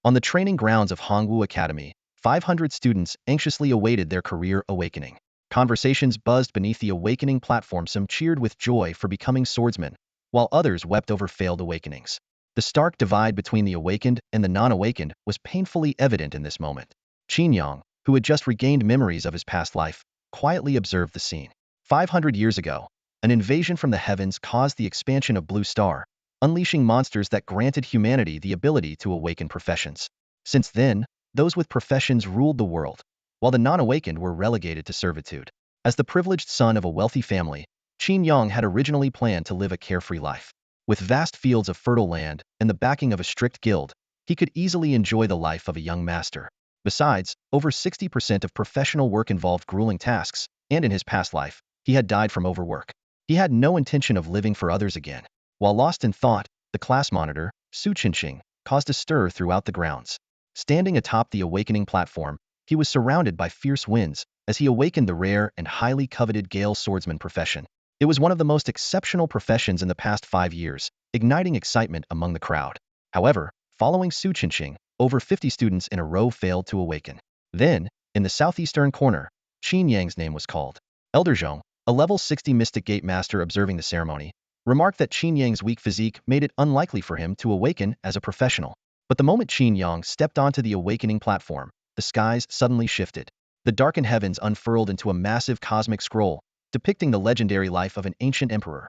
On the training grounds of Hongwu Academy, 500 students anxiously awaited their career awakening. Conversations buzzed beneath the awakening platform. Some cheered with joy for becoming swordsmen, while others wept over failed awakenings. The stark divide between the awakened and the non-awakened was painfully evident in this moment. Qin Yang, who had just regained memories of his past life, quietly observed the scene. 500 years ago, an invasion from the heavens caused the expansion of Blue Star, unleashing monsters that granted humanity the ability to awaken professions. Since then, those with professions ruled the world, while the non-awakened were relegated to servitude. As the privileged son of a wealthy family, Qin Yang had originally planned to live a carefree life. With vast fields of fertile land and the backing of a strict guild, he could easily enjoy the life of a young master. Besides, over 60% of professional work involved grueling tasks, and in his past life, he had died from overwork. He had no intention of living for others again. While lost in thought, the class monitor, Su Qinqing, caused a stir throughout the grounds. Standing atop the awakening platform, he was surrounded by fierce winds as he awakened the rare and highly coveted Gale swordsman profession. It was one of the most exceptional professions in the past 5 years, igniting excitement among the crowd. However, following Su Qinqing, over 50 students in a row failed to awaken. Then, in the southeastern corner, Qin Yang's name was called. Elder Zhong, a level 60 Mystic Gate Master observing the ceremony, remarked that Qin Yang's weak physique made it unlikely for him to awaken as a professional. But the moment Qin Yang stepped onto the awakening platform, the skies suddenly shifted. The darkened heavens unfurled into a massive cosmic scroll, depicting the legendary life of an ancient emperor.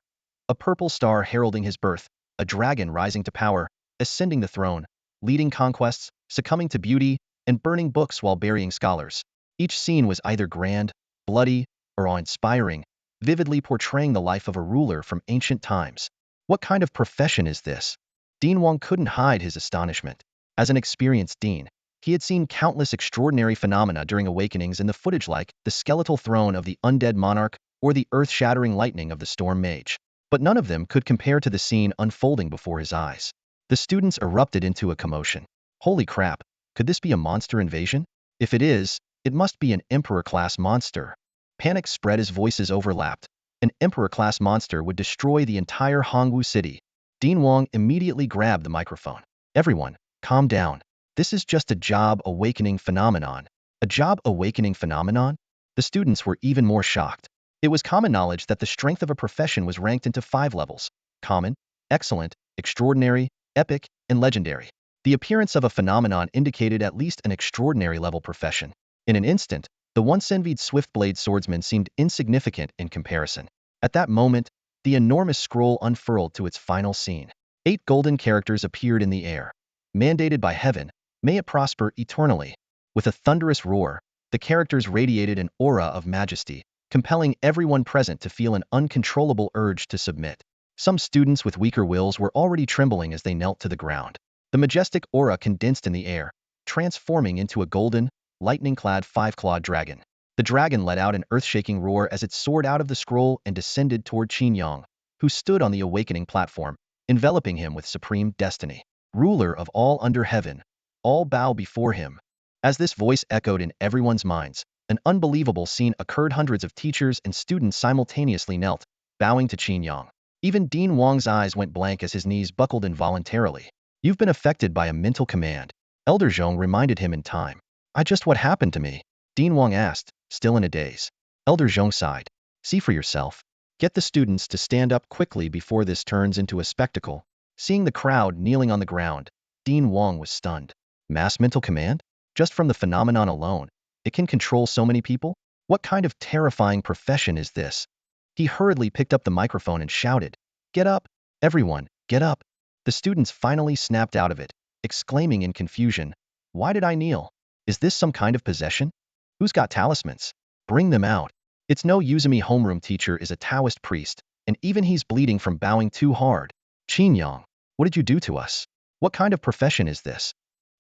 A purple star heralding his birth, a dragon rising to power, ascending the throne, leading conquests, succumbing to beauty, and burning books while burying scholars. Each scene was either grand, bloody, or awe-inspiring, vividly portraying the life of a ruler from ancient times. What kind of profession is this? Dean Wang couldn't hide his astonishment. As an experienced dean, he had seen countless extraordinary phenomena during awakenings in the footage, like the skeletal throne of the undead monarch or the earth-shattering lightning of the storm mage. But none of them could compare to the scene unfolding before his eyes. The students erupted into a commotion. Holy crap, could this be a monster invasion? If it is, it must be an Emperor-class monster. Panic spread as voices overlapped. An Emperor-class monster would destroy the entire Hongwu city. Dean Wang immediately grabbed the microphone. Everyone, calm down. This is just a job awakening phenomenon. A job awakening phenomenon? The students were even more shocked. It was common knowledge that the strength of a profession was ranked into 5 levels: common, excellent, extraordinary, epic, and legendary. The appearance of a phenomenon indicated at least an extraordinary level profession. In an instant, the once envied swift-blade swordsman seemed insignificant in comparison. At that moment, the enormous scroll unfurled to its final scene. 8 golden characters appeared in the air. Mandated by heaven, may it prosper eternally. With a thunderous roar, the characters radiated an aura of majesty, compelling everyone present to feel an uncontrollable urge to submit. Some students with weaker wills were already trembling as they knelt to the ground. The majestic aura condensed in the air, transforming into a golden, lightning-clad 5-clawed dragon. The dragon let out an earth-shaking roar as it soared out of the scroll and descended toward Qin Yang, who stood on the awakening platform, enveloping him with supreme destiny. Ruler of all under heaven, all bow before him. As this voice echoed in everyone's minds, an unbelievable scene occurred. Hundreds of teachers and students simultaneously knelt, bowing to Qin Yang. Even Dean Wang's eyes went blank as his knees buckled involuntarily. You've been affected by a mental command. Elder Zhong reminded him in time. Just what happened to me? Dean Wang asked, still in a daze. Elder Zhong sighed. See for yourself. Get the students to stand up quickly before this turns into a spectacle. Seeing the crowd kneeling on the ground, Dean Wang was stunned. Mass mental command? Just from the phenomenon alone, it can control so many people? What kind of terrifying profession is this? He hurriedly picked up the microphone and shouted, Get up! Everyone, get up! The students finally snapped out of it, exclaiming in confusion, Why did I kneel? Is this some kind of possession? Who's got talismans? Bring them out. It's no Uzumi homeroom teacher is a Taoist priest, and even he's bleeding from bowing too hard. Qin Yang, what did you do to us? What kind of profession is this?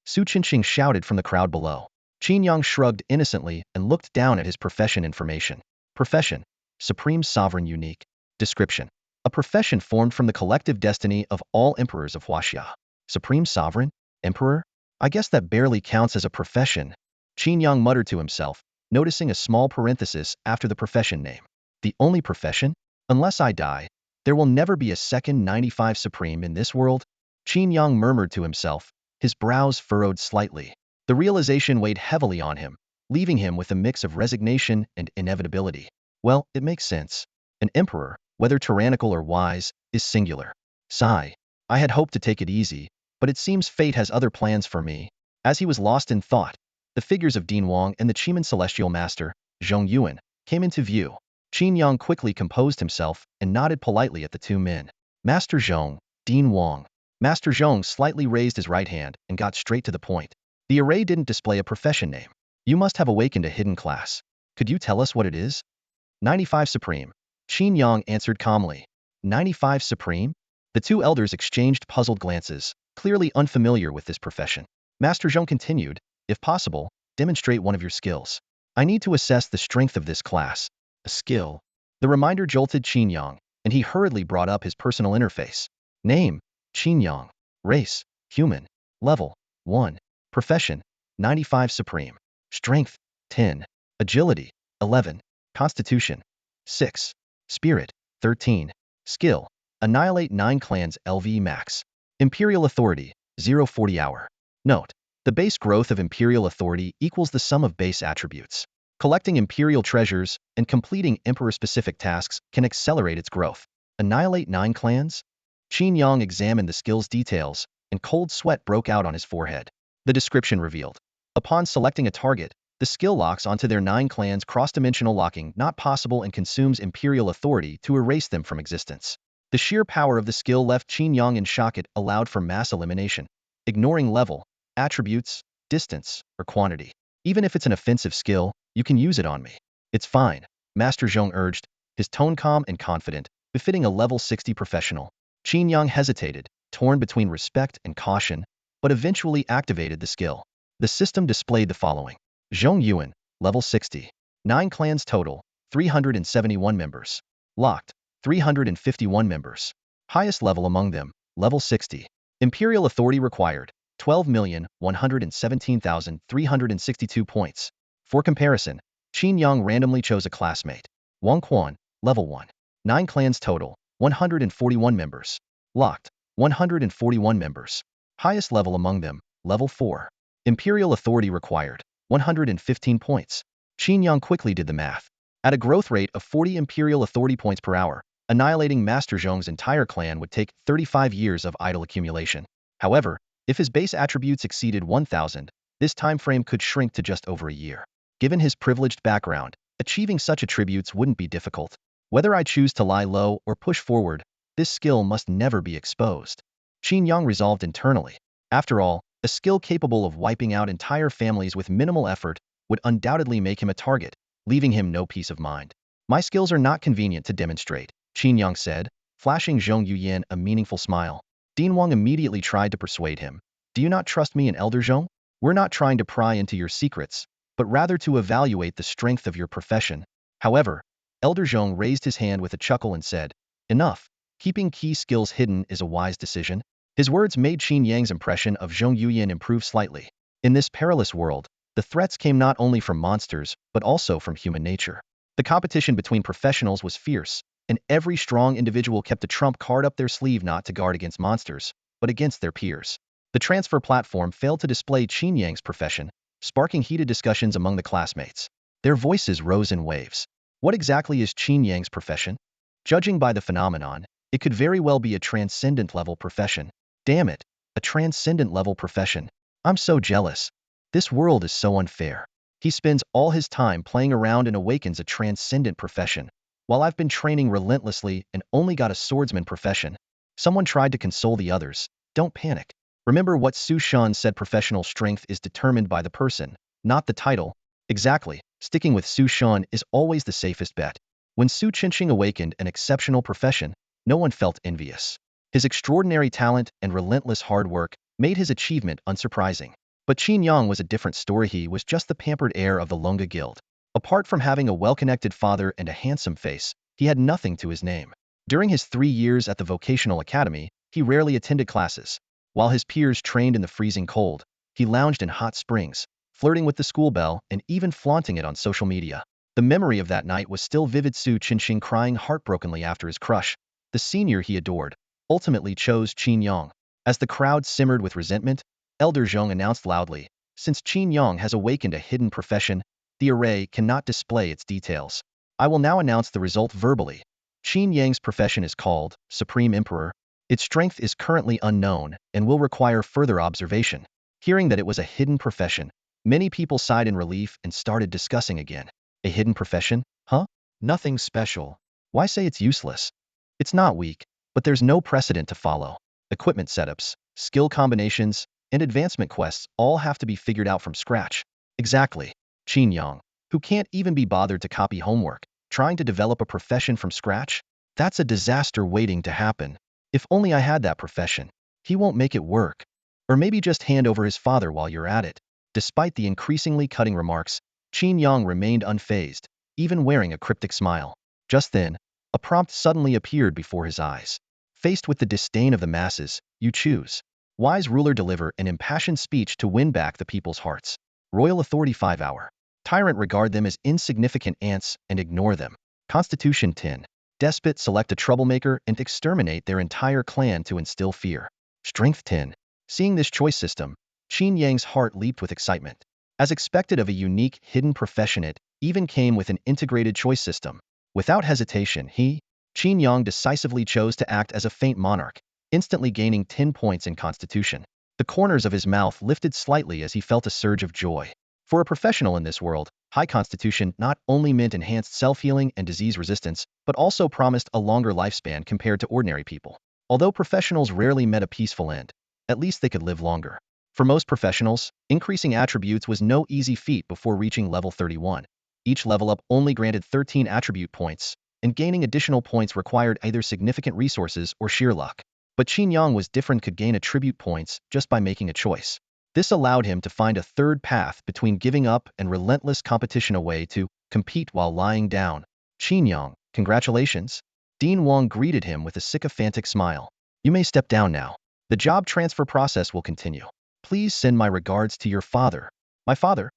Su Qinqing shouted from the crowd below. Qin Yang shrugged innocently and looked down at his profession information. Profession: Supreme Sovereign Unique. Description: a profession formed from the collective destiny of all emperors of Huaxia. Supreme Sovereign? Emperor? I guess that barely counts as a profession. Qin Yang muttered to himself, noticing a small parenthesis after the profession name. The only profession? Unless I die, there will never be a second 95 Supreme in this world. Qin Yang murmured to himself, His brows furrowed slightly. The realization weighed heavily on him, leaving him with a mix of resignation and inevitability. Well, it makes sense. An emperor, whether tyrannical or wise, is singular. Sigh. I had hoped to take it easy, but it seems fate has other plans for me. As he was lost in thought, the figures of Din Wang and the Chiman celestial master, Zhong Yuan, came into view. Qin Yang quickly composed himself and nodded politely at the two men. Master Zhong, Din Wang. Master Zhong slightly raised his right hand and got straight to the point. The array didn't display a profession name. You must have awakened a hidden class. Could you tell us what it is? 95 Supreme. Qin Yang answered calmly. 95 Supreme? The two elders exchanged puzzled glances, clearly unfamiliar with this profession. Master Zhong continued, if possible, demonstrate one of your skills. I need to assess the strength of this class. A skill. The reminder jolted Qin Yang, and he hurriedly brought up his personal interface. Name, Qin Yang. Race, human. Level, 1. Profession, 95 Supreme. Strength, 10. Agility, 11. Constitution, 6. Spirit, 13. Skill, annihilate 9 clans LV max. Imperial authority, 040 hour. Note, the base growth of Imperial authority equals the sum of base attributes. Collecting Imperial treasures and completing Emperor-specific tasks can accelerate its growth. Annihilate 9 clans? Qin Yang examined the skill's details, and cold sweat broke out on his forehead. The description revealed. Upon selecting a target, the skill locks onto their 9 clans cross-dimensional locking not possible and consumes Imperial authority to erase them from existence. The sheer power of the skill left Qin Yang in shock. It allowed for mass elimination, ignoring level, attributes, distance, or quantity. Even if it's an offensive skill, you can use it on me. It's fine, Master Zhong urged, his tone calm and confident, befitting a level 60 professional. Qin Yang hesitated, torn between respect and caution, but eventually activated the skill. The system displayed the following. Zhong Yuan, level 60. 9 clans total, 371 members. Locked, 351 members. Highest level among them, level 60. Imperial authority required, 12,117,362 points. For comparison, Qin Yang randomly chose a classmate. Wang Quan, level 1. 9 clans total, 141 members. Locked, 141 members. Highest level among them, level 4. Imperial authority required, 115 points. Qin Yang quickly did the math. At a growth rate of 40 Imperial authority points per hour, annihilating Master Zhong's entire clan would take 35 years of idle accumulation. However, if his base attributes exceeded 1,000, this time frame could shrink to just over a year. Given his privileged background, achieving such attributes wouldn't be difficult. Whether I choose to lie low or push forward, this skill must never be exposed. Qin Yang resolved internally. After all, a skill capable of wiping out entire families with minimal effort would undoubtedly make him a target, leaving him no peace of mind. My skills are not convenient to demonstrate, Qin Yang said, flashing Zhong Yuyan a meaningful smile. Din Wang immediately tried to persuade him. Do you not trust me and Elder Zhong? We're not trying to pry into your secrets, but rather to evaluate the strength of your profession. However, Elder Zhong raised his hand with a chuckle and said, enough. Keeping key skills hidden is a wise decision. His words made Qin Yang's impression of Zhong Yuyan improve slightly. In this perilous world, the threats came not only from monsters, but also from human nature. The competition between professionals was fierce, and every strong individual kept a trump card up their sleeve not to guard against monsters, but against their peers. The transfer platform failed to display Qin Yang's profession, sparking heated discussions among the classmates. Their voices rose in waves. What exactly is Qin Yang's profession? Judging by the phenomenon, it could very well be a transcendent level profession. Damn it, a transcendent level profession. I'm so jealous. This world is so unfair. He spends all his time playing around and awakens a transcendent profession, while I've been training relentlessly and only got a swordsman profession. Someone tried to console the others. Don't panic. Remember what Su Shan said, professional strength is determined by the person, not the title. Exactly, sticking with Su Shan is always the safest bet. When Su Qinqing awakened an exceptional profession, no one felt envious. His extraordinary talent and relentless hard work made his achievement unsurprising. But Qin Yang was a different story. He was just the pampered heir of the Longa Guild. Apart from having a well-connected father and a handsome face, he had nothing to his name. During his 3 years at the vocational academy, he rarely attended classes. While his peers trained in the freezing cold, he lounged in hot springs, flirting with the school bell and even flaunting it on social media. The memory of that night was still vivid. Su Qinqing crying heartbrokenly after his crush, the senior he adored, ultimately chose Qin Yang. As the crowd simmered with resentment, Elder Zhong announced loudly. Since Qin Yang has awakened a hidden profession, the array cannot display its details. I will now announce the result verbally. Qin Yang's profession is called Supreme Emperor. Its strength is currently unknown and will require further observation. Hearing that it was a hidden profession, many people sighed in relief and started discussing again. A hidden profession? Huh? Nothing special. Why say it's useless? It's not weak, but there's no precedent to follow. Equipment setups, skill combinations, and advancement quests all have to be figured out from scratch. Exactly. Qin Yang, who can't even be bothered to copy homework, trying to develop a profession from scratch? That's a disaster waiting to happen. If only I had that profession. He won't make it work. Or maybe just hand over his father while you're at it. Despite the increasingly cutting remarks, Qin Yang remained unfazed, even wearing a cryptic smile. Just then, a prompt suddenly appeared before his eyes. Faced with the disdain of the masses, you choose. Wise ruler deliver an impassioned speech to win back the people's hearts. Royal authority 5-hour. Tyrant regard them as insignificant ants and ignore them. Constitution 10. Despot select a troublemaker and exterminate their entire clan to instill fear. Strength 10. Seeing this choice system, Qin Yang's heart leaped with excitement. As expected of a unique, hidden profession, it even came with an integrated choice system. Without hesitation, Qin Yang decisively chose to act as a faint monarch, instantly gaining 10 points in constitution. The corners of his mouth lifted slightly as he felt a surge of joy. For a professional in this world, high constitution not only meant enhanced self-healing and disease resistance, but also promised a longer lifespan compared to ordinary people. Although professionals rarely met a peaceful end, at least they could live longer. For most professionals, increasing attributes was no easy feat before reaching level 31. Each level up only granted 13 attribute points, and gaining additional points required either significant resources or sheer luck. But Qin Yang was different, could gain attribute points just by making a choice. This allowed him to find a third path between giving up and relentless competition, a way to compete while lying down. Qin Yang, congratulations. Dean Wang greeted him with a sycophantic smile. You may step down now. The job transfer process will continue. Please send my regards to your father. My father?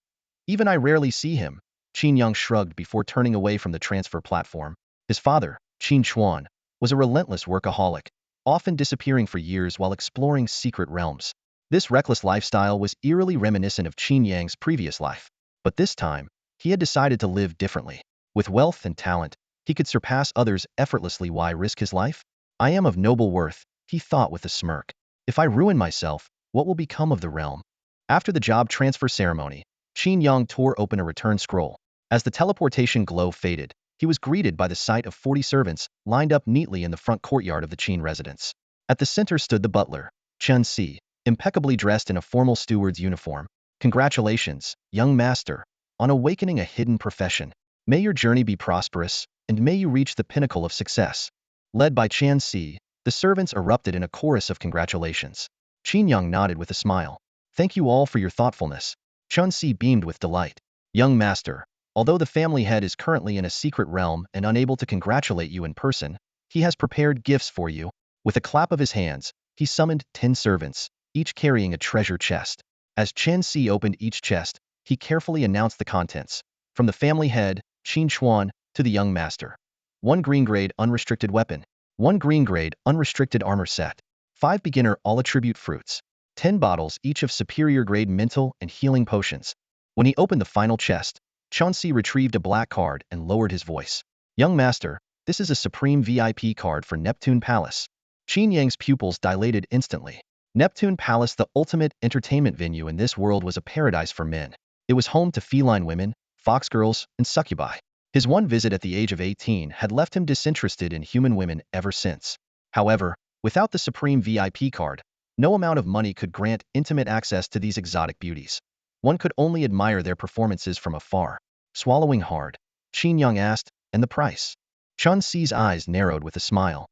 Even I rarely see him. Qin Yang shrugged before turning away from the transfer platform. His father, Qin Chuan, was a relentless workaholic, often disappearing for years while exploring secret realms. This reckless lifestyle was eerily reminiscent of Qin Yang's previous life. But this time, he had decided to live differently. With wealth and talent, he could surpass others effortlessly. Why risk his life? I am of noble worth, he thought with a smirk. If I ruin myself, what will become of the realm? After the job transfer ceremony, Qin Yang tore open a return scroll. As the teleportation glow faded, he was greeted by the sight of 40 servants lined up neatly in the front courtyard of the Qin residence. At the center stood the butler, Chen Si, impeccably dressed in a formal steward's uniform. Congratulations, young master, on awakening a hidden profession. May your journey be prosperous, and may you reach the pinnacle of success. Led by Chen Si, the servants erupted in a chorus of congratulations. Qin Yang nodded with a smile. Thank you all for your thoughtfulness. Chen Si beamed with delight. Young master, although the family head is currently in a secret realm and unable to congratulate you in person, he has prepared gifts for you. With a clap of his hands, he summoned 10 servants, each carrying a treasure chest. As Chen Si opened each chest, he carefully announced the contents. From the family head, Qin Chuan, to the young master. 1 green grade unrestricted weapon. 1 green grade unrestricted armor set. 5 beginner all attribute fruits. 10 bottles each of superior grade mental and healing potions. When he opened the final chest, Chen Si retrieved a black card and lowered his voice. Young master, this is a supreme VIP card for Neptune Palace. Qin Yang's pupils dilated instantly. Neptune Palace, the ultimate entertainment venue in this world, was a paradise for men. It was home to feline women, fox girls, and succubi. His one visit at the age of 18 had left him disinterested in human women ever since. However, without the supreme VIP card, no amount of money could grant intimate access to these exotic beauties. One could only admire their performances from afar. Swallowing hard, Qin Yang asked, and the price? Chen Si's eyes narrowed with a smile.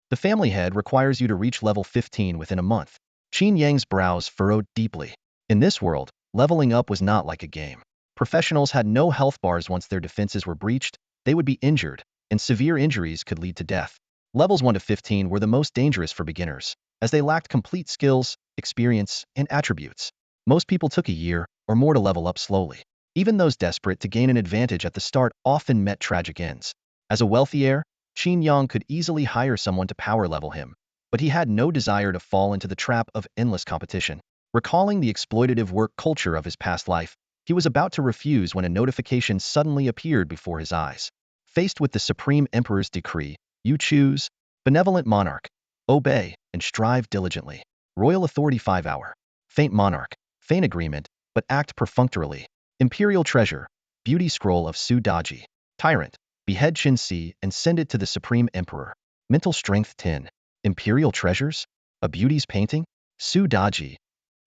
The family head requires you to reach level 15 within a month. Qin Yang's brows furrowed deeply. In this world, leveling up was not like a game. Professionals had no health bars. Once their defenses were breached, they would be injured, and severe injuries could lead to death. Levels 1 to 15 were the most dangerous for beginners, as they lacked complete skills, experience, and attributes. Most people took a year or more to level up slowly. Even those desperate to gain an advantage at the start often met tragic ends. As a wealthy heir, Qin Yang could easily hire someone to power level him, but he had no desire to fall into the trap of endless competition. Recalling the exploitative work culture of his past life, he was about to refuse when a notification suddenly appeared before his eyes. Faced with the Supreme Emperor's decree, you choose Benevolent Monarch, obey, and strive diligently. Royal Authority 5-hour. Faint Monarch, faint agreement, but act perfunctorily. Imperial Treasure, Beauty Scroll of Su Daji. Tyrant, behead Qin Si and send it to the Supreme Emperor. Mental Strength 10. Imperial Treasures? A beauty's painting? Su Daji.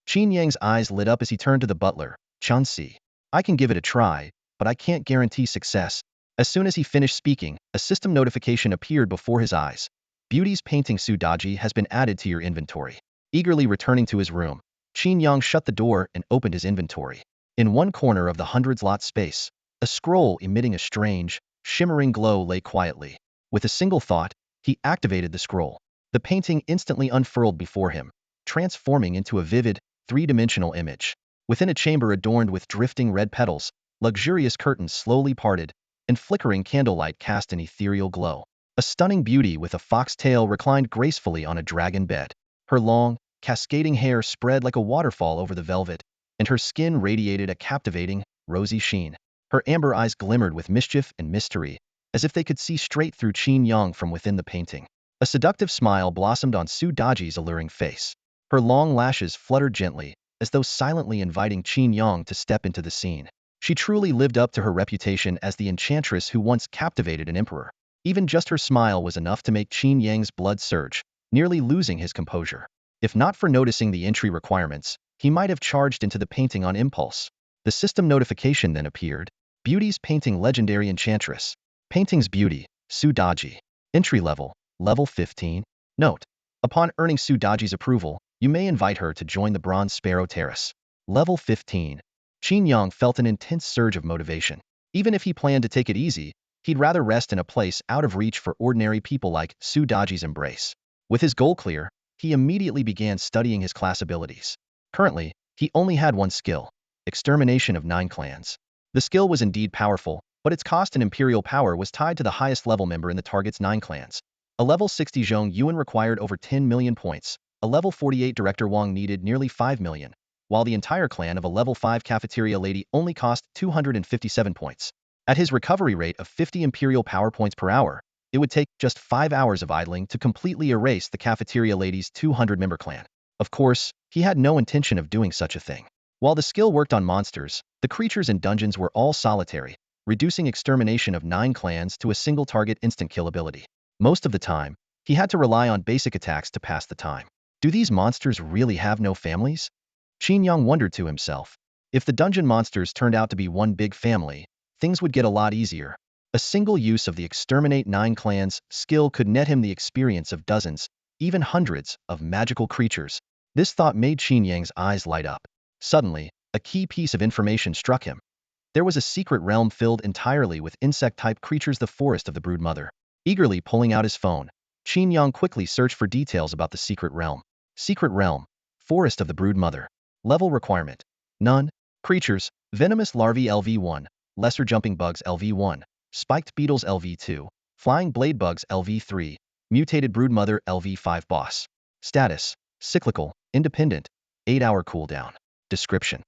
Qin Yang's eyes lit up as he turned to the butler, Qian Si. I can give it a try, but I can't guarantee success. As soon as he finished speaking, a system notification appeared before his eyes. Beauty's painting Su Daji has been added to your inventory. Eagerly returning to his room, Qin Yang shut the door and opened his inventory. In one corner of the hundreds-lot space, a scroll emitting a strange, shimmering glow lay quietly. With a single thought, he activated the scroll. The painting instantly unfurled before him, transforming into a vivid, three-dimensional image. Within a chamber adorned with drifting red petals, luxurious curtains slowly parted, and flickering candlelight cast an ethereal glow. A stunning beauty with a foxtail reclined gracefully on a dragon bed. Her long, cascading hair spread like a waterfall over the velvet, and her skin radiated a captivating, rosy sheen. Her amber eyes glimmered with mischief and mystery, as if they could see straight through Qin Yang from within the painting. A seductive smile blossomed on Su Daji's alluring face. Her long lashes fluttered gently, as though silently inviting Qin Yang to step into the scene. She truly lived up to her reputation as the enchantress who once captivated an emperor. Even just her smile was enough to make Qin Yang's blood surge, nearly losing his composure. If not for noticing the entry requirements, he might have charged into the painting on impulse. The system notification then appeared. Beauty's painting legendary enchantress. Painting's beauty, Su Daji. Entry level, level 15. Note: upon earning Su Daji's approval, you may invite her to join the Bronze Sparrow Terrace. Level 15. Qin Yang felt an intense surge of motivation. Even if he planned to take it easy, he'd rather rest in a place out of reach for ordinary people like Su Daji's embrace. With his goal clear, he immediately began studying his class abilities. Currently, he only had one skill: extermination of 9 clans. The skill was indeed powerful, but its cost in imperial power was tied to the highest level member in the target's 9 clans. A level 60 Zhong Yuan required over 10 million points. A level 48 Director Wang needed nearly 5 million, while the entire clan of a level 5 cafeteria lady only cost 257 points. At his recovery rate of 50 imperial power points per hour, it would take just 5 hours of idling to completely erase the cafeteria lady's 200-member clan. Of course, he had no intention of doing such a thing. While the skill worked on monsters, the creatures in dungeons were all solitary, reducing extermination of 9 clans to a single target instant kill ability. Most of the time, he had to rely on basic attacks to pass the time. Do these monsters really have no families? Qin Yang wondered to himself. If the dungeon monsters turned out to be one big family, things would get a lot easier. A single use of the Exterminate 9 Clans skill could net him the experience of dozens, even hundreds, of magical creatures. This thought made Qin Yang's eyes light up. Suddenly, a key piece of information struck him. There was a secret realm filled entirely with insect-type creatures, the Forest of the Broodmother. Eagerly pulling out his phone, Qin Yang quickly searched for details about the secret realm. Secret realm, Forest of the Broodmother. Level requirement: none. Creatures: venomous larvae LV1, lesser jumping bugs LV1, spiked beetles LV2, flying blade bugs LV3, mutated broodmother LV5 boss. Status: cyclical, independent, 8-hour cooldown. Description: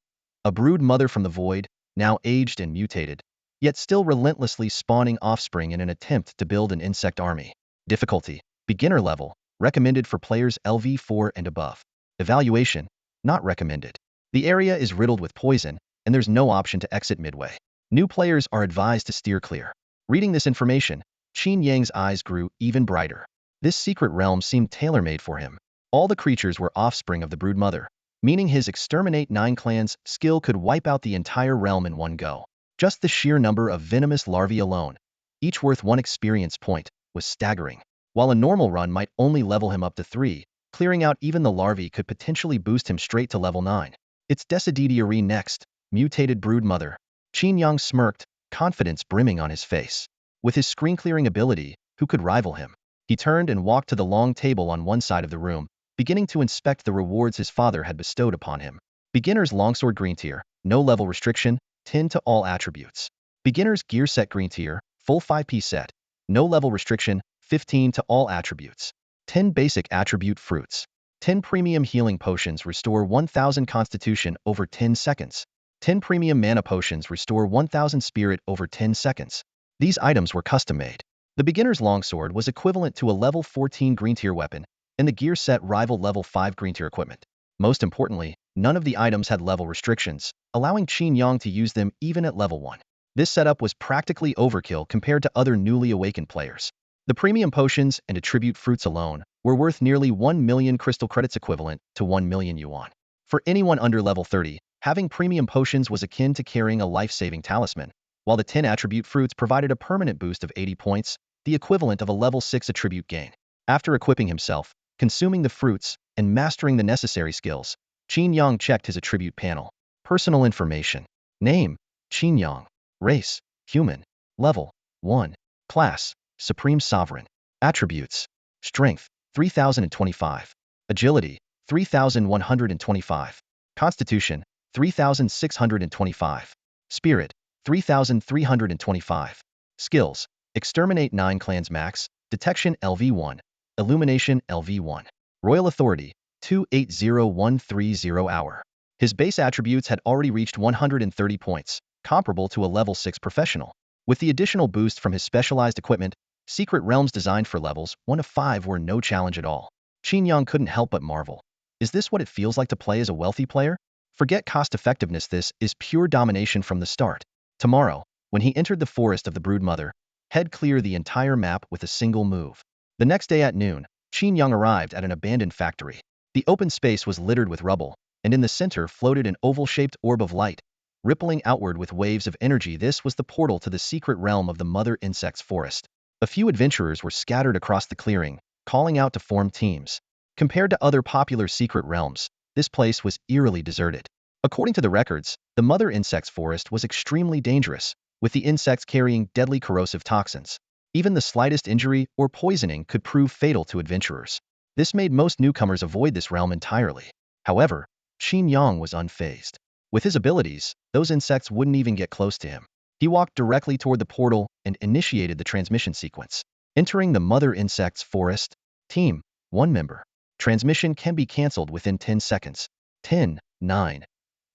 a brood mother from the void, now aged and mutated, yet still relentlessly spawning offspring in an attempt to build an insect army. Difficulty: beginner level, recommended for players LV4 and above. Evaluation: not recommended. The area is riddled with poison, and there's no option to exit midway. New players are advised to steer clear. Reading this information, Qin Yang's eyes grew even brighter. This secret realm seemed tailor-made for him. All the creatures were offspring of the broodmother, meaning his Exterminate 9 Clans skill could wipe out the entire realm in one go. Just the sheer number of venomous larvae alone, each worth 1 experience point, was staggering. While a normal run might only level him up to 3, clearing out even the larvae could potentially boost him straight to level 9. It's Decidediary next, mutated broodmother. Qin Yang smirked, confidence brimming on his face. With his screen-clearing ability, who could rival him? He turned and walked to the long table on one side of the room, beginning to inspect the rewards his father had bestowed upon him. Beginner's Longsword Green Tier, no level restriction, 10 to all attributes. Beginner's Gear Set Green Tier, full 5P set, no level restriction, 15 to all attributes. 10 basic attribute fruits. 10 premium healing potions restore 1000 constitution over 10 seconds. 10 premium mana potions restore 1000 spirit over 10 seconds. These items were custom-made. The beginner's longsword was equivalent to a level 14 green tier weapon, and the gear set rivaled level 5 green tier equipment. Most importantly, none of the items had level restrictions, allowing Qin Yang to use them even at level 1. This setup was practically overkill compared to other newly awakened players. The premium potions and attribute fruits alone were worth nearly 1 million crystal credits, equivalent to 1 million yuan. For anyone under level 30, having premium potions was akin to carrying a life-saving talisman, while the 10 attribute fruits provided a permanent boost of 80 points, the equivalent of a level 6 attribute gain. After equipping himself, consuming the fruits, and mastering the necessary skills, Qin Yang checked his attribute panel. Personal information. Name: Qin Yang. Race: human. Level: 1. Class: Supreme Sovereign. Attributes: Strength: 3025. Agility: 3125. Constitution: 3625. Spirit: 3325. Skills: Exterminate 9 clans max, Detection LV1, Illumination LV1. Royal Authority: 280130 hour. His base attributes had already reached 130 points, comparable to a level 6 professional. With the additional boost from his specialized equipment, secret realms designed for levels 1 to 5 were no challenge at all. Qin Yang couldn't help but marvel. Is this what it feels like to play as a wealthy player? Forget cost-effectiveness, this is pure domination from the start. Tomorrow, when he entered the forest of the Broodmother, he'd clear the entire map with a single move. The next day at noon, Qin Yang arrived at an abandoned factory. The open space was littered with rubble, and in the center floated an oval-shaped orb of light, rippling outward with waves of energy. This was the portal to the secret realm of the Mother Insect's forest. A few adventurers were scattered across the clearing, calling out to form teams. Compared to other popular secret realms, this place was eerily deserted. According to the records, the Mother Insect's forest was extremely dangerous, with the insects carrying deadly corrosive toxins. Even the slightest injury or poisoning could prove fatal to adventurers. This made most newcomers avoid this realm entirely. However, Qin Yang was unfazed. With his abilities, those insects wouldn't even get close to him. He walked directly toward the portal and initiated the transmission sequence. Entering the Mother Insect's forest. Team: 1 member. Transmission can be cancelled within 10 seconds. 10, 9,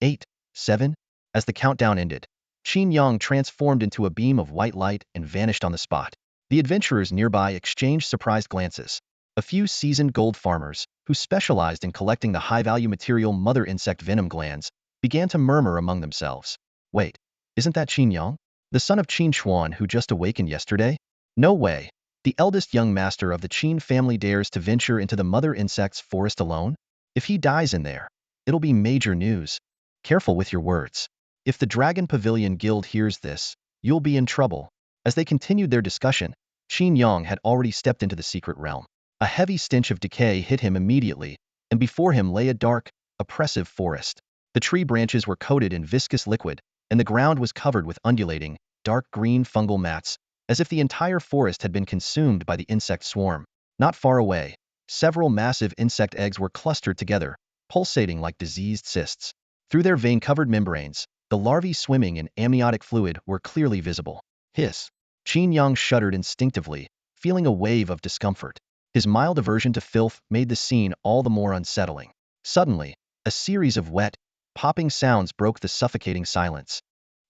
8, 7. As the countdown ended, Qin Yang transformed into a beam of white light and vanished on the spot. The adventurers nearby exchanged surprised glances. A few seasoned gold farmers, who specialized in collecting the high-value material Mother Insect venom glands, began to murmur among themselves. Wait, isn't that Qin Yang? The son of Qin Xuan who just awakened yesterday? No way. The eldest young master of the Qin family dares to venture into the Mother Insect's forest alone? If he dies in there, it'll be major news. Careful with your words. If the Dragon Pavilion Guild hears this, you'll be in trouble. As they continued their discussion, Qin Yang had already stepped into the secret realm. A heavy stench of decay hit him immediately, and before him lay a dark, oppressive forest. The tree branches were coated in viscous liquid, and the ground was covered with undulating, dark green fungal mats, as if the entire forest had been consumed by the insect swarm. Not far away, several massive insect eggs were clustered together, pulsating like diseased cysts. Through their vein-covered membranes, the larvae swimming in amniotic fluid were clearly visible. Hiss. Qin Yang shuddered instinctively, feeling a wave of discomfort. His mild aversion to filth made the scene all the more unsettling. Suddenly, a series of wet, popping sounds broke the suffocating silence.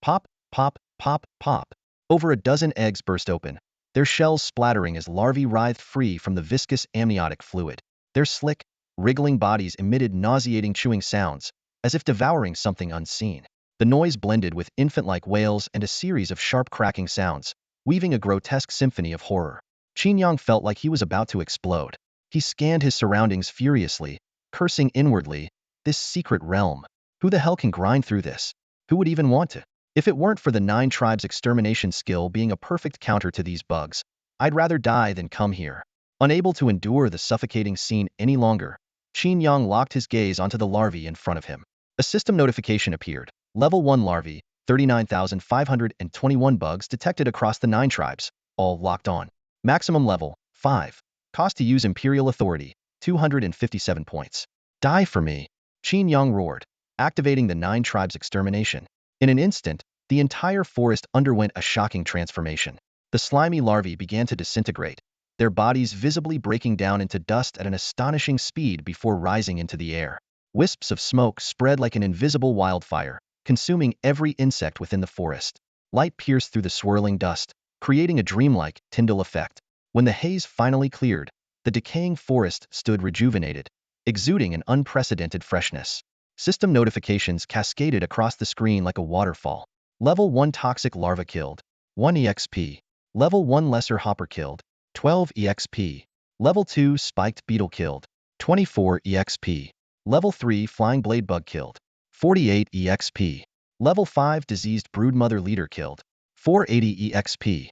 Pop, pop, pop, pop. Over a dozen eggs burst open, their shells splattering as larvae writhed free from the viscous amniotic fluid. Their slick, wriggling bodies emitted nauseating chewing sounds, as if devouring something unseen. The noise blended with infant-like wails and a series of sharp cracking sounds, weaving a grotesque symphony of horror. Qin Yang felt like he was about to explode. He scanned his surroundings furiously, cursing inwardly. This secret realm. Who the hell can grind through this? Who would even want to? If it weren't for the 9 tribes' extermination skill being a perfect counter to these bugs, I'd rather die than come here. Unable to endure the suffocating scene any longer, Qin Yang locked his gaze onto the larvae in front of him. A system notification appeared. Level 1 larvae, 39,521 bugs detected across the 9 tribes, all locked on. Maximum level, 5. Cost to use Imperial Authority, 257 points. Die for me. Qin Yang roared, activating the 9 tribes' extermination. In an instant, the entire forest underwent a shocking transformation. The slimy larvae began to disintegrate, their bodies visibly breaking down into dust at an astonishing speed before rising into the air. Wisps of smoke spread like an invisible wildfire, consuming every insect within the forest. Light pierced through the swirling dust, creating a dreamlike Tyndall effect. When the haze finally cleared, the decaying forest stood rejuvenated, exuding an unprecedented freshness. System notifications cascaded across the screen like a waterfall. Level 1 Toxic Larva killed. 1 EXP. Level 1 Lesser Hopper killed. 12 EXP. Level 2 Spiked Beetle killed. 24 EXP. Level 3 Flying Blade Bug killed. 48 EXP. Level 5 Diseased Broodmother Leader killed. 480 EXP.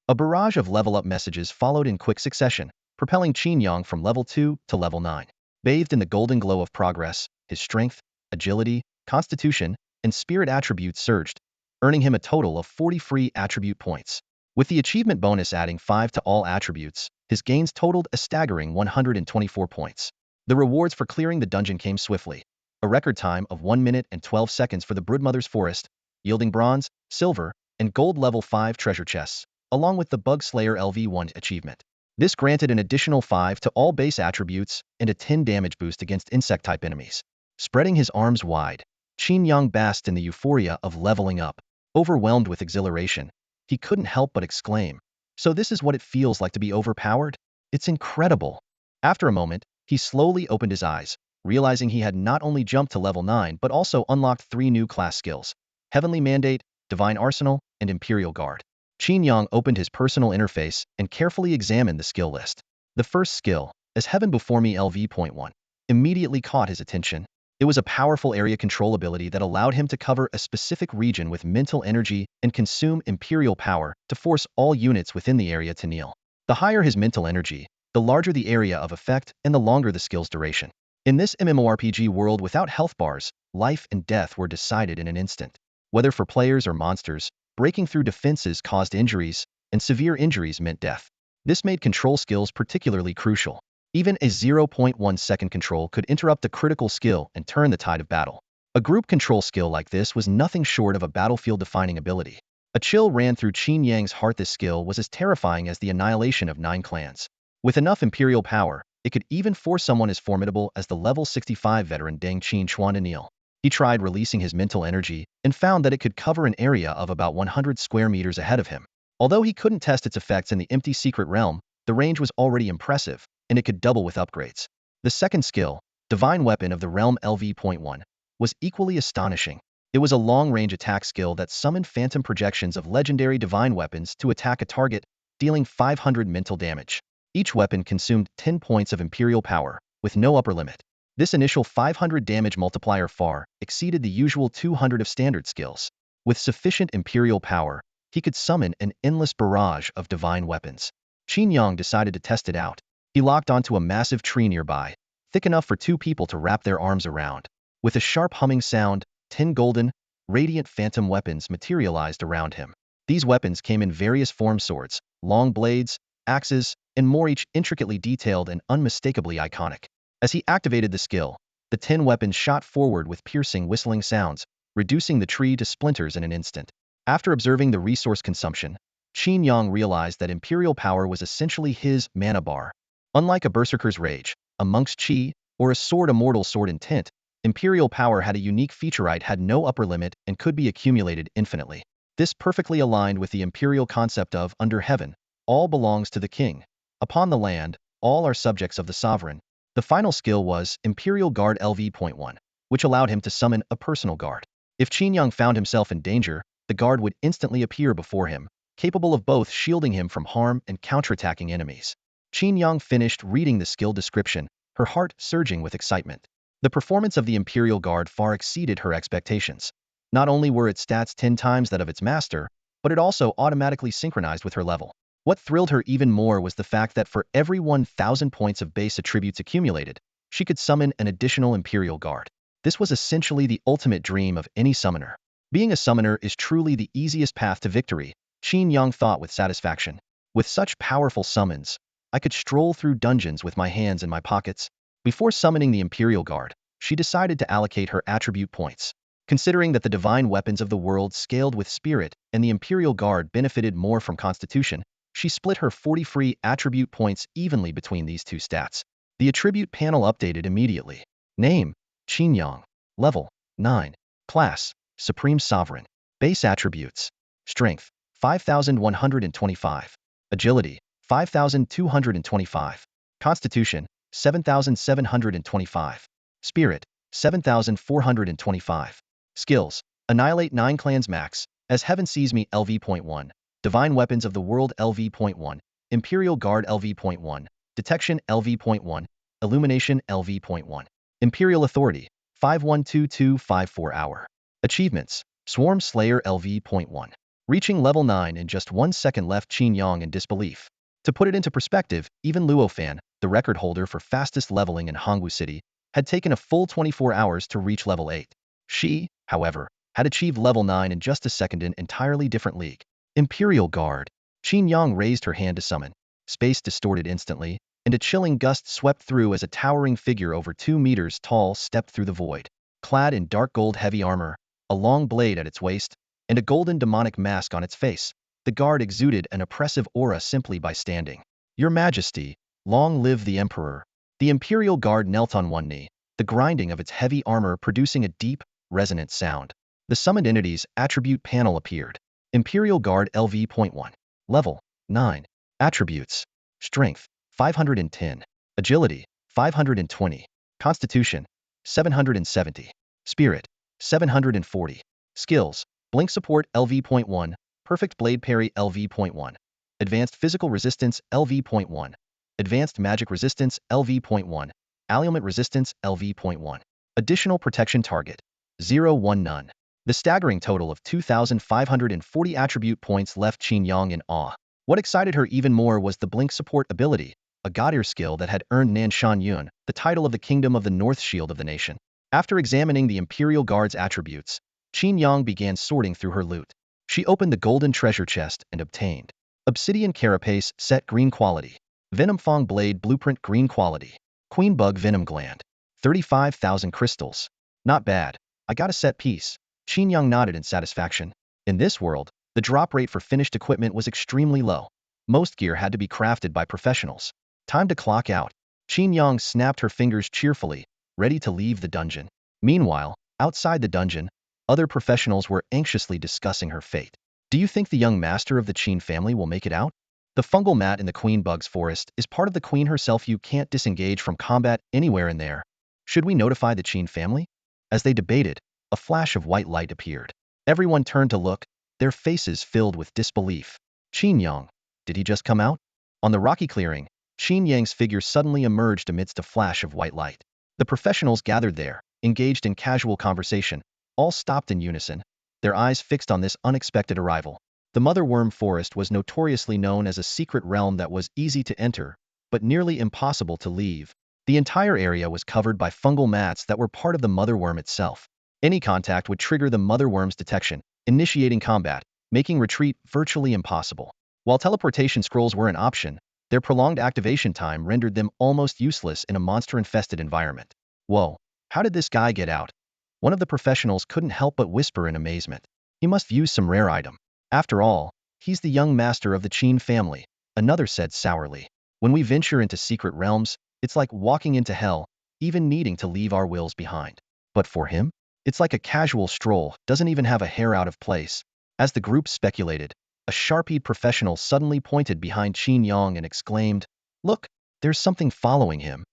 A barrage of level-up messages followed in quick succession, propelling Qin Yang from level 2 to level 9. Bathed in the golden glow of progress, his strength, agility, constitution, and spirit attributes surged, earning him a total of 40 free attribute points. With the achievement bonus adding 5 to all attributes, his gains totaled a staggering 124 points. The rewards for clearing the dungeon came swiftly. A record time of 1 minute and 12 seconds for the Broodmother's Forest, yielding bronze, silver, and gold level 5 treasure chests, along with the Bug Slayer LV1 achievement. This granted an additional 5 to all base attributes and a 10 damage boost against insect-type enemies. Spreading his arms wide, Qin Yang basked in the euphoria of leveling up. Overwhelmed with exhilaration, he couldn't help but exclaim, "So this is what it feels like to be overpowered? It's incredible." After a moment, he slowly opened his eyes, realizing he had not only jumped to level 9 but also unlocked 3 new class skills: Heavenly Mandate, Divine Arsenal, and Imperial Guard. Qin Yang opened his personal interface and carefully examined the skill list. The first skill, As Heaven Before Me LV.1, immediately caught his attention. It was a powerful area control ability that allowed him to cover a specific region with mental energy and consume Imperial power to force all units within the area to kneel. The higher his mental energy, the larger the area of effect and the longer the skill's duration. In this MMORPG world without health bars, life and death were decided in an instant. Whether for players or monsters, breaking through defenses caused injuries, and severe injuries meant death. This made control skills particularly crucial. Even a 0.1 second control could interrupt a critical skill and turn the tide of battle. A group control skill like this was nothing short of a battlefield-defining ability. A chill ran through Qin Yang's heart. This skill was as terrifying as the annihilation of 9 clans. With enough Imperial power, it could even force someone as formidable as the level 65 veteran Deng Qinchuan to kneel. He tried releasing his mental energy and found that it could cover an area of about 100 square meters ahead of him. Although he couldn't test its effects in the empty secret realm, the range was already impressive, and it could double with upgrades. The second skill, Divine Weapon of the Realm LV.1, was equally astonishing. It was a long-range attack skill that summoned phantom projections of legendary divine weapons to attack a target, dealing 500 mental damage. Each weapon consumed 10 points of Imperial power, with no upper limit. This initial 500 damage multiplier far exceeded the usual 200 of standard skills. With sufficient Imperial power, he could summon an endless barrage of divine weapons. Qin Yang decided to test it out. He locked onto a massive tree nearby, thick enough for 2 people to wrap their arms around. With a sharp humming sound, 10 golden, radiant phantom weapons materialized around him. These weapons came in various form: swords, long blades, axes, and more, each intricately detailed and unmistakably iconic. As he activated the skill, the 10 weapons shot forward with piercing whistling sounds, reducing the tree to splinters in an instant. After observing the resource consumption, Qin Yang realized that Imperial power was essentially his mana bar. Unlike a berserker's rage, a monk's chi, or a sword immortal sword intent, Imperial power had a unique feature: it had no upper limit and could be accumulated infinitely. This perfectly aligned with the Imperial concept of under heaven, all belongs to the king. Upon the land, all are subjects of the sovereign. The final skill was Imperial Guard LV.1, which allowed him to summon a personal guard. If Qin Yang found himself in danger, the guard would instantly appear before him, capable of both shielding him from harm and counterattacking enemies. Qin Yang finished reading the skill description, her heart surging with excitement. The performance of the Imperial Guard far exceeded her expectations. Not only were its stats 10 times that of its master, but it also automatically synchronized with her level. What thrilled her even more was the fact that for every 1,000 points of base attributes accumulated, she could summon an additional Imperial Guard. This was essentially the ultimate dream of any summoner. Being a summoner is truly the easiest path to victory, Qin Yang thought with satisfaction. With such powerful summons, I could stroll through dungeons with my hands in my pockets. Before summoning the Imperial Guard, she decided to allocate her attribute points. Considering that the divine weapons of the world scaled with spirit and the Imperial Guard benefited more from constitution, She split her 40 free attribute points evenly between these two stats. The attribute panel updated immediately. Name: Qin Yang. Level: 9. Class: Supreme Sovereign. Base attributes: Strength: 5,125. Agility: 5,225. Constitution: 7,725. Spirit: 7,425. Skills: Annihilate 9 clans max, As Heaven Sees Me LV.1, Divine Weapons of the World LV.1, Imperial Guard LV.1, Detection LV.1, Illumination LV.1. Imperial Authority: 512254 hour. Achievements: Swarm Slayer LV.1. Reaching level 9 in just 1 second left Qin Yang in disbelief. To put it into perspective, even Luo Fan, the record holder for fastest leveling in Hongwu City, had taken a full 24 hours to reach level 8. She, however, had achieved level 9 in just a second in entirely different league. Imperial Guard. Qin Yang raised her hand to summon. Space distorted instantly, and a chilling gust swept through as a towering figure over 2 meters tall stepped through the void. Clad in dark gold heavy armor, a long blade at its waist, and a golden demonic mask on its face, the guard exuded an oppressive aura simply by standing. Your Majesty, long live the Emperor. The Imperial Guard knelt on one knee, the grinding of its heavy armor producing a deep, resonant sound. The summoned entity's attribute panel appeared. Imperial Guard LV.1. Level: 9. Attributes: Strength: 510. Agility: 520. Constitution: 770. Spirit: 740. Skills: Blink Support LV.1, Perfect Blade Parry LV.1, Advanced Physical Resistance LV.1, Advanced Magic Resistance LV.1, Alliement Resistance LV.1. Additional Protection Target: 0-1 none. The staggering total of 2,540 attribute points left Qin Yang in awe. What excited her even more was the Blink Support ability, a god-ear skill that had earned Nan Shan the title of the Kingdom of the North Shield of the nation. After examining the Imperial Guard's attributes, Qin Yang began sorting through her loot. She opened the golden treasure chest and obtained Obsidian Carapace Set Green Quality, Venom Fang Blade Blueprint Green Quality, Queen Bug Venom Gland, 35,000 crystals. Not bad. I got a set piece. Qin Yang nodded in satisfaction. In this world, the drop rate for finished equipment was extremely low. Most gear had to be crafted by professionals. Time to clock out. Qin Yang snapped her fingers cheerfully, ready to leave the dungeon. Meanwhile, outside the dungeon, other professionals were anxiously discussing her fate. Do you think the young master of the Qin family will make it out? The fungal mat in the Queen Bug's forest is part of the Queen herself. You can't disengage from combat anywhere in there. Should we notify the Qin family? As they debated, a flash of white light appeared. Everyone turned to look, their faces filled with disbelief. Qin Yang, did he just come out? On the rocky clearing, Qin Yang's figure suddenly emerged amidst a flash of white light. The professionals gathered there, engaged in casual conversation, all stopped in unison, their eyes fixed on this unexpected arrival. The Mother Worm Forest was notoriously known as a secret realm that was easy to enter, but nearly impossible to leave. The entire area was covered by fungal mats that were part of the Mother Worm itself. Any contact would trigger the Mother Worm's detection, initiating combat, making retreat virtually impossible. While teleportation scrolls were an option, their prolonged activation time rendered them almost useless in a monster-infested environment. Whoa, how did this guy get out? One of the professionals couldn't help but whisper in amazement. He must use some rare item. After all, he's the young master of the Qin family, another said sourly. When we venture into secret realms, it's like walking into hell, even needing to leave our wills behind. But for him, it's like a casual stroll, doesn't even have a hair out of place. As the group speculated, a sharp-eyed professional suddenly pointed behind Qin Yang and exclaimed, "Look, there's something following him."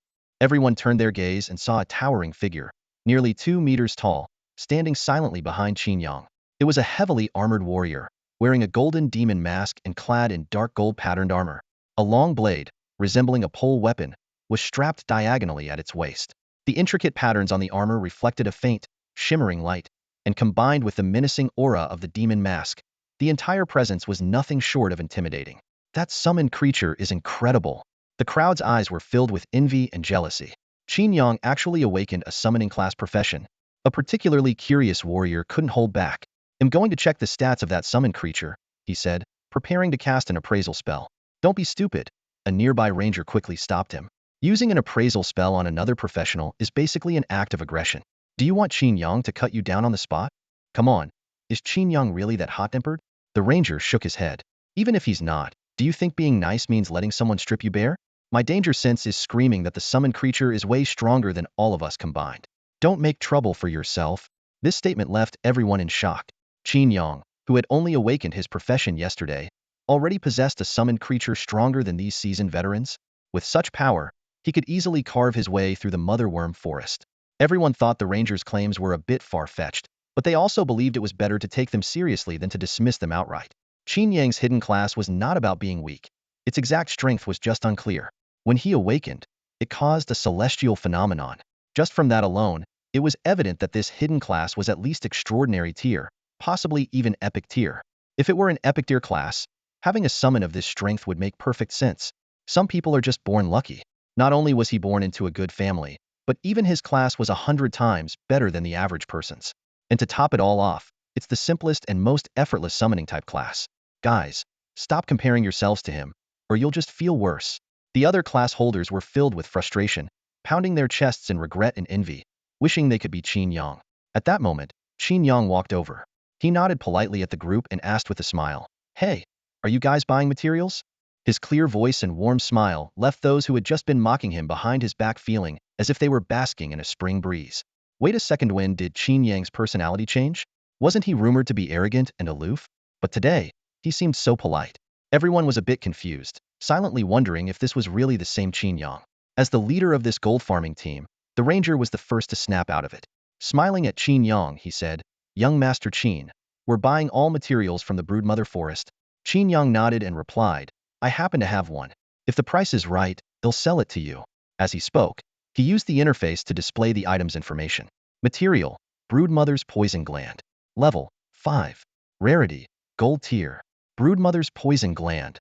Everyone turned their gaze and saw a towering figure, nearly 2 meters tall, standing silently behind Qin Yang. It was a heavily armored warrior, wearing a golden demon mask and clad in dark gold patterned armor. A long blade, resembling a pole weapon, was strapped diagonally at its waist. The intricate patterns on the armor reflected a faint, shimmering light, and combined with the menacing aura of the demon mask, the entire presence was nothing short of intimidating. That summoned creature is incredible. The crowd's eyes were filled with envy and jealousy. Qin Yang actually awakened a summoning class profession. A particularly curious warrior couldn't hold back. "I'm going to check the stats of that summoned creature," he said, preparing to cast an appraisal spell. "Don't be stupid." A nearby ranger quickly stopped him. Using an appraisal spell on another professional is basically an act of aggression. Do you want Qin Yang to cut you down on the spot? Come on, is Qin Yang really that hot-tempered? The ranger shook his head. Even if he's not, Do you think being nice means letting someone strip you bare? My danger sense is screaming that the summoned creature is way stronger than all of us combined. Don't make trouble for yourself. This statement left everyone in shock. Qin Yang, who had only awakened his profession yesterday, already possessed a summoned creature stronger than these seasoned veterans. With such power, he could easily carve his way through the motherworm forest. Everyone thought the ranger's claims were a bit far-fetched, but they also believed it was better to take them seriously than to dismiss them outright. Qin Yang's hidden class was not about being weak. Its exact strength was just unclear. When he awakened, it caused a celestial phenomenon. Just from that alone, it was evident that this hidden class was at least extraordinary tier, possibly even epic tier. If it were an epic tier class, having a summon of this strength would make perfect sense. Some people are just born lucky. Not only was he born into a good family, but even his class was 100 times better than the average person's. And to top it all off, it's the simplest and most effortless summoning type class. Guys, stop comparing yourselves to him, or you'll just feel worse. The other class holders were filled with frustration, pounding their chests in regret and envy, wishing they could be Qin Yang. At that moment, Qin Yang walked over. He nodded politely at the group and asked with a smile, "Hey, are you guys buying materials?" His clear voice and warm smile left those who had just been mocking him behind his back feeling as if they were basking in a spring breeze. Wait a second, when did Qin Yang's personality change? Wasn't he rumored to be arrogant and aloof? But today, he seemed so polite. Everyone was a bit confused, silently wondering if this was really the same Qin Yang. As the leader of this gold farming team, the ranger was the first to snap out of it. Smiling at Qin Yang, he said, "Young Master Qin, we're buying all materials from the Broodmother Forest." Qin Yang nodded and replied, "I happen to have one. If the price is right, they'll sell it to you." As he spoke, he used the interface to display the item's information. Material: Broodmother's Poison Gland. Level: 5. Rarity: Gold tier. Broodmother's Poison Gland.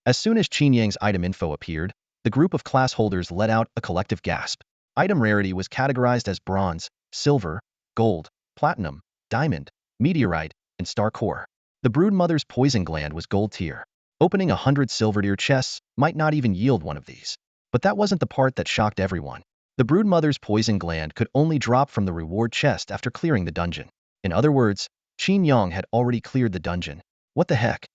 As soon as Qin Yang's item info appeared, the group of class holders let out a collective gasp. Item rarity was categorized as bronze, silver, gold, platinum, diamond, meteorite, and star core. The Broodmother's Poison Gland was gold tier. Opening 100 silver tier chests might not even yield one of these. But that wasn't the part that shocked everyone. The Broodmother's Poison Gland could only drop from the reward chest after clearing the dungeon. In other words, Qin Yang had already cleared the dungeon. What the heck?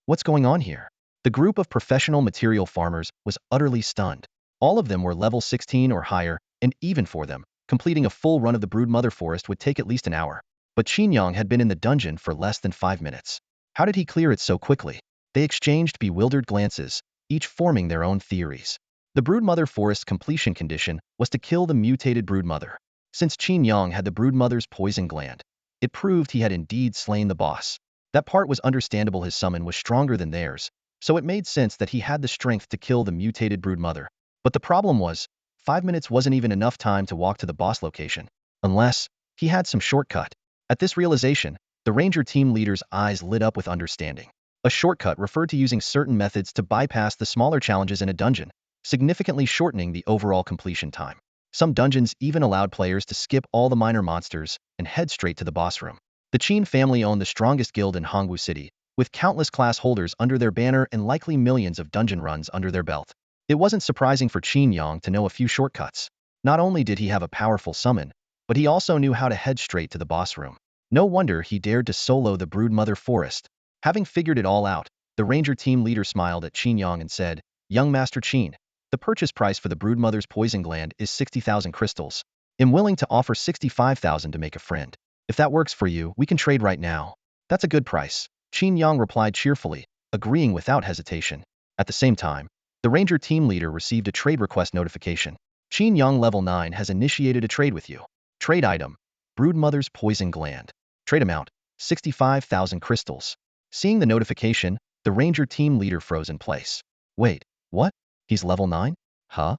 What's going on here? The group of professional material farmers was utterly stunned. All of them were level 16 or higher, and even for them, completing a full run of the Broodmother Forest would take at least an hour. But Qin Yang had been in the dungeon for less than 5 minutes. How did he clear it so quickly? They exchanged bewildered glances, each forming their own theories. The Broodmother Forest's completion condition was to kill the mutated Broodmother. Since Qin Yang had the Broodmother's Poison Gland, it proved he had indeed slain the boss. That part was understandable. His summon was stronger than theirs, so it made sense that he had the strength to kill the mutated Broodmother. But the problem was, 5 minutes wasn't even enough time to walk to the boss location. Unless he had some shortcut. At this realization, the ranger team leader's eyes lit up with understanding. A shortcut referred to using certain methods to bypass the smaller challenges in a dungeon, significantly shortening the overall completion time. Some dungeons even allowed players to skip all the minor monsters and head straight to the boss room. The Qin family owned the strongest guild in Hongwu City, with countless class holders under their banner and likely millions of dungeon runs under their belt. It wasn't surprising for Qin Yang to know a few shortcuts. Not only did he have a powerful summon, but he also knew how to head straight to the boss room. No wonder he dared to solo the Broodmother Forest. Having figured it all out, the ranger team leader smiled at Qin Yang and said, "Young Master Qin, the purchase price for the Broodmother's Poison Gland is 60,000 crystals. I'm willing to offer 65,000 to make a friend. If that works for you, we can trade right now." "That's a good price," Qin Yang replied cheerfully, agreeing without hesitation. At the same time, the ranger team leader received a trade request notification. "Qin Yang level 9 has initiated a trade with you. Trade item: Broodmother's Poison Gland. Trade amount: 65,000 crystals." Seeing the notification, the ranger team leader froze in place. Wait, what? He's level 9? Huh?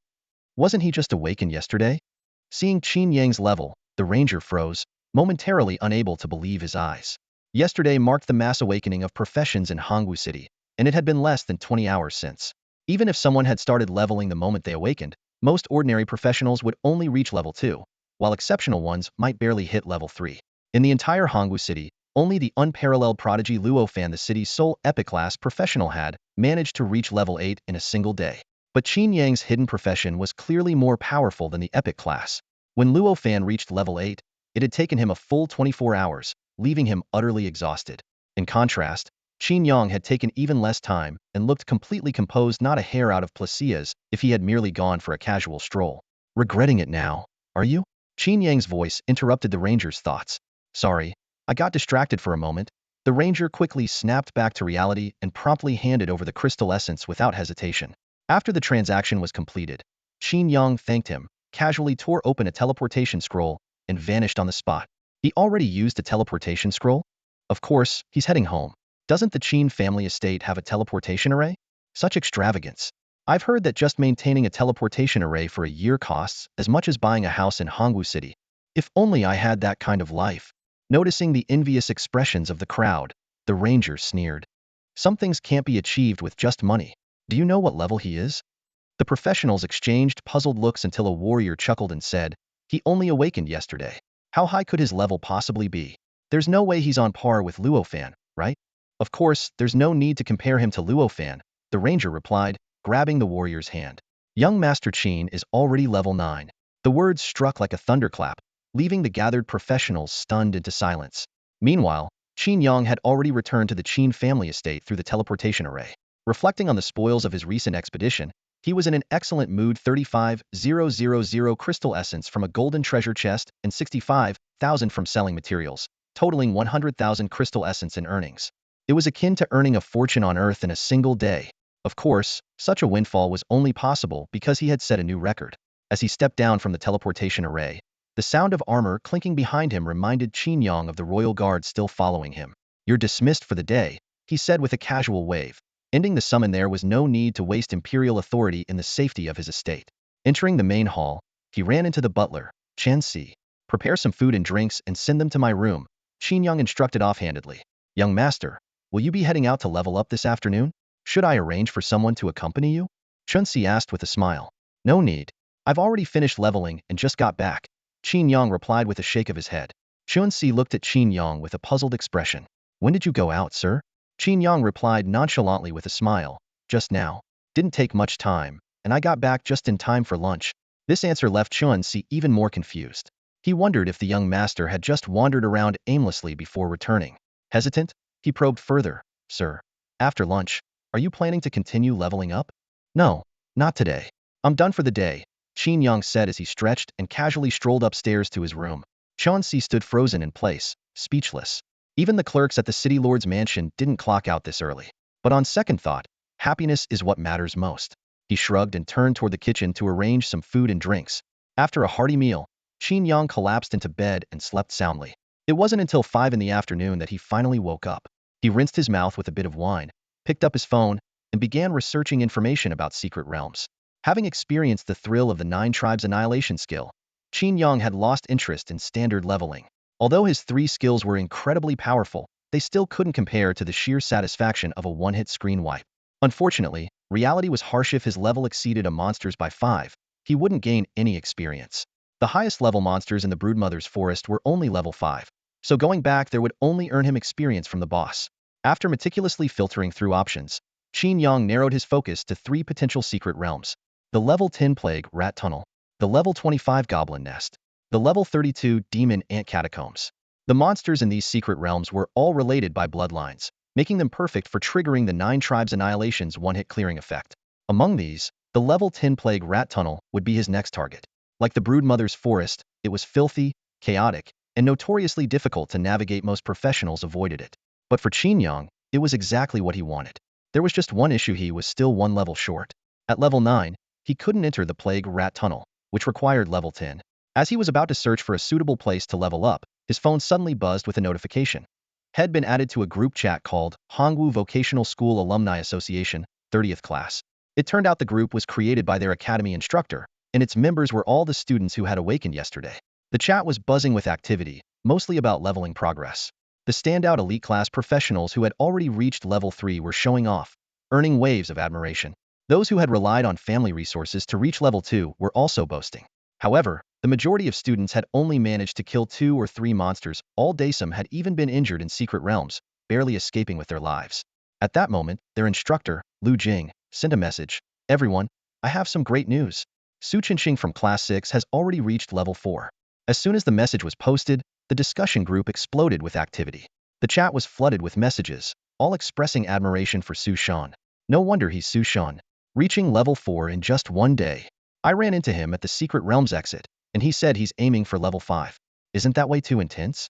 Wasn't he just awakened yesterday? Seeing Qin Yang's level, the ranger froze, momentarily unable to believe his eyes. Yesterday marked the mass awakening of professions in Hongwu City, and it had been less than 20 hours since. Even if someone had started leveling the moment they awakened, most ordinary professionals would only reach level 2, while exceptional ones might barely hit level 3. In the entire Hongwu City, only the unparalleled prodigy Luo Fan, the city's sole epic class professional, had managed to reach level 8 in a single day. But Qin Yang's hidden profession was clearly more powerful than the epic class. When Luo Fan reached level 8, it had taken him a full 24 hours, leaving him utterly exhausted. In contrast, Qin Yang had taken even less time and looked completely composed, not a hair out of place as if he had merely gone for a casual stroll. Regretting it now, are you? Qin Yang's voice interrupted the ranger's thoughts. Sorry, I got distracted for a moment. The ranger quickly snapped back to reality and promptly handed over the crystal essence without hesitation. After the transaction was completed, Qin Yang thanked him, casually tore open a teleportation scroll, and vanished on the spot. He already used a teleportation scroll? Of course, he's heading home. Doesn't the Qin family estate have a teleportation array? Such extravagance. I've heard that just maintaining a teleportation array for a year costs as much as buying a house in Hongwu City. If only I had that kind of life. Noticing the envious expressions of the crowd, the ranger sneered. Some things can't be achieved with just money. Do you know what level he is? The professionals exchanged puzzled looks until a warrior chuckled and said, he only awakened yesterday. How high could his level possibly be? There's no way he's on par with Luofan, right? Of course, there's no need to compare him to Luofan, the ranger replied, grabbing the warrior's hand. Young Master Qin is already level 9. The words struck like a thunderclap, leaving the gathered professionals stunned into silence. Meanwhile, Qin Yang had already returned to the Qin family estate through the teleportation array. Reflecting on the spoils of his recent expedition, he was in an excellent mood. 35,000 crystal essence from a golden treasure chest and 65,000 from selling materials, totaling 100,000 crystal essence in earnings. It was akin to earning a fortune on Earth in a single day. Of course, such a windfall was only possible because he had set a new record. As he stepped down from the teleportation array, the sound of armor clinking behind him reminded Qin Yang of the royal guard still following him. You're dismissed for the day, he said with a casual wave. Ending the summon, there was no need to waste imperial authority in the safety of his estate. Entering the main hall, he ran into the butler, Chen Si. Prepare some food and drinks and send them to my room, Qin Yang instructed offhandedly. Young master, will you be heading out to level up this afternoon? Should I arrange for someone to accompany you? Chen Si asked with a smile. No need. I've already finished leveling and just got back, Qin Yang replied with a shake of his head. Chen Si looked at Qin Yang with a puzzled expression. When did you go out, sir? Qin Yang replied nonchalantly with a smile. Just now. Didn't take much time, and I got back just in time for lunch. This answer left Chen Si even more confused. He wondered if the young master had just wandered around aimlessly before returning. Hesitant, he probed further. Sir, after lunch, are you planning to continue leveling up? No, not today. I'm done for the day, Qin Yang said as he stretched and casually strolled upstairs to his room. Chen Si stood frozen in place, speechless. Even the clerks at the city lord's mansion didn't clock out this early. But on second thought, happiness is what matters most. He shrugged and turned toward the kitchen to arrange some food and drinks. After a hearty meal, Qin Yang collapsed into bed and slept soundly. It wasn't until 5 in the afternoon that he finally woke up. He rinsed his mouth with a bit of wine, picked up his phone, and began researching information about secret realms. Having experienced the thrill of the 9 tribes annihilation skill, Qin Yang had lost interest in standard leveling. Although his 3 skills were incredibly powerful, they still couldn't compare to the sheer satisfaction of a one-hit screen wipe. Unfortunately, reality was harsh. If his level exceeded a monster's by 5, he wouldn't gain any experience. The highest level monsters in the Broodmother's forest were only level 5, so going back there would only earn him experience from the boss. After meticulously filtering through options, Qin Yang narrowed his focus to 3 potential secret realms. The level 10 Plague Rat Tunnel, the level 25 Goblin Nest, the level 32 Demon Ant Catacombs. The monsters in these secret realms were all related by bloodlines, making them perfect for triggering the 9 tribes annihilation's one-hit clearing effect. Among these, the level 10 Plague Rat Tunnel would be his next target. Like the Broodmother's forest, it was filthy, chaotic, and notoriously difficult to navigate. Most professionals avoided it. But for Qin Yang, it was exactly what he wanted. There was just one issue: he was still 1 level short. At level 9, he couldn't enter the Plague Rat Tunnel, which required level 10. As he was about to search for a suitable place to level up, his phone suddenly buzzed with a notification. Had been added to a group chat called Hongwu Vocational School Alumni Association, 30th class. It turned out the group was created by their academy instructor, and its members were all the students who had awakened yesterday. The chat was buzzing with activity, mostly about leveling progress. The standout elite class professionals who had already reached level 3 were showing off, earning waves of admiration. Those who had relied on family resources to reach level 2 were also boasting. However, the majority of students had only managed to kill 2 or 3 monsters all day. Some had even been injured in secret realms, barely escaping with their lives. At that moment, their instructor, Lu Jing, sent a message. Everyone, I have some great news. Su Chenxing from Class 6 has already reached level 4. As soon as the message was posted, the discussion group exploded with activity. The chat was flooded with messages, all expressing admiration for Su Shan. No wonder he's Su Shan, reaching level 4 in just one day. I ran into him at the Secret Realms exit, and he said he's aiming for level 5. Isn't that way too intense?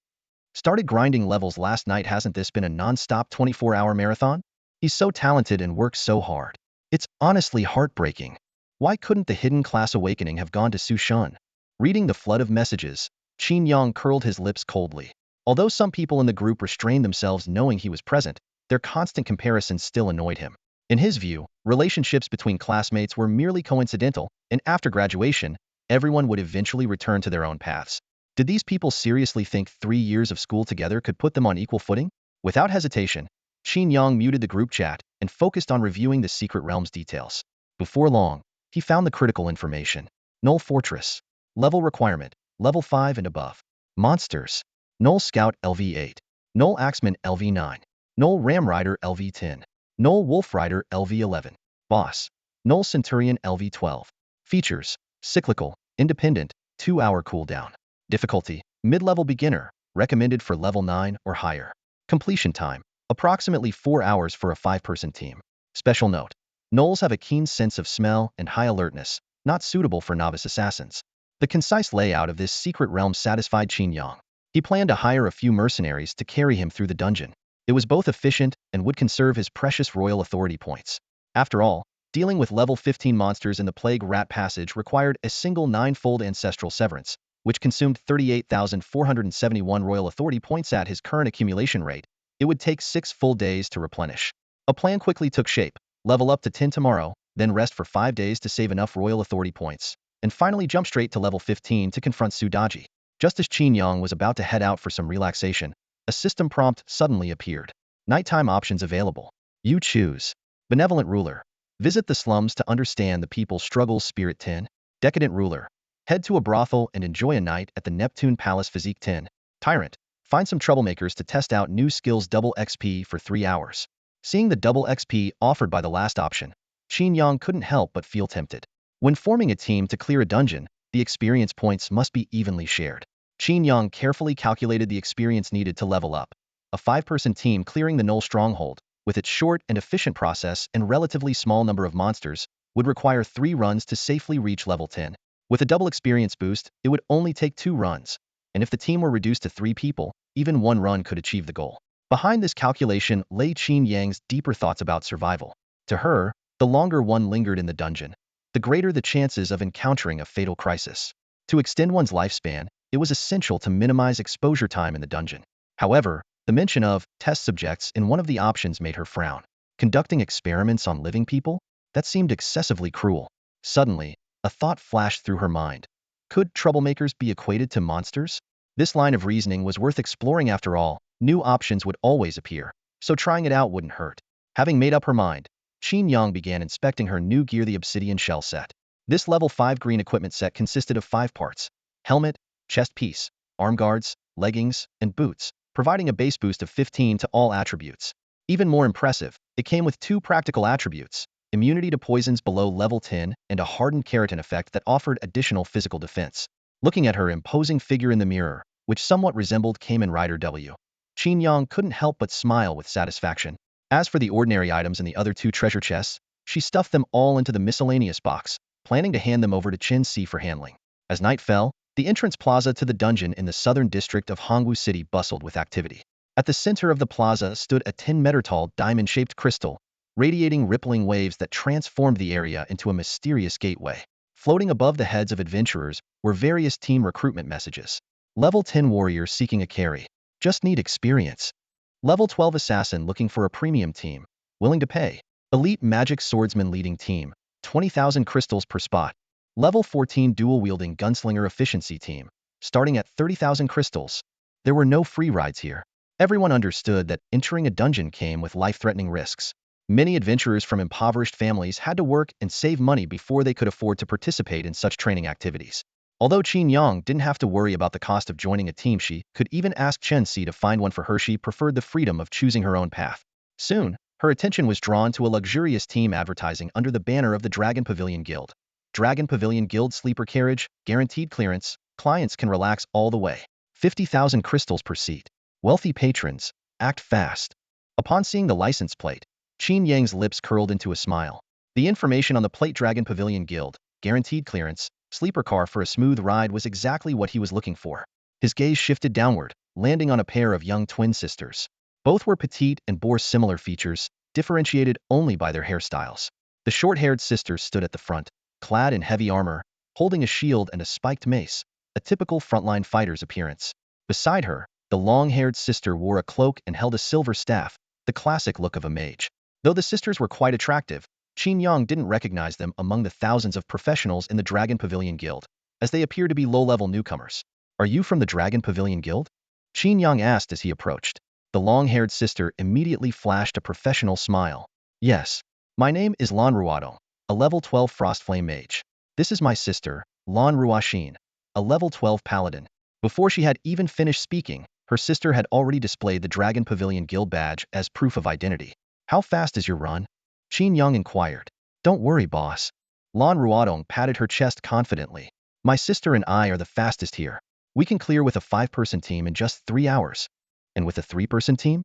Started grinding levels last night. Hasn't this been a non-stop 24-hour marathon? He's so talented and works so hard. It's honestly heartbreaking. Why couldn't the hidden class awakening have gone to Su Shan? Reading the flood of messages, Qin Yang curled his lips coldly. Although some people in the group restrained themselves knowing he was present, their constant comparisons still annoyed him. In his view, relationships between classmates were merely coincidental, and after graduation, everyone would eventually return to their own paths. Did these people seriously think 3 years of school together could put them on equal footing? Without hesitation, Qin Yang muted the group chat and focused on reviewing the Secret Realms details. Before long, he found the critical information. Null Fortress. Level requirement, level 5 and above. Monsters. Null Scout LV8. Null Axeman LV9. Null Ram Rider LV10. Null Wolf Rider LV11. Boss. Null Centurion LV12. Features. Cyclical, independent, 2-hour cooldown. Difficulty, mid-level beginner, recommended for level 9 or higher. Completion time, approximately 4 hours for a 5-person team. Special note, Gnolls have a keen sense of smell and high alertness, not suitable for novice assassins. The concise layout of this secret realm satisfied Qin Yang. He planned to hire a few mercenaries to carry him through the dungeon. It was both efficient and would conserve his precious royal authority points. After all, dealing with level 15 monsters in the Plague Rat Passage required a single 9-fold ancestral severance, which consumed 38,471 royal authority points. At his current accumulation rate, it would take 6 full days to replenish. A plan quickly took shape: level up to 10 tomorrow, then rest for 5 days to save enough royal authority points, and finally jump straight to level 15 to confront Su Daji. Just as Qin Yang was about to head out for some relaxation, a system prompt suddenly appeared. Nighttime options available. You choose. Benevolent Ruler. Visit the slums to understand the people's struggles. Spirit 10. Decadent Ruler. Head to a brothel and enjoy a night at the Neptune Palace. Physique 10. Tyrant. Find some troublemakers to test out new skills. Double XP for 3 hours. Seeing the double XP offered by the last option, Qin Yang couldn't help but feel tempted. When forming a team to clear a dungeon, the experience points must be evenly shared. Qin Yang carefully calculated the experience needed to level up. A 5-person team clearing the Null Stronghold, with its short and efficient process and relatively small number of monsters, would require 3 runs to safely reach level 10. With a double experience boost, it would only take 2 runs, and if the team were reduced to 3 people, even 1 run could achieve the goal. Behind this calculation lay Qin Yang's deeper thoughts about survival. To her, the longer one lingered in the dungeon, the greater the chances of encountering a fatal crisis. To extend one's lifespan, it was essential to minimize exposure time in the dungeon. However, the mention of test subjects in one of the options made her frown. Conducting experiments on living people? That seemed excessively cruel. Suddenly, a thought flashed through her mind. Could troublemakers be equated to monsters? This line of reasoning was worth exploring. After all, new options would always appear, so trying it out wouldn't hurt. Having made up her mind, Qin Yang began inspecting her new gear, the Obsidian Shell set. This level 5 green equipment set consisted of 5 parts: helmet, chest piece, arm guards, leggings, and boots, providing a base boost of 15 to all attributes. Even more impressive, it came with 2 practical attributes: immunity to poisons below level 10 and a hardened keratin effect that offered additional physical defense. Looking at her imposing figure in the mirror, which somewhat resembled Kamen Rider W, Qin Yang couldn't help but smile with satisfaction. As for the ordinary items in the other 2 treasure chests, she stuffed them all into the miscellaneous box, planning to hand them over to Qin Si for handling. As night fell, the entrance plaza to the dungeon in the southern district of Hongwu City bustled with activity. At the center of the plaza stood a 10-meter-tall diamond-shaped crystal, radiating rippling waves that transformed the area into a mysterious gateway. Floating above the heads of adventurers were various team recruitment messages. Level 10 warrior seeking a carry. Just need experience. Level 12 assassin looking for a premium team. Willing to pay. Elite magic swordsman leading team. 20,000 crystals per spot. Level 14 dual-wielding gunslinger efficiency team. Starting at 30,000 crystals. There were no free rides here. Everyone understood that entering a dungeon came with life-threatening risks. Many adventurers from impoverished families had to work and save money before they could afford to participate in such training activities. Although Qin Yang didn't have to worry about the cost of joining a team, she could even ask Chen Si to find one for her. She preferred the freedom of choosing her own path. Soon, her attention was drawn to a luxurious team advertising under the banner of the Dragon Pavilion Guild. Dragon Pavilion Guild sleeper carriage, guaranteed clearance, clients can relax all the way. 50,000 crystals per seat. Wealthy patrons, act fast. Upon seeing the license plate, Qin Yang's lips curled into a smile. The information on the plate Dragon Pavilion Guild, guaranteed clearance, sleeper car for a smooth ride was exactly what he was looking for. His gaze shifted downward, landing on a pair of young twin sisters. Both were petite and bore similar features, differentiated only by their hairstyles. The short-haired sisters stood at the front, clad in heavy armor, holding a shield and a spiked mace, a typical frontline fighter's appearance. Beside her, the long-haired sister wore a cloak and held a silver staff, the classic look of a mage. Though the sisters were quite attractive, Qin Yang didn't recognize them among the thousands of professionals in the Dragon Pavilion Guild, as they appeared to be low-level newcomers. Are you from the Dragon Pavilion Guild? Qin Yang asked as he approached. The long-haired sister immediately flashed a professional smile. Yes. My name is Lan Ruodong, a level 12 Frostflame mage. This is my sister, Lan Ruoxin, a level 12 paladin. Before she had even finished speaking, her sister had already displayed the Dragon Pavilion Guild badge as proof of identity. How fast is your run? Qin Yang inquired. Don't worry, boss. Lan Ruodong patted her chest confidently. My sister and I are the fastest here. We can clear with a 5-person team in just 3 hours. And with a 3-person team?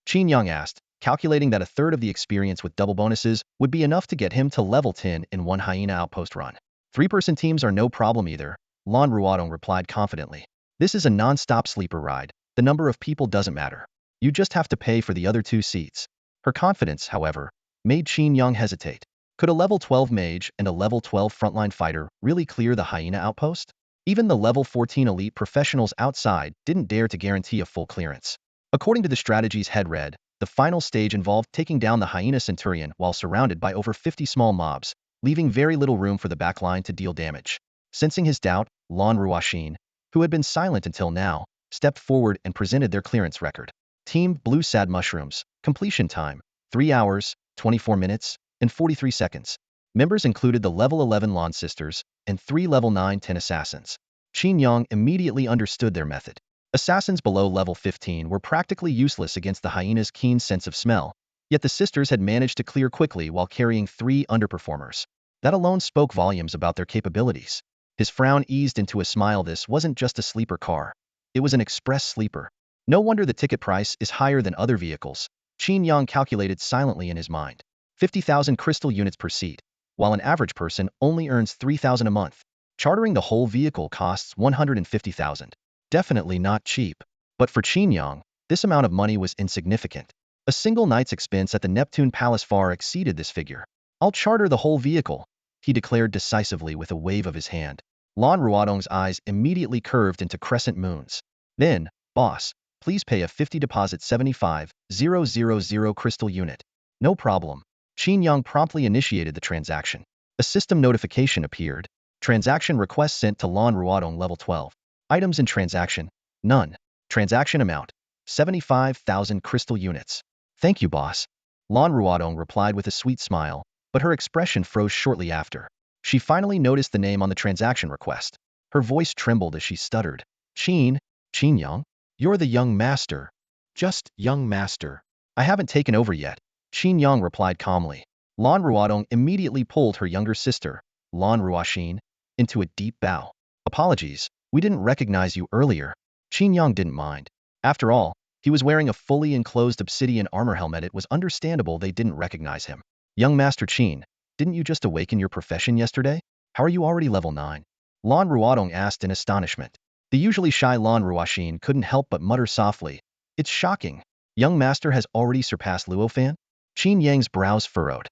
Qin Yang asked, calculating that a third of the experience with double bonuses would be enough to get him to level 10 in one hyena outpost run. 3-person teams are no problem either, Lan Ruodong replied confidently. This is a non-stop sleeper ride. The number of people doesn't matter. You just have to pay for the other 2 seats. Her confidence, however, made Qin Yang hesitate. Could a level 12 mage and a level 12 frontline fighter really clear the hyena outpost? Even the level 14 elite professionals outside didn't dare to guarantee a full clearance. According to the strategy's head read, the final stage involved taking down the hyena centurion while surrounded by over 50 small mobs, leaving very little room for the backline to deal damage. Sensing his doubt, Lan Ruoxin, who had been silent until now, stepped forward and presented their clearance record. Team Blue Sad Mushrooms, completion time, 3 hours, 24 minutes, and 43 seconds. Members included the level 11 Lan sisters and 3 level 9-10 assassins. Qin Yang immediately understood their method. Assassins below level 15 were practically useless against the hyena's keen sense of smell, yet the sisters had managed to clear quickly while carrying 3 underperformers. That alone spoke volumes about their capabilities. His frown eased into a smile. This wasn't just a sleeper car. It was an express sleeper. No wonder the ticket price is higher than other vehicles. Qin Yang calculated silently in his mind. 50,000 crystal units per seat, while an average person only earns 3,000 a month. Chartering the whole vehicle costs 150,000. Definitely not cheap. But for Qin Yang, this amount of money was insignificant. A single night's expense at the Neptune Palace far exceeded this figure. I'll charter the whole vehicle, he declared decisively with a wave of his hand. Lan Ruodong's eyes immediately curved into crescent moons. Then, boss, please pay a 50 deposit 75,000 crystal unit. No problem. Qin Yang promptly initiated the transaction. A system notification appeared. Transaction request sent to Lan Ruodong level 12. Items in transaction, none. Transaction amount, 75,000 crystal units. Thank you, boss. Lan Ruodong replied with a sweet smile, but her expression froze shortly after. She finally noticed the name on the transaction request. Her voice trembled as she stuttered. Qin Yang? You're the young master. Just young master. I haven't taken over yet. Qin Yang replied calmly. Lan Ruodong immediately pulled her younger sister, Lan Ruoxin, into a deep bow. Apologies, we didn't recognize you earlier. Qin Yang didn't mind. After all, he was wearing a fully enclosed obsidian armor helmet. It was understandable they didn't recognize him. Young Master Qin, didn't you just awaken your profession yesterday? How are you already level 9? Lan Ruodong asked in astonishment. The usually shy Lan Ruoxin couldn't help but mutter softly. It's shocking. Young Master has already surpassed Luofan? Qin Yang's brows furrowed.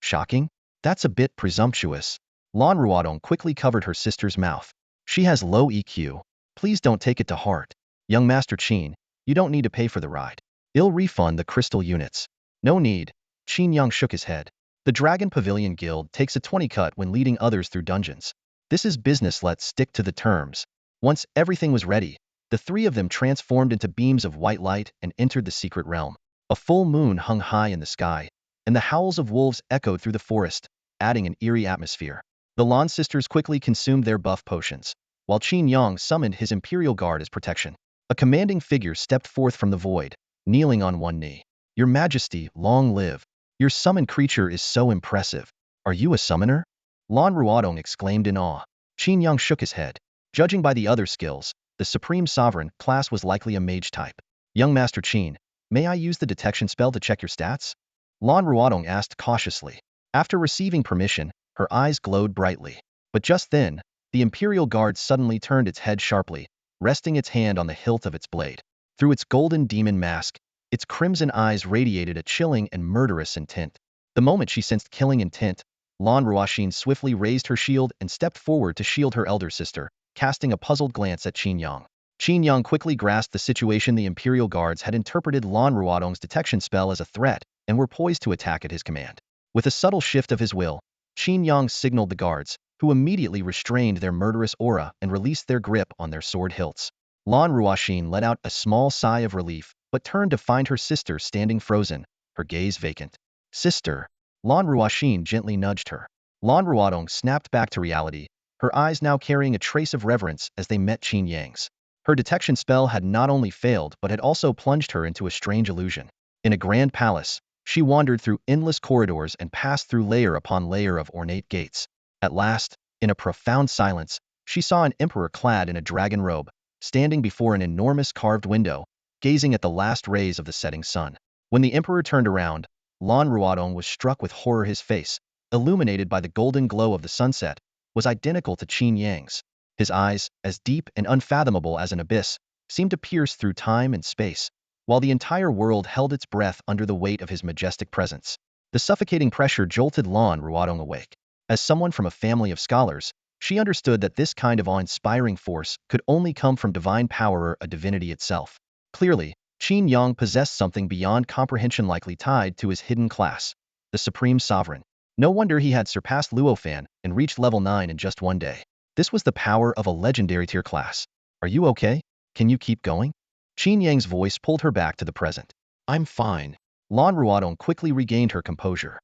Shocking? That's a bit presumptuous. Lan Ruodong quickly covered her sister's mouth. She has low EQ. Please don't take it to heart. Young Master Qin, you don't need to pay for the ride. I'll refund the crystal units. No need. Qin Yang shook his head. The Dragon Pavilion Guild takes a 20 cut when leading others through dungeons. This is business. Let's stick to the terms. Once everything was ready, the 3 of them transformed into beams of white light and entered the secret realm. A full moon hung high in the sky, and the howls of wolves echoed through the forest, adding an eerie atmosphere. The Lan sisters quickly consumed their buff potions, while Qin Yang summoned his Imperial Guard as protection. A commanding figure stepped forth from the void, kneeling on one knee. Your Majesty, long live. Your summoned creature is so impressive. Are you a summoner? Lan Ruodong exclaimed in awe. Qin Yang shook his head. Judging by the other skills, the Supreme Sovereign class was likely a mage type. Young Master Qin, May I use the detection spell to check your stats? Lan Ruodong asked cautiously. After receiving permission, her eyes glowed brightly. But just then, the Imperial Guard suddenly turned its head sharply, resting its hand on the hilt of its blade. Through its golden demon mask, its crimson eyes radiated a chilling and murderous intent. The moment she sensed killing intent, Lan Ruoshin swiftly raised her shield and stepped forward to shield her elder sister, casting a puzzled glance at Qin Yang. Qin Yang quickly grasped the situation. The Imperial Guards had interpreted Lan Ruodong's detection spell as a threat and were poised to attack at his command. With a subtle shift of his will, Qin Yang signaled the guards, who immediately restrained their murderous aura and released their grip on their sword hilts. Lan Ruoshin let out a small sigh of relief, but turned to find her sister standing frozen, her gaze vacant. Sister. Lan Ruoshin gently nudged her. Lan Ruodong snapped back to reality, her eyes now carrying a trace of reverence as they met Qin Yang's. Her detection spell had not only failed but had also plunged her into a strange illusion. In a grand palace, she wandered through endless corridors and passed through layer upon layer of ornate gates. At last, in a profound silence, she saw an emperor clad in a dragon robe, standing before an enormous carved window, gazing at the last rays of the setting sun. When the emperor turned around, Lan Ruodong was struck with horror. His face, illuminated by the golden glow of the sunset, was identical to Qin Yang's. His eyes, as deep and unfathomable as an abyss, seemed to pierce through time and space, while the entire world held its breath under the weight of his majestic presence. The suffocating pressure jolted Lan Ruodong awake. As someone from a family of scholars, she understood that this kind of awe-inspiring force could only come from divine power or a divinity itself. Clearly, Qin Yang possessed something beyond comprehension, likely tied to his hidden class, the Supreme Sovereign. No wonder he had surpassed Luofan and reached level 9 in just one day. This was the power of a legendary tier class. Are you okay? Can you keep going? Qin Yang's voice pulled her back to the present. I'm fine. Lan Ruodong quickly regained her composure.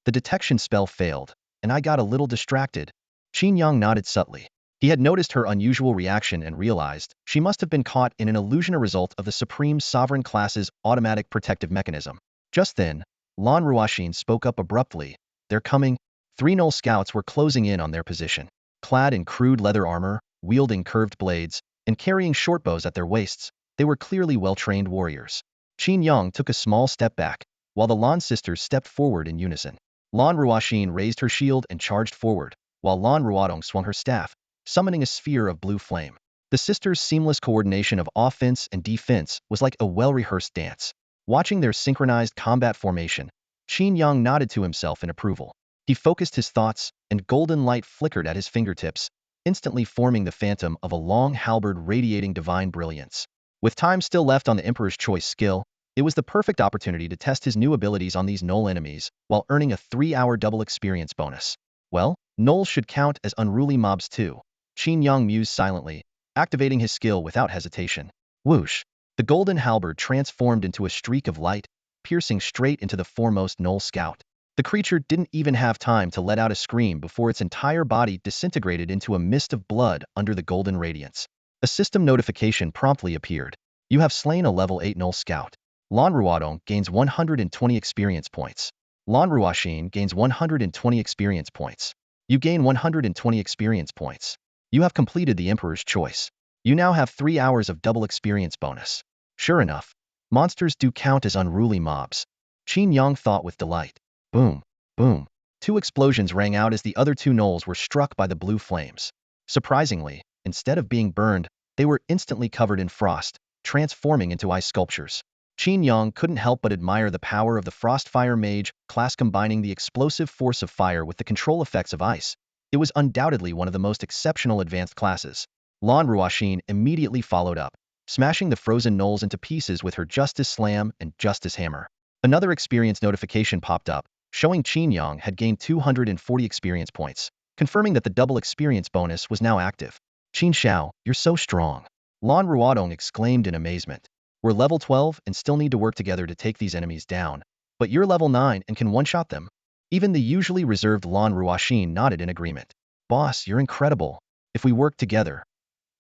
The detection spell failed, and I got a little distracted. Qin Yang nodded subtly. He had noticed her unusual reaction and realized she must have been caught in an illusion, a result of the Supreme Sovereign class's automatic protective mechanism. Just then, Lan Ruoshin spoke up abruptly. They're coming. 3 Null scouts were closing in on their position. Clad in crude leather armor, wielding curved blades, and carrying shortbows at their waists, they were clearly well-trained warriors. Qin Yang took a small step back, while the Lan sisters stepped forward in unison. Lan Ruoshin raised her shield and charged forward, while Lan Ruodong swung her staff, summoning a sphere of blue flame. The sisters' seamless coordination of offense and defense was like a well-rehearsed dance. Watching their synchronized combat formation, Qin Yang nodded to himself in approval. He focused his thoughts, and golden light flickered at his fingertips, instantly forming the phantom of a long halberd radiating divine brilliance. With time still left on the Emperor's Choice skill, it was the perfect opportunity to test his new abilities on these Null enemies, while earning a 3-hour double experience bonus. Well, Nulls should count as unruly mobs too. Qin Yang mused silently, activating his skill without hesitation. Whoosh! The golden halberd transformed into a streak of light, piercing straight into the foremost Null scout. The creature didn't even have time to let out a scream before its entire body disintegrated into a mist of blood under the golden radiance. A system notification promptly appeared. You have slain a level 8 Null scout. Lan Ruodong gains 120 experience points. Lan Ruoshin gains 120 experience points. You gain 120 experience points. You have completed the Emperor's Choice. You now have 3 hours of double experience bonus. Sure enough, monsters do count as unruly mobs. Qin Yang thought with delight. Boom, boom. 2 explosions rang out as the other 2 Nulls were struck by the blue flames. Surprisingly, instead of being burned, they were instantly covered in frost, transforming into ice sculptures. Qin Yang couldn't help but admire the power of the Frostfire Mage class, combining the explosive force of fire with the control effects of ice. It was undoubtedly one of the most exceptional advanced classes. Lan Ruoshin immediately followed up, smashing the frozen Nulls into pieces with her Justice Slam and Justice Hammer. Another experience notification popped up, showing Qin Yang had gained 240 experience points, confirming that the double experience bonus was now active. Qin Xiao, you're so strong. Lan Ruodong exclaimed in amazement. We're level 12 and still need to work together to take these enemies down, but you're level 9 and can one-shot them. Even the usually reserved Lan Ruoshin nodded in agreement. Boss, you're incredible. If we work together,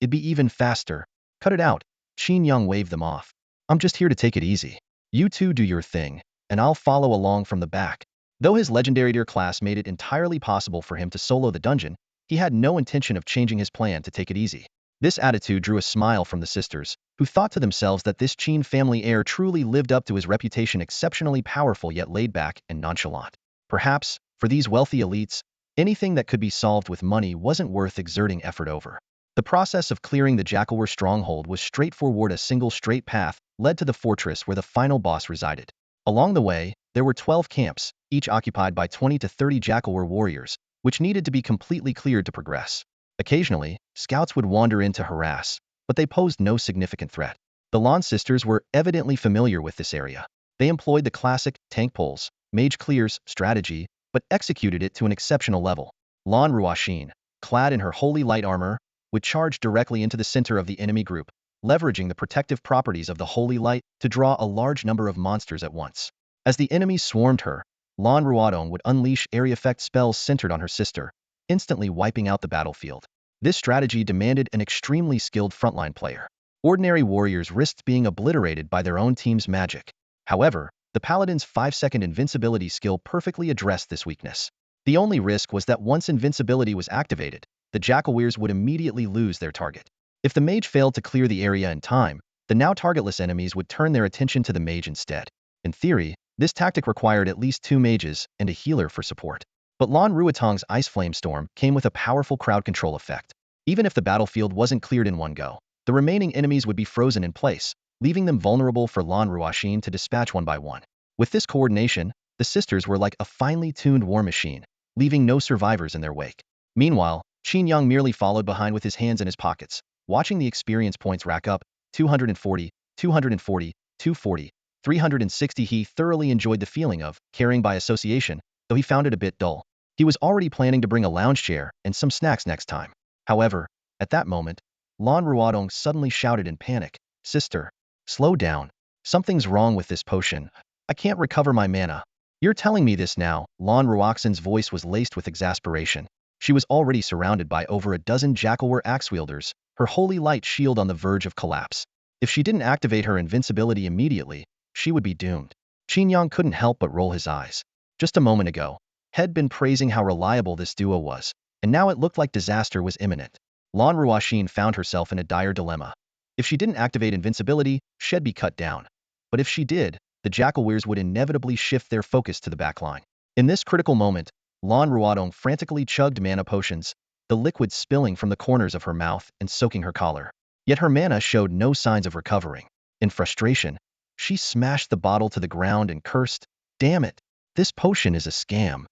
it'd be even faster. Cut it out. Qin Yang waved them off. I'm just here to take it easy. You two do your thing, and I'll follow along from the back. Though his legendary tier class made it entirely possible for him to solo the dungeon, he had no intention of changing his plan to take it easy. This attitude drew a smile from the sisters, who thought to themselves that this Qin family heir truly lived up to his reputation, exceptionally powerful yet laid back and nonchalant. Perhaps, for these wealthy elites, anything that could be solved with money wasn't worth exerting effort over. The process of clearing the Jackalware stronghold was straightforward. A single straight path led to the fortress where the final boss resided. Along the way, there were 12 camps, each occupied by 20 to 30 Jackalware warriors, which needed to be completely cleared to progress. Occasionally, scouts would wander in to harass, but they posed no significant threat. The Lan sisters were evidently familiar with this area. They employed the classic tank pulls, mage clears strategy, but executed it to an exceptional level. Lan Ruoxin, clad in her holy light armor, would charge directly into the center of the enemy group, leveraging the protective properties of the holy light to draw a large number of monsters at once. As the enemies swarmed her, Lan Ruodong would unleash area effect spells centered on her sister, instantly wiping out the battlefield. This strategy demanded an extremely skilled frontline player. Ordinary warriors risked being obliterated by their own team's magic. However, the paladin's 5-second invincibility skill perfectly addressed this weakness. The only risk was that once invincibility was activated, the Jackalwares would immediately lose their target. If the mage failed to clear the area in time, the now targetless enemies would turn their attention to the mage instead. In theory, this tactic required at least 2 mages and a healer for support. But Lan Ruotong's Ice Flame Storm came with a powerful crowd control effect. Even if the battlefield wasn't cleared in one go, the remaining enemies would be frozen in place, leaving them vulnerable for Lan Ruoxin to dispatch one by one. With this coordination, the sisters were like a finely tuned war machine, leaving no survivors in their wake. Meanwhile, Qin Yang merely followed behind with his hands in his pockets, watching the experience points rack up, 240, 240, 240, 360. He thoroughly enjoyed the feeling of carrying by association, though he found it a bit dull. He was already planning to bring a lounge chair and some snacks next time. However, at that moment, Lan Ruodong suddenly shouted in panic, "Sister, slow down. Something's wrong with this potion. I can't recover my mana." "You're telling me this now?" Lan Ruoxin's voice was laced with exasperation. She was already surrounded by over a dozen Jackalware axe wielders, her holy light shield on the verge of collapse. If she didn't activate her invincibility immediately, she would be doomed. Qin Yang couldn't help but roll his eyes. Just a moment ago, had been praising how reliable this duo was, and now it looked like disaster was imminent. Lan Ruoxin found herself in a dire dilemma. If she didn't activate invincibility, she'd be cut down. But if she did, the Jackalwares would inevitably shift their focus to the backline. In this critical moment, Lan Ruodong frantically chugged mana potions, the liquid spilling from the corners of her mouth and soaking her collar. Yet her mana showed no signs of recovering. In frustration, she smashed the bottle to the ground and cursed, "Damn it! This potion is a scam."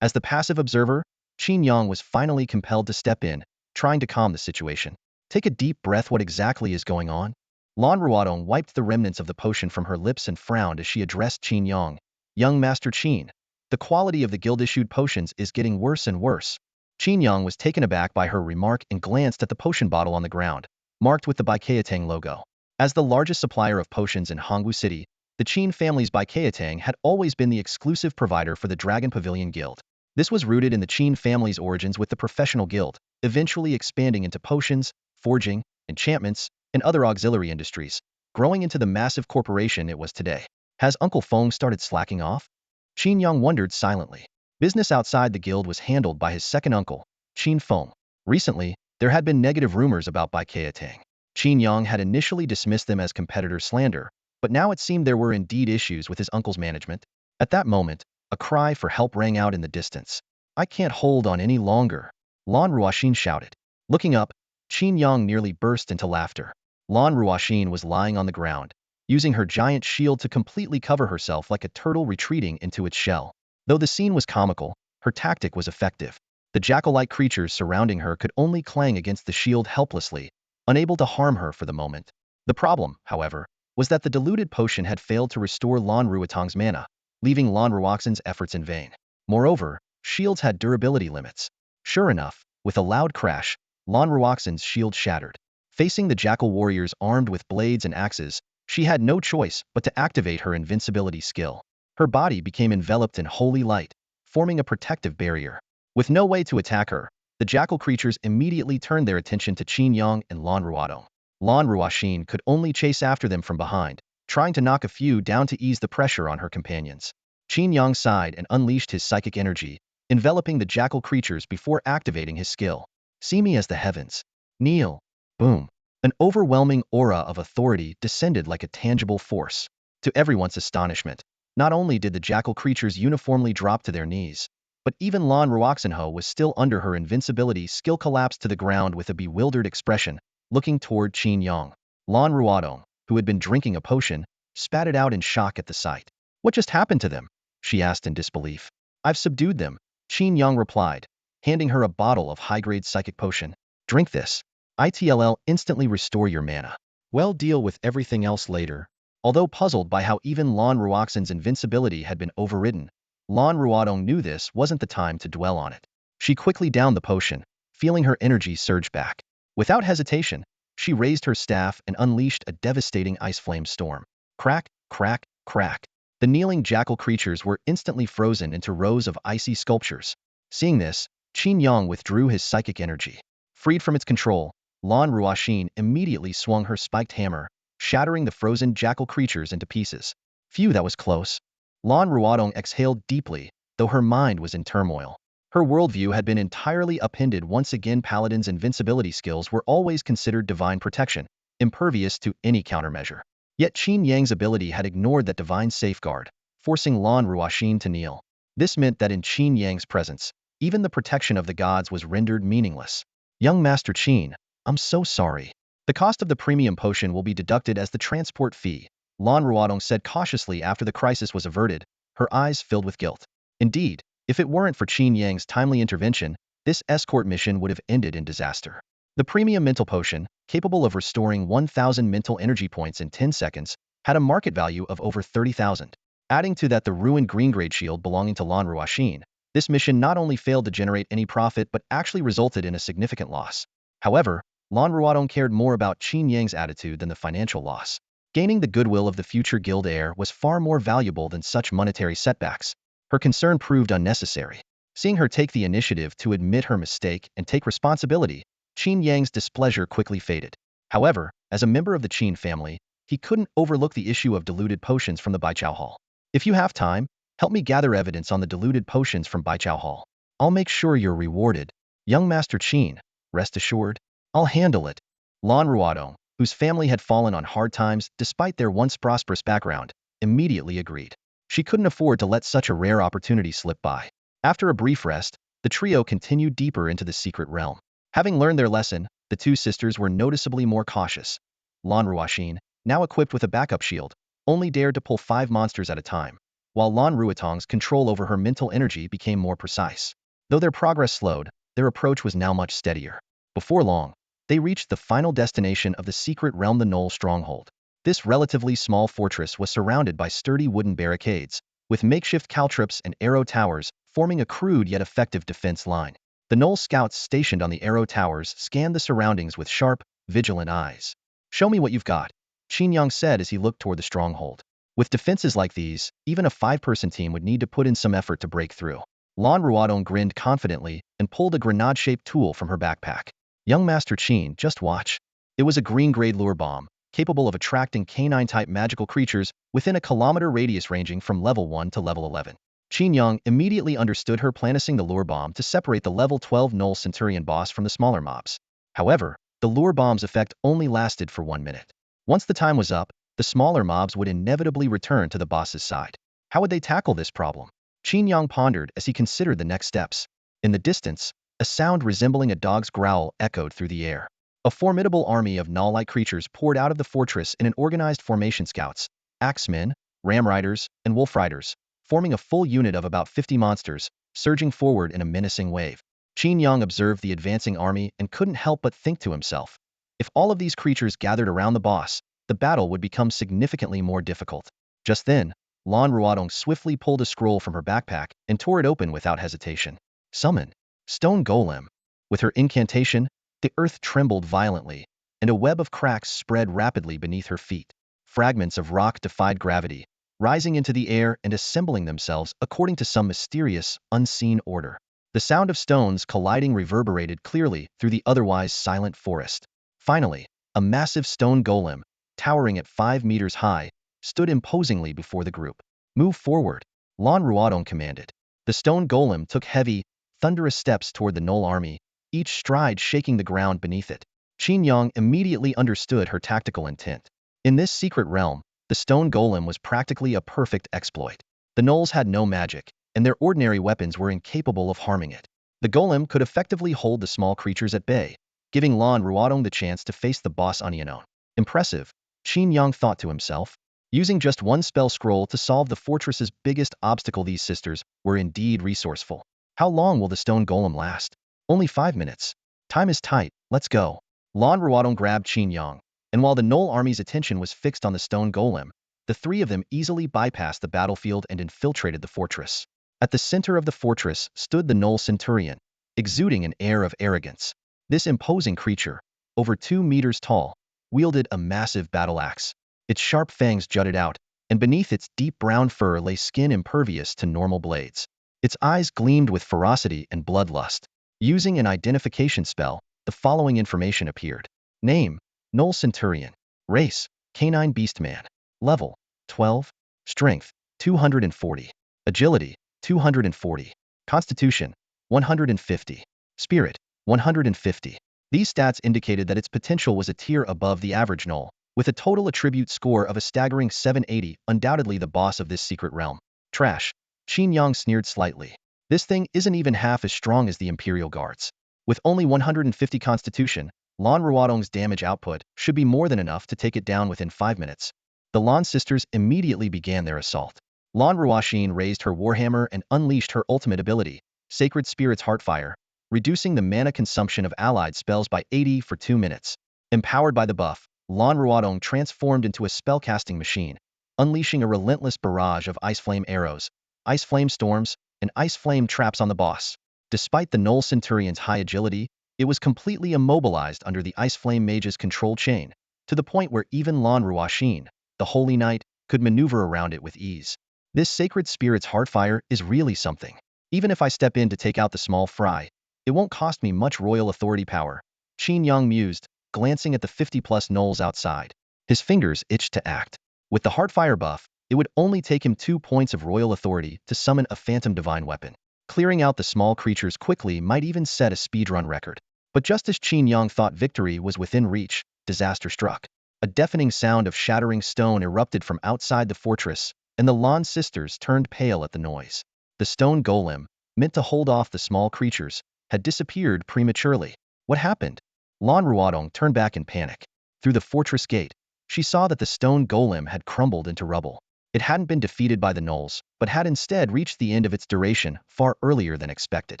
As the passive observer, Qin Yang was finally compelled to step in, trying to calm the situation. "Take a deep breath. What exactly is going on?" Lan Ruodong wiped the remnants of the potion from her lips and frowned as she addressed Qin Yang. "Young Master Qin, the quality of the guild-issued potions is getting worse and worse." Qin Yang was taken aback by her remark and glanced at the potion bottle on the ground, marked with the Baikatang logo. As the largest supplier of potions in Hongwu City, the Qin family's Baikatang had always been the exclusive provider for the Dragon Pavilion Guild. This was rooted in the Qin family's origins with the professional guild, eventually expanding into potions, forging, enchantments, and other auxiliary industries, growing into the massive corporation it was today. Has Uncle Feng started slacking off? Qin Yang wondered silently. Business outside the guild was handled by his second uncle, Qin Feng. Recently, there had been negative rumors about Baikatang. Qin Yang had initially dismissed them as competitor slander, but now it seemed there were indeed issues with his uncle's management. At that moment, a cry for help rang out in the distance. "I can't hold on any longer," Lan Ruoxin shouted. Looking up, Qin Yang nearly burst into laughter. Lan Ruoxin was lying on the ground, using her giant shield to completely cover herself like a turtle retreating into its shell. Though the scene was comical, her tactic was effective. The jackal-like creatures surrounding her could only clang against the shield helplessly, unable to harm her for the moment. The problem, however, was that the diluted potion had failed to restore Lan Ruotong's mana, leaving Lan Ruoxin's efforts in vain. Moreover, shields had durability limits. Sure enough, with a loud crash, Lan Ruoxin's shield shattered. Facing the jackal warriors armed with blades and axes, she had no choice but to activate her invincibility skill. Her body became enveloped in holy light, forming a protective barrier. With no way to attack her, the jackal creatures immediately turned their attention to Qin Yang and Lan Ruodong. Lan Ruoxin could only chase after them from behind, trying to knock a few down to ease the pressure on her companions. Qin Yang sighed and unleashed his psychic energy, enveloping the jackal creatures before activating his skill. "See me as the heavens. Kneel." Boom. An overwhelming aura of authority descended like a tangible force. To everyone's astonishment, not only did the jackal creatures uniformly drop to their knees, but even Lan Ruoxinho was still under her invincibility skill collapsed to the ground with a bewildered expression, looking toward Qin Yang. Lan Ruodong, who had been drinking a potion, spat it out in shock at the sight. What just happened to them? She asked in disbelief. I've subdued them, Qin Yang replied, handing her a bottle of high-grade psychic potion. Drink this. It'll instantly restore your mana. We'll deal with everything else later. Although puzzled by how even Lan Ruoxin's invincibility had been overridden, Lan Ruodong knew this wasn't the time to dwell on it. She quickly downed the potion, feeling her energy surge back. Without hesitation, she raised her staff and unleashed a devastating ice flame storm. Crack, crack, crack. The kneeling jackal creatures were instantly frozen into rows of icy sculptures. Seeing this, Qin Yang withdrew his psychic energy. Freed from its control, Lan Ruoxin immediately swung her spiked hammer, shattering the frozen jackal creatures into pieces. Phew, that was close. Lan Ruodong exhaled deeply, though her mind was in turmoil. Her worldview had been entirely upended once again. Paladin's invincibility skills were always considered divine protection, impervious to any countermeasure. Yet Qin Yang's ability had ignored that divine safeguard, forcing Lan Ruoxin to kneel. This meant that in Qin Yang's presence, even the protection of the gods was rendered meaningless. Young Master Qin, I'm so sorry. The cost of the premium potion will be deducted as the transport fee, Lan Ruodong said cautiously after the crisis was averted, her eyes filled with guilt. Indeed, if it weren't for Qin Yang's timely intervention, this escort mission would have ended in disaster. The premium mental potion, capable of restoring 1,000 mental energy points in 10 seconds, had a market value of over 30,000. Adding to that the ruined green-grade shield belonging to Lan Ruoxin, this mission not only failed to generate any profit but actually resulted in a significant loss. However, Lan Ruodong cared more about Qin Yang's attitude than the financial loss. Gaining the goodwill of the future guild heir was far more valuable than such monetary setbacks. Her concern proved unnecessary. Seeing her take the initiative to admit her mistake and take responsibility, Qin Yang's displeasure quickly faded. However, as a member of the Qin family, he couldn't overlook the issue of diluted potions from the Baichao Hall. If you have time, help me gather evidence on the diluted potions from Baichao Hall. I'll make sure you're rewarded. Young Master Qin, rest assured, I'll handle it. Lan Ruodong, whose family had fallen on hard times despite their once prosperous background, immediately agreed. She couldn't afford to let such a rare opportunity slip by. After a brief rest, the trio continued deeper into the secret realm. Having learned their lesson, the two sisters were noticeably more cautious. Lan Ruoxin, now equipped with a backup shield, only dared to pull 5 monsters at a time, while Lan Ruotong's control over her mental energy became more precise. Though their progress slowed, their approach was now much steadier. Before long, they reached the final destination of the secret realm, the Knoll Stronghold. This relatively small fortress was surrounded by sturdy wooden barricades, with makeshift caltrops and arrow towers forming a crude yet effective defense line. The Knoll scouts stationed on the arrow towers scanned the surroundings with sharp, vigilant eyes. Show me what you've got, Qin Yang said as he looked toward the stronghold. With defenses like these, even a 5-person team would need to put in some effort to break through. Lan Ruodong grinned confidently and pulled a grenade-shaped tool from her backpack. Young Master Qin, just watch. It was a green-grade lure bomb, capable of attracting canine-type magical creatures within a kilometer radius ranging from level 1 to level 11. Qin Yang immediately understood her planning the lure bomb to separate the level 12 Knoll Centurion boss from the smaller mobs. However, the lure bomb's effect only lasted for 1 minute. Once the time was up, the smaller mobs would inevitably return to the boss's side. How would they tackle this problem? Qin Yang pondered as he considered the next steps. In the distance, a sound resembling a dog's growl echoed through the air. A formidable army of gnaw-like creatures poured out of the fortress in an organized formation: scouts, axemen, ram riders, and wolf riders, forming a full unit of about 50 monsters, surging forward in a menacing wave. Qin Yang observed the advancing army and couldn't help but think to himself, if all of these creatures gathered around the boss, the battle would become significantly more difficult. Just then, Lan Ruodong swiftly pulled a scroll from her backpack and tore it open without hesitation. Summon Stone Golem. With her incantation, the earth trembled violently, and a web of cracks spread rapidly beneath her feet. Fragments of rock defied gravity, rising into the air and assembling themselves according to some mysterious, unseen order. The sound of stones colliding reverberated clearly through the otherwise silent forest. Finally, a massive stone golem, towering at 5 meters high, stood imposingly before the group. Move forward, Lan Ruodong commanded. The stone golem took heavy, thunderous steps toward the Knoll army, each stride shaking the ground beneath it. Qin Yang immediately understood her tactical intent. In this secret realm, the stone golem was practically a perfect exploit. The gnolls had no magic, and their ordinary weapons were incapable of harming it. The golem could effectively hold the small creatures at bay, giving Lan Ruodong the chance to face the boss on Yanon. Impressive, Qin Yang thought to himself. Using just one spell scroll to solve the fortress's biggest obstacle, these sisters were indeed resourceful. How long will the stone golem last? Only 5 minutes. Time is tight, let's go. Lan Ruodong grabbed Qin Yang, and while the Gnoll army's attention was fixed on the stone golem, the three of them easily bypassed the battlefield and infiltrated the fortress. At the center of the fortress stood the Gnoll Centurion, exuding an air of arrogance. This imposing creature, over 2 meters tall, wielded a massive battle axe. Its sharp fangs jutted out, and beneath its deep brown fur lay skin impervious to normal blades. Its eyes gleamed with ferocity and bloodlust. Using an identification spell, the following information appeared. Name: Gnoll Centurion. Race: Canine Beastman. Level: 12. Strength: 240. Agility: 240. Constitution: 150. Spirit: 150. These stats indicated that its potential was a tier above the average Gnoll, with a total attribute score of a staggering 780, undoubtedly the boss of this secret realm. Trash. Qin Yang sneered slightly. This thing isn't even half as strong as the Imperial Guards. With only 150 constitution, Lan Ruodong's damage output should be more than enough to take it down within 5 minutes. The Lan sisters immediately began their assault. Lan Ruoxin raised her warhammer and unleashed her ultimate ability, Sacred Spirit's Heartfire, reducing the mana consumption of allied spells by 80 for 2 minutes. Empowered by the buff, Lan Ruodong transformed into a spellcasting machine, unleashing a relentless barrage of ice flame arrows, ice flame storms, and ice flame traps on the boss. Despite the Gnoll Centurion's high agility, it was completely immobilized under the ice flame mage's control chain, to the point where even Lan Ruoxin, the Holy Knight, could maneuver around it with ease. This Sacred Spirit's Heartfire is really something. Even if I step in to take out the small fry, it won't cost me much royal authority power, Qin Yang mused, glancing at the 50-plus gnolls outside. His fingers itched to act. With the Heartfire buff, it would only take him 2 points of royal authority to summon a phantom divine weapon. Clearing out the small creatures quickly might even set a speedrun record. But just as Qin Yang thought victory was within reach, disaster struck. A deafening sound of shattering stone erupted from outside the fortress, and the Lan sisters turned pale at the noise. The stone golem, meant to hold off the small creatures, had disappeared prematurely. What happened? Lan Ruodong turned back in panic. Through the fortress gate, she saw that the stone golem had crumbled into rubble. It hadn't been defeated by the gnolls, but had instead reached the end of its duration far earlier than expected.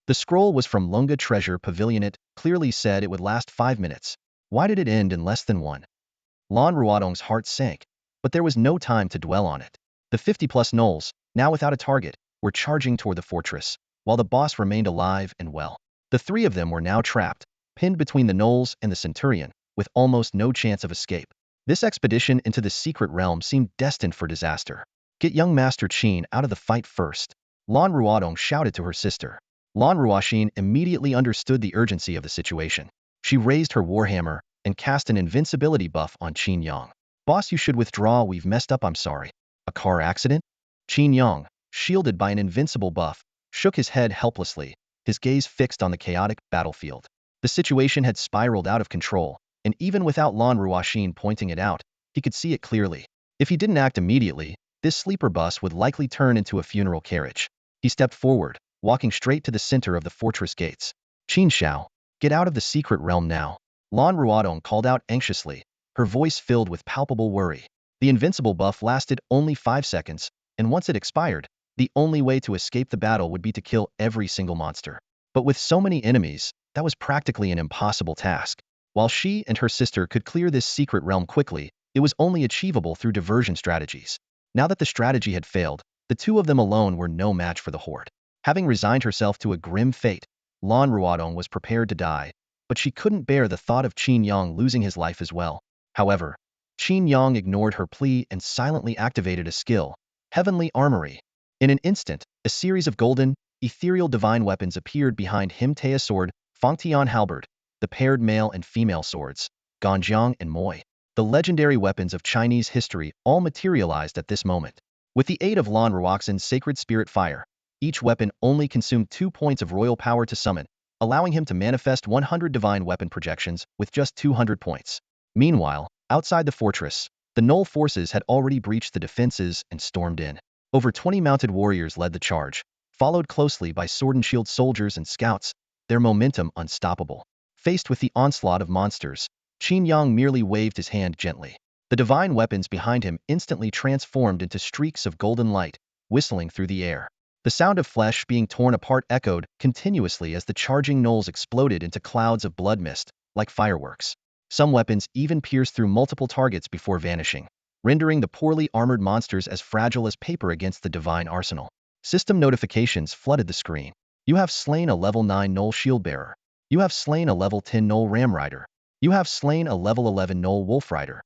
The scroll was from Lunga Treasure Pavilion. It clearly said it would last 5 minutes. Why did it end in less than 1? Lan Ruodong's heart sank, but there was no time to dwell on it. The 50-plus gnolls, now without a target, were charging toward the fortress, while the boss remained alive and well. The three of them were now trapped, pinned between the gnolls and the Centurion, with almost no chance of escape. This expedition into the secret realm seemed destined for disaster. Get young Master Qin out of the fight first, Lan Ruodong shouted to her sister. Lan Ruoxin immediately understood the urgency of the situation. She raised her warhammer and cast an invincibility buff on Qin Yang. Boss, you should withdraw, we've messed up, I'm sorry. A car accident? Qin Yang, shielded by an invincible buff, shook his head helplessly, his gaze fixed on the chaotic battlefield. The situation had spiraled out of control, and even without Lan Ruoxin pointing it out, he could see it clearly. If he didn't act immediately, this sleeper bus would likely turn into a funeral carriage. He stepped forward, walking straight to the center of the fortress gates. Qin Shao, get out of the secret realm now, Lan Ruodong called out anxiously, her voice filled with palpable worry. The invincible buff lasted only 5 seconds, and once it expired, the only way to escape the battle would be to kill every single monster. But with so many enemies, that was practically an impossible task. While she and her sister could clear this secret realm quickly, it was only achievable through diversion strategies. Now that the strategy had failed, the two of them alone were no match for the Horde. Having resigned herself to a grim fate, Lan Ruodong was prepared to die, but she couldn't bear the thought of Qin Yang losing his life as well. However, Qin Yang ignored her plea and silently activated a skill, Heavenly Armory. In an instant, a series of golden, ethereal divine weapons appeared behind him: Taya sword, Fangtian halberd, the paired male and female swords, Ganjiang and Moi. The legendary weapons of Chinese history all materialized at this moment. With the aid of Lan Ruoxin's Sacred Spirit Fire, each weapon only consumed 2 points of royal power to summon, allowing him to manifest 100 divine weapon projections with just 200 points. Meanwhile, outside the fortress, the Null forces had already breached the defenses and stormed in. Over 20 mounted warriors led the charge, followed closely by sword and shield soldiers and scouts, their momentum unstoppable. Faced with the onslaught of monsters, Qin Yang merely waved his hand gently. The divine weapons behind him instantly transformed into streaks of golden light, whistling through the air. The sound of flesh being torn apart echoed continuously as the charging gnolls exploded into clouds of blood mist, like fireworks. Some weapons even pierced through multiple targets before vanishing, rendering the poorly armored monsters as fragile as paper against the divine arsenal. System notifications flooded the screen. You have slain a level 9 Null Shield Bearer. You have slain a level 10 Null Ram Rider. You have slain a level 11 Null Wolf Rider.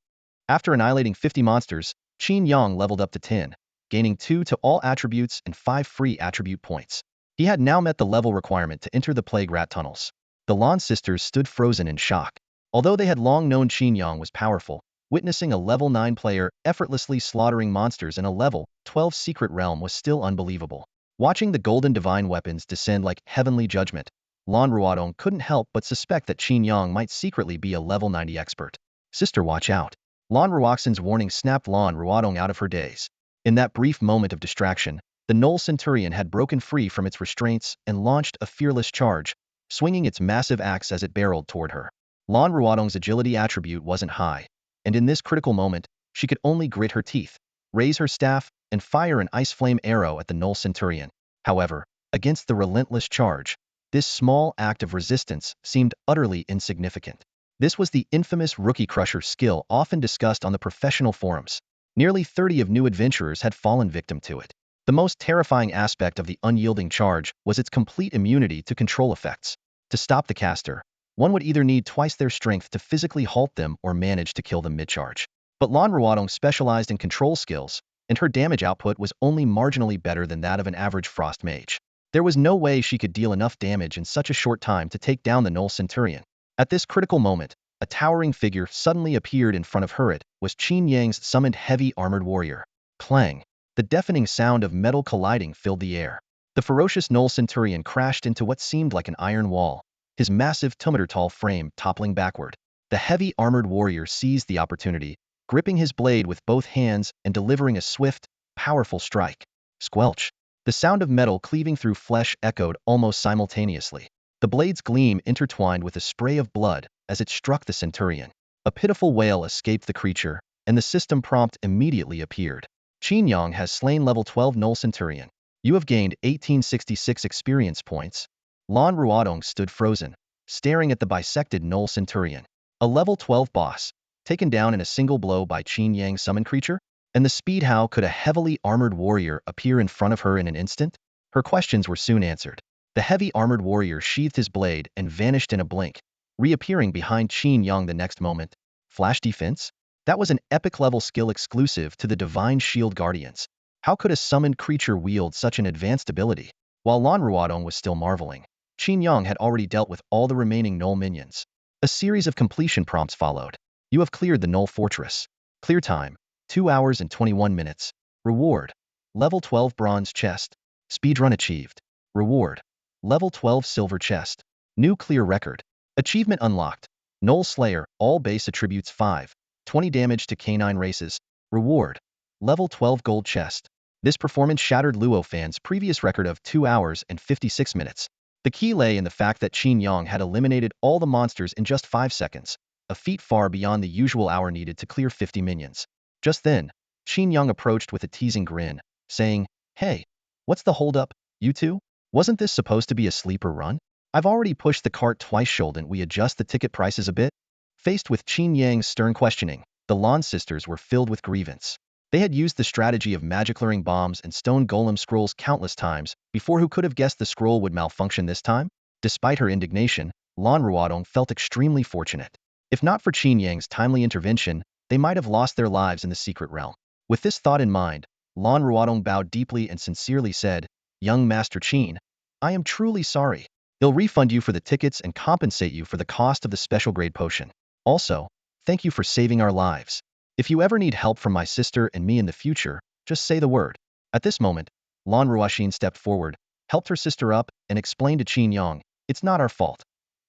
After annihilating 50 monsters, Qin Yang leveled up to 10, gaining 2 to all attributes and 5 free attribute points. He had now met the level requirement to enter the Plague Rat tunnels. The Lan sisters stood frozen in shock. Although they had long known Qin Yang was powerful, witnessing a level 9 player effortlessly slaughtering monsters in a level 12 secret realm was still unbelievable. Watching the golden divine weapons descend like heavenly judgment, Lan Ruodong couldn't help but suspect that Qin Yang might secretly be a level 90 expert. Sister, watch out. Lan Ruoxan's warning snapped Lan Ruodong out of her daze. In that brief moment of distraction, the Null Centurion had broken free from its restraints and launched a fearless charge, swinging its massive axe as it barreled toward her. Lan Ruodong's agility attribute wasn't high, and in this critical moment, she could only grit her teeth, raise her staff, and fire an ice flame arrow at the Null Centurion. However, against the relentless charge, this small act of resistance seemed utterly insignificant. This was the infamous Rookie Crusher skill often discussed on the professional forums. Nearly 30 of new adventurers had fallen victim to it. The most terrifying aspect of the unyielding charge was its complete immunity to control effects. To stop the caster, one would either need twice their strength to physically halt them or manage to kill them mid-charge. But Lan Ruodong specialized in control skills, and her damage output was only marginally better than that of an average frost mage. There was no way she could deal enough damage in such a short time to take down the Null Centurion. At this critical moment, a towering figure suddenly appeared in front of her. It was Qin Yang's summoned heavy armored warrior. Clang! The deafening sound of metal colliding filled the air. The ferocious Null Centurion crashed into what seemed like an iron wall, his massive 2-meter-tall frame toppling backward. The heavy armored warrior seized the opportunity, gripping his blade with both hands and delivering a swift, powerful strike. Squelch! The sound of metal cleaving through flesh echoed almost simultaneously. The blade's gleam intertwined with a spray of blood as it struck the Centurion. A pitiful wail escaped the creature, and the system prompt immediately appeared. Qin Yang has slain level 12 Null Centurion. You have gained 1866 experience points. Lan Ruodong stood frozen, staring at the bisected Null Centurion. A level 12 boss, taken down in a single blow by Qin Yang's summon creature? And the speed, how could a heavily armored warrior appear in front of her in an instant? Her questions were soon answered. The heavy armored warrior sheathed his blade and vanished in a blink, reappearing behind Qin Yang the next moment. Flash defense? That was an epic level skill exclusive to the Divine Shield Guardians. How could a summoned creature wield such an advanced ability? While Lan Ruodong was still marveling, Qin Yang had already dealt with all the remaining Null minions. A series of completion prompts followed. You have cleared the Null Fortress. Clear time, 2 hours and 21 minutes. Reward, level 12 bronze chest. Speedrun achieved. Reward, level 12 silver chest. New clear record. Achievement unlocked. Null Slayer, all base attributes 5. 20 damage to canine races. Reward, level 12 gold chest. This performance shattered Luo Fan's previous record of 2 hours and 56 minutes. The key lay in the fact that Qin Yang had eliminated all the monsters in just 5 seconds, a feat far beyond the usual hour needed to clear 50 minions. Just then, Qin Yang approached with a teasing grin, saying, "Hey, what's the holdup, you two? Wasn't this supposed to be a sleeper run? I've already pushed the cart twice. Shouldn't we adjust the ticket prices a bit?" Faced with Qin Yang's stern questioning, the Lan sisters were filled with grievance. They had used the strategy of magic-luring bombs and stone golem scrolls countless times before. Who could have guessed the scroll would malfunction this time? Despite her indignation, Lan Ruodong felt extremely fortunate. If not for Qin Yang's timely intervention, they might have lost their lives in the secret realm. With this thought in mind, Lan Ruodong bowed deeply and sincerely said, "Young Master Qin, I am truly sorry. They'll refund you for the tickets and compensate you for the cost of the special grade potion. Also, thank you for saving our lives. If you ever need help from my sister and me in the future, just say the word." At this moment, Lan Ruoxan stepped forward, helped her sister up, and explained to Qin Yang, It's not our fault.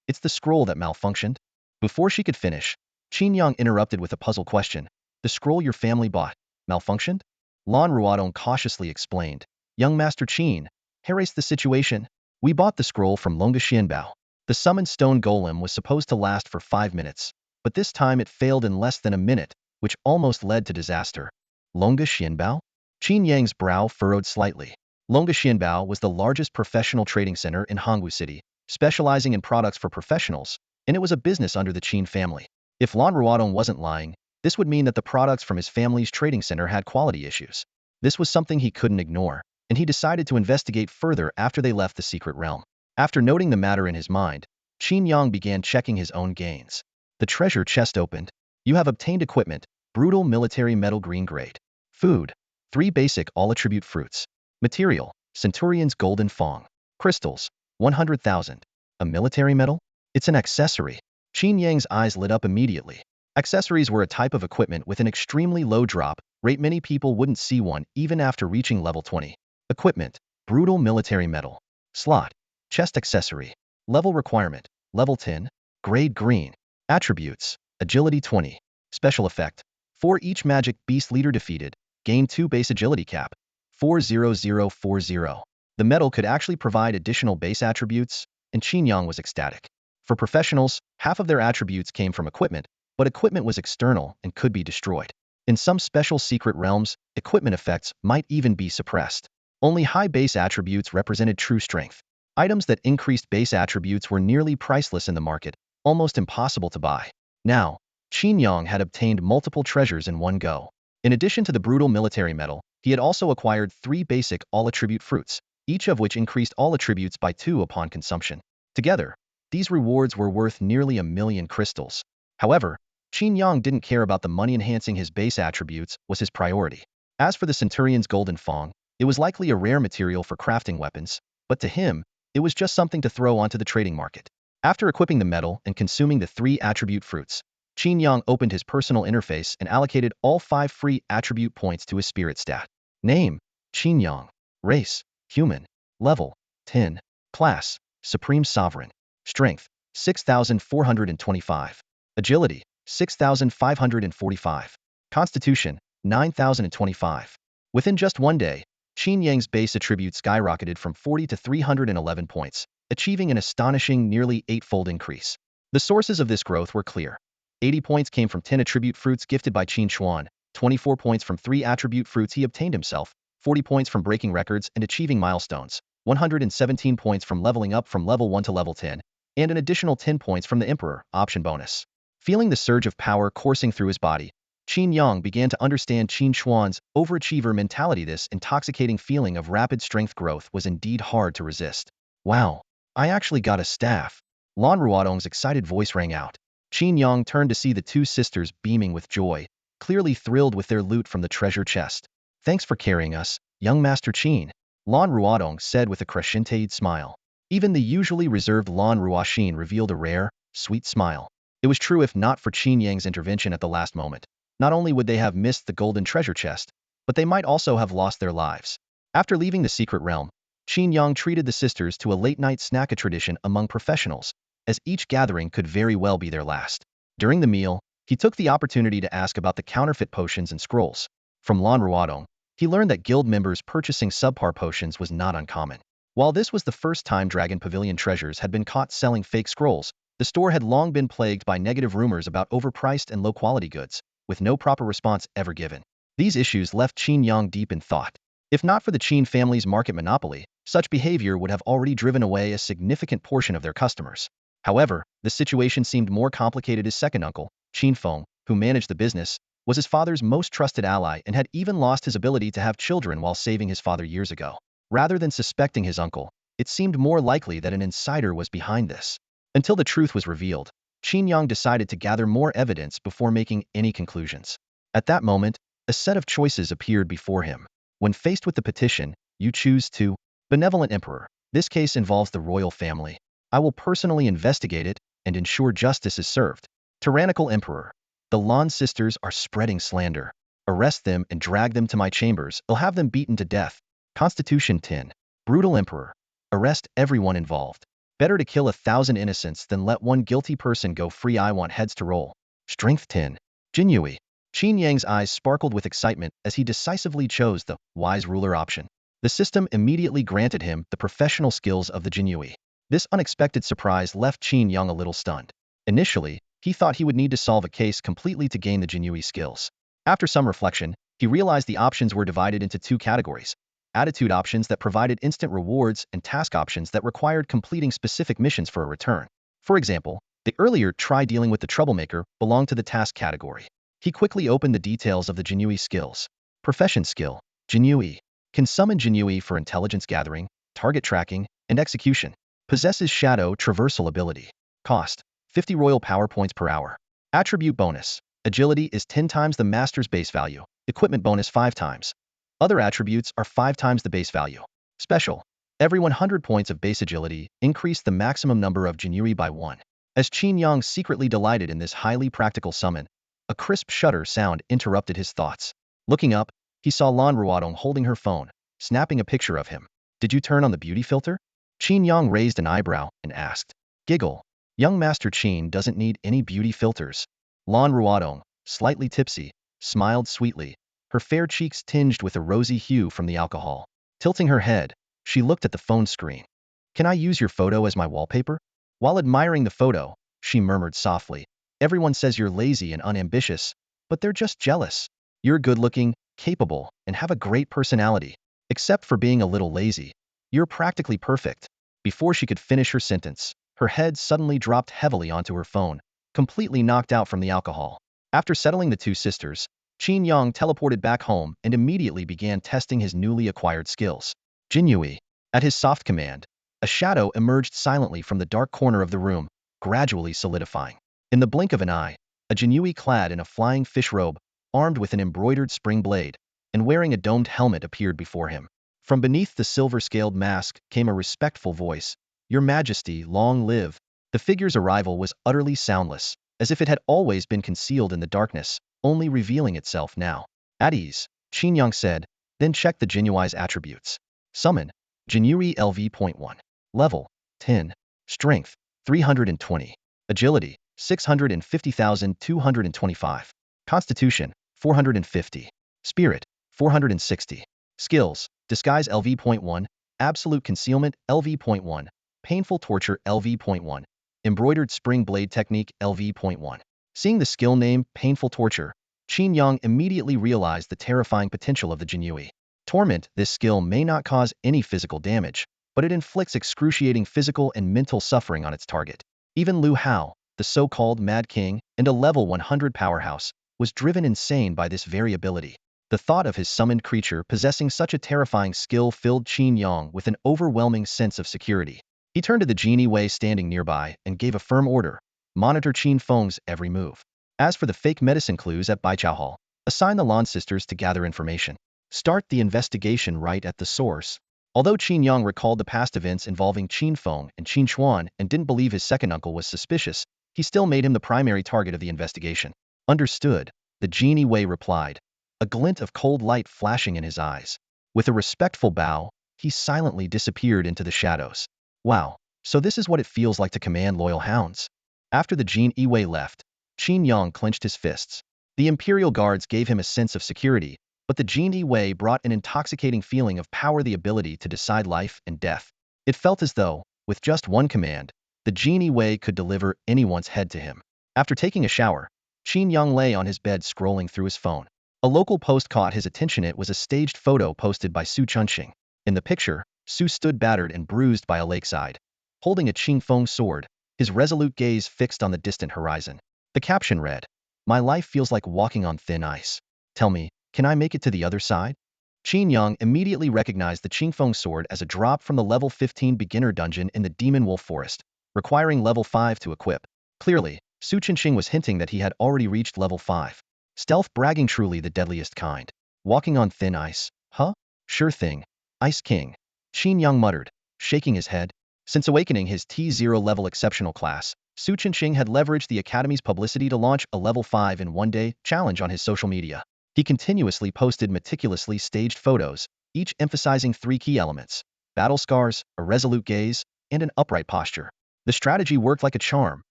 It's the scroll that malfunctioned. Before she could finish, Qin Yang interrupted with a puzzled question. The scroll your family bought malfunctioned? Lan Ruodong cautiously explained. Young Master Qin, erase the situation. We bought the scroll from Longa Xianbao. The summoned stone golem was supposed to last for 5 minutes, but this time it failed in less than a minute, which almost led to disaster. Longa Xianbao? Qin Yang's brow furrowed slightly. Longa Xianbao was the largest professional trading center in Hangwu City, specializing in products for professionals, and it was a business under the Qin family. If Lan Ruodong wasn't lying, this would mean that the products from his family's trading center had quality issues. This was something he couldn't ignore, and he decided to investigate further after they left the secret realm. After noting the matter in his mind, Qin Yang began checking his own gains. The treasure chest opened. You have obtained equipment, brutal military metal green grade. Food, 3 basic all-attribute fruits. Material, Centurion's golden fong. Crystals, 100,000. A military medal? It's an accessory. Qin Yang's eyes lit up immediately. Accessories were a type of equipment with an extremely low drop rate. Many people wouldn't see one even after reaching level 20. Equipment, brutal military medal. Slot, chest accessory. Level requirement, level 10. Grade green. Attributes, agility 20. Special effect, for each magic beast leader defeated, gain 2 base agility cap. 40040. The medal could actually provide additional base attributes, and Qin Yang was ecstatic. For professionals, half of their attributes came from equipment, but equipment was external and could be destroyed. In some special secret realms, equipment effects might even be suppressed. Only high base attributes represented true strength. Items that increased base attributes were nearly priceless in the market, almost impossible to buy. Now, Qin Yang had obtained multiple treasures in one go. In addition to the brutal military medal, he had also acquired 3 basic all-attribute fruits, each of which increased all attributes by 2 upon consumption. Together, these rewards were worth nearly 1,000,000 crystals. However, Qin Yang didn't care about the money. Enhancing his base attributes was his priority. As for the Centurion's golden fong, it was likely a rare material for crafting weapons, but to him, it was just something to throw onto the trading market. After equipping the medal and consuming the 3 attribute fruits, Qin Yang opened his personal interface and allocated all 5 free attribute points to his spirit stat. Name, Qin Yang. Race, human. Level, 10. Class, Supreme Sovereign. Strength, 6,425. Agility, 6,545. Constitution, 9,025. Within just one day, Qin Yang's base attribute skyrocketed from 40 to 311 points, achieving an astonishing nearly 8-fold increase. The sources of this growth were clear. 80 points came from 10 attribute fruits gifted by Qin Xuan, 24 points from 3 attribute fruits he obtained himself, 40 points from breaking records and achieving milestones, 117 points from leveling up from level 1 to level 10, and an additional 10 points from the Emperor option bonus. Feeling the surge of power coursing through his body, Qin Yang began to understand Qin Xuan's overachiever mentality. This intoxicating feeling of rapid strength growth was indeed hard to resist. Wow, I actually got a staff. Lan Ruodong's excited voice rang out. Qin Yang turned to see the 2 sisters beaming with joy, clearly thrilled with their loot from the treasure chest. Thanks for carrying us, young Master Qin, Lan Ruodong said with a crescented smile. Even the usually reserved Lan Ruoxin revealed a rare, sweet smile. It was true. If not for Qin Yang's intervention at the last moment, not only would they have missed the golden treasure chest, but they might also have lost their lives. After leaving the secret realm, Qin Yang treated the sisters to a late-night snack, a tradition among professionals, as each gathering could very well be their last. During the meal, he took the opportunity to ask about the counterfeit potions and scrolls. From Lan Ruodong, he learned that guild members purchasing subpar potions was not uncommon. While this was the first time Dragon Pavilion treasures had been caught selling fake scrolls, the store had long been plagued by negative rumors about overpriced and low-quality goods, with no proper response ever given. These issues left Qin Yang deep in thought. If not for the Qin family's market monopoly, such behavior would have already driven away a significant portion of their customers. However, the situation seemed more complicated. His second uncle, Qin Feng, who managed the business, was his father's most trusted ally and had even lost his ability to have children while saving his father years ago. Rather than suspecting his uncle, it seemed more likely that an insider was behind this. Until the truth was revealed, Qin Yang decided to gather more evidence before making any conclusions. At that moment, a set of choices appeared before him. When faced with the petition, you choose to. Benevolent Emperor. This case involves the royal family. I will personally investigate it and ensure justice is served. Tyrannical Emperor. The Lan sisters are spreading slander. Arrest them and drag them to my chambers. I'll have them beaten to death. Constitution 10. Brutal Emperor. Arrest everyone involved. Better to kill 1,000 innocents than let one guilty person go free. I want heads to roll. Strength 10. Jinyui. Qin Yang's eyes sparkled with excitement as he decisively chose the wise ruler option. The system immediately granted him the professional skills of the Jinyui. This unexpected surprise left Qin Yang a little stunned. Initially, he thought he would need to solve a case completely to gain the Jinyui skills. After some reflection, he realized the options were divided into two categories: attitude options that provided instant rewards and task options that required completing specific missions for a return. For example, the earlier try dealing with the troublemaker belonged to the task category. He quickly opened the details of the Jinyui skills. Profession skill: Jinyui. Can summon Jinyui for intelligence gathering, target tracking, and execution. Possesses shadow traversal ability. Cost: 50 royal power points per hour. Attribute bonus: agility is 10 times the master's base value. Equipment bonus 5 times. Other attributes are 5 times the base value. Special: every 100 points of base agility, increase the maximum number of Jinyui by 1. As Qin Yang secretly delighted in this highly practical summon, a crisp shudder sound interrupted his thoughts. Looking up, he saw Lan Ruodong holding her phone, snapping a picture of him. Did you turn on the beauty filter? Qin Yang raised an eyebrow and asked. Giggle. Young Master Qin doesn't need any beauty filters. Lan Ruodong, slightly tipsy, smiled sweetly, her fair cheeks tinged with a rosy hue from the alcohol. Tilting her head, she looked at the phone screen. Can I use your photo as my wallpaper? While admiring the photo, she murmured softly. Everyone says you're lazy and unambitious, but they're just jealous. You're good-looking, capable, and have a great personality. Except for being a little lazy. You're practically perfect. Before she could finish her sentence, her head suddenly dropped heavily onto her phone, completely knocked out from the alcohol. After settling the two sisters, Qin Yang teleported back home and immediately began testing his newly acquired skills. Jinyui. At his soft command, a shadow emerged silently from the dark corner of the room, gradually solidifying. In the blink of an eye, a Jinyui clad in a flying fish robe, armed with an embroidered spring blade, and wearing a domed helmet appeared before him. From beneath the silver-scaled mask came a respectful voice. Your Majesty, long live. The figure's arrival was utterly soundless, as if it had always been concealed in the darkness, only revealing itself now. At ease, Qin Yang said, then check the Jinyui's attributes. Summon. Jinyui LV.1. Level: 10. Strength: 320. Agility: 650,225. Constitution: 450. Spirit: 460. Skills: Disguise LV.1, Absolute Concealment LV.1, Painful Torture LV.1, Embroidered Spring Blade Technique LV.1. Seeing the skill name Painful Torture, Qin Yang immediately realized the terrifying potential of the Jinyui. Torment: this skill may not cause any physical damage, but it inflicts excruciating physical and mental suffering on its target. Even Liu Hao, the so-called Mad King and a level 100 powerhouse, was driven insane by this very ability. The thought of his summoned creature possessing such a terrifying skill filled Qin Yang with an overwhelming sense of security. He turned to the Genie Wei standing nearby and gave a firm order. Monitor Qin Feng's every move. As for the fake medicine clues at Baichao Hall, assign the Lan sisters to gather information. Start the investigation right at the source. Although Qin Yang recalled the past events involving Qin Feng and Qin Xuan and didn't believe his second uncle was suspicious, he still made him the primary target of the investigation. Understood, the Genie Wei replied, a glint of cold light flashing in his eyes. With a respectful bow, he silently disappeared into the shadows. Wow, so this is what it feels like to command loyal hounds. After the Genie Wei left, Qin Yang clenched his fists. The Imperial Guards gave him a sense of security, but the Genie Wei brought an intoxicating feeling of power, the ability to decide life and death. It felt as though, with just one command, the Genie Wei could deliver anyone's head to him. After taking a shower, Qin Yang lay on his bed scrolling through his phone. A local post caught his attention. It was a staged photo posted by Su Chunxing. In the picture, Su stood battered and bruised by a lakeside, holding a Qing Feng sword, his resolute gaze fixed on the distant horizon. The caption read, "My life feels like walking on thin ice. Tell me, can I make it to the other side?" Qin Yang immediately recognized the Qing Feng sword as a drop from the level 15 beginner dungeon in the Demon Wolf Forest, requiring level 5 to equip. Clearly, Su Chunxing was hinting that he had already reached level 5. Stealth bragging, truly the deadliest kind. Walking on thin ice, huh? Sure thing. Ice King. Qin Yang muttered, shaking his head. Since awakening his T0 level exceptional class, Su Chunxing had leveraged the Academy's publicity to launch a level 5 in one day challenge on his social media. He continuously posted meticulously staged photos, each emphasizing 3 key elements: battle scars, a resolute gaze, and an upright posture. The strategy worked like a charm,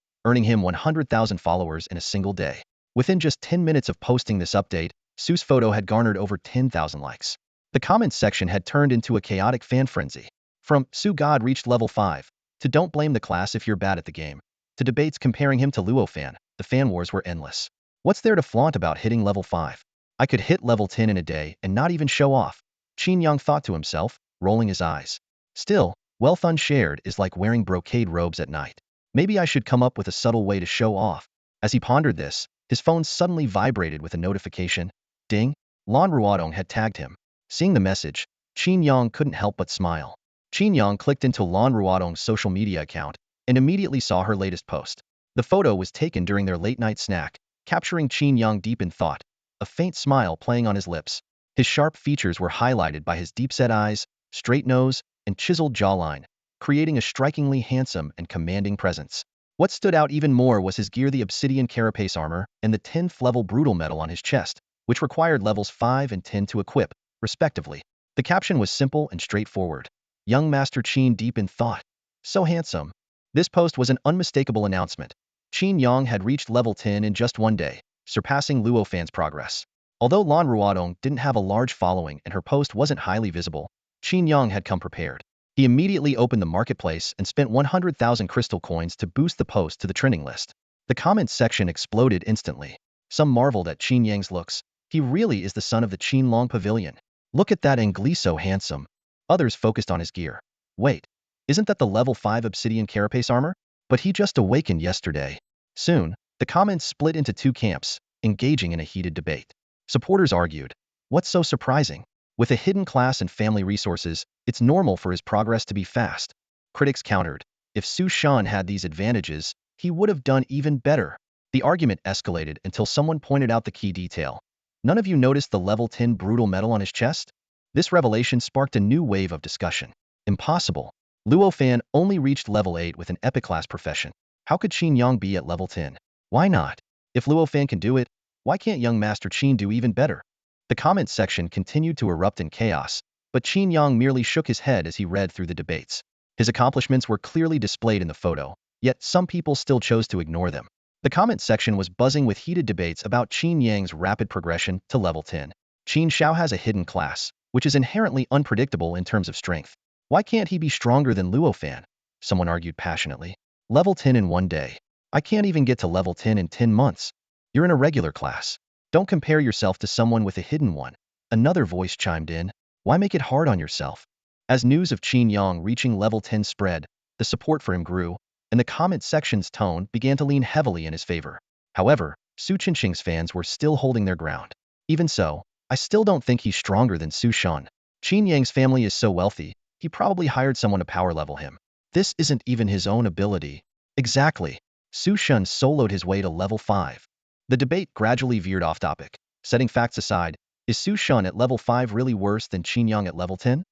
earning him 100,000 followers in a single day. Within just 10 minutes of posting this update, Su's photo had garnered over 10,000 likes. The comments section had turned into a chaotic fan frenzy. From "Su God reached level 5" to "Don't blame the class if you're bad at the game" to debates comparing him to Luo Fan, the fan wars were endless. What's there to flaunt about hitting level 5? I could hit level 10 in a day and not even show off, Qin Yang thought to himself, rolling his eyes. Still, wealth unshared is like wearing brocade robes at night. Maybe I should come up with a subtle way to show off. As he pondered this, his phone suddenly vibrated with a notification. Ding! Lan Ruodong had tagged him. Seeing the message, Qin Yang couldn't help but smile. Qin Yang clicked into Lan Ruodong's social media account and immediately saw her latest post. The photo was taken during their late-night snack, capturing Qin Yang deep in thought, a faint smile playing on his lips. His sharp features were highlighted by his deep-set eyes, straight nose, and chiseled jawline, creating a strikingly handsome and commanding presence. What stood out even more was his gear, the obsidian carapace armor and the 10th level brutal medal on his chest, which required levels 5 and 10 to equip, respectively. The caption was simple and straightforward. Young Master Qin deep in thought. So handsome. This post was an unmistakable announcement. Qin Yang had reached level 10 in just one day, surpassing Luo Fan's progress. Although Lan Ruodong didn't have a large following and her post wasn't highly visible, Qin Yang had come prepared. He immediately opened the marketplace and spent 100,000 crystal coins to boost the post to the trending list. The comments section exploded instantly. Some marveled at Qin Yang's looks. He really is the son of the Qin Long Pavilion. Look at that Angli, so handsome. Others focused on his gear. Wait, isn't that the level 5 obsidian carapace armor? But he just awakened yesterday. Soon, the comments split into two camps, engaging in a heated debate. Supporters argued, what's so surprising? With a hidden class and family resources, it's normal for his progress to be fast. Critics countered, if Su Shan had these advantages, he would have done even better. The argument escalated until someone pointed out the key detail. None of you noticed the level 10 brutal medal on his chest? This revelation sparked a new wave of discussion. Impossible. Luo Fan only reached level 8 with an epic class profession. How could Qin Yang be at level 10? Why not? If Luo Fan can do it, why can't young Master Qin do even better? The comments section continued to erupt in chaos, but Qin Yang merely shook his head as he read through the debates. His accomplishments were clearly displayed in the photo, yet some people still chose to ignore them. The comments section was buzzing with heated debates about Qin Yang's rapid progression to level 10. Qin Xiao has a hidden class, which is inherently unpredictable in terms of strength. Why can't he be stronger than Luo Fan? Someone argued passionately. Level 10 in one day. I can't even get to level 10 in 10 months. You're in a regular class. Don't compare yourself to someone with a hidden one. Another voice chimed in. Why make it hard on yourself? As news of Qin Yang reaching level 10 spread, the support for him grew, and the comment section's tone began to lean heavily in his favor. However, Su Qinqing's fans were still holding their ground. Even so, I still don't think he's stronger than Su Shan. Qin Yang's family is so wealthy, he probably hired someone to power level him. This isn't even his own ability. Exactly. Su Shan soloed his way to level 5. The debate gradually veered off topic. Setting facts aside, is Su Shan at level 5 really worse than Qin Yang at level 10?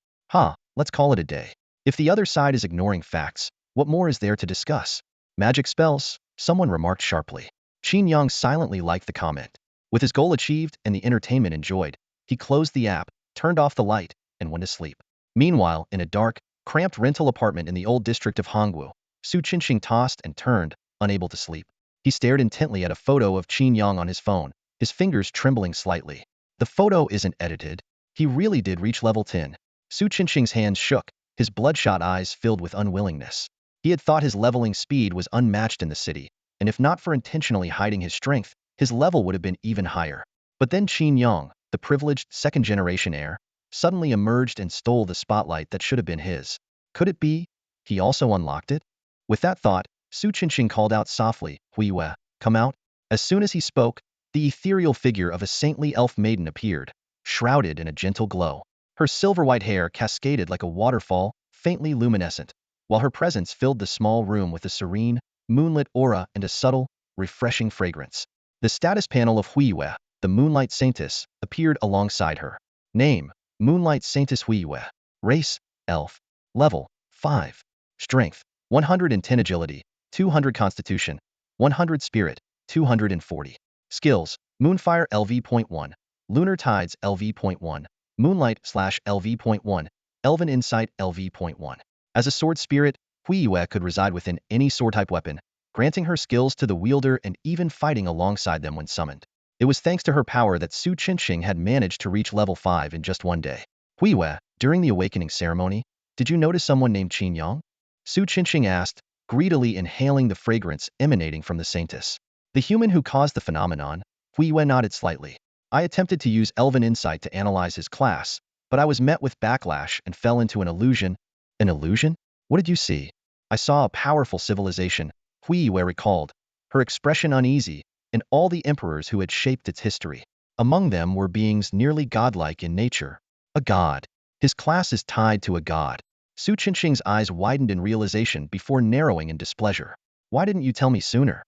Let's call it a day. If the other side is ignoring facts, what more is there to discuss? Magic spells? Someone remarked sharply. Qin Yang silently liked the comment. With his goal achieved and the entertainment enjoyed, he closed the app, turned off the light, and went to sleep. Meanwhile, in a dark, cramped rental apartment in the old district of Hongwu, Su Qinqing tossed and turned, unable to sleep. He stared intently at a photo of Qin Yang on his phone, his fingers trembling slightly. The photo isn't edited. He really did reach level 10. Su Qinqing's hands shook, his bloodshot eyes filled with unwillingness. He had thought his leveling speed was unmatched in the city, and if not for intentionally hiding his strength, his level would have been even higher. But then Qin Yang, the privileged second-generation heir, suddenly emerged and stole the spotlight that should have been his. Could it be he also unlocked it? With that thought, Su Qinqing called out softly, Huiwe, come out. As soon as he spoke, the ethereal figure of a saintly elf maiden appeared, shrouded in a gentle glow. Her silver-white hair cascaded like a waterfall, faintly luminescent, while her presence filled the small room with a serene, moonlit aura and a subtle, refreshing fragrance. The status panel of Huiwe, the Moonlight Saintess, appeared alongside her. Name, Moonlight Saintess Huiwe. Race, Elf. Level, 5. Strength, 110 Agility, 200 Constitution, 100 Spirit, 240. Skills, Moonfire LV.1, Lunar Tides LV.1, Moonlight/LV.1, Elven Insight LV.1. As a sword spirit, Hui Yue could reside within any sword-type weapon, granting her skills to the wielder and even fighting alongside them when summoned. It was thanks to her power that Su Qinxing had managed to reach level 5 in just one day. Hui Yue, during the awakening ceremony, did you notice someone named Qin Yang? Su Qinxing asked, greedily inhaling the fragrance emanating from the saintess. The human who caused the phenomenon. Hui Yue nodded slightly. I attempted to use Elven Insight to analyze his class, but I was met with backlash and fell into an illusion. An illusion? What did you see? I saw a powerful civilization, Hui Yue recalled, her expression uneasy, and all the emperors who had shaped its history. Among them were beings nearly godlike in nature. A god. His class is tied to a god. Su Qinxing's eyes widened in realization before narrowing in displeasure. Why didn't you tell me sooner?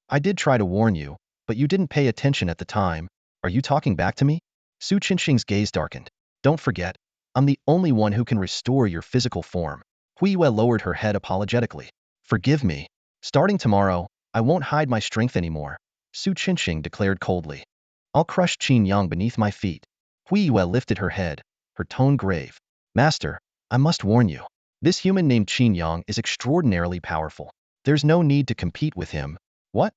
I did try to warn you, but you didn't pay attention at the time. Are you talking back to me? Su Qinxing's gaze darkened. Don't forget, I'm the only one who can restore your physical form. Hui Yue lowered her head apologetically. Forgive me. Starting tomorrow, I won't hide my strength anymore, Su Qinxing declared coldly. I'll crush Qin Yang beneath my feet. Hui Yue lifted her head, her tone grave. Master, I must warn you. This human named Qin Yang is extraordinarily powerful. There's no need to compete with him. What?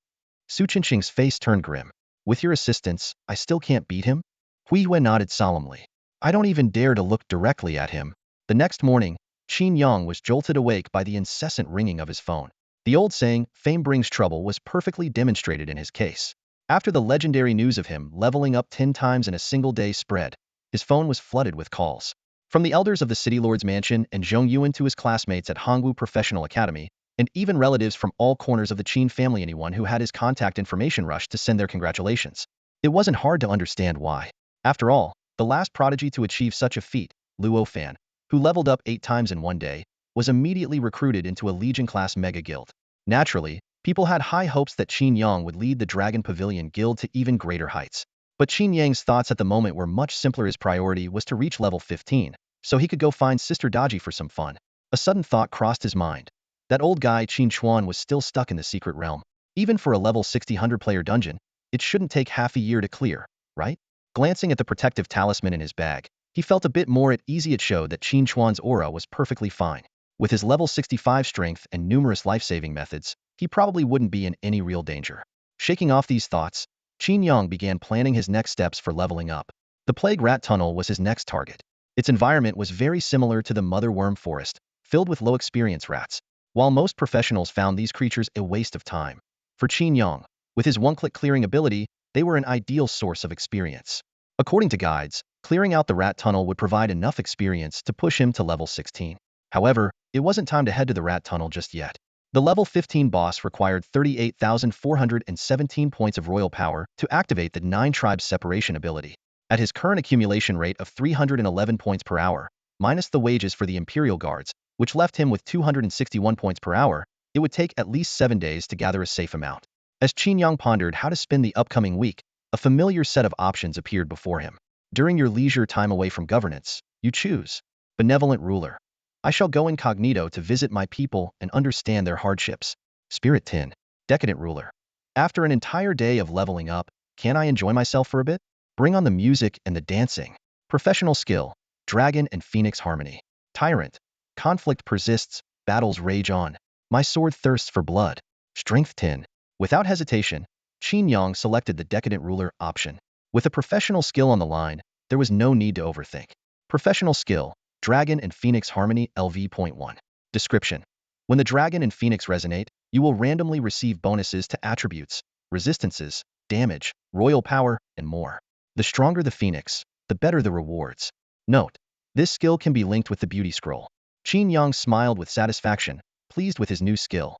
Su Qinxing's face turned grim. With your assistance, I still can't beat him? Hui Yue nodded solemnly. I don't even dare to look directly at him. The next morning, Qin Yang was jolted awake by the incessant ringing of his phone. The old saying, fame brings trouble, was perfectly demonstrated in his case. After the legendary news of him leveling up 10 times in a single day spread, his phone was flooded with calls. From the elders of the City Lord's mansion and Zhong Yuan to his classmates at Hongwu Professional Academy, and even relatives from all corners of the Qin family, anyone who had his contact information rushed to send their congratulations. It wasn't hard to understand why. After all, the last prodigy to achieve such a feat, Luo Fan, who leveled up 8 times in one day, was immediately recruited into a Legion-class mega guild. Naturally, people had high hopes that Qin Yang would lead the Dragon Pavilion Guild to even greater heights. But Qin Yang's thoughts at the moment were much simpler. His priority was to reach level 15, so he could go find Sister Daji for some fun. A sudden thought crossed his mind. That old guy Qin Chuan was still stuck in the secret realm. Even for a level 60 100-player dungeon, it shouldn't take half a year to clear, right? Glancing at the protective talisman in his bag, he felt a bit more at ease. It showed that Qin Chuan's aura was perfectly fine. With his level 65 strength and numerous life-saving methods, he probably wouldn't be in any real danger. Shaking off these thoughts, Qin Yang began planning his next steps for leveling up. The Plague Rat Tunnel was his next target. Its environment was very similar to the Mother Worm Forest, filled with low-experience rats. While most professionals found these creatures a waste of time, for Qin Yang, with his one-click clearing ability, they were an ideal source of experience. According to guides, clearing out the rat tunnel would provide enough experience to push him to level 16. However, it wasn't time to head to the rat tunnel just yet. The level 15 boss required 38,417 points of royal power to activate the 9 tribes separation ability. At his current accumulation rate of 311 points per hour, minus the wages for the Imperial Guards, which left him with 261 points per hour, it would take at least 7 days to gather a safe amount. As Qin Yang pondered how to spend the upcoming week, a familiar set of options appeared before him. During your leisure time away from governance, you choose. Benevolent ruler. I shall go incognito to visit my people and understand their hardships. Spirit 10. Decadent ruler. After an entire day of leveling up, can I enjoy myself for a bit? Bring on the music and the dancing. Professional skill. Dragon and Phoenix harmony. Tyrant. Conflict persists, battles rage on. My sword thirsts for blood. Strength 10. Without hesitation, Qin Yang selected the Decadent Ruler option. With a professional skill on the line, there was no need to overthink. Professional skill, Dragon and Phoenix Harmony LV.1. Description. When the Dragon and Phoenix resonate, you will randomly receive bonuses to attributes, resistances, damage, royal power, and more. The stronger the Phoenix, the better the rewards. Note, this skill can be linked with the Beauty Scroll. Qin Yang smiled with satisfaction, pleased with his new skill.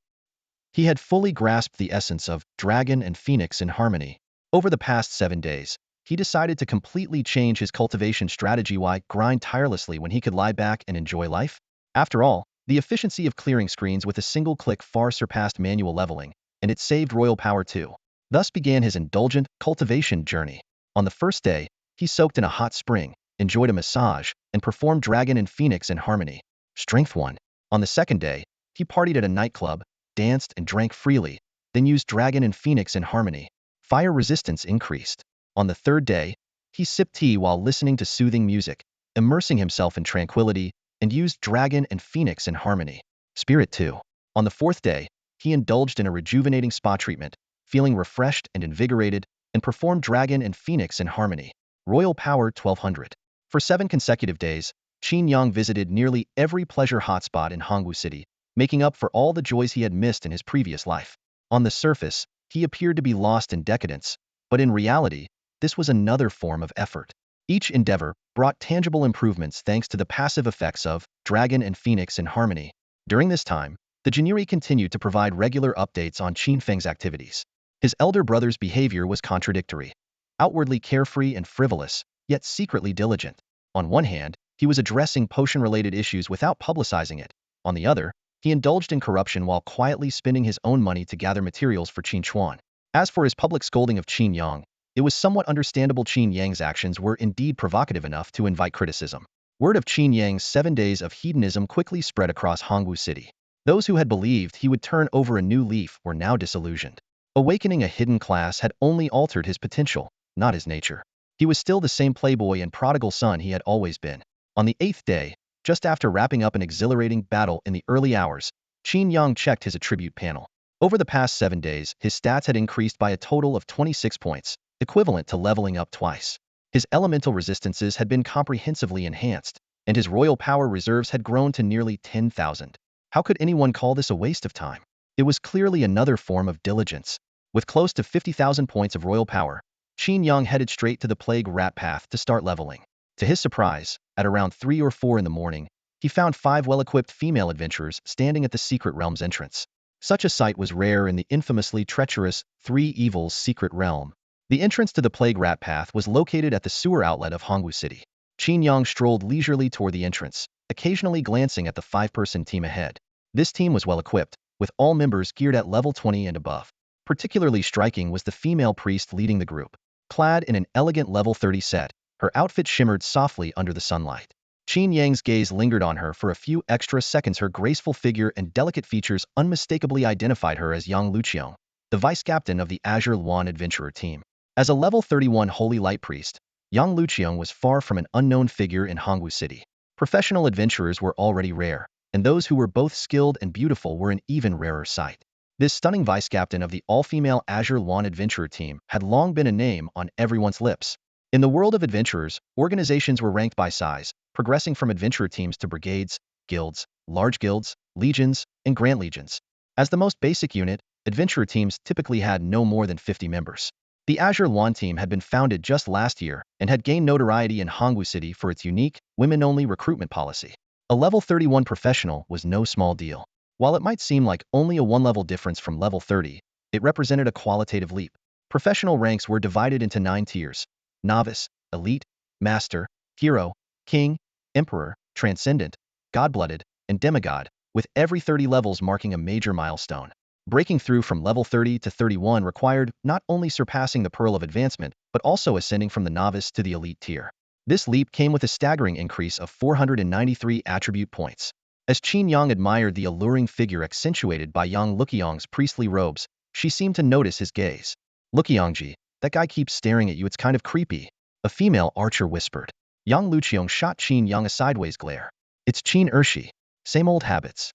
He had fully grasped the essence of Dragon and Phoenix in harmony. Over the past 7 days, he decided to completely change his cultivation strategy. Why grind tirelessly when he could lie back and enjoy life? After all, the efficiency of clearing screens with a single click far surpassed manual leveling, and it saved royal power too. Thus began his indulgent cultivation journey. On the first day, he soaked in a hot spring, enjoyed a massage, and performed Dragon and Phoenix in harmony. Strength 1. On the second day, he partied at a nightclub, danced and drank freely, then used Dragon and Phoenix in harmony. Fire resistance increased. On the third day, he sipped tea while listening to soothing music, immersing himself in tranquility, and used Dragon and Phoenix in harmony. Spirit 2. On the fourth day, he indulged in a rejuvenating spa treatment, feeling refreshed and invigorated, and performed Dragon and Phoenix in harmony. Royal Power 1200. For 7 consecutive days, Qin Yang visited nearly every pleasure hotspot in Hongwu City, making up for all the joys he had missed in his previous life. On the surface, he appeared to be lost in decadence, but in reality, this was another form of effort. Each endeavor brought tangible improvements thanks to the passive effects of Dragon and Phoenix in harmony. During this time, the Jiniri continued to provide regular updates on Qin Feng's activities. His elder brother's behavior was contradictory. Outwardly carefree and frivolous, yet secretly diligent. On one hand, he was addressing potion-related issues without publicizing it. On the other, he indulged in corruption while quietly spending his own money to gather materials for Qin Chuan. As for his public scolding of Qin Yang, it was somewhat understandable. Qin Yang's actions were indeed provocative enough to invite criticism. Word of Qin Yang's 7 days of hedonism quickly spread across Hongwu City. Those who had believed he would turn over a new leaf were now disillusioned. Awakening a hidden class had only altered his potential, not his nature. He was still the same playboy and prodigal son he had always been. On the 8th day, just after wrapping up an exhilarating battle in the early hours, Qin Yang checked his attribute panel. Over the past 7 days, his stats had increased by a total of 26 points, equivalent to leveling up twice. His elemental resistances had been comprehensively enhanced, and his royal power reserves had grown to nearly 10,000. How could anyone call this a waste of time? It was clearly another form of diligence. With close to 50,000 points of royal power, Qin Yang headed straight to the plague rat path to start leveling. To his surprise, at around 3 or 4 in the morning, he found 5 well-equipped female adventurers standing at the secret realm's entrance. Such a sight was rare in the infamously treacherous Three Evils secret realm. The entrance to the plague rat path was located at the sewer outlet of Hongwu City. Qin Yang strolled leisurely toward the entrance, occasionally glancing at the 5-person team ahead. This team was well-equipped, with all members geared at level 20 and above. Particularly striking was the female priest leading the group. Clad in an elegant level 30 set, her outfit shimmered softly under the sunlight. Qin Yang's gaze lingered on her for a few extra seconds. Her graceful figure and delicate features unmistakably identified her as Yang Luqiang, the vice-captain of the Azure Luan adventurer team. As a level 31 holy light priest, Yang Luqiang was far from an unknown figure in Hongwu City. Professional adventurers were already rare, and those who were both skilled and beautiful were an even rarer sight. This stunning vice-captain of the all-female Azure Luan adventurer team had long been a name on everyone's lips. In the world of adventurers, organizations were ranked by size, progressing from adventurer teams to brigades, guilds, large guilds, legions, and grand legions. As the most basic unit, adventurer teams typically had no more than 50 members. The Azure Luan team had been founded just last year and had gained notoriety in Hongwu City for its unique, women-only recruitment policy. A level 31 professional was no small deal. While it might seem like only a 1-level difference from level 30, it represented a qualitative leap. Professional ranks were divided into 9 tiers: novice, elite, master, hero, king, emperor, transcendent, god-blooded, and demigod, with every 30 levels marking a major milestone. Breaking through from level 30 to 31 required not only surpassing the Pearl of Advancement, but also ascending from the novice to the elite tier. This leap came with a staggering increase of 493 attribute points. As Qin Yang admired the alluring figure accentuated by Yang Luqiang's priestly robes, she seemed to notice his gaze. "Luqiangji, that guy keeps staring at you, it's kind of creepy," a female archer whispered. Yang Luqiang shot Qin Yang a sideways glare. "It's Qin Ershi. Same old habits."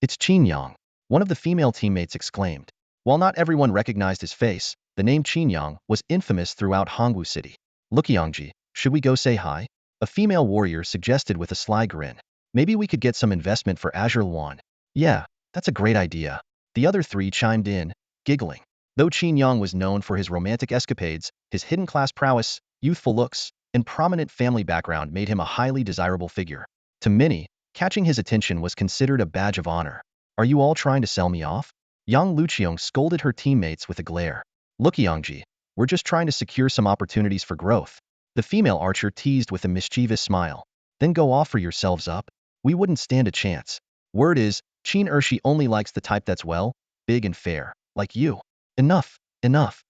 It's Qin Yang," one of the female teammates exclaimed. While not everyone recognized his face, the name Qin Yang was infamous throughout Hongwu City. "Luqiangji, should we go say hi?" a female warrior suggested with a sly grin. "Maybe we could get some investment for Azure Luan." "Yeah, that's a great idea," the other 3 chimed in, giggling. Though Qin Yang was known for his romantic escapades, his hidden class prowess, youthful looks, and prominent family background made him a highly desirable figure. To many, catching his attention was considered a badge of honor. "Are you all trying to sell me off?" Yang Luqiang scolded her teammates with a glare. "Luqiangji, we're just trying to secure some opportunities for growth," the female archer teased with a mischievous smile. "Then go offer yourselves up. We wouldn't stand a chance. Word is, Qin Ershi only likes the type that's well, big and fair, like you." "Enough, enough."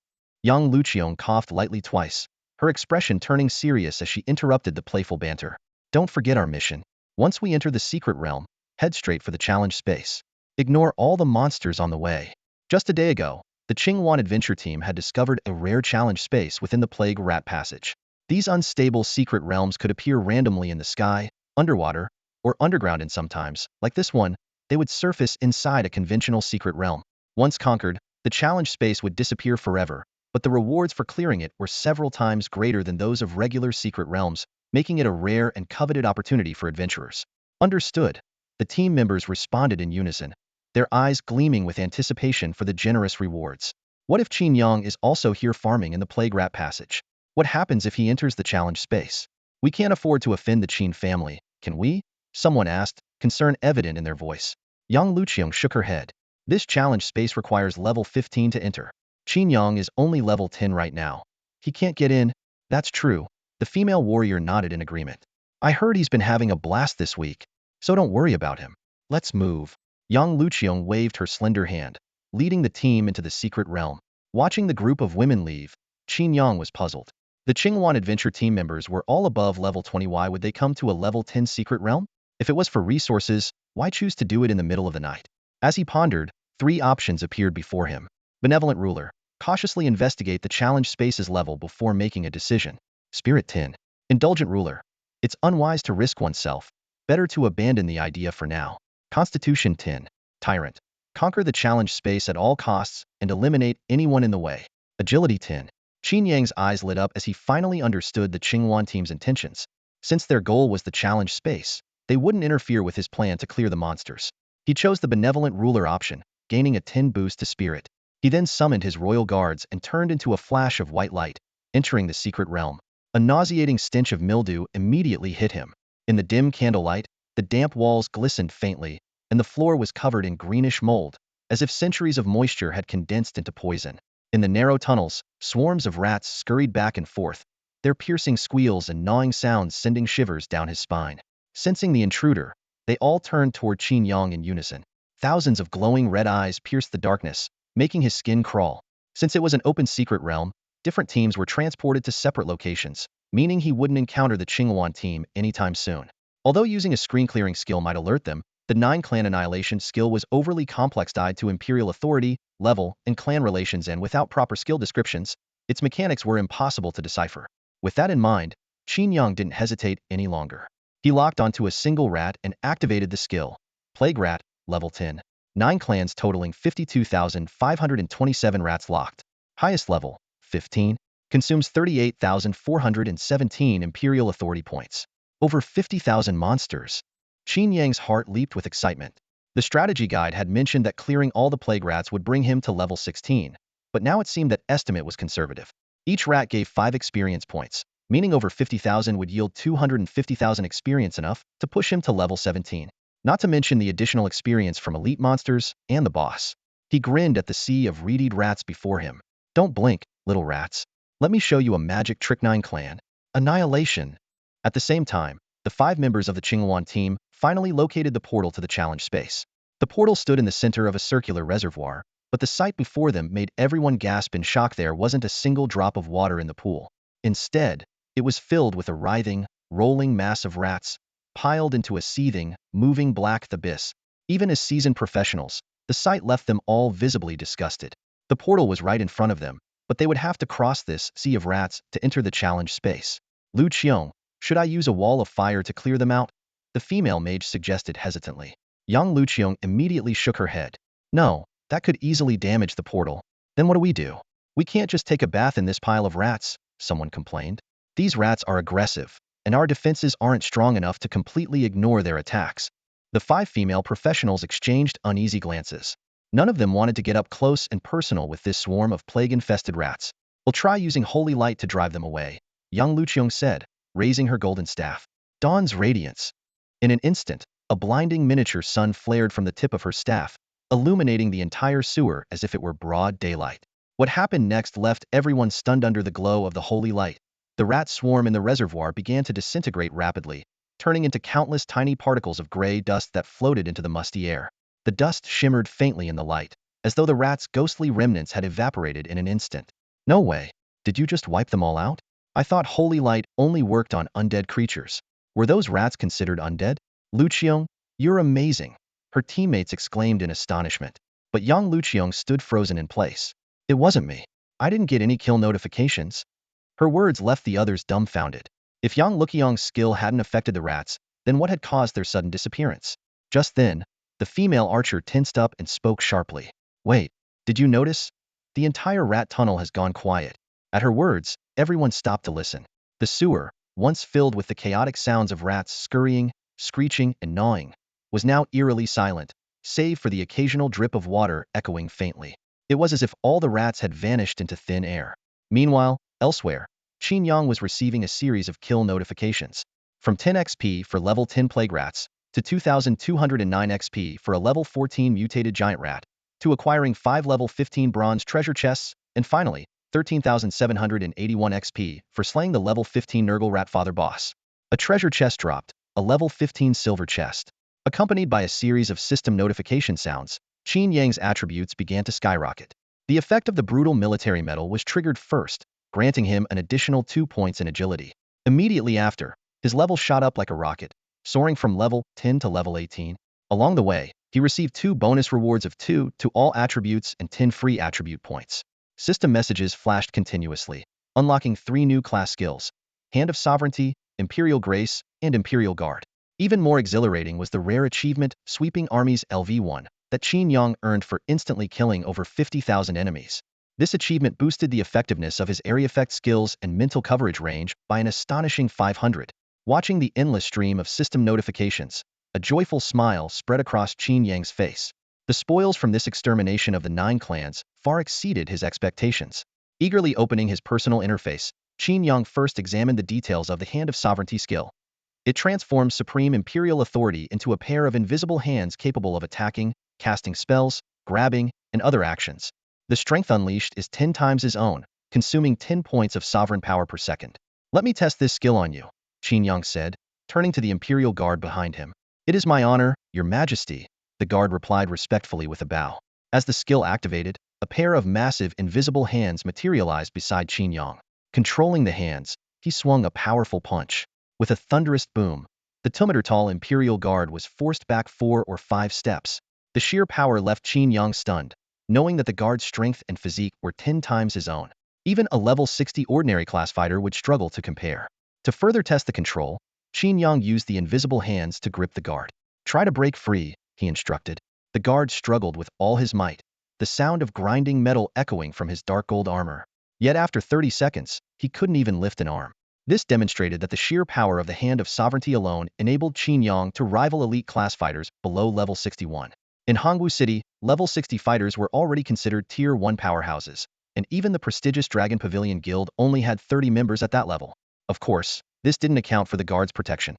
Yang Luqiang coughed lightly twice, her expression turning serious as she interrupted the playful banter. "Don't forget our mission. Once we enter the secret realm, head straight for the challenge space. Ignore all the monsters on the way." Just a day ago, the Qingyuan adventure team had discovered a rare challenge space within the Plague Rat Passage. These unstable secret realms could appear randomly in the sky, underwater, or underground, and sometimes, like this one, they would surface inside a conventional secret realm. Once conquered, the challenge space would disappear forever, but the rewards for clearing it were several times greater than those of regular secret realms, making it a rare and coveted opportunity for adventurers. Understood. The team members responded in unison, their eyes gleaming with anticipation for the generous rewards. What if Qin Yang is also here farming in the Plague Rat Passage? What happens if he enters the challenge space? We can't afford to offend the Qin family, can we? Someone asked, concern evident in their voice. Yang Luqiang shook her head. This challenge space requires level 15 to enter. Qin Yang is only level 10 right now. He can't get in. That's true. The female warrior nodded in agreement. I heard he's been having a blast this week, so don't worry about him. Let's move. Yang Luqiang waved her slender hand, leading the team into the secret realm. Watching the group of women leave, Qin Yang was puzzled. The Qingwan Adventure team members were all above level 20. Why would they come to a level 10 secret realm? If it was for resources, why choose to do it in the middle of the night? As he pondered, 3 options appeared before him. Benevolent ruler. Cautiously investigate the challenge space's level before making a decision. Spirit 10. Indulgent ruler. It's unwise to risk oneself. Better to abandon the idea for now. Constitution 10. Tyrant. Conquer the challenge space at all costs and eliminate anyone in the way. Agility 10. Qin Yang's eyes lit up as he finally understood the Qingwan team's intentions. Since their goal was the challenge space, they wouldn't interfere with his plan to clear the monsters. He chose the benevolent ruler option, gaining a 10 boost to spirit. He then summoned his royal guards and turned into a flash of white light, entering the secret realm. A nauseating stench of mildew immediately hit him. In the dim candlelight, the damp walls glistened faintly, and the floor was covered in greenish mold, as if centuries of moisture had condensed into poison. In the narrow tunnels, swarms of rats scurried back and forth, their piercing squeals and gnawing sounds sending shivers down his spine. Sensing the intruder, they all turned toward Qin Yang in unison. Thousands of glowing red eyes pierced the darkness, making his skin crawl. Since it was an open secret realm, different teams were transported to separate locations, meaning he wouldn't encounter the Qingwan team anytime soon. Although using a screen-clearing skill might alert them, the Nine Clan Annihilation skill was overly complex, tied to Imperial authority, level, and clan relations, and without proper skill descriptions, its mechanics were impossible to decipher. With that in mind, Qin Yang didn't hesitate any longer. He locked onto a single rat and activated the skill. Plague Rat, level 10. 9 clans totaling 52,527 rats locked. Highest level, 15. Consumes 38,417 Imperial Authority points. Over 50,000 monsters. Qin Yang's heart leaped with excitement. The strategy guide had mentioned that clearing all the plague rats would bring him to level 16, but now it seemed that estimate was conservative. Each rat gave 5 experience points, meaning over 50,000 would yield 250,000 experience, enough to push him to level 17. Not to mention the additional experience from elite monsters and the boss. He grinned at the sea of reedied rats before him. Don't blink, little rats. Let me show you a magic trick. 9 Clan Annihilation. At the same time, the 5 members of the Qingwan team finally located the portal to the challenge space. The portal stood in the center of a circular reservoir, but the sight before them made everyone gasp in shock. There wasn't a single drop of water in the pool. Instead, it was filled with a writhing, rolling mass of rats, piled into a seething, moving black abyss. Even as seasoned professionals, the sight left them all visibly disgusted. The portal was right in front of them, but they would have to cross this sea of rats to enter the challenge space. Lu Qiong, should I use a wall of fire to clear them out? The female mage suggested hesitantly. Yang Luqiang immediately shook her head. No, that could easily damage the portal. Then what do we do? We can't just take a bath in this pile of rats, someone complained. These rats are aggressive, and our defenses aren't strong enough to completely ignore their attacks. The 5 female professionals exchanged uneasy glances. None of them wanted to get up close and personal with this swarm of plague-infested rats. We'll try using holy light to drive them away, Yang Luqiang said, raising her golden staff. Dawn's radiance. In an instant, a blinding miniature sun flared from the tip of her staff, illuminating the entire sewer as if it were broad daylight. What happened next left everyone stunned. Under the glow of the holy light, the rat swarm in the reservoir began to disintegrate rapidly, turning into countless tiny particles of gray dust that floated into the musty air. The dust shimmered faintly in the light, as though the rats' ghostly remnants had evaporated in an instant. No way. Did you just wipe them all out? I thought holy light only worked on undead creatures. Were those rats considered undead? Luqiang, you're amazing, her teammates exclaimed in astonishment. But Yang Luqiang stood frozen in place. It wasn't me. I didn't get any kill notifications. Her words left the others dumbfounded. If Yang Luqiang's skill hadn't affected the rats, then what had caused their sudden disappearance? Just then, The female archer tensed up and spoke sharply. Wait, did you notice? The entire rat tunnel has gone quiet. At her words, everyone stopped to listen. The sewer, once filled with the chaotic sounds of rats scurrying, screeching, and gnawing, was now eerily silent, save for the occasional drip of water echoing faintly. It was as if all the rats had vanished into thin air. Meanwhile, elsewhere, Qin Yang was receiving a series of kill notifications. From 10 XP for level 10 plague rats, to 2,209 XP for a level 14 mutated giant rat, to acquiring 5 level 15 bronze treasure chests, and finally, 13,781 XP for slaying the level 15 Nurgle rat father boss. A treasure chest dropped, a level 15 silver chest. Accompanied by a series of system notification sounds, Qin Yang's attributes began to skyrocket. The effect of the brutal military medal was triggered first, granting him an additional 2 points in agility. Immediately after, his level shot up like a rocket, soaring from level 10 to level 18. Along the way, he received 2 bonus rewards of 2 to all attributes and 10 free attribute points. System messages flashed continuously, unlocking 3 new class skills: Hand of Sovereignty, Imperial Grace, and Imperial Guard. Even more exhilarating was the rare achievement, Sweeping Armies LV1, that Qin Yang earned for instantly killing over 50,000 enemies. This achievement boosted the effectiveness of his area effect skills and mental coverage range by an astonishing 500. Watching the endless stream of system notifications, a joyful smile spread across Qin Yang's face. The spoils from this extermination of the 9 clans far exceeded his expectations. Eagerly opening his personal interface, Qin Yang first examined the details of the Hand of Sovereignty skill. It transforms supreme imperial authority into a pair of invisible hands capable of attacking, casting spells, grabbing, and other actions. The strength unleashed is 10 times his own, consuming 10 points of sovereign power per second. Let me test this skill on you, Qin Yang said, turning to the Imperial Guard behind him. It is my honor, Your Majesty, the guard replied respectfully with a bow. As the skill activated, a pair of massive invisible hands materialized beside Qin Yang. Controlling the hands, he swung a powerful punch. With a thunderous boom, the 2-meter-tall Imperial Guard was forced back 4 or 5 steps. The sheer power left Qin Yang stunned, knowing that the guard's strength and physique were 10 times his own. Even a level 60 ordinary class fighter would struggle to compare. To further test the control, Qin Yang used the invisible hands to grip the guard. Try to break free, he instructed. The guard struggled with all his might, the sound of grinding metal echoing from his dark gold armor. Yet after 30 seconds, he couldn't even lift an arm. This demonstrated that the sheer power of the Hand of Sovereignty alone enabled Qin Yang to rival elite class fighters below level 61. In Hongwu City, level 60 fighters were already considered Tier 1 powerhouses, and even the prestigious Dragon Pavilion Guild only had 30 members at that level. Of course, this didn't account for the guard's protection.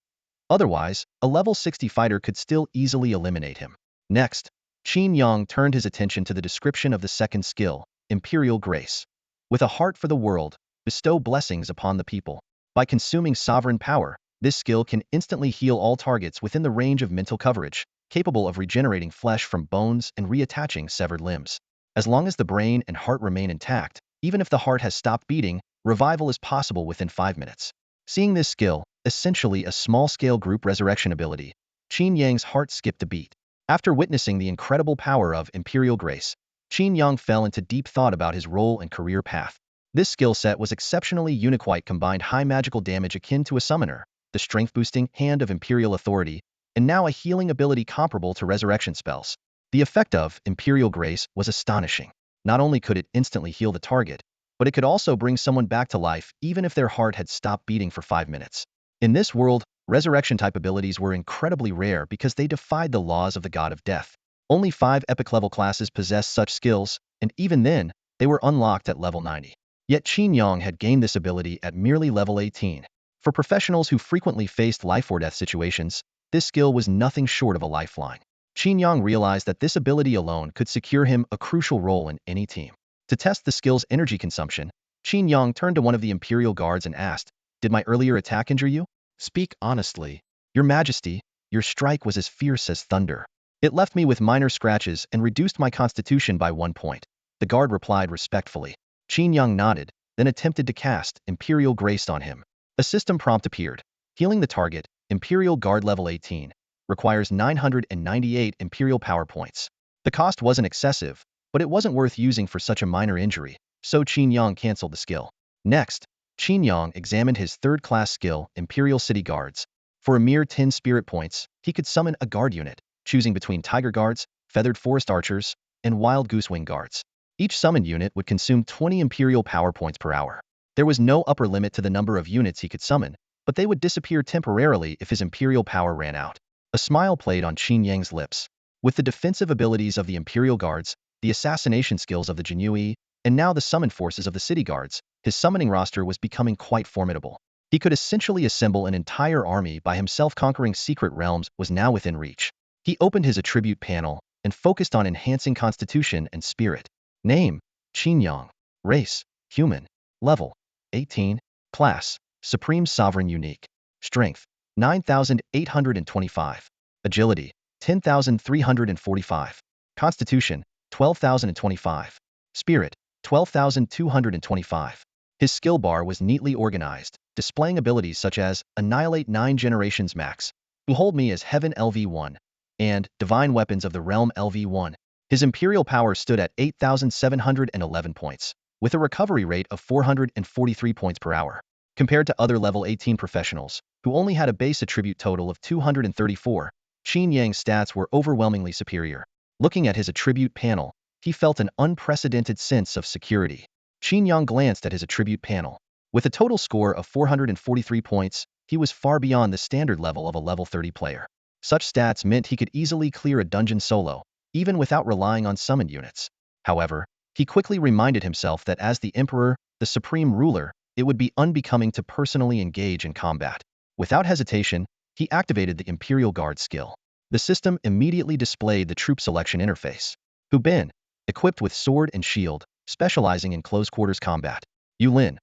Otherwise, a level 60 fighter could still easily eliminate him. Next, Qin Yang turned his attention to the description of the second skill, Imperial Grace. With a heart for the world, bestow blessings upon the people. By consuming sovereign power, this skill can instantly heal all targets within the range of mental coverage, capable of regenerating flesh from bones and reattaching severed limbs. As long as the brain and heart remain intact, even if the heart has stopped beating, revival is possible within 5 minutes. Seeing this skill, essentially a small-scale group resurrection ability, Qin Yang's heart skipped a beat. After witnessing the incredible power of Imperial Grace, Qin Yang fell into deep thought about his role and career path. This skill set was exceptionally unique, combined high magical damage akin to a summoner, the strength-boosting Hand of Imperial Authority, and now a healing ability comparable to resurrection spells. The effect of Imperial Grace was astonishing. Not only could it instantly heal the target, but it could also bring someone back to life even if their heart had stopped beating for 5 minutes. In this world, resurrection-type abilities were incredibly rare because they defied the laws of the god of death. Only 5 epic-level classes possessed such skills, and even then, they were unlocked at level 90. Yet Qin Yang had gained this ability at merely level 18. For professionals who frequently faced life-or-death situations, this skill was nothing short of a lifeline. Qin Yang realized that this ability alone could secure him a crucial role in any team. To test the skill's energy consumption, Qin Yang turned to one of the Imperial Guards and asked, "Did my earlier attack injure you? Speak honestly. Your Majesty, your strike was as fierce as thunder. It left me with minor scratches and reduced my constitution by 1 point." The guard replied respectfully. Qin Yang nodded, then attempted to cast Imperial Grace on him. A system prompt appeared. Healing the target, Imperial Guard level 18, requires 998 Imperial power points. The cost wasn't excessive, but it wasn't worth using for such a minor injury, so Qin Yang cancelled the skill. Next, Qin Yang examined his third-class skill, Imperial City Guards. For a mere 10 spirit points, he could summon a guard unit. choosing between tiger guards, feathered forest archers, and wild goosewing guards. Each summoned unit would consume 20 Imperial power points per hour. There was no upper limit to the number of units he could summon, but they would disappear temporarily if his Imperial power ran out. A smile played on Qin Yang's lips. With the defensive abilities of the Imperial Guards, the assassination skills of the Jinui, and now the summoned forces of the City Guards, his summoning roster was becoming quite formidable. He could essentially assemble an entire army by himself. Conquering secret realms was now within reach. He opened his attribute panel and focused on enhancing constitution and spirit. Name: Qin Yang. Race: human. Level: 18. Class: Supreme Sovereign Unique. Strength: 9,825. Agility: 10,345. Constitution: 12,025. Spirit: 12,225. His skill bar was neatly organized, displaying abilities such as Annihilate 9 Generations Max, Behold Me as Heaven LV1, and Divine Weapons of the Realm LV1. His Imperial power stood at 8,711 points, with a recovery rate of 443 points per hour. Compared to other level 18 professionals, who only had a base attribute total of 234, Qin Yang's stats were overwhelmingly superior. Looking at his attribute panel, he felt an unprecedented sense of security. Qin Yang glanced at his attribute panel. With a total score of 443 points, he was far beyond the standard level of a level 30 player. Such stats meant he could easily clear a dungeon solo, even without relying on summoned units. However, he quickly reminded himself that as the Emperor, the supreme ruler, it would be unbecoming to personally engage in combat. Without hesitation, he activated the Imperial Guard skill. The system immediately displayed the troop selection interface. Hu Bin, equipped with sword and shield, specializing in close-quarters combat. Yu Lin,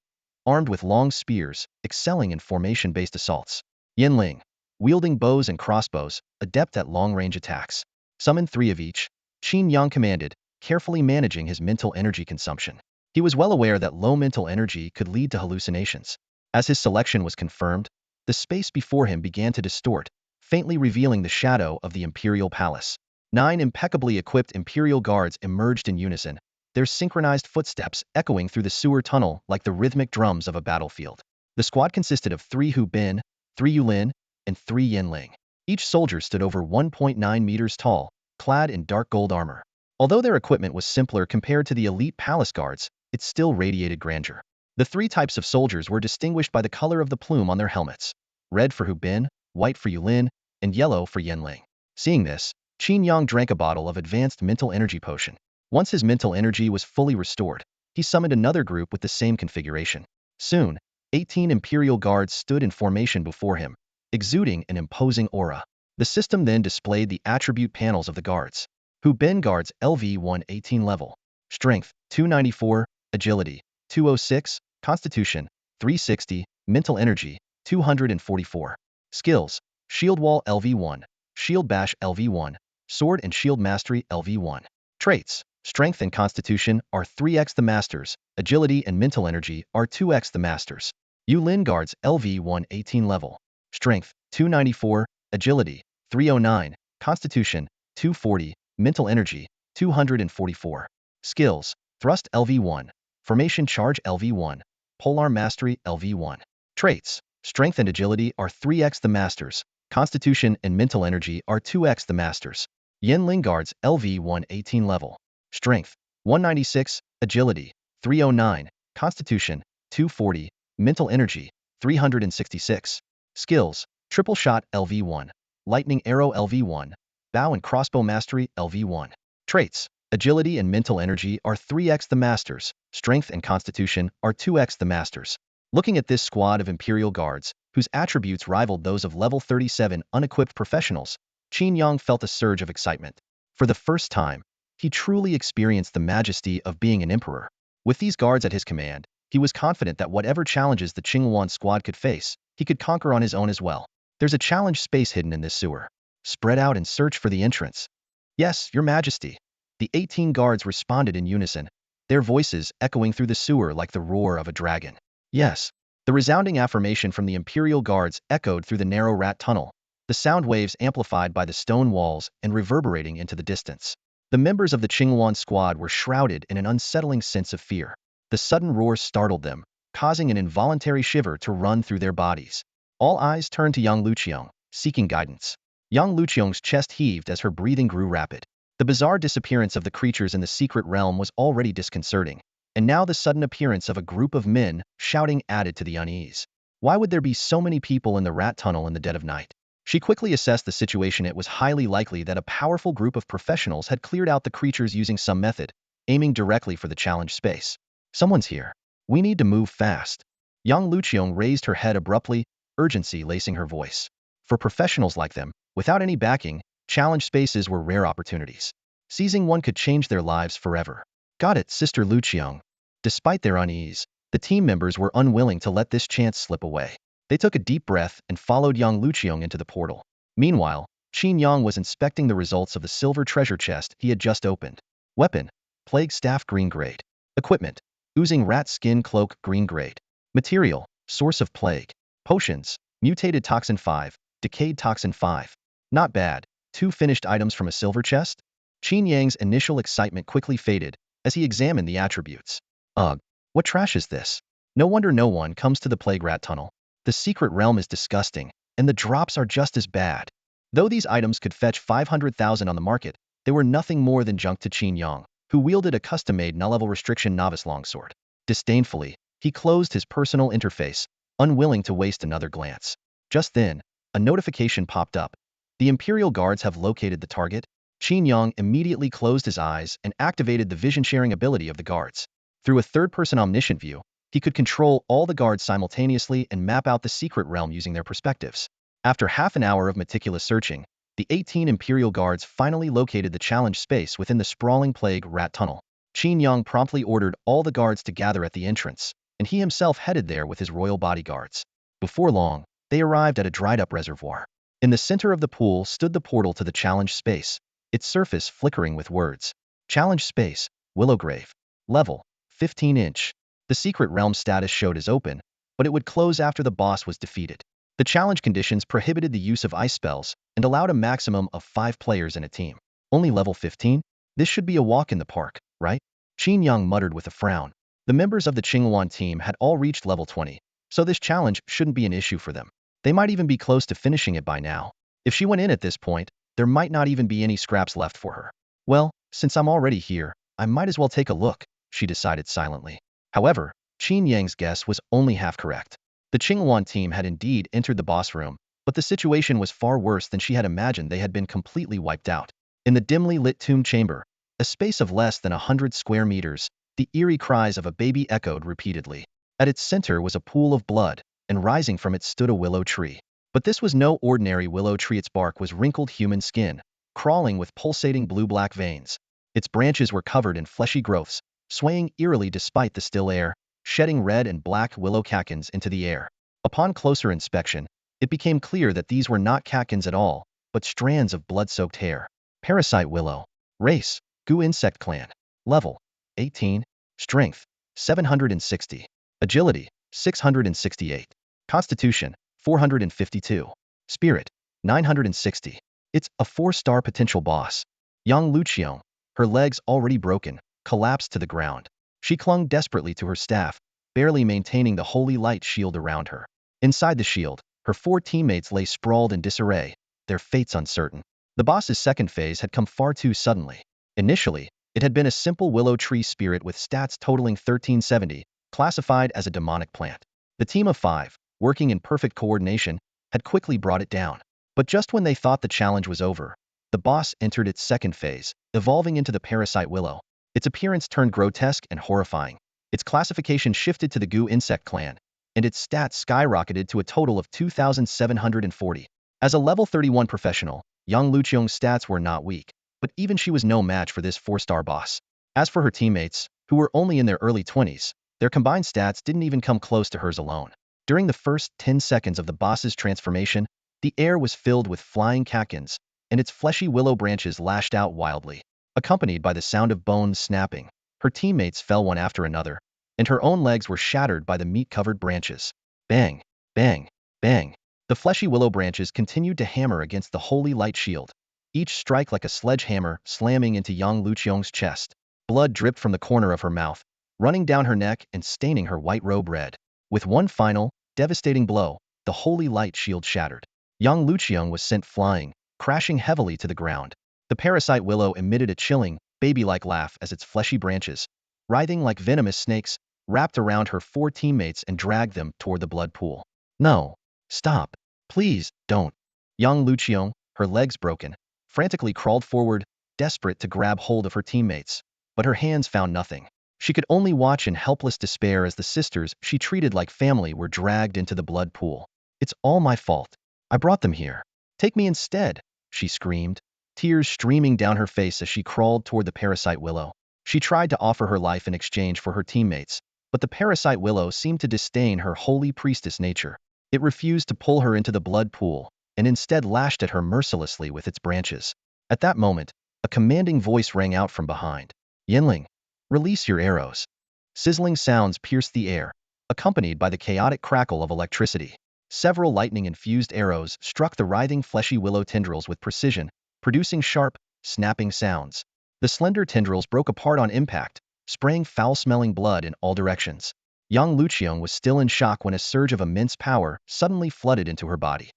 armed with long spears, excelling in formation-based assaults. Yin Ling, wielding bows and crossbows, adept at long-range attacks. Summon 3 of each, Qin Yang commanded, carefully managing his mental energy consumption. He was well aware that low mental energy could lead to hallucinations. As his selection was confirmed, the space before him began to distort, faintly revealing the shadow of the Imperial Palace. 9 impeccably equipped Imperial Guards emerged in unison, their synchronized footsteps echoing through the sewer tunnel like the rhythmic drums of a battlefield. The squad consisted of 3 Hu Bin, 3 Yu Lin, and 3 Yin Ling. Each soldier stood over 1.9 meters tall, clad in dark gold armor. Although their equipment was simpler compared to the elite palace guards, it still radiated grandeur. The 3 types of soldiers were distinguished by the color of the plume on their helmets: red for Hu Bin, white for Yu Lin, and yellow for Yin Ling. Seeing this, Qin Yang drank a bottle of advanced mental energy potion. Once his mental energy was fully restored, he summoned another group with the same configuration. Soon, 18 Imperial Guards stood in formation before him, exuding an imposing aura. The system then displayed the attribute panels of the guards. Hu Bin Guards LV1 18 level. Strength: 294, Agility: 206, Constitution: 360, Mental Energy: 244. Skills: Shield Wall LV1, Shield Bash LV1, Sword and Shield Mastery LV1. Traits: Strength and Constitution are 3x the Masters, Agility and Mental Energy are 2x the Masters. Yu Lin Guards LV1 18 level. Strength: 294, Agility: 309, Constitution: 240, Mental Energy: 244. Skills: Thrust LV1, Formation Charge LV1, Polearm Mastery LV1. Traits: Strength and Agility are 3x the Masters, Constitution and Mental Energy are 2x the Masters. Yin Ling Guards LV1 18 level. Strength: 196, Agility: 309, Constitution: 240, Mental Energy: 366. Skills: Triple Shot LV1, Lightning Arrow LV1, Bow and Crossbow Mastery LV1. Traits: Agility and Mental Energy are 3x the Masters, Strength and Constitution are 2x the Masters. Looking at this squad of Imperial Guards, whose attributes rivaled those of level 37 unequipped professionals, Qin Yang felt a surge of excitement. For the first time, he truly experienced the majesty of being an emperor. With these guards at his command, he was confident that whatever challenges the Qinghuan squad could face, he could conquer on his own as well. There's a challenge space hidden in this sewer. Spread out and search for the entrance. Yes, Your Majesty. The 18 guards responded in unison, their voices echoing through the sewer like the roar of a dragon. Yes. The resounding affirmation from the Imperial Guards echoed through the narrow rat tunnel, the sound waves amplified by the stone walls and reverberating into the distance. The members of the Qinghuan squad were shrouded in an unsettling sense of fear. The sudden roar startled them, causing an involuntary shiver to run through their bodies. All eyes turned to Yang Luqiang, seeking guidance. Yang Luqiong's chest heaved as her breathing grew rapid. The bizarre disappearance of the creatures in the secret realm was already disconcerting, and now the sudden appearance of a group of men shouting added to the unease. Why would there be so many people in the rat tunnel in the dead of night? She quickly assessed the situation. It was highly likely that a powerful group of professionals had cleared out the creatures using some method, aiming directly for the challenge space. Someone's here. We need to move fast. Yang Luqiong raised her head abruptly, urgency lacing her voice. For professionals like them, without any backing, challenge spaces were rare opportunities. Seizing one could change their lives forever. Got it, Sister Luqiong. Despite their unease, the team members were unwilling to let this chance slip away. They took a deep breath and followed Yang Luqiong into the portal. Meanwhile, Qin Yang was inspecting the results of the silver treasure chest he had just opened. Weapon: Plague Staff green grade. Equipment: Oozing Rat Skin Cloak green grade. Material: Source of Plague. Potions: Mutated Toxin 5, Decayed Toxin 5. Not bad. 2 finished items from a silver chest? Qin Yang's initial excitement quickly faded as he examined the attributes. Ugh, what trash is this? No wonder no one comes to the Plague Rat Tunnel. The secret realm is disgusting, and the drops are just as bad. Though these items could fetch 500,000 on the market, they were nothing more than junk to Qin Yang, who wielded a custom-made null-level restriction novice longsword. Disdainfully, he closed his personal interface, unwilling to waste another glance. Just then, a notification popped up. The Imperial Guards have located the target. Qin Yang immediately closed his eyes and activated the vision-sharing ability of the guards. Through a third-person omniscient view, he could control all the guards simultaneously and map out the secret realm using their perspectives. After half an hour of meticulous searching, the 18 Imperial Guards finally located the challenge space within the sprawling Plague Rat Tunnel. Qin Yang promptly ordered all the guards to gather at the entrance, and he himself headed there with his royal bodyguards. Before long, they arrived at a dried-up reservoir. In the center of the pool stood the portal to the challenge space, its surface flickering with words. Challenge space, Willowgrave. Level: 15-inch. The secret realm status showed as open, but it would close after the boss was defeated. The challenge conditions prohibited the use of ice spells and allowed a maximum of 5 players in a team. Only level 15? This should be a walk in the park, right? Qin Yang muttered with a frown. The members of the Qinghuan team had all reached level 20, so this challenge shouldn't be an issue for them. They might even be close to finishing it by now. If she went in at this point, there might not even be any scraps left for her. Well, since I'm already here, I might as well take a look, she decided silently. However, Qin Yang's guess was only half correct. The Qinghuan team had indeed entered the boss room, but the situation was far worse than she had imagined. They had been completely wiped out. In the dimly lit tomb chamber, a space of less than 100 square meters, the eerie cries of a baby echoed repeatedly. At its center was a pool of blood, and rising from it stood a willow tree. But this was no ordinary willow tree. Its bark was wrinkled human skin, crawling with pulsating blue-black veins. Its branches were covered in fleshy growths, swaying eerily despite the still air, shedding red and black willow catkins into the air. Upon closer inspection, it became clear that these were not catkins at all, but strands of blood-soaked hair. Parasite willow. Race: Gu insect clan. Level: 18. Strength: 760. Agility: 668. Constitution: 452. Spirit: 960. It's a 4-star potential boss. Yang Luqiong, her legs already broken, collapsed to the ground. She clung desperately to her staff, barely maintaining the holy light shield around her. Inside the shield, her 4 teammates lay sprawled in disarray, their fates uncertain. The boss's second phase had come far too suddenly. Initially, it had been a simple willow tree spirit with stats totaling 1370, classified as a demonic plant. The team of 5, working in perfect coordination, had quickly brought it down. But just when they thought the challenge was over, the boss entered its second phase, evolving into the parasite willow. Its appearance turned grotesque and horrifying. Its classification shifted to the Gu insect clan, and its stats skyrocketed to a total of 2,740. As a level 31 professional, Yang Luqiong's stats were not weak, but even she was no match for this 4-star boss. As for her teammates, who were only in their early 20s, their combined stats didn't even come close to hers alone. During the first 10 seconds of the boss's transformation, the air was filled with flying catkins, and its fleshy willow branches lashed out wildly. Accompanied by the sound of bones snapping, her teammates fell one after another, and her own legs were shattered by the meat-covered branches. Bang, bang, bang. The fleshy willow branches continued to hammer against the holy light shield, each strike like a sledgehammer slamming into Yang Luqiong's chest. Blood dripped from the corner of her mouth, running down her neck and staining her white robe red. With one final, devastating blow, the holy light shield shattered. Yang Luqiong was sent flying, crashing heavily to the ground. The parasite willow emitted a chilling, baby-like laugh as its fleshy branches, writhing like venomous snakes, wrapped around her four teammates and dragged them toward the blood pool. No. Stop. Please, don't. Yang Luqiong, her legs broken, frantically crawled forward, desperate to grab hold of her teammates. But her hands found nothing. She could only watch in helpless despair as the sisters she treated like family were dragged into the blood pool. It's all my fault. I brought them here. Take me instead, she screamed, tears streaming down her face as she crawled toward the parasite willow. She tried to offer her life in exchange for her teammates, but the parasite willow seemed to disdain her holy priestess nature. It refused to pull her into the blood pool, and instead lashed at her mercilessly with its branches. At that moment, a commanding voice rang out from behind. Yinling, release your arrows. Sizzling sounds pierced the air, accompanied by the chaotic crackle of electricity. Several lightning-infused arrows struck the writhing fleshy willow tendrils with precision, producing sharp, snapping sounds. The slender tendrils broke apart on impact, spraying foul-smelling blood in all directions. Yang Luqiong was still in shock when a surge of immense power suddenly flooded into her body.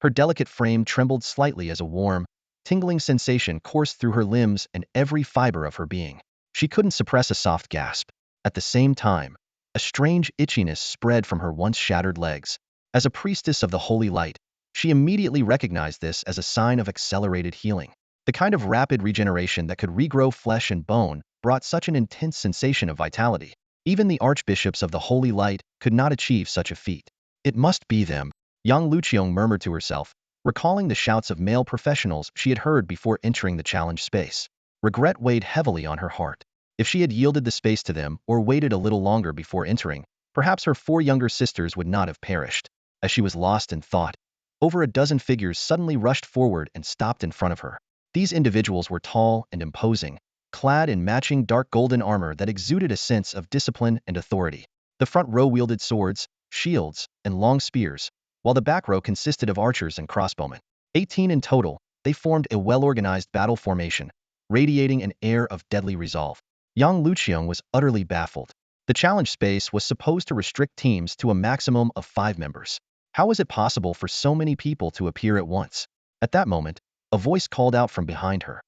Her delicate frame trembled slightly as a warm, tingling sensation coursed through her limbs and every fiber of her being. She couldn't suppress a soft gasp. At the same time, a strange itchiness spread from her once shattered legs. As a priestess of the holy light, she immediately recognized this as a sign of accelerated healing. The kind of rapid regeneration that could regrow flesh and bone brought such an intense sensation of vitality. Even the archbishops of the holy light could not achieve such a feat. It must be them, Yang Luqiong murmured to herself, recalling the shouts of male professionals she had heard before entering the challenge space. Regret weighed heavily on her heart. If she had yielded the space to them or waited a little longer before entering, perhaps her four younger sisters would not have perished. As she was lost in thought, over a dozen figures suddenly rushed forward and stopped in front of her. These individuals were tall and imposing, clad in matching dark golden armor that exuded a sense of discipline and authority. The front row wielded swords, shields, and long spears, while the back row consisted of archers and crossbowmen. 18 in total, they formed a well-organized battle formation, radiating an air of deadly resolve. Yang Luqiong was utterly baffled. The challenge space was supposed to restrict teams to a maximum of 5 members. How was it possible for so many people to appear at once? At that moment, a voice called out from behind her.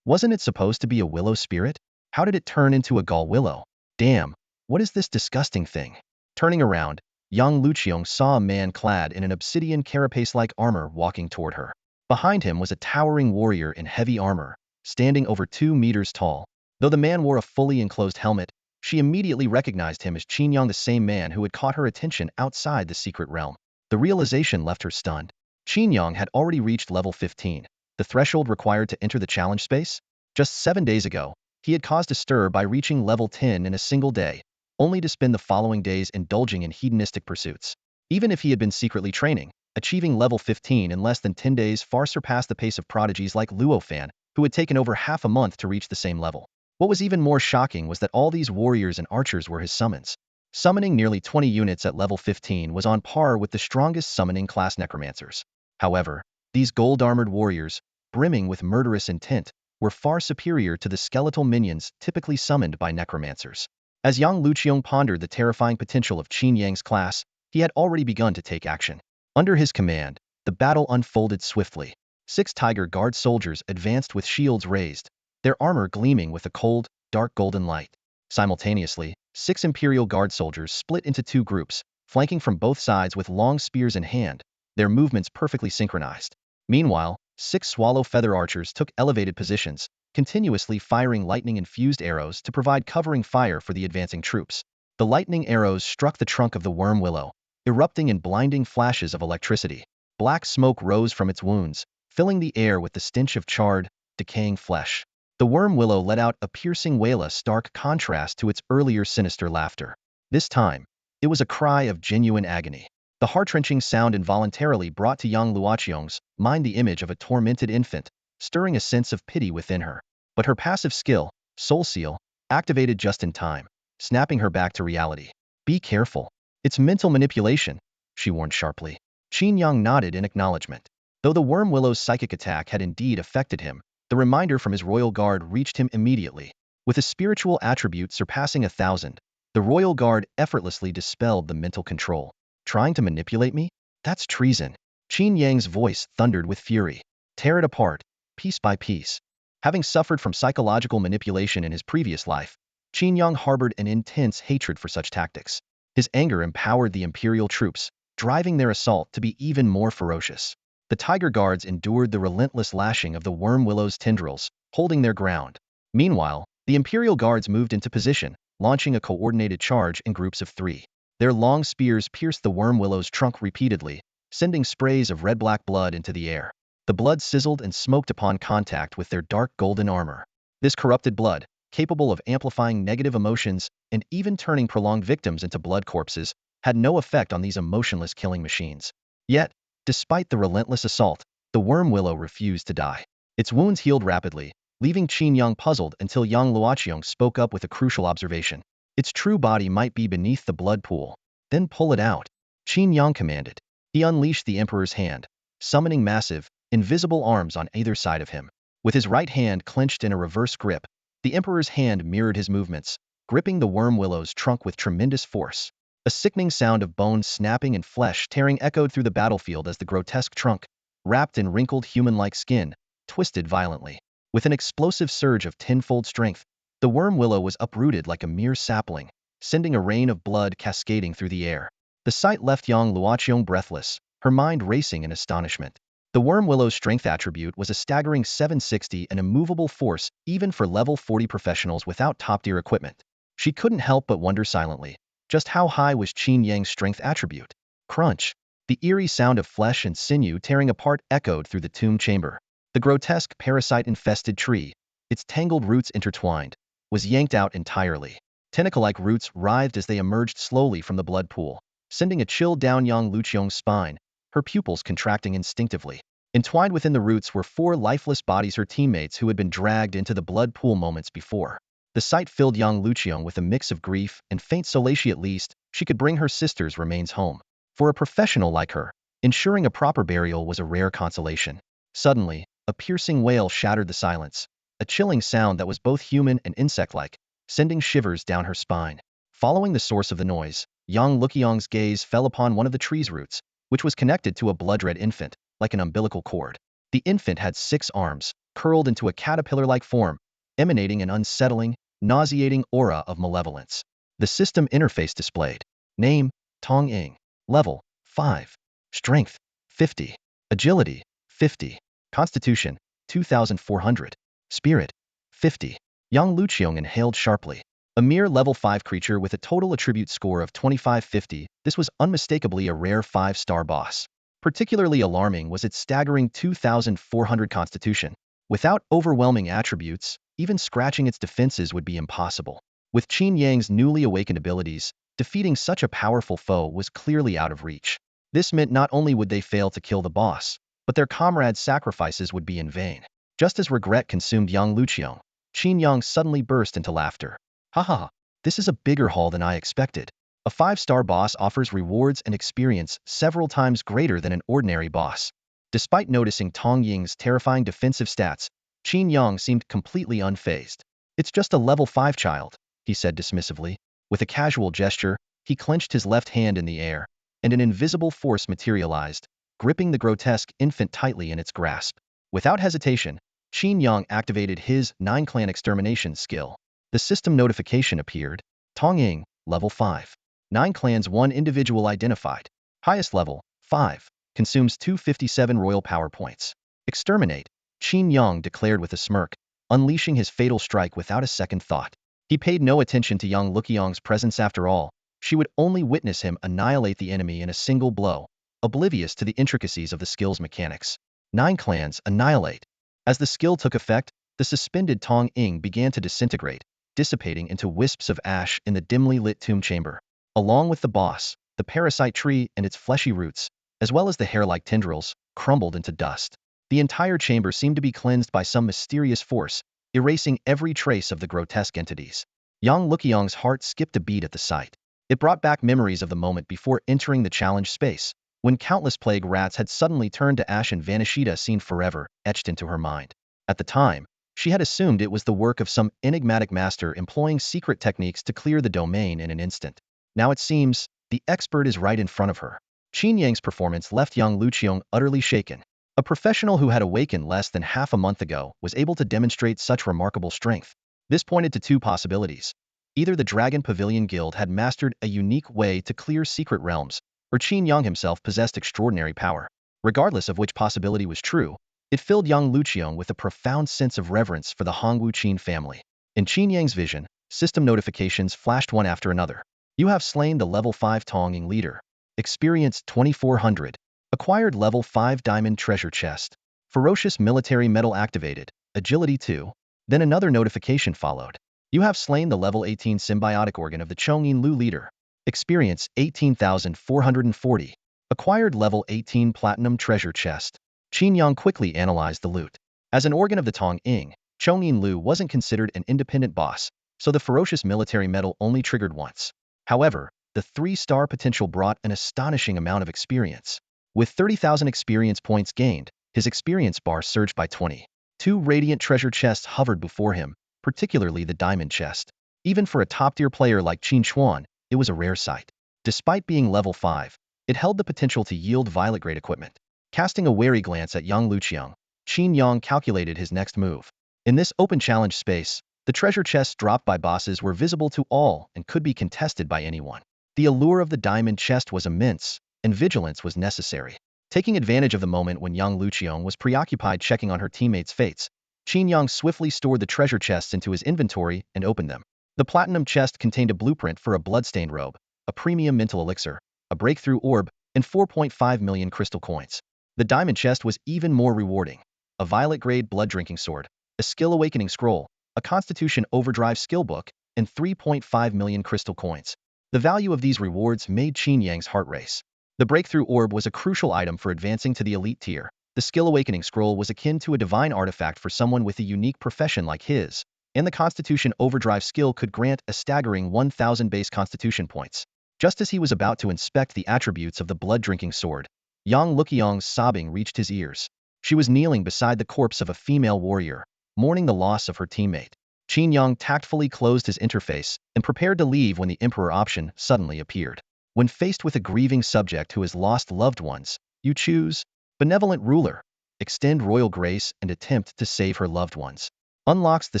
Wasn't it supposed to be a willow spirit? How did it turn into a gall willow? Damn, what is this disgusting thing? Turning around, Yang Luqiong saw a man clad in an obsidian carapace-like armor walking toward her. Behind him was a towering warrior in heavy armor, standing over 2 meters tall. Though the man wore a fully enclosed helmet, she immediately recognized him as Qin Yang, the same man who had caught her attention outside the secret realm. The realization left her stunned. Qin Yang had already reached level 15, the threshold required to enter the challenge space. Just 7 days ago, he had caused a stir by reaching level 10 in a single day, only to spend the following days indulging in hedonistic pursuits. Even if he had been secretly training, achieving level 15 in less than 10 days far surpassed the pace of prodigies like Luo Fan, who had taken over half a month to reach the same level. What was even more shocking was that all these warriors and archers were his summons. Summoning nearly 20 units at level 15 was on par with the strongest summoning class necromancers. However, these gold-armored warriors, brimming with murderous intent, were far superior to the skeletal minions typically summoned by necromancers. As Yang Luqiong pondered the terrifying potential of Qin Yang's class, he had already begun to take action. Under his command, the battle unfolded swiftly. 6 Tiger Guard soldiers advanced with shields raised, their armor gleaming with a cold, dark golden light. Simultaneously, 6 Imperial Guard soldiers split into 2 groups, flanking from both sides with long spears in hand, their movements perfectly synchronized. Meanwhile, 6 Swallow Feather archers took elevated positions, continuously firing lightning-infused arrows to provide covering fire for the advancing troops. The lightning arrows struck the trunk of the worm willow, erupting in blinding flashes of electricity. Black smoke rose from its wounds, filling the air with the stench of charred, decaying flesh. The worm willow let out a piercing wail, a stark contrast to its earlier sinister laughter. This time, it was a cry of genuine agony. The heart-wrenching sound involuntarily brought to Yang Luqiong's mind the image of a tormented infant, stirring a sense of pity within her. But her passive skill, Soul Seal, activated just in time, snapping her back to reality. Be careful. It's mental manipulation, she warned sharply. Qin Yang nodded in acknowledgement. Though the worm willow's psychic attack had indeed affected him, the reminder from his royal guard reached him immediately. With a spiritual attribute surpassing 1,000, the royal guard effortlessly dispelled the mental control. Trying to manipulate me? That's treason. Qin Yang's voice thundered with fury. tear it apart, piece by piece. Having suffered from psychological manipulation in his previous life, Qin Yang harbored an intense hatred for such tactics. His anger empowered the Imperial troops, driving their assault to be even more ferocious. The Tiger Guards endured the relentless lashing of the Worm Willow's tendrils, holding their ground. Meanwhile, the Imperial Guards moved into position, launching a coordinated charge in groups of 3. Their long spears pierced the Worm Willow's trunk repeatedly, sending sprays of red-black blood into the air. The blood sizzled and smoked upon contact with their dark golden armor. This corrupted blood, capable of amplifying negative emotions and even turning prolonged victims into blood corpses, had no effect on these emotionless killing machines. Yet, despite the relentless assault, the Worm Willow refused to die. Its wounds healed rapidly, leaving Qin Yang puzzled until Yang Luoqiang spoke up with a crucial observation. Its true body might be beneath the blood pool. Then pull it out, Qin Yang commanded. He unleashed the Emperor's hand, summoning massive, invisible arms on either side of him. With his right hand clenched in a reverse grip, the Emperor's hand mirrored his movements, gripping the Worm Willow's trunk with tremendous force. A sickening sound of bones snapping and flesh tearing echoed through the battlefield as the grotesque trunk, wrapped in wrinkled human-like skin, twisted violently. With an explosive surge of tenfold strength, the Worm Willow was uprooted like a mere sapling, sending a rain of blood cascading through the air. The sight left Yang Luoqiang breathless, her mind racing in astonishment. The Worm Willow's strength attribute was a staggering 760, an immovable force even for level 40 professionals without top-tier equipment. She couldn't help but wonder silently, just how high was Qin Yang's strength attribute? Crunch! The eerie sound of flesh and sinew tearing apart echoed through the tomb chamber. The grotesque parasite-infested tree, its tangled roots intertwined, was yanked out entirely. Tentacle-like roots writhed as they emerged slowly from the blood pool, sending a chill down Yang Luoqiang's spine, her pupils contracting instinctively. Entwined within the roots were 4 lifeless bodies, her teammates who had been dragged into the blood pool moments before. The sight filled Yang Luoqiang with a mix of grief and faint solace. At least, she could bring her sister's remains home. For a professional like her, ensuring a proper burial was a rare consolation. Suddenly, a piercing wail shattered the silence, a chilling sound that was both human and insect-like, sending shivers down her spine. Following the source of the noise, Yang Luoqiang's gaze fell upon one of the tree's roots, which was connected to a blood-red infant, like an umbilical cord. The infant had 6 arms, curled into a caterpillar-like form, emanating an unsettling, nauseating aura of malevolence. The system interface displayed. Name, Tong Ying. Level, 5. Strength, 50. Agility, 50. Constitution, 2,400. Spirit, 50. Yang Luoqiang inhaled sharply. A mere level 5 creature with a total attribute score of 2550, this was unmistakably a rare 5-star boss. Particularly alarming was its staggering 2,400 constitution. Without overwhelming attributes, even scratching its defenses would be impossible. With Qin Yang's newly awakened abilities, defeating such a powerful foe was clearly out of reach. This meant not only would they fail to kill the boss, but their comrades' sacrifices would be in vain. Just as regret consumed Yang Luoqiang, Qin Yang suddenly burst into laughter. Haha, this is a bigger haul than I expected. A 5-star boss offers rewards and experience several times greater than an ordinary boss. Despite noticing Tong Ying's terrifying defensive stats, Qin Yang seemed completely unfazed. It's just a level 5 child, he said dismissively. With a casual gesture, he clenched his left hand in the air, and an invisible force materialized, gripping the grotesque infant tightly in its grasp. Without hesitation, Qin Yang activated his Nine Clan Extermination skill. The system notification appeared. Tong Ying, level 5. 9 clans 1 individual identified. Highest level, 5. Consumes 257 royal power points. Exterminate, Qin Yang declared with a smirk, unleashing his fatal strike without a second thought. He paid no attention to Yang Luoqiang's presence after all. She would only witness him annihilate the enemy in a single blow, oblivious to the intricacies of the skill's mechanics. 9 clans annihilate. As the skill took effect, the suspended Tong Ying began to disintegrate, dissipating into wisps of ash in the dimly lit tomb chamber. Along with the boss, the parasite tree and its fleshy roots, as well as the hair-like tendrils, crumbled into dust. The entire chamber seemed to be cleansed by some mysterious force, erasing every trace of the grotesque entities. Yang Luoqiang's heart skipped a beat at the sight. It brought back memories of the moment before entering the challenge space, when countless plague rats had suddenly turned to ash and vanished, a scene forever etched into her mind. At the time, she had assumed it was the work of some enigmatic master employing secret techniques to clear the domain in an instant. Now it seems, the expert is right in front of her. Qin Yang's performance left Yang Luoqiang utterly shaken. A professional who had awakened less than half a month ago was able to demonstrate such remarkable strength. This pointed to two possibilities. Either the Dragon Pavilion Guild had mastered a unique way to clear secret realms, or Qin Yang himself possessed extraordinary power. Regardless of which possibility was true, it filled young Luqiang with a profound sense of reverence for the Hongwu Qin family. In Qin Yang's vision, system notifications flashed one after another. You have slain the level 5 Tongying leader. Experience 2400. Acquired level 5 diamond treasure chest. Ferocious military medal activated. Agility 2. Then another notification followed. You have slain the level 18 symbiotic organ of the Chongyin Lu leader. Experience 18,440. Acquired level 18 platinum treasure chest. Qin Yang quickly analyzed the loot. As an organ of the Tongying, Chongyin Lu wasn't considered an independent boss, so the ferocious military medal only triggered once. However, the 3-star potential brought an astonishing amount of experience. With 30,000 experience points gained, his experience bar surged by 20. 2 radiant treasure chests hovered before him, particularly the diamond chest. Even for a top-tier player like Qin Chuan, it was a rare sight. Despite being level 5, it held the potential to yield violet-grade equipment. Casting a wary glance at young Luqiang, Qin Yang calculated his next move. In this open challenge space, the treasure chests dropped by bosses were visible to all and could be contested by anyone. The allure of the diamond chest was immense, and vigilance was necessary. Taking advantage of the moment when young Luqiang was preoccupied checking on her teammates' fates, Qin Yang swiftly stored the treasure chests into his inventory and opened them. The platinum chest contained a blueprint for a bloodstained robe, a premium mental elixir, a breakthrough orb, and 4.5 million crystal coins. The diamond chest was even more rewarding. A violet-grade blood-drinking sword, a skill awakening scroll, a constitution overdrive skill book, and 3.5 million crystal coins. The value of these rewards made Qin Yang's heart race. The breakthrough orb was a crucial item for advancing to the elite tier. The skill awakening scroll was akin to a divine artifact for someone with a unique profession like his, and the constitution overdrive skill could grant a staggering 1,000 base constitution points. Just as he was about to inspect the attributes of the blood-drinking sword, young Luqiang's sobbing reached his ears. She was kneeling beside the corpse of a female warrior, mourning the loss of her teammate. Qin Yang tactfully closed his interface and prepared to leave when the Emperor option suddenly appeared. When faced with a grieving subject who has lost loved ones, you choose Benevolent Ruler. Extend royal grace and attempt to save her loved ones. Unlocks the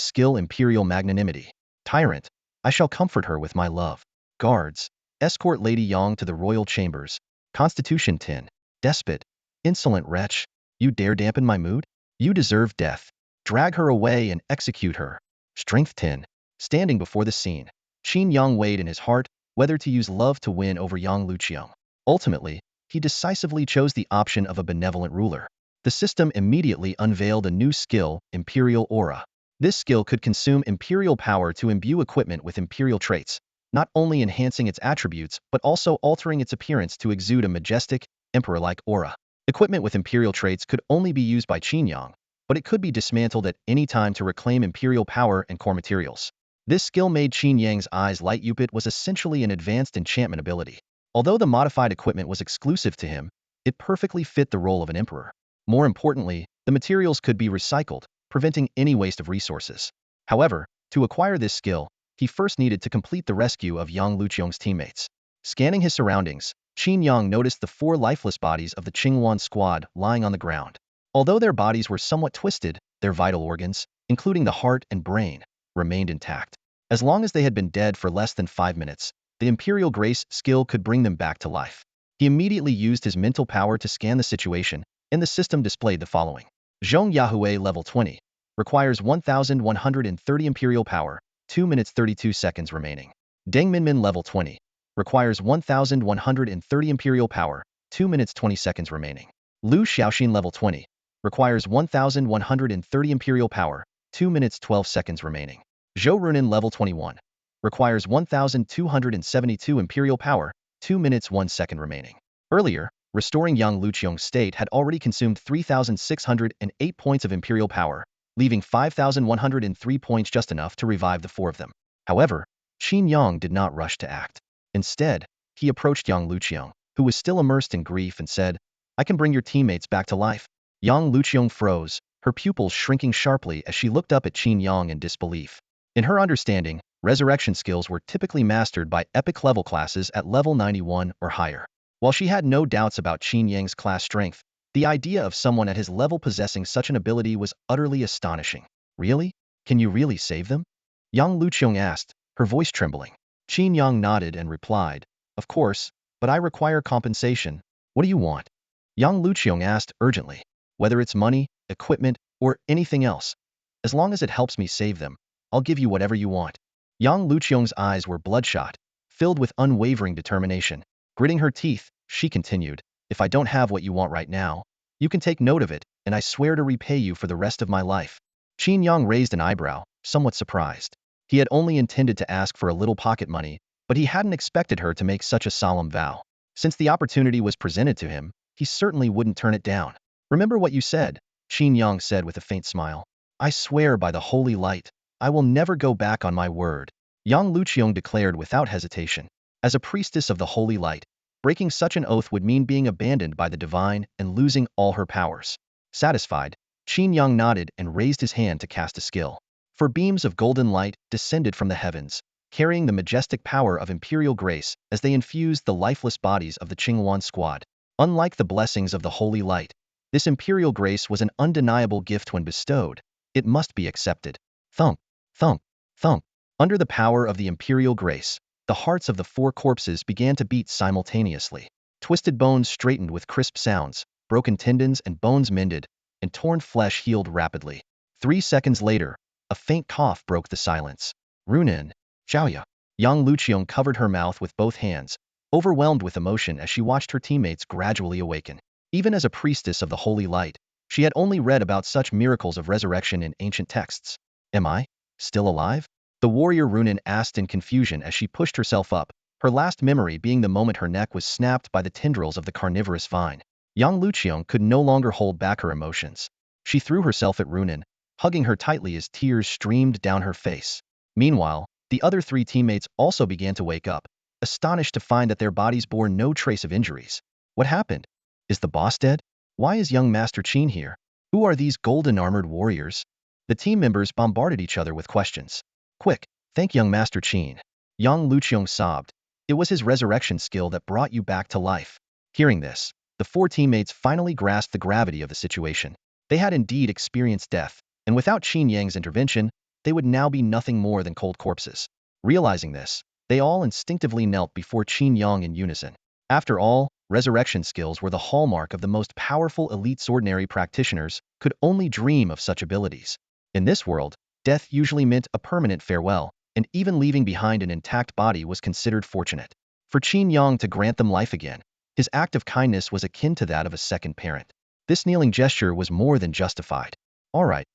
skill Imperial Magnanimity. Tyrant. I shall comfort her with my love. Guards. Escort Lady Yang to the royal chambers. Constitution 10. Despot. Insolent wretch. You dare dampen my mood? You deserve death. Drag her away and execute her. Strength 10. Standing before the scene, Qin Yang weighed in his heart whether to use love to win over young Luqiang. Ultimately, he decisively chose the option of a benevolent ruler. The system immediately unveiled a new skill, Imperial Aura. This skill could consume Imperial power to imbue equipment with Imperial traits, not only enhancing its attributes but also altering its appearance to exude a majestic, Emperor-like aura. Equipment with Imperial traits could only be used by Qin Yang, but it could be dismantled at any time to reclaim Imperial power and core materials. This skill made Qin Yang's eyes light up. It was essentially an advanced enchantment ability. Although the modified equipment was exclusive to him, it perfectly fit the role of an emperor. More importantly, the materials could be recycled, preventing any waste of resources. However, to acquire this skill, he first needed to complete the rescue of young Luqiang's teammates. Scanning his surroundings, Qin Yang noticed the 4 lifeless bodies of the Qingwan squad lying on the ground. Although their bodies were somewhat twisted, their vital organs, including the heart and brain, remained intact. As long as they had been dead for less than 5 minutes, the Imperial Grace skill could bring them back to life. He immediately used his mental power to scan the situation, and the system displayed the following. Zhong Yahue level 20. Requires 1,130 Imperial power, 2 minutes 32 seconds remaining. Deng Minmin level 20. Requires 1,130 Imperial power, 2 minutes 20 seconds remaining. Lu Xiaoxin level 20. Requires 1,130 Imperial power, 2 minutes 12 seconds remaining. Zhou Runin level 21. Requires 1,272 Imperial power, 2 minutes 1 second remaining. Earlier, restoring young Luqiang's state had already consumed 3,608 points of Imperial power, leaving 5,103 points, just enough to revive the 4 of them. However, Qin Yang did not rush to act. Instead, he approached young Luqiang, who was still immersed in grief, and said, I can bring your teammates back to life. Young Luqiang froze, her pupils shrinking sharply as she looked up at Qin Yang in disbelief. In her understanding, resurrection skills were typically mastered by epic level classes at level 91 or higher. While she had no doubts about Qin Yang's class strength, The idea of someone at his level possessing such an ability was utterly astonishing. Really? Can you really save them? Yang Luqiong asked, her voice trembling. Qin Yang nodded and replied, of course, but I require compensation. What do you want? Yang Luqiong asked urgently. Whether it's money, equipment, or anything else. As long as it helps me save them, I'll give you whatever you want. Yang Luqiong's eyes were bloodshot, filled with unwavering determination. Gritting her teeth, she continued, if I don't have what you want right now, you can take note of it, and I swear to repay you for the rest of my life. Qin Yang raised an eyebrow, somewhat surprised. He had only intended to ask for a little pocket money, but he hadn't expected her to make such a solemn vow. Since the opportunity was presented to him, he certainly wouldn't turn it down. Remember what you said, Qin Yang said with a faint smile. I swear by the holy light, I will never go back on my word. Yang Luqiong declared without hesitation. As a priestess of the holy light, breaking such an oath would mean being abandoned by the divine and losing all her powers. Satisfied, Qin Yang nodded and raised his hand to cast a skill. For beams of golden light descended from the heavens, carrying the majestic power of imperial grace as they infused the lifeless bodies of the Qingwan squad. Unlike the blessings of the holy light, this imperial grace was an undeniable gift when bestowed. It must be accepted. Thump, thump, thump. Under the power of the imperial grace, the hearts of the four corpses began to beat simultaneously. Twisted bones straightened with crisp sounds, broken tendons and bones mended, and torn flesh healed rapidly. 3 seconds later, a faint cough broke the silence. Runin, Xiaoya. Yang Luqiong covered her mouth with both hands, overwhelmed with emotion as she watched her teammates gradually awaken. Even as a priestess of the holy light, she had only read about such miracles of resurrection in ancient texts. Am I still alive? The warrior Runin asked in confusion as she pushed herself up, her last memory being the moment her neck was snapped by the tendrils of the carnivorous vine. Yang Luqiong could no longer hold back her emotions. She threw herself at Runin, hugging her tightly as tears streamed down her face. Meanwhile, the other 3 teammates also began to wake up, astonished to find that their bodies bore no trace of injuries. What happened? Is the boss dead? Why is young Master Qin here? Who are these golden-armored warriors? The team members bombarded each other with questions. Quick, thank young Master Qin. Yang Luqiong sobbed. It was his resurrection skill that brought you back to life. Hearing this, the 4 teammates finally grasped the gravity of the situation. They had indeed experienced death, and without Qin Yang's intervention, they would now be nothing more than cold corpses. Realizing this, they all instinctively knelt before Qin Yang in unison. After all, resurrection skills were the hallmark of the most powerful elite swordnary practitioners could only dream of such abilities. In this world, death usually meant a permanent farewell, and even leaving behind an intact body was considered fortunate. For Qin Yang to grant them life again, his act of kindness was akin to that of a second parent. This kneeling gesture was more than justified. All right,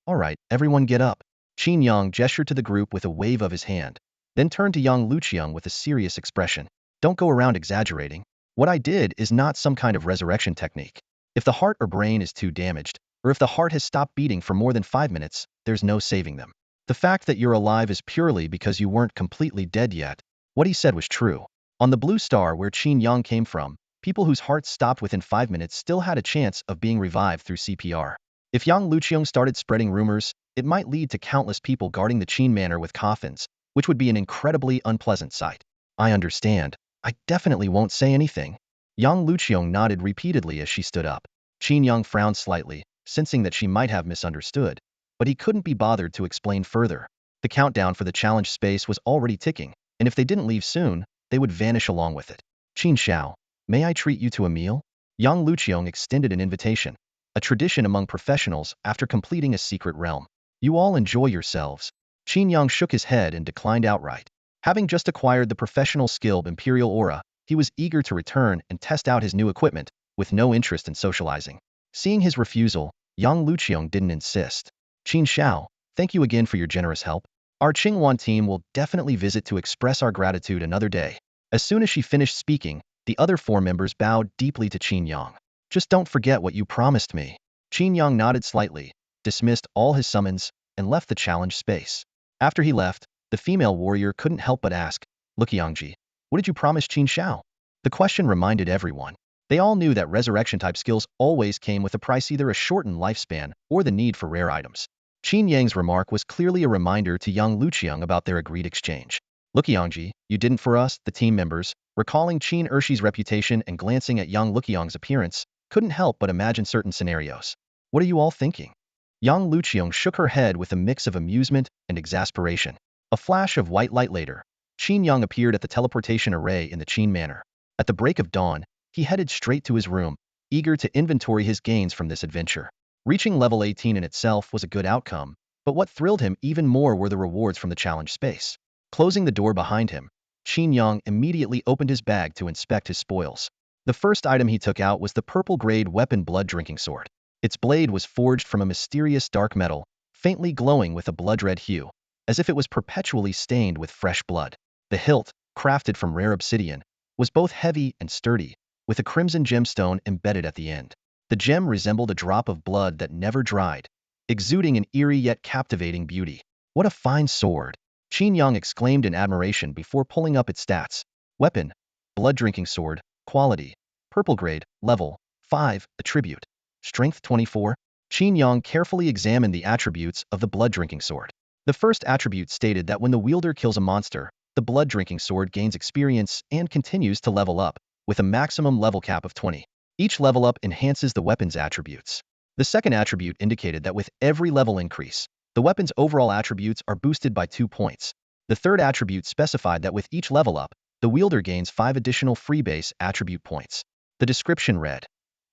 everyone get up. Qin Yang gestured to the group with a wave of his hand, then turned to Yang Luqiong with a serious expression. Don't go around exaggerating. What I did is not some kind of resurrection technique. If the heart or brain is too damaged, or if the heart has stopped beating for more than 5 minutes, there's no saving them. The fact that you're alive is purely because you weren't completely dead yet. What he said was true. On the Blue Star where Qin Yang came from, people whose hearts stopped within 5 minutes still had a chance of being revived through CPR. If Yang Luqiong started spreading rumors, it might lead to countless people guarding the Qin Manor with coffins, which would be an incredibly unpleasant sight. I understand. I definitely won't say anything. Yang Luqiong nodded repeatedly as she stood up. Qin Yang frowned slightly, sensing that she might have misunderstood, but he couldn't be bothered to explain further. The countdown for the challenge space was already ticking, and if they didn't leave soon, they would vanish along with it. Qin Xiao, may I treat you to a meal? Yang Luqiong extended an invitation, a tradition among professionals after completing a secret realm. You all enjoy yourselves. Qin Yang shook his head and declined outright. Having just acquired the professional skill Imperial Aura, he was eager to return and test out his new equipment, with no interest in socializing. Seeing his refusal, Yang Luqiong didn't insist. Qin Xiao, thank you again for your generous help. Our Qingwan team will definitely visit to express our gratitude another day. As soon as she finished speaking, the other 4 members bowed deeply to Qin Yang. Just don't forget what you promised me. Qin Yang nodded slightly, dismissed all his summons, and left the challenge space. After he left, the female warrior couldn't help but ask, Luqiongji, what did you promise Qin Xiao? The question reminded everyone. They all knew that resurrection-type skills always came with a price, either a shortened lifespan or the need for rare items. Qin Yang's remark was clearly a reminder to Yang Luqiong about their agreed exchange. Luqiongji, you didn't for us, the team members, recalling Qin Ershi's reputation and glancing at Yang Luqiong's appearance, couldn't help but imagine certain scenarios. What are you all thinking? Yang Luqiang shook her head with a mix of amusement and exasperation. A flash of white light later, Qin Yang appeared at the teleportation array in the Qin Manor. At the break of dawn, he headed straight to his room, eager to inventory his gains from this adventure. Reaching level 18 in itself was a good outcome, but what thrilled him even more were the rewards from the challenge space. Closing the door behind him, Qin Yang immediately opened his bag to inspect his spoils. The first item he took out was the purple-grade weapon blood-drinking sword. Its blade was forged from a mysterious dark metal, faintly glowing with a blood-red hue, as if it was perpetually stained with fresh blood. The hilt, crafted from rare obsidian, was both heavy and sturdy, with a crimson gemstone embedded at the end. The gem resembled a drop of blood that never dried, exuding an eerie yet captivating beauty. What a fine sword! Qin Yang exclaimed in admiration before pulling up its stats. Weapon, blood-drinking sword, quality, purple grade, level 5, attribute, strength 24. Qin Yang carefully examined the attributes of the blood-drinking sword. The first attribute stated that when the wielder kills a monster, the blood-drinking sword gains experience and continues to level up, with a maximum level cap of 20. Each level up enhances the weapon's attributes. The second attribute indicated that with every level increase, the weapon's overall attributes are boosted by 2 points. The third attribute specified that with each level up, the wielder gains 5 additional free base attribute points. The description read,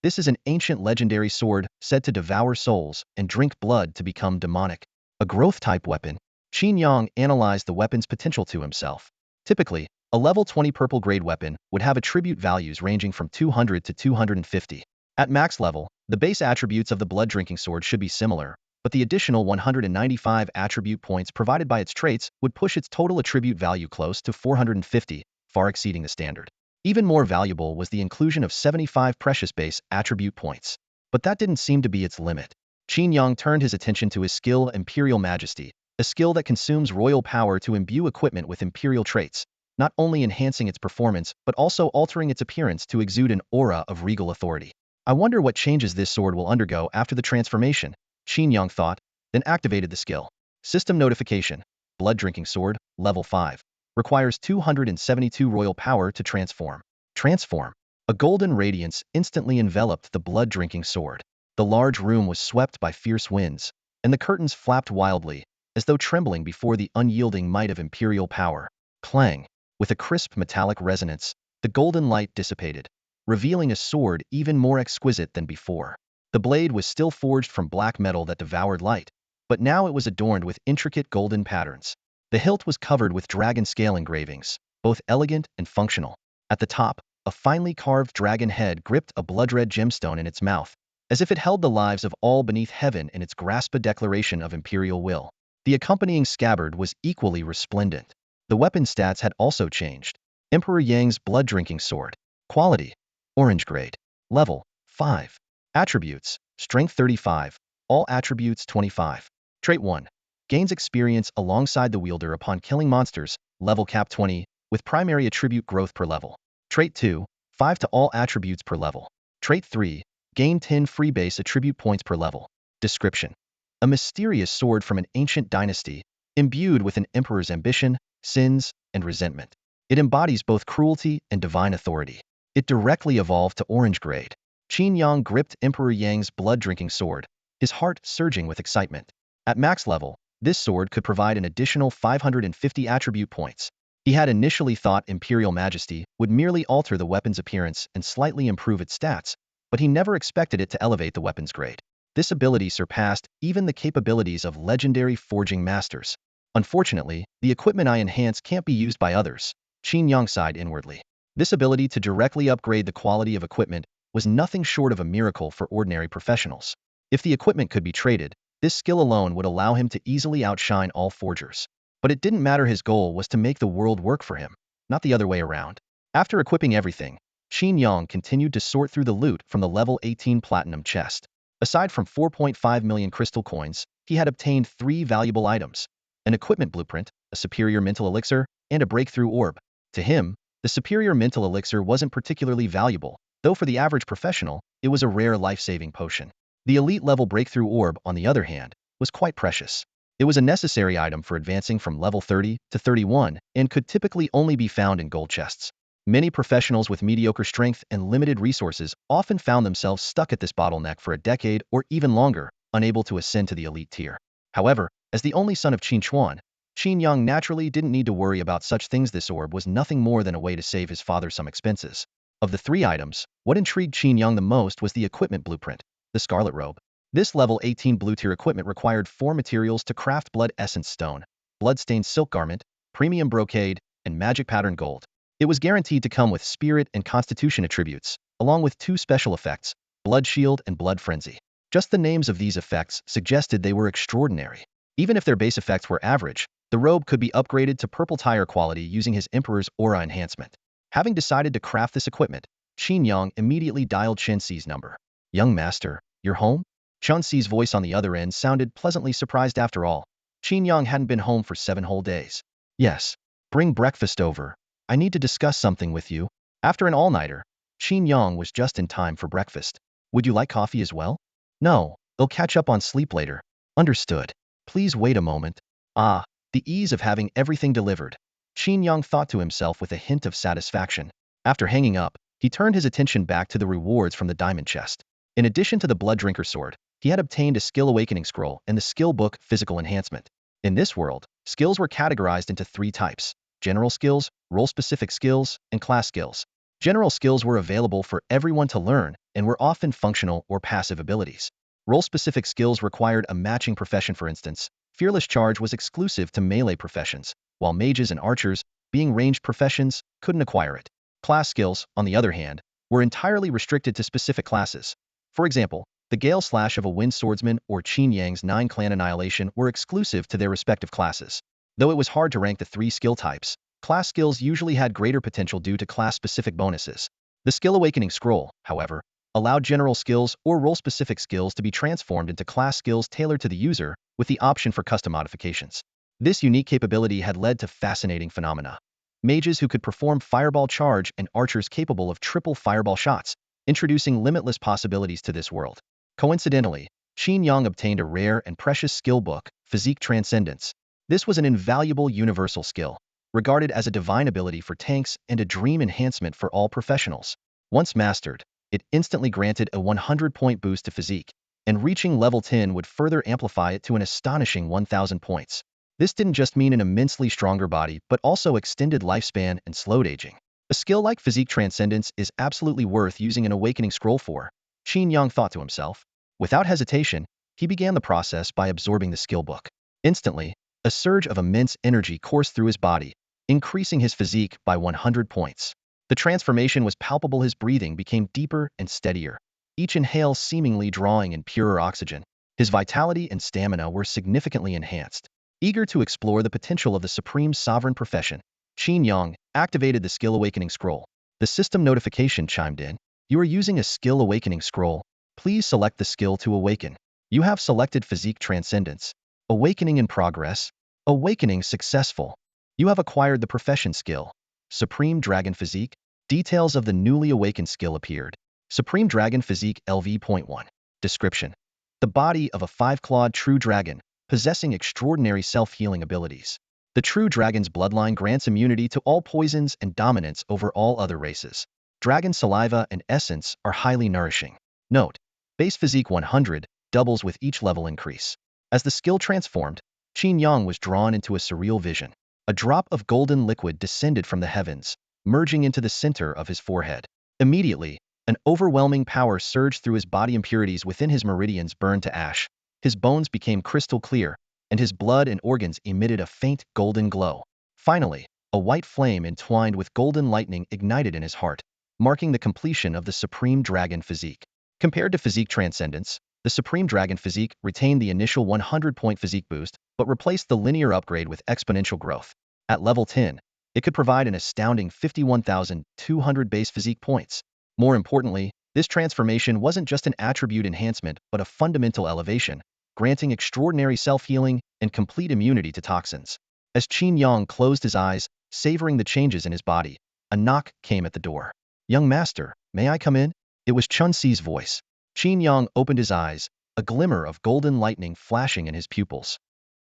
"This is an ancient legendary sword said to devour souls and drink blood to become demonic. A growth-type weapon." Qin Yang analyzed the weapon's potential to himself. Typically, a level 20 purple-grade weapon would have attribute values ranging from 200 to 250. At max level, the base attributes of the blood-drinking sword should be similar, but the additional 195 attribute points provided by its traits would push its total attribute value close to 450, far exceeding the standard. Even more valuable was the inclusion of 75 precious base attribute points. But that didn't seem to be its limit. Qin Yang turned his attention to his skill Imperial Majesty, a skill that consumes royal power to imbue equipment with imperial traits, not only enhancing its performance but also altering its appearance to exude an aura of regal authority. I wonder what changes this sword will undergo after the transformation, Qin Yang thought, then activated the skill. System notification, blood-drinking sword, level 5. Requires 272 royal power to transform. Transform. A golden radiance instantly enveloped the blood-drinking sword. The large room was swept by fierce winds, and the curtains flapped wildly, as though trembling before the unyielding might of imperial power. Clang. With a crisp metallic resonance, the golden light dissipated, revealing a sword even more exquisite than before. The blade was still forged from black metal that devoured light, but now it was adorned with intricate golden patterns. The hilt was covered with dragon scale engravings, both elegant and functional. At the top, a finely carved dragon head gripped a blood-red gemstone in its mouth, as if it held the lives of all beneath heaven in its grasp, a declaration of imperial will. The accompanying scabbard was equally resplendent. The weapon stats had also changed. Emperor Yang's blood-drinking sword. Quality, orange grade. Level, 5. Attributes, strength 35, all attributes 25. Trait 1. Gains experience alongside the wielder upon killing monsters, level cap 20, with primary attribute growth per level. Trait 2. 5 to all attributes per level. Trait 3. Gain 10 free base attribute points per level. Description. A mysterious sword from an ancient dynasty, imbued with an emperor's ambition, sins, and resentment. It embodies both cruelty and divine authority. It directly evolved to orange grade. Qin Yang gripped Emperor Yang's blood-drinking sword, his heart surging with excitement. At max level, this sword could provide an additional 550 attribute points. He had initially thought Imperial Majesty would merely alter the weapon's appearance and slightly improve its stats, but he never expected it to elevate the weapon's grade. This ability surpassed even the capabilities of legendary forging masters. Unfortunately, the equipment I enhance can't be used by others, Qin Yang sighed inwardly. This ability to directly upgrade the quality of equipment was nothing short of a miracle for ordinary professionals. If the equipment could be traded, this skill alone would allow him to easily outshine all forgers. But it didn't matter, his goal was to make the world work for him, not the other way around. After equipping everything, Qin Yang continued to sort through the loot from the level 18 platinum chest. Aside from 4.5 million crystal coins, he had obtained 3 valuable items: an equipment blueprint, a superior mental elixir, and a breakthrough orb. To him, the superior mental elixir wasn't particularly valuable, though for the average professional, it was a rare life-saving potion. The elite-level breakthrough orb, on the other hand, was quite precious. It was a necessary item for advancing from level 30 to 31 and could typically only be found in gold chests. Many professionals with mediocre strength and limited resources often found themselves stuck at this bottleneck for a decade or even longer, unable to ascend to the elite tier. However, as the only son of Qin Yang naturally didn't need to worry about such things. This orb was nothing more than a way to save his father some expenses. Of the three items, what intrigued Qin Yang the most was the equipment blueprint, the Scarlet Robe. This level 18 blue tier equipment required 4 materials to craft blood essence stone, blood-stained silk garment, premium brocade, and magic pattern gold. It was guaranteed to come with spirit and constitution attributes, along with 2 special effects, blood shield and blood frenzy. Just the names of these effects suggested they were extraordinary. Even if their base effects were average, the robe could be upgraded to purple tire quality using his Emperor's Aura enhancement. Having decided to craft this equipment, Qin Yang immediately dialed Chen Si's number. "Young master, you're home?" Chen Si's voice on the other end sounded pleasantly surprised. After all, Qin Yang hadn't been home for 7 whole days. "Yes. Bring breakfast over. I need to discuss something with you." After an all-nighter, Qin Yang was just in time for breakfast. "Would you like coffee as well?" "No, I'll catch up on sleep later." "Understood. Please wait a moment." Ah, the ease of having everything delivered. Qin Yang thought to himself with a hint of satisfaction. After hanging up, he turned his attention back to the rewards from the diamond chest. In addition to the Blood Drinker Sword, he had obtained a Skill Awakening Scroll and the skill book Physical Enhancement. In this world, skills were categorized into 3 types: general skills, role-specific skills, and class skills. General skills were available for everyone to learn and were often functional or passive abilities. Role-specific skills required a matching profession. For instance, Fearless Charge was exclusive to melee professions, while mages and archers, being ranged professions, couldn't acquire it. Class skills, on the other hand, were entirely restricted to specific classes. For example, the Gale Slash of a Wind Swordsman or Qin Yang's 9 Clan Annihilation were exclusive to their respective classes. Though it was hard to rank the 3 skill types, class skills usually had greater potential due to class-specific bonuses. The Skill Awakening Scroll, however, allowed general skills or role-specific skills to be transformed into class skills tailored to the user, with the option for custom modifications. This unique capability had led to fascinating phenomena. Mages who could perform Fireball Charge and archers capable of triple fireball shots, introducing limitless possibilities to this world. Coincidentally, Qin Yang obtained a rare and precious skill book, Physique Transcendence. This was an invaluable universal skill, regarded as a divine ability for tanks and a dream enhancement for all professionals. Once mastered, it instantly granted a 100-point boost to physique, and reaching level 10 would further amplify it to an astonishing 1,000 points. This didn't just mean an immensely stronger body, but also extended lifespan and slowed aging. A skill like Physique Transcendence is absolutely worth using an Awakening Scroll for, Qin Yang thought to himself. Without hesitation, he began the process by absorbing the skill book. Instantly, a surge of immense energy coursed through his body, increasing his physique by 100 points. The transformation was palpable. His breathing became deeper and steadier, each inhale seemingly drawing in purer oxygen. His vitality and stamina were significantly enhanced. Eager to explore the potential of the supreme sovereign profession, Qin Yang activated the Skill Awakening Scroll. The system notification chimed in. "You are using a Skill Awakening Scroll. Please select the skill to awaken. You have selected Physique Transcendence. Awakening in progress. Awakening successful. You have acquired the profession skill, Supreme Dragon Physique." Details of the newly awakened skill appeared. Supreme Dragon Physique LV.1. Description: the body of a 5-clawed true dragon, possessing extraordinary self-healing abilities. The true dragon's bloodline grants immunity to all poisons and dominance over all other races. Dragon saliva and essence are highly nourishing. Note: base physique 100 doubles with each level increase. As the skill transformed, Qin Yang was drawn into a surreal vision. A drop of golden liquid descended from the heavens, merging into the center of his forehead. Immediately, an overwhelming power surged through his body. Impurities within his meridians burned to ash. His bones became crystal clear, and his blood and organs emitted a faint golden glow. Finally, a white flame entwined with golden lightning ignited in his heart, marking the completion of the Supreme Dragon Physique. Compared to Physique Transcendence, the Supreme Dragon Physique retained the initial 100-point physique boost, but replaced the linear upgrade with exponential growth. At level 10, it could provide an astounding 51,200 base physique points. More importantly, this transformation wasn't just an attribute enhancement, but a fundamental elevation, granting extraordinary self-healing and complete immunity to toxins. As Qin Yang closed his eyes, savoring the changes in his body, a knock came at the door. "Young master, may I come in?" It was Chen Si's voice. Qin Yang opened his eyes, a glimmer of golden lightning flashing in his pupils.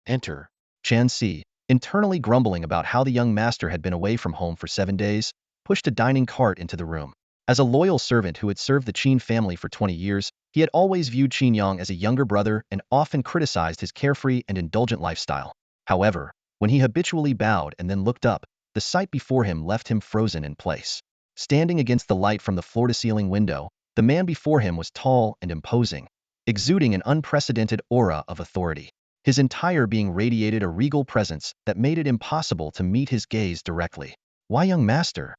"Enter." Chen Si, internally grumbling about how the young master had been away from home for 7 days, pushed a dining cart into the room. As a loyal servant who had served the Qin family for 20 years, he had always viewed Qin Yang as a younger brother and often criticized his carefree and indulgent lifestyle. However, when he habitually bowed and then looked up, the sight before him left him frozen in place. Standing against the light from the floor-to-ceiling window, the man before him was tall and imposing, exuding an unprecedented aura of authority. His entire being radiated a regal presence that made it impossible to meet his gaze directly. "Why, young master?"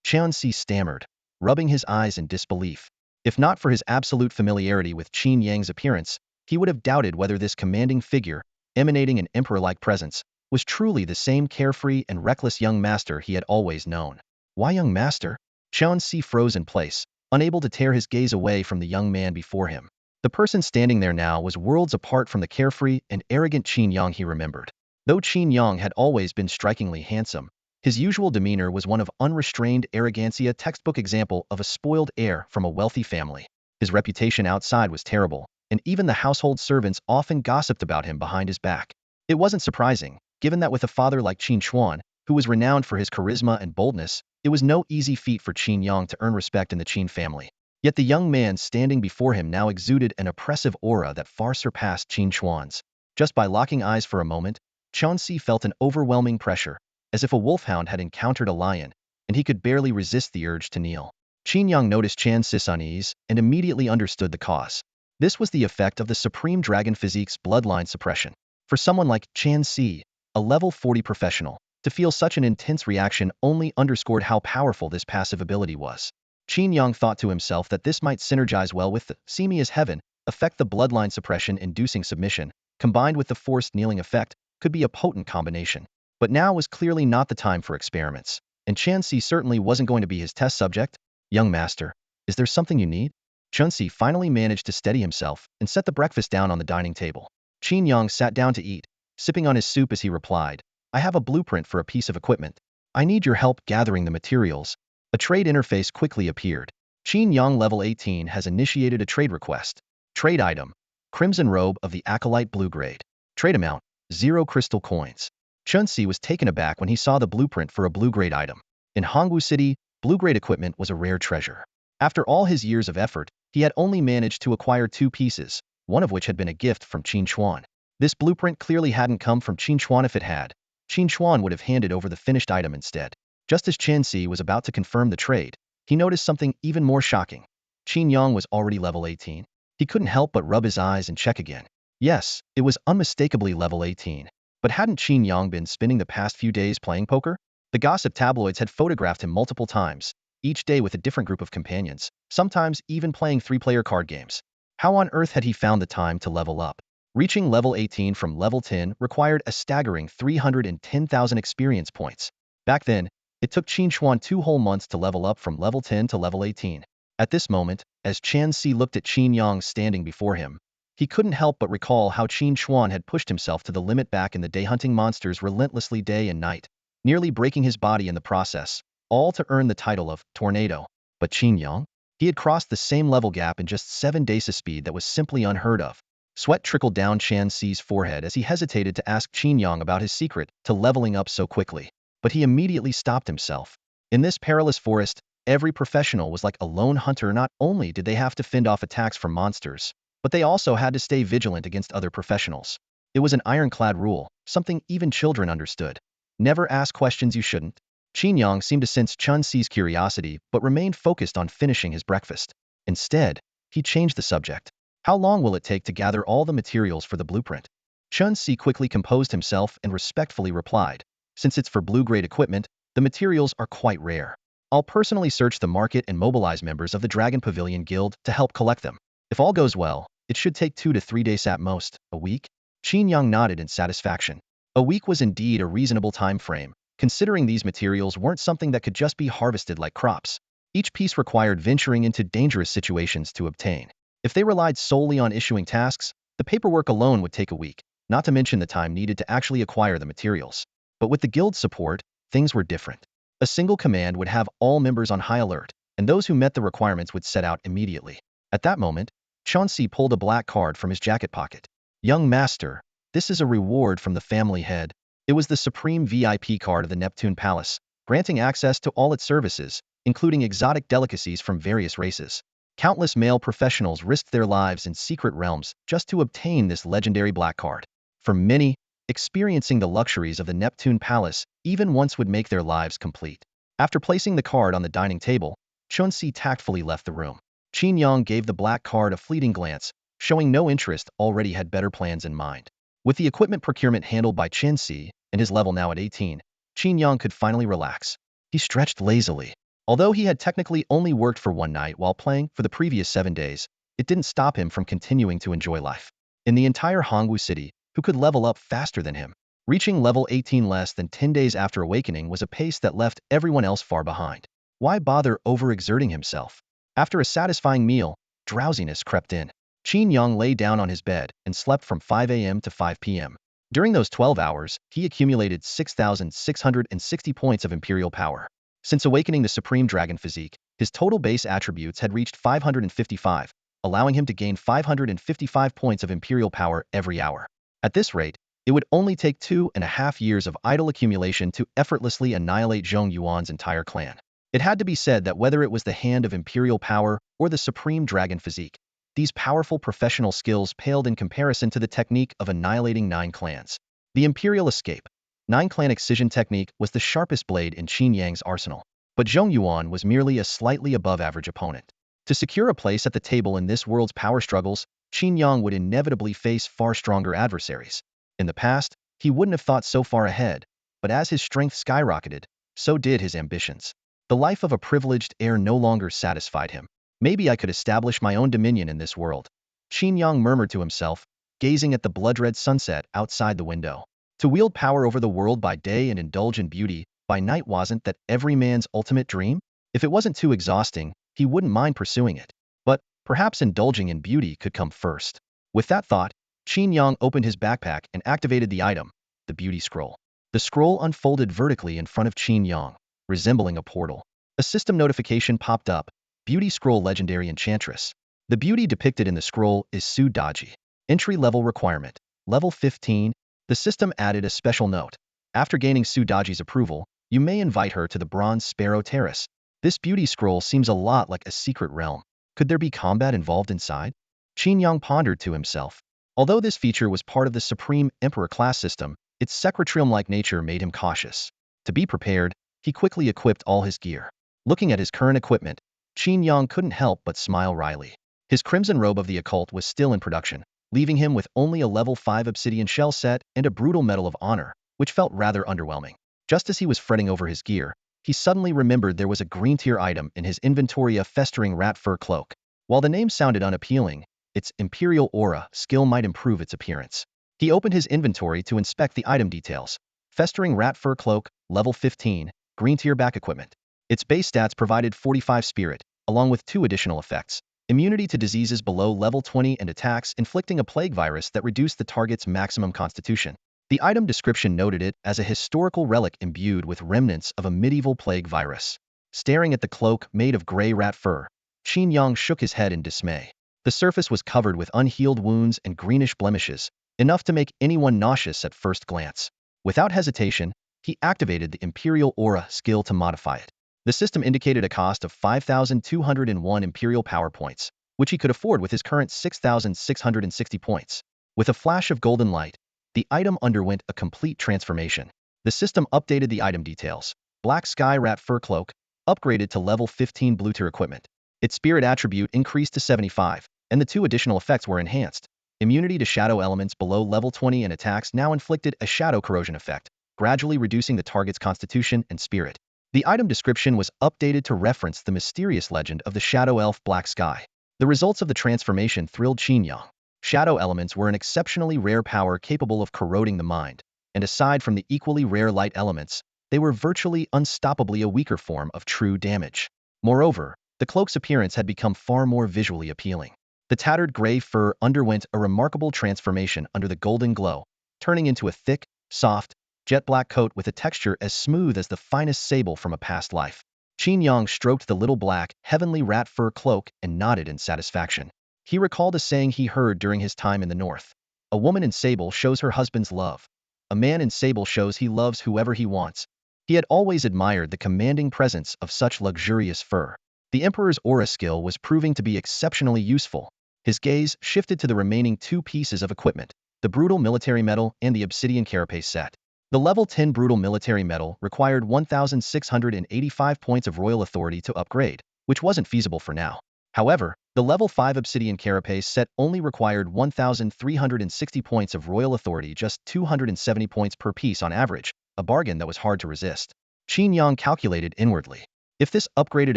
Qianxi stammered, rubbing his eyes in disbelief. If not for his absolute familiarity with Qin Yang's appearance, he would have doubted whether this commanding figure, emanating an emperor-like presence, was truly the same carefree and reckless young master he had always known. "Why, young master?" Qianxi froze in place, unable to tear his gaze away from the young man before him. The person standing there now was worlds apart from the carefree and arrogant Qin Yang he remembered. Though Qin Yang had always been strikingly handsome, his usual demeanor was one of unrestrained arrogancy, a textbook example of a spoiled heir from a wealthy family. His reputation outside was terrible, and even the household servants often gossiped about him behind his back. It wasn't surprising, given that with a father like Qin Chuan, who was renowned for his charisma and boldness, it was no easy feat for Qin Yang to earn respect in the Qin family. Yet the young man standing before him now exuded an oppressive aura that far surpassed Qin Chuan's. Just by locking eyes for a moment, Qianxi felt an overwhelming pressure, as if a wolfhound had encountered a lion, and he could barely resist the urge to kneel. Qin Yang noticed Qianxi's unease and immediately understood the cause. This was the effect of the Supreme Dragon Physique's bloodline suppression. For someone like Qianxi, a level 40 professional, to feel such an intense reaction only underscored how powerful this passive ability was. Qin Yang thought to himself that this might synergize well with the "see me as heaven" effect. The bloodline suppression inducing submission, combined with the forced kneeling effect, could be a potent combination. But now was clearly not the time for experiments, and Qianxi certainly wasn't going to be his test subject. "Young master, is there something you need?" Qianxi finally managed to steady himself and set the breakfast down on the dining table. Qin Yang sat down to eat, sipping on his soup as he replied, "I have a blueprint for a piece of equipment. I need your help gathering the materials." A trade interface quickly appeared. Qin Yang level 18 has initiated a trade request. Trade item: Crimson Robe of the Acolyte Blue Grade. Trade amount: 0 crystal coins. Qianxi was taken aback when he saw the blueprint for a blue grade item. In Hongwu City, blue grade equipment was a rare treasure. After all his years of effort, he had only managed to acquire 2 pieces, one of which had been a gift from Qin Chuan. This blueprint clearly hadn't come from Qin Chuan. If it had, Qin Chuan would have handed over the finished item instead. Just as Qianxi was about to confirm the trade, he noticed something even more shocking. Qin Yang was already level 18. He couldn't help but rub his eyes and check again. Yes, it was unmistakably level 18. But hadn't Qin Yang been spending the past few days playing poker? The gossip tabloids had photographed him multiple times, each day with a different group of companions, sometimes even playing 3-player card games. How on earth had he found the time to level up? Reaching level 18 from level 10 required a staggering 310,000 experience points. Back then, it took Qin Chuan 2 whole months to level up from level 10 to level 18. At this moment, as Qianxi looked at Qin Yang standing before him, he couldn't help but recall how Qin Chuan had pushed himself to the limit back in the day, hunting monsters relentlessly day and night, nearly breaking his body in the process, all to earn the title of Tornado. But Qin Yang? He had crossed the same level gap in just 7 days, a speed that was simply unheard of. Sweat trickled down Qianxi's forehead as he hesitated to ask Qin Yang about his secret to leveling up so quickly. But he immediately stopped himself. In this perilous forest, every professional was like a lone hunter. Not only did they have to fend off attacks from monsters, but they also had to stay vigilant against other professionals. It was an ironclad rule, something even children understood. Never ask questions you shouldn't. Qin Yang seemed to sense Qianxi's curiosity but remained focused on finishing his breakfast. Instead, he changed the subject. "How long will it take to gather all the materials for the blueprint?" Qianxi quickly composed himself and respectfully replied, "Since it's for blue-grade equipment, the materials are quite rare. I'll personally search the market and mobilize members of the Dragon Pavilion Guild to help collect them. If all goes well, it should take 2 to 3 days at most. A week?" Qin Yang nodded in satisfaction. A week was indeed a reasonable time frame, considering these materials weren't something that could just be harvested like crops. Each piece required venturing into dangerous situations to obtain. If they relied solely on issuing tasks, the paperwork alone would take a week, not to mention the time needed to actually acquire the materials. But with the guild's support, things were different. A single command would have all members on high alert, and those who met the requirements would set out immediately. At that moment, Qianxi pulled a black card from his jacket pocket. "Young master, this is a reward from the family head." It was the supreme VIP card of the Neptune Palace, granting access to all its services, including exotic delicacies from various races. Countless male professionals risked their lives in secret realms just to obtain this legendary black card. For many, experiencing the luxuries of the Neptune Palace even once would make their lives complete. After placing the card on the dining table, Chunsi tactfully left the room. Qin Yang gave the black card a fleeting glance, showing no interest, already had better plans in mind. With the equipment procurement handled by Chunsi, and his level now at 18, Qin Yang could finally relax. He stretched lazily. Although he had technically only worked for one night while playing for the previous 7 days, it didn't stop him from continuing to enjoy life. In the entire Hongwu city, who could level up faster than him? Reaching level 18 less than 10 days after awakening was a pace that left everyone else far behind. Why bother overexerting himself? After a satisfying meal, drowsiness crept in. Qin Yang lay down on his bed and slept from 5 a.m. to 5 p.m. During those 12 hours, he accumulated 6,660 points of Imperial power. Since awakening the Supreme Dragon Physique, his total base attributes had reached 555, allowing him to gain 555 points of Imperial power every hour. At this rate, it would only take 2.5 years of idle accumulation to effortlessly annihilate Zhong Yuan's entire clan. It had to be said that whether it was the hand of Imperial power or the Supreme Dragon Physique, these powerful professional skills paled in comparison to the technique of annihilating 9 clans. The Imperial Escape, 9 Clan Excision technique was the sharpest blade in Qin Yang's arsenal. But Zhong Yuan was merely a slightly above-average opponent. To secure a place at the table in this world's power struggles, Qin Yang would inevitably face far stronger adversaries. In the past, he wouldn't have thought so far ahead, but as his strength skyrocketed, so did his ambitions. The life of a privileged heir no longer satisfied him. Maybe I could establish my own dominion in this world, Qin Yang murmured to himself, gazing at the blood-red sunset outside the window. To wield power over the world by day and indulge in beauty by night, wasn't that every man's ultimate dream? If it wasn't too exhausting, he wouldn't mind pursuing it. But perhaps indulging in beauty could come first. With that thought, Qin Yang opened his backpack and activated the item, the beauty scroll. The scroll unfolded vertically in front of Qin Yang, resembling a portal. A system notification popped up, Beauty Scroll Legendary Enchantress. The beauty depicted in the scroll is Su Daji. Entry-level requirement, level 15. The system added a special note. After gaining Su Daji's approval, you may invite her to the Bronze Sparrow Terrace. This beauty scroll seems a lot like a secret realm. Could there be combat involved inside? Qin Yang pondered to himself. Although this feature was part of the Supreme Emperor class system, its secretarial-like nature made him cautious. To be prepared, he quickly equipped all his gear. Looking at his current equipment, Qin Yang couldn't help but smile wryly. His crimson robe of the occult was still in production, leaving him with only a level 5 obsidian shell set and a brutal medal of honor, which felt rather underwhelming. Just as he was fretting over his gear, he suddenly remembered there was a green tier item in his inventory, a festering rat fur cloak. While the name sounded unappealing, its Imperial Aura skill might improve its appearance. He opened his inventory to inspect the item details. Festering rat fur cloak, level 15, green tier back equipment. Its base stats provided 45 spirit, along with 2 additional effects. Immunity to diseases below level 20 and attacks inflicting a plague virus that reduced the target's maximum constitution. The item description noted it as a historical relic imbued with remnants of a medieval plague virus. Staring at the cloak made of gray rat fur, Qin Yang shook his head in dismay. The surface was covered with unhealed wounds and greenish blemishes, enough to make anyone nauseous at first glance. Without hesitation, he activated the Imperial Aura skill to modify it. The system indicated a cost of 5,201 Imperial power points, which he could afford with his current 6,660 points. With a flash of golden light, the item underwent a complete transformation. The system updated the item details. Black Sky Rat Fur Cloak, upgraded to level 15 blue tier equipment. Its spirit attribute increased to 75, and the 2 additional effects were enhanced. Immunity to shadow elements below level 20 and attacks now inflicted a shadow corrosion effect, gradually reducing the target's constitution and spirit. The item description was updated to reference the mysterious legend of the shadow elf Black Sky. The results of the transformation thrilled Qin Yang. Shadow elements were an exceptionally rare power capable of corroding the mind, and aside from the equally rare light elements, they were virtually unstoppably a weaker form of true damage. Moreover, the cloak's appearance had become far more visually appealing. The tattered gray fur underwent a remarkable transformation under the golden glow, turning into a thick, soft, jet-black coat with a texture as smooth as the finest sable from a past life. Qin Yang stroked the little black, heavenly rat fur cloak and nodded in satisfaction. He recalled a saying he heard during his time in the north. A woman in sable shows her husband's love. A man in sable shows he loves whoever he wants. He had always admired the commanding presence of such luxurious fur. The Emperor's aura skill was proving to be exceptionally useful. His gaze shifted to the remaining two pieces of equipment, the brutal military medal and the obsidian carapace set. The level 10 brutal military medal required 1,685 points of royal authority to upgrade, which wasn't feasible for now. However, the level 5 obsidian carapace set only required 1,360 points of royal authority, just 270 points per piece on average, a bargain that was hard to resist. Qin Yang calculated inwardly. If this upgraded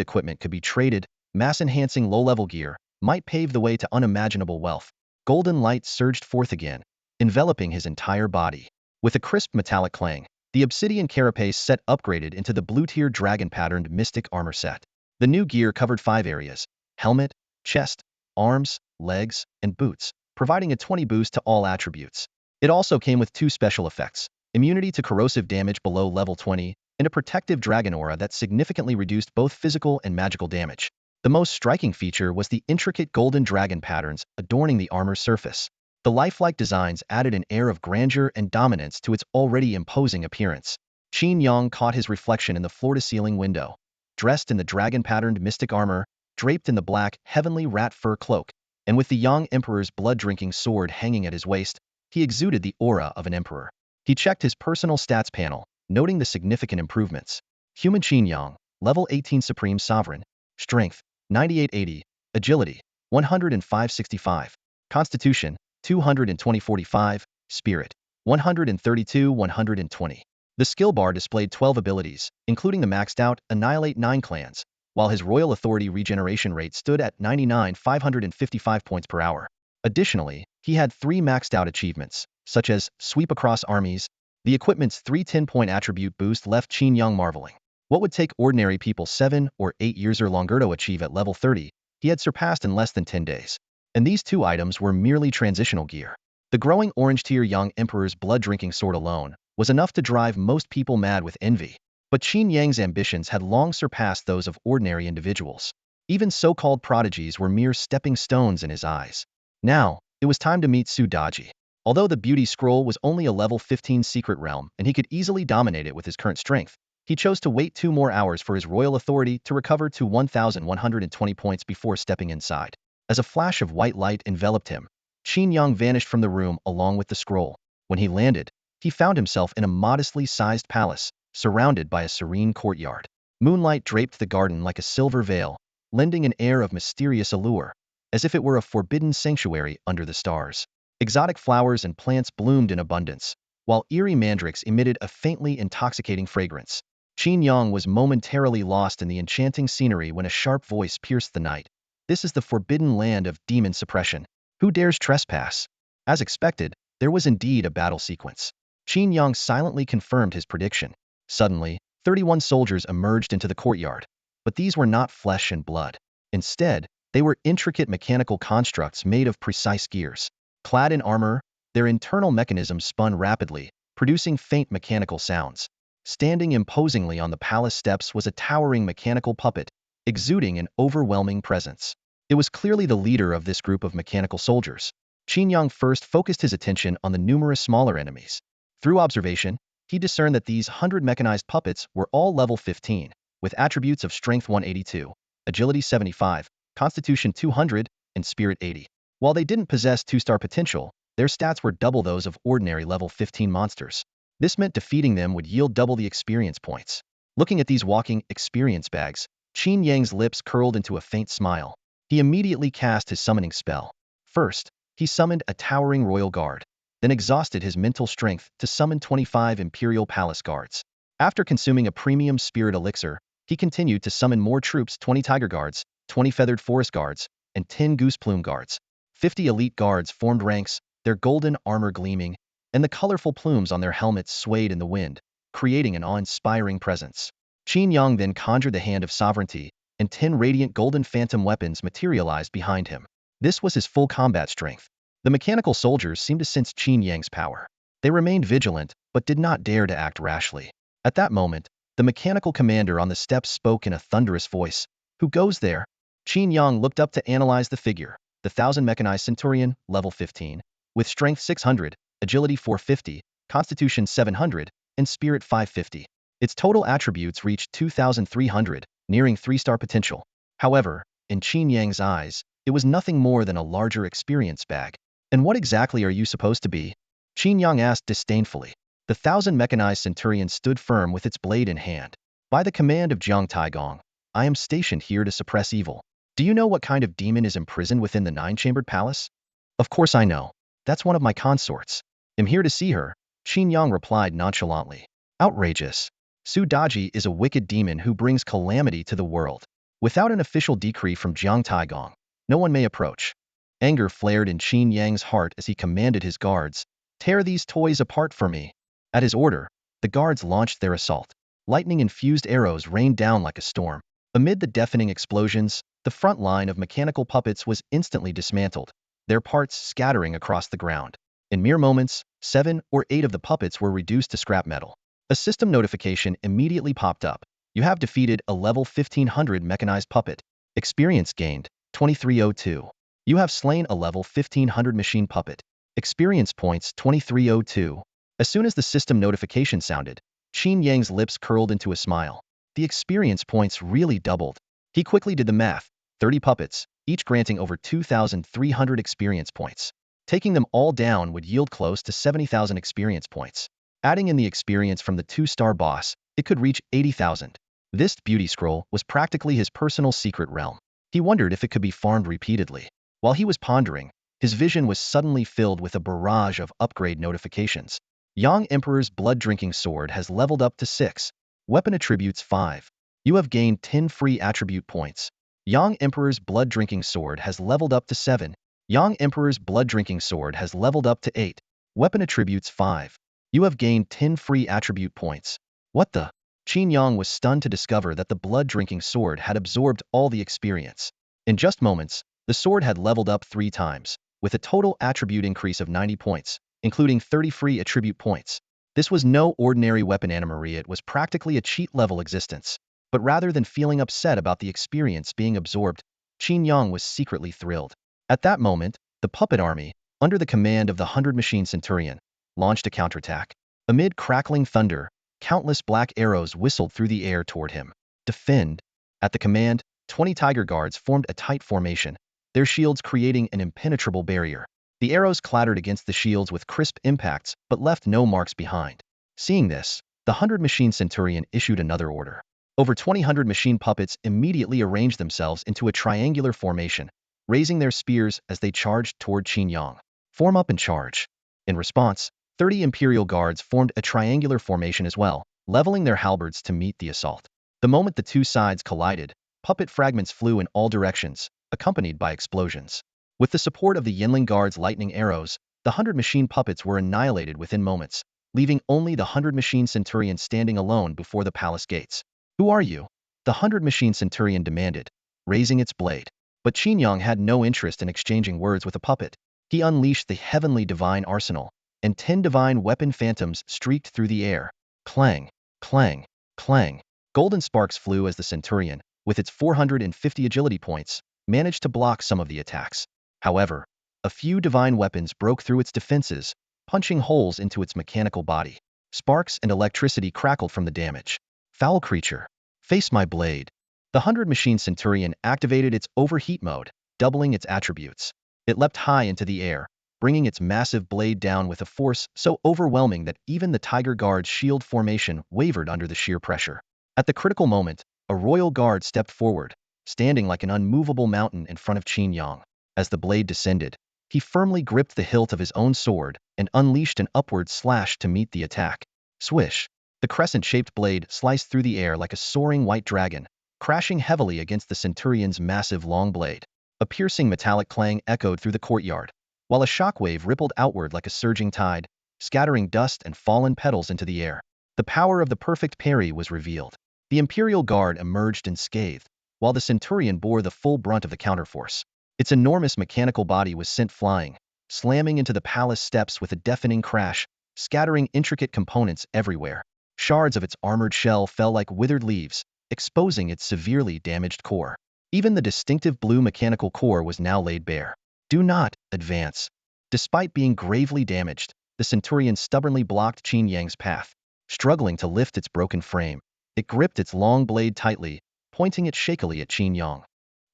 equipment could be traded, mass-enhancing low-level gear might pave the way to unimaginable wealth. Golden light surged forth again, enveloping his entire body. With a crisp metallic clang, the obsidian carapace set upgraded into the blue-tier dragon-patterned mystic armor set. The new gear covered 5 areas: helmet, chest, arms, legs, and boots, providing a 20 boost to all attributes. It also came with 2 special effects: immunity to corrosive damage below level 20, and a protective dragon aura that significantly reduced both physical and magical damage. The most striking feature was the intricate golden dragon patterns adorning the armor's surface. The lifelike designs added an air of grandeur and dominance to its already imposing appearance. Qin Yang caught his reflection in the floor-to-ceiling window. Dressed in the dragon-patterned mystic armor, draped in the black, heavenly rat fur cloak, and with the young emperor's blood-drinking sword hanging at his waist, he exuded the aura of an emperor. He checked his personal stats panel, noting the significant improvements. Human Qin Yang, level 18 Supreme Sovereign, Strength, 9880, Agility, 10565, Constitution, 22045, Spirit, 132-120. The skill bar displayed 12 abilities, including the maxed out Annihilate 9 clans, while his royal authority regeneration rate stood at 99,555 points per hour. Additionally, he had 3 maxed out achievements, such as Sweep Across Armies. The equipment's 3 10-point attribute boost left Qin Yang marveling. What would take ordinary people 7 or 8 years or longer to achieve at level 30, he had surpassed in less than 10 days. And these 2 items were merely transitional gear. The growing orange-tier young emperor's blood-drinking sword alone was enough to drive most people mad with envy. But Qin Yang's ambitions had long surpassed those of ordinary individuals. Even so-called prodigies were mere stepping stones in his eyes. Now, it was time to meet Su Daji. Although the beauty scroll was only a level 15 secret realm and he could easily dominate it with his current strength, he chose to wait 2 more hours for his royal authority to recover to 1,120 points before stepping inside. As a flash of white light enveloped him, Qin Yang vanished from the room along with the scroll. When he landed, he found himself in a modestly sized palace, surrounded by a serene courtyard. Moonlight draped the garden like a silver veil, lending an air of mysterious allure, as if it were a forbidden sanctuary under the stars. Exotic flowers and plants bloomed in abundance, while eerie mandrakes emitted a faintly intoxicating fragrance. Qin Yang was momentarily lost in the enchanting scenery when a sharp voice pierced the night. This is the forbidden land of demon suppression. Who dares trespass? As expected, there was indeed a battle sequence. Qin Yang silently confirmed his prediction. Suddenly, 31 soldiers emerged into the courtyard. But these were not flesh and blood. Instead, they were intricate mechanical constructs made of precise gears. Clad in armor, their internal mechanisms spun rapidly, producing faint mechanical sounds. Standing imposingly on the palace steps was a towering mechanical puppet, exuding an overwhelming presence. It was clearly the leader of this group of mechanical soldiers. Qin Yang first focused his attention on the numerous smaller enemies. Through observation, he discerned that these 100 mechanized puppets were all level 15, with attributes of Strength 182, Agility 75, Constitution 200, and Spirit 80. While they didn't possess 2-star potential, their stats were double those of ordinary level 15 monsters. This meant defeating them would yield double the experience points. Looking at these walking experience bags, Qin Yang's lips curled into a faint smile. He immediately cast his summoning spell. First, he summoned a towering royal guard, then exhausted his mental strength to summon 25 Imperial Palace guards. After consuming a premium spirit elixir, he continued to summon more troops: 20 tiger guards, 20 feathered forest guards, and 10 goose plume guards. 50 elite guards formed ranks, their golden armor gleaming, and the colorful plumes on their helmets swayed in the wind, creating an awe-inspiring presence. Qin Yang then conjured the Hand of Sovereignty, and 10 radiant golden phantom weapons materialized behind him. This was his full combat strength. The mechanical soldiers seemed to sense Qin Yang's power. They remained vigilant, but did not dare to act rashly. At that moment, the mechanical commander on the steps spoke in a thunderous voice. "Who goes there?" Qin Yang looked up to analyze the figure. The 1,000 mechanized centurion, level 15, with Strength 600, Agility 450, Constitution 700, and Spirit 550. Its total attributes reached 2,300, nearing 3-star potential. However, in Qin Yang's eyes, it was nothing more than a larger experience bag. And what exactly are you supposed to be? Qin Yang asked disdainfully. The 1,000 mechanized centurion stood firm with its blade in hand. By the command of Jiang Taigong, I am stationed here to suppress evil. Do you know what kind of demon is imprisoned within the nine-chambered palace? Of course I know. That's one of my consorts. I'm here to see her, Qin Yang replied nonchalantly. Outrageous. Su Daji is a wicked demon who brings calamity to the world. Without an official decree from Jiang Taigong, no one may approach. Anger flared in Qin Yang's heart as he commanded his guards, tear these toys apart for me. At his order, the guards launched their assault. Lightning-infused arrows rained down like a storm. Amid the deafening explosions, the front line of mechanical puppets was instantly dismantled, their parts scattering across the ground. In mere moments, 7 or 8 of the puppets were reduced to scrap metal. A system notification immediately popped up. You have defeated a level 1500 mechanized puppet. Experience gained, 2302. You have slain a level 1500 machine puppet. Experience points, 2302. As soon as the system notification sounded, Qin Yang's lips curled into a smile. The experience points really doubled. He quickly did the math, 30 puppets, each granting over 2,300 experience points. Taking them all down would yield close to 70,000 experience points. Adding in the experience from the 2-star boss, it could reach 80,000. This beauty scroll was practically his personal secret realm. He wondered if it could be farmed repeatedly. While he was pondering, his vision was suddenly filled with a barrage of upgrade notifications. Yang Emperor's blood-drinking sword has leveled up to 6. Weapon attributes 5. You have gained 10 free attribute points. Yang Emperor's blood-drinking sword has leveled up to 7. Yang Emperor's blood-drinking sword has leveled up to 8. Weapon attributes 5. You have gained 10 free attribute points. What the? Qin Yang was stunned to discover that the blood-drinking sword had absorbed all the experience. In just moments, the sword had leveled up 3 times, with a total attribute increase of 90 points, including 30 free attribute points. This was no ordinary weapon, Anna Maria. It was practically a cheat-level existence. But rather than feeling upset about the experience being absorbed, Qin Yang was secretly thrilled. At that moment, the puppet army, under the command of the 100-machine centurion, launched a counterattack. Amid crackling thunder, countless black arrows whistled through the air toward him. Defend! At the command, 20 tiger guards formed a tight formation, their shields creating an impenetrable barrier. The arrows clattered against the shields with crisp impacts but left no marks behind. Seeing this, the 100-machine centurion issued another order. Over 200 machine puppets immediately arranged themselves into a triangular formation, raising their spears as they charged toward Qin Yang. Form up and charge. In response, 30 Imperial guards formed a triangular formation as well, leveling their halberds to meet the assault. The moment the two sides collided, puppet fragments flew in all directions, accompanied by explosions. With the support of the Yinling guards' lightning arrows, the 100 machine puppets were annihilated within moments, leaving only the 100 machine centurion standing alone before the palace gates. Who are you? The 100 machine centurion demanded, raising its blade. But Qin Yang had no interest in exchanging words with a puppet. He unleashed the heavenly divine arsenal, and 10 divine weapon phantoms streaked through the air. Clang, clang, clang. Golden sparks flew as the centurion, with its 450 agility points, managed to block some of the attacks. However, a few divine weapons broke through its defenses, punching holes into its mechanical body. Sparks and electricity crackled from the damage. Foul creature, face my blade. The 100-machine centurion activated its overheat mode, doubling its attributes. It leapt high into the air, bringing its massive blade down with a force so overwhelming that even the Tiger Guard's shield formation wavered under the sheer pressure. At the critical moment, a royal guard stepped forward, standing like an unmovable mountain in front of Qin Yang. As the blade descended, he firmly gripped the hilt of his own sword and unleashed an upward slash to meet the attack. Swish! The crescent-shaped blade sliced through the air like a soaring white dragon, crashing heavily against the centurion's massive long blade. A piercing metallic clang echoed through the courtyard, while a shockwave rippled outward like a surging tide, scattering dust and fallen petals into the air. The power of the perfect parry was revealed. The Imperial Guard emerged unscathed, while the centurion bore the full brunt of the counterforce. Its enormous mechanical body was sent flying, slamming into the palace steps with a deafening crash, scattering intricate components everywhere. Shards of its armored shell fell like withered leaves, exposing its severely damaged core. Even the distinctive blue mechanical core was now laid bare. Do not advance. Despite being gravely damaged, the centurion stubbornly blocked Qin Yang's path. struggling to lift its broken frame. It gripped its long blade tightly, pointing it shakily at Qin Yang.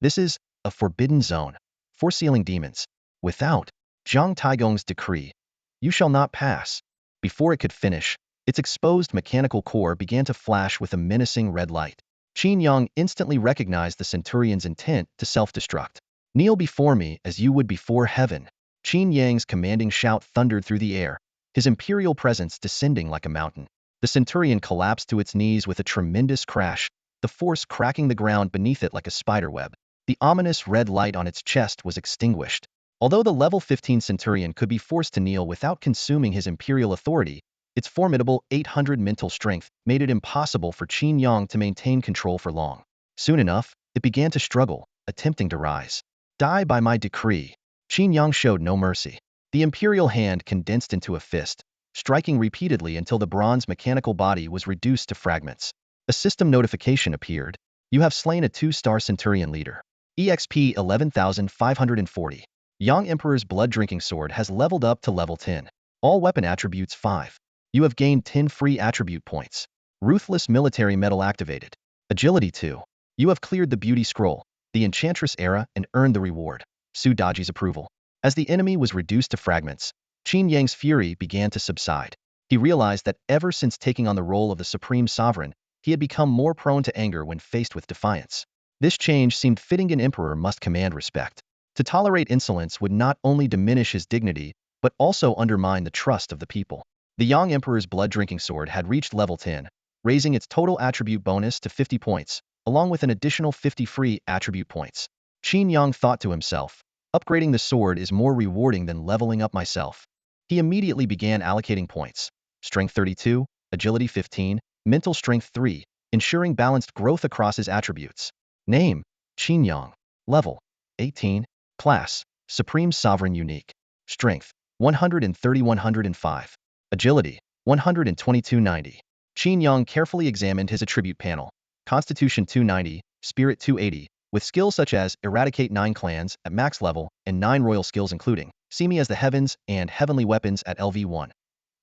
This is a forbidden zone. Foresealing demons. Without Zhang Taigong's decree, you shall not pass. Before it could finish, its exposed mechanical core began to flash with a menacing red light. Qin Yang instantly recognized the centurion's intent to self-destruct. Kneel before me as you would before heaven. Qin Yang's commanding shout thundered through the air, his imperial presence descending like a mountain. The centurion collapsed to its knees with a tremendous crash, the force cracking the ground beneath it like a spiderweb. The ominous red light on its chest was extinguished. Although the level 15 centurion could be forced to kneel without consuming his imperial authority, its formidable 800 mental strength made it impossible for Qin Yang to maintain control for long. Soon enough, it began to struggle, attempting to rise. Die by my decree. Qin Yang showed no mercy. The imperial hand condensed into a fist, striking repeatedly until the bronze mechanical body was reduced to fragments. A system notification appeared. You have slain a 2-star centurion leader. EXP 11,540. Yang Emperor's blood-drinking sword has leveled up to level 10. All weapon attributes 5. You have gained 10 free attribute points. Ruthless military metal activated. Agility 2. You have cleared the beauty scroll, the enchantress era, and earned the reward. Su Daji's approval. As the enemy was reduced to fragments, Qin Yang's fury began to subside. He realized that ever since taking on the role of the supreme sovereign, he had become more prone to anger when faced with defiance. This change seemed fitting. An emperor must command respect. To tolerate insolence would not only diminish his dignity, but also undermine the trust of the people. The Yang Emperor's blood-drinking sword had reached level 10, raising its total attribute bonus to 50 points, along with an additional 50 free attribute points. Qin Yang thought to himself, upgrading the sword is more rewarding than leveling up myself. He immediately began allocating points. Strength 32, Agility 15, Mental Strength 3, ensuring balanced growth across his attributes. Name, Qin Yang. Level, 18. Class, Supreme Sovereign Unique. Strength, 130-105. Agility, 122-90. Qin Yang carefully examined his attribute panel. Constitution 290, Spirit 280, with skills such as Eradicate 9 clans at max level and 9 royal skills including See Me as the Heavens and Heavenly Weapons at LV1.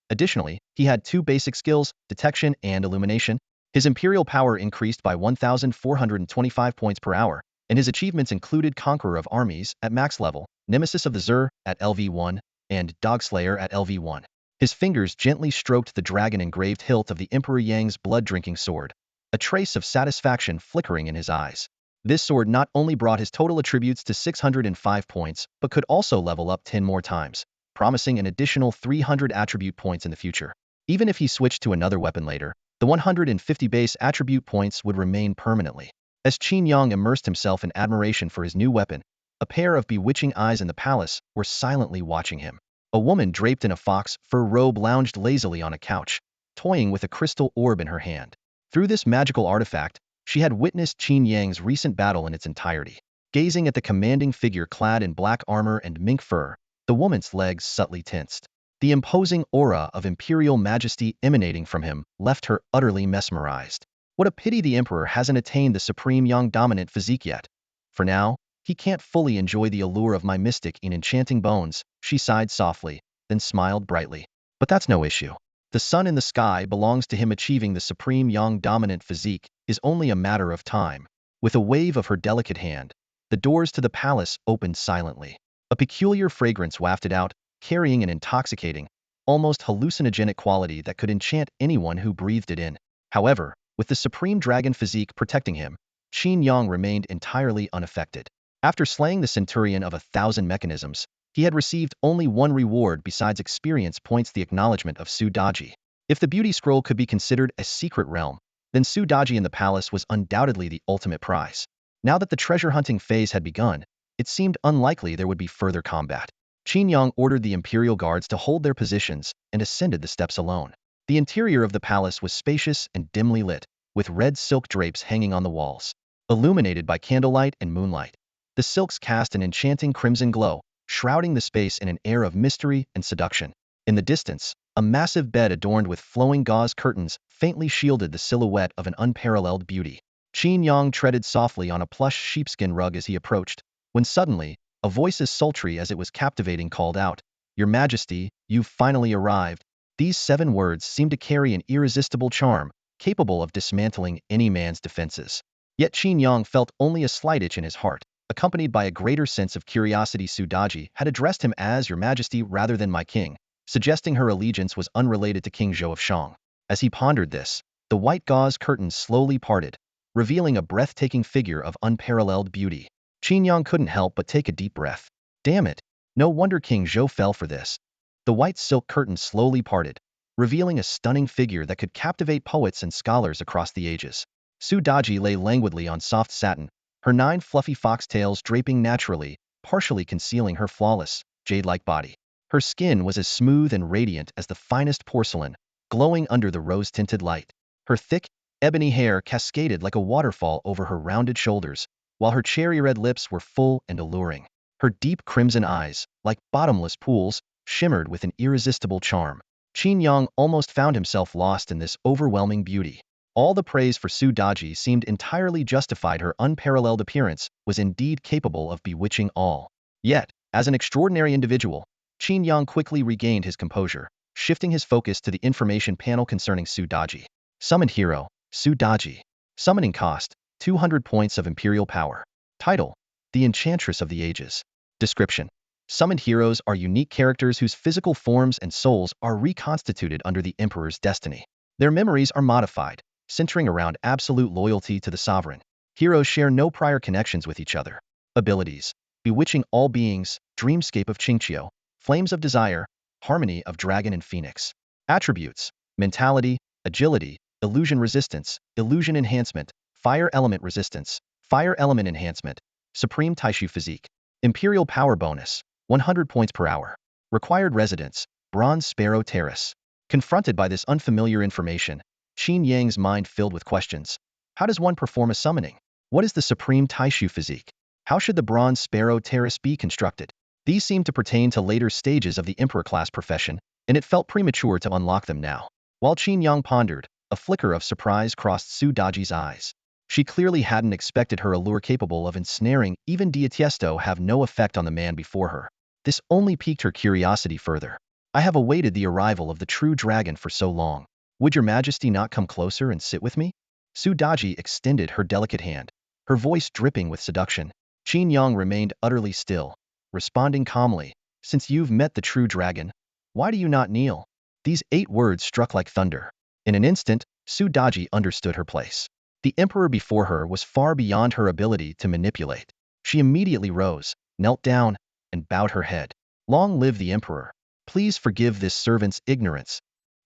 Additionally, he had 2 basic skills, Detection and Illumination. His imperial power increased by 1,425 points per hour, and his achievements included Conqueror of Armies at max level, Nemesis of the Zur at LV1, and Dogslayer at LV1. His fingers gently stroked the dragon-engraved hilt of the Emperor Yang's blood-drinking sword, a trace of satisfaction flickering in his eyes. This sword not only brought his total attributes to 605 points, but could also level up 10 more times, promising an additional 300 attribute points in the future. Even if he switched to another weapon later, the 150 base attribute points would remain permanently. As Qin Yang immersed himself in admiration for his new weapon, a pair of bewitching eyes in the palace were silently watching him. A woman draped in a fox fur robe lounged lazily on a couch, toying with a crystal orb in her hand. Through this magical artifact, she had witnessed Qin Yang's recent battle in its entirety. Gazing at the commanding figure clad in black armor and mink fur, the woman's legs subtly tensed. The imposing aura of imperial majesty emanating from him left her utterly mesmerized. What a pity the emperor hasn't attained the supreme Yang dominant physique yet. For now, he can't fully enjoy the allure of my mystic in enchanting bones, she sighed softly, then smiled brightly. But that's no issue. The sun in the sky belongs to him. Achieving the supreme Yang dominant physique is only a matter of time. With a wave of her delicate hand, the doors to the palace opened silently. A peculiar fragrance wafted out, carrying an intoxicating, almost hallucinogenic quality that could enchant anyone who breathed it in. However, with the supreme dragon physique protecting him, Qin Yang remained entirely unaffected. After slaying the centurion of 1,000 mechanisms, he had received only one reward besides experience points: the acknowledgement of Su Daji. If the beauty scroll could be considered a secret realm, then Su Daji in the palace was undoubtedly the ultimate prize. Now that the treasure hunting phase had begun, it seemed unlikely there would be further combat. Qin Yang ordered the imperial guards to hold their positions and ascended the steps alone. The interior of the palace was spacious and dimly lit, with red silk drapes hanging on the walls. Illuminated by candlelight and moonlight, the silks cast an enchanting crimson glow, shrouding the space in an air of mystery and seduction. In the distance, a massive bed adorned with flowing gauze curtains faintly shielded the silhouette of an unparalleled beauty. Qin Yang treaded softly on a plush sheepskin rug as he approached, when suddenly, a voice as sultry as it was captivating called out, "Your Majesty, you've finally arrived." These 7 words seemed to carry an irresistible charm, capable of dismantling any man's defenses. Yet Qin Yang felt only a slight itch in his heart, accompanied by a greater sense of curiosity. Sudaji had addressed him as Your Majesty rather than my king, suggesting her allegiance was unrelated to King Zhou of Shang. As he pondered this, the white gauze curtains slowly parted, revealing a breathtaking figure of unparalleled beauty. Qin Yang couldn't help but take a deep breath. Damn it! No wonder King Zhou fell for this. The white silk curtain slowly parted, revealing a stunning figure that could captivate poets and scholars across the ages. Sudaji lay languidly on soft satin, her 9 fluffy foxtails draping naturally, partially concealing her flawless, jade-like body. Her skin was as smooth and radiant as the finest porcelain, glowing under the rose-tinted light. Her thick, ebony hair cascaded like a waterfall over her rounded shoulders, while her cherry-red lips were full and alluring. Her deep crimson eyes, like bottomless pools, shimmered with an irresistible charm. Qin Yang almost found himself lost in this overwhelming beauty. All the praise for Sudaji seemed entirely justified. Her unparalleled appearance was indeed capable of bewitching all. Yet, as an extraordinary individual, Qin Yang quickly regained his composure, shifting his focus to the information panel concerning Sudaji. Summoned hero, Sudaji. Summoning cost, 200 points of Imperial power. Title, The Enchantress of the Ages. Description. Summoned heroes are unique characters whose physical forms and souls are reconstituted under the Emperor's destiny. Their memories are modified, centering around absolute loyalty to the sovereign. Heroes share no prior connections with each other. Abilities: bewitching all beings, dreamscape of Qingqiu, flames of desire, harmony of dragon and phoenix. Attributes: mentality, agility, illusion resistance, illusion enhancement, fire element resistance, fire element enhancement, supreme taishu physique. Imperial power bonus, 100 points per hour. Required residence, Bronze Sparrow Terrace. Confronted by this unfamiliar information, Qin Yang's mind filled with questions. How does one perform a summoning? What is the Supreme Taishu Physique? How should the Bronze Sparrow Terrace be constructed? These seem to pertain to later stages of the Emperor-class profession, and it felt premature to unlock them now. While Qin Yang pondered, a flicker of surprise crossed Sudaji's eyes. She clearly hadn't expected her allure capable of ensnaring even Diatiesto have no effect on the man before her. This only piqued her curiosity further. I have awaited the arrival of the true dragon for so long. Would your majesty not come closer and sit with me? Sudaji extended her delicate hand, her voice dripping with seduction. Qin Yang remained utterly still, responding calmly. Since you've met the true dragon, why do you not kneel? These 8 words struck like thunder. In an instant, Sudaji understood her place. The emperor before her was far beyond her ability to manipulate. She immediately rose, knelt down, and bowed her head. Long live the emperor. Please forgive this servant's ignorance.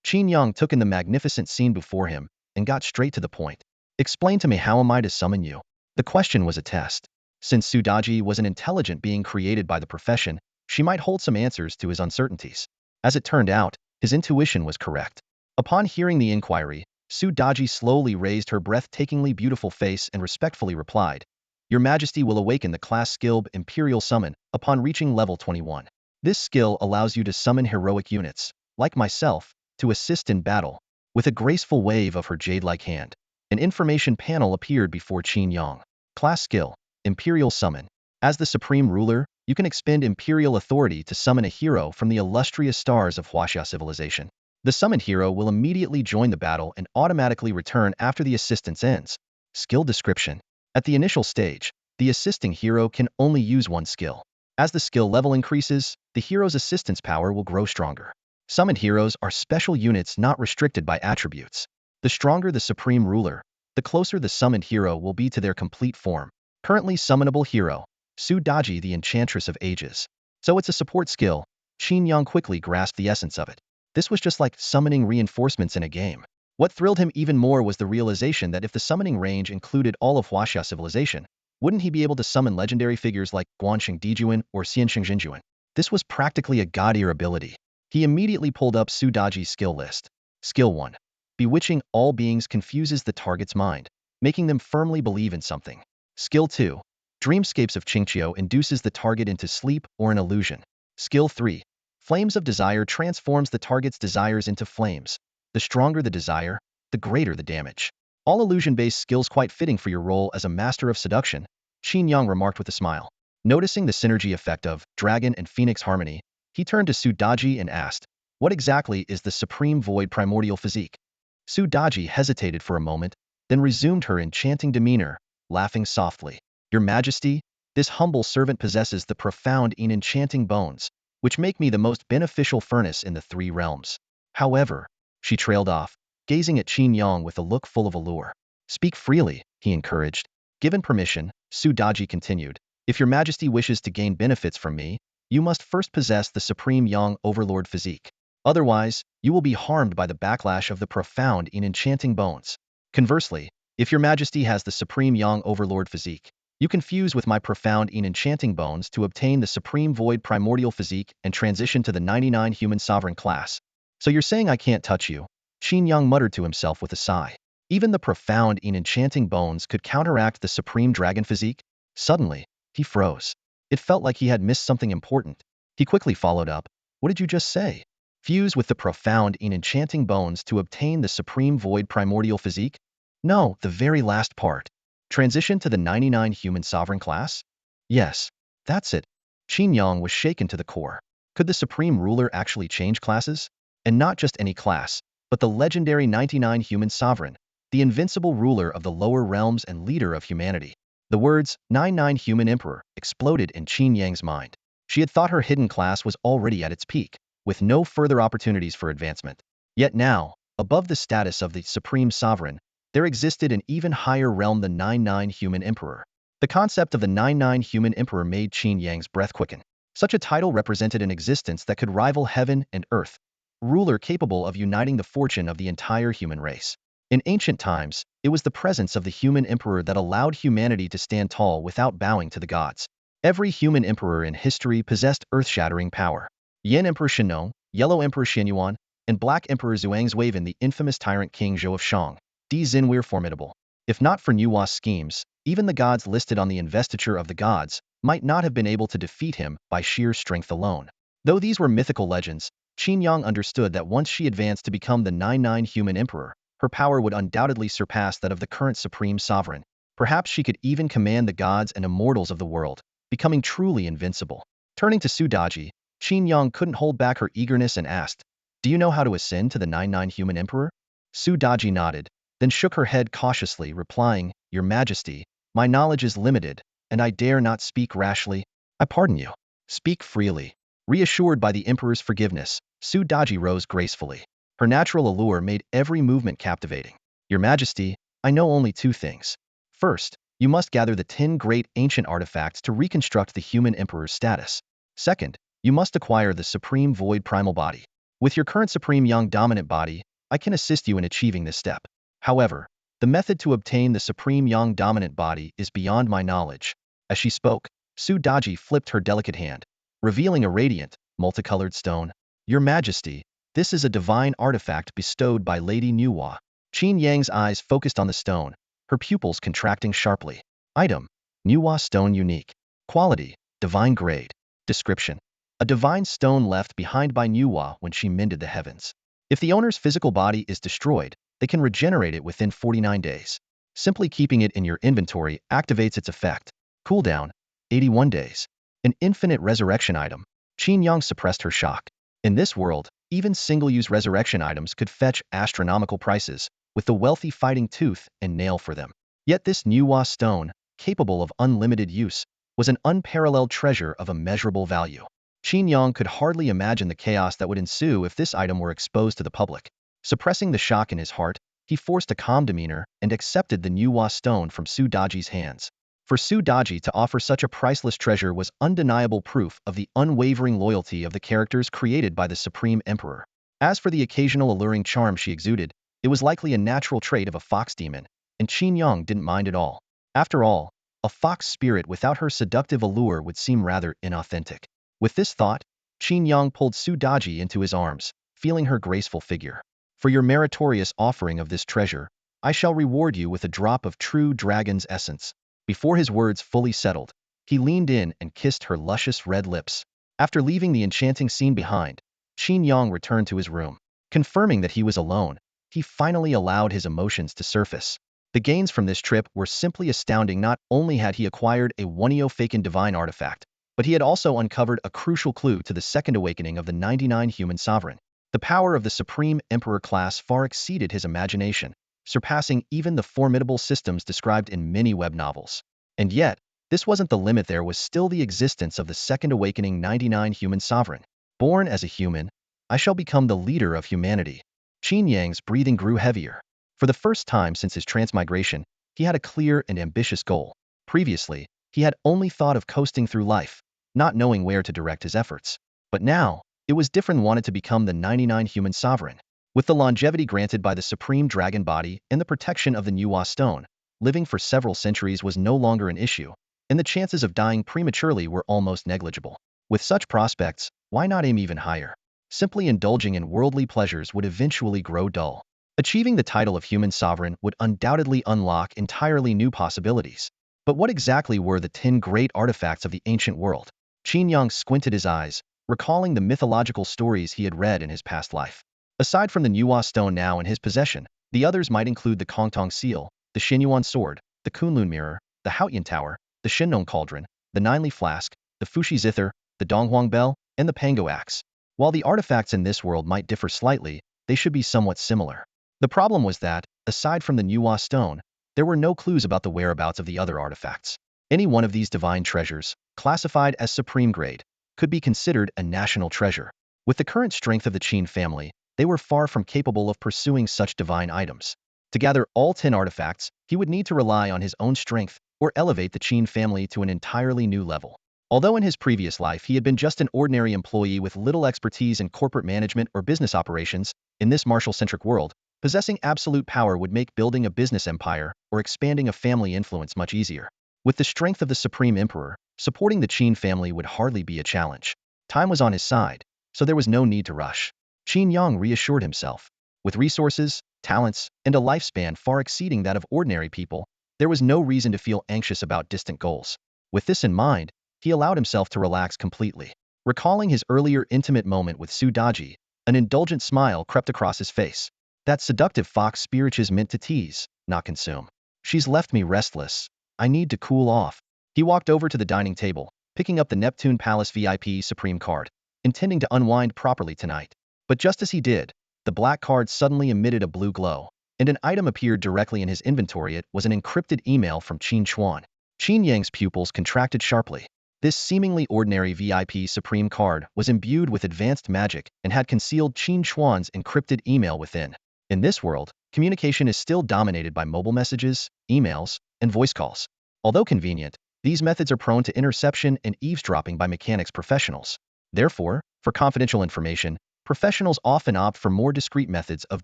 Qin Yang took in the magnificent scene before him and got straight to the point. Explain to me, how am I to summon you? The question was a test. Since Sudaji was an intelligent being created by the profession, she might hold some answers to his uncertainties. As it turned out, his intuition was correct. Upon hearing the inquiry, Sudaji slowly raised her breathtakingly beautiful face and respectfully replied, Your Majesty will awaken the class skill Imperial Summon upon reaching level 21. This skill allows you to summon heroic units, like myself, to assist in battle. With a graceful wave of her jade-like hand, an information panel appeared before Qin Yang. Class skill, Imperial Summon. As the Supreme Ruler, you can expend Imperial authority to summon a hero from the illustrious stars of Huaxia civilization. The summoned hero will immediately join the battle and automatically return after the assistance ends. Skill description. At the initial stage, the assisting hero can only use one skill. As the skill level increases, the hero's assistance power will grow stronger. Summoned heroes are special units not restricted by attributes. The stronger the Supreme Ruler, the closer the summoned hero will be to their complete form. Currently summonable hero, Sudaji the Enchantress of Ages. So it's a support skill. Qin Yang quickly grasped the essence of it. This was just like summoning reinforcements in a game. What thrilled him even more was the realization that if the summoning range included all of Huaxia civilization, wouldn't he be able to summon legendary figures like Guanxing Dijuan or Xianxing Jinjuan? This was practically a god-tier ability. He immediately pulled up Sudaji's skill list. Skill 1. Bewitching all beings confuses the target's mind, making them firmly believe in something. Skill 2. Dreamscapes of Qingqiu induces the target into sleep or an illusion. Skill 3. Flames of Desire transforms the target's desires into flames. The stronger the desire, the greater the damage. All illusion-based skills quite fitting for your role as a master of seduction, Qin Yang remarked with a smile. Noticing the synergy effect of dragon and phoenix harmony, he turned to Sudaji and asked, What exactly is the Supreme Void Primordial Physique? Su Daji hesitated for a moment, then resumed her enchanting demeanor, laughing softly. Your Majesty, this humble servant possesses the profound and enchanting bones, which make me the most beneficial furnace in the three realms. However, she trailed off, gazing at Qin Yang with a look full of allure. Speak freely, he encouraged. Given permission, Su Daji continued, if your Majesty wishes to gain benefits from me, you must first possess the Supreme Yang Overlord Physique. Otherwise, you will be harmed by the backlash of the profound and enchanting bones. Conversely, if your Majesty has the Supreme Yang Overlord Physique, you can fuse with my profound and enchanting bones to obtain the Supreme Void Primordial Physique and transition to the 99 Human Sovereign class. So you're saying I can't touch you? Qin Yang muttered to himself with a sigh. Even the profound and enchanting bones could counteract the Supreme Dragon Physique? Suddenly, he froze. It felt like he had missed something important. He quickly followed up. What did you just say? Fuse with the profound and enchanting bones to obtain the Supreme Void Primordial Physique? No, the very last part. Transition to the 99 Human Sovereign class? Yes, that's it. Qin Yang was shaken to the core. Could the Supreme Ruler actually change classes? And not just any class, but the legendary 99 Human Sovereign, the invincible ruler of the lower realms and leader of humanity. The words, 99 Human Emperor, exploded in Qin Yang's mind. She had thought her hidden class was already at its peak, with no further opportunities for advancement. Yet now, above the status of the Supreme Sovereign, there existed an even higher realm, the 99 Human Emperor. The concept of the 99 Human Emperor made Qin Yang's breath quicken. Such a title represented an existence that could rival heaven and earth, ruler capable of uniting the fortune of the entire human race. In ancient times, it was the presence of the human emperor that allowed humanity to stand tall without bowing to the gods. Every human emperor in history possessed earth-shattering power. Yin Emperor Shenong, Yellow Emperor Xianyuan, and Black Emperor Zhuangzi, the infamous tyrant King Zhou of Shang. Di Xin were formidable. If not for Nuwa's schemes, even the gods listed on the investiture of the gods might not have been able to defeat him by sheer strength alone. Though these were mythical legends, Qin Yang understood that once she advanced to become the 99 Human Emperor, her power would undoubtedly surpass that of the current Supreme Sovereign. Perhaps she could even command the gods and immortals of the world, becoming truly invincible. Turning to Su Daji, Qin Yang couldn't hold back her eagerness and asked, do you know how to ascend to the 99 Human Emperor? Su Daji nodded, then shook her head cautiously, replying, Your Majesty, my knowledge is limited, and I dare not speak rashly. I pardon you. Speak freely. Reassured by the Emperor's forgiveness, Su Daji rose gracefully. Her natural allure made every movement captivating. Your Majesty, I know only two things. First, you must gather the 10 great ancient artifacts to reconstruct the human emperor's status. Second, you must acquire the Supreme Void Primal Body. With your current Supreme Yang Dominant Body, I can assist you in achieving this step. However, the method to obtain the Supreme Yang Dominant Body is beyond my knowledge. As she spoke, Su Daji flipped her delicate hand, revealing a radiant, multicolored stone. Your Majesty, this is a divine artifact bestowed by Lady Nuwa. Qin Yang's eyes focused on the stone, her pupils contracting sharply. Item: Nuwa Stone Unique. Quality: Divine Grade. Description: a divine stone left behind by Nuwa when she mended the heavens. If the owner's physical body is destroyed, they can regenerate it within 49 days. Simply keeping it in your inventory activates its effect. Cooldown: 81 days. An infinite resurrection item. Qin Yang suppressed her shock. In this world, even single-use resurrection items could fetch astronomical prices, with the wealthy fighting tooth and nail for them. Yet this Nuwa stone, capable of unlimited use, was an unparalleled treasure of immeasurable value. Qin Yang could hardly imagine the chaos that would ensue if this item were exposed to the public. Suppressing the shock in his heart, he forced a calm demeanor and accepted the Nuwa stone from Su Daji's hands. For Su Daji to offer such a priceless treasure was undeniable proof of the unwavering loyalty of the characters created by the Supreme Emperor. As for the occasional alluring charm she exuded, it was likely a natural trait of a fox demon, and Qin Yang didn't mind at all. After all, a fox spirit without her seductive allure would seem rather inauthentic. With this thought, Qin Yang pulled Su Daji into his arms, feeling her graceful figure. For your meritorious offering of this treasure, I shall reward you with a drop of true dragon's essence. Before his words fully settled, he leaned in and kissed her luscious red lips. After leaving the enchanting scene behind, Qin Yang returned to his room. Confirming that he was alone, he finally allowed his emotions to surface. The gains from this trip were simply astounding. Not only had he acquired a Awaken divine artifact, but he had also uncovered a crucial clue to the second awakening of the 99 Human Sovereign. The power of the Supreme Emperor class far exceeded his imagination, surpassing even the formidable systems described in many web novels. And yet, this wasn't the limit. There was still the existence of the second awakening 99 human sovereign. Born as a human, I shall become the leader of humanity. Qin Yang's breathing grew heavier. For the first time since his transmigration, he had a clear and ambitious goal. Previously, he had only thought of coasting through life, not knowing where to direct his efforts. But now, it was different. Wanted to become the 99 human sovereign. With the longevity granted by the supreme dragon body and the protection of the Nuwa stone, living for several centuries was no longer an issue, and the chances of dying prematurely were almost negligible. With such prospects, why not aim even higher? Simply indulging in worldly pleasures would eventually grow dull. Achieving the title of human sovereign would undoubtedly unlock entirely new possibilities. But what exactly were the 10 great artifacts of the ancient world? Qin Yang squinted his eyes, recalling the mythological stories he had read in his past life. Aside from the Nuwa stone now in his possession, the others might include the Kongtong seal, the Xinyuan sword, the Kunlun mirror, the Haotian tower, the Shinnon cauldron, the Ninely flask, the Fushi zither, the Donghuang bell, and the Pango axe. While the artifacts in this world might differ slightly, they should be somewhat similar. The problem was that, aside from the Nuwa stone, there were no clues about the whereabouts of the other artifacts. Any one of these divine treasures, classified as supreme grade, could be considered a national treasure. With the current strength of the Qin family, they were far from capable of pursuing such divine items. To gather all 10 artifacts, he would need to rely on his own strength or elevate the Qin family to an entirely new level. Although in his previous life he had been just an ordinary employee with little expertise in corporate management or business operations, in this martial-centric world, possessing absolute power would make building a business empire or expanding a family influence much easier. With the strength of the Supreme Emperor, supporting the Qin family would hardly be a challenge. Time was on his side, so there was no need to rush. Qin Yang reassured himself. With resources, talents, and a lifespan far exceeding that of ordinary people, there was no reason to feel anxious about distant goals. With this in mind, he allowed himself to relax completely. Recalling his earlier intimate moment with Su Daji, an indulgent smile crept across his face. That seductive fox spirit is meant to tease, not consume. She's left me restless. I need to cool off. He walked over to the dining table, picking up the Neptune Palace VIP Supreme card, intending to unwind properly tonight. But just as he did, the black card suddenly emitted a blue glow, and an item appeared directly in his inventory. It was an encrypted email from Qin Chuan. Qin Yang's pupils contracted sharply. This seemingly ordinary VIP Supreme card was imbued with advanced magic and had concealed Qin Chuan's encrypted email within. In this world, communication is still dominated by mobile messages, emails, and voice calls. Although convenient, these methods are prone to interception and eavesdropping by mechanics professionals. Therefore, for confidential information, professionals often opt for more discreet methods of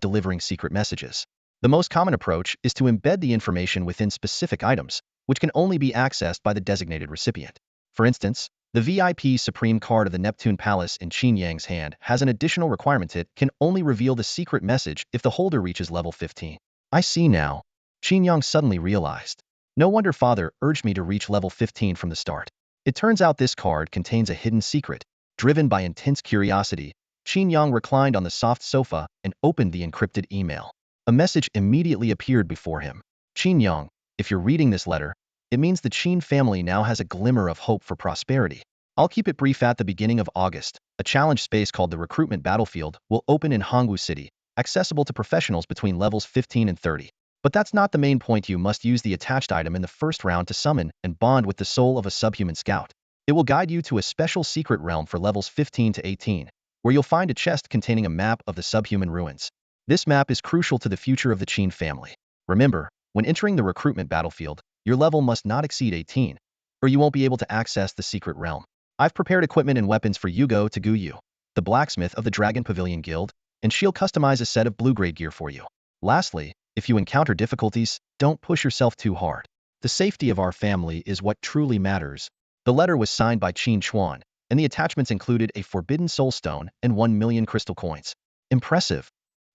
delivering secret messages. The most common approach is to embed the information within specific items, which can only be accessed by the designated recipient. For instance, the VIP Supreme card of the Neptune Palace in Qin Yang's hand has an additional requirement: it can only reveal the secret message if the holder reaches level 15. I see now. Qin Yang suddenly realized. No wonder father urged me to reach level 15 from the start. It turns out this card contains a hidden secret. Driven by intense curiosity, Qin Yang reclined on the soft sofa and opened the encrypted email. A message immediately appeared before him. Qin Yang, if you're reading this letter, it means the Qin family now has a glimmer of hope for prosperity. I'll keep it brief. At the beginning of August, a challenge space called the Recruitment Battlefield will open in Hanggu City, accessible to professionals between levels 15 and 30. But that's not the main point. You must use the attached item in the first round to summon and bond with the soul of a subhuman scout. It will guide you to a special secret realm for levels 15 to 18, where you'll find a chest containing a map of the subhuman ruins. This map is crucial to the future of the Qin family. Remember, when entering the recruitment battlefield, your level must not exceed 18, or you won't be able to access the secret realm. I've prepared equipment and weapons for Yugo to Guyu, the blacksmith of the Dragon Pavilion Guild, and she'll customize a set of blue-grade gear for you. Lastly, if you encounter difficulties, don't push yourself too hard. The safety of our family is what truly matters. The letter was signed by Qin Chuan, and the attachments included a forbidden soul stone and 1 million crystal coins. Impressive.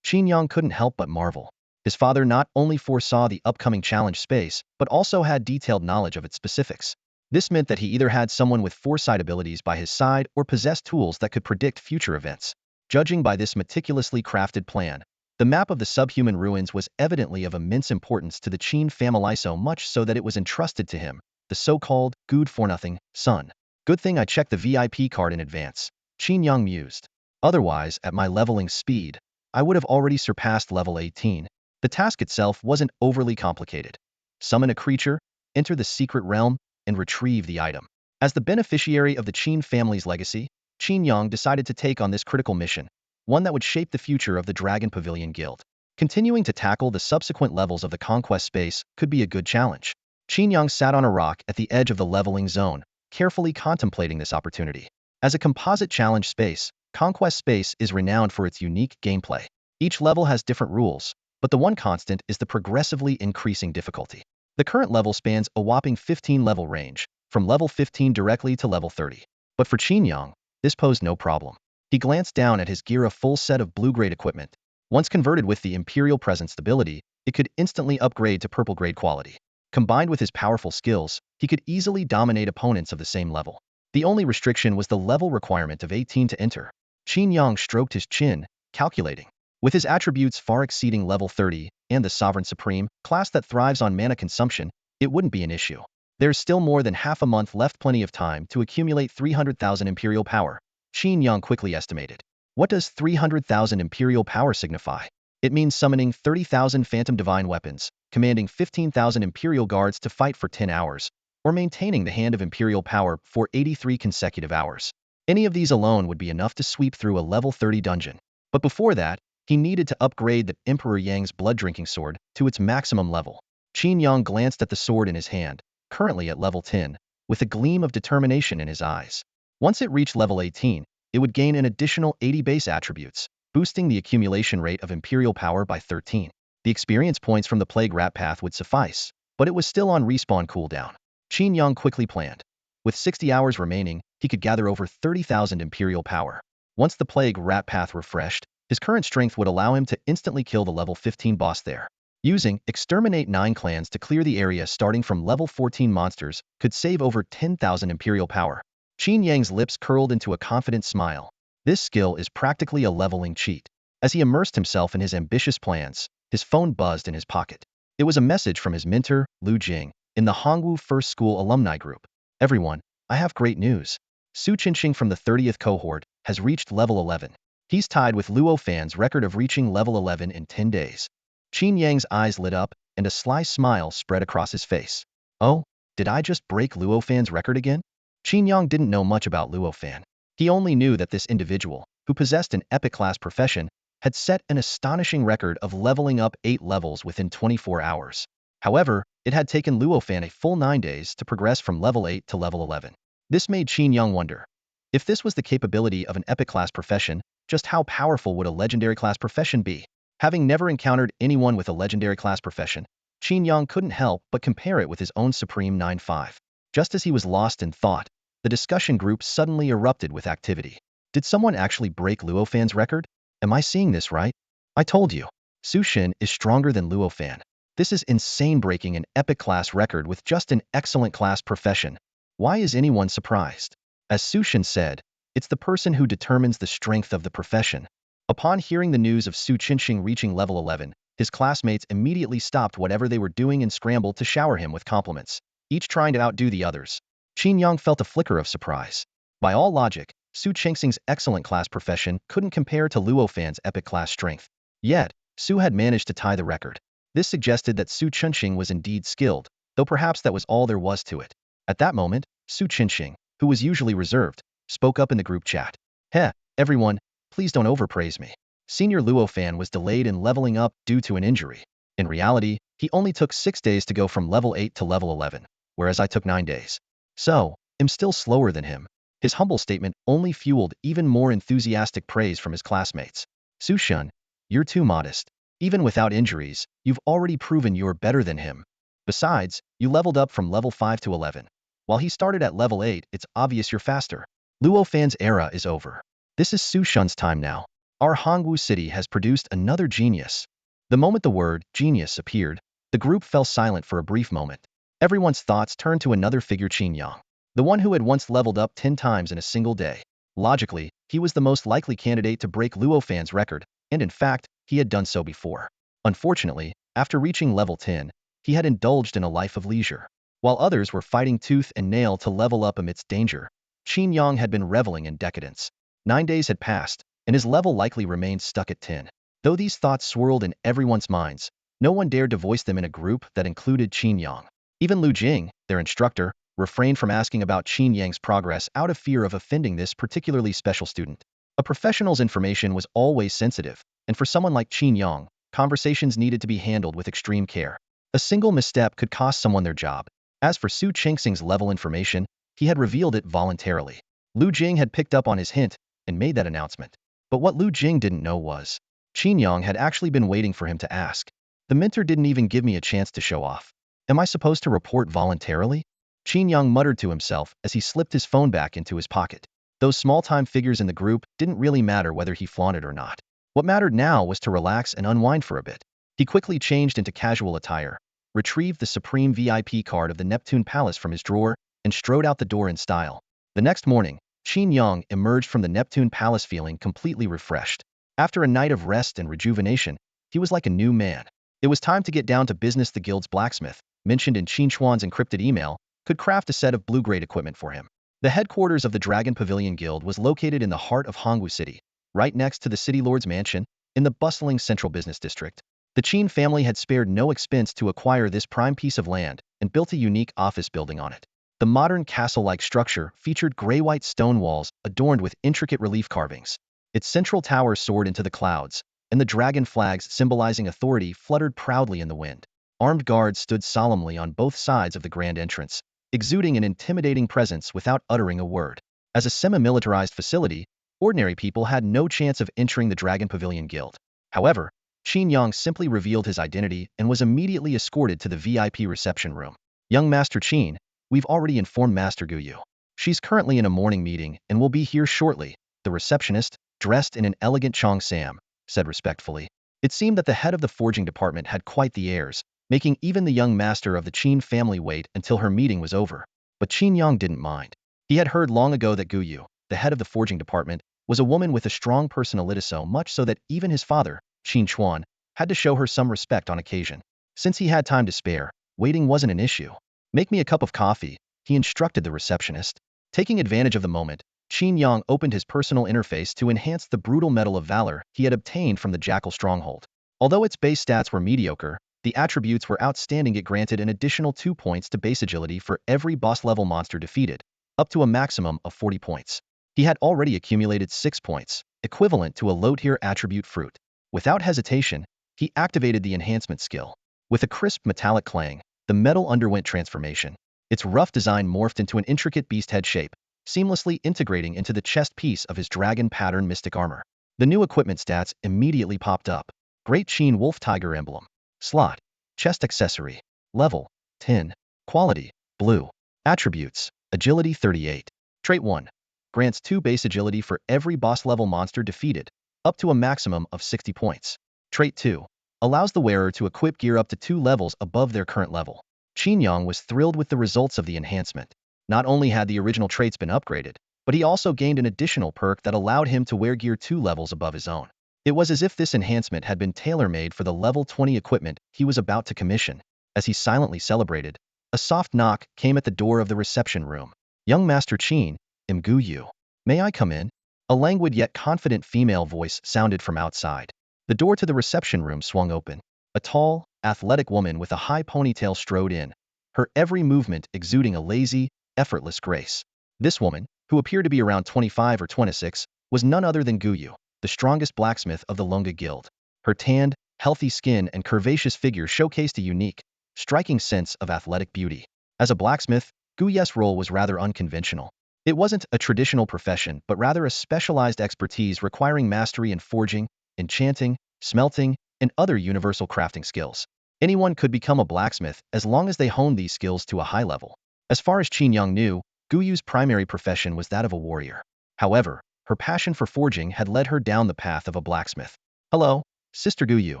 Qin Yang couldn't help but marvel. His father not only foresaw the upcoming challenge space, but also had detailed knowledge of its specifics. This meant that he either had someone with foresight abilities by his side or possessed tools that could predict future events. Judging by this meticulously crafted plan, the map of the subhuman ruins was evidently of immense importance to the Qin family, so much so that it was entrusted to him, the so-called good-for-nothing son. Good thing I checked the VIP card in advance. Qin Yang mused. Otherwise, at my leveling speed, I would have already surpassed level 18. The task itself wasn't overly complicated. Summon a creature, enter the secret realm, and retrieve the item. As the beneficiary of the Qin family's legacy, Qin Yang decided to take on this critical mission, one that would shape the future of the Dragon Pavilion Guild. Continuing to tackle the subsequent levels of the conquest space could be a good challenge. Qin Yang sat on a rock at the edge of the leveling zone, carefully contemplating this opportunity. As a composite challenge space, Conquest Space is renowned for its unique gameplay. Each level has different rules, but the one constant is the progressively increasing difficulty. The current level spans a whopping 15-level range, from level 15 directly to level 30. But for Qin Yang, this posed no problem. He glanced down at his gear, a full set of blue-grade equipment. Once converted with the Imperial Presence ability, it could instantly upgrade to purple-grade quality. Combined with his powerful skills, he could easily dominate opponents of the same level. The only restriction was the level requirement of 18 to enter. Qin Yang stroked his chin, calculating. With his attributes far exceeding level 30 and the Sovereign Supreme, class that thrives on mana consumption, it wouldn't be an issue. There's still more than half a month left, plenty of time to accumulate 300,000 Imperial power, Qin Yang quickly estimated. What does 300,000 Imperial power signify? It means summoning 30,000 Phantom Divine weapons, commanding 15,000 Imperial guards to fight for 10 hours, or maintaining the Hand of Imperial power for 83 consecutive hours. Any of these alone would be enough to sweep through a level 30 dungeon. But before that, he needed to upgrade the Emperor Yang's blood-drinking sword to its maximum level. Qin Yang glanced at the sword in his hand, currently at level 10, with a gleam of determination in his eyes. Once it reached level 18, it would gain an additional 80 base attributes, boosting the accumulation rate of Imperial power by 13. The experience points from the Plague Rat path would suffice, but it was still on respawn cooldown. Qin Yang quickly planned. With 60 hours remaining, he could gather over 30,000 Imperial power. Once the Plague Rat path refreshed, his current strength would allow him to instantly kill the level 15 boss there. Using Exterminate 9 clans to clear the area starting from level 14 monsters could save over 10,000 Imperial power. Qin Yang's lips curled into a confident smile. This skill is practically a leveling cheat. As he immersed himself in his ambitious plans, his phone buzzed in his pocket. It was a message from his mentor, Lu Jing, in the Hongwu First School alumni group. Everyone, I have great news. Su Qinxing from the 30th cohort has reached level 11. He's tied with Luo Fan's record of reaching level 11 in 10 days. Qin Yang's eyes lit up, and a sly smile spread across his face. Oh, did I just break Luo Fan's record again? Qin Yang didn't know much about Luo Fan. He only knew that this individual, who possessed an epic-class profession, had set an astonishing record of leveling up 8 levels within 24 hours. However, it had taken Luo Fan a full 9 days to progress from level 8 to level 11. This made Qin Yang wonder. If this was the capability of an epic-class profession, just how powerful would a legendary-class profession be? Having never encountered anyone with a legendary-class profession, Qin Yang couldn't help but compare it with his own Supreme 9-5. Just as he was lost in thought, the discussion group suddenly erupted with activity. Did someone actually break Luo Fan's record? Am I seeing this right? I told you. Su Xin is stronger than Luo Fan. This is insane, breaking an epic class record with just an excellent class profession. Why is anyone surprised? As Su Xin said, it's the person who determines the strength of the profession. Upon hearing the news of Su Qinxing reaching level 11, his classmates immediately stopped whatever they were doing and scrambled to shower him with compliments, each trying to outdo the others. Qin Yang felt a flicker of surprise. By all logic, Su Qinxing's excellent class profession couldn't compare to Luo Fan's epic class strength. Yet, Su had managed to tie the record. This suggested that Su Qinxing was indeed skilled, though perhaps that was all there was to it. At that moment, Su Qinxing, who was usually reserved, spoke up in the group chat. Heh, everyone, please don't overpraise me. Senior Luo Fan was delayed in leveling up due to an injury. In reality, he only took 6 days to go from level 8 to level 11, whereas I took 9 days. So, I'm still slower than him. His humble statement only fueled even more enthusiastic praise from his classmates. Su Shun, you're too modest. Even without injuries, you've already proven you're better than him. Besides, you leveled up from level 5 to 11. While he started at level 8, it's obvious you're faster. Luo Fan's era is over. This is Su Shun's time now. Our Hongwu city has produced another genius. The moment the word genius appeared, the group fell silent for a brief moment. Everyone's thoughts turned to another figure, Qin Yang, the one who had once leveled up 10 times in a single day. Logically, he was the most likely candidate to break Luo Fan's record, and in fact, he had done so before. Unfortunately, after reaching level 10, he had indulged in a life of leisure. While others were fighting tooth and nail to level up amidst danger, Qin Yang had been reveling in decadence. 9 days had passed, and his level likely remained stuck at 10. Though these thoughts swirled in everyone's minds, no one dared to voice them in a group that included Qin Yang. Even Lu Jing, their instructor, refrained from asking about Qin Yang's progress out of fear of offending this particularly special student. A professional's information was always sensitive, and for someone like Qin Yang, conversations needed to be handled with extreme care. A single misstep could cost someone their job. As for Su Chengxing's level information, he had revealed it voluntarily. Lu Jing had picked up on his hint and made that announcement. But what Lu Jing didn't know was, Qin Yang had actually been waiting for him to ask. The mentor didn't even give me a chance to show off. Am I supposed to report voluntarily? Qin Yang muttered to himself as he slipped his phone back into his pocket. Those small-time figures in the group didn't really matter whether he flaunted or not. What mattered now was to relax and unwind for a bit. He quickly changed into casual attire, retrieved the Supreme VIP card of the Neptune Palace from his drawer, and strode out the door in style. The next morning, Qin Yang emerged from the Neptune Palace feeling completely refreshed. After a night of rest and rejuvenation, he was like a new man. It was time to get down to business. The guild's blacksmith, mentioned in Qin Xuan's encrypted email, could craft a set of blue-grade equipment for him. The headquarters of the Dragon Pavilion Guild was located in the heart of Hongwu City, right next to the City Lord's mansion, in the bustling central business district. The Qin family had spared no expense to acquire this prime piece of land and built a unique office building on it. The modern castle-like structure featured gray-white stone walls adorned with intricate relief carvings. Its central tower soared into the clouds, and the dragon flags symbolizing authority fluttered proudly in the wind. Armed guards stood solemnly on both sides of the grand entrance, exuding an intimidating presence without uttering a word. As a semi-militarized facility, ordinary people had no chance of entering the Dragon Pavilion Guild. However, Qin Yang simply revealed his identity and was immediately escorted to the VIP reception room. Young Master Qin, we've already informed Master Guyu. She's currently in a morning meeting and will be here shortly, the receptionist, dressed in an elegant Chong Sam, said respectfully. It seemed that the head of the forging department had quite the airs, making even the young master of the Qin family wait until her meeting was over. But Qin Yang didn't mind. He had heard long ago that Guyu, the head of the forging department, was a woman with a strong personality, so much so that even his father, Qin Xuan, had to show her some respect on occasion. Since he had time to spare, waiting wasn't an issue. Make me a cup of coffee, he instructed the receptionist. Taking advantage of the moment, Qin Yang opened his personal interface to enhance the brutal Medal of Valor he had obtained from the Jackal Stronghold. Although its base stats were mediocre, the attributes were outstanding. It granted an additional 2 points to base agility for every boss-level monster defeated, up to a maximum of 40 points. He had already accumulated 6 points, equivalent to a low-tier attribute fruit. Without hesitation, he activated the enhancement skill. With a crisp metallic clang, the metal underwent transformation. Its rough design morphed into an intricate beast head shape, seamlessly integrating into the chest piece of his dragon pattern mystic armor. The new equipment stats immediately popped up. Great Qin Wolf Tiger Emblem. Slot. Chest accessory. Level. 10. Quality. Blue. Attributes. Agility 38. Trait 1. Grants 2 base agility for every boss-level monster defeated, up to a maximum of 60 points. Trait 2. Allows the wearer to equip gear up to 2 levels above their current level. Qin Yang was thrilled with the results of the enhancement. Not only had the original traits been upgraded, but he also gained an additional perk that allowed him to wear gear 2 levels above his own. It was as if this enhancement had been tailor-made for the level 20 equipment he was about to commission. As he silently celebrated, a soft knock came at the door of the reception room. Young Master Qin, Guyu. May I come in? A languid yet confident female voice sounded from outside. The door to the reception room swung open. A tall, athletic woman with a high ponytail strode in, her every movement exuding a lazy, effortless grace. This woman, who appeared to be around 25 or 26, was none other than Guyu, the strongest blacksmith of the Longa Guild. Her tanned, healthy skin and curvaceous figure showcased a unique, striking sense of athletic beauty. As a blacksmith, Guyu's role was rather unconventional. It wasn't a traditional profession, but rather a specialized expertise requiring mastery in forging, enchanting, smelting, and other universal crafting skills. Anyone could become a blacksmith as long as they honed these skills to a high level. As far as Qin Yang knew, Guyu's primary profession was that of a warrior. However, her passion for forging had led her down the path of a blacksmith. Hello, Sister Guyu.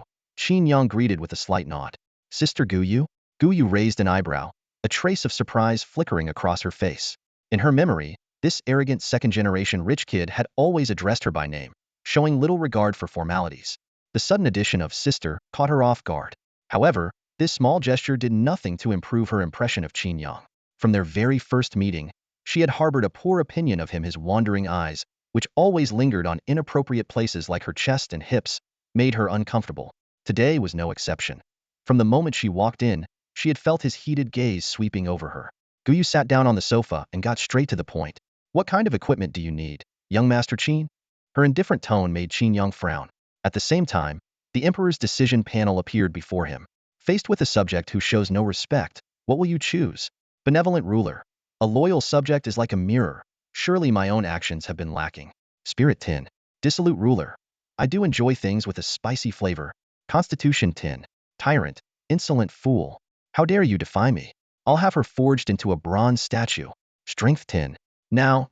Qin Yang greeted with a slight nod. Sister Guyu? Guyu raised an eyebrow, a trace of surprise flickering across her face. In her memory, this arrogant second-generation rich kid had always addressed her by name, showing little regard for formalities. The sudden addition of sister caught her off guard. However, this small gesture did nothing to improve her impression of Qin Yang. From their very first meeting, she had harbored a poor opinion of him. His wandering eyes, which always lingered on inappropriate places like her chest and hips, made her uncomfortable. Today was no exception. From the moment she walked in, she had felt his heated gaze sweeping over her. Guyu sat down on the sofa and got straight to the point. What kind of equipment do you need, young Master Qin? Her indifferent tone made Qin Yang frown. At the same time, the Emperor's decision panel appeared before him. Faced with a subject who shows no respect, what will you choose? Benevolent ruler. A loyal subject is like a mirror. Surely my own actions have been lacking. Spirit 10. Dissolute ruler. I do enjoy things with a spicy flavor. Constitution 10. Tyrant. Insolent fool. How dare you defy me? I'll have her forged into a bronze statue. Strength 10. Now,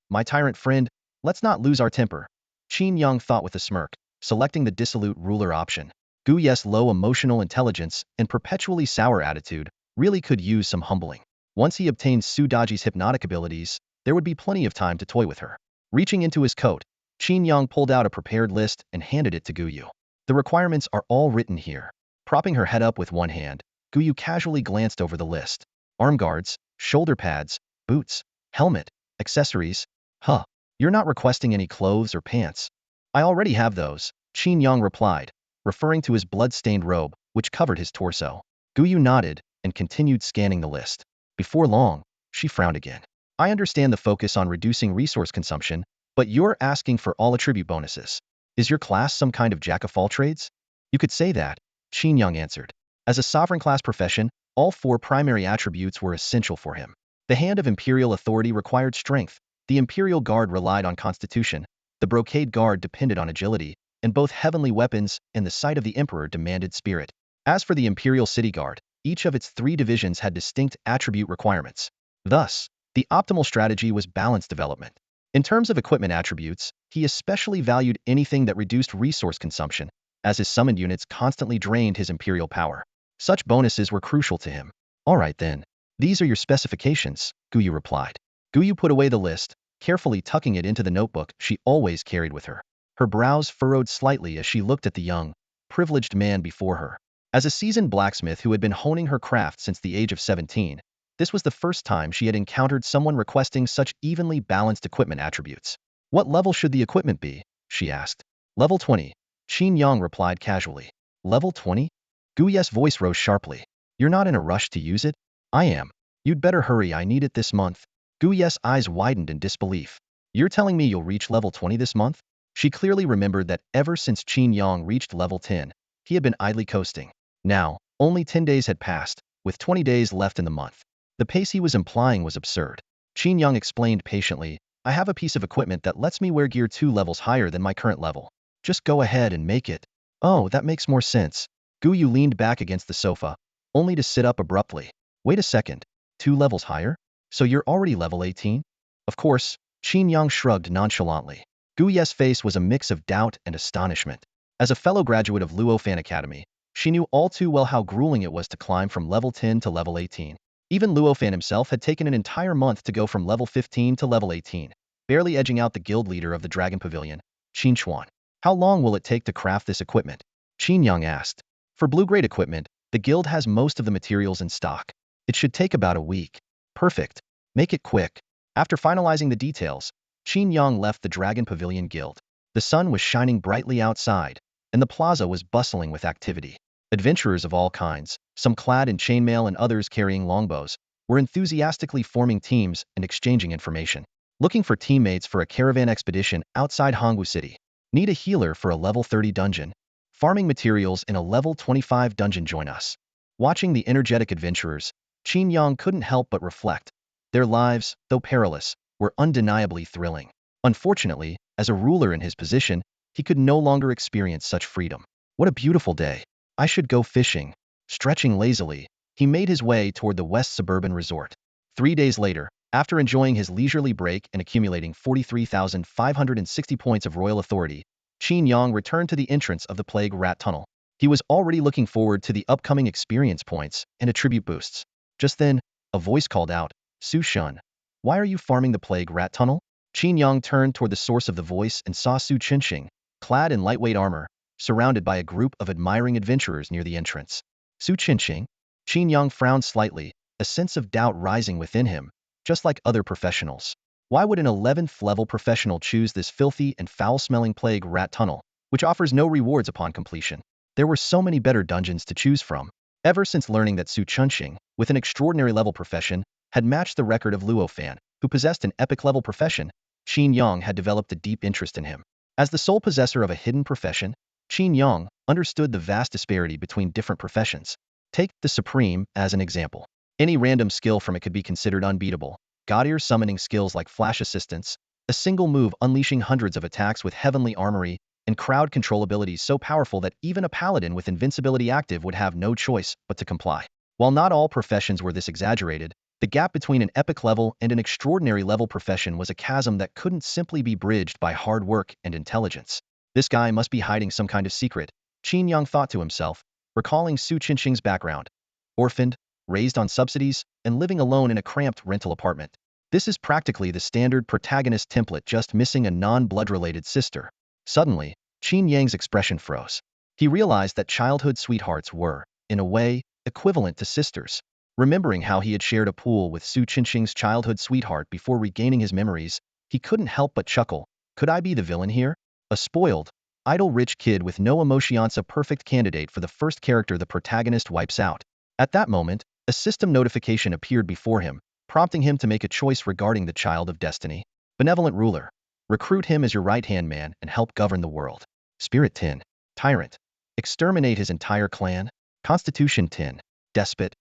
my tyrant friend, let's not lose our temper. Qin Yang thought with a smirk, selecting the dissolute ruler option. Guyu's low emotional intelligence and perpetually sour attitude really could use some humbling. Once he obtained Su Daji's hypnotic abilities, there would be plenty of time to toy with her. Reaching into his coat, Qin Yang pulled out a prepared list and handed it to Guyu. The requirements are all written here. Propping her head up with one hand, Guyu casually glanced over the list. Arm guards, shoulder pads, boots, helmet, accessories. Huh. You're not requesting any clothes or pants. I already have those, Qin Yang replied, referring to his blood-stained robe, which covered his torso. Guyu nodded and continued scanning the list. Before long, she frowned again. I understand the focus on reducing resource consumption, but you're asking for all attribute bonuses. Is your class some kind of jack-of-all-trades? You could say that, Qin Yang answered. As a sovereign class profession, all 4 primary attributes were essential for him. The hand of imperial authority required strength, the imperial guard relied on constitution, the brocade guard depended on agility, and both heavenly weapons and the sight of the emperor demanded spirit. As for the imperial city guard, each of its 3 divisions had distinct attribute requirements. Thus, the optimal strategy was balanced development. In terms of equipment attributes, he especially valued anything that reduced resource consumption, as his summoned units constantly drained his imperial power. Such bonuses were crucial to him. All right then. These are your specifications, Guyu replied. Guyu put away the list, carefully tucking it into the notebook she always carried with her. Her brows furrowed slightly as she looked at the young, privileged man before her. As a seasoned blacksmith who had been honing her craft since the age of 17, this was the first time she had encountered someone requesting such evenly balanced equipment attributes. What level should the equipment be? She asked. Level 20. Qin Yang replied casually. Level 20? Guyu's voice rose sharply. You're not in a rush to use it? I am. You'd better hurry, I need it this month. Guyu's eyes widened in disbelief. You're telling me you'll reach level 20 this month? She clearly remembered that ever since Qin Yang reached level 10, he had been idly coasting. Now, only 10 days had passed, with 20 days left in the month. The pace he was implying was absurd. Qin Yang explained patiently, I have a piece of equipment that lets me wear gear 2 levels higher than my current level. Just go ahead and make it. Oh, that makes more sense. Guyu leaned back against the sofa, only to sit up abruptly. Wait a second. 2 levels higher? So you're already level 18? Of course, Qin Yang shrugged nonchalantly. Guyu's face was a mix of doubt and astonishment. As a fellow graduate of Luofan Academy, she knew all too well how grueling it was to climb from level 10 to level 18. Even Luofan himself had taken an entire month to go from level 15 to level 18, barely edging out the guild leader of the Dragon Pavilion, Qin Chuan. How long will it take to craft this equipment? Qin Yang asked. For blue-grade equipment, the guild has most of the materials in stock. It should take about a week. Perfect. Make it quick. After finalizing the details, Qin Yang left the Dragon Pavilion Guild. The sun was shining brightly outside, and the plaza was bustling with activity. Adventurers of all kinds, some clad in chainmail and others carrying longbows, were enthusiastically forming teams and exchanging information. Looking for teammates for a caravan expedition outside Hongwu City. Need a healer for a level 30 dungeon. Farming materials in a level 25 dungeon, join us. Watching the energetic adventurers, Qin Yang couldn't help but reflect. Their lives, though perilous, were undeniably thrilling. Unfortunately, as a ruler in his position, he could no longer experience such freedom. What a beautiful day. I should go fishing. Stretching lazily, he made his way toward the West Suburban Resort. 3 days later, after enjoying his leisurely break and accumulating 43,560 points of royal authority, Qin Yang returned to the entrance of the Plague Rat Tunnel. He was already looking forward to the upcoming experience points and attribute boosts. Just then, a voice called out, Su Shun, why are you farming the Plague Rat Tunnel? Qin Yang turned toward the source of the voice and saw Su Qinxing, clad in lightweight armor, surrounded by a group of admiring adventurers near the entrance. Su Qinxing? Qin Yang frowned slightly, a sense of doubt rising within him, just like other professionals. Why would an 11th level professional choose this filthy and foul-smelling plague rat tunnel, which offers no rewards upon completion? There were so many better dungeons to choose from. Ever since learning that Su Chunxing, with an extraordinary level profession, had matched the record of Luo Fan, who possessed an epic level profession, Qin Yang had developed a deep interest in him. As the sole possessor of a hidden profession, Qin Yang understood the vast disparity between different professions. Take the Supreme as an example. Any random skill from it could be considered unbeatable. God-ear summoning skills like flash assistance, a single move unleashing hundreds of attacks with heavenly armory, and crowd control abilities so powerful that even a paladin with invincibility active would have no choice but to comply. While not all professions were this exaggerated, the gap between an epic level and an extraordinary level profession was a chasm that couldn't simply be bridged by hard work and intelligence. This guy must be hiding some kind of secret, Qin Yang thought to himself, recalling Su Qinxing's background. Orphaned, raised on subsidies, and living alone in a cramped rental apartment. This is practically the standard protagonist template, just missing a non-blood-related sister. Suddenly, Qin Yang's expression froze. He realized that childhood sweethearts were, in a way, equivalent to sisters. Remembering how he had shared a pool with Su Qinxing's childhood sweetheart before regaining his memories, he couldn't help but chuckle. Could I be the villain here? A spoiled, idle rich kid with no emotions, a perfect candidate for the first character the protagonist wipes out. At that moment, a system notification appeared before him, prompting him to make a choice regarding the child of destiny. Benevolent ruler. Recruit him as your right-hand man and help govern the world. Spirit 10. Tyrant. Exterminate his entire clan. Constitution 10. Despot.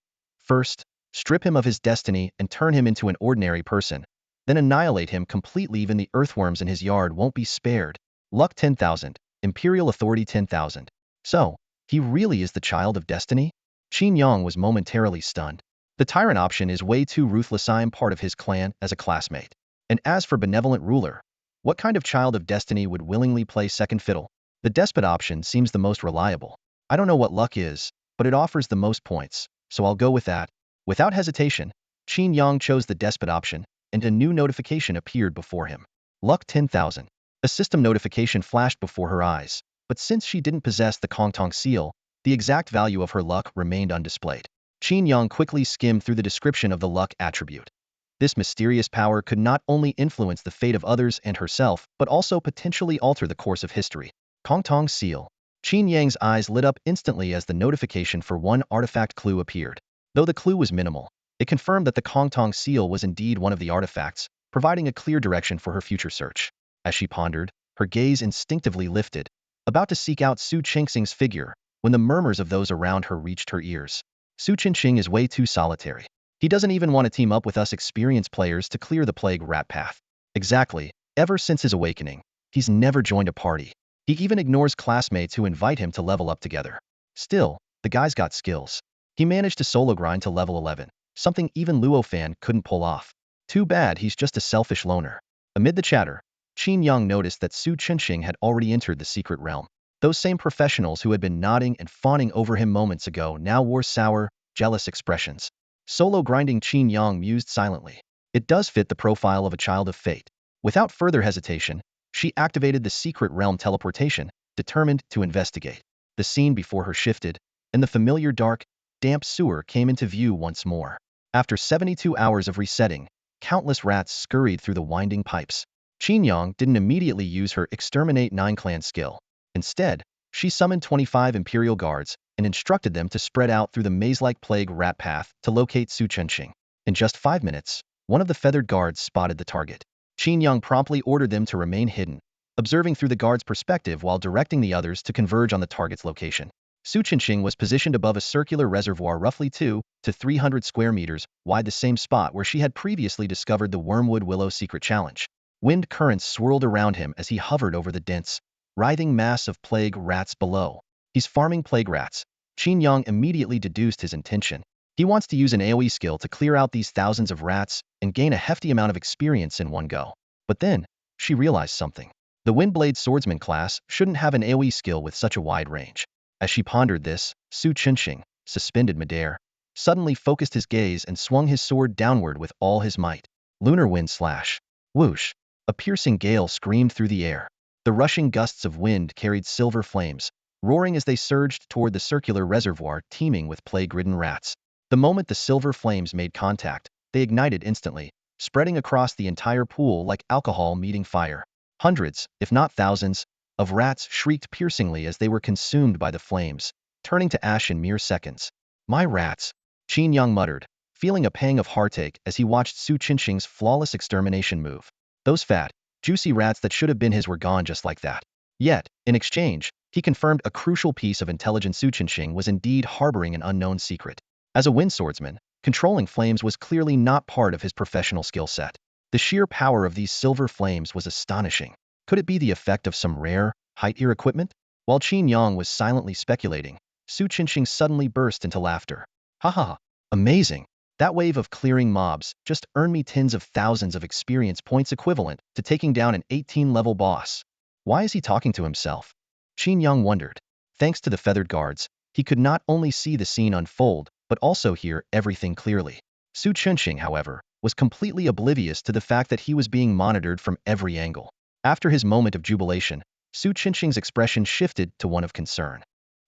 First, strip him of his destiny and turn him into an ordinary person. Then annihilate him completely. Even the earthworms in his yard won't be spared. Luck 10,000. Imperial authority 10,000. So, he really is the child of destiny? Qin Yang was momentarily stunned. The tyrant option is way too ruthless. I am part of his clan as a classmate. And as for benevolent ruler, what kind of child of destiny would willingly play second fiddle? The despot option seems the most reliable. I don't know what luck is, but it offers the most points, so I'll go with that. Without hesitation, Qin Yang chose the despot option, and a new notification appeared before him. Luck 10,000. A system notification flashed before her eyes, but since she didn't possess the Kongtong seal, the exact value of her luck remained undisplayed. Qin Yang quickly skimmed through the description of the luck attribute. This mysterious power could not only influence the fate of others and herself, but also potentially alter the course of history. Kongtong seal. Qin Yang's eyes lit up instantly as the notification for one artifact clue appeared. Though the clue was minimal, it confirmed that the Kongtong seal was indeed one of the artifacts, providing a clear direction for her future search. As she pondered, her gaze instinctively lifted, about to seek out Su Qinxing's figure, when the murmurs of those around her reached her ears. Su Qinxing is way too solitary. He doesn't even want to team up with us experienced players to clear the plague rat path. Exactly. Ever since his awakening, he's never joined a party. He even ignores classmates who invite him to level up together. Still, the guy's got skills. He managed to solo grind to level 11, something even Luo Fan couldn't pull off. Too bad he's just a selfish loner. Amid the chatter, Qin Yang noticed that Su Qinxing had already entered the secret realm. Those same professionals who had been nodding and fawning over him moments ago now wore sour, jealous expressions. Solo grinding, Qin Yang mused silently. It does fit the profile of a child of fate. Without further hesitation, she activated the secret realm teleportation, determined to investigate. The scene before her shifted, and the familiar dark, damp sewer came into view once more. After 72 hours of resetting, countless rats scurried through the winding pipes. Qin Yang didn't immediately use her exterminate 9 clan skill. Instead, she summoned 25 Imperial guards and instructed them to spread out through the maze-like plague rat path to locate Su Qinxing. In just 5 minutes, one of the feathered guards spotted the target. Qin Yang promptly ordered them to remain hidden, observing through the guard's perspective while directing the others to converge on the target's location. Su Qinxing was positioned above a circular reservoir roughly 2 to 300 square meters wide, the same spot where she had previously discovered the Wormwood Willow secret challenge. Wind currents swirled around him as he hovered over the dense, writhing mass of plague rats below. He's farming plague rats. Qin Yang immediately deduced his intention. He wants to use an AoE skill to clear out these thousands of rats and gain a hefty amount of experience in one go. But then, she realized something. The Windblade Swordsman class shouldn't have an AoE skill with such a wide range. As she pondered this, Su Qinxing, suspended midair, suddenly focused his gaze and swung his sword downward with all his might. Lunar wind slash. Whoosh. A piercing gale screamed through the air. The rushing gusts of wind carried silver flames, roaring as they surged toward the circular reservoir teeming with plague-ridden rats. The moment the silver flames made contact, they ignited instantly, spreading across the entire pool like alcohol meeting fire. Hundreds, if not thousands, of rats shrieked piercingly as they were consumed by the flames, turning to ash in mere seconds. My rats, Qin Yang muttered, feeling a pang of heartache as he watched Su Qinsheng's flawless extermination move. Those fat, juicy rats that should have been his were gone just like that. Yet, in exchange, he confirmed a crucial piece of intelligence. Su Qinsheng was indeed harboring an unknown secret. As a wind swordsman, controlling flames was clearly not part of his professional skill set. The sheer power of these silver flames was astonishing. Could it be the effect of some rare, high-tier equipment? While Qin Yang was silently speculating, Su Qinsheng suddenly burst into laughter. Ha ha ha, amazing! That wave of clearing mobs just earned me tens of thousands of experience points equivalent to taking down an 18-level boss. Why is he talking to himself? Qin Yang wondered. Thanks to the feathered guards, he could not only see the scene unfold, but also hear everything clearly. Su Qinsheng, however, was completely oblivious to the fact that he was being monitored from every angle. After his moment of jubilation, Su Qinsheng's expression shifted to one of concern.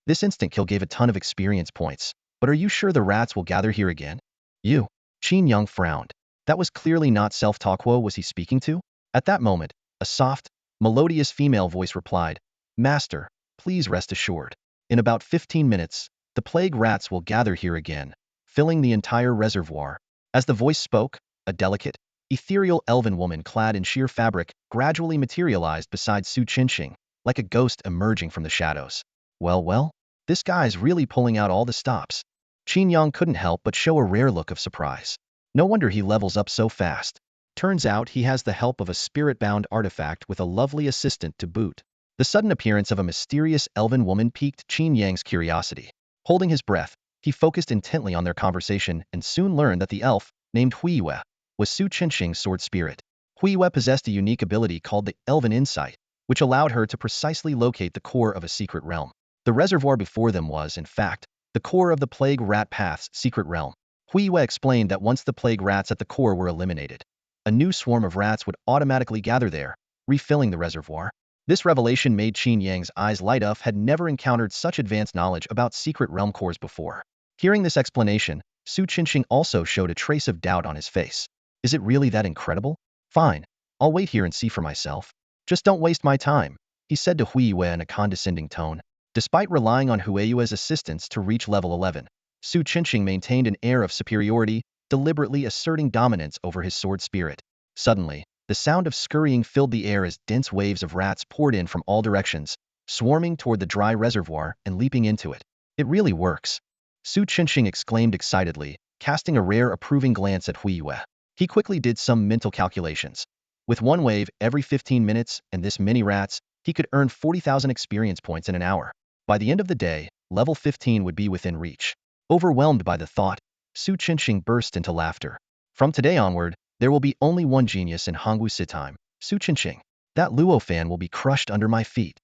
This instant kill gave a ton of experience points, but are you sure the rats will gather here again? You. Qin Yang frowned. That was clearly not self-talk. Who was he speaking to? At that moment, a soft, melodious female voice replied, Master, please rest assured. In about 15 minutes, the plague rats will gather here again, filling the entire reservoir. As the voice spoke, a delicate, ethereal elven woman clad in sheer fabric gradually materialized beside Su Qinsheng, like a ghost emerging from the shadows. Well, this guy's really pulling out all the stops. Qin Yang couldn't help but show a rare look of surprise. No wonder he levels up so fast. Turns out he has the help of a spirit-bound artifact with a lovely assistant to boot. The sudden appearance of a mysterious elven woman piqued Qin Yang's curiosity. Holding his breath, he focused intently on their conversation and soon learned that the elf, named Huiyue, was Su Qinsheng's sword spirit. Huiyue possessed a unique ability called the Elven Insight, which allowed her to precisely locate the core of a secret realm. The reservoir before them was, in fact, the core of the Plague Rat Path's secret realm. Huiyue explained that once the plague rats at the core were eliminated, a new swarm of rats would automatically gather there, refilling the reservoir. This revelation made Qin Yang's eyes light up. Had never encountered such advanced knowledge about secret realm cores before. Hearing this explanation, Su Qinsheng also showed a trace of doubt on his face. Is it really that incredible? Fine, I'll wait here and see for myself. Just don't waste my time, he said to Huiyue in a condescending tone. Despite relying on Huiyue's assistance to reach level 11, Su Qinsheng maintained an air of superiority, deliberately asserting dominance over his sword spirit. Suddenly, the sound of scurrying filled the air as dense waves of rats poured in from all directions, swarming toward the dry reservoir and leaping into it. It really works. Su Qinsheng exclaimed excitedly, casting a rare approving glance at Huiyue. He quickly did some mental calculations. With one wave every 15 minutes and this many rats, he could earn 40,000 experience points in an hour. By the end of the day, level 15 would be within reach. Overwhelmed by the thought, Su Qinsheng burst into laughter. From today onward, there will be only one genius in Hongwu Sitime, Su Qinsheng. That Luo fan will be crushed under my feet.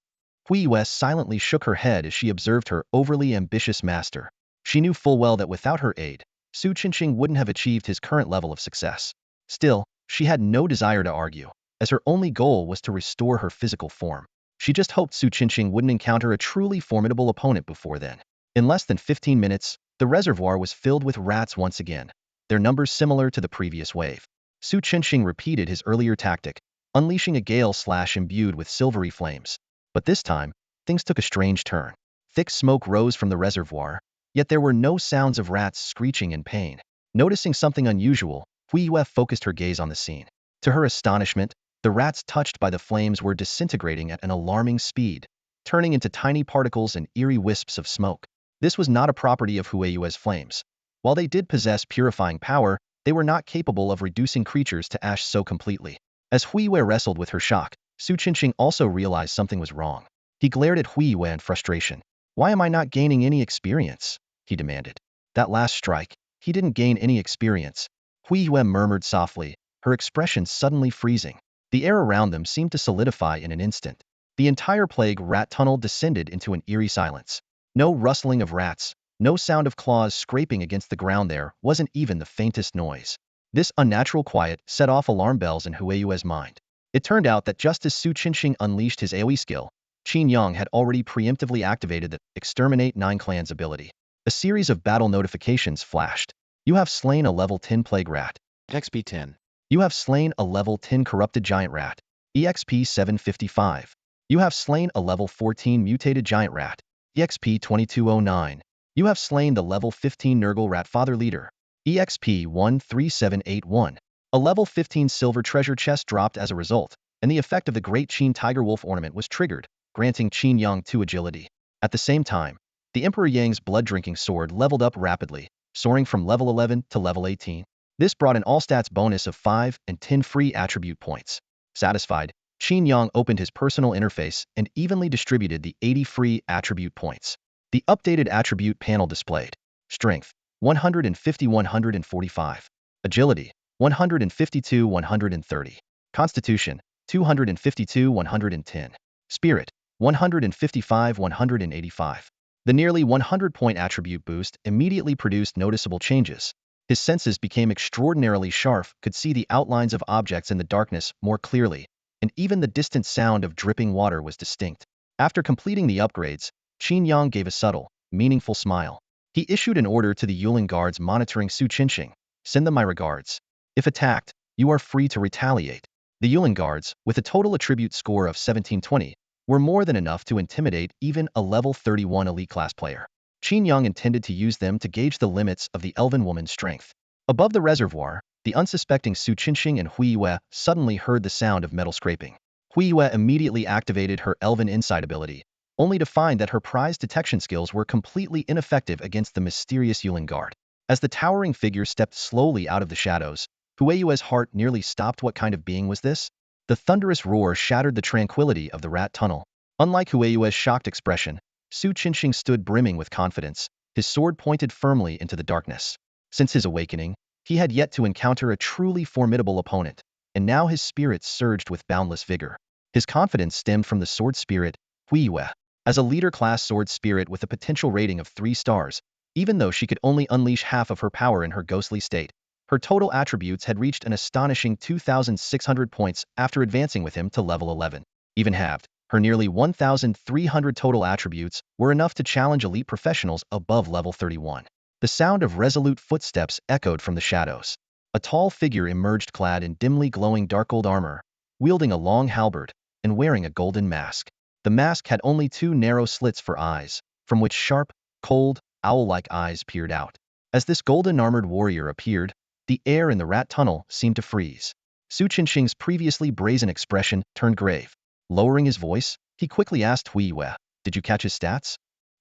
Huiyue silently shook her head as she observed her overly ambitious master. She knew full well that without her aid, Su Qinsheng wouldn't have achieved his current level of success. Still, she had no desire to argue, as her only goal was to restore her physical form. She just hoped Su Qinsheng wouldn't encounter a truly formidable opponent before then. In less than 15 minutes, the reservoir was filled with rats once again, their numbers similar to the previous wave. Su Qinsheng repeated his earlier tactic, unleashing a gale slash imbued with silvery flames. But this time, things took a strange turn. Thick smoke rose from the reservoir, yet there were no sounds of rats screeching in pain. Noticing something unusual, Huiyue focused her gaze on the scene. To her astonishment, the rats touched by the flames were disintegrating at an alarming speed, turning into tiny particles and eerie wisps of smoke. This was not a property of Huiyue's flames. While they did possess purifying power, they were not capable of reducing creatures to ash so completely. As Huiyue wrestled with her shock, Su Qinsheng also realized something was wrong. He glared at Huiyue in frustration. Why am I not gaining any experience? He demanded. That last strike, he didn't gain any experience. Huiyue murmured softly, her expression suddenly freezing. The air around them seemed to solidify in an instant. The entire plague rat tunnel descended into an eerie silence. No rustling of rats, no sound of claws scraping against the ground. There wasn't even the faintest noise. This unnatural quiet set off alarm bells in Huiyue's mind. It turned out that just as Su Qinsheng unleashed his AoE skill, Qin Yang had already preemptively activated the Exterminate 9 Clans ability. A series of battle notifications flashed. You have slain a level 10 plague rat. XP 10. You have slain a level 10 corrupted giant rat. EXP 755. You have slain a level 14 mutated giant rat. EXP 2209. You have slain the level 15 Nurgle rat father leader. EXP 13781. A level 15 silver treasure chest dropped as a result, and the effect of the Great Qin Tiger Wolf ornament was triggered, granting Qin Yang 2 agility. At the same time, the Emperor Yang's blood-drinking sword leveled up rapidly, soaring from level 11 to level 18. This brought an all-stats bonus of 5 and 10 free attribute points. Satisfied, Qin Yang opened his personal interface and evenly distributed the 80 free attribute points. The updated attribute panel displayed: Strength, 150-145. Agility, 152-130. Constitution, 252-110. Spirit, 155-185. The nearly 100-point attribute boost immediately produced noticeable changes. His senses became extraordinarily sharp, could see the outlines of objects in the darkness more clearly, and even the distant sound of dripping water was distinct. After completing the upgrades, Qin Yang gave a subtle, meaningful smile. He issued an order to the Yuling guards monitoring Su Qinsheng: "Send them my regards. If attacked, you are free to retaliate." The Yuling guards, with a total attribute score of 1720, were more than enough to intimidate even a level 31 elite class player. Qin Yang intended to use them to gauge the limits of the elven woman's strength. Above the reservoir, the unsuspecting Su Qinsheng and Hui Yue suddenly heard the sound of metal scraping. Hui Yue immediately activated her elven insight ability, only to find that her prized detection skills were completely ineffective against the mysterious Yuling guard. As the towering figure stepped slowly out of the shadows, Hui Yue's heart nearly stopped. What kind of being was this? The thunderous roar shattered the tranquility of the rat tunnel. Unlike Hui Yue's shocked expression, Su Qinsheng stood brimming with confidence, his sword pointed firmly into the darkness. Since his awakening, he had yet to encounter a truly formidable opponent, and now his spirit surged with boundless vigor. His confidence stemmed from the sword spirit, Hui Yue. As a leader-class sword spirit with a potential rating of 3 stars, even though she could only unleash half of her power in her ghostly state, her total attributes had reached an astonishing 2,600 points after advancing with him to level 11. Even halved, her nearly 1,300 total attributes were enough to challenge elite professionals above level 31. The sound of resolute footsteps echoed from the shadows. A tall figure emerged clad in dimly glowing dark gold armor, wielding a long halberd, and wearing a golden mask. The mask had only 2 narrow slits for eyes, from which sharp, cold, owl-like eyes peered out. As this golden-armored warrior appeared, the air in the rat tunnel seemed to freeze. Su Qinsheng's previously brazen expression turned grave. Lowering his voice, he quickly asked Hui Yue, "Did you catch his stats?"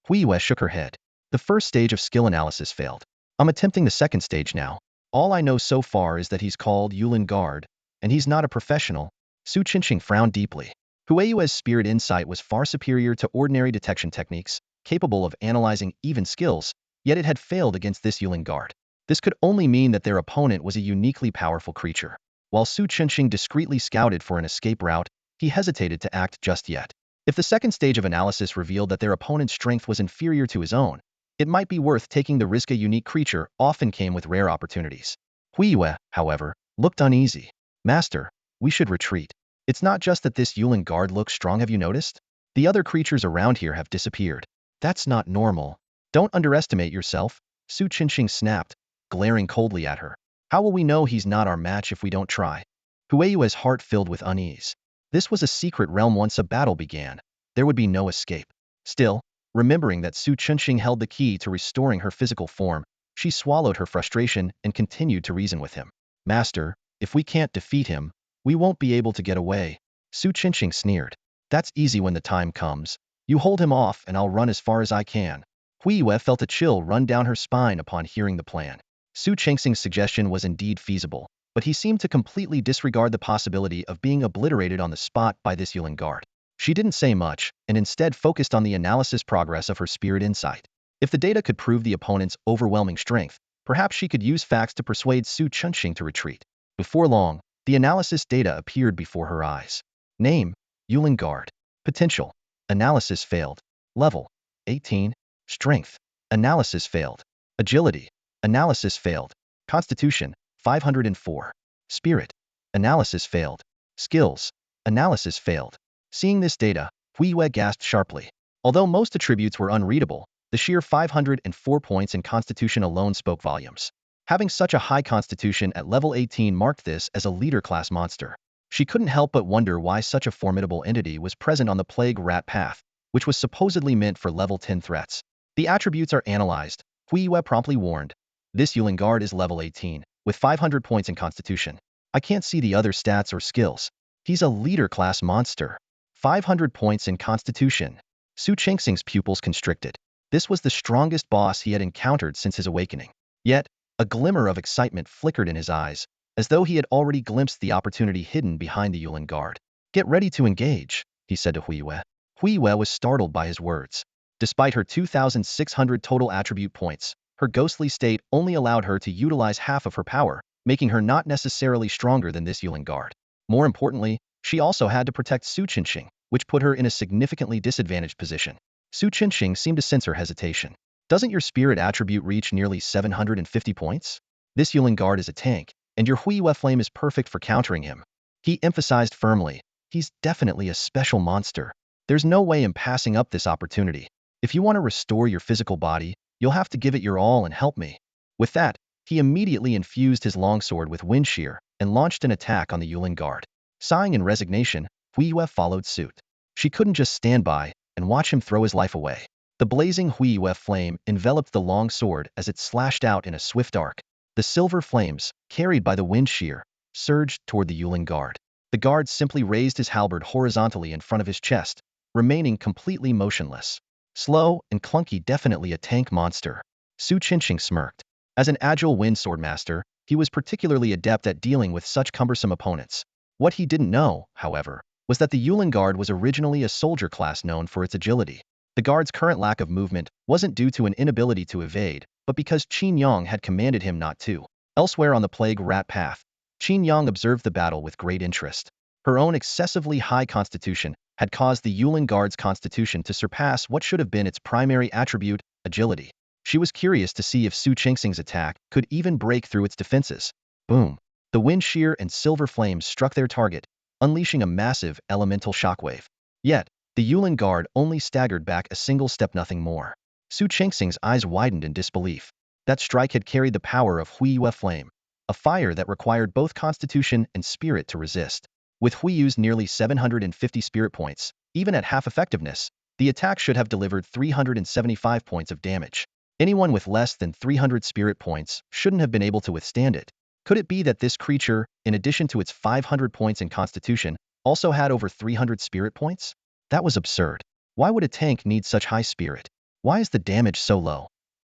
Hui Yue shook her head. "The first stage of skill analysis failed. I'm attempting the second stage now. All I know so far is that he's called Yuling Guard, and he's not a professional." Su Qinsheng frowned deeply. Hui Yue's spirit insight was far superior to ordinary detection techniques, capable of analyzing even skills, yet it had failed against this Yuling Guard. This could only mean that their opponent was a uniquely powerful creature. While Su Qinsheng discreetly scouted for an escape route, he hesitated to act just yet. If the second stage of analysis revealed that their opponent's strength was inferior to his own, it might be worth taking the risk. A unique creature often came with rare opportunities. Hui Yue, however, looked uneasy. "Master, we should retreat. It's not just that this Yuling guard looks strong. Have you noticed? The other creatures around here have disappeared. That's not normal. Don't underestimate yourself," Su Qinsheng snapped, glaring coldly at her. "How will we know he's not our match if we don't try?" Hui Yue's heart filled with unease. This was a secret realm. Once a battle began, there would be no escape. Still, remembering that Su Qinsheng held the key to restoring her physical form, she swallowed her frustration and continued to reason with him. "Master, if we can't defeat him, we won't be able to get away." Su Qinsheng sneered. "That's easy when the time comes. You hold him off and I'll run as far as I can." Hui Yue felt a chill run down her spine upon hearing the plan. Su Qinsheng's suggestion was indeed feasible, but he seemed to completely disregard the possibility of being obliterated on the spot by this Yuling guard. She didn't say much, and instead focused on the analysis progress of her spirit insight. If the data could prove the opponent's overwhelming strength, perhaps she could use facts to persuade Su Qinsheng to retreat. Before long, the analysis data appeared before her eyes. Name: Yuling Guard. Potential: analysis failed. Level: 18. Strength: analysis failed. Agility: analysis failed. Constitution: 504. Spirit: analysis failed. Skills: analysis failed. Seeing this data, Hui Yue gasped sharply. Although most attributes were unreadable, the sheer 504 points in Constitution alone spoke volumes. Having such a high constitution at level 18 marked this as a leader-class monster. She couldn't help but wonder why such a formidable entity was present on the plague rat path, which was supposedly meant for level 10 threats. The attributes are analyzed. Huiyue promptly warned. This Yulin Guard is level 18, with 500 points in constitution. I can't see the other stats or skills. He's a leader-class monster. 500 points in constitution. Su Qingxing's pupils constricted. This was the strongest boss he had encountered since his awakening. Yet, a glimmer of excitement flickered in his eyes, as though he had already glimpsed the opportunity hidden behind the Yulin Guard. Get ready to engage, he said to Huiyue. Huiyue was startled by his words. Despite her 2,600 total attribute points, her ghostly state only allowed her to utilize half of her power, making her not necessarily stronger than this Yulin Guard. More importantly, she also had to protect Su Qingxing, which put her in a significantly disadvantaged position. Su Qingxing seemed to sense her hesitation. Doesn't your spirit attribute reach nearly 750 points? This Yulin Guard is a tank, and your Huiyue flame is perfect for countering him. He emphasized firmly. He's definitely a special monster. There's no way I'm passing up this opportunity. If you want to restore your physical body, you'll have to give it your all and help me. With that, he immediately infused his longsword with wind shear and launched an attack on the Yulin Guard. Sighing in resignation, Huiyue followed suit. She couldn't just stand by and watch him throw his life away. The blazing Huiyue flame enveloped the long sword as it slashed out in a swift arc. The silver flames, carried by the wind shear, surged toward the Yulin Guard. The guard simply raised his halberd horizontally in front of his chest, remaining completely motionless. Slow and clunky, definitely a tank monster. Su Qingxing smirked. As an agile wind sword master, he was particularly adept at dealing with such cumbersome opponents. What he didn't know, however, was that the Yulin Guard was originally a soldier class known for its agility. The guard's current lack of movement wasn't due to an inability to evade, but because Qin Yang had commanded him not to. Elsewhere on the plague rat path, Qin Yang observed the battle with great interest. Her own excessively high constitution had caused the Yulin Guard's constitution to surpass what should have been its primary attribute, agility. She was curious to see if Su Qingxing's attack could even break through its defenses. Boom! The wind shear and silver flames struck their target, unleashing a massive elemental shockwave. Yet, the Yulin Guard only staggered back a single step, nothing more. Su Qingxing's eyes widened in disbelief. That strike had carried the power of Huiyue flame, a fire that required both constitution and spirit to resist. With Huiyue's nearly 750 spirit points, even at half effectiveness, the attack should have delivered 375 points of damage. Anyone with less than 300 spirit points shouldn't have been able to withstand it. Could it be that this creature, in addition to its 500 points in constitution, also had over 300 spirit points? That was absurd. Why would a tank need such high spirit? Why is the damage so low?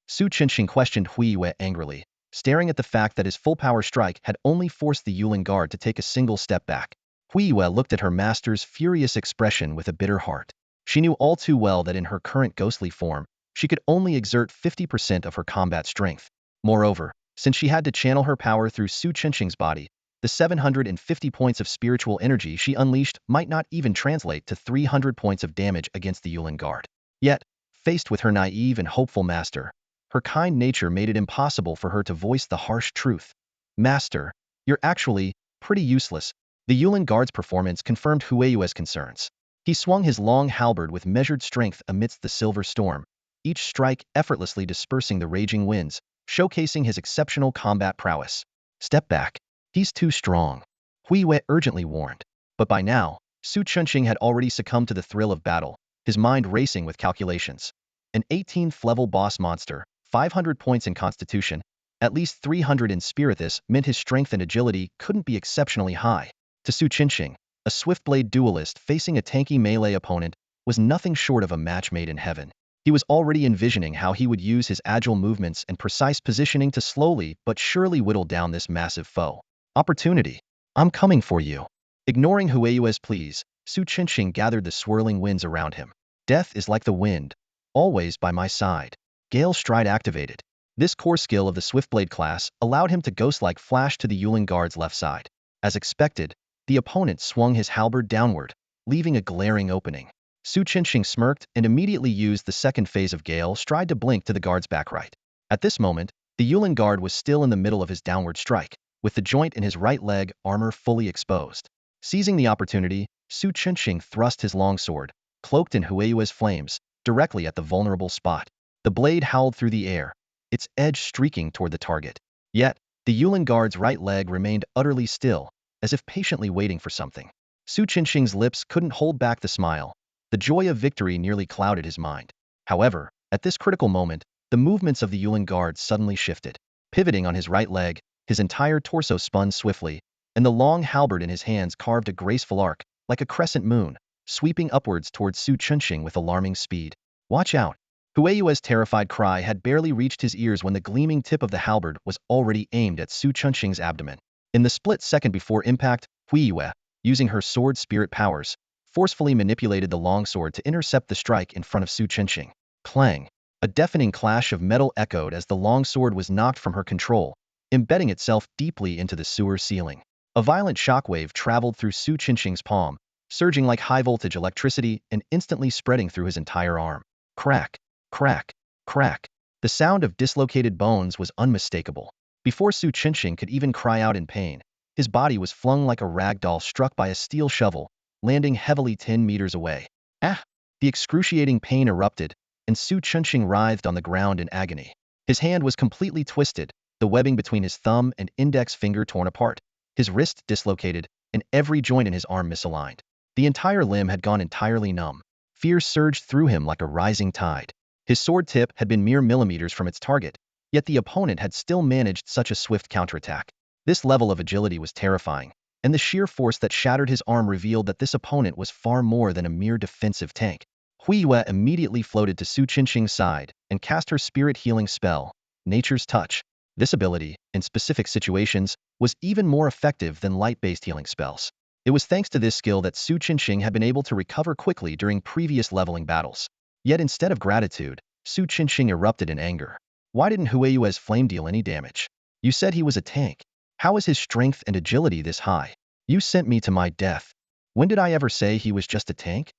Su Qingxing questioned Huiyue angrily, staring at the fact that his full-power strike had only forced the Yulin Guard to take a single step back. Huiyue looked at her master's furious expression with a bitter heart. She knew all too well that in her current ghostly form, she could only exert 50% of her combat strength. Moreover, since she had to channel her power through Su Qingxing's body, the 750 points of spiritual energy she unleashed might not even translate to 300 points of damage against the Yulin Guard. Yet, faced with her naive and hopeful master, her kind nature made it impossible for her to voice the harsh truth. Master, you're actually pretty useless. The Yulin Guard's performance confirmed Huiyue's concerns. He swung his long halberd with measured strength amidst the silver storm, each strike effortlessly dispersing the raging winds, showcasing his exceptional combat prowess. Step back. He's too strong, Huiyue urgently warned. But by now, Su Qingxing had already succumbed to the thrill of battle, his mind racing with calculations. An 18th level boss monster, 500 points in constitution, at least 300 in spirit. This meant his strength and agility couldn't be exceptionally high. To Su Qingxing, a swift-blade duelist facing a tanky melee opponent was nothing short of a match made in heaven. He was already envisioning how he would use his agile movements and precise positioning to slowly but surely whittle down this massive foe. Opportunity. I'm coming for you. Ignoring Huiyue's pleas, Su Qingxing gathered the swirling winds around him. Death is like the wind, always by my side. Gale Stride activated. This core skill of the Swiftblade class allowed him to ghost-like flash to the Yulin Guard's left side. As expected, the opponent swung his halberd downward, leaving a glaring opening. Su Qingxing smirked and immediately used the second phase of Gale Stride to blink to the guard's back right. At this moment, the Yulin Guard was still in the middle of his downward strike, with the joint in his right leg armor fully exposed. Seizing the opportunity, Su Qingxing thrust his longsword, cloaked in Huiyue's flames, directly at the vulnerable spot. The blade howled through the air, its edge streaking toward the target. Yet, the Yulin guard's right leg remained utterly still, as if patiently waiting for something. Su Qinxing's lips couldn't hold back the smile. The joy of victory nearly clouded his mind. However, at this critical moment, the movements of the Yulin guard suddenly shifted. Pivoting on his right leg, his entire torso spun swiftly, and the long halberd in his hands carved a graceful arc, like a crescent moon, sweeping upwards towards Su Chunxing with alarming speed. Watch out! Hueyue's terrified cry had barely reached his ears when the gleaming tip of the halberd was already aimed at Su Chunxing's abdomen. In the split second before impact, Huiyue, using her sword spirit powers, forcefully manipulated the longsword to intercept the strike in front of Su Chunxing. Clang! A deafening clash of metal echoed as the longsword was knocked from her control, embedding itself deeply into the sewer ceiling. A violent shockwave traveled through Su Qinxing's palm, surging like high-voltage electricity and instantly spreading through his entire arm. Crack! Crack! Crack! The sound of dislocated bones was unmistakable. Before Su Qinxing could even cry out in pain, his body was flung like a rag doll struck by a steel shovel, landing heavily 10 meters away. Ah! The excruciating pain erupted, and Su Qinxing writhed on the ground in agony. His hand was completely twisted, the webbing between his thumb and index finger torn apart, his wrist dislocated, and every joint in his arm misaligned. The entire limb had gone entirely numb. Fear surged through him like a rising tide. His sword tip had been mere millimeters from its target, yet the opponent had still managed such a swift counterattack. This level of agility was terrifying, and the sheer force that shattered his arm revealed that this opponent was far more than a mere defensive tank. Huiyue immediately floated to Su Qinxing's side and cast her spirit healing spell, Nature's Touch. This ability, in specific situations, was even more effective than light-based healing spells. It was thanks to this skill that Su Qinxing had been able to recover quickly during previous leveling battles. Yet instead of gratitude, Su Qinxing erupted in anger. Why didn't Hueyue's flame deal any damage? You said he was a tank. How is his strength and agility this high? You sent me to my death. When did I ever say he was just a tank?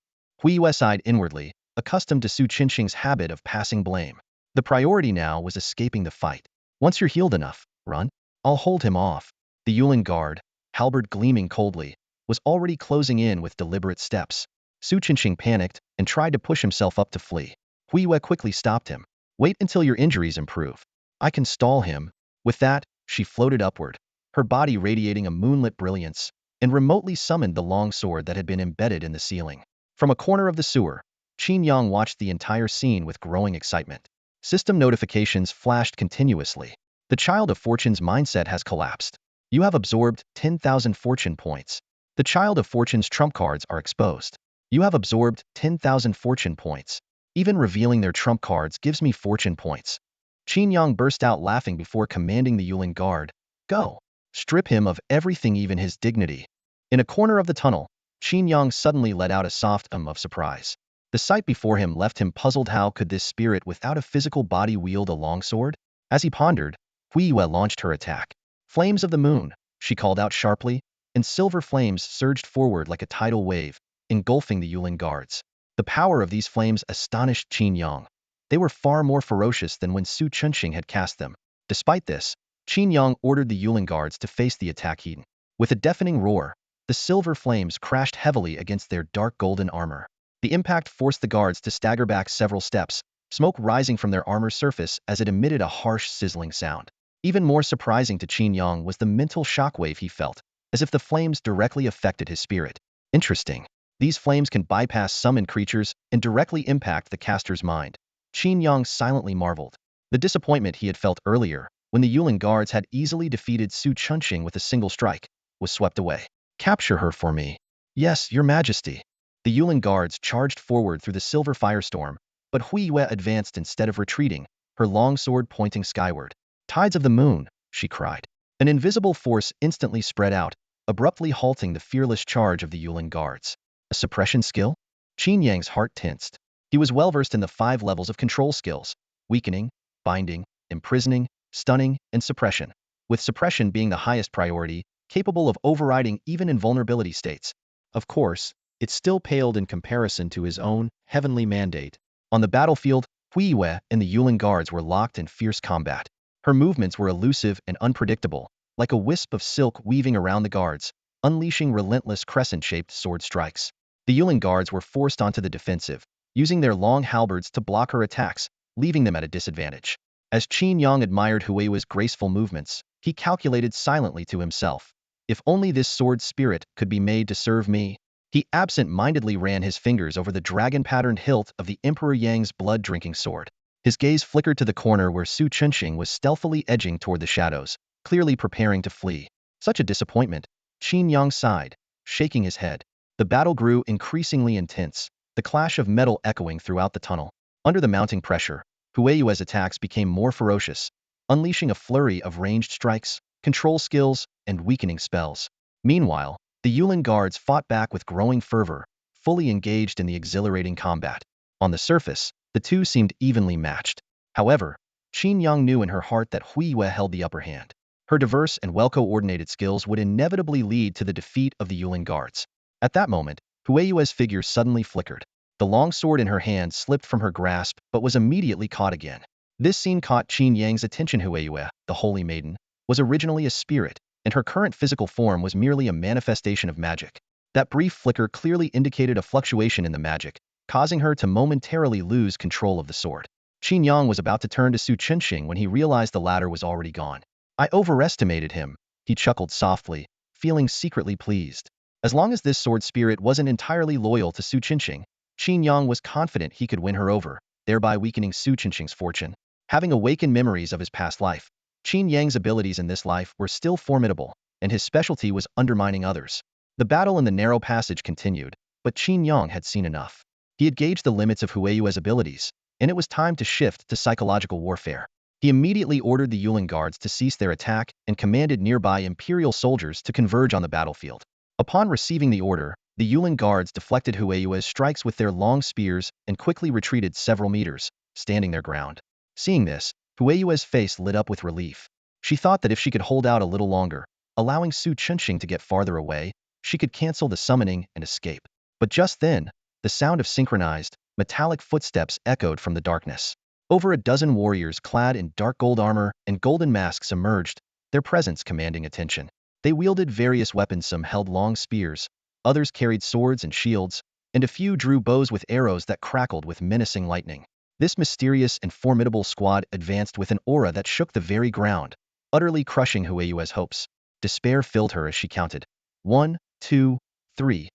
Huiyue sighed inwardly, accustomed to Su Qinxing's habit of passing blame. The priority now was escaping the fight. Once you're healed enough, run. I'll hold him off. The Yulin guard, halberd gleaming coldly, was already closing in with deliberate steps. Su Qinxing panicked and tried to push himself up to flee. Huiyue quickly stopped him. Wait until your injuries improve. I can stall him. With that, she floated upward, her body radiating a moonlit brilliance, and remotely summoned the long sword that had been embedded in the ceiling. From a corner of the sewer, Qin Yang watched the entire scene with growing excitement. System notifications flashed continuously. The Child of Fortune's mindset has collapsed. You have absorbed 10,000 fortune points. The Child of Fortune's trump cards are exposed. You have absorbed 10,000 fortune points. Even revealing their trump cards gives me fortune points. Qin Yang burst out laughing before commanding the Yulin guard, go. Strip him of everything, even his dignity. In a corner of the tunnel, Qin Yang suddenly let out a soft of surprise. The sight before him left him puzzled. How could this spirit without a physical body wield a longsword? As he pondered, Huiyue launched her attack. Flames of the moon, she called out sharply, and silver flames surged forward like a tidal wave, engulfing the Yulin guards. The power of these flames astonished Qin Yang. They were far more ferocious than when Su Qinxing had cast them. Despite this, Qin Yang ordered the Yulin guards to face the attack heat. With a deafening roar, the silver flames crashed heavily against their dark golden armor. The impact forced the guards to stagger back several steps, smoke rising from their armor's surface as it emitted a harsh, sizzling sound. Even more surprising to Qin Yang was the mental shockwave he felt, as if the flames directly affected his spirit. Interesting. These flames can bypass summoned creatures and directly impact the caster's mind. Qin Yang silently marveled. The disappointment he had felt earlier, when the Yulin guards had easily defeated Su Qinxing with a single strike, was swept away. Capture her for me. Yes, your majesty. The Yulin guards charged forward through the silver firestorm, but Huiyue advanced instead of retreating, her long sword pointing skyward. Tides of the moon, she cried. An invisible force instantly spread out, abruptly halting the fearless charge of the Yulin guards. A suppression skill? Qin Yang's heart tensed. He was well-versed in the 5 levels of control skills: weakening, binding, imprisoning, stunning, and suppression, with suppression being the highest priority, capable of overriding even invulnerability states. Of course, it still paled in comparison to his own heavenly mandate. On the battlefield, Huiyue and the Yulin guards were locked in fierce combat. Her movements were elusive and unpredictable, like a wisp of silk weaving around the guards, unleashing relentless crescent-shaped sword strikes. The Yulin guards were forced onto the defensive, using their long halberds to block her attacks, leaving them at a disadvantage. As Qin Yang admired Hueyue's graceful movements, he calculated silently to himself. If only this sword spirit could be made to serve me. He absent-mindedly ran his fingers over the dragon-patterned hilt of the Emperor Yang's blood-drinking sword. His gaze flickered to the corner where Su Chunxing was stealthily edging toward the shadows, clearly preparing to flee. Such a disappointment. Qin Yang sighed, shaking his head. The battle grew increasingly intense, the clash of metal echoing throughout the tunnel. Under the mounting pressure, Hueyue's attacks became more ferocious, unleashing a flurry of ranged strikes, control skills, and weakening spells. Meanwhile, the Yulin guards fought back with growing fervor, fully engaged in the exhilarating combat. On the surface, the two seemed evenly matched. However, Qin Yang knew in her heart that Hueyue held the upper hand. Her diverse and well-coordinated skills would inevitably lead to the defeat of the Yulin guards. At that moment, Hueyue's figure suddenly flickered. The long sword in her hand slipped from her grasp but was immediately caught again. This scene caught Qin Yang's attention. Hueyue, the Holy Maiden, was originally a spirit, and her current physical form was merely a manifestation of magic. That brief flicker clearly indicated a fluctuation in the magic, causing her to momentarily lose control of the sword. Qin Yang was about to turn to Su Chunxing when he realized the latter was already gone. I overestimated him, he chuckled softly, feeling secretly pleased. As long as this sword spirit wasn't entirely loyal to Su Chunxing, Qin Yang was confident he could win her over, thereby weakening Su Chunxing's fortune. Having awakened memories of his past life, Qin Yang's abilities in this life were still formidable, and his specialty was undermining others. The battle in the narrow passage continued, but Qin Yang had seen enough. He had gauged the limits of Hueyue's abilities, and it was time to shift to psychological warfare. He immediately ordered the Yulin guards to cease their attack and commanded nearby Imperial soldiers to converge on the battlefield. Upon receiving the order, the Yulin guards deflected Hueyue's strikes with their long spears and quickly retreated several meters, standing their ground. Seeing this, Hueyue's face lit up with relief. She thought that if she could hold out a little longer, allowing Su Chunxing to get farther away, she could cancel the summoning and escape. But just then, the sound of synchronized, metallic footsteps echoed from the darkness. Over a dozen warriors clad in dark gold armor and golden masks emerged, their presence commanding attention. They wielded various weapons. Some held long spears, others carried swords and shields, and a few drew bows with arrows that crackled with menacing lightning. This mysterious and formidable squad advanced with an aura that shook the very ground, utterly crushing Hueyue's hopes. Despair filled her as she counted. 1, 2, 3.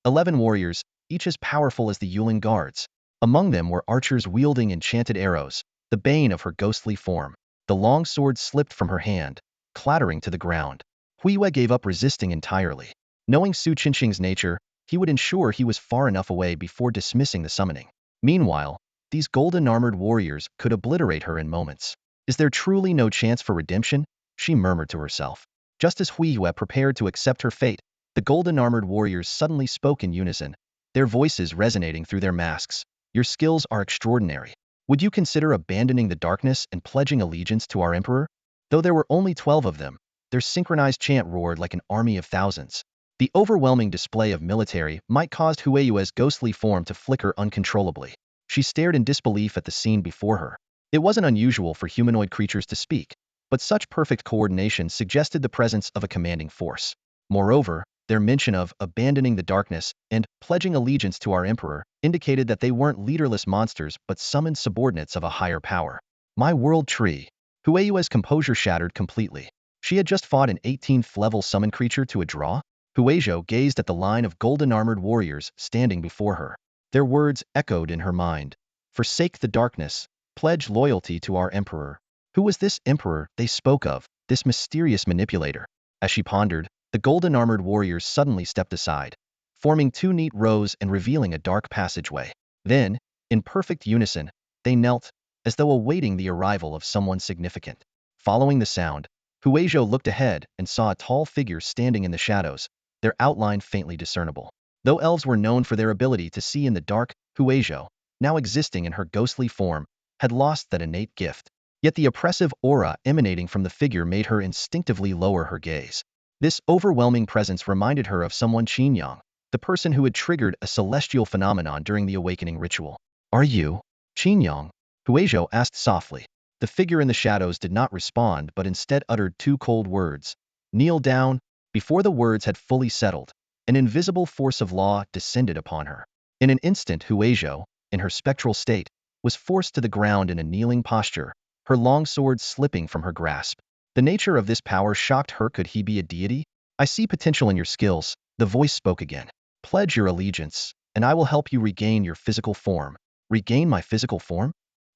11 warriors, each as powerful as the Yulin guards. Among them were archers wielding enchanted arrows, the bane of her ghostly form. The long sword slipped from her hand, clattering to the ground. Hueyue gave up resisting entirely. Knowing Su Chunxing's nature, he would ensure he was far enough away before dismissing the summoning. Meanwhile, these golden-armored warriors could obliterate her in moments. Is there truly no chance for redemption? She murmured to herself. Just as Hueyue prepared to accept her fate, the golden-armored warriors suddenly spoke in unison, their voices resonating through their masks. Your skills are extraordinary. Would you consider abandoning the darkness and pledging allegiance to our emperor? Though there were only 12 of them, their synchronized chant roared like an army of thousands. The overwhelming display of military might cause Hueyue's ghostly form to flicker uncontrollably. She stared in disbelief at the scene before her. It wasn't unusual for humanoid creatures to speak, but such perfect coordination suggested the presence of a commanding force. Moreover, their mention of abandoning the darkness and pledging allegiance to our emperor indicated that they weren't leaderless monsters but summoned subordinates of a higher power. My world tree. Hueyue's composure shattered completely. She had just fought an 18th level summon creature to a draw. Hueyue gazed at the line of golden-armored warriors standing before her. Their words echoed in her mind. Forsake the darkness, pledge loyalty to our emperor. Who was this emperor they spoke of, this mysterious manipulator? As she pondered, the golden-armored warriors suddenly stepped aside, forming two neat rows and revealing a dark passageway. Then, in perfect unison, they knelt, as though awaiting the arrival of someone significant. Following the sound, Hueyue looked ahead and saw a tall figure standing in the shadows, their outline faintly discernible. Though elves were known for their ability to see in the dark, Hueyue, now existing in her ghostly form, had lost that innate gift. Yet the oppressive aura emanating from the figure made her instinctively lower her gaze. This overwhelming presence reminded her of someone. Qin Yang, the person who had triggered a celestial phenomenon during the awakening ritual. Are you Qin Yang? Hueyue asked softly. The figure in the shadows did not respond but instead uttered two cold words. Kneel down. Before the words had fully settled, an invisible force of law descended upon her. In an instant, Hueyue, in her spectral state, was forced to the ground in a kneeling posture, her long sword slipping from her grasp. The nature of this power shocked her. Could he be a deity? I see potential in your skills, the voice spoke again. Pledge your allegiance, and I will help you regain your physical form. Regain my physical form?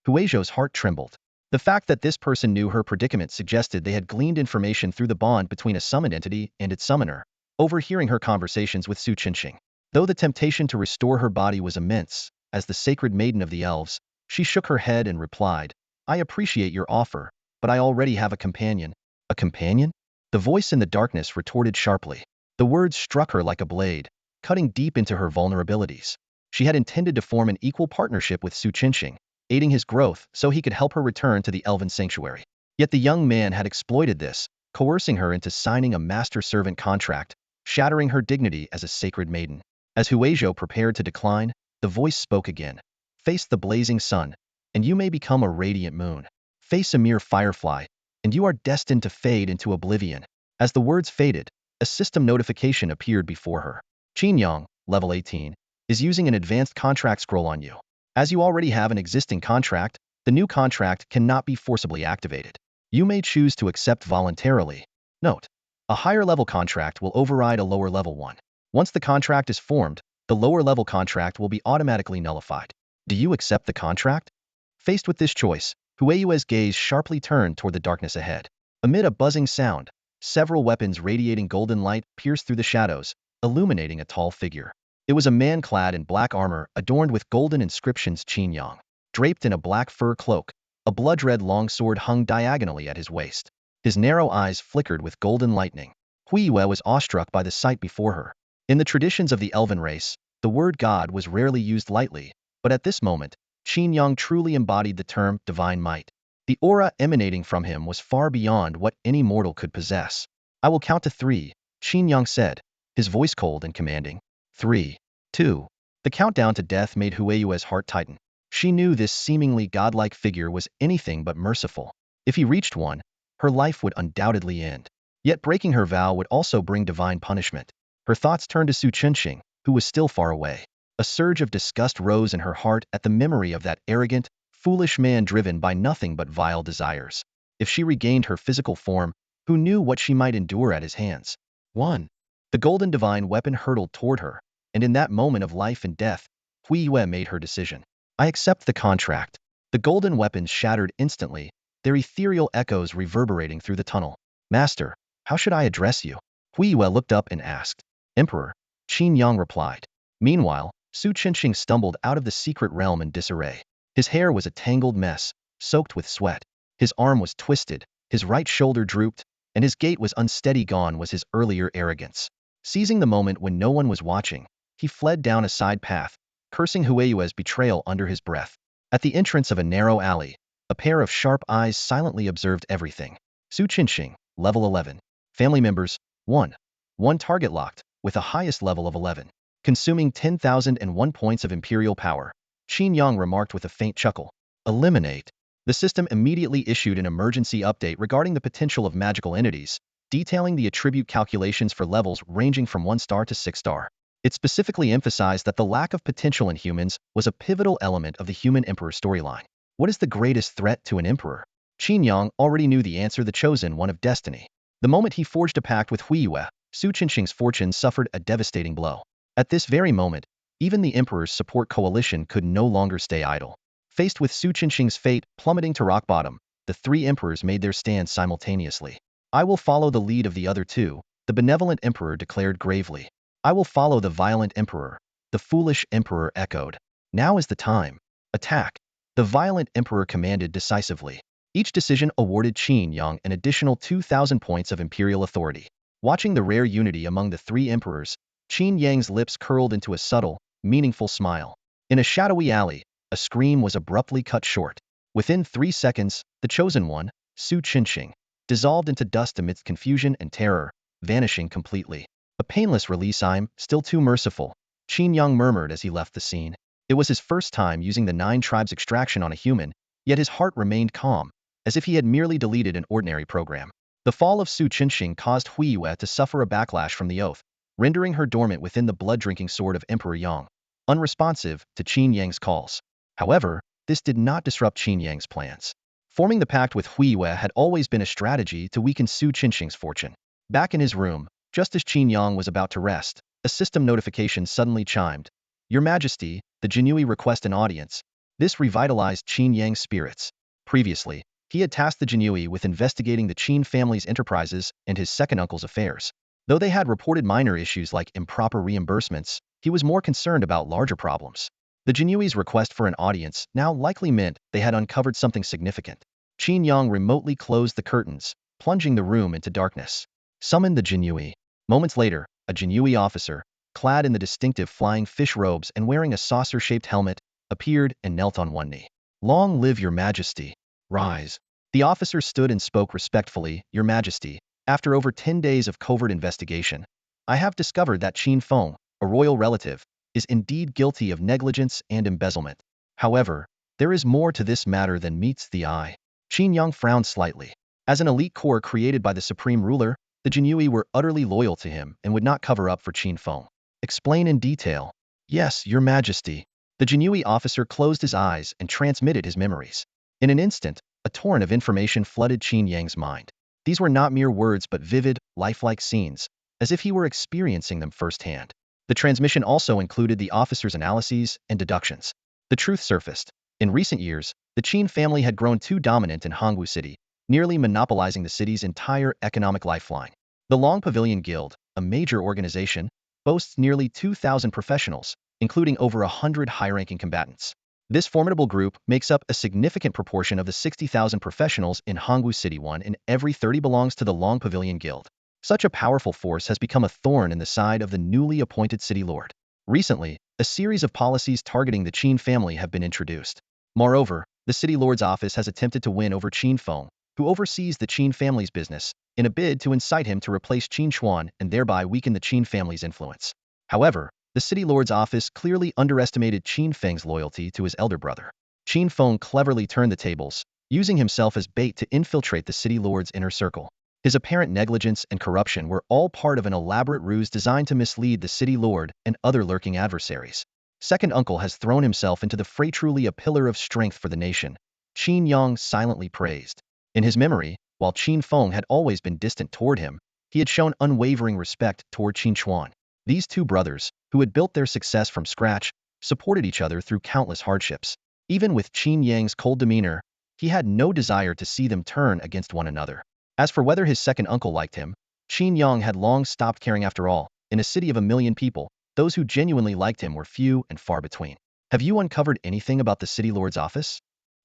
Huizhou's heart trembled. The fact that this person knew her predicament suggested they had gleaned information through the bond between a summoned entity and its summoner, overhearing her conversations with Su Qinxing. Though the temptation to restore her body was immense, as the sacred maiden of the elves, she shook her head and replied, I appreciate your offer, but I already have a companion. A companion? The voice in the darkness retorted sharply. The words struck her like a blade, cutting deep into her vulnerabilities. She had intended to form an equal partnership with Su Qinxing, aiding his growth so he could help her return to the elven sanctuary. Yet the young man had exploited this, coercing her into signing a master-servant contract, shattering her dignity as a sacred maiden. As Huizhou prepared to decline, the voice spoke again. Face the blazing sun, and you may become a radiant moon. Face a mere firefly, and you are destined to fade into oblivion. As the words faded, a system notification appeared before her. Qin Yang, level 18, is using an advanced contract scroll on you. As you already have an existing contract, the new contract cannot be forcibly activated. You may choose to accept voluntarily. Note: a higher level contract will override a lower level one. Once the contract is formed, the lower level contract will be automatically nullified. Do you accept the contract? Faced with this choice, Huiyue's gaze sharply turned toward the darkness ahead. Amid a buzzing sound, several weapons radiating golden light pierced through the shadows, illuminating a tall figure. It was a man clad in black armor adorned with golden inscriptions. Qin Yang. Draped in a black fur cloak, a blood-red longsword hung diagonally at his waist. His narrow eyes flickered with golden lightning. Huiyue was awestruck by the sight before her. In the traditions of the elven race, the word God was rarely used lightly, but at this moment, Qin Yang truly embodied the term divine might. The aura emanating from him was far beyond what any mortal could possess. I will count to 3, Qin Yang said, his voice cold and commanding. 3, 2. The countdown to death made Huiyue's heart tighten. She knew this seemingly godlike figure was anything but merciful. If he reached 1, her life would undoubtedly end. Yet breaking her vow would also bring divine punishment. Her thoughts turned to Su Qinxing, who was still far away. A surge of disgust rose in her heart at the memory of that arrogant, foolish man driven by nothing but vile desires. If she regained her physical form, who knew what she might endure at his hands? 1. The golden divine weapon hurtled toward her, and in that moment of life and death, Huiyue made her decision. I accept the contract. The golden weapons shattered instantly, their ethereal echoes reverberating through the tunnel. Master, how should I address you? Huiyue looked up and asked. Emperor, Qin Yang replied. Meanwhile, Su Qinxing stumbled out of the secret realm in disarray. His hair was a tangled mess, soaked with sweat. His arm was twisted, his right shoulder drooped, and his gait was unsteady. Gone was his earlier arrogance. Seizing the moment when no one was watching, he fled down a side path, cursing Huiyue's betrayal under his breath. At the entrance of a narrow alley, a pair of sharp eyes silently observed everything. Su Qinxing, level 11. Family members, 1. 1 target locked, with a highest level of 11. Consuming 10,001 points of Imperial power. Qin Yang remarked with a faint chuckle. Eliminate. The system immediately issued an emergency update regarding the potential of magical entities, detailing the attribute calculations for levels ranging from 1 star to 6 star. It specifically emphasized that the lack of potential in humans was a pivotal element of the human emperor storyline. What is the greatest threat to an emperor? Qin Yang already knew the answer: the chosen one of destiny. The moment he forged a pact with Huiyue, Su Qinxing's fortune suffered a devastating blow. At this very moment, even the emperor's support coalition could no longer stay idle. Faced with Su Qinxing's fate plummeting to rock bottom, the 3 emperors made their stand simultaneously. I will follow the lead of the other 2, the benevolent emperor declared gravely. I will follow the violent emperor, the foolish emperor echoed. Now is the time. Attack. The violent emperor commanded decisively. Each decision awarded Qin Yang an additional 2,000 points of imperial authority. Watching the rare unity among the 3 emperors, Qin Yang's lips curled into a subtle, meaningful smile. In a shadowy alley, a scream was abruptly cut short. Within 3 seconds, the chosen one, Su Qinxing, dissolved into dust amidst confusion and terror, vanishing completely. A painless release. I'm still too merciful, Qin Yang murmured as he left the scene. It was his first time using the 9 tribes extraction on a human, yet his heart remained calm, as if he had merely deleted an ordinary program. The fall of Su Qinxing caused Huiyue to suffer a backlash from the oath, rendering her dormant within the blood-drinking sword of Emperor Yang, unresponsive to Qin Yang's calls. However, this did not disrupt Qin Yang's plans. Forming the pact with Huiyue had always been a strategy to weaken Su Qinsheng's fortune. Back in his room, just as Qin Yang was about to rest, a system notification suddenly chimed. Your Majesty, the Jinui request an audience. This revitalized Qin Yang's spirits. Previously, he had tasked the Jinui with investigating the Qin family's enterprises and his second uncle's affairs. Though they had reported minor issues like improper reimbursements, he was more concerned about larger problems. The Jinui's request for an audience now likely meant they had uncovered something significant. Qin Yang remotely closed the curtains, plunging the room into darkness. Summon the Jinui. Moments later, a Jinui officer, clad in the distinctive flying fish robes and wearing a saucer-shaped helmet, appeared and knelt on one knee. Long live your Majesty. Rise. The officer stood and spoke respectfully. Your Majesty, after over 10 days of covert investigation, I have discovered that Qin Feng, a royal relative, is indeed guilty of negligence and embezzlement. However, there is more to this matter than meets the eye. Qin Yang frowned slightly. As an elite corps created by the supreme ruler, the Jinui were utterly loyal to him and would not cover up for Qin Feng. Explain in detail. Yes, Your Majesty. The Jinui officer closed his eyes and transmitted his memories. In an instant, a torrent of information flooded Qin Yang's mind. These were not mere words but vivid, lifelike scenes, as if he were experiencing them firsthand. The transmission also included the officer's analyses and deductions. The truth surfaced. In recent years, the Qin family had grown too dominant in Hangwu City, nearly monopolizing the city's entire economic lifeline. The Long Pavilion Guild, a major organization, boasts nearly 2,000 professionals, including over 100 high-ranking combatants. This formidable group makes up a significant proportion of the 60,000 professionals in Hangwu City. 1 in every 30 belongs to the Long Pavilion Guild. Such a powerful force has become a thorn in the side of the newly appointed city lord. Recently, a series of policies targeting the Qin family have been introduced. Moreover, the city lord's office has attempted to win over Qin Feng, who oversees the Qin family's business, in a bid to incite him to replace Qin Xuan and thereby weaken the Qin family's influence. However, the city lord's office clearly underestimated Qin Feng's loyalty to his elder brother. Qin Feng cleverly turned the tables, using himself as bait to infiltrate the city lord's inner circle. His apparent negligence and corruption were all part of an elaborate ruse designed to mislead the city lord and other lurking adversaries. Second uncle has thrown himself into the fray, truly a pillar of strength for the nation, Qin Yang silently praised. In his memory, while Qin Feng had always been distant toward him, he had shown unwavering respect toward Qin Xuan. These two brothers, who had built their success from scratch, supported each other through countless hardships. Even with Qin Yang's cold demeanor, he had no desire to see them turn against one another. As for whether his second uncle liked him, Qin Yang had long stopped caring. After all, in a city of 1 million people, those who genuinely liked him were few and far between. Have you uncovered anything about the city lord's office?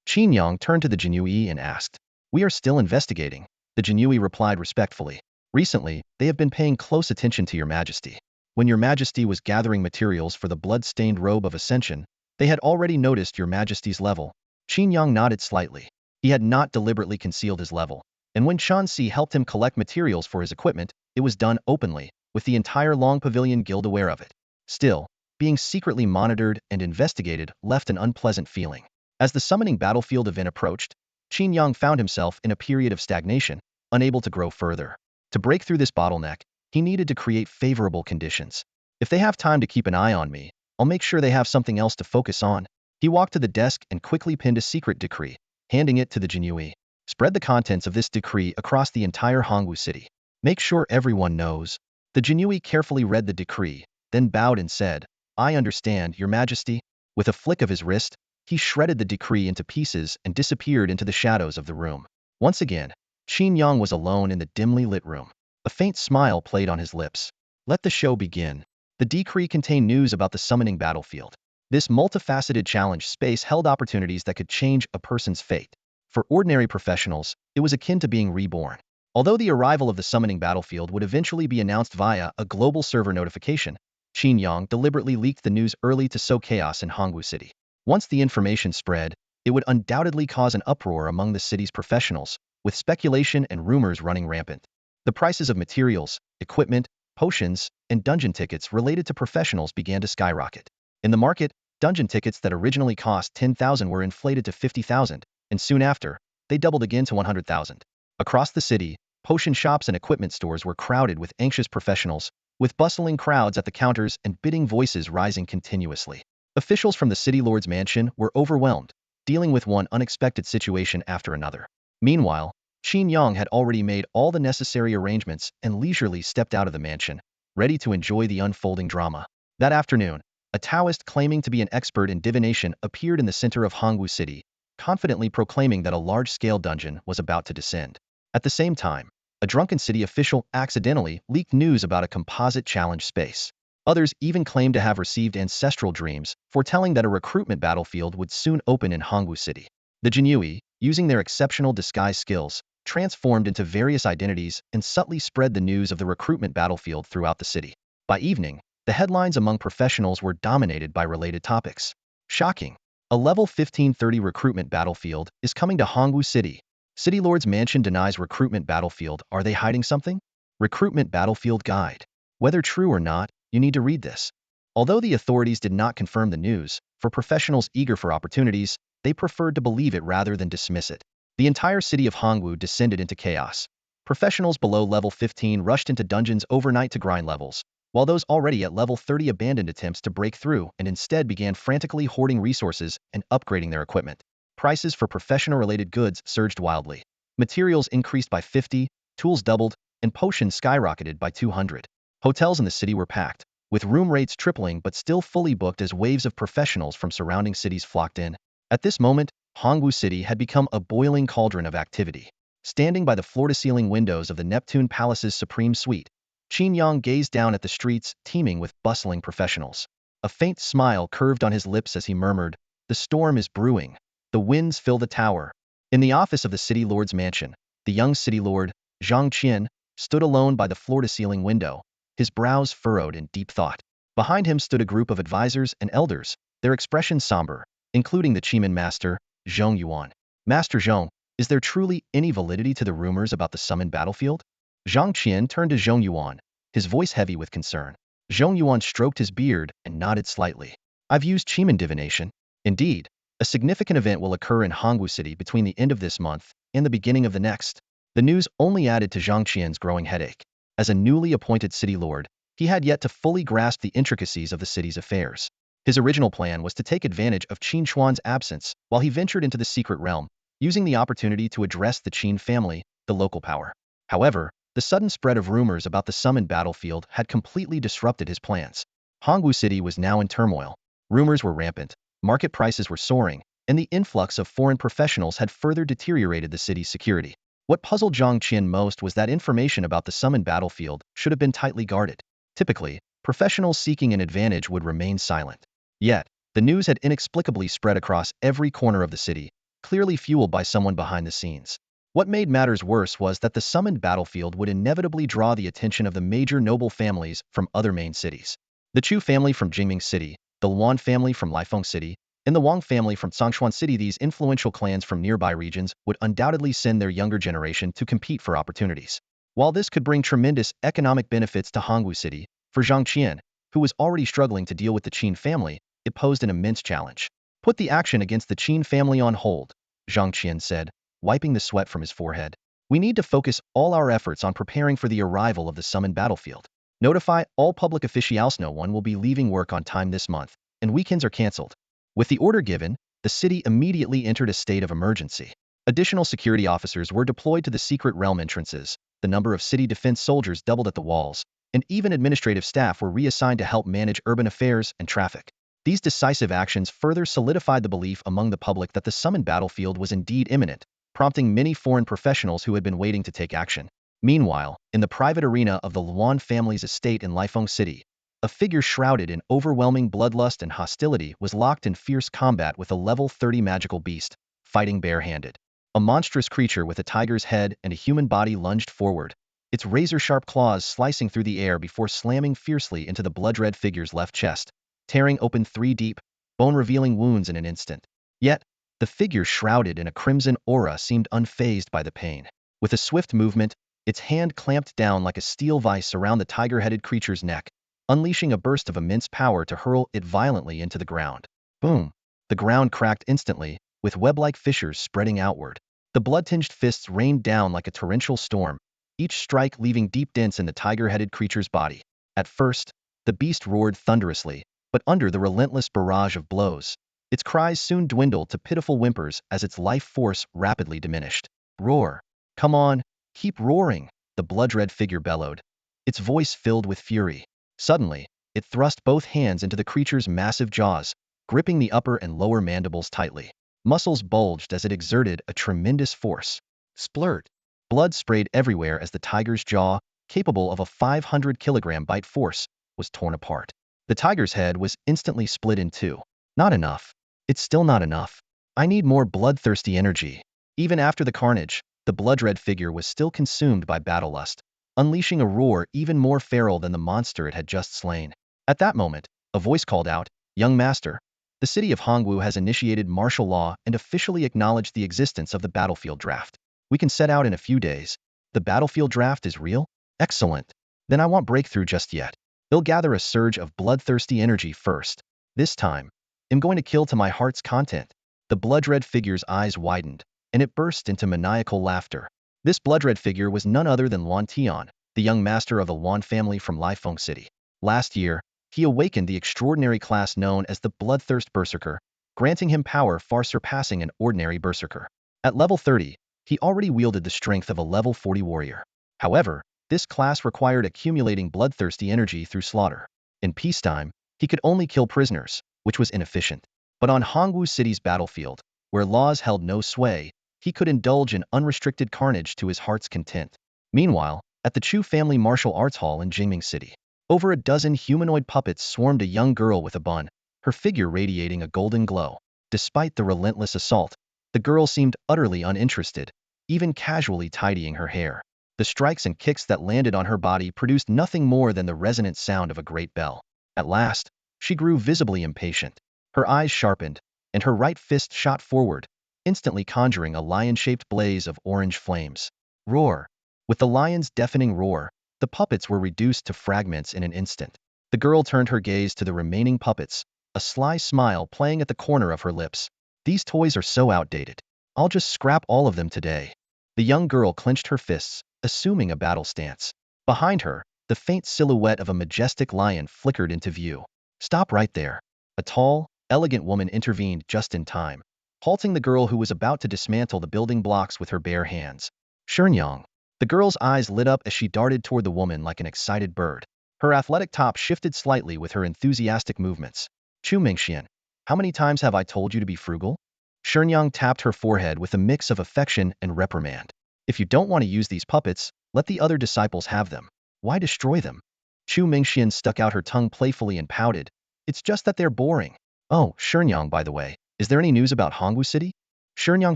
Qin Yang turned to the Jinui and asked. We are still investigating, the Jinui replied respectfully. Recently, they have been paying close attention to Your Majesty. When Your Majesty was gathering materials for the blood-stained robe of ascension, they had already noticed Your Majesty's level. Qin Yang nodded slightly. He had not deliberately concealed his level, and when Shanxi helped him collect materials for his equipment, it was done openly, with the entire Long Pavilion Guild aware of it. Still, being secretly monitored and investigated left an unpleasant feeling. As the summoning battlefield event approached, Qin Yang found himself in a period of stagnation, unable to grow further. To break through this bottleneck, he needed to create favorable conditions. If they have time to keep an eye on me, I'll make sure they have something else to focus on. He walked to the desk and quickly pinned a secret decree, handing it to the Jinui. Spread the contents of this decree across the entire Hangwu city. Make sure everyone knows. The Jinui carefully read the decree, then bowed and said, I understand, Your Majesty. With a flick of his wrist, he shredded the decree into pieces and disappeared into the shadows of the room. Once again, Qin Yang was alone in the dimly lit room. A faint smile played on his lips. Let the show begin. The decree contained news about the summoning battlefield. This multifaceted challenge space held opportunities that could change a person's fate. For ordinary professionals, it was akin to being reborn. Although the arrival of the summoning battlefield would eventually be announced via a global server notification, Qin Yang deliberately leaked the news early to sow chaos in Hangwu City. Once the information spread, it would undoubtedly cause an uproar among the city's professionals, with speculation and rumors running rampant. The prices of materials, equipment, potions, and dungeon tickets related to professionals began to skyrocket. In the market, dungeon tickets that originally cost 10,000 were inflated to 50,000, and soon after, they doubled again to 100,000. Across the city, potion shops and equipment stores were crowded with anxious professionals, with bustling crowds at the counters and bidding voices rising continuously. Officials from the city lord's mansion were overwhelmed, dealing with one unexpected situation after another. Meanwhile, Qin Yang had already made all the necessary arrangements and leisurely stepped out of the mansion, ready to enjoy the unfolding drama. That afternoon, a Taoist claiming to be an expert in divination appeared in the center of Hongwu City, confidently proclaiming that a large-scale dungeon was about to descend. At the same time, a drunken city official accidentally leaked news about a composite challenge space. Others even claimed to have received ancestral dreams, foretelling that a recruitment battlefield would soon open in Hongwu City. The Jinyui, using their exceptional disguise skills, transformed into various identities and subtly spread the news of the recruitment battlefield throughout the city. By evening, the headlines among professionals were dominated by related topics. Shocking! A level 1530 recruitment battlefield is coming to Hongwu City. City Lord's mansion denies recruitment battlefield. Are they hiding something? Recruitment battlefield guide. Whether true or not, you need to read this. Although the authorities did not confirm the news, for professionals eager for opportunities, they preferred to believe it rather than dismiss it. The entire city of Hongwu descended into chaos. Professionals below level 15 rushed into dungeons overnight to grind levels, while those already at level 30 abandoned attempts to break through and instead began frantically hoarding resources and upgrading their equipment. Prices for professional-related goods surged wildly. Materials increased by 50, tools doubled, and potions skyrocketed by 200. Hotels in the city were packed, with room rates tripling but still fully booked as waves of professionals from surrounding cities flocked in. At this moment, Hongwu City had become a boiling cauldron of activity. Standing by the floor-to-ceiling windows of the Neptune Palace's Supreme Suite, Qin Yang gazed down at the streets teeming with bustling professionals. A faint smile curved on his lips as he murmured, "The storm is brewing. The winds fill the tower." In the office of the city lord's mansion, the young city lord, Zhang Qian, stood alone by the floor-to-ceiling window, his brows furrowed in deep thought. Behind him stood a group of advisors and elders, their expressions somber, including the Chiman master, Zhong Yuan. "Master Zhong, is there truly any validity to the rumors about the summoned battlefield?" Zhang Qian turned to Zhong Yuan, his voice heavy with concern. Zhong Yuan stroked his beard and nodded slightly. "I've used Chiman divination. Indeed, a significant event will occur in Hongwu City between the end of this month and the beginning of the next." The news only added to Zhang Qian's growing headache. As a newly appointed city lord, he had yet to fully grasp the intricacies of the city's affairs. His original plan was to take advantage of Qin Chuan's absence while he ventured into the secret realm, using the opportunity to address the Qin family, the local power. However, the sudden spread of rumors about the summoned battlefield had completely disrupted his plans. Hongwu City was now in turmoil. Rumors were rampant, market prices were soaring, and the influx of foreign professionals had further deteriorated the city's security. What puzzled Zhang Qian most was that information about the summoned battlefield should have been tightly guarded. Typically, professionals seeking an advantage would remain silent. Yet, the news had inexplicably spread across every corner of the city, clearly fueled by someone behind the scenes. What made matters worse was that the summoned battlefield would inevitably draw the attention of the major noble families from other main cities. The Chu family from Jingming City, the Luan family from Laifeng City, and the Wang family from Songshuan City. These influential clans from nearby regions would undoubtedly send their younger generation to compete for opportunities. While this could bring tremendous economic benefits to Hongwu City, for Zhang Qian, who was already struggling to deal with the Qin family, it posed an immense challenge. "Put the action against the Qin family on hold," Zhang Qian said, wiping the sweat from his forehead. "We need to focus all our efforts on preparing for the arrival of the summoned battlefield. Notify all public officials no one will be leaving work on time this month, and weekends are cancelled." With the order given, the city immediately entered a state of emergency. Additional security officers were deployed to the secret realm entrances, the number of city defense soldiers doubled at the walls, and even administrative staff were reassigned to help manage urban affairs and traffic. These decisive actions further solidified the belief among the public that the summoned battlefield was indeed imminent, prompting many foreign professionals who had been waiting to take action. Meanwhile, in the private arena of the Luan family's estate in Laifeng City, a figure shrouded in overwhelming bloodlust and hostility was locked in fierce combat with a level 30 magical beast, fighting barehanded. A monstrous creature with a tiger's head and a human body lunged forward, its razor-sharp claws slicing through the air before slamming fiercely into the blood-red figure's left chest, tearing open 3 deep, bone-revealing wounds in an instant. Yet, the figure shrouded in a crimson aura seemed unfazed by the pain. With a swift movement, its hand clamped down like a steel vice around the tiger-headed creature's neck, unleashing a burst of immense power to hurl it violently into the ground. Boom! The ground cracked instantly, with web-like fissures spreading outward. The blood-tinged fists rained down like a torrential storm, each strike leaving deep dents in the tiger-headed creature's body. At first, the beast roared thunderously, but under the relentless barrage of blows, Its cries soon dwindled to pitiful whimpers as its life force rapidly diminished. Roar. Come on, keep roaring, the blood-red figure bellowed, its voice filled with fury. Suddenly, it thrust both hands into the creature's massive jaws, gripping the upper and lower mandibles tightly. Muscles bulged as it exerted a tremendous force. Splurt. Blood sprayed everywhere as the tiger's jaw, capable of a 500-kilogram bite force, was torn apart. The tiger's head was instantly split in two. Not enough. It's still not enough. I need more bloodthirsty energy. Even after the carnage, the blood-red figure was still consumed by battle lust, unleashing a roar even more feral than the monster it had just slain. At that moment, a voice called out, "Young master, the city of Hongwu has initiated martial law and officially acknowledged the existence of the battlefield draft. We can set out in a few days. The battlefield draft is real? Excellent. Then I won't break through just yet. They'll gather a surge of bloodthirsty energy first. This time, I'm going to kill to my heart's content." The blood-red figure's eyes widened, and it burst into maniacal laughter. This blood-red figure was none other than Luan Tian, the young master of the Luan family from Lifeng City. Last year, he awakened the extraordinary class known as the Bloodthirst Berserker, granting him power far surpassing an ordinary berserker. At level 30, he already wielded the strength of a level 40 warrior. However, this class required accumulating bloodthirsty energy through slaughter. In peacetime, he could only kill prisoners, which was inefficient. But on Hongwu City's battlefield, where laws held no sway, he could indulge in unrestricted carnage to his heart's content. Meanwhile, at the Chu family martial arts hall in Jingming City, over a dozen humanoid puppets swarmed a young girl with a bun, her figure radiating a golden glow. Despite the relentless assault, the girl seemed utterly uninterested, even casually tidying her hair. The strikes and kicks that landed on her body produced nothing more than the resonant sound of a great bell. At last, she grew visibly impatient. Her eyes sharpened, and her right fist shot forward, instantly conjuring a lion-shaped blaze of orange flames. Roar! With the lion's deafening roar, the puppets were reduced to fragments in an instant. The girl turned her gaze to the remaining puppets, a sly smile playing at the corner of her lips. These toys are so outdated. I'll just scrap all of them today. The young girl clenched her fists, assuming a battle stance. Behind her, the faint silhouette of a majestic lion flickered into view. Stop right there. A tall, elegant woman intervened just in time, halting the girl who was about to dismantle the building blocks with her bare hands. Qin Yang. The girl's eyes lit up as she darted toward the woman like an excited bird. Her athletic top shifted slightly with her enthusiastic movements. Chu Mingxian, how many times have I told you to be frugal? Qin Yang tapped her forehead with a mix of affection and reprimand. If you don't want to use these puppets, let the other disciples have them. Why destroy them? Chu Mingxian stuck out her tongue playfully and pouted. It's just that they're boring. Oh, Qin Yang, by the way, is there any news about Hongwu City? Qin Yang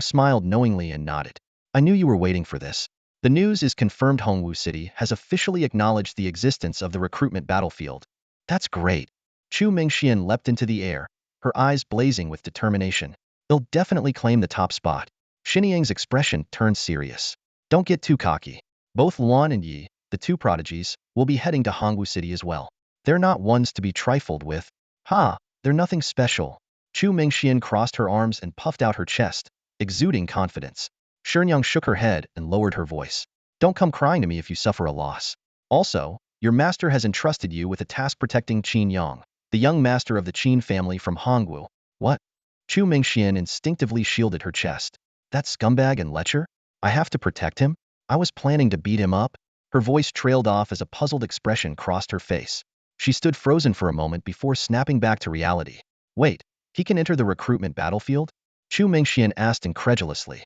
smiled knowingly and nodded. I knew you were waiting for this. The news is confirmed. Hongwu City has officially acknowledged the existence of the recruitment battlefield. That's great. Chu Mingxian leapt into the air, her eyes blazing with determination. They'll definitely claim the top spot. Qin Yang's expression turned serious. Don't get too cocky. Both Luan and Yi, the two prodigies, will be heading to Hongwu City as well. They're not ones to be trifled with. Ha, they're nothing special. Chu Mingxian crossed her arms and puffed out her chest, exuding confidence. Qin Yang shook her head and lowered her voice. Don't come crying to me if you suffer a loss. Also, your master has entrusted you with a task protecting Qin Yang, the young master of the Qin family from Hongwu. What? Chu Mingxian instinctively shielded her chest. That scumbag and lecher? I have to protect him? I was planning to beat him up? Her voice trailed off as a puzzled expression crossed her face. She stood frozen for a moment before snapping back to reality. Wait, he can enter the recruitment battlefield? Chu Mingxian asked incredulously.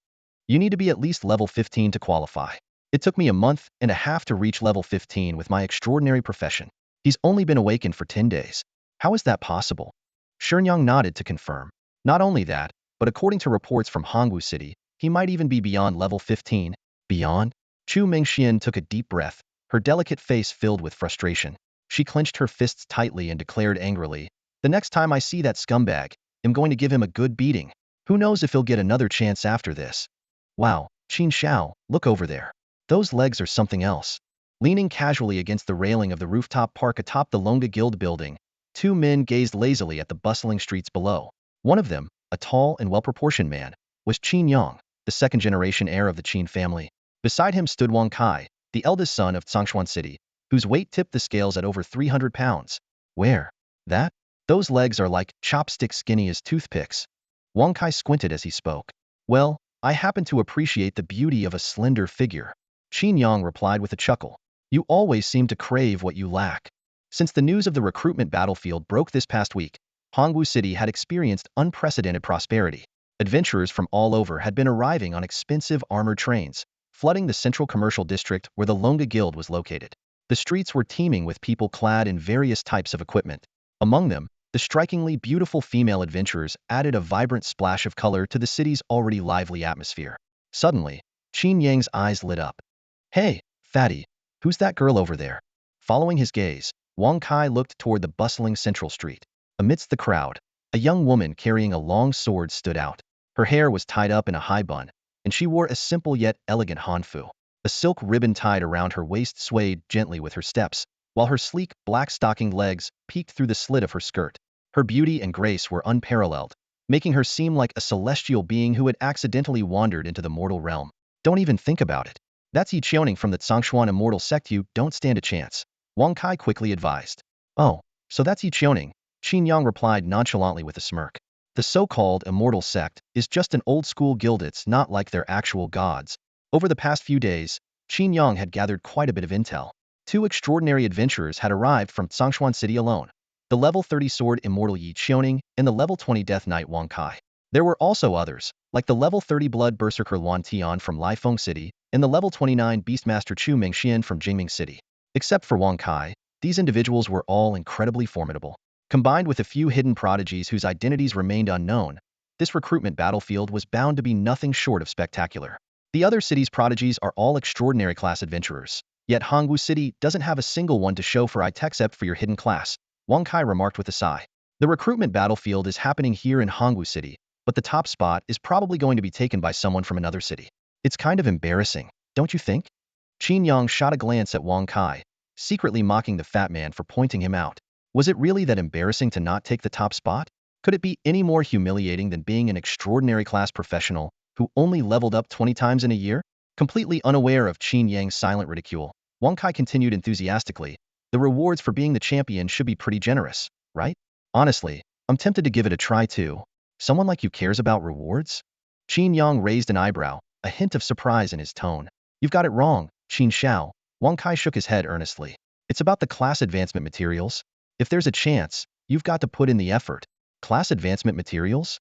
You need to be at least level 15 to qualify. It took me a month and a half to reach level 15 with my extraordinary profession. He's only been awakened for 10 days. How is that possible? Qin Yang nodded to confirm. Not only that, but according to reports from Hongwu City, he might even be beyond level 15. Beyond? Chu Mingxian took a deep breath, her delicate face filled with frustration. She clenched her fists tightly and declared angrily, the next time I see that scumbag, I'm going to give him a good beating. Who knows if he'll get another chance after this. Wow, Qin Xiao, look over there. Those legs are something else. Leaning casually against the railing of the rooftop park atop the Longa Guild building, two men gazed lazily at the bustling streets below. One of them, a tall and well-proportioned man, was Qin Yang, the second-generation heir of the Qin family. Beside him stood Wang Kai, the eldest son of Tsongshuan City, whose weight tipped the scales at over 300 pounds. Where? That? Those legs are like chopstick skinny as toothpicks. Wang Kai squinted as he spoke. Well, I happen to appreciate the beauty of a slender figure. Qin Yang replied with a chuckle. You always seem to crave what you lack. Since the news of the recruitment battlefield broke this past week, Hongwu City had experienced unprecedented prosperity. Adventurers from all over had been arriving on expensive armored trains, flooding the central commercial district where the Longa Guild was located. The streets were teeming with people clad in various types of equipment. Among them, the strikingly beautiful female adventurers added a vibrant splash of color to the city's already lively atmosphere. Suddenly, Qin Yang's eyes lit up. Hey, fatty, who's that girl over there? Following his gaze, Wang Kai looked toward the bustling central street. Amidst the crowd, a young woman carrying a long sword stood out. Her hair was tied up in a high bun, and she wore a simple yet elegant hanfu. A silk ribbon tied around her waist swayed gently with her steps, while her sleek, black-stockinged legs peeked through the slit of her skirt. Her beauty and grace were unparalleled, making her seem like a celestial being who had accidentally wandered into the mortal realm. Don't even think about it. That's Yi Qiuning from the Zhongshuan immortal sect. You don't stand a chance, Wang Kai quickly advised. Oh, so that's Yi Qiuning, Qin Yang replied nonchalantly with a smirk. The so-called immortal sect is just an old-school guild. It's not like they're actual gods. Over the past few days, Qin Yang had gathered quite a bit of intel. 2 extraordinary adventurers had arrived from Zhongshuan City alone. The level 30 sword immortal Yi Qiuning and the level 20 death knight Wang Kai. There were also others, like the level 30 blood berserker Luan Tian from Laifeng City and the level 29 beastmaster Chu Mengxian from Jingming City. Except for Wang Kai, these individuals were all incredibly formidable. Combined with a few hidden prodigies whose identities remained unknown, this recruitment battlefield was bound to be nothing short of spectacular. The other city's prodigies are all extraordinary class adventurers, yet Hongwu City doesn't have a single one to show for it except for your hidden class, Wang Kai remarked with a sigh. The recruitment battlefield is happening here in Hongwu City, but the top spot is probably going to be taken by someone from another city. It's kind of embarrassing, don't you think? Qin Yang shot a glance at Wang Kai, secretly mocking the fat man for pointing him out. Was it really that embarrassing to not take the top spot? Could it be any more humiliating than being an extraordinary class professional who only leveled up 20 times in a year? Completely unaware of Qin Yang's silent ridicule, Wang Kai continued enthusiastically, the rewards for being the champion should be pretty generous, right? Honestly, I'm tempted to give it a try too. Someone like you cares about rewards? Qin Yang raised an eyebrow, a hint of surprise in his tone. You've got it wrong, Qin Xiao. Wang Kai shook his head earnestly. It's about the class advancement materials. If there's a chance, you've got to put in the effort. Class advancement materials?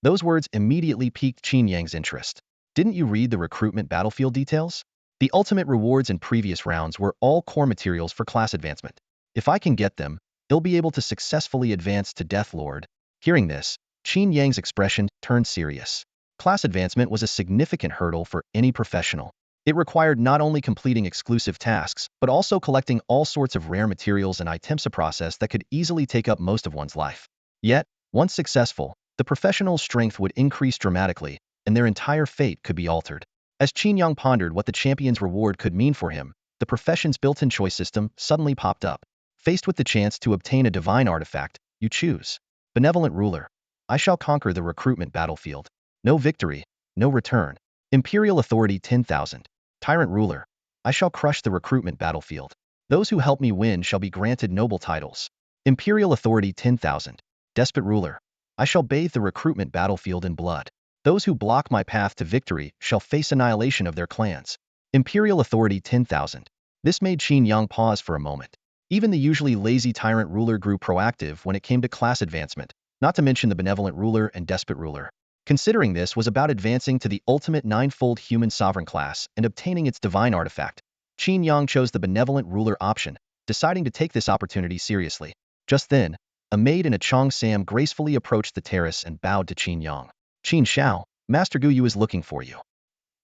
Those words immediately piqued Qin Yang's interest. Didn't you read the recruitment battlefield details? The ultimate rewards in previous rounds were all core materials for class advancement. If I can get them, they'll be able to successfully advance to Death Lord. Hearing this, Qin Yang's expression turned serious. Class advancement was a significant hurdle for any professional. It required not only completing exclusive tasks, but also collecting all sorts of rare materials and items, a process that could easily take up most of one's life. Yet, once successful, the professional's strength would increase dramatically, and their entire fate could be altered. As Qin Yang pondered what the champion's reward could mean for him, the profession's built-in choice system suddenly popped up. Faced with the chance to obtain a divine artifact, you choose. Benevolent Ruler. I shall conquer the recruitment battlefield. No victory, no return. Imperial Authority 10,000. Tyrant Ruler. I shall crush the recruitment battlefield. Those who help me win shall be granted noble titles. Imperial Authority 10,000. Despot Ruler. I shall bathe the recruitment battlefield in blood. Those who block my path to victory shall face annihilation of their clans. Imperial Authority 10,000. This made Qin Yang pause for a moment. Even the usually lazy Tyrant Ruler grew proactive when it came to class advancement, not to mention the Benevolent Ruler and Despot Ruler. Considering this was about advancing to the ultimate ninefold human sovereign class and obtaining its divine artifact, Qin Yang chose the Benevolent Ruler option, deciding to take this opportunity seriously. Just then, a maid in a Chong Sam gracefully approached the terrace and bowed to Qin Yang. Qin Xiao, Master Guyu is looking for you.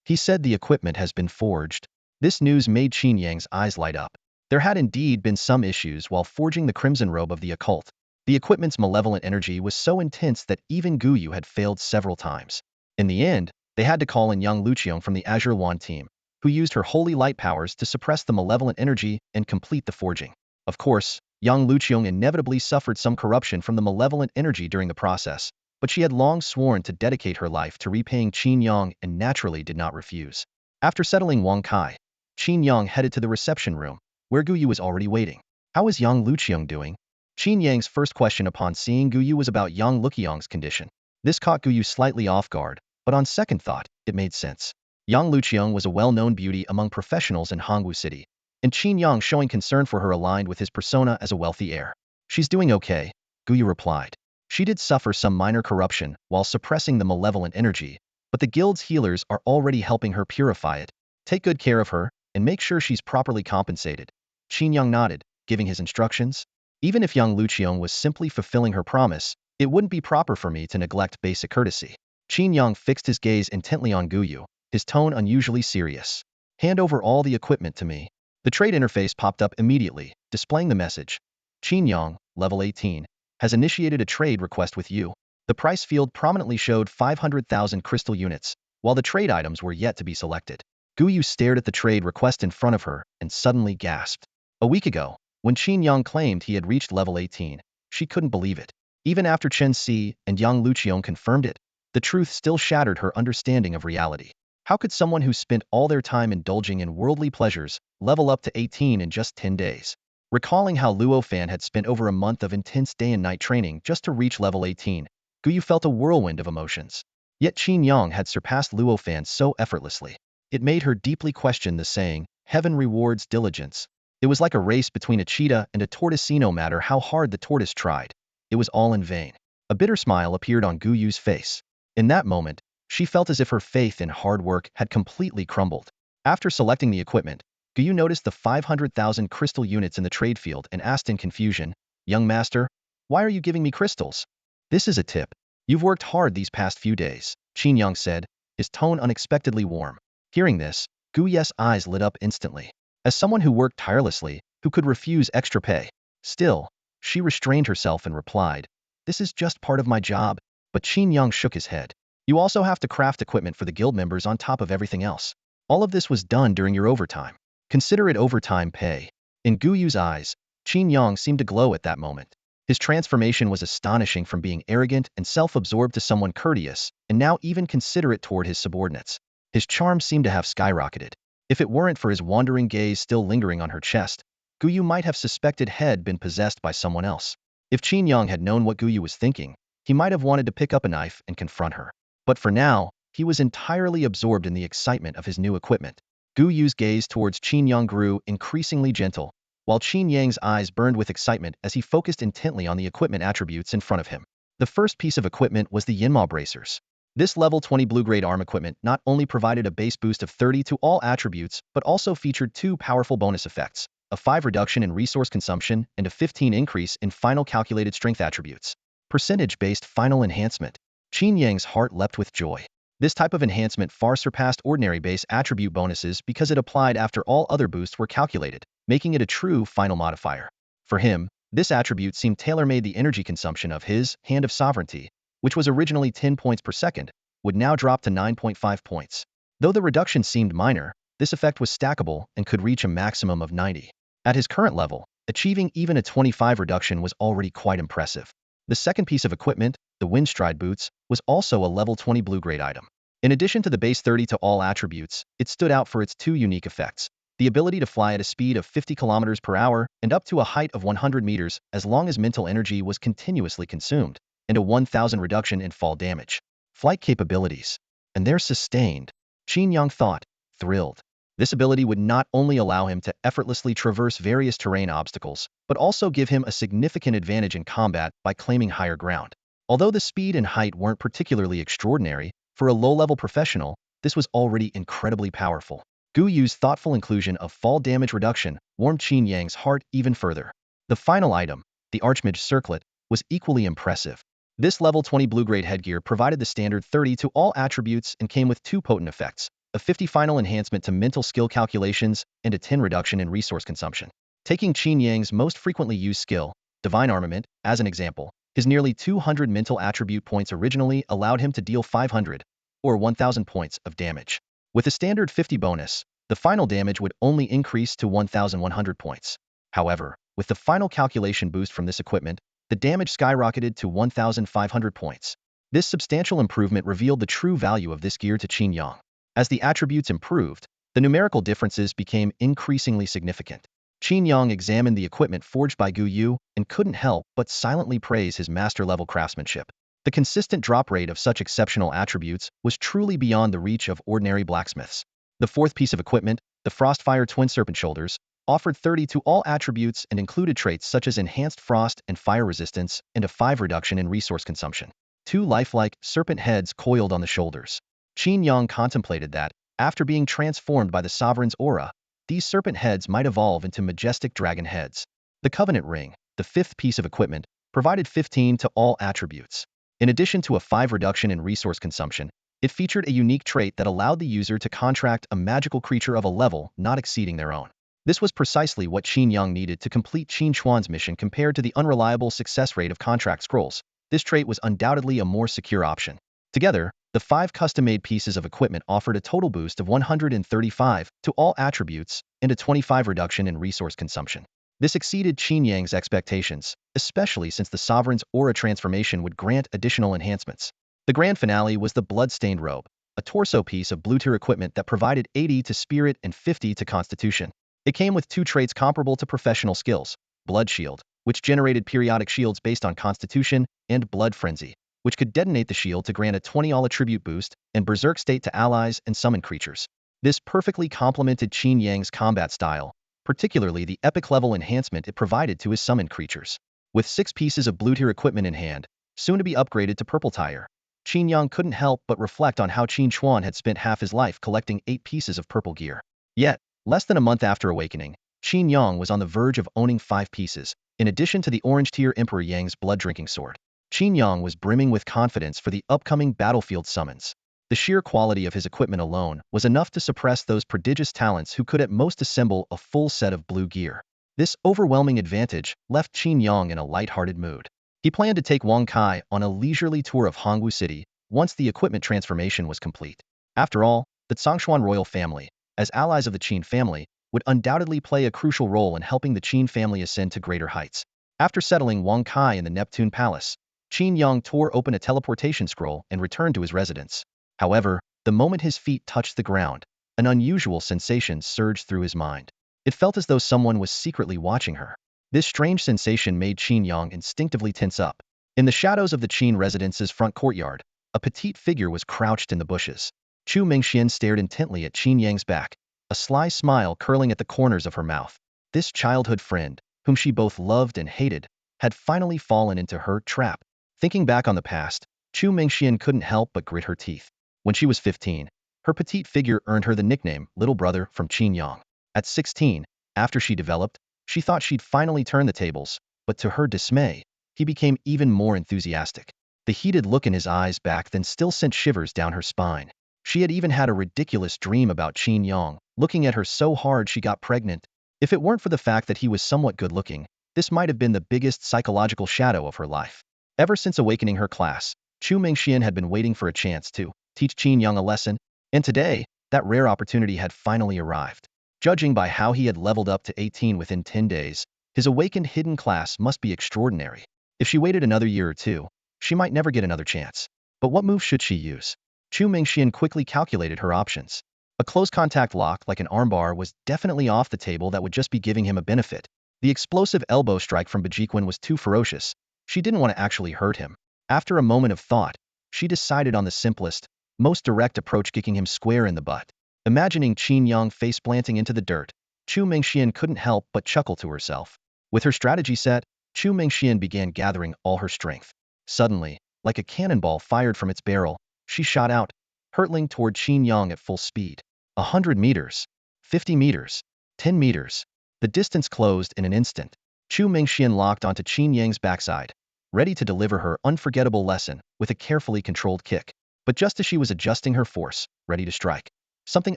He said the equipment has been forged. This news made Qin Yang's eyes light up. There had indeed been some issues while forging the Crimson Robe of the Occult. The equipment's malevolent energy was so intense that even Guyu had failed several times. In the end, they had to call in Yang Luqiong from the Azure Yuan team, who used her holy light powers to suppress the malevolent energy and complete the forging. Of course, Yang Luqiong inevitably suffered some corruption from the malevolent energy during the process, but she had long sworn to dedicate her life to repaying Qin Yang and naturally did not refuse. After settling Wang Kai, Qin Yang headed to the reception room, where Guyu was already waiting. How is Yang Luqiong doing? Qin Yang's first question upon seeing Guyu was about Yang Luqiang's condition. This caught Guyu slightly off guard, but on second thought, it made sense. Yang Luqiang was a well-known beauty among professionals in Hongwu City, and Qin Yang showing concern for her aligned with his persona as a wealthy heir. She's doing okay, Guyu replied. She did suffer some minor corruption while suppressing the malevolent energy, but the guild's healers are already helping her purify it. Take good care of her, and make sure she's properly compensated. Qin Yang nodded, giving his instructions. Even if Yang Luqiang was simply fulfilling her promise, it wouldn't be proper for me to neglect basic courtesy. Qin Yang fixed his gaze intently on Guyu, his tone unusually serious. Hand over all the equipment to me. The trade interface popped up immediately, displaying the message. Qin Yang, level 18, has initiated a trade request with you. The price field prominently showed 500,000 crystal units, while the trade items were yet to be selected. Guyu stared at the trade request in front of her and suddenly gasped. A week ago, when Qin Yang claimed he had reached level 18, she couldn't believe it. Even after Chen Si and Yang Luqiang confirmed it, the truth still shattered her understanding of reality. How could someone who spent all their time indulging in worldly pleasures level up to 18 in just 10 days? Recalling how Luo Fan had spent over a month of intense day and night training just to reach level 18, Guyu felt a whirlwind of emotions. Yet Qin Yang had surpassed Luo Fan so effortlessly. It made her deeply question the saying, "Heaven rewards diligence." It was like a race between a cheetah and a tortoise. No matter how hard the tortoise tried, it was all in vain. A bitter smile appeared on Guyu's face. In that moment, she felt as if her faith in hard work had completely crumbled. After selecting the equipment, Guyu noticed the 500,000 crystal units in the trade field and asked in confusion, "Young master, why are you giving me crystals?" "This is a tip. You've worked hard these past few days," Qin Yang said, his tone unexpectedly warm. Hearing this, Guyu's eyes lit up instantly. As someone who worked tirelessly, who could refuse extra pay? Still, she restrained herself and replied, "This is just part of my job." But Qin Yang shook his head. "You also have to craft equipment for the guild members on top of everything else. All of this was done during your overtime. Consider it overtime pay." In Guyu's eyes, Qin Yang seemed to glow at that moment. His transformation was astonishing, from being arrogant and self-absorbed to someone courteous, and now even considerate toward his subordinates. His charm seemed to have skyrocketed. If it weren't for his wandering gaze still lingering on her chest, Guyu might have suspected had been possessed by someone else. If Qin Yang had known what Guyu was thinking, he might have wanted to pick up a knife and confront her. But for now, he was entirely absorbed in the excitement of his new equipment. Guyu's gaze towards Qin Yang grew increasingly gentle, while Qin Yang's eyes burned with excitement as he focused intently on the equipment attributes in front of him. The first piece of equipment was the Yinma bracers. This level 20 blue-grade arm equipment not only provided a base boost of 30 to all attributes, but also featured two powerful bonus effects, a 5 reduction in resource consumption and a 15 increase in final calculated strength attributes. Percentage-based final enhancement. Qin Yang's heart leapt with joy. This type of enhancement far surpassed ordinary base attribute bonuses because it applied after all other boosts were calculated, making it a true final modifier. For him, this attribute seemed tailor-made. The energy consumption of his Hand of Sovereignty, which was originally 10 points per second, would now drop to 9.5 points. Though the reduction seemed minor, this effect was stackable and could reach a maximum of 90. At his current level, achieving even a 25 reduction was already quite impressive. The second piece of equipment, the Windstride boots, was also a level 20 blue-grade item. In addition to the base 30 to all attributes, it stood out for its two unique effects: the ability to fly at a speed of 50 kilometers per hour and up to a height of 100 meters as long as mental energy was continuously consumed, and a 1,000 reduction in fall damage. Flight capabilities. And they're sustained. Qin Yang thought, thrilled. This ability would not only allow him to effortlessly traverse various terrain obstacles, but also give him a significant advantage in combat by claiming higher ground. Although the speed and height weren't particularly extraordinary, for a low-level professional, this was already incredibly powerful. Guyu's thoughtful inclusion of fall damage reduction warmed Qin Yang's heart even further. The final item, the Archmage Circlet, was equally impressive. This level 20 blue-grade headgear provided the standard 30 to all attributes and came with two potent effects: a 50 final enhancement to mental skill calculations and a 10 reduction in resource consumption. Taking Qin Yang's most frequently used skill, Divine Armament, as an example, his nearly 200 mental attribute points originally allowed him to deal 500, or 1,000 points of damage. With a standard 50 bonus, the final damage would only increase to 1,100 points. However, with the final calculation boost from this equipment, the damage skyrocketed to 1,500 points. This substantial improvement revealed the true value of this gear to Qin Yang. As the attributes improved, the numerical differences became increasingly significant. Qin Yang examined the equipment forged by Gu Yu and couldn't help but silently praise his master-level craftsmanship. The consistent drop rate of such exceptional attributes was truly beyond the reach of ordinary blacksmiths. The fourth piece of equipment, the Frostfire Twin Serpent Shoulders, offered 30 to all attributes and included traits such as enhanced frost and fire resistance and a 5 reduction in resource consumption. 2 lifelike serpent heads coiled on the shoulders. Qin Yang contemplated that, after being transformed by the sovereign's aura, these serpent heads might evolve into majestic dragon heads. The Covenant Ring, the fifth piece of equipment, provided 15 to all attributes. In addition to a 5 reduction in resource consumption, it featured a unique trait that allowed the user to contract a magical creature of a level not exceeding their own. This was precisely what Qin Yang needed to complete Qin Chuan's mission compared to the unreliable success rate of contract scrolls. This trait was undoubtedly a more secure option. Together, the 5 custom-made pieces of equipment offered a total boost of 135 to all attributes and a 25 reduction in resource consumption. This exceeded Qin Yang's expectations, especially since the Sovereign's aura transformation would grant additional enhancements. The grand finale was the Blood-Stained Robe, a torso piece of blue-tier equipment that provided 80 to Spirit and 50 to Constitution. It came with 2 traits comparable to professional skills, Blood Shield, which generated periodic shields based on Constitution, and Blood Frenzy, which could detonate the shield to grant a 20 all-attribute boost and Berserk State to allies and summon creatures. This perfectly complemented Qin Yang's combat style, particularly the epic-level enhancement it provided to his summoned creatures. With 6 pieces of blue-tier equipment in hand, soon to be upgraded to purple tier, Qin Yang couldn't help but reflect on how Qin Chuan had spent half his life collecting 8 pieces of purple gear. Yet, less than a month after awakening, Qin Yang was on the verge of owning 5 pieces, in addition to the orange-tier Emperor Yang's blood-drinking sword. Qin Yang was brimming with confidence for the upcoming battlefield summons. The sheer quality of his equipment alone was enough to suppress those prodigious talents who could at most assemble a full set of blue gear. This overwhelming advantage left Qin Yang in a light-hearted mood. He planned to take Wang Kai on a leisurely tour of Hongwu City once the equipment transformation was complete. After all, the Zhongshuan royal family, as allies of the Qin family, would undoubtedly play a crucial role in helping the Qin family ascend to greater heights. After settling Wang Kai in the Neptune Palace, Qin Yang tore open a teleportation scroll and returned to his residence. However, the moment his feet touched the ground, an unusual sensation surged through his mind. It felt as though someone was secretly watching her. This strange sensation made Qin Yang instinctively tense up. In the shadows of the Qin residence's front courtyard, a petite figure was crouched in the bushes. Chu Mingxian stared intently at Qin Yang's back, a sly smile curling at the corners of her mouth. This childhood friend, whom she both loved and hated, had finally fallen into her trap. Thinking back on the past, Chu Mingxian couldn't help but grit her teeth. When she was 15, her petite figure earned her the nickname Little Brother from Qin Yang. At 16, after she developed, she thought she'd finally turn the tables, but to her dismay, he became even more enthusiastic. The heated look in his eyes back then still sent shivers down her spine. She had even had a ridiculous dream about Qin Yang, looking at her so hard she got pregnant. If it weren't for the fact that he was somewhat good-looking, this might have been the biggest psychological shadow of her life. Ever since awakening her class, Chu Mingxian had been waiting for a chance to teach Qin Yang a lesson, and today, that rare opportunity had finally arrived. Judging by how he had leveled up to 18 within 10 days, his awakened hidden class must be extraordinary. If she waited another year or two, she might never get another chance. But what move should she use? Chu Mingxian quickly calculated her options. A close contact lock like an armbar was definitely off the table that would just be giving him a benefit. The explosive elbow strike from Bajiquan was too ferocious. She didn't want to actually hurt him. After a moment of thought, she decided on the simplest, most direct approach, kicking him square in the butt. Imagining Qin Yang face-planting into the dirt, Chu Mingxian couldn't help but chuckle to herself. With her strategy set, Chu Mingxian began gathering all her strength. Suddenly, like a cannonball fired from its barrel, she shot out, hurtling toward Qin Yang at full speed. 100 meters, 50 meters, 10 meters. The distance closed in an instant. Chu Mingxian locked onto Qin Yang's backside, ready to deliver her unforgettable lesson with a carefully controlled kick. But just as she was adjusting her force, ready to strike, something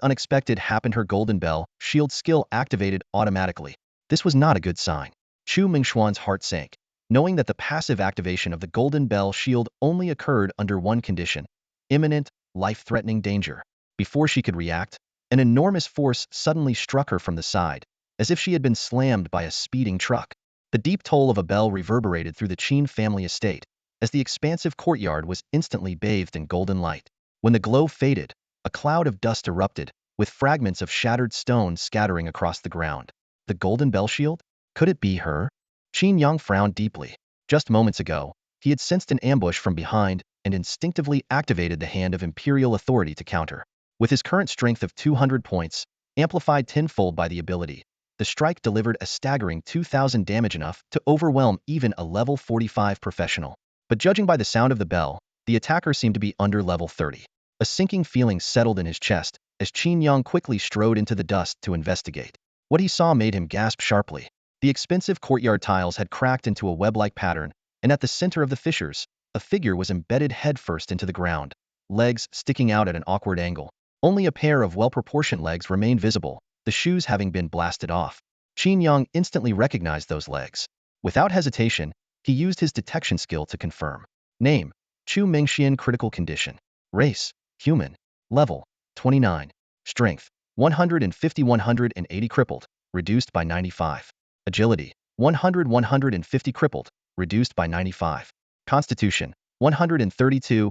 unexpected happened. Her Golden Bell shield skill activated automatically. This was not a good sign. Chu Mingxuan's heart sank, knowing that the passive activation of the Golden Bell shield only occurred under one condition: imminent, life-threatening danger. Before she could react, an enormous force suddenly struck her from the side, as if she had been slammed by a speeding truck. The deep toll of a bell reverberated through the Qin family estate, as the expansive courtyard was instantly bathed in golden light. When the glow faded, a cloud of dust erupted, with fragments of shattered stone scattering across the ground. The golden bell shield? Could it be her? Qin Yang frowned deeply. Just moments ago, he had sensed an ambush from behind and instinctively activated the hand of Imperial authority to counter. With his current strength of 200 points, amplified tenfold by the ability, the strike delivered a staggering 2,000 damage, enough to overwhelm even a level 45 professional. But judging by the sound of the bell, the attacker seemed to be under level 30. A sinking feeling settled in his chest as Qin Yang quickly strode into the dust to investigate. What he saw made him gasp sharply. The expensive courtyard tiles had cracked into a web-like pattern, and at the center of the fissures, a figure was embedded headfirst into the ground, legs sticking out at an awkward angle. Only a pair of well-proportioned legs remained visible, the shoes having been blasted off. Qin Yang instantly recognized those legs. Without hesitation, he used his detection skill to confirm. Name: Chu Mingxian. Critical condition: race: human. Level: 29. Strength: 150-180 crippled, reduced by 95. Agility: 100-150 crippled, reduced by 95. Constitution: 132-220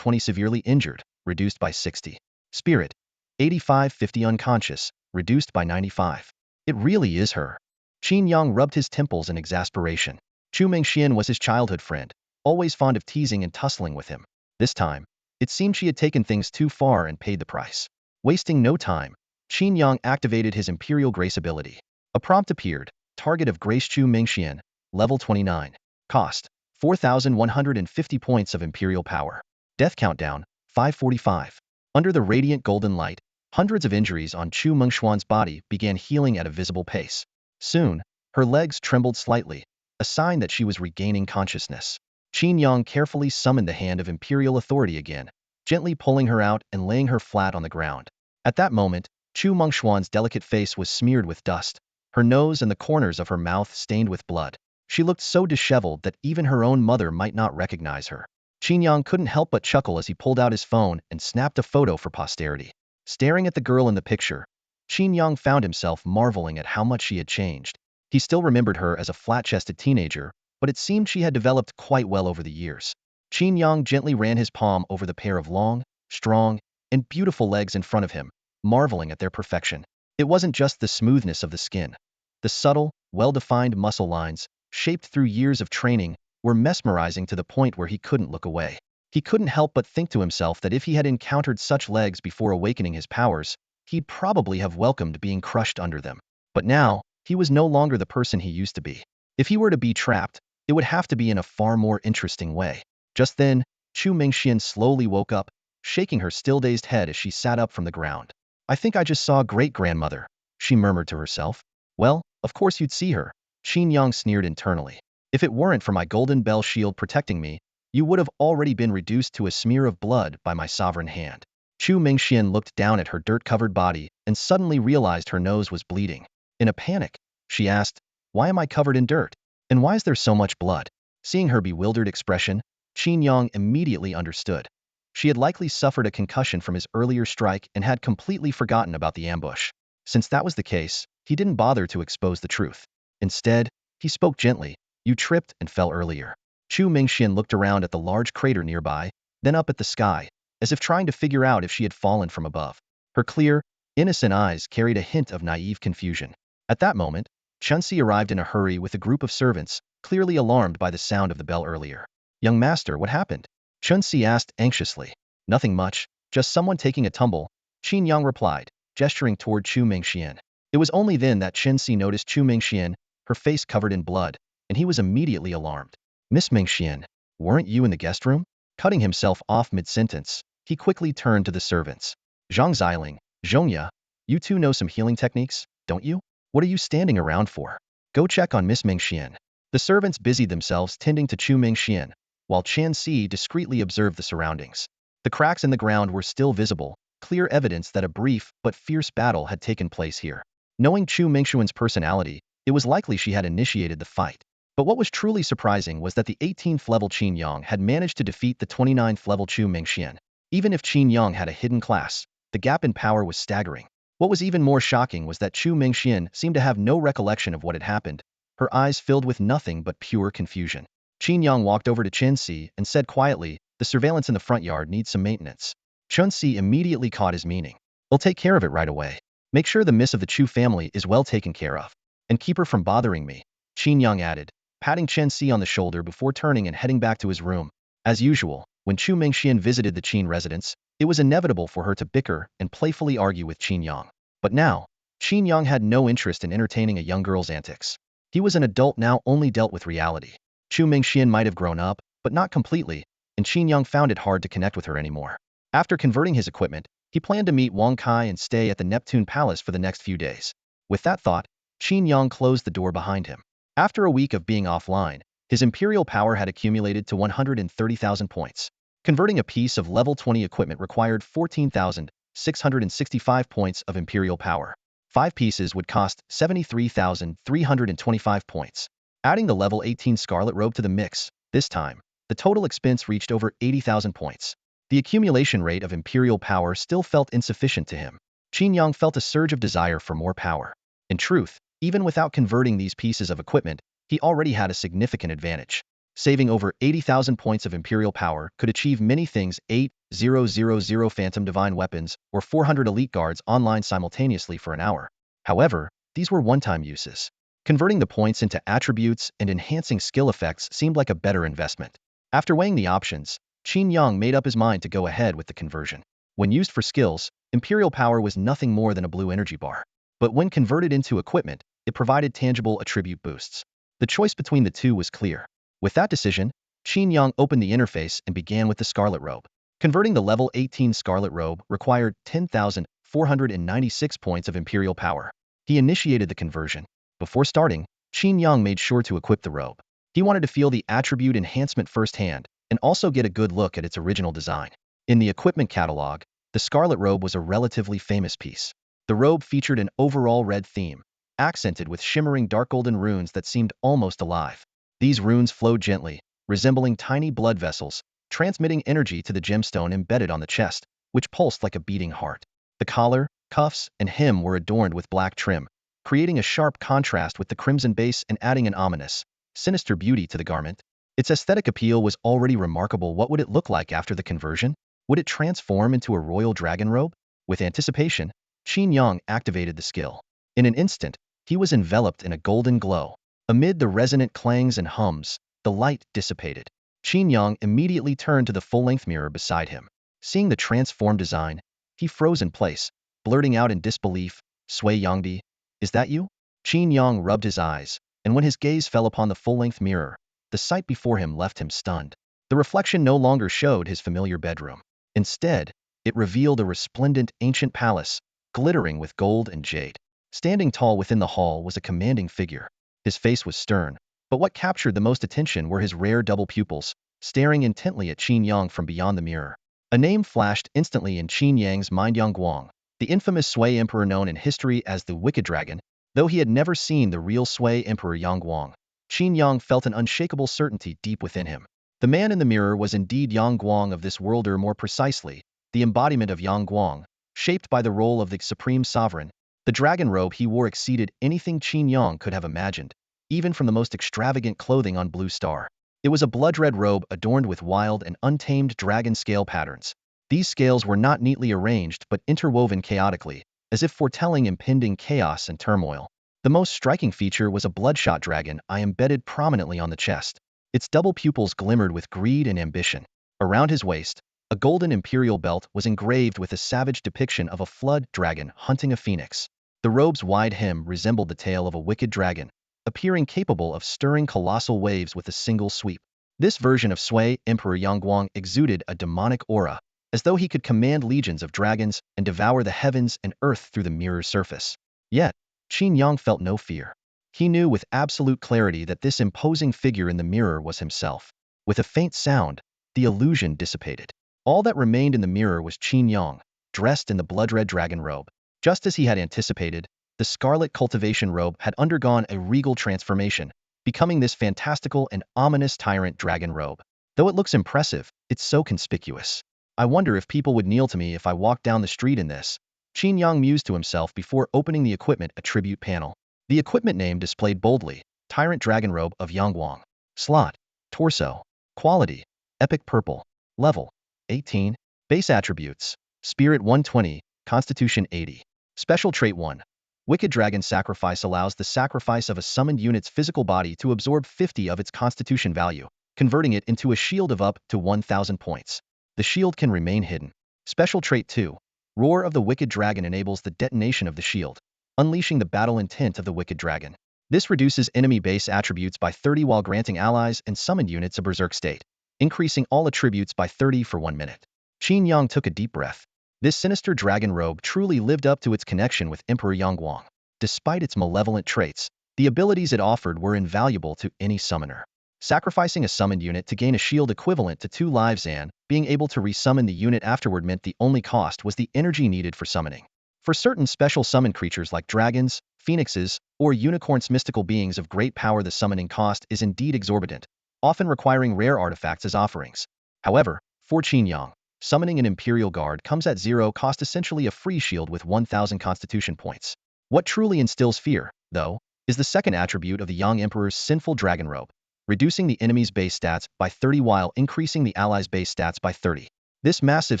severely injured, reduced by 60. Spirit: 85-50 unconscious, reduced by 95. It really is her. Qin Yang rubbed his temples in exasperation. Chu Mingxian was his childhood friend, always fond of teasing and tussling with him. This time, it seemed she had taken things too far and paid the price. Wasting no time, Qin Yang activated his Imperial Grace ability. A prompt appeared: target of Grace Chu Mingxian, level 29. Cost: 4,150 points of Imperial power. Death countdown: 545. Under the radiant golden light, hundreds of injuries on Chu Mengxuan's body began healing at a visible pace. Soon, her legs trembled slightly, a sign that she was regaining consciousness. Qin Yang carefully summoned the hand of Imperial authority again, gently pulling her out and laying her flat on the ground. At that moment, Chu Mengxuan's delicate face was smeared with dust, her nose and the corners of her mouth stained with blood. She looked so disheveled that even her own mother might not recognize her. Qin Yang couldn't help but chuckle as he pulled out his phone and snapped a photo for posterity. Staring at the girl in the picture, Qin Yang found himself marveling at how much she had changed. He still remembered her as a flat-chested teenager, but it seemed she had developed quite well over the years. Qin Yang gently ran his palm over the pair of long, strong, and beautiful legs in front of him, marveling at their perfection. It wasn't just the smoothness of the skin. The subtle, well-defined muscle lines, shaped through years of training, were mesmerizing to the point where he couldn't look away. He couldn't help but think to himself that if he had encountered such legs before awakening his powers, he'd probably have welcomed being crushed under them. But now, he was no longer the person he used to be. If he were to be trapped, it would have to be in a far more interesting way. Just then, Chu Mingxian slowly woke up, shaking her still-dazed head as she sat up from the ground. "I think I just saw great-grandmother," she murmured to herself. "Well, of course you'd see her," Qin Yang sneered internally. "If it weren't for my golden bell shield protecting me, you would have already been reduced to a smear of blood by my sovereign hand." Chu Mingxian looked down at her dirt-covered body and suddenly realized her nose was bleeding. In a panic, she asked, "Why am I covered in dirt? And why is there so much blood?" Seeing her bewildered expression, Qin Yang immediately understood. She had likely suffered a concussion from his earlier strike and had completely forgotten about the ambush. Since that was the case, he didn't bother to expose the truth. Instead, he spoke gently. "You tripped and fell earlier." Chu Mingxian looked around at the large crater nearby, then up at the sky, as if trying to figure out if she had fallen from above. Her clear, innocent eyes carried a hint of naive confusion. At that moment, Chunsi arrived in a hurry with a group of servants, clearly alarmed by the sound of the bell earlier. "Young master, what happened?" Chunsi asked anxiously. "Nothing much, just someone taking a tumble," Qin Yang replied, gesturing toward Chu Mingxian. It was only then that Chunsi noticed Chu Mingxian, her face covered in blood, and he was immediately alarmed. "Miss Mingxian, weren't you in the guest room?" Cutting himself off mid-sentence, he quickly turned to the servants. "Zhang Xiling, Zhongya, you two know some healing techniques, don't you? What are you standing around for? Go check on Miss Mingxian." The servants busied themselves tending to Chu Mingxian, while Chen Si discreetly observed the surroundings. The cracks in the ground were still visible, clear evidence that a brief but fierce battle had taken place here. Knowing Chu Mingxian's personality, it was likely she had initiated the fight. But what was truly surprising was that the 18th level Qin Yang had managed to defeat the 29th level Chu Mingxian. Even if Qin Yang had a hidden class, the gap in power was staggering. What was even more shocking was that Chu Mingxian seemed to have no recollection of what had happened, her eyes filled with nothing but pure confusion. Qin Yang walked over to Chen Si and said quietly, "The surveillance in the front yard needs some maintenance." Chen Si immediately caught his meaning. "We'll take care of it right away." Make sure the miss of the Chu family is well taken care of. And keep her from bothering me, Qin Yang added, patting Chen Si on the shoulder before turning and heading back to his room. As usual, when Chu Mingxian visited the Qin residence, it was inevitable for her to bicker and playfully argue with Qin Yang. But now, Qin Yang had no interest in entertaining a young girl's antics. He was an adult now, only dealt with reality. Chu Mingxian might have grown up, but not completely, and Qin Yang found it hard to connect with her anymore. After converting his equipment, he planned to meet Wang Kai and stay at the Neptune Palace for the next few days. With that thought, Qin Yang closed the door behind him. After a week of being offline, his imperial power had accumulated to 130,000 points. Converting a piece of level 20 equipment required 14,665 points of imperial power. 5 pieces would cost 73,325 points. Adding the level 18 Scarlet Robe to the mix, this time, the total expense reached over 80,000 points. The accumulation rate of imperial power still felt insufficient to him. Qin Yang felt a surge of desire for more power. In truth, even without converting these pieces of equipment, he already had a significant advantage. Saving over 80,000 points of imperial power could achieve many things: 8,000 Phantom Divine Weapons or 400 Elite Guards online simultaneously for an hour. However, these were one-time uses. Converting the points into attributes and enhancing skill effects seemed like a better investment. After weighing the options, Qin Yang made up his mind to go ahead with the conversion. When used for skills, imperial power was nothing more than a blue energy bar. But when converted into equipment, it provided tangible attribute boosts. The choice between the two was clear. With that decision, Qin Yang opened the interface and began with the Scarlet Robe. Converting the level 18 Scarlet Robe required 10,496 points of imperial power. He initiated the conversion. Before starting, Qin Yang made sure to equip the robe. He wanted to feel the attribute enhancement firsthand and also get a good look at its original design. In the equipment catalog, the Scarlet Robe was a relatively famous piece. The robe featured an overall red theme, accented with shimmering dark golden runes that seemed almost alive. These runes flowed gently, resembling tiny blood vessels, transmitting energy to the gemstone embedded on the chest, which pulsed like a beating heart. The collar, cuffs, and hem were adorned with black trim, creating a sharp contrast with the crimson base and adding an ominous, sinister beauty to the garment. Its aesthetic appeal was already remarkable. What would it look like after the conversion? Would it transform into a royal dragon robe? With anticipation, Qin Yang activated the skill. In an instant, he was enveloped in a golden glow. Amid the resonant clangs and hums, the light dissipated. Qin Yang immediately turned to the full-length mirror beside him. Seeing the transformed design, he froze in place, blurting out in disbelief, "Sui Yangdi, is that you?" Qin Yang rubbed his eyes, and when his gaze fell upon the full-length mirror, the sight before him left him stunned. The reflection no longer showed his familiar bedroom. Instead, it revealed a resplendent ancient palace, glittering with gold and jade. Standing tall within the hall was a commanding figure. His face was stern, but what captured the most attention were his rare double pupils, staring intently at Qin Yang from beyond the mirror. A name flashed instantly in Qin Yang's mind: Yang Guang, the infamous Sui Emperor known in history as the Wicked Dragon. Though he had never seen the real Sui Emperor Yang Guang, Qin Yang felt an unshakable certainty deep within him. The man in the mirror was indeed Yang Guang of this world, or more precisely, the embodiment of Yang Guang, shaped by the role of the supreme sovereign. The dragon robe he wore exceeded anything Qin Yang could have imagined, even from the most extravagant clothing on Blue Star. It was a blood-red robe adorned with wild and untamed dragon scale patterns. These scales were not neatly arranged but interwoven chaotically, as if foretelling impending chaos and turmoil. The most striking feature was a bloodshot dragon eye embedded prominently on the chest. Its double pupils glimmered with greed and ambition. Around his waist, a golden imperial belt was engraved with a savage depiction of a flood dragon hunting a phoenix. The robe's wide hem resembled the tail of a wicked dragon, appearing capable of stirring colossal waves with a single sweep. This version of Sui Emperor Yang Guang exuded a demonic aura, as though he could command legions of dragons and devour the heavens and earth through the mirror's surface. Yet, Qin Yang felt no fear. He knew with absolute clarity that this imposing figure in the mirror was himself. With a faint sound, the illusion dissipated. All that remained in the mirror was Qin Yang, dressed in the blood-red dragon robe. Just as he had anticipated, the scarlet cultivation robe had undergone a regal transformation, becoming this fantastical and ominous tyrant dragon robe. Though it looks impressive, it's so conspicuous. I wonder if people would kneel to me if I walked down the street in this, Qin Yang mused to himself before opening the equipment attribute panel. The equipment name displayed boldly: Tyrant Dragon Robe of Yang Guang. Slot: Torso. Quality: Epic Purple. Level: 18. Base attributes: Spirit 120, Constitution 80. Special Trait 1. Wicked Dragon Sacrifice allows the sacrifice of a summoned unit's physical body to absorb 50 of its constitution value, converting it into a shield of up to 1,000 points. The shield can remain hidden. Special Trait 2. Roar of the Wicked Dragon enables the detonation of the shield, unleashing the battle intent of the Wicked Dragon. This reduces enemy base attributes by 30 while granting allies and summoned units a berserk state, increasing all attributes by 30 for 1 minute. Qin Yang took a deep breath. This sinister dragon robe truly lived up to its connection with Emperor Yangguang. Despite its malevolent traits, the abilities it offered were invaluable to any summoner. Sacrificing a summoned unit to gain a shield equivalent to 2 lives and being able to resummon the unit afterward meant the only cost was the energy needed for summoning. For certain special summon creatures like dragons, phoenixes, or unicorns, mystical beings of great power, the summoning cost is indeed exorbitant, often requiring rare artifacts as offerings. However, for Qin Yang, summoning an Imperial Guard comes at 0 cost, essentially a free shield with 1,000 constitution points. What truly instills fear, though, is the second attribute of the Yang Emperor's sinful dragon robe, reducing the enemy's base stats by 30 while increasing the allies' base stats by 30. This massive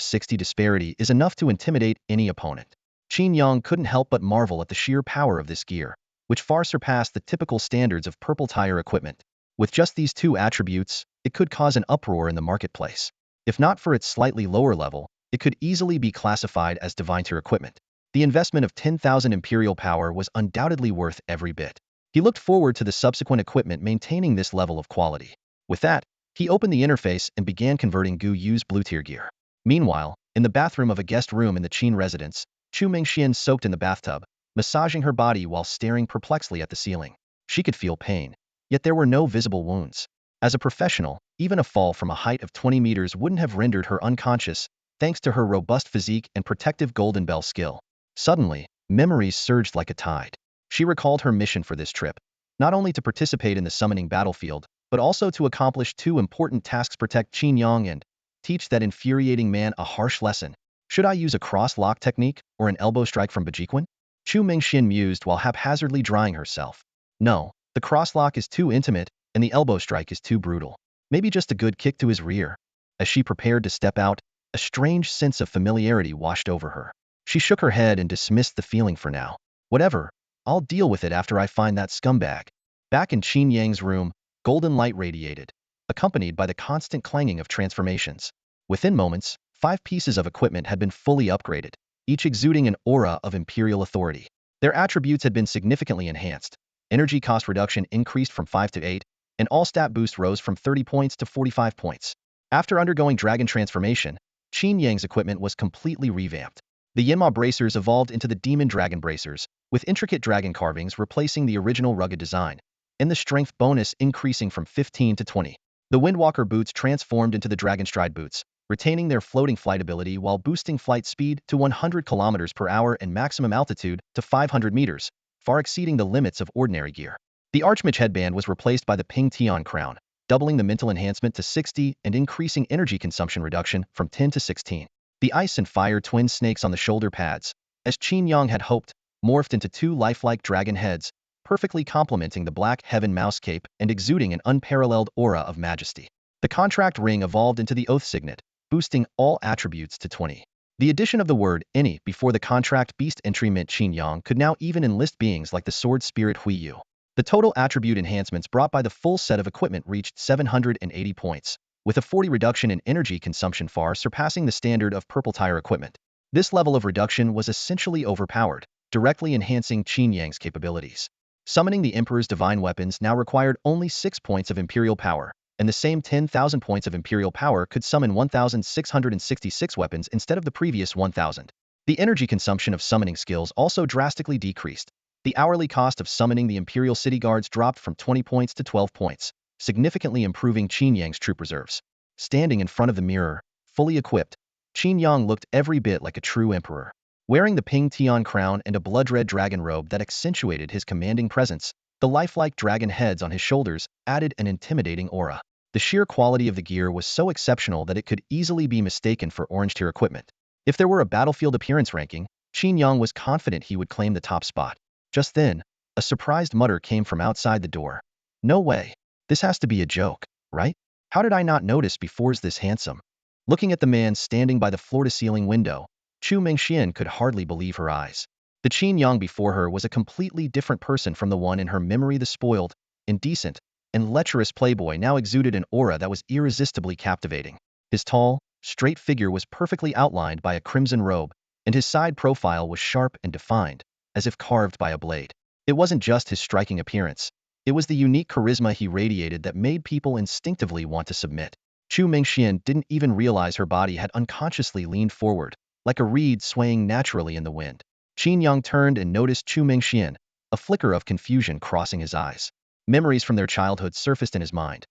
60 disparity is enough to intimidate any opponent. Qin Yang couldn't help but marvel at the sheer power of this gear, which far surpassed the typical standards of purple tire equipment. With just these 2 attributes, it could cause an uproar in the marketplace. If not for its slightly lower level, it could easily be classified as divine tier equipment. The investment of 10,000 Imperial power was undoubtedly worth every bit. He looked forward to the subsequent equipment maintaining this level of quality. With that, he opened the interface and began converting Gu Yu's blue tier gear. Meanwhile, in the bathroom of a guest room in the Qin residence, Chu Mingxian soaked in the bathtub, massaging her body while staring perplexedly at the ceiling. She could feel pain, yet there were no visible wounds. As a professional, even a fall from a height of 20 meters wouldn't have rendered her unconscious, thanks to her robust physique and protective golden bell skill. Suddenly, memories surged like a tide. She recalled her mission for this trip, not only to participate in the summoning battlefield, but also to accomplish 2 important tasks: protect Qin Yang and teach that infuriating man a harsh lesson. Should I use a cross-lock technique or an elbow strike from Bajiquan? Chu Mingxian mused while haphazardly drying herself. No, the cross-lock is too intimate, and the elbow strike is too brutal. Maybe just a good kick to his rear. As she prepared to step out, a strange sense of familiarity washed over her. She shook her head and dismissed the feeling for now. Whatever, I'll deal with it after I find that scumbag. Back in Qin Yang's room, golden light radiated, accompanied by the constant clanging of transformations. Within moments, 5 pieces of equipment had been fully upgraded, each exuding an aura of imperial authority. Their attributes had been significantly enhanced. Energy cost reduction increased from 5 to 8, and all stat boost rose from 30 points to 45 points. After undergoing dragon transformation, Qin Yang's equipment was completely revamped. The Yinma bracers evolved into the demon dragon bracers, with intricate dragon carvings replacing the original rugged design, and the strength bonus increasing from 15 to 20. The Windwalker boots transformed into the Dragon Stride boots, retaining their floating flight ability while boosting flight speed to 100 km per hour and maximum altitude to 500 meters, far exceeding the limits of ordinary gear. The Archmage headband was replaced by the Ping Tian crown, doubling the mental enhancement to 60 and increasing energy consumption reduction from 10 to 16. The Ice and Fire twin snakes on the shoulder pads, as Qin Yang had hoped, morphed into 2 lifelike dragon heads, perfectly complementing the Black Heaven mouse cape and exuding an unparalleled aura of majesty. The contract ring evolved into the Oath Signet, boosting all attributes to 20. The addition of the word any before the contract beast entry meant Qin Yang could now even enlist beings like the Sword Spirit Huiyu. The total attribute enhancements brought by the full set of equipment reached 780 points, with a 40 reduction in energy consumption, far surpassing the standard of purple tire equipment. This level of reduction was essentially overpowered, directly enhancing Qin Yang's capabilities. Summoning the Emperor's divine weapons now required only 6 points of Imperial power, and the same 10,000 points of Imperial power could summon 1,666 weapons instead of the previous 1,000. The energy consumption of summoning skills also drastically decreased. The hourly cost of summoning the Imperial City Guards dropped from 20 points to 12 points, significantly improving Qin Yang's troop reserves. Standing in front of the mirror, fully equipped, Qin Yang looked every bit like a true emperor. Wearing the Ping Tian crown and a blood-red dragon robe that accentuated his commanding presence, the lifelike dragon heads on his shoulders added an intimidating aura. The sheer quality of the gear was so exceptional that it could easily be mistaken for orange tier equipment. If there were a battlefield appearance ranking, Qin Yang was confident he would claim the top spot. Just then, a surprised mutter came from outside the door. No way. This has to be a joke, right? How did I not notice before's this handsome? Looking at the man standing by the floor-to-ceiling window, Chu Mingxian could hardly believe her eyes. The Qin Yang before her was a completely different person from the one in her memory. The spoiled, indecent, and lecherous playboy now exuded an aura that was irresistibly captivating. His tall, straight figure was perfectly outlined by a crimson robe, and his side profile was sharp and defined, as if carved by a blade. It wasn't just his striking appearance. It was the unique charisma he radiated that made people instinctively want to submit. Chu Mingxian didn't even realize her body had unconsciously leaned forward, like a reed swaying naturally in the wind. Qin Yang turned and noticed Chu Mingxian, a flicker of confusion crossing his eyes. Memories from their childhood surfaced in his mind.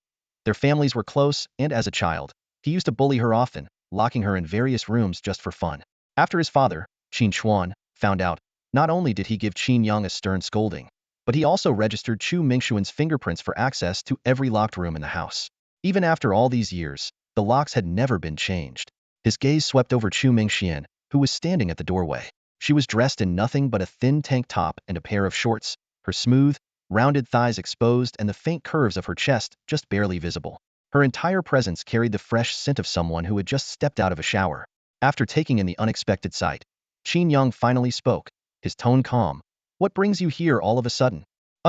Their families were close, and as a child, he used to bully her often, locking her in various rooms just for fun. After his father, Qin Chuan, found out, not only did he give Qin Yang a stern scolding, but he also registered Chu Mingxuan's fingerprints for access to every locked room in the house. Even after all these years, the locks had never been changed. His gaze swept over Chu Mingxian, who was standing at the doorway. She was dressed in nothing but a thin tank top and a pair of shorts, her smooth, rounded thighs exposed and the faint curves of her chest just barely visible. Her entire presence carried the fresh scent of someone who had just stepped out of a shower. After taking in the unexpected sight, Qin Yang finally spoke, his tone calm. "What brings you here all of a sudden?"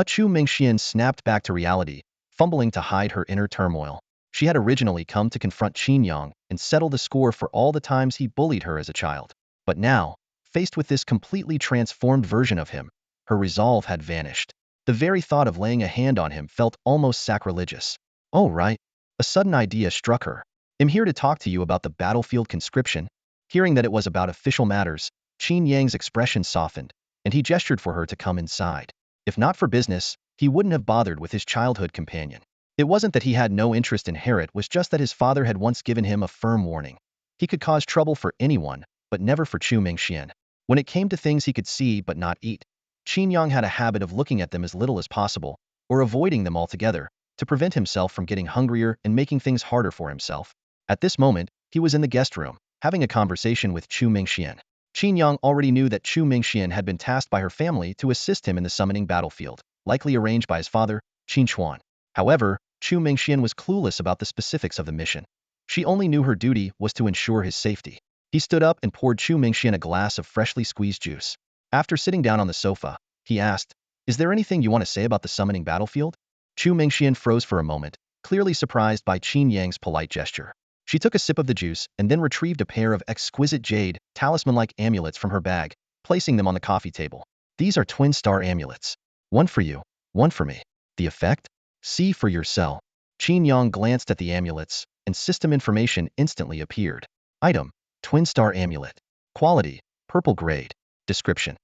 Chu Mingxian snapped back to reality, fumbling to hide her inner turmoil. She had originally come to confront Qin Yang and settle the score for all the times he bullied her as a child. But now, faced with this completely transformed version of him, her resolve had vanished. The very thought of laying a hand on him felt almost sacrilegious. "Oh right." A sudden idea struck her. "I'm here to talk to you about the battlefield conscription." Hearing that it was about official matters, Qin Yang's expression softened, and he gestured for her to come inside. If not for business, he wouldn't have bothered with his childhood companion. It wasn't that he had no interest in her, it was just that his father had once given him a firm warning. He could cause trouble for anyone, but never for Chu Mingxian. When it came to things he could see but not eat, Qin Yang had a habit of looking at them as little as possible, or avoiding them altogether, to prevent himself from getting hungrier and making things harder for himself. At this moment, he was in the guest room, having a conversation with Chu Mingxian. Qin Yang already knew that Chu Mingxian had been tasked by her family to assist him in the summoning battlefield, likely arranged by his father, Qin Chuan. However, Chu Mingxian was clueless about the specifics of the mission. She only knew her duty was to ensure his safety. He stood up and poured Chu Mingxian a glass of freshly squeezed juice. After sitting down on the sofa, he asked, "Is there anything you want to say about the summoning battlefield?" Chu Mingxian froze for a moment, clearly surprised by Qin Yang's polite gesture. She took a sip of the juice and then retrieved a pair of exquisite jade, talisman-like amulets from her bag, placing them on the coffee table. "These are twin star amulets. One for you, one for me. The effect? See for yourself." Qin Yang glanced at the amulets, and system information instantly appeared. Item: Twin Star Amulet. Quality: Purple Grade. Description: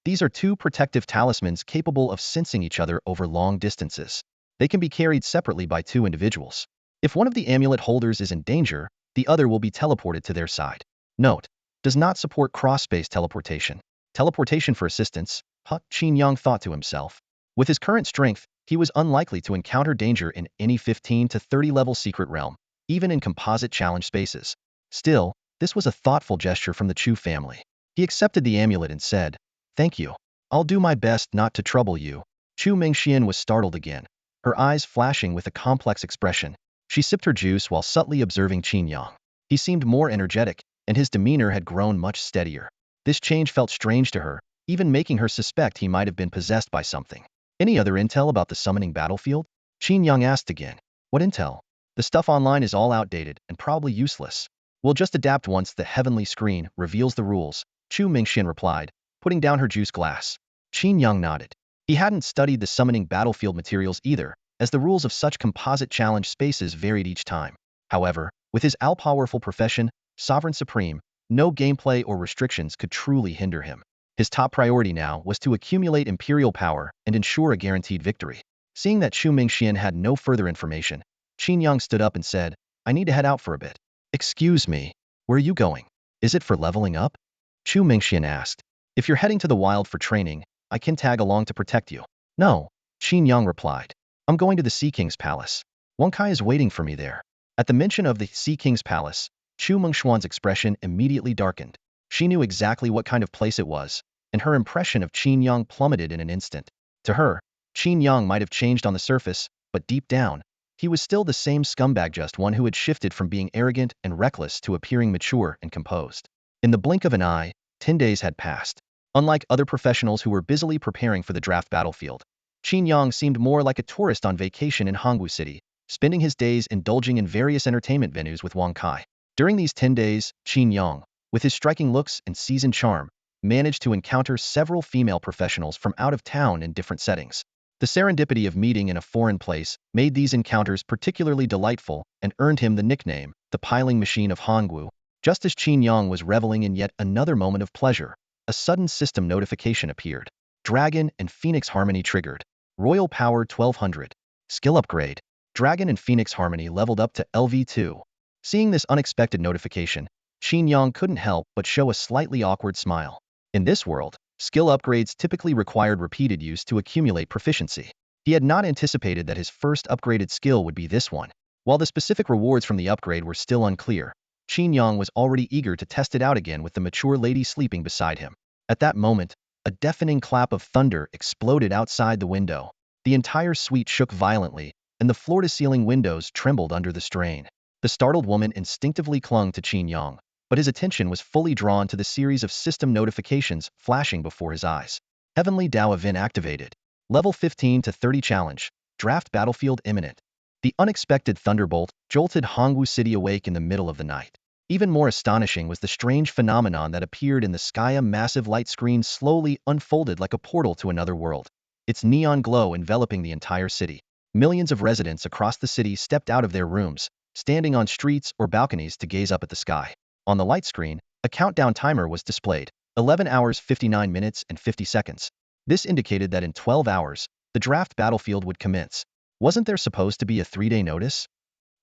these are two protective talismans capable of sensing each other over long distances. They can be carried separately by two individuals. If one of the amulet holders is in danger, the other will be teleported to their side. Note: does not support cross-space teleportation. Teleportation for assistance, Qin Yang thought to himself. With his current strength, he was unlikely to encounter danger in any 15 to 30 level secret realm, even in composite challenge spaces. Still, this was a thoughtful gesture from the Chu family. He accepted the amulet and said, "Thank you. I'll do my best not to trouble you." Chu Mingxian was startled again, her eyes flashing with a complex expression. She sipped her juice while subtly observing Qin Yang. He seemed more energetic, and his demeanor had grown much steadier. This change felt strange to her, even making her suspect he might have been possessed by something. "Any other intel about the summoning battlefield?" Qin Yang asked again. "What intel? The stuff online is all outdated and probably useless. We'll just adapt once the heavenly screen reveals the rules," Chu Mingxian replied, putting down her juice glass. Qin Yang nodded. He hadn't studied the summoning battlefield materials either, as the rules of such composite challenge spaces varied each time. However, with his all-powerful profession, Sovereign Supreme, no gameplay or restrictions could truly hinder him. His top priority now was to accumulate imperial power and ensure a guaranteed victory. Seeing that Chu Mingxian had no further information, Qin Yang stood up and said, "I need to head out for a bit." "Excuse me, where are you going? Is it for leveling up?" Chu Mingxian asked. "If you're heading to the wild for training, I can tag along to protect you." "No," Qin Yang replied. "I'm going to the Sea King's palace. Wang Kai is waiting for me there." At the mention of the Sea King's palace, Chu Mengxuan's expression immediately darkened. She knew exactly what kind of place it was, and her impression of Qin Yang plummeted in an instant. To her, Qin Yang might have changed on the surface, but deep down, he was still the same scumbag, just one who had shifted from being arrogant and reckless to appearing mature and composed. In the blink of an eye, 10 days had passed. Unlike other professionals who were busily preparing for the draft battlefield, Qin Yang seemed more like a tourist on vacation in Hanggu City, spending his days indulging in various entertainment venues with Wang Kai. During these 10 days, Qin Yang, with his striking looks and seasoned charm, managed to encounter several female professionals from out of town in different settings. The serendipity of meeting in a foreign place made these encounters particularly delightful and earned him the nickname, the piling machine of Hanggu. Just as Qin Yang was reveling in yet another moment of pleasure, a sudden system notification appeared. Dragon and Phoenix Harmony triggered. Royal Power 1200. Skill upgrade. Dragon and Phoenix Harmony leveled up to LV2. Seeing this unexpected notification, Qin Yang couldn't help but show a slightly awkward smile. In this world, skill upgrades typically required repeated use to accumulate proficiency. He had not anticipated that his first upgraded skill would be this one. While the specific rewards from the upgrade were still unclear, Qin Yang was already eager to test it out again with the mature lady sleeping beside him. At that moment, a deafening clap of thunder exploded outside the window. The entire suite shook violently, and the floor-to-ceiling windows trembled under the strain. The startled woman instinctively clung to Qin Yang, but his attention was fully drawn to the series of system notifications flashing before his eyes. Heavenly Dao event activated. Level 15 to 30 challenge. Draft battlefield imminent. The unexpected thunderbolt jolted Hanggu City awake in the middle of the night. Even more astonishing was the strange phenomenon that appeared in the sky. A massive light screen slowly unfolded like a portal to another world, its neon glow enveloping the entire city. Millions of residents across the city stepped out of their rooms, standing on streets or balconies to gaze up at the sky. On the light screen, a countdown timer was displayed, 11 hours 59 minutes and 50 seconds. This indicated that in 12 hours, the draft battlefield would commence. Wasn't there supposed to be a 3-day notice?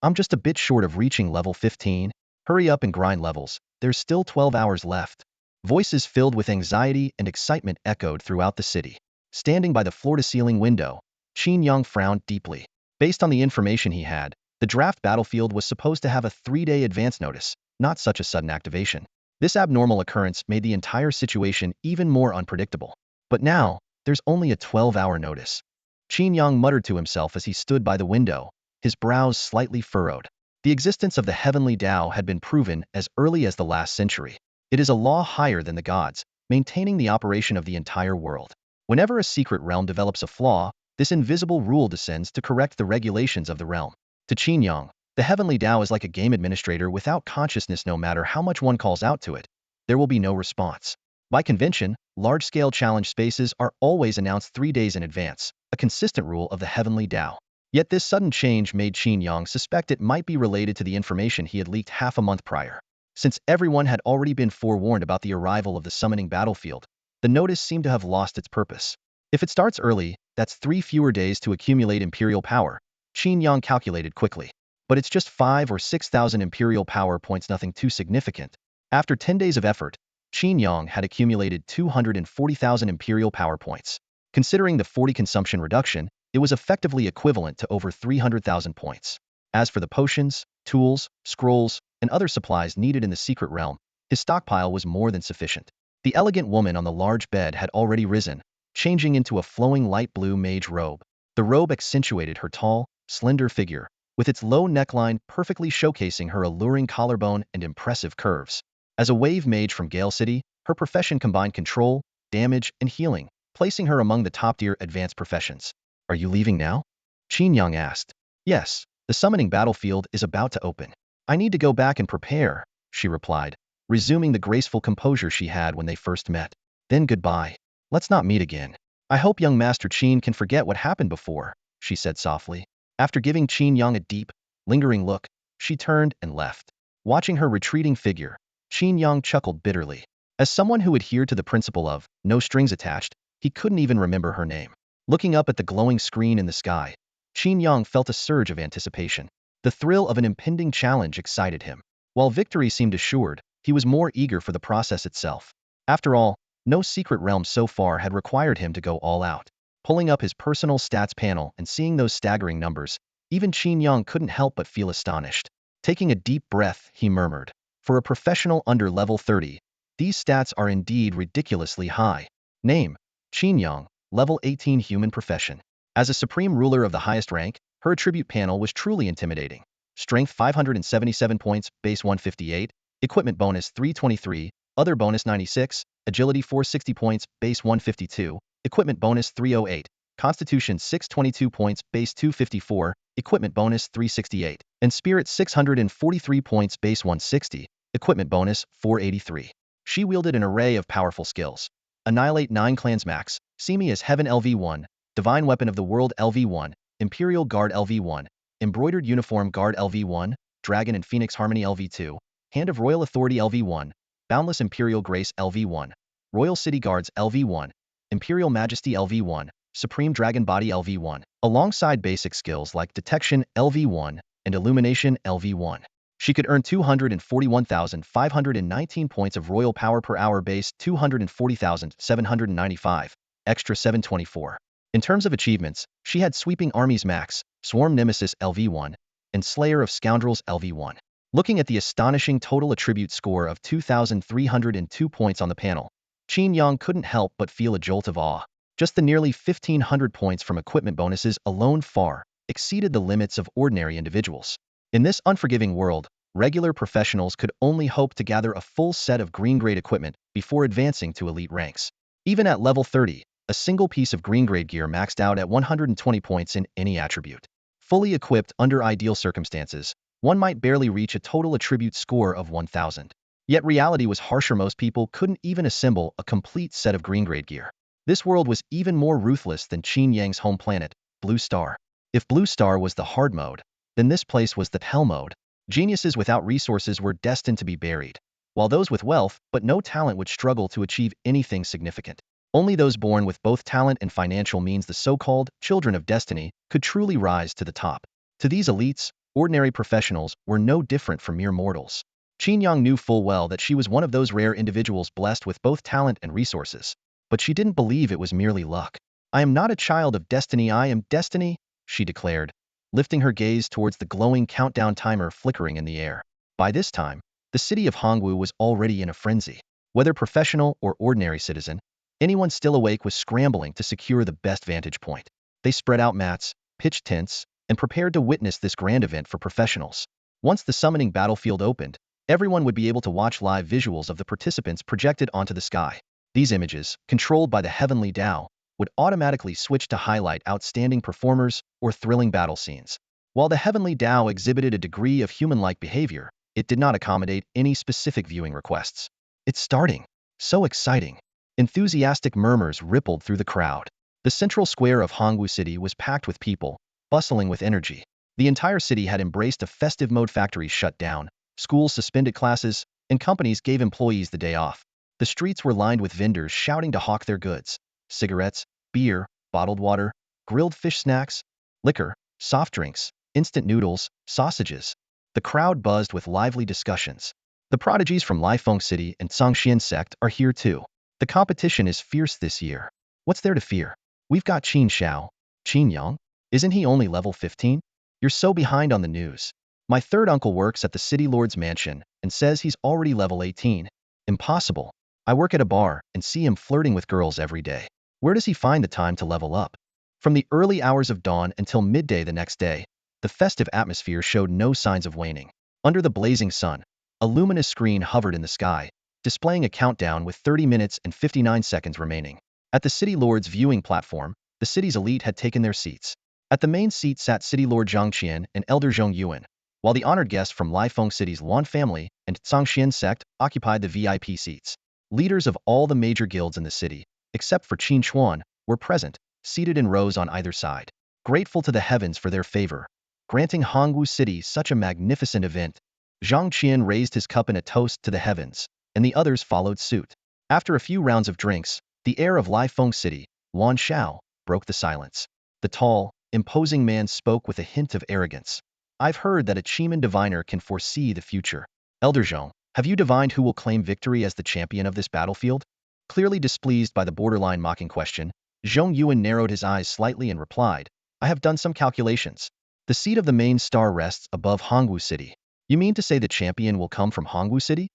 I'm just a bit short of reaching level 15. Hurry up and grind levels, there's still 12 hours left. Voices filled with anxiety and excitement echoed throughout the city. Standing by the floor-to-ceiling window, Qin Yang frowned deeply. Based on the information he had, the draft battlefield was supposed to have a 3-day advance notice, not such a sudden activation. This abnormal occurrence made the entire situation even more unpredictable. But now, there's only a 12-hour notice. Qin Yang muttered to himself as he stood by the window, his brows slightly furrowed. The existence of the heavenly Dao had been proven as early as the last century. It is a law higher than the gods, maintaining the operation of the entire world. Whenever a secret realm develops a flaw, this invisible rule descends to correct the regulations of the realm. To Qin Yang, the heavenly Dao is like a game administrator without consciousness. No matter how much one calls out to it, there will be no response. By convention, large-scale challenge spaces are always announced 3 days in advance, a consistent rule of the heavenly Dao. Yet this sudden change made Qin Yang suspect it might be related to the information he had leaked half a month prior. Since everyone had already been forewarned about the arrival of the summoning battlefield, the notice seemed to have lost its purpose. If it starts early, that's 3 fewer days to accumulate Imperial power, Qin Yang calculated quickly. But it's just 5 or 6,000 Imperial power points, nothing too significant. After 10 days of effort, Qin Yang had accumulated 240,000 Imperial power points. Considering the 40 consumption reduction, it was effectively equivalent to over 300,000 points. As for the potions, tools, scrolls, and other supplies needed in the secret realm, his stockpile was more than sufficient. The elegant woman on the large bed had already risen, changing into a flowing light blue mage robe. The robe accentuated her tall, slender figure, with its low neckline perfectly showcasing her alluring collarbone and impressive curves. As a wave mage from Gale City, her profession combined control, damage, and healing, placing her among the top-tier advanced professions. Are you leaving now? Qin Yang asked. Yes, the summoning battlefield is about to open. I need to go back and prepare, she replied, resuming the graceful composure she had when they first met. Then goodbye. Let's not meet again. I hope young Master Qin can forget what happened before, she said softly. After giving Qin Yang a deep, lingering look, she turned and left. Watching her retreating figure, Qin Yang chuckled bitterly. As someone who adhered to the principle of no strings attached, he couldn't even remember her name. Looking up at the glowing screen in the sky, Qin Yang felt a surge of anticipation. The thrill of an impending challenge excited him. While victory seemed assured, he was more eager for the process itself. After all, no secret realm so far had required him to go all out. Pulling up his personal stats panel and seeing those staggering numbers, even Qin Yang couldn't help but feel astonished. Taking a deep breath, he murmured, for a professional under level 30, these stats are indeed ridiculously high. Name: Qin Yang, level 18 human profession. As a supreme ruler of the highest rank, her attribute panel was truly intimidating. Strength 577 points, base 158, equipment bonus 323, Other bonus 96, agility 460 points, base 152, equipment bonus 308, constitution 622 points, base 254, equipment bonus 368, and spirit 643 points, base 160, equipment bonus 483. She wielded an array of powerful skills. Annihilate 9 clans max, see me as Heaven LV1, Divine Weapon of the World LV1, Imperial Guard LV1, Embroidered Uniform Guard LV1, Dragon and Phoenix Harmony LV2, Hand of Royal Authority LV1, Boundless Imperial Grace LV1, Royal City Guards LV1, Imperial Majesty LV1, Supreme Dragon Body LV1, alongside basic skills like Detection LV1 and Illumination LV1. She could earn 241,519 points of royal power per hour base 240,795, extra 724. In terms of achievements, she had Sweeping Armies Max, Swarm Nemesis LV1, and Slayer of Scoundrels LV1. Looking at the astonishing total attribute score of 2,302 points on the panel, Qin Yang couldn't help but feel a jolt of awe. Just the nearly 1,500 points from equipment bonuses alone far exceeded the limits of ordinary individuals. In this unforgiving world, regular professionals could only hope to gather a full set of green-grade equipment before advancing to elite ranks. Even at level 30, a single piece of green-grade gear maxed out at 120 points in any attribute. Fully equipped under ideal circumstances, one might barely reach a total attribute score of 1,000. Yet reality was harsher. Most people couldn't even assemble a complete set of green-grade gear. This world was even more ruthless than Qin Yang's home planet, Blue Star. If Blue Star was the hard mode, then this place was the hell mode. Geniuses without resources were destined to be buried, while those with wealth but no talent would struggle to achieve anything significant. Only those born with both talent and financial means, the so-called children of destiny, could truly rise to the top. To these elites, ordinary professionals were no different from mere mortals. Qin Yang knew full well that she was one of those rare individuals blessed with both talent and resources. But she didn't believe it was merely luck. "I am not a child of destiny, I am destiny," she declared, lifting her gaze towards the glowing countdown timer flickering in the air. By this time, the city of Hongwu was already in a frenzy. Whether professional or ordinary citizen, anyone still awake was scrambling to secure the best vantage point. They spread out mats, pitched tents, and prepared to witness this grand event for professionals. Once the summoning battlefield opened, everyone would be able to watch live visuals of the participants projected onto the sky. These images, controlled by the Heavenly Tao, would automatically switch to highlight outstanding performers or thrilling battle scenes. While the Heavenly Tao exhibited a degree of human-like behavior, it did not accommodate any specific viewing requests. "It's starting! So exciting!" Enthusiastic murmurs rippled through the crowd. The central square of Hongwu City was packed with people, bustling with energy. The entire city had embraced a festive mode. Factories shut down, schools suspended classes, and companies gave employees the day off. The streets were lined with vendors shouting to hawk their goods: cigarettes, beer, bottled water, grilled fish snacks, liquor, soft drinks, instant noodles, sausages. The crowd buzzed with lively discussions. The prodigies from Lifeng City and Zhangxian sect are here too. The competition is fierce this year. What's there to fear? We've got Qin Xiao. Qin Yang? Isn't he only level 15? You're so behind on the news. My third uncle works at the city lord's mansion and says he's already level 18. Impossible. I work at a bar and see him flirting with girls every day. Where does he find the time to level up? From the early hours of dawn until midday the next day, the festive atmosphere showed no signs of waning. Under the blazing sun, a luminous screen hovered in the sky, displaying a countdown with 30 minutes and 59 seconds remaining. At the City Lord's viewing platform, the city's elite had taken their seats. At the main seat sat City Lord Zhang Qian and Elder Zhong Yuan, while the honored guests from Lifeng City's Luan family and Zhangxian sect occupied the VIP seats. Leaders of all the major guilds in the city, except for Qin Chuan, were present, seated in rows on either side, grateful to the heavens for their favor, granting Hongwu City such a magnificent event. Zhang Qian raised his cup in a toast to the heavens, and the others followed suit. After a few rounds of drinks, the heir of Lifeng City, Wan Xiao, broke the silence. The tall, imposing man spoke with a hint of arrogance. "I've heard that a Chiman diviner can foresee the future. Elder Zhong, have you divined who will claim victory as the champion of this battlefield?" Clearly displeased by the borderline mocking question, Zhong Yuan narrowed his eyes slightly and replied, "I have done some calculations. The seat of the main star rests above Hongwu City." "You mean to say the champion will come from Hongwu City?"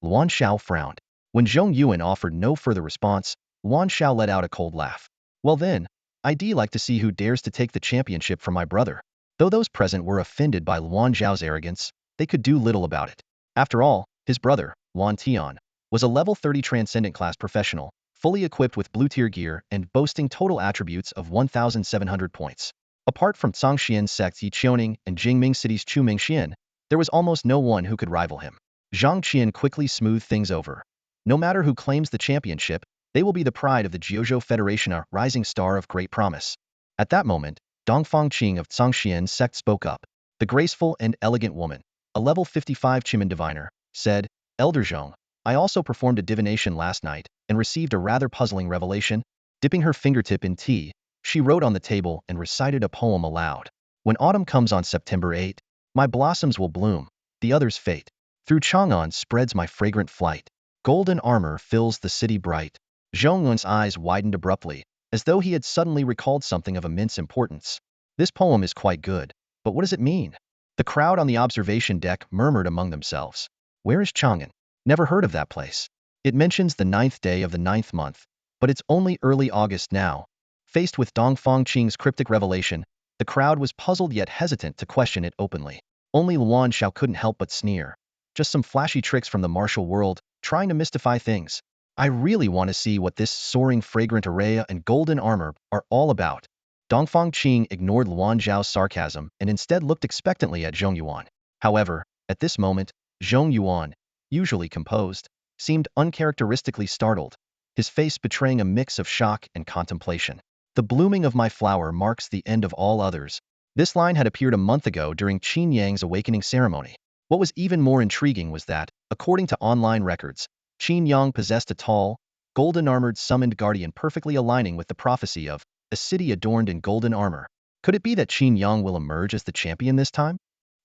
Luan Xiao frowned. When Zhong Yuan offered no further response, Luan Xiao let out a cold laugh. "Well then, I'd like to see who dares to take the championship from my brother." Though those present were offended by Luan Xiao's arrogance, they could do little about it. After all, his brother, Luan Tian, was a level 30 Transcendent class professional, fully equipped with blue-tier gear and boasting total attributes of 1,700 points. Apart from Zhangxian's sect's Yiqiuning and Jingming City's Chu Mingxian, there was almost no one who could rival him. Zhang Qian quickly smoothed things over. No matter who claims the championship, they will be the pride of the Jiuzhou Federation, a rising star of great promise. At that moment, Dongfang Qing of Zhangxian's sect spoke up. The graceful and elegant woman, a level 55 Chiman diviner, said, Elder Zhong, I also performed a divination last night and received a rather puzzling revelation. Dipping her fingertip in tea, she wrote on the table and recited a poem aloud. When autumn comes on September 8, my blossoms will bloom, the others fade. Through Chang'an spreads my fragrant flight. Golden armor fills the city bright. Zhong Yun's eyes widened abruptly, as though he had suddenly recalled something of immense importance. This poem is quite good, but what does it mean? The crowd on the observation deck murmured among themselves. Where is Chang'an? Never heard of that place. It mentions the 9th day of the 9th month, but it's only early August now. Faced with Dongfang Qing's cryptic revelation, the crowd was puzzled yet hesitant to question it openly. Only Luan Xiao couldn't help but sneer. Just some flashy tricks from the martial world, trying to mystify things. I really want to see what this soaring fragrant array and golden armor are all about. Dongfang Qing ignored Luan Zhao's sarcasm and instead looked expectantly at Zhong Yuan. However, at this moment, Zhong Yuan, usually composed, seemed uncharacteristically startled, his face betraying a mix of shock and contemplation. The blooming of my flower marks the end of all others. This line had appeared a month ago during Qin Yang's awakening ceremony. What was even more intriguing was that, according to online records, Qin Yang possessed a tall, golden-armored summoned guardian perfectly aligning with the prophecy of a city adorned in golden armor. Could it be that Qin Yang will emerge as the champion this time?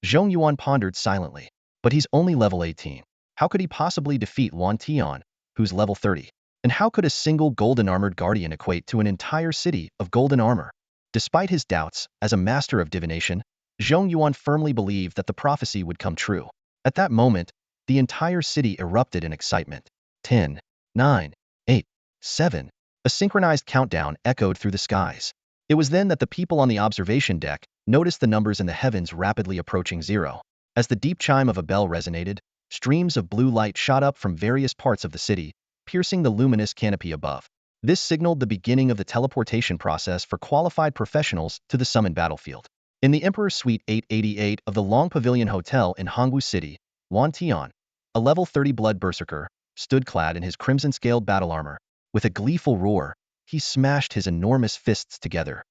Zhong Yuan pondered silently. But he's only level 18. How could he possibly defeat Luan Tian, who's level 30? And how could a single golden-armored guardian equate to an entire city of golden armor? Despite his doubts, as a master of divination, Zhong Yuan firmly believed that the prophecy would come true. At that moment, the entire city erupted in excitement. 10, 9, 8, 7. A synchronized countdown echoed through the skies. It was then that the people on the observation deck noticed the numbers in the heavens rapidly approaching zero. As the deep chime of a bell resonated, streams of blue light shot up from various parts of the city, piercing the luminous canopy above. This signaled the beginning of the teleportation process for qualified professionals to the summoned battlefield. In the Emperor's Suite 888 of the Long Pavilion Hotel in Hongwu City, Luan Tian, a level 30 blood berserker, stood clad in his crimson-scaled battle armor. With a gleeful roar, he smashed his enormous fists together.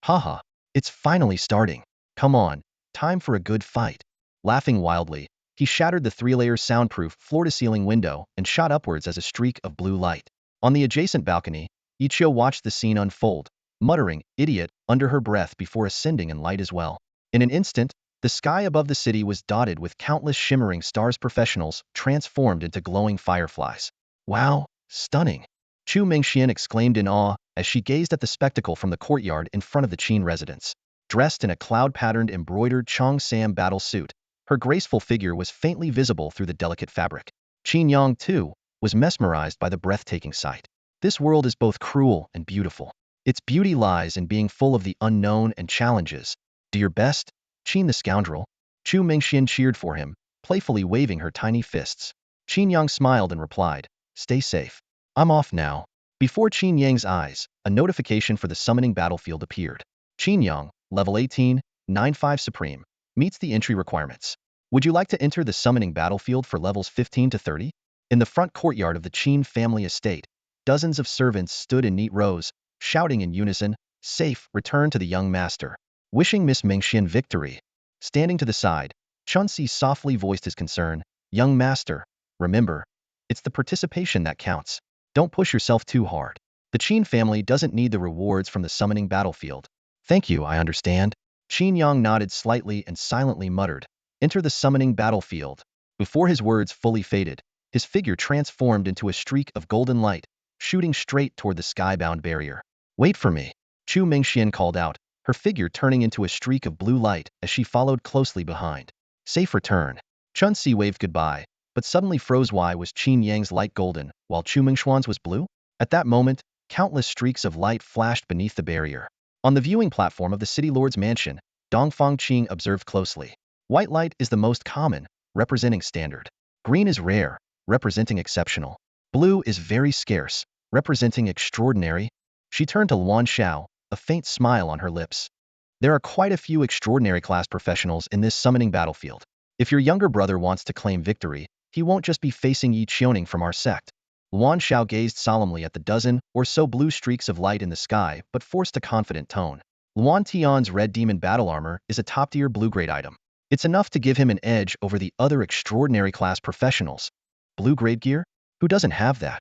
Haha, it's finally starting. Come on, time for a good fight. Laughing wildly, he shattered the 3-layer soundproof floor-to-ceiling window and shot upwards as a streak of blue light. On the adjacent balcony, Yiqiu watched the scene unfold, muttering, idiot, under her breath before ascending in light as well. In an instant, the sky above the city was dotted with countless shimmering stars. Professionals transformed into glowing fireflies. Wow, stunning! Chu Mingxian exclaimed in awe as she gazed at the spectacle from the courtyard in front of the Qin residence. Dressed in a cloud-patterned embroidered Cheongsam battle suit, her graceful figure was faintly visible through the delicate fabric. Qin Yang, too, was mesmerized by the breathtaking sight. This world is both cruel and beautiful. Its beauty lies in being full of the unknown and challenges. Do your best, Qin the scoundrel. Chu Mingxian cheered for him, playfully waving her tiny fists. Qin Yang smiled and replied, stay safe. I'm off now. Before Qin Yang's eyes, a notification for the summoning battlefield appeared. Qin Yang, level 18, 9-5 Supreme, meets the entry requirements. Would you like to enter the summoning battlefield for levels 15 to 30? In the front courtyard of the Qin family estate, dozens of servants stood in neat rows, shouting in unison, safe, return to the young master. Wishing Miss Mingxian victory. Standing to the side, Chunxi softly voiced his concern, young master, remember, it's the participation that counts. Don't push yourself too hard. The Qin family doesn't need the rewards from the summoning battlefield. Thank you, I understand. Qin Yang nodded slightly and silently muttered, enter the summoning battlefield. Before his words fully faded, his figure transformed into a streak of golden light, shooting straight toward the skybound barrier. Wait for me, Chu Mingxian called out, her figure turning into a streak of blue light as she followed closely behind. Safe return. Chunxi waved goodbye, but suddenly froze. Why was Qin Yang's light golden, while Chu Mingxuan's was blue? At that moment, countless streaks of light flashed beneath the barrier. On the viewing platform of the city lord's mansion, Dongfang Qing observed closely. White light is the most common, representing standard. Green is rare, representing exceptional. Blue is very scarce, representing extraordinary. She turned to Luan Xiao, a faint smile on her lips. There are quite a few extraordinary class professionals in this summoning battlefield. If your younger brother wants to claim victory, he won't just be facing Yi Qiuning from our sect. Luan Xiao gazed solemnly at the dozen or so blue streaks of light in the sky, but forced a confident tone. Luan Tian's red demon battle armor is a top-tier blue-grade item. It's enough to give him an edge over the other extraordinary class professionals. Blue-grade gear? Who doesn't have that?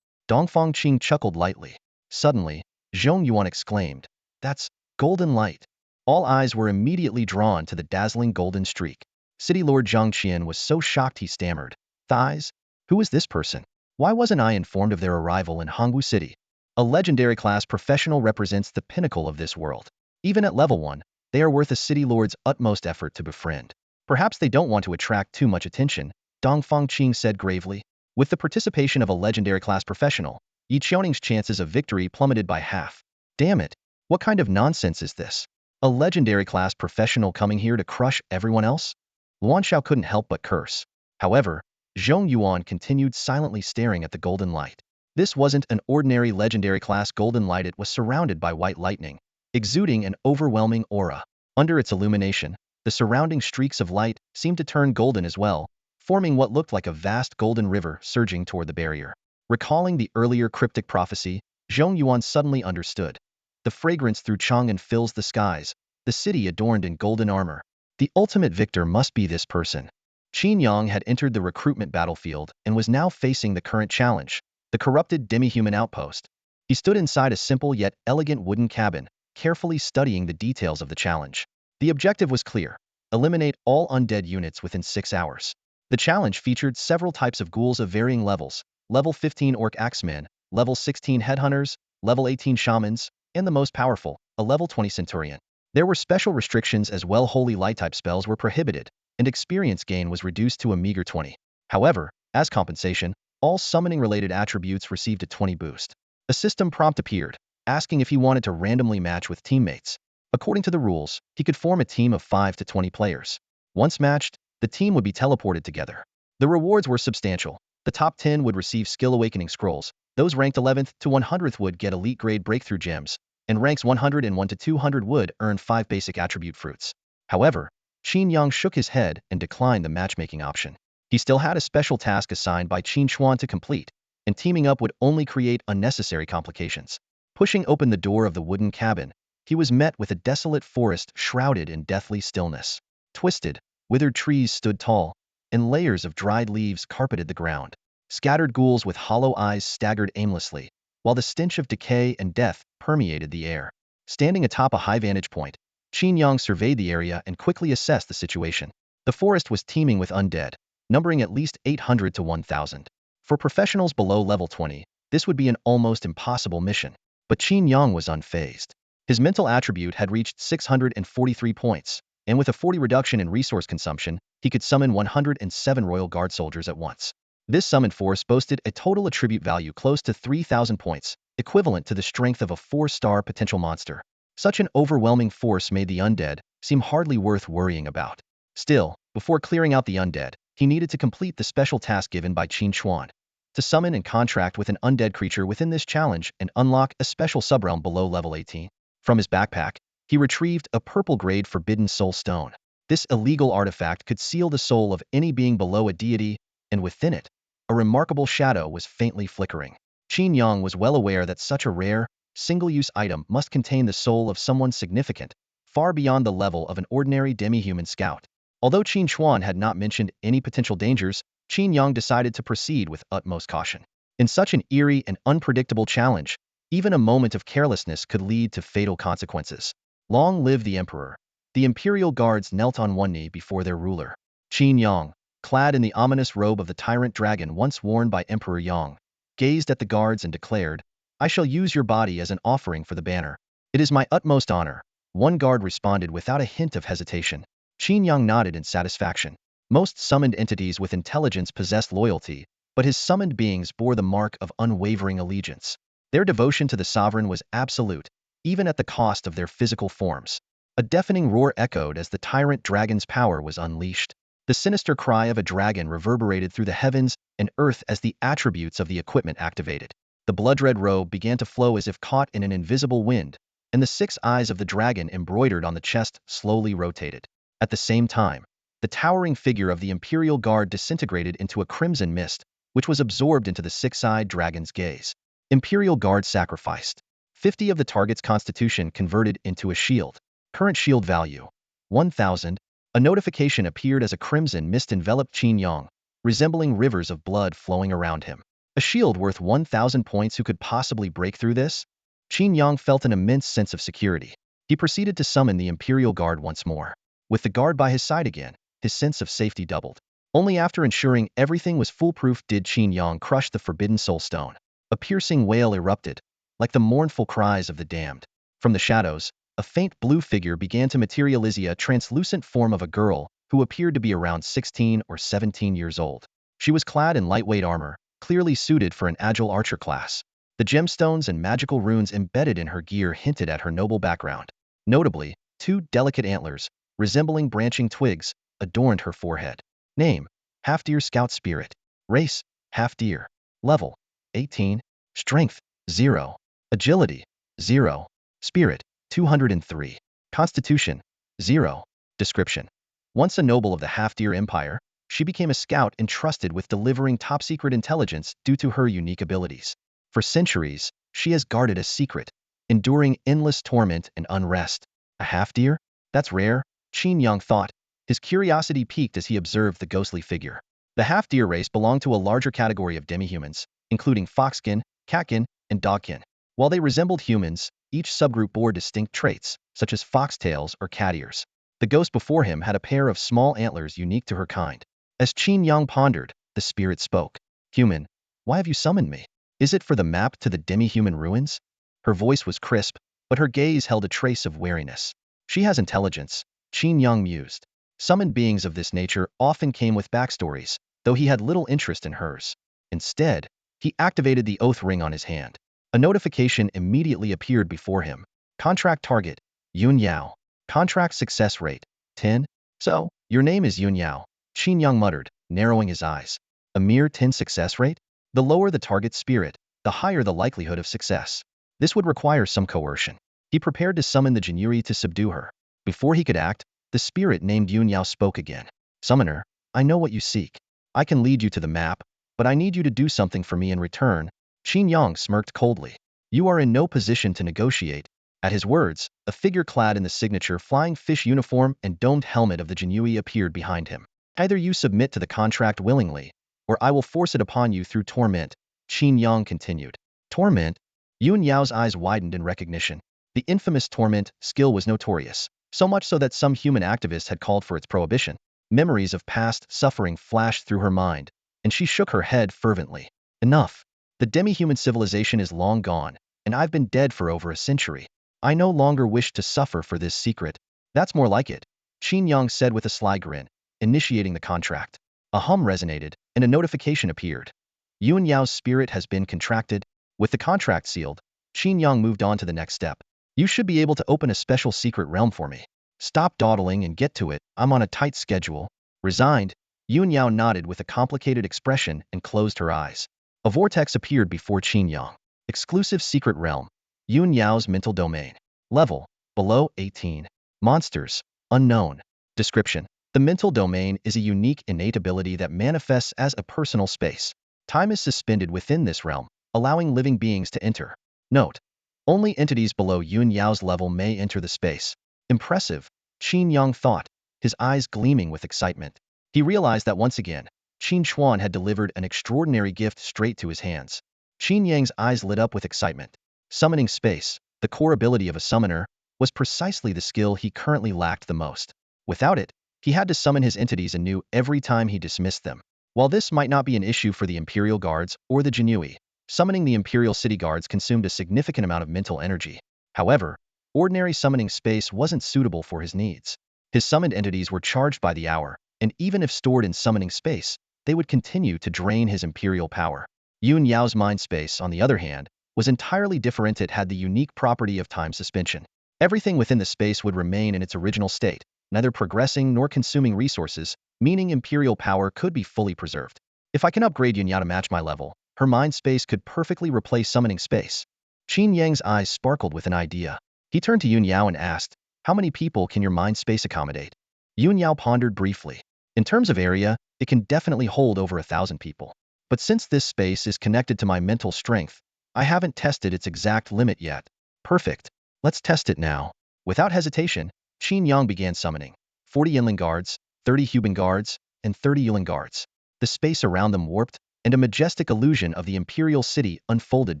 Dongfang Qing chuckled lightly. Suddenly, Zhong Yuan exclaimed, "That's golden light." All eyes were immediately drawn to the dazzling golden streak. City Lord Zhang Qian was so shocked he stammered, "Thighs? Who is this person? Why wasn't I informed of their arrival in Hongwu City?" A legendary class professional represents the pinnacle of this world. Even at level 1, they are worth a city lord's utmost effort to befriend. Perhaps they don't want to attract too much attention, Dongfang Qing said gravely. With the participation of a legendary class professional, Yi Qiuning's chances of victory plummeted by half. Damn it! What kind of nonsense is this? A legendary class professional coming here to crush everyone else? Luan Xiao couldn't help but curse. However, Zhong Yuan continued silently staring at the golden light. This wasn't an ordinary legendary class golden light, it was surrounded by white lightning, exuding an overwhelming aura. Under its illumination, the surrounding streaks of light seemed to turn golden as well, forming what looked like a vast golden river surging toward the barrier. Recalling the earlier cryptic prophecy, Zhong Yuan suddenly understood. The fragrance through Chang'an fills the skies, the city adorned in golden armor. The ultimate victor must be this person. Qin Yang had entered the recruitment battlefield and was now facing the current challenge, the corrupted demi-human outpost. He stood inside a simple yet elegant wooden cabin, carefully studying the details of the challenge. The objective was clear: eliminate all undead units within 6 hours. The challenge featured several types of ghouls of varying levels: level 15 orc axemen, level 16 headhunters, level 18 shamans, and the most powerful, a level 20 centurion. There were special restrictions as well. Holy light type spells were prohibited, and experience gain was reduced to a meager 20. However, as compensation, all summoning-related attributes received a 20 boost. A system prompt appeared, asking if he wanted to randomly match with teammates. According to the rules, he could form a team of 5 to 20 players. Once matched, the team would be teleported together. The rewards were substantial. The top 10 would receive skill awakening scrolls, those ranked 11th to 100th would get elite grade breakthrough gems, and ranks 101 to 200 would earn 5 basic attribute fruits. However, Qin Yang shook his head and declined the matchmaking option. He still had a special task assigned by Qin Chuan to complete, and teaming up would only create unnecessary complications. Pushing open the door of the wooden cabin, he was met with a desolate forest shrouded in deathly stillness. Twisted, withered trees stood tall, and layers of dried leaves carpeted the ground. Scattered ghouls with hollow eyes staggered aimlessly, while the stench of decay and death permeated the air. Standing atop a high vantage point, Qin Yang surveyed the area and quickly assessed the situation. The forest was teeming with undead, numbering at least 800 to 1,000. For professionals below level 20, this would be an almost impossible mission. But Qin Yang was unfazed. His mental attribute had reached 643 points, and with a 40 reduction in resource consumption, he could summon 107 Royal Guard soldiers at once. This summoned force boasted a total attribute value close to 3,000 points, equivalent to the strength of a 4-star potential monster. Such an overwhelming force made the undead seem hardly worth worrying about. Still, before clearing out the undead, he needed to complete the special task given by Qin Chuan, to summon and contract with an undead creature within this challenge and unlock a special subrealm below level 18. From his backpack, he retrieved a purple-grade forbidden soul stone. This illegal artifact could seal the soul of any being below a deity, and within it, a remarkable shadow was faintly flickering. Qin Yang was well aware that such a rare, single-use item must contain the soul of someone significant, far beyond the level of an ordinary demi-human scout. Although Qin Chuan had not mentioned any potential dangers, Qin Yang decided to proceed with utmost caution. In such an eerie and unpredictable challenge, even a moment of carelessness could lead to fatal consequences. Long live the Emperor! The Imperial Guards knelt on one knee before their ruler. Qin Yang, clad in the ominous robe of the tyrant dragon once worn by Emperor Yang, gazed at the guards and declared, "I shall use your body as an offering for the banner. It is my utmost honor." One guard responded without a hint of hesitation. Qin Yang nodded in satisfaction. Most summoned entities with intelligence possessed loyalty, but his summoned beings bore the mark of unwavering allegiance. Their devotion to the sovereign was absolute, even at the cost of their physical forms. A deafening roar echoed as the tyrant dragon's power was unleashed. The sinister cry of a dragon reverberated through the heavens, and earth as the attributes of the equipment activated. The blood-red robe began to flow as if caught in an invisible wind, and the 6 eyes of the dragon embroidered on the chest slowly rotated. At the same time, the towering figure of the Imperial Guard disintegrated into a crimson mist, which was absorbed into the 6-eyed dragon's gaze. Imperial Guard sacrificed. 50 of the target's constitution converted into a shield. Current shield value, 1,000. A notification appeared as a crimson mist enveloped Qin Yang, resembling rivers of blood flowing around him. A shield worth 1,000 points. Who could possibly break through this? Qin Yang felt an immense sense of security. He proceeded to summon the Imperial Guard once more. With the guard by his side again, his sense of safety doubled. Only after ensuring everything was foolproof did Qin Yang crush the forbidden soul stone. A piercing wail erupted, like the mournful cries of the damned. From the shadows, a faint blue figure began to materialize, a translucent form of a girl who appeared to be around 16 or 17 years old. She was clad in lightweight armor, clearly suited for an agile archer class. The gemstones and magical runes embedded in her gear hinted at her noble background. Notably, 2 delicate antlers, resembling branching twigs, adorned her forehead. Name: Half-Deer Scout Spirit. Race: Half-Deer. Level: 18. Strength: 0. Agility: 0. Spirit: 203. Constitution: 0. Description: once a noble of the Half-Deer Empire, she became a scout entrusted with delivering top-secret intelligence due to her unique abilities. For centuries, she has guarded a secret, enduring endless torment and unrest. A half-deer? That's rare, Qin Yang thought. His curiosity piqued as he observed the ghostly figure. The half-deer race belonged to a larger category of demi-humans, including foxkin, catkin, and dogkin. While they resembled humans, each subgroup bore distinct traits, such as foxtails or cat ears. The ghost before him had a pair of small antlers unique to her kind. As Qin Yang pondered, the spirit spoke. Human, why have you summoned me? Is it for the map to the demi-human ruins? Her voice was crisp, but her gaze held a trace of wariness. She has intelligence, Qin Yang mused. Summoned beings of this nature often came with backstories, though he had little interest in hers. Instead, he activated the oath ring on his hand. A notification immediately appeared before him. Contract target: Yun Yao. Contract success rate: 10. So, your name is Yun Yao, Qin Yang muttered, narrowing his eyes. A mere 10 success rate? The lower the target's spirit, the higher the likelihood of success. This would require some coercion. He prepared to summon the Jinuri to subdue her. Before he could act, the spirit named Yun Yao spoke again. Summoner, I know what you seek. I can lead you to the map, but I need you to do something for me in return. Qin Yang smirked coldly. You are in no position to negotiate. At his words, a figure clad in the signature flying fish uniform and domed helmet of the Jinui appeared behind him. Either you submit to the contract willingly, or I will force it upon you through torment, Qin Yang continued. Torment? Yun Yao's eyes widened in recognition. The infamous torment skill was notorious, so much so that some human activists had called for its prohibition. Memories of past suffering flashed through her mind, and she shook her head fervently. Enough. The demi-human civilization is long gone, and I've been dead for over a century. I no longer wish to suffer for this secret. That's more like it, Qin Yang said with a sly grin, initiating the contract. A hum resonated, and a notification appeared. Yun Yao's spirit has been contracted. With the contract sealed, Qin Yang moved on to the next step. You should be able to open a special secret realm for me. Stop dawdling and get to it. I'm on a tight schedule. Resigned, Yun Yao nodded with a complicated expression and closed her eyes. A vortex appeared before Qin Yang. Exclusive secret realm. Yun Yao's mental domain. Level: below 18. Monsters: unknown. Description: the mental domain is a unique innate ability that manifests as a personal space. Time is suspended within this realm, allowing living beings to enter. Note: only entities below Yun Yao's level may enter the space. Impressive, Qin Yang thought, his eyes gleaming with excitement. He realized that once again, Qin Chuan had delivered an extraordinary gift straight to his hands. Qin Yang's eyes lit up with excitement. Summoning space, the core ability of a summoner, was precisely the skill he currently lacked the most. Without it, he had to summon his entities anew every time he dismissed them. While this might not be an issue for the Imperial Guards or the Jinui, summoning the Imperial City Guards consumed a significant amount of mental energy. However, ordinary summoning space wasn't suitable for his needs. His summoned entities were charged by the hour, and even if stored in summoning space, they would continue to drain his imperial power. Yun Yao's mind space, on the other hand, was entirely different. It had the unique property of time suspension. Everything within the space would remain in its original state, neither progressing nor consuming resources, meaning imperial power could be fully preserved. If I can upgrade Yunya to match my level, her mind space could perfectly replace summoning space. Qin Yang's eyes sparkled with an idea. He turned to Yun Yao and asked, how many people can your mind space accommodate? Yun Yao pondered briefly. In terms of area, it can definitely hold over 1,000 people. But since this space is connected to my mental strength, I haven't tested its exact limit yet. Perfect. Let's test it now. Without hesitation, Qin Yang began summoning 40 Yinling guards, 30 Huban guards, and 30 Yulin guards. The space around them warped, and a majestic illusion of the Imperial city unfolded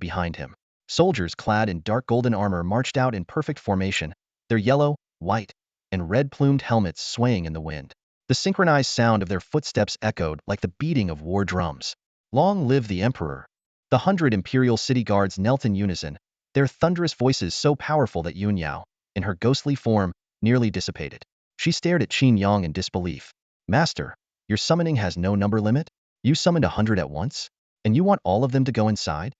behind him. Soldiers clad in dark golden armor marched out in perfect formation, their yellow, white, and red-plumed helmets swaying in the wind. The synchronized sound of their footsteps echoed like the beating of war drums. Long live the Emperor! The 100 Imperial city guards knelt in unison, their thunderous voices so powerful that Yun Yao, in her ghostly form, nearly dissipated. She stared at Qin Yang in disbelief. Master, your summoning has no number limit? You summoned 100 at once? And you want all of them to go inside?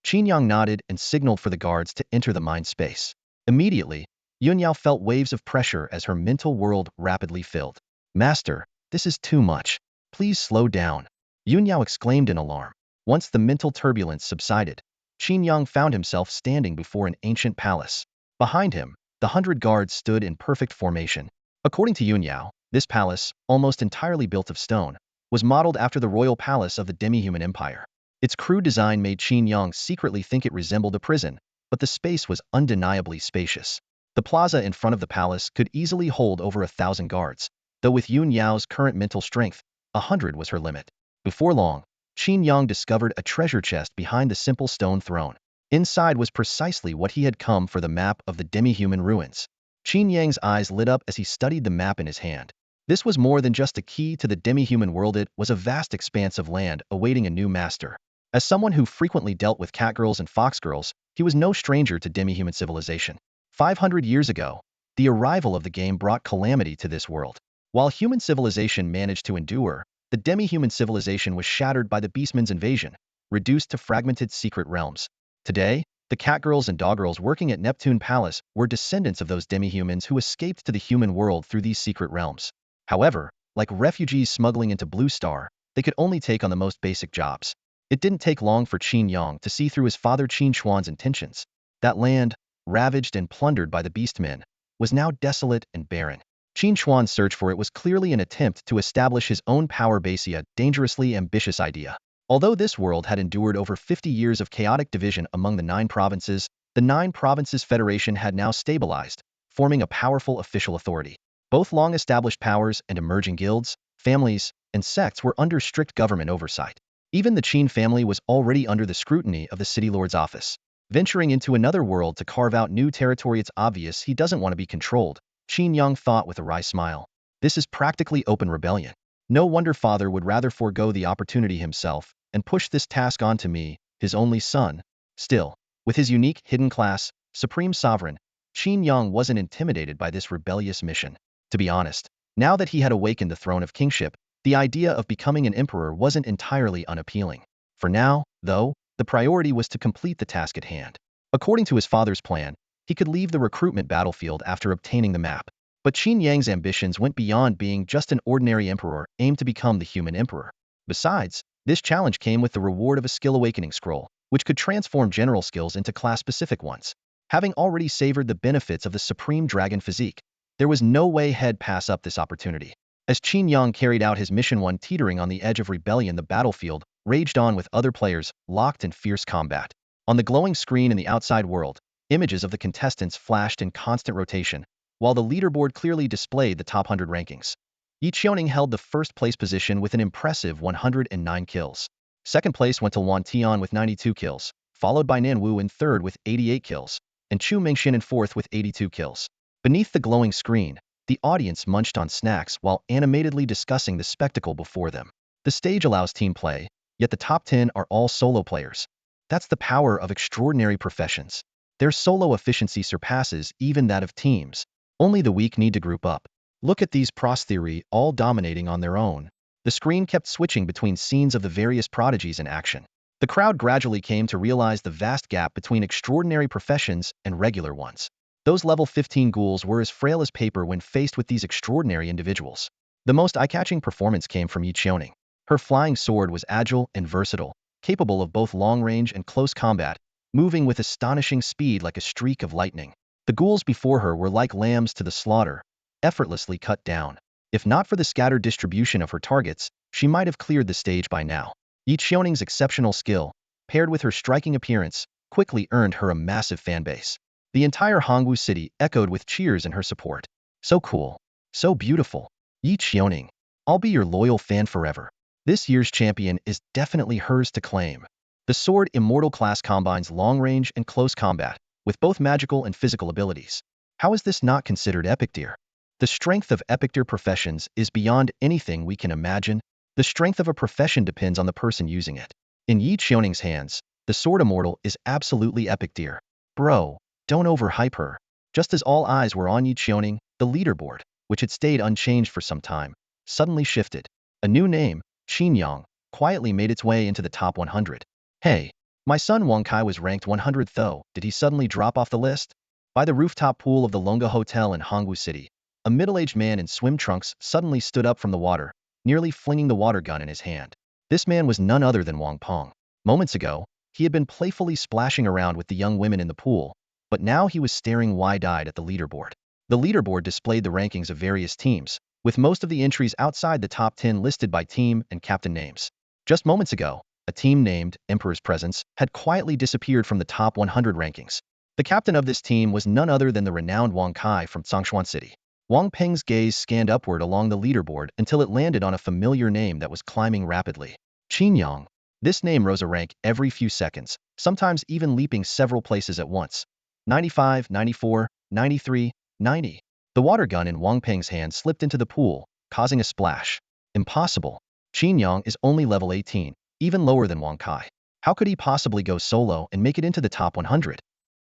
Qin Yang nodded and signaled for the guards to enter the mind space. Immediately, Yun Yao felt waves of pressure as her mental world rapidly filled. Master, this is too much. Please slow down. Yun Yao exclaimed in alarm. Once the mental turbulence subsided, Qin Yang found himself standing before an ancient palace. Behind him, the 100 guards stood in perfect formation. According to Yun Yao, this palace, almost entirely built of stone, was modeled after the royal palace of the demi-human empire. Its crude design made Qin Yang secretly think it resembled a prison, but the space was undeniably spacious. The plaza in front of the palace could easily hold over 1,000 guards, though with Yun Yao's current mental strength, 100 was her limit. Before long, Qin Yang discovered a treasure chest behind the simple stone throne. Inside was precisely what he had come for, the map of the demi-human ruins. Qin Yang's eyes lit up as he studied the map in his hand. This was more than just a key to the demi-human world, it was a vast expanse of land awaiting a new master. As someone who frequently dealt with catgirls and foxgirls, he was no stranger to demi-human civilization. 500 years ago, the arrival of the game brought calamity to this world. While human civilization managed to endure, the demi-human civilization was shattered by the beastmen's invasion, reduced to fragmented secret realms. Today, the catgirls and doggirls working at Neptune Palace were descendants of those demi-humans who escaped to the human world through these secret realms. However, like refugees smuggling into Blue Star, they could only take on the most basic jobs. It didn't take long for Qin Yang to see through his father Qin Xuan's intentions. That land, ravaged and plundered by the beastmen, was now desolate and barren. Qin Xuan's search for it was clearly an attempt to establish his own power base, a dangerously ambitious idea. Although this world had endured over 50 years of chaotic division among the 9 provinces, the 9 Provinces Federation had now stabilized, forming a powerful official authority. Both long-established powers and emerging guilds, families, and sects were under strict government oversight. Even the Qin family was already under the scrutiny of the City Lord's office. Venturing into another world to carve out new territory, it's obvious he doesn't want to be controlled, Qin Yang thought with a wry smile. This is practically open rebellion. No wonder father would rather forego the opportunity himself and push this task onto me, his only son. Still, with his unique hidden class, Supreme Sovereign, Qin Yang wasn't intimidated by this rebellious mission. To be honest, now that he had awakened the throne of kingship, the idea of becoming an emperor wasn't entirely unappealing. For now, though, the priority was to complete the task at hand. According to his father's plan, he could leave the recruitment battlefield after obtaining the map. But Qin Yang's ambitions went beyond being just an ordinary emperor aimed to become the human emperor. Besides, this challenge came with the reward of a skill awakening scroll, which could transform general skills into class-specific ones. Having already savored the benefits of the Supreme Dragon physique, there was no way he'd pass up this opportunity. As Qin Yang carried out his mission, one teetering on the edge of rebellion, the battlefield raged on with other players locked in fierce combat. On the glowing screen in the outside world, images of the contestants flashed in constant rotation, while the leaderboard clearly displayed the top 100 rankings. Yi Qiuning held the first place position with an impressive 109 kills. Second place went to Wan Tian with 92 kills, followed by Nan Wu in third with 88 kills, and Chu Mingxin in fourth with 82 kills. Beneath the glowing screen, the audience munched on snacks while animatedly discussing the spectacle before them. The stage allows team play, yet the top 10 are all solo players. That's the power of extraordinary professions. Their solo efficiency surpasses even that of teams. Only the weak need to group up. Look at these pros theory all dominating on their own. The screen kept switching between scenes of the various prodigies in action. The crowd gradually came to realize the vast gap between extraordinary professions and regular ones. Those level 15 ghouls were as frail as paper when faced with these extraordinary individuals. The most eye-catching performance came from Yi Qiuning. Her flying sword was agile and versatile, capable of both long-range and close combat, moving with astonishing speed like a streak of lightning. The ghouls before her were like lambs to the slaughter, effortlessly cut down. If not for the scattered distribution of her targets, she might have cleared the stage by now. Yi Xiaoning's exceptional skill, paired with her striking appearance, quickly earned her a massive fanbase. The entire Hongwu city echoed with cheers in her support. So cool. So beautiful. Yi Xiaoning. I'll be your loyal fan forever. This year's champion is definitely hers to claim. The sword Immortal class combines long-range and close combat, with both magical and physical abilities. How is this not considered epic tier? The strength of epic tier professions is beyond anything we can imagine. The strength of a profession depends on the person using it. In Yi Xiaoning's hands, the sword Immortal is absolutely epic tier. Bro, don't overhype her. Just as all eyes were on Yi Xiaoning, the leaderboard, which had stayed unchanged for some time, suddenly shifted. A new name, Qin Yang, quietly made its way into the top 100. Hey, my son Wang Kai was ranked 100th though. Did he suddenly drop off the list? By the rooftop pool of the Longa Hotel in Hongwu City, a middle-aged man in swim trunks suddenly stood up from the water, nearly flinging the water gun in his hand. This man was none other than Wang Peng. Moments ago, he had been playfully splashing around with the young women in the pool, but now he was staring wide-eyed at the leaderboard. The leaderboard displayed the rankings of various teams, with most of the entries outside the top 10 listed by team and captain names. Just moments ago, a team named Emperor's Presence had quietly disappeared from the top 100 rankings. The captain of this team was none other than the renowned Wang Kai from Changshuan City. Wang Peng's gaze scanned upward along the leaderboard until it landed on a familiar name that was climbing rapidly. Qin Yang. This name rose a rank every few seconds, sometimes even leaping several places at once. 95, 94, 93, 90. The water gun in Wang Peng's hand slipped into the pool, causing a splash. Impossible. Qin Yang is only level 18, even lower than Wang Kai. How could he possibly go solo and make it into the top 100?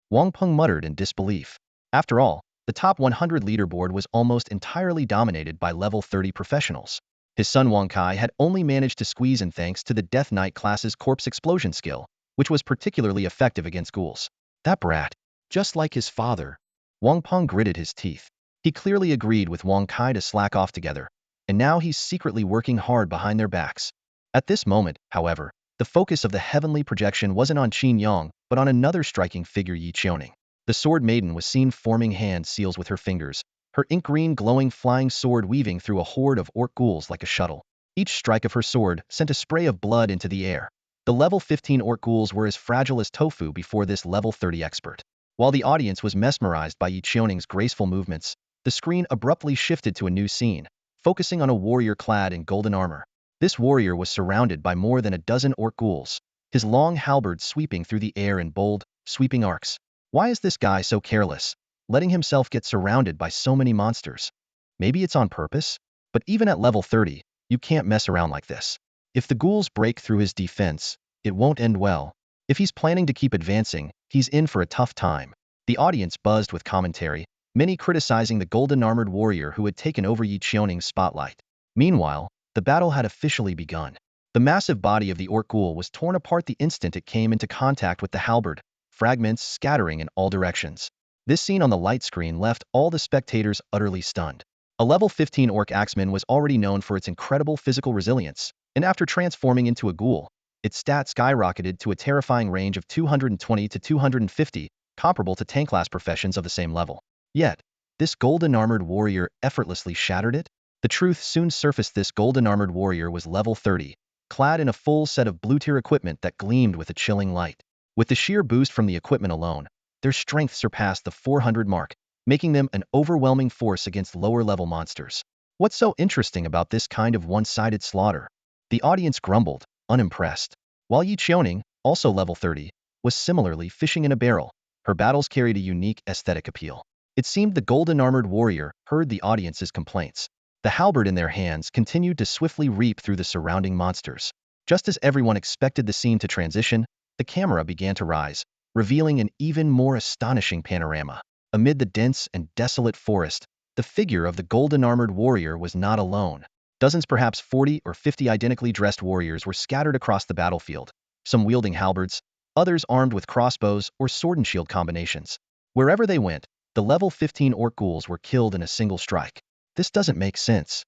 Wang Peng muttered in disbelief. After all, the top 100 leaderboard was almost entirely dominated by level 30 professionals. His son Wang Kai had only managed to squeeze in thanks to the Death Knight class's corpse explosion skill, which was particularly effective against ghouls. That brat. Just like his father. Wang Peng gritted his teeth. He clearly agreed with Wang Kai to slack off together, and now he's secretly working hard behind their backs. At this moment, however, the focus of the heavenly projection wasn't on Qin Yang, but on another striking figure, Yi Xiaoning. The sword maiden was seen forming hand seals with her fingers, her ink-green glowing flying sword weaving through a horde of orc ghouls like a shuttle. Each strike of her sword sent a spray of blood into the air. The level 15 orc ghouls were as fragile as tofu before this level 30 expert. While the audience was mesmerized by Yi Xiaoning's graceful movements, the screen abruptly shifted to a new scene, focusing on a warrior clad in golden armor. This warrior was surrounded by more than a dozen orc ghouls, his long halberd sweeping through the air in bold, sweeping arcs. Why is this guy so careless, letting himself get surrounded by so many monsters? Maybe it's on purpose? But even at level 30, you can't mess around like this. If the ghouls break through his defense, it won't end well. If he's planning to keep advancing, he's in for a tough time. The audience buzzed with commentary, many criticizing the golden-armored warrior who had taken over Yi Xiaoning's spotlight. Meanwhile, the battle had officially begun. The massive body of the orc ghoul was torn apart the instant it came into contact with the halberd, fragments scattering in all directions. This scene on the light screen left all the spectators utterly stunned. A level 15 orc axeman was already known for its incredible physical resilience, and after transforming into a ghoul, its stats skyrocketed to a terrifying range of 220 to 250, comparable to tank-class professions of the same level. Yet, this golden-armored warrior effortlessly shattered it? The truth soon surfaced. This golden-armored warrior was level 30, clad in a full set of blue-tier equipment that gleamed with a chilling light. With the sheer boost from the equipment alone, their strength surpassed the 400 mark, making them an overwhelming force against lower-level monsters. What's so interesting about this kind of one-sided slaughter? The audience grumbled, unimpressed. While Yi Xiaoning, also level 30, was similarly fishing in a barrel, her battles carried a unique aesthetic appeal. It seemed the golden-armored warrior heard the audience's complaints. The halberd in their hands continued to swiftly reap through the surrounding monsters. Just as everyone expected the scene to transition, the camera began to rise, revealing an even more astonishing panorama. Amid the dense and desolate forest, the figure of the golden-armored warrior was not alone. Dozens, perhaps 40 or 50 identically dressed warriors were scattered across the battlefield, some wielding halberds, others armed with crossbows or sword and shield combinations. Wherever they went, the level 15 orc ghouls were killed in a single strike. This doesn't make sense.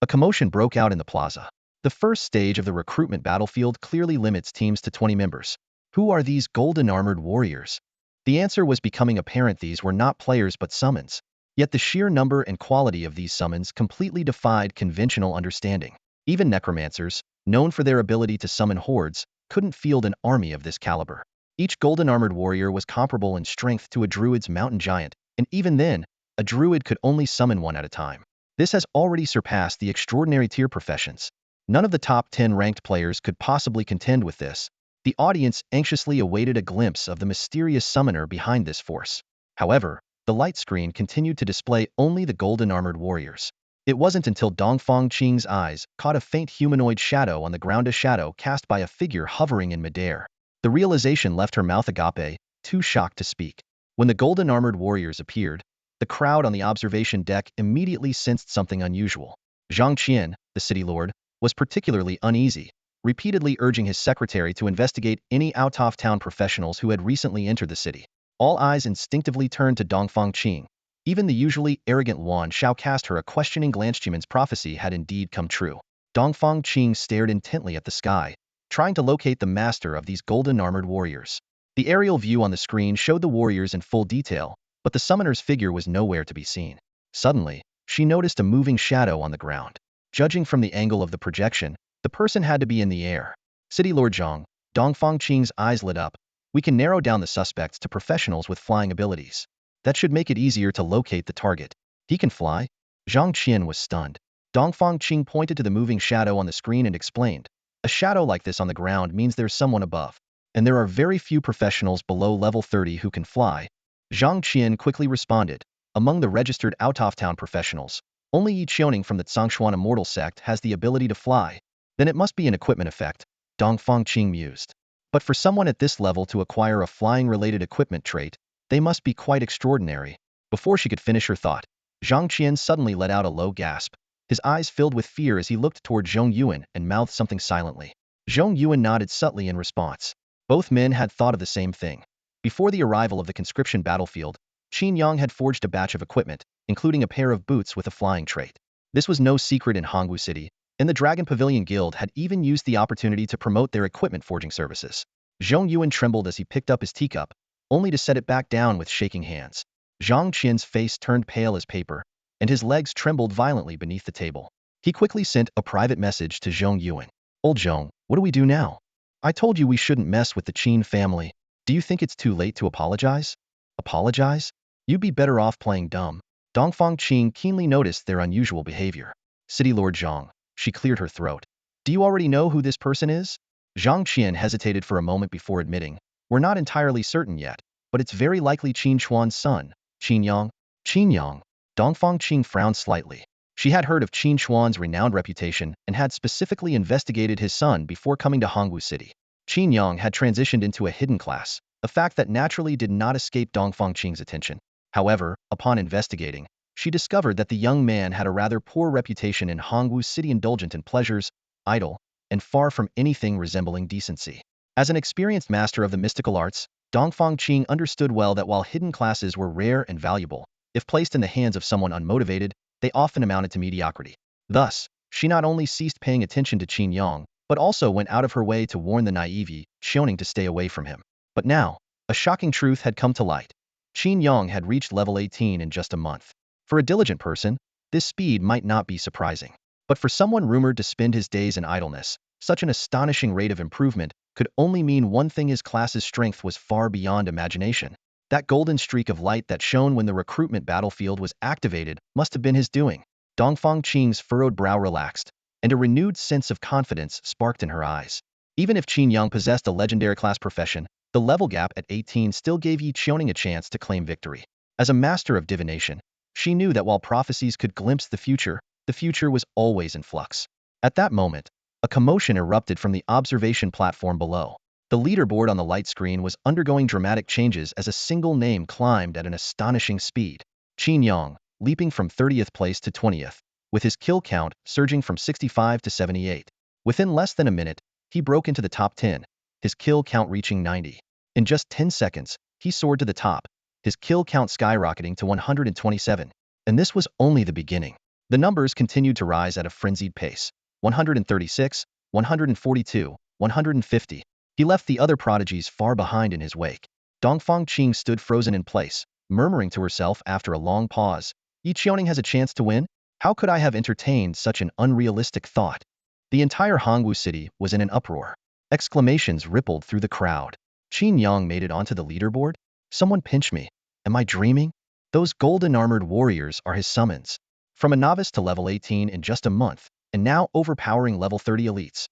A commotion broke out in the plaza. The first stage of the recruitment battlefield clearly limits teams to 20 members. Who are these golden armored warriors? The answer was becoming apparent. These were not players but summons. Yet the sheer number and quality of these summons completely defied conventional understanding. Even necromancers, known for their ability to summon hordes, couldn't field an army of this caliber. Each golden armored warrior was comparable in strength to a druid's mountain giant, and even then, a druid could only summon one at a time. This has already surpassed the extraordinary tier professions. None of the top 10 ranked players could possibly contend with this. The audience anxiously awaited a glimpse of the mysterious summoner behind this force. However, the light screen continued to display only the golden armored warriors. It wasn't until Dongfang Qing's eyes caught a faint humanoid shadow on the ground, a shadow cast by a figure hovering in midair. The realization left her mouth agape, too shocked to speak. When the golden armored warriors appeared, the crowd on the observation deck immediately sensed something unusual. Zhang Qian, the city lord, was particularly uneasy, repeatedly urging his secretary to investigate any out-of-town professionals who had recently entered the city. All eyes instinctively turned to Dongfang Qing. Even the usually arrogant Wan Shao cast her a questioning glance. Qimen's prophecy had indeed come true. Dongfang Qing stared intently at the sky, trying to locate the master of these golden armored warriors. The aerial view on the screen showed the warriors in full detail, but the summoner's figure was nowhere to be seen. Suddenly, she noticed a moving shadow on the ground. Judging from the angle of the projection, the person had to be in the air. City Lord Zhang, Dongfang Qing's eyes lit up. We can narrow down the suspects to professionals with flying abilities. That should make it easier to locate the target. He can fly? Zhang Qian was stunned. Dongfang Qing pointed to the moving shadow on the screen and explained. A shadow like this on the ground means there's someone above. And there are very few professionals below level 30 who can fly. Zhang Qian quickly responded. Among the registered out-of-town professionals, only Yi Qiuning from the Zhongshuan immortal sect has the ability to fly. Then it must be an equipment effect, Dongfang Qing mused. But for someone at this level to acquire a flying-related equipment trait, they must be quite extraordinary. Before she could finish her thought, Zhang Qian suddenly let out a low gasp. His eyes filled with fear as he looked toward Zhong Yuan and mouthed something silently. Zhong Yuan nodded subtly in response. Both men had thought of the same thing. Before the arrival of the conscription battlefield, Qin Yang had forged a batch of equipment, including a pair of boots with a flying trait. This was no secret in Hongwu City, and the Dragon Pavilion Guild had even used the opportunity to promote their equipment forging services. Zhong Yuan trembled as he picked up his teacup, only to set it back down with shaking hands. Zhang Qian's face turned pale as paper, and his legs trembled violently beneath the table. He quickly sent a private message to Zhong Yuan. Old Zhong, what do we do now? I told you we shouldn't mess with the Qin family. Do you think it's too late to apologize? Apologize? You'd be better off playing dumb. Dongfang Qing keenly noticed their unusual behavior. City Lord Zhang, she cleared her throat. Do you already know who this person is? Zhang Qian hesitated for a moment before admitting. We're not entirely certain yet, but it's very likely Qin Chuan's son, Qin Yang. Qin Yang. Dongfang Qing frowned slightly. She had heard of Qin Chuan's renowned reputation and had specifically investigated his son before coming to Hongwu City. Qin Yang had transitioned into a hidden class, a fact that naturally did not escape Dongfang Qing's attention. However, upon investigating, she discovered that the young man had a rather poor reputation in Hongwu City, indulgent in pleasures, idle, and far from anything resembling decency. As an experienced master of the mystical arts, Dongfang Qing understood well that while hidden classes were rare and valuable, if placed in the hands of someone unmotivated, they often amounted to mediocrity. Thus, she not only ceased paying attention to Qin Yang, but also went out of her way to warn the naive Yi Qiuning to stay away from him. But now, a shocking truth had come to light. Qin Yang had reached level 18 in just a month. For a diligent person, this speed might not be surprising. But for someone rumored to spend his days in idleness, such an astonishing rate of improvement could only mean one thing: his class's strength was far beyond imagination. That golden streak of light that shone when the recruitment battlefield was activated must have been his doing. Dongfang Qing's furrowed brow relaxed, and a renewed sense of confidence sparked in her eyes. Even if Qin Yang possessed a legendary class profession, the level gap at 18 still gave Yi Qiuning a chance to claim victory. As a master of divination, she knew that while prophecies could glimpse the future was always in flux. At that moment, a commotion erupted from the observation platform below. The leaderboard on the light screen was undergoing dramatic changes as a single name climbed at an astonishing speed. Qin Yang, leaping from 30th place to 20th, with his kill count surging from 65 to 78. Within less than a minute, he broke into the top 10, his kill count reaching 90. In just 10 seconds, he soared to the top, his kill count skyrocketing to 127. And this was only the beginning. The numbers continued to rise at a frenzied pace. 136, 142, 150. He left the other prodigies far behind in his wake. Dongfang Qing stood frozen in place, murmuring to herself after a long pause. Yi Qiuning has a chance to win? How could I have entertained such an unrealistic thought? The entire Hongwu city was in an uproar. Exclamations rippled through the crowd. Qin Yang made it onto the leaderboard? Someone pinch me. Am I dreaming? Those golden-armored warriors are his summons. From a novice to level 18 in just a month, and now overpowering level 30 elites.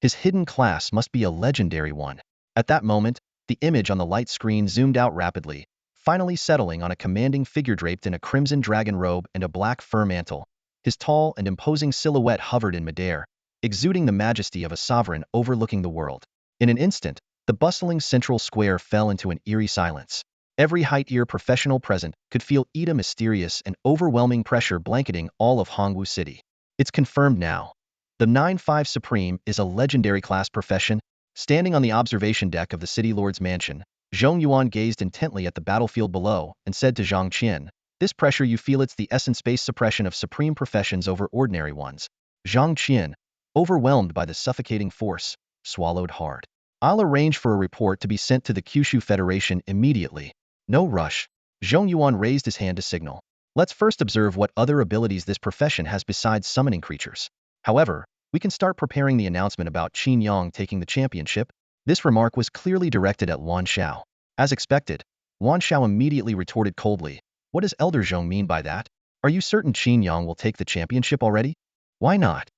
His hidden class must be a legendary one. At that moment, the image on the light screen zoomed out rapidly, finally settling on a commanding figure draped in a crimson dragon robe and a black fur mantle. His tall and imposing silhouette hovered in midair, exuding the majesty of a sovereign overlooking the world. In an instant, the bustling central square fell into an eerie silence. Every height-ear professional present could feel a mysterious and overwhelming pressure blanketing all of Hongwu City. It's confirmed now. The 9-5 Supreme is a legendary class profession. Standing on the observation deck of the City Lord's mansion, Zhong Yuan gazed intently at the battlefield below and said to Zhang Qian, "This pressure you feel, it's the essence-based suppression of supreme professions over ordinary ones." Zhang Qian, overwhelmed by the suffocating force, swallowed hard. "I'll arrange for a report to be sent to the Kyushu Federation immediately." "No rush." Zhong Yuan raised his hand to signal. "Let's first observe what other abilities this profession has besides summoning creatures. However, we can start preparing the announcement about Qin Yang taking the championship." This remark was clearly directed at Wan Xiao. As expected, Wan Xiao immediately retorted coldly, "What does Elder Zhong mean by that? Are you certain Qin Yang will take the championship already?" "Why not?"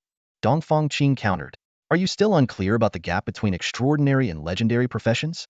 Dongfang Qing countered. "Are you still unclear about the gap between extraordinary and legendary professions?"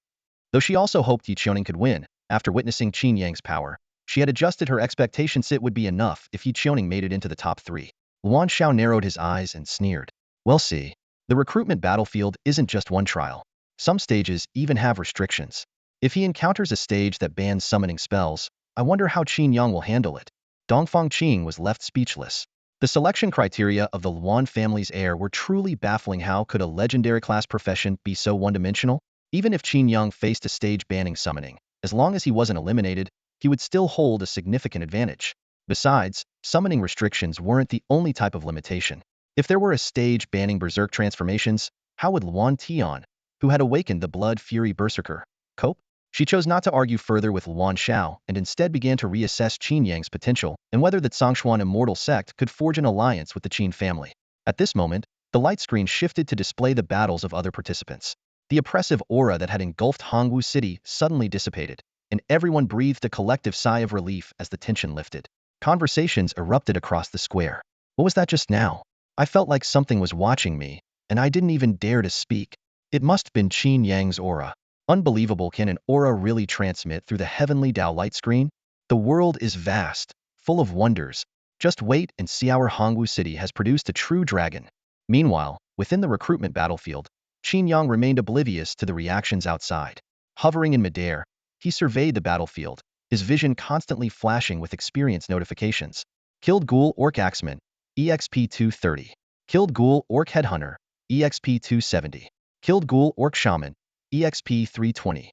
Though she also hoped Yi Qiuning could win, after witnessing Qin Yang's power, she had adjusted her expectations. It would be enough if Yi Qiuning made it into the top 3. Wan Xiao narrowed his eyes and sneered. "Well, see, the recruitment battlefield isn't just one trial. Some stages even have restrictions. If he encounters a stage that bans summoning spells, I wonder how Qin Yang will handle it." Dongfang Qing was left speechless. The selection criteria of the Luan family's heir were truly baffling. How could a legendary class profession be so one-dimensional? Even if Qin Yang faced a stage banning summoning, as long as he wasn't eliminated, he would still hold a significant advantage. Besides, summoning restrictions weren't the only type of limitation. If there were a stage banning berserk transformations, how would Luan Tian, who had awakened the Blood Fury Berserker, cope? She chose not to argue further with Luan Xiao and instead began to reassess Qin Yang's potential and whether the Zhongshuan immortal sect could forge an alliance with the Qin family. At this moment, the light screen shifted to display the battles of other participants. The oppressive aura that had engulfed Hongwu City suddenly dissipated, and everyone breathed a collective sigh of relief as the tension lifted. Conversations erupted across the square. "What was that just now? I felt like something was watching me, and I didn't even dare to speak. It must have been Qin Yang's aura. Unbelievable. Can an aura really transmit through the heavenly Dao light screen? The world is vast, full of wonders. Just wait and see. Our Hongwu City has produced a true dragon." Meanwhile, within the recruitment battlefield, Qin Yang remained oblivious to the reactions outside. Hovering in midair, he surveyed the battlefield, his vision constantly flashing with experience notifications. Killed Ghoul Orc Axeman, EXP 230. Killed Ghoul Orc Headhunter, EXP 270. Killed Ghoul Orc Shaman, EXP 320.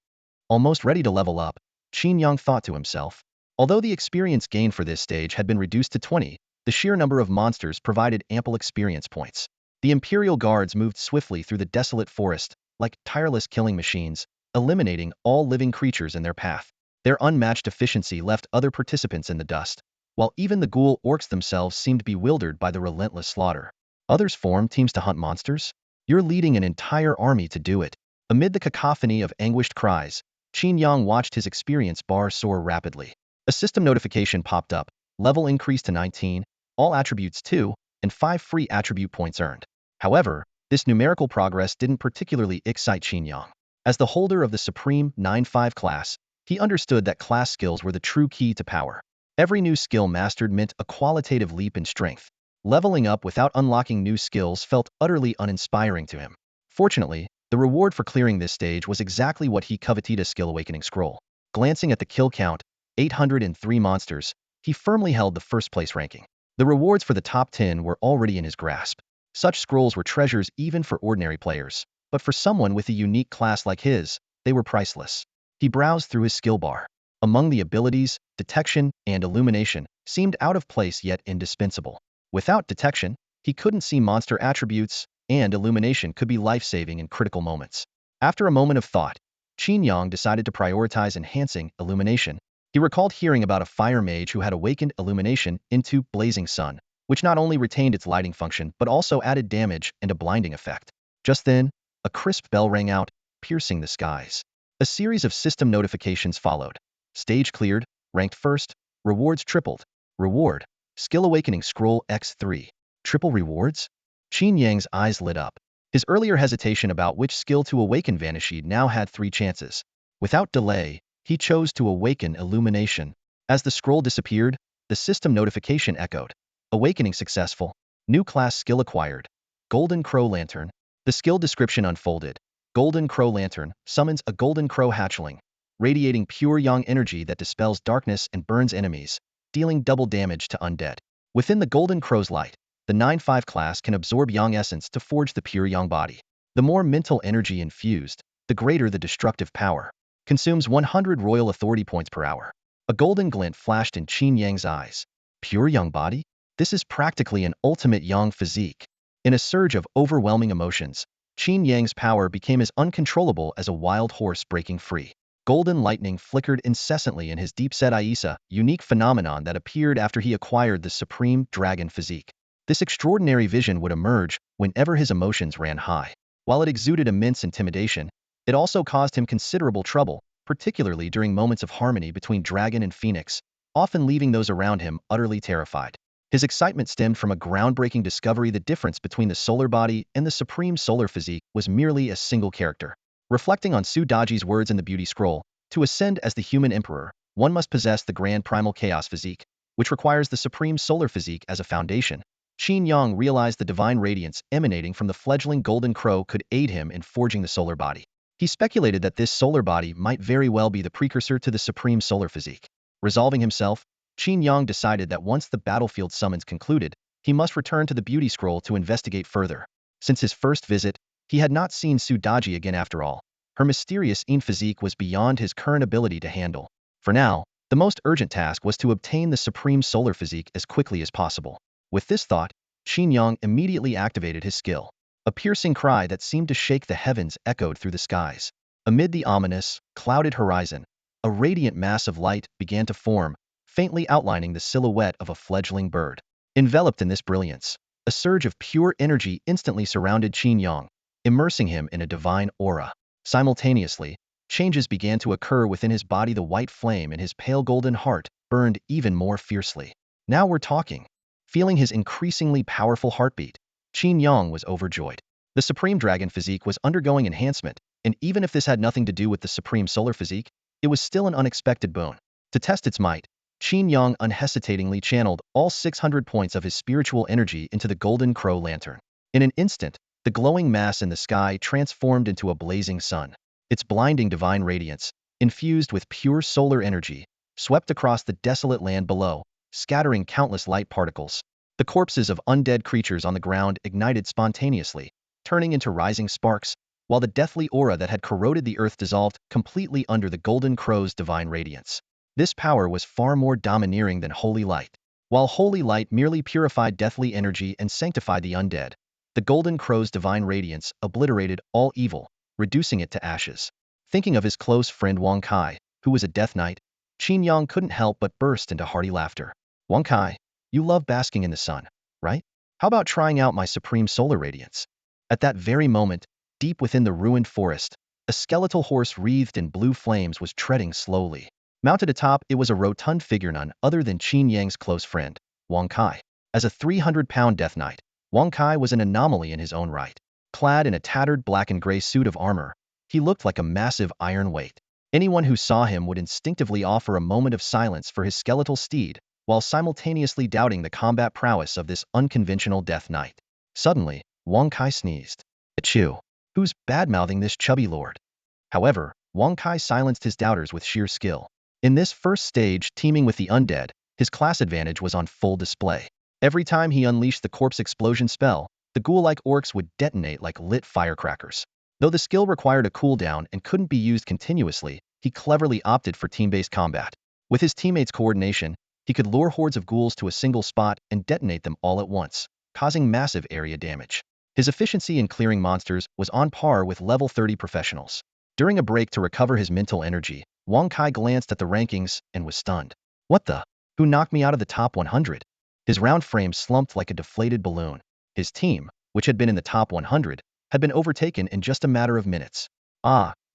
Almost ready to level up, Qin Yang thought to himself. Although the experience gained for this stage had been reduced to 20, the sheer number of monsters provided ample experience points. The Imperial Guards moved swiftly through the desolate forest, like tireless killing machines, eliminating all living creatures in their path. Their unmatched efficiency left other participants in the dust, while even the ghoul orcs themselves seemed bewildered by the relentless slaughter. Others formed teams to hunt monsters? You're leading an entire army to do it. Amid the cacophony of anguished cries, Qin Yang watched his experience bar soar rapidly. A system notification popped up, level increased to 19, all attributes 2, and 5 free attribute points earned. However, this numerical progress didn't particularly excite Qin Yang. As the holder of the Supreme 9-5 class, he understood that class skills were the true key to power. Every new skill mastered meant a qualitative leap in strength. Leveling up without unlocking new skills felt utterly uninspiring to him. Fortunately, the reward for clearing this stage was exactly what he coveted: a skill awakening scroll. Glancing at the kill count, 803 monsters, he firmly held the first place ranking. The rewards for the top 10 were already in his grasp. Such scrolls were treasures even for ordinary players, but for someone with a unique class like his, they were priceless. He browsed through his skill bar. Among the abilities, detection and illumination seemed out of place yet indispensable. Without detection, he couldn't see monster attributes, and illumination could be life-saving in critical moments. After a moment of thought, Qin Yang decided to prioritize enhancing illumination. He recalled hearing about a fire mage who had awakened illumination into blazing sun, which not only retained its lighting function but also added damage and a blinding effect. Just then, a crisp bell rang out, piercing the skies. A series of system notifications followed. Stage cleared, ranked first, rewards tripled. Reward, Skill Awakening Scroll X3. Triple rewards? Qin Yang's eyes lit up. His earlier hesitation about which skill to awaken vanished now had 3 chances. Without delay, he chose to awaken illumination. As the scroll disappeared, the system notification echoed. Awakening successful. New class skill acquired. Golden Crow Lantern. The skill description unfolded. Golden Crow Lantern summons a golden crow hatchling, radiating pure yang energy that dispels darkness and burns enemies, dealing double damage to undead. Within the golden crow's light, the 9-5 class can absorb yang essence to forge the pure yang body. The more mental energy infused, the greater the destructive power. Consumes 100 royal authority points per hour. A golden glint flashed in Qin Yang's eyes. Pure yang body? This is practically an ultimate yang physique. In a surge of overwhelming emotions, Qin Yang's power became as uncontrollable as a wild horse breaking free. Golden lightning flickered incessantly in his deep-set eyes, a unique phenomenon that appeared after he acquired the supreme dragon physique. This extraordinary vision would emerge whenever his emotions ran high. While it exuded immense intimidation, it also caused him considerable trouble, particularly during moments of harmony between dragon and phoenix, often leaving those around him utterly terrified. His excitement stemmed from a groundbreaking discovery: the difference between the solar body and the supreme solar physique was merely a single character. Reflecting on Su Daji's words in the Beauty Scroll, to ascend as the human emperor, one must possess the grand primal chaos physique, which requires the supreme solar physique as a foundation. Qin Yang realized the divine radiance emanating from the fledgling golden crow could aid him in forging the solar body. He speculated that this solar body might very well be the precursor to the supreme solar physique. Resolving himself, Qin Yang decided that once the battlefield summons concluded, he must return to the Beauty Scroll to investigate further. Since his first visit, he had not seen Su Daji again after all. Her mysterious physique was beyond his current ability to handle. For now, the most urgent task was to obtain the supreme solar physique as quickly as possible. With this thought, Qin Yang immediately activated his skill. A piercing cry that seemed to shake the heavens echoed through the skies. Amid the ominous, clouded horizon, a radiant mass of light began to form, faintly outlining the silhouette of a fledgling bird. Enveloped in this brilliance, a surge of pure energy instantly surrounded Qin Yang, immersing him in a divine aura. Simultaneously, changes began to occur within his body. The white flame in his pale golden heart burned even more fiercely. Now we're talking. Feeling his increasingly powerful heartbeat, Qin Yang was overjoyed. The Supreme Dragon Physique was undergoing enhancement, and even if this had nothing to do with the Supreme Solar Physique, it was still an unexpected boon. To test its might, Qin Yang unhesitatingly channeled all 600 points of his spiritual energy into the Golden Crow Lantern. In an instant, the glowing mass in the sky transformed into a blazing sun. Its blinding divine radiance, infused with pure solar energy, swept across the desolate land below, scattering countless light particles. The corpses of undead creatures on the ground ignited spontaneously, turning into rising sparks, while the deathly aura that had corroded the earth dissolved completely under the Golden Crow's divine radiance. This power was far more domineering than holy light. While holy light merely purified deathly energy and sanctified the undead, the Golden Crow's divine radiance obliterated all evil, reducing it to ashes. Thinking of his close friend Wang Kai, who was a death knight, Qin Yang couldn't help but burst into hearty laughter. Wang Kai, you love basking in the sun, right? How about trying out my supreme solar radiance? At that very moment, deep within the ruined forest, a skeletal horse wreathed in blue flames was treading slowly. Mounted atop, it was a rotund figure, none other than Qin Yang's close friend, Wang Kai. As a 300-pound death knight, Wang Kai was an anomaly in his own right. Clad in a tattered black and gray suit of armor, he looked like a massive iron weight. Anyone who saw him would instinctively offer a moment of silence for his skeletal steed, while simultaneously doubting the combat prowess of this unconventional death knight. Suddenly, Wang Kai sneezed. Achoo! Who's bad-mouthing this chubby lord? However, Wang Kai silenced his doubters with sheer skill. In this first stage, teeming with the undead, his class advantage was on full display. Every time he unleashed the corpse explosion spell, the ghoul-like orcs would detonate like lit firecrackers. Though the skill required a cooldown and couldn't be used continuously, he cleverly opted for team-based combat. With his teammates' coordination, he could lure hordes of ghouls to a single spot and detonate them all at once. causing massive area damage. His efficiency in clearing monsters was on par with level 30 professionals. During a break to recover his mental energy, Wang Kai glanced at the rankings and was stunned. What the? Who knocked me out of the top 100? His round frame slumped like a deflated balloon. His team, which had been in the top 100, had been overtaken in just a matter of minutes.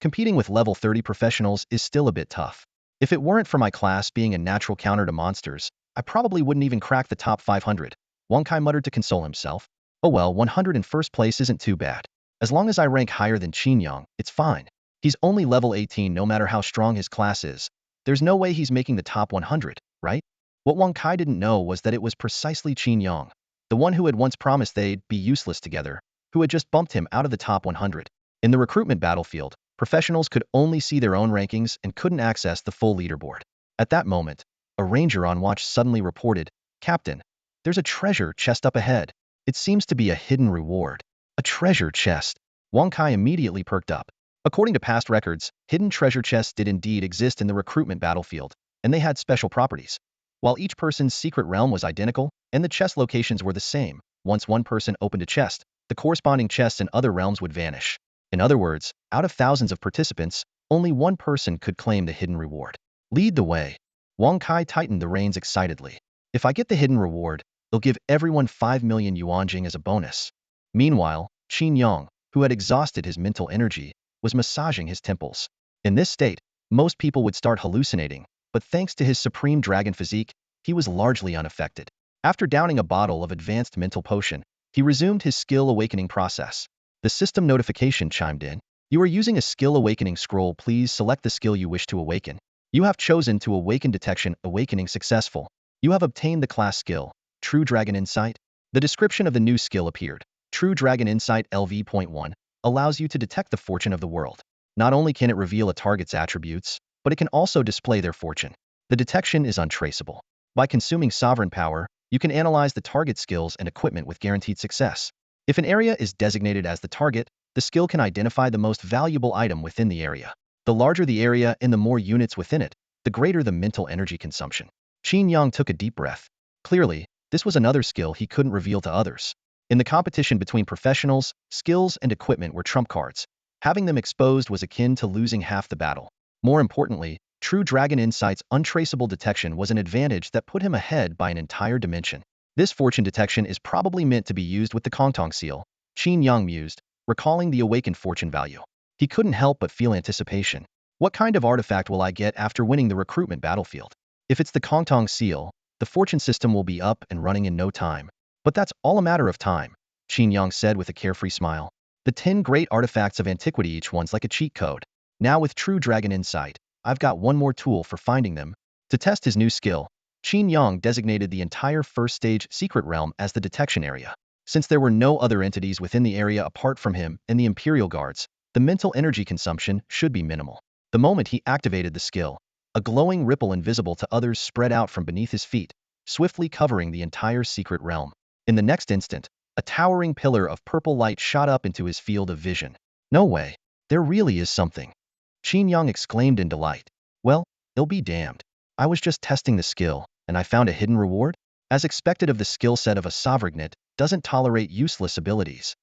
Competing with level 30 professionals is still a bit tough. If it weren't for my class being a natural counter to monsters, I probably wouldn't even crack the top 500, Wang Kai muttered to console himself. Oh well, 101st place isn't too bad. As long as I rank higher than Qin Yang, it's fine. He's only level 18 no matter how strong his class is. There's no way he's making the top 100, right? What Wang Kai didn't know was that it was precisely Qin Yang, the one who had once promised they'd be useless together, who had just bumped him out of the top 100. In the recruitment battlefield, professionals could only see their own rankings and couldn't access the full leaderboard. At that moment, a ranger on watch suddenly reported, "Captain, there's a treasure chest up ahead. It seems to be a hidden reward." A treasure chest. Wang Kai immediately perked up. According to past records, hidden treasure chests did indeed exist in the recruitment battlefield, and they had special properties. While each person's secret realm was identical, and the chest locations were the same, once one person opened a chest, the corresponding chests in other realms would vanish. In other words, out of thousands of participants, only one person could claim the hidden reward. Lead the way. Wang Kai tightened the reins excitedly. If I get the hidden reward, they'll give everyone 5 million yuanjing as a bonus. Meanwhile, Qin Yang, who had exhausted his mental energy, was massaging his temples. In this state, most people would start hallucinating, but thanks to his supreme dragon physique, he was largely unaffected. After downing a bottle of advanced mental potion, he resumed his skill awakening process. The system notification chimed in. You are using a skill awakening scroll. Please select the skill you wish to awaken. You have chosen to awaken detection awakening successful. You have obtained the class skill, True Dragon Insight. The description of the new skill appeared. True Dragon Insight LV.1 allows you to detect the fortune of the world. Not only can it reveal a target's attributes, but it can also display their fortune. The detection is untraceable. By consuming sovereign power, you can analyze the target's skills and equipment with guaranteed success. If an area is designated as the target, the skill can identify the most valuable item within the area. The larger the area and the more units within it, the greater the mental energy consumption. Qin Yang took a deep breath. Clearly, this was another skill he couldn't reveal to others. In the competition between professionals, skills and equipment were trump cards. Having them exposed was akin to losing half the battle. More importantly, True Dragon Insight's untraceable detection was an advantage that put him ahead by an entire dimension. This fortune detection is probably meant to be used with the Kongtong seal, Qin Yang mused, recalling the awakened fortune value. He couldn't help but feel anticipation. What kind of artifact will I get after winning the recruitment battlefield? If it's the Kongtong seal, the fortune system will be up and running in no time. But that's all a matter of time, Qin Yang said with a carefree smile. The 10 great artifacts of antiquity, each one's like a cheat code. Now with True Dragon Insight, I've got one more tool for finding them. To test his new skill, Qin Yang designated the entire first stage secret realm as the detection area. Since there were no other entities within the area apart from him and the Imperial Guards, the mental energy consumption should be minimal. The moment he activated the skill, a glowing ripple invisible to others spread out from beneath his feet, swiftly covering the entire secret realm. In the next instant, a towering pillar of purple light shot up into his field of vision. No way, there really is something. Qin Yang exclaimed in delight. Well, it'll be damned. I was just testing the skill, and I found a hidden reward? As expected of the skill set of a sovereignet, doesn't tolerate useless abilities.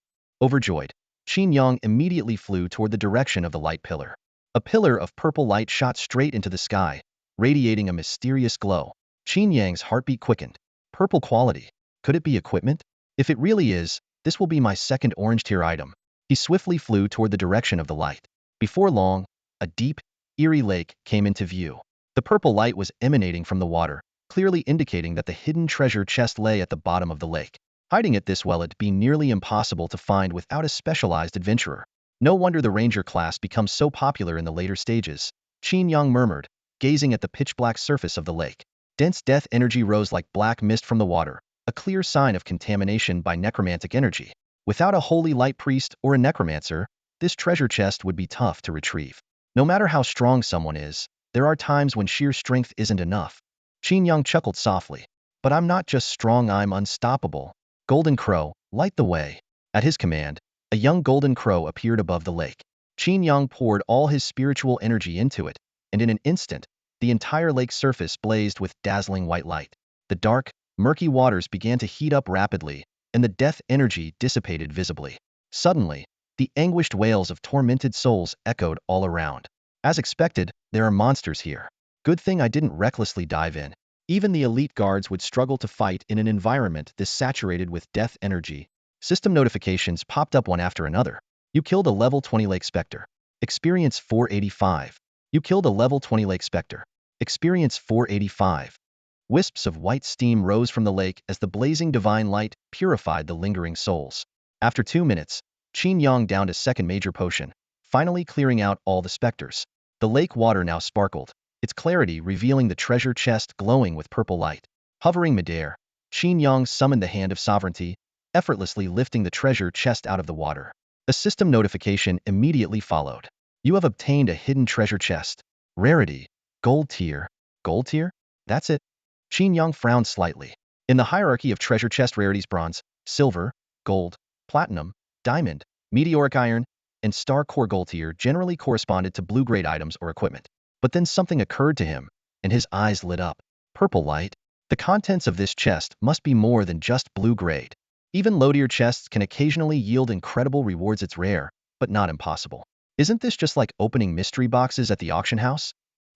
Overjoyed, Qin Yang immediately flew toward the direction of the light pillar. A pillar of purple light shot straight into the sky, radiating a mysterious glow. Qin Yang's heartbeat quickened. Purple quality. Could it be equipment? If it really is, this will be my second orange tier item. He swiftly flew toward the direction of the light. Before long, a deep, eerie lake came into view. The purple light was emanating from the water, clearly indicating that the hidden treasure chest lay at the bottom of the lake. Hiding it this well, it'd be nearly impossible to find without a specialized adventurer. No wonder the ranger class becomes so popular in the later stages, Qin Yang murmured, gazing at the pitch-black surface of the lake. Dense death energy rose like black mist from the water, a clear sign of contamination by necromantic energy. Without a holy light priest or a necromancer, this treasure chest would be tough to retrieve. No matter how strong someone is, there are times when sheer strength isn't enough. Qin Yang chuckled softly. But I'm not just strong, I'm unstoppable. Golden Crow, light the way. At his command, a young golden crow appeared above the lake. Qin Yang poured all his spiritual energy into it, and in an instant, the entire lake surface blazed with dazzling white light. The dark, murky waters began to heat up rapidly, and the death energy dissipated visibly. Suddenly, the anguished wails of tormented souls echoed all around. As expected, there are monsters here. Good thing I didn't recklessly dive in. Even the elite guards would struggle to fight in an environment this saturated with death energy. System notifications popped up one after another. You killed a level 20 Lake Spectre. Experience 485. You killed a level 20 Lake Spectre. Experience 485. Wisps of white steam rose from the lake as the blazing divine light purified the lingering souls. After 2 minutes, Qin Yang downed a second major potion, finally clearing out all the specters. The lake water now sparkled, its clarity revealing the treasure chest glowing with purple light. Hovering midair, Qin Yang summoned the Hand of Sovereignty, effortlessly lifting the treasure chest out of the water. A system notification immediately followed. You have obtained a hidden treasure chest. Rarity, gold tier. Gold tier? That's it. Qin Yang frowned slightly. In the hierarchy of treasure chest rarities, bronze, silver, gold, platinum, diamond, meteoric iron, and star core gold tier generally corresponded to blue-grade items or equipment. But then something occurred to him, and his eyes lit up. Purple light? The contents of this chest must be more than just blue-grade. Even low-tier chests can occasionally yield incredible rewards. It's rare, but not impossible. Isn't this just like opening mystery boxes at the auction house?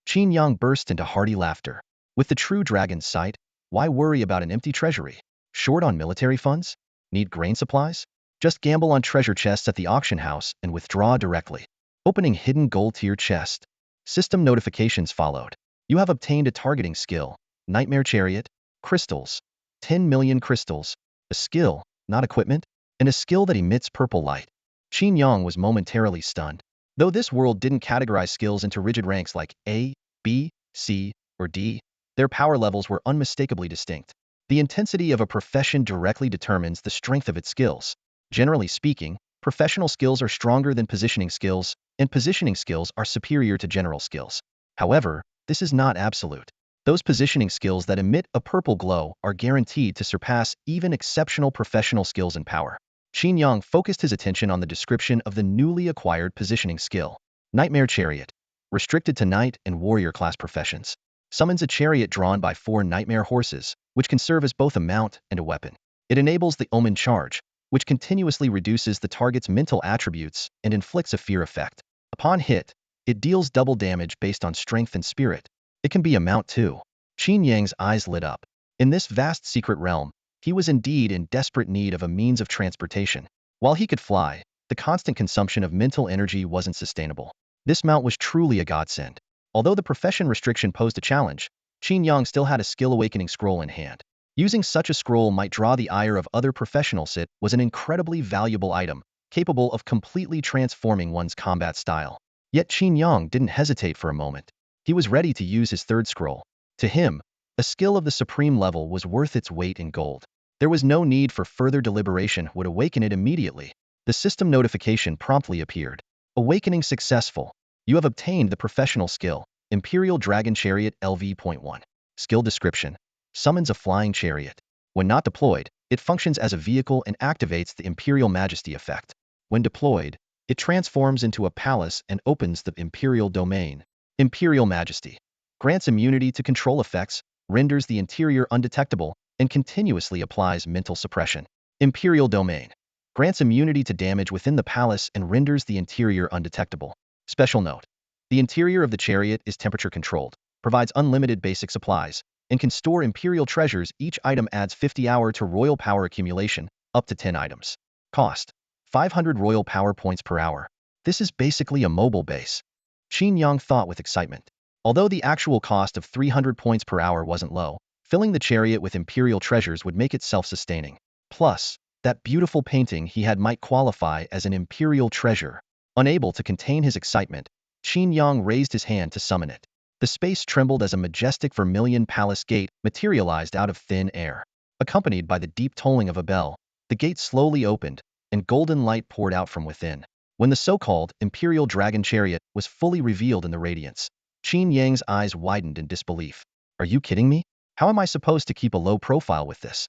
Qin Yang burst into hearty laughter. With the true dragon's sight, why worry about an empty treasury? Short on military funds? Need grain supplies? Just gamble on treasure chests at the auction house and withdraw directly. Opening hidden gold tier chest. System notifications followed. You have obtained a targeting skill. Nightmare Chariot. Crystals. 10 million crystals. A skill, not equipment, and a skill that emits purple light. Qin Yang was momentarily stunned. Though this world didn't categorize skills into rigid ranks like A, B, C, or D, their power levels were unmistakably distinct. The intensity of a profession directly determines the strength of its skills. Generally speaking, professional skills are stronger than positioning skills, and positioning skills are superior to general skills. However, this is not absolute. Those positioning skills that emit a purple glow are guaranteed to surpass even exceptional professional skills in power. Qin Yang focused his attention on the description of the newly acquired positioning skill. Nightmare Chariot. Restricted to knight and warrior class professions. Summons a chariot drawn by 4 nightmare horses, which can serve as both a mount and a weapon. It enables the Omen Charge, which continuously reduces the target's mental attributes and inflicts a fear effect. Upon hit, it deals double damage based on strength and spirit. It can be a mount too. Qin Yang's eyes lit up. In this vast secret realm, he was indeed in desperate need of a means of transportation. While he could fly, the constant consumption of mental energy wasn't sustainable. This mount was truly a godsend. Although the profession restriction posed a challenge, Qin Yang still had a skill awakening scroll in hand. Using such a scroll might draw the ire of other professionals. It was an incredibly valuable item, capable of completely transforming one's combat style. Yet Qin Yang didn't hesitate for a moment. He was ready to use his third scroll. To him, a skill of the supreme level was worth its weight in gold. There was no need for further deliberation. Would awaken it immediately. The system notification promptly appeared. Awakening successful. You have obtained the professional skill, Imperial Dragon Chariot LV.1. Skill description. Summons a flying chariot. When not deployed, it functions as a vehicle and activates the Imperial Majesty effect. When deployed, it transforms into a palace and opens the Imperial Domain. Imperial Majesty. Grants immunity to control effects, renders the interior undetectable, and continuously applies mental suppression. Imperial Domain. Grants immunity to damage within the palace and renders the interior undetectable. Special note. The interior of the chariot is temperature controlled, provides unlimited basic supplies, and can store Imperial treasures. Each item adds 50 hour to royal power accumulation, up to 10 items. Cost. 500 royal power points per hour. This is basically a mobile base. Qin Yang thought with excitement. Although the actual cost of 300 points per hour wasn't low, filling the chariot with Imperial treasures would make it self-sustaining. Plus, that beautiful painting he had might qualify as an Imperial treasure. Unable to contain his excitement, Qin Yang raised his hand to summon it. The space trembled as a majestic vermilion palace gate materialized out of thin air. Accompanied by the deep tolling of a bell, the gate slowly opened, and golden light poured out from within. When the so-called Imperial Dragon Chariot was fully revealed in the radiance, Qin Yang's eyes widened in disbelief. Are you kidding me? How am I supposed to keep a low profile with this?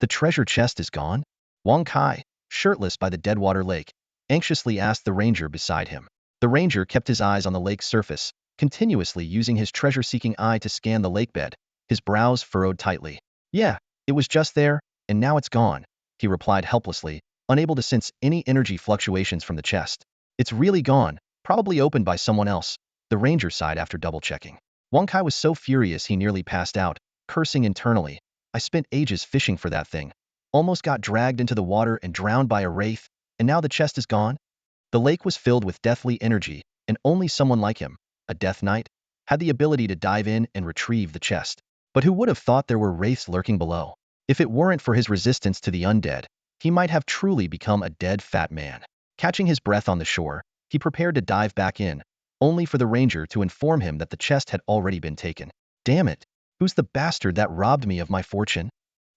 The treasure chest is gone? Wang Kai, shirtless by the Deadwater Lake, anxiously asked the ranger beside him. The ranger kept his eyes on the lake's surface, continuously using his treasure-seeking eye to scan the lakebed, his brows furrowed tightly. Yeah, it was just there, and now it's gone. he replied helplessly, unable to sense any energy fluctuations from the chest. It's really gone, probably opened by someone else, the ranger sighed after double-checking. Wang Kai was so furious he nearly passed out, cursing internally. I spent ages fishing for that thing. Almost got dragged into the water and drowned by a wraith, and now the chest is gone? The lake was filled with deathly energy, and only someone like him, a death knight, had the ability to dive in and retrieve the chest. But who would have thought there were wraiths lurking below? If it weren't for his resistance to the undead, he might have truly become a dead fat man. Catching his breath on the shore, he prepared to dive back in, only for the ranger to inform him that the chest had already been taken. Damn it! Who's the bastard that robbed me of my fortune?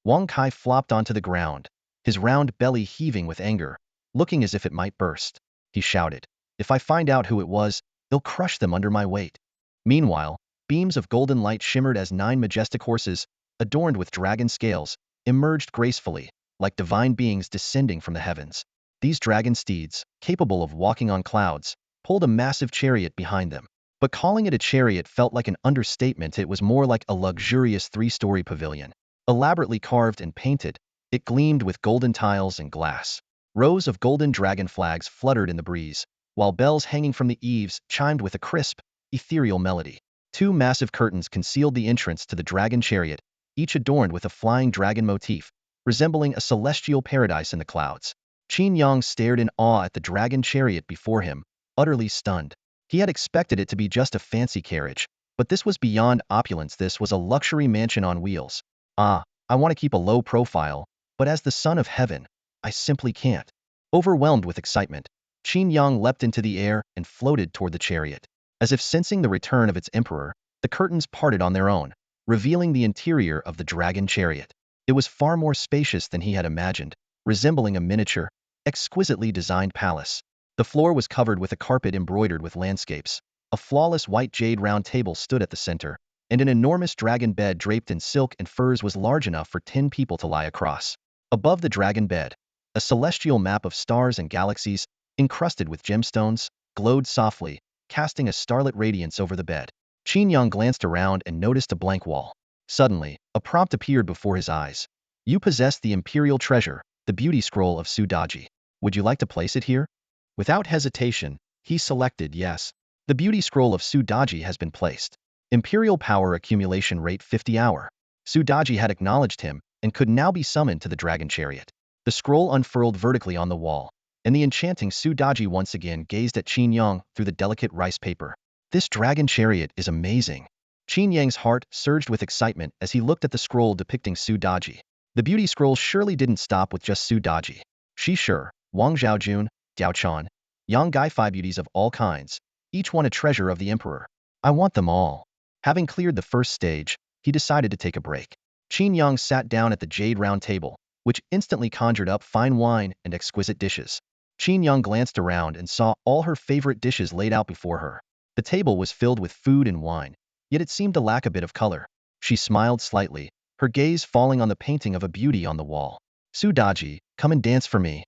Wang Kai flopped onto the ground, his round belly heaving with anger, looking as if it might burst. He shouted, "If I find out who it was, they'll crush them under my weight." Meanwhile, beams of golden light shimmered as 9 majestic horses, adorned with dragon scales, emerged gracefully, like divine beings descending from the heavens. These dragon steeds, capable of walking on clouds, pulled a massive chariot behind them. But calling it a chariot felt like an understatement. It was more like a luxurious 3-story pavilion. Elaborately carved and painted, it gleamed with golden tiles and glass. Rows of golden dragon flags fluttered in the breeze, while bells hanging from the eaves chimed with a crisp, ethereal melody. 2 massive curtains concealed the entrance to the dragon chariot, each adorned with a flying dragon motif, resembling a celestial paradise in the clouds. Qin Yang stared in awe at the dragon chariot before him, utterly stunned. He had expected it to be just a fancy carriage, but this was beyond opulence. This was a luxury mansion on wheels. I want to keep a low profile, but as the son of heaven, I simply can't. Overwhelmed with excitement, Qin Yang leapt into the air and floated toward the chariot. As if sensing the return of its emperor, the curtains parted on their own, revealing the interior of the dragon chariot. It was far more spacious than he had imagined, resembling a miniature, exquisitely designed palace. The floor was covered with a carpet embroidered with landscapes. A flawless white jade round table stood at the center, and an enormous dragon bed draped in silk and furs was large enough for 10 people to lie across. Above the dragon bed, a celestial map of stars and galaxies, encrusted with gemstones, glowed softly, casting a starlit radiance over the bed. Qin Yang glanced around and noticed a blank wall. Suddenly, a prompt appeared before his eyes. You possess the Imperial treasure, the beauty scroll of Sudaji. Would you like to place it here? Without hesitation, he selected yes. The beauty scroll of Sudaji has been placed. Imperial power accumulation rate 50 hour. Sudaji had acknowledged him and could now be summoned to the dragon chariot. The scroll unfurled vertically on the wall, and the enchanting Sudaji once again gazed at Qin Yang through the delicate rice paper. This dragon chariot is amazing. Qin Yang's heart surged with excitement as he looked at the scroll depicting Sudaji. The beauty scroll surely didn't stop with just Sudaji. Shi Shi, Wang Zhaojun, Diao Chan, Yang Gai, 5 beauties of all kinds, each one a treasure of the emperor. I want them all. Having cleared the first stage, he decided to take a break. Qin Yang sat down at the jade round table, which instantly conjured up fine wine and exquisite dishes. Qin Yang glanced around and saw all her favorite dishes laid out before her. The table was filled with food and wine, yet it seemed to lack a bit of color. She smiled slightly, her gaze falling on the painting of a beauty on the wall. Sudaji, come and dance for me.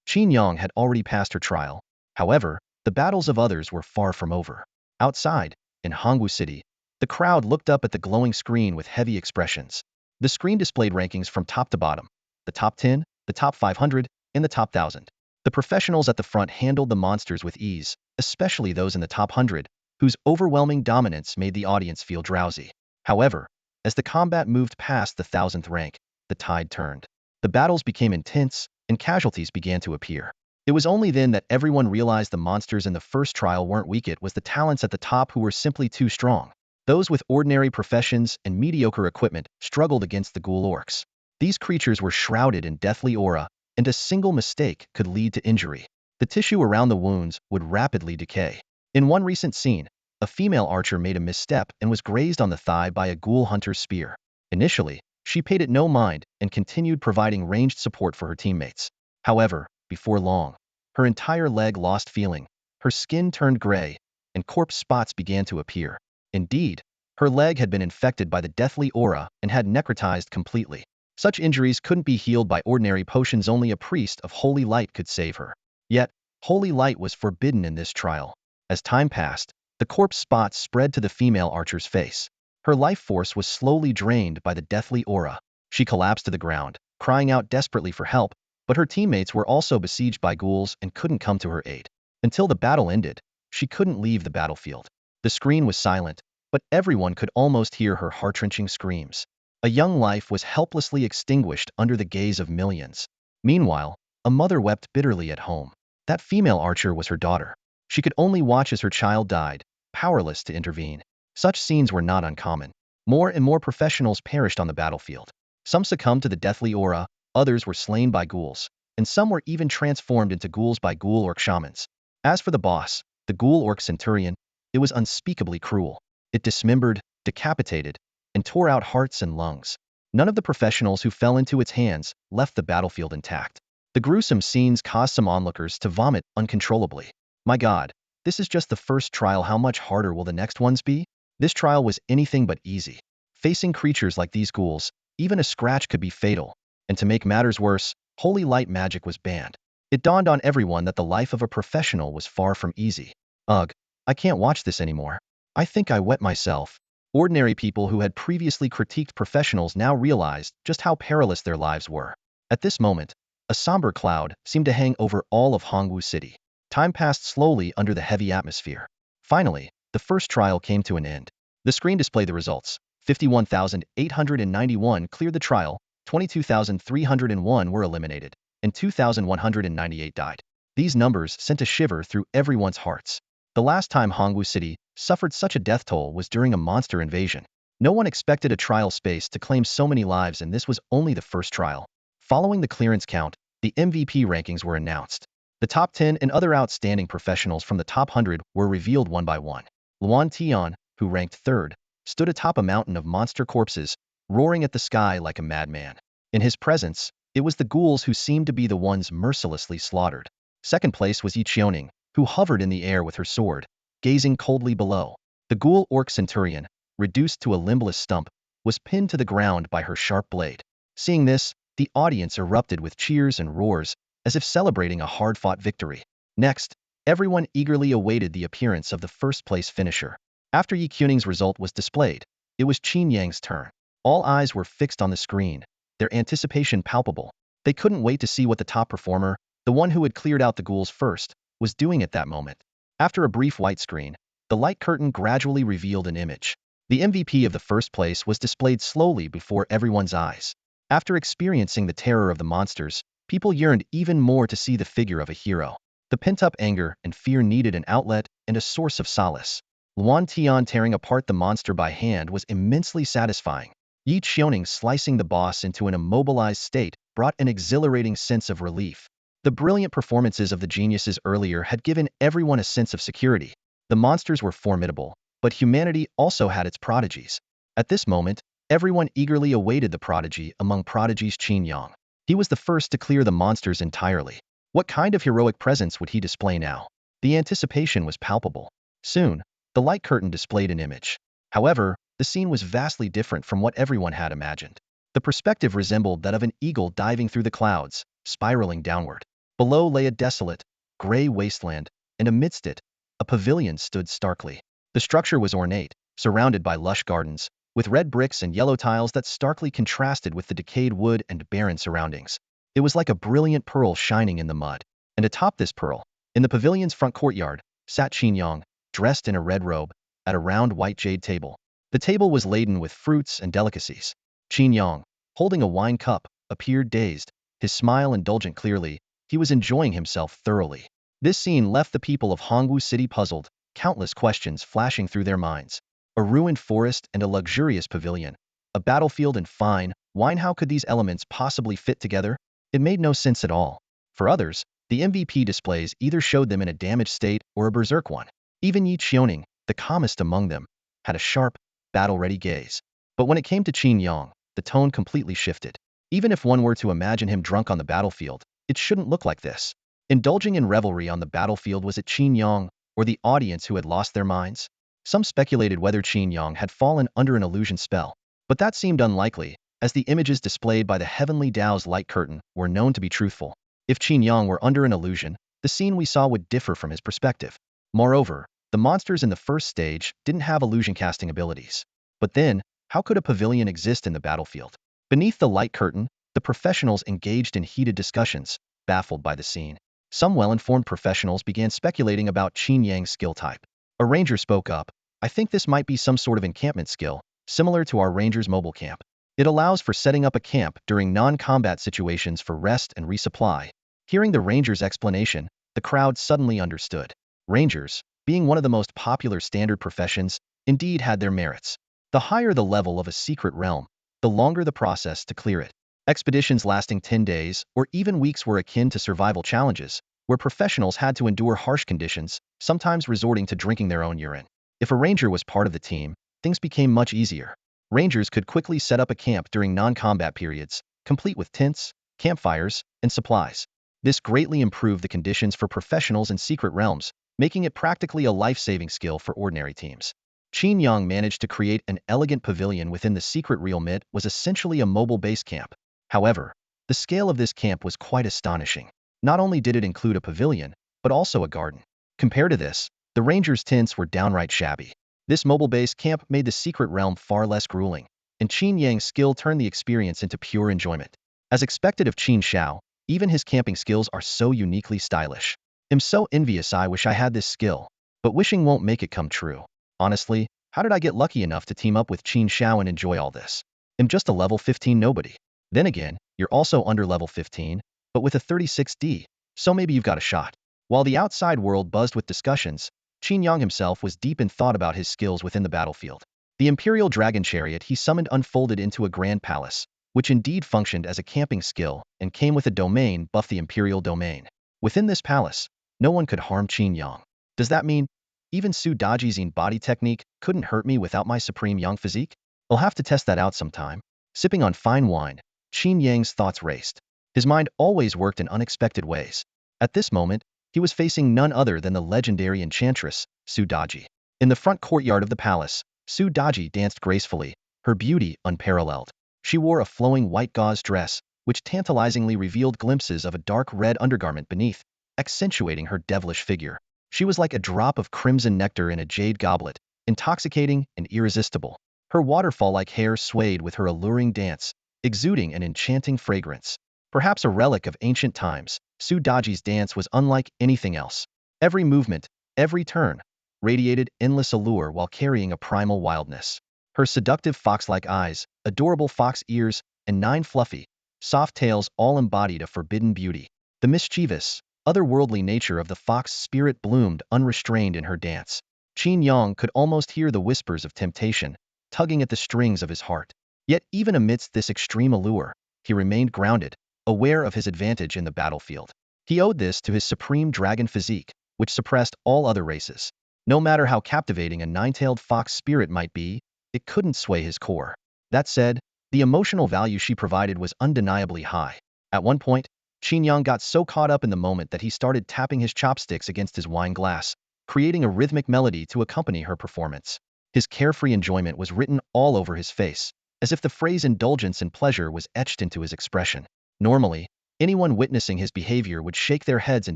Qin Yang had already passed her trial. However, the battles of others were far from over. Outside, in Hongwu City, the crowd looked up at the glowing screen with heavy expressions. The screen displayed rankings from top to bottom, the top 10, the top 500, and the top 1,000. The professionals at the front handled the monsters with ease, especially those in the top 100, whose overwhelming dominance made the audience feel drowsy. However, as the combat moved past the 1,000th rank, the tide turned. The battles became intense, and casualties began to appear. It was only then that everyone realized the monsters in the first trial weren't weak. It was the talents at the top who were simply too strong. Those with ordinary professions and mediocre equipment struggled against the ghoul orcs. These creatures were shrouded in deathly aura, and a single mistake could lead to injury. The tissue around the wounds would rapidly decay. In one recent scene, a female archer made a misstep and was grazed on the thigh by a ghoul hunter's spear. Initially, she paid it no mind and continued providing ranged support for her teammates. However, before long, her entire leg lost feeling, her skin turned gray, and corpse spots began to appear. Indeed, her leg had been infected by the deathly aura and had necrotized completely. Such injuries couldn't be healed by ordinary potions. Only a priest of holy light could save her. Yet, holy light was forbidden in this trial. As time passed, the corpse spots spread to the female archer's face. Her life force was slowly drained by the deathly aura. She collapsed to the ground, crying out desperately for help, But her teammates were also besieged by ghouls and couldn't come to her aid. Until the battle ended, she couldn't leave the battlefield. The screen was silent, but everyone could almost hear her heart-wrenching screams. A young life was helplessly extinguished under the gaze of millions. Meanwhile, a mother wept bitterly at home. That female archer was her daughter. She could only watch as her child died, powerless to intervene. Such scenes were not uncommon. More and more professionals perished on the battlefield. Some succumbed to the deathly aura, others were slain by ghouls, and some were even transformed into ghouls by ghoul orc shamans. As for the boss, the ghoul orc centurion, it was unspeakably cruel. It dismembered, decapitated, and tore out hearts and lungs. None of the professionals who fell into its hands left the battlefield intact. The gruesome scenes caused some onlookers to vomit uncontrollably. My God, this is just the first trial. How much harder will the next ones be? This trial was anything but easy. Facing creatures like these ghouls, even a scratch could be fatal. And to make matters worse, holy light magic was banned. It dawned on everyone that the life of a professional was far from easy. Ugh, I can't watch this anymore. I think I wet myself. Ordinary people who had previously critiqued professionals now realized just how perilous their lives were. At this moment, a somber cloud seemed to hang over all of Hongwu City. Time passed slowly under the heavy atmosphere. Finally, the first trial came to an end. The screen displayed the results. 51,891 cleared the trial, 22,301 were eliminated, and 2,198 died. These numbers sent a shiver through everyone's hearts. The last time Hongwu City suffered such a death toll was during a monster invasion. No one expected a trial space to claim so many lives, and this was only the first trial. Following the clearance count, the MVP rankings were announced. The top 10 and other outstanding professionals from the top 100 were revealed one by one. Luan Tian, who ranked third, stood atop a mountain of monster corpses, roaring at the sky like a madman. In his presence, it was the ghouls who seemed to be the ones mercilessly slaughtered. Second place was Yi Qiaoning, who hovered in the air with her sword, gazing coldly below. The ghoul orc centurion, reduced to a limbless stump, was pinned to the ground by her sharp blade. Seeing this, the audience erupted with cheers and roars, as if celebrating a hard-fought victory. Next, everyone eagerly awaited the appearance of the first-place finisher. After Yi Qianing's result was displayed, it was Qin Yang's turn. All eyes were fixed on the screen, their anticipation palpable. They couldn't wait to see what the top performer, the one who had cleared out the ghouls first, was doing at that moment. After a brief white screen, the light curtain gradually revealed an image. The MVP of the first place was displayed slowly before everyone's eyes. After experiencing the terror of the monsters, people yearned even more to see the figure of a hero. The pent-up anger and fear needed an outlet and a source of solace. Luan Tian tearing apart the monster by hand was immensely satisfying. Yi Qiaoning slicing the boss into an immobilized state brought an exhilarating sense of relief. The brilliant performances of the geniuses earlier had given everyone a sense of security. The monsters were formidable, but humanity also had its prodigies. At this moment, everyone eagerly awaited the prodigy among prodigies, Qin Yang. He was the first to clear the monsters entirely. What kind of heroic presence would he display now? The anticipation was palpable. Soon, the light curtain displayed an image. However, the scene was vastly different from what everyone had imagined. The perspective resembled that of an eagle diving through the clouds, spiraling downward. Below lay a desolate, gray wasteland, and amidst it, a pavilion stood starkly. The structure was ornate, surrounded by lush gardens, with red bricks and yellow tiles that starkly contrasted with the decayed wood and barren surroundings. It was like a brilliant pearl shining in the mud. And atop this pearl, in the pavilion's front courtyard, sat Qin Yang, dressed in a red robe, at a round white jade table. The table was laden with fruits and delicacies. Qin Yang, holding a wine cup, appeared dazed, his smile indulgent. Clearly, he was enjoying himself thoroughly. This scene left the people of Hongwu City puzzled, countless questions flashing through their minds. A ruined forest and a luxurious pavilion, a battlefield and fine wine. How could these elements possibly fit together? It made no sense at all. For others, the MVP displays either showed them in a damaged state or a berserk one. Even Yi Qiaoning, the calmest among them, had a sharp, battle-ready gaze. But when it came to Qin Yang, the tone completely shifted. Even if one were to imagine him drunk on the battlefield, it shouldn't look like this. Indulging in revelry on the battlefield, was it Qin Yang or the audience who had lost their minds? Some speculated whether Qin Yang had fallen under an illusion spell, but that seemed unlikely, as the images displayed by the Heavenly Tao's light curtain were known to be truthful. If Qin Yang were under an illusion, the scene we saw would differ from his perspective. Moreover, the monsters in the first stage didn't have illusion casting abilities. But then, how could a pavilion exist in the battlefield? Beneath the light curtain, The professionals engaged in heated discussions, baffled by the scene. Some well-informed professionals began speculating about Qin Yang's skill type. A ranger spoke up. I think this might be some sort of encampment skill, similar to our ranger's mobile camp. It allows for setting up a camp during non-combat situations for rest and resupply. Hearing the ranger's explanation, the crowd suddenly understood. Rangers, being one of the most popular standard professions, indeed had their merits. The higher the level of a secret realm, the longer the process to clear it. Expeditions lasting 10 days or even weeks were akin to survival challenges, where professionals had to endure harsh conditions, sometimes resorting to drinking their own urine. If a ranger was part of the team, things became much easier. Rangers could quickly set up a camp during non-combat periods, complete with tents, campfires, and supplies. This greatly improved the conditions for professionals in secret realms, making it practically a life-saving skill for ordinary teams. Qin Yang managed to create an elegant pavilion within the secret realm. It was essentially a mobile base camp. However, the scale of this camp was quite astonishing. Not only did it include a pavilion, but also a garden. Compared to this, the Rangers' tents were downright shabby. This mobile base camp made the secret realm far less grueling, and Qin Yang's skill turned the experience into pure enjoyment. As expected of Qin Xiao, even his camping skills are so uniquely stylish. I'm so envious. I wish I had this skill, but wishing won't make it come true. Honestly, how did I get lucky enough to team up with Qin Xiao and enjoy all this? I'm just a level 15 nobody. Then again, you're also under level 15, but with a 36D, so maybe you've got a shot. While the outside world buzzed with discussions, Qin Yang himself was deep in thought about his skills within the battlefield. The Imperial Dragon Chariot he summoned unfolded into a grand palace, which indeed functioned as a camping skill and came with a domain buff, the Imperial Domain. Within this palace, no one could harm Qin Yang. Does that mean even Su Daji's body technique couldn't hurt me without my supreme Yang physique? I'll have to test that out sometime. Sipping on fine wine, Qin Yang's thoughts raced. His mind always worked in unexpected ways. At this moment, he was facing none other than the legendary enchantress, Su Daji. In the front courtyard of the palace, Su Daji danced gracefully, her beauty unparalleled. She wore a flowing white gauze dress, which tantalizingly revealed glimpses of a dark red undergarment beneath, accentuating her devilish figure. She was like a drop of crimson nectar in a jade goblet, intoxicating and irresistible. Her waterfall-like hair swayed with her alluring dance, exuding an enchanting fragrance. Perhaps a relic of ancient times, Su Daji's dance was unlike anything else. Every movement, every turn, radiated endless allure while carrying a primal wildness. Her seductive fox-like eyes, adorable fox ears, and 9 fluffy, soft tails all embodied a forbidden beauty. The mischievous, otherworldly nature of the fox spirit bloomed unrestrained in her dance. Qin Yang could almost hear the whispers of temptation, tugging at the strings of his heart. Yet even amidst this extreme allure, he remained grounded, aware of his advantage in the battlefield. He owed this to his supreme dragon physique, which suppressed all other races. No matter how captivating a 9-tailed fox spirit might be, it couldn't sway his core. That said, the emotional value she provided was undeniably high. At one point, Qin Yang got so caught up in the moment that he started tapping his chopsticks against his wine glass, creating a rhythmic melody to accompany her performance. His carefree enjoyment was written all over his face, as if the phrase indulgence and pleasure was etched into his expression. Normally, anyone witnessing his behavior would shake their heads in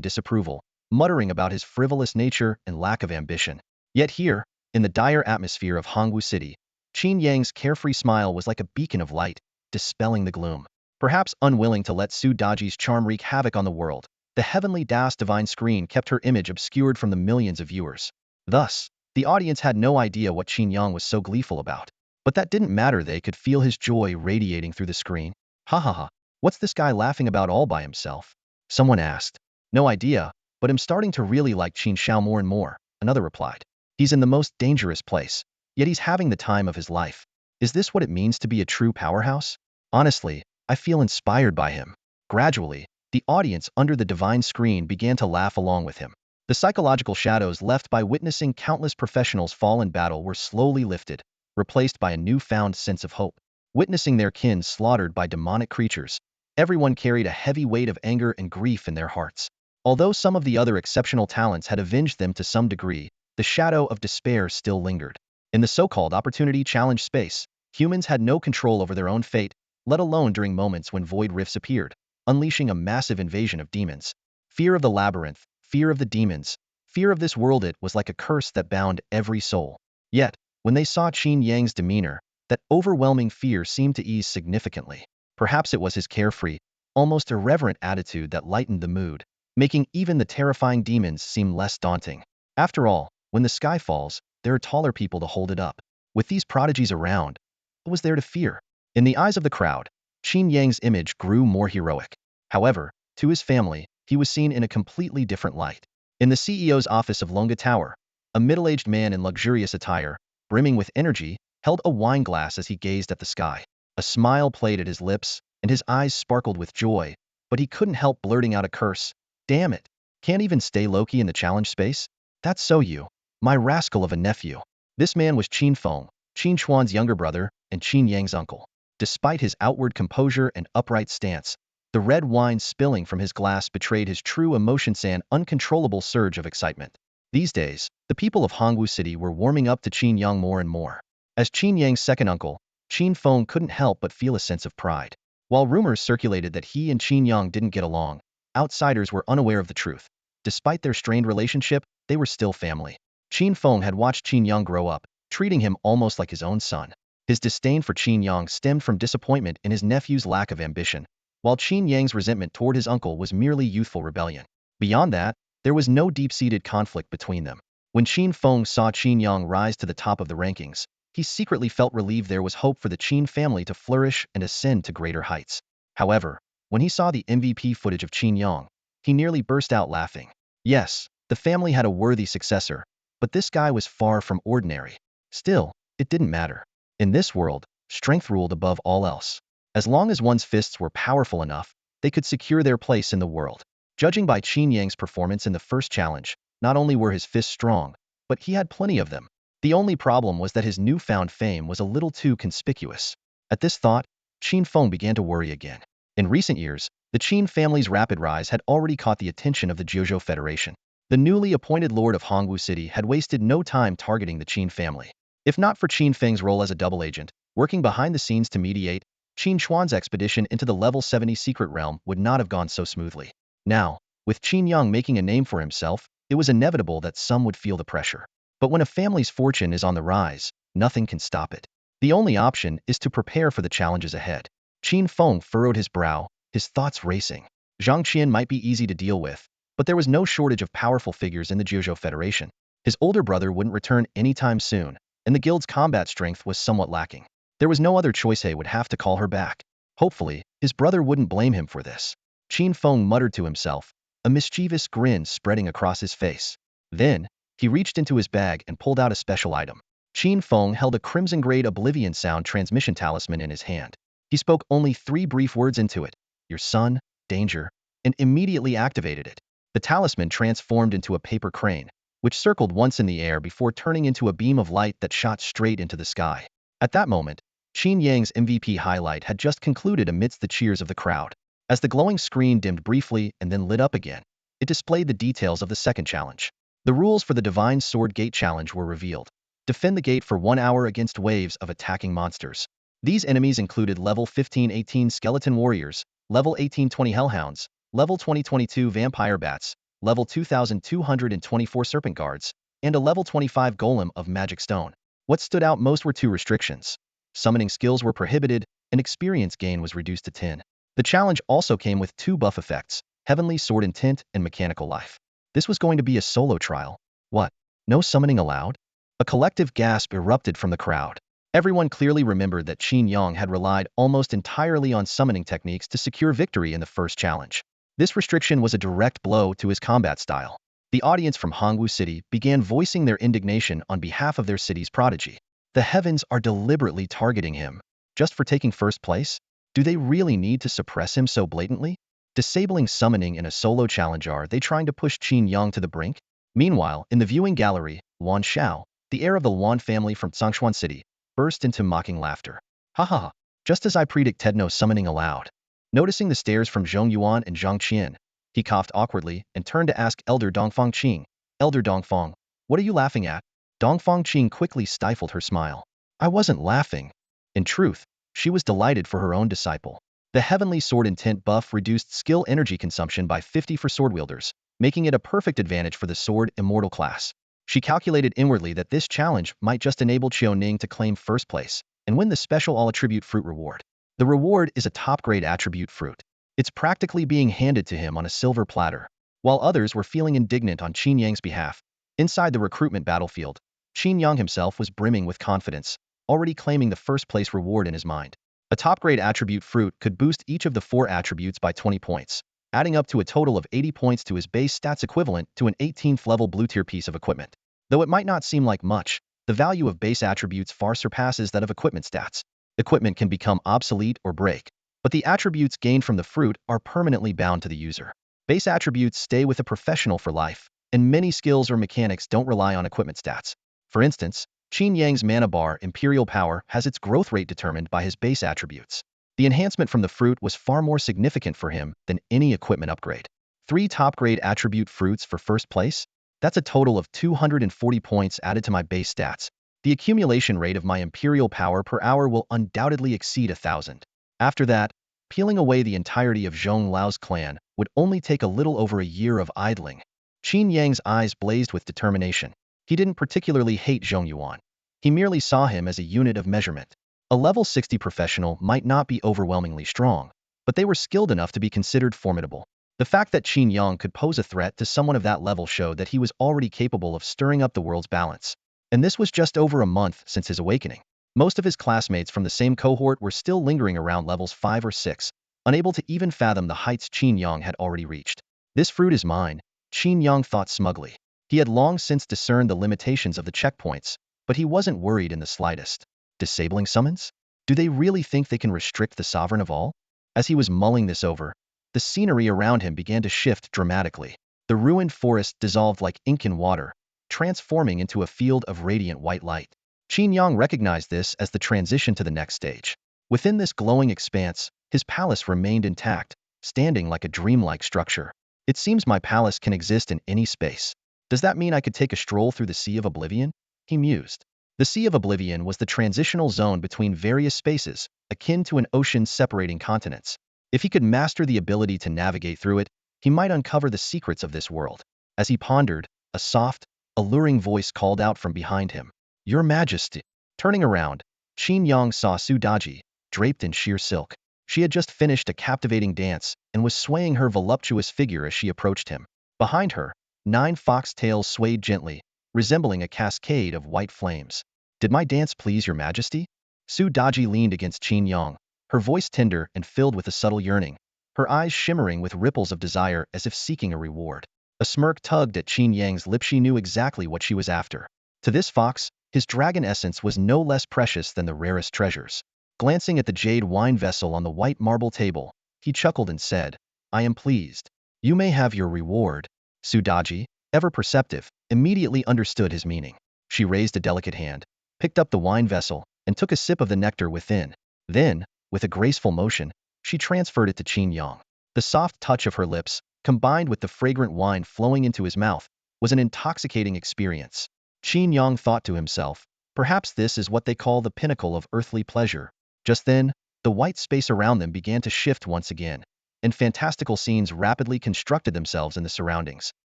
disapproval, muttering about his frivolous nature and lack of ambition. Yet here, in the dire atmosphere of Hongwu City, Qin Yang's carefree smile was like a beacon of light, dispelling the gloom. Perhaps unwilling to let Su Daji's charm wreak havoc on the world, the heavenly Das divine screen kept her image obscured from the millions of viewers. Thus, the audience had no idea what Qin Yang was so gleeful about. But that didn't matter, they could feel his joy radiating through the screen. Ha ha ha, what's this guy laughing about all by himself? Someone asked. No idea, but I'm starting to really like Qin Xiao more and more, another replied. He's in the most dangerous place, yet he's having the time of his life. Is this what it means to be a true powerhouse? Honestly, I feel inspired by him. Gradually, the audience under the divine screen began to laugh along with him. The psychological shadows left by witnessing countless professionals fall in battle were slowly lifted, replaced by a newfound sense of hope. Witnessing their kin slaughtered by demonic creatures, everyone carried a heavy weight of anger and grief in their hearts. Although some of the other exceptional talents had avenged them to some degree, the shadow of despair still lingered. In the so-called opportunity challenge space, humans had no control over their own fate, let alone during moments when void rifts appeared, unleashing a massive invasion of demons. Fear of the labyrinth, fear of the demons, fear of this world, it was like a curse that bound every soul. Yet, when they saw Qin Yang's demeanor, that overwhelming fear seemed to ease significantly. Perhaps it was his carefree, almost irreverent attitude that lightened the mood, making even the terrifying demons seem less daunting. After all, when the sky falls, there are taller people to hold it up. With these prodigies around, what was there to fear? In the eyes of the crowd, Qin Yang's image grew more heroic. However, to his family, he was seen in a completely different light. In the CEO's office of Longa Tower, a middle-aged man in luxurious attire, brimming with energy, held a wine glass as he gazed at the sky. A smile played at his lips, and his eyes sparkled with joy, but he couldn't help blurting out a curse. Damn it! Can't even stay low-key in the challenge space? That's so you, my rascal of a nephew. This man was Qin Feng, Qin Chuan's younger brother, and Qin Yang's uncle. Despite his outward composure and upright stance, the red wine spilling from his glass betrayed his true emotions and uncontrollable surge of excitement. These days, the people of Hongwu City were warming up to Qin Yang more and more. As Qin Yang's second uncle, Qin Feng couldn't help but feel a sense of pride. While rumors circulated that he and Qin Yang didn't get along, outsiders were unaware of the truth. Despite their strained relationship, they were still family. Qin Feng had watched Qin Yang grow up, treating him almost like his own son. His disdain for Qin Yang stemmed from disappointment in his nephew's lack of ambition, while Qin Yang's resentment toward his uncle was merely youthful rebellion. Beyond that, there was no deep-seated conflict between them. When Qin Feng saw Qin Yang rise to the top of the rankings, he secretly felt relieved there was hope for the Qin family to flourish and ascend to greater heights. However, when he saw the MVP footage of Qin Yang, he nearly burst out laughing. Yes, the family had a worthy successor, but this guy was far from ordinary. Still, it didn't matter. In this world, strength ruled above all else. As long as one's fists were powerful enough, they could secure their place in the world. Judging by Qin Yang's performance in the first challenge, not only were his fists strong, but he had plenty of them. The only problem was that his newfound fame was a little too conspicuous. At this thought, Qin Feng began to worry again. In recent years, the Qin family's rapid rise had already caught the attention of the Jiuzhou Federation. The newly appointed lord of Hongwu City had wasted no time targeting the Qin family. If not for Qin Feng's role as a double agent, working behind the scenes to mediate, Qin Chuan's expedition into the level 70 secret realm would not have gone so smoothly. Now, with Qin Yang making a name for himself, it was inevitable that some would feel the pressure. But when a family's fortune is on the rise, nothing can stop it. The only option is to prepare for the challenges ahead. Qin Feng furrowed his brow, his thoughts racing. Zhang Qian might be easy to deal with, but there was no shortage of powerful figures in the Jiuzhou Federation. His older brother wouldn't return anytime soon, and the guild's combat strength was somewhat lacking. There was no other choice. He would have to call her back. Hopefully, his brother wouldn't blame him for this. Qin Feng muttered to himself, a mischievous grin spreading across his face. Then, he reached into his bag and pulled out a special item. Qin Feng held a crimson-grade Oblivion Sound transmission talisman in his hand. He spoke only 3 brief words into it, your son, danger, and immediately activated it. The talisman transformed into a paper crane, which circled once in the air before turning into a beam of light that shot straight into the sky. At that moment, Qin Yang's MVP highlight had just concluded amidst the cheers of the crowd. As the glowing screen dimmed briefly and then lit up again, it displayed the details of the second challenge. The rules for the Divine Sword Gate challenge were revealed. Defend the gate for 1 hour against waves of attacking monsters. These enemies included level 15-18 Skeleton Warriors, level 18-20 Hellhounds, level 20-22 Vampire Bats, level 2224 Serpent Guards, and a level 25 Golem of Magic Stone. What stood out most were 2 restrictions. Summoning skills were prohibited, and experience gain was reduced to 10. The challenge also came with 2 buff effects, Heavenly Sword Intent and Mechanical Life. This was going to be a solo trial. What? No summoning allowed? A collective gasp erupted from the crowd. Everyone clearly remembered that Qin Yang had relied almost entirely on summoning techniques to secure victory in the first challenge. This restriction was a direct blow to his combat style. The audience from Hongwu City began voicing their indignation on behalf of their city's prodigy. The heavens are deliberately targeting him. Just for taking first place? Do they really need to suppress him so blatantly? Disabling summoning in a solo challenge, are they trying to push Qin Yang to the brink? Meanwhile, in the viewing gallery, Wan Xiao, the heir of the Wan family from Zhongshuan City, burst into mocking laughter. Ha ha ha, just as I predicted, no summoning allowed. Noticing the stares from Zhong Yuan and Zhang Qian, he coughed awkwardly and turned to ask Elder Dongfang Qing, Elder Dongfang, what are you laughing at? Dongfang Qing quickly stifled her smile. I wasn't laughing. In truth, she was delighted for her own disciple. The Heavenly Sword Intent buff reduced skill energy consumption by 50 for sword wielders, making it a perfect advantage for the Sword Immortal class. She calculated inwardly that this challenge might just enable Qiao Ning to claim first place and win the special all-attribute fruit reward. The reward is a top-grade attribute fruit. It's practically being handed to him on a silver platter. While others were feeling indignant on Qin Yang's behalf, inside the recruitment battlefield, Qin Yang himself was brimming with confidence, already claiming the first-place reward in his mind. A top-grade attribute fruit could boost each of the 4 attributes by 20 points, adding up to a total of 80 points to his base stats equivalent to an 18th-level blue-tier piece of equipment. Though it might not seem like much, the value of base attributes far surpasses that of equipment stats. Equipment can become obsolete or break, but the attributes gained from the fruit are permanently bound to the user. Base attributes stay with a professional for life, and many skills or mechanics don't rely on equipment stats. For instance, Qin Yang's mana bar Imperial Power has its growth rate determined by his base attributes. The enhancement from the fruit was far more significant for him than any equipment upgrade. 3 top-grade attribute fruits for first place? That's a total of 240 points added to my base stats. The accumulation rate of my Imperial Power per hour will undoubtedly exceed 1,000. After that, peeling away the entirety of Zhong Lao's clan would only take a little over a year of idling. Qin Yang's eyes blazed with determination. He didn't particularly hate Zhong Yuan. He merely saw him as a unit of measurement. A level 60 professional might not be overwhelmingly strong, but they were skilled enough to be considered formidable. The fact that Qin Yang could pose a threat to someone of that level showed that he was already capable of stirring up the world's balance. And this was just over a month since his awakening. Most of his classmates from the same cohort were still lingering around levels 5 or 6, unable to even fathom the heights Qin Yang had already reached. This fruit is mine, Qin Yang thought smugly. He had long since discerned the limitations of the checkpoints, but he wasn't worried in the slightest. Disabling summons? Do they really think they can restrict the sovereign of all? As he was mulling this over, the scenery around him began to shift dramatically. The ruined forest dissolved like ink in water, transforming into a field of radiant white light. Qin Yang recognized this as the transition to the next stage. Within this glowing expanse, his palace remained intact, standing like a dreamlike structure. It seems my palace can exist in any space. Does that mean I could take a stroll through the Sea of Oblivion? He mused. The Sea of Oblivion was the transitional zone between various spaces, akin to an ocean separating continents. If he could master the ability to navigate through it, he might uncover the secrets of this world. As he pondered, a soft, alluring voice called out from behind him. Your Majesty. Turning around, Qin Yang saw Su Daji, draped in sheer silk. She had just finished a captivating dance and was swaying her voluptuous figure as she approached him. Behind her, 9 foxtails swayed gently, resembling a cascade of white flames. Did my dance please your Majesty? Su Daji leaned against Qin Yang, her voice tender and filled with a subtle yearning, her eyes shimmering with ripples of desire as if seeking a reward. A smirk tugged at Qin Yang's lip. She knew exactly what she was after. To this fox, his dragon essence was no less precious than the rarest treasures. Glancing at the jade wine vessel on the white marble table, he chuckled and said, I am pleased. You may have your reward. Su Daji, ever perceptive, immediately understood his meaning. She raised a delicate hand, picked up the wine vessel, and took a sip of the nectar within. Then, with a graceful motion, she transferred it to Qin Yang. The soft touch of her lips, combined with the fragrant wine flowing into his mouth, was an intoxicating experience. Qin Yang thought to himself, perhaps this is what they call the pinnacle of earthly pleasure. Just then, the white space around them began to shift once again, and fantastical scenes rapidly constructed themselves in the surroundings.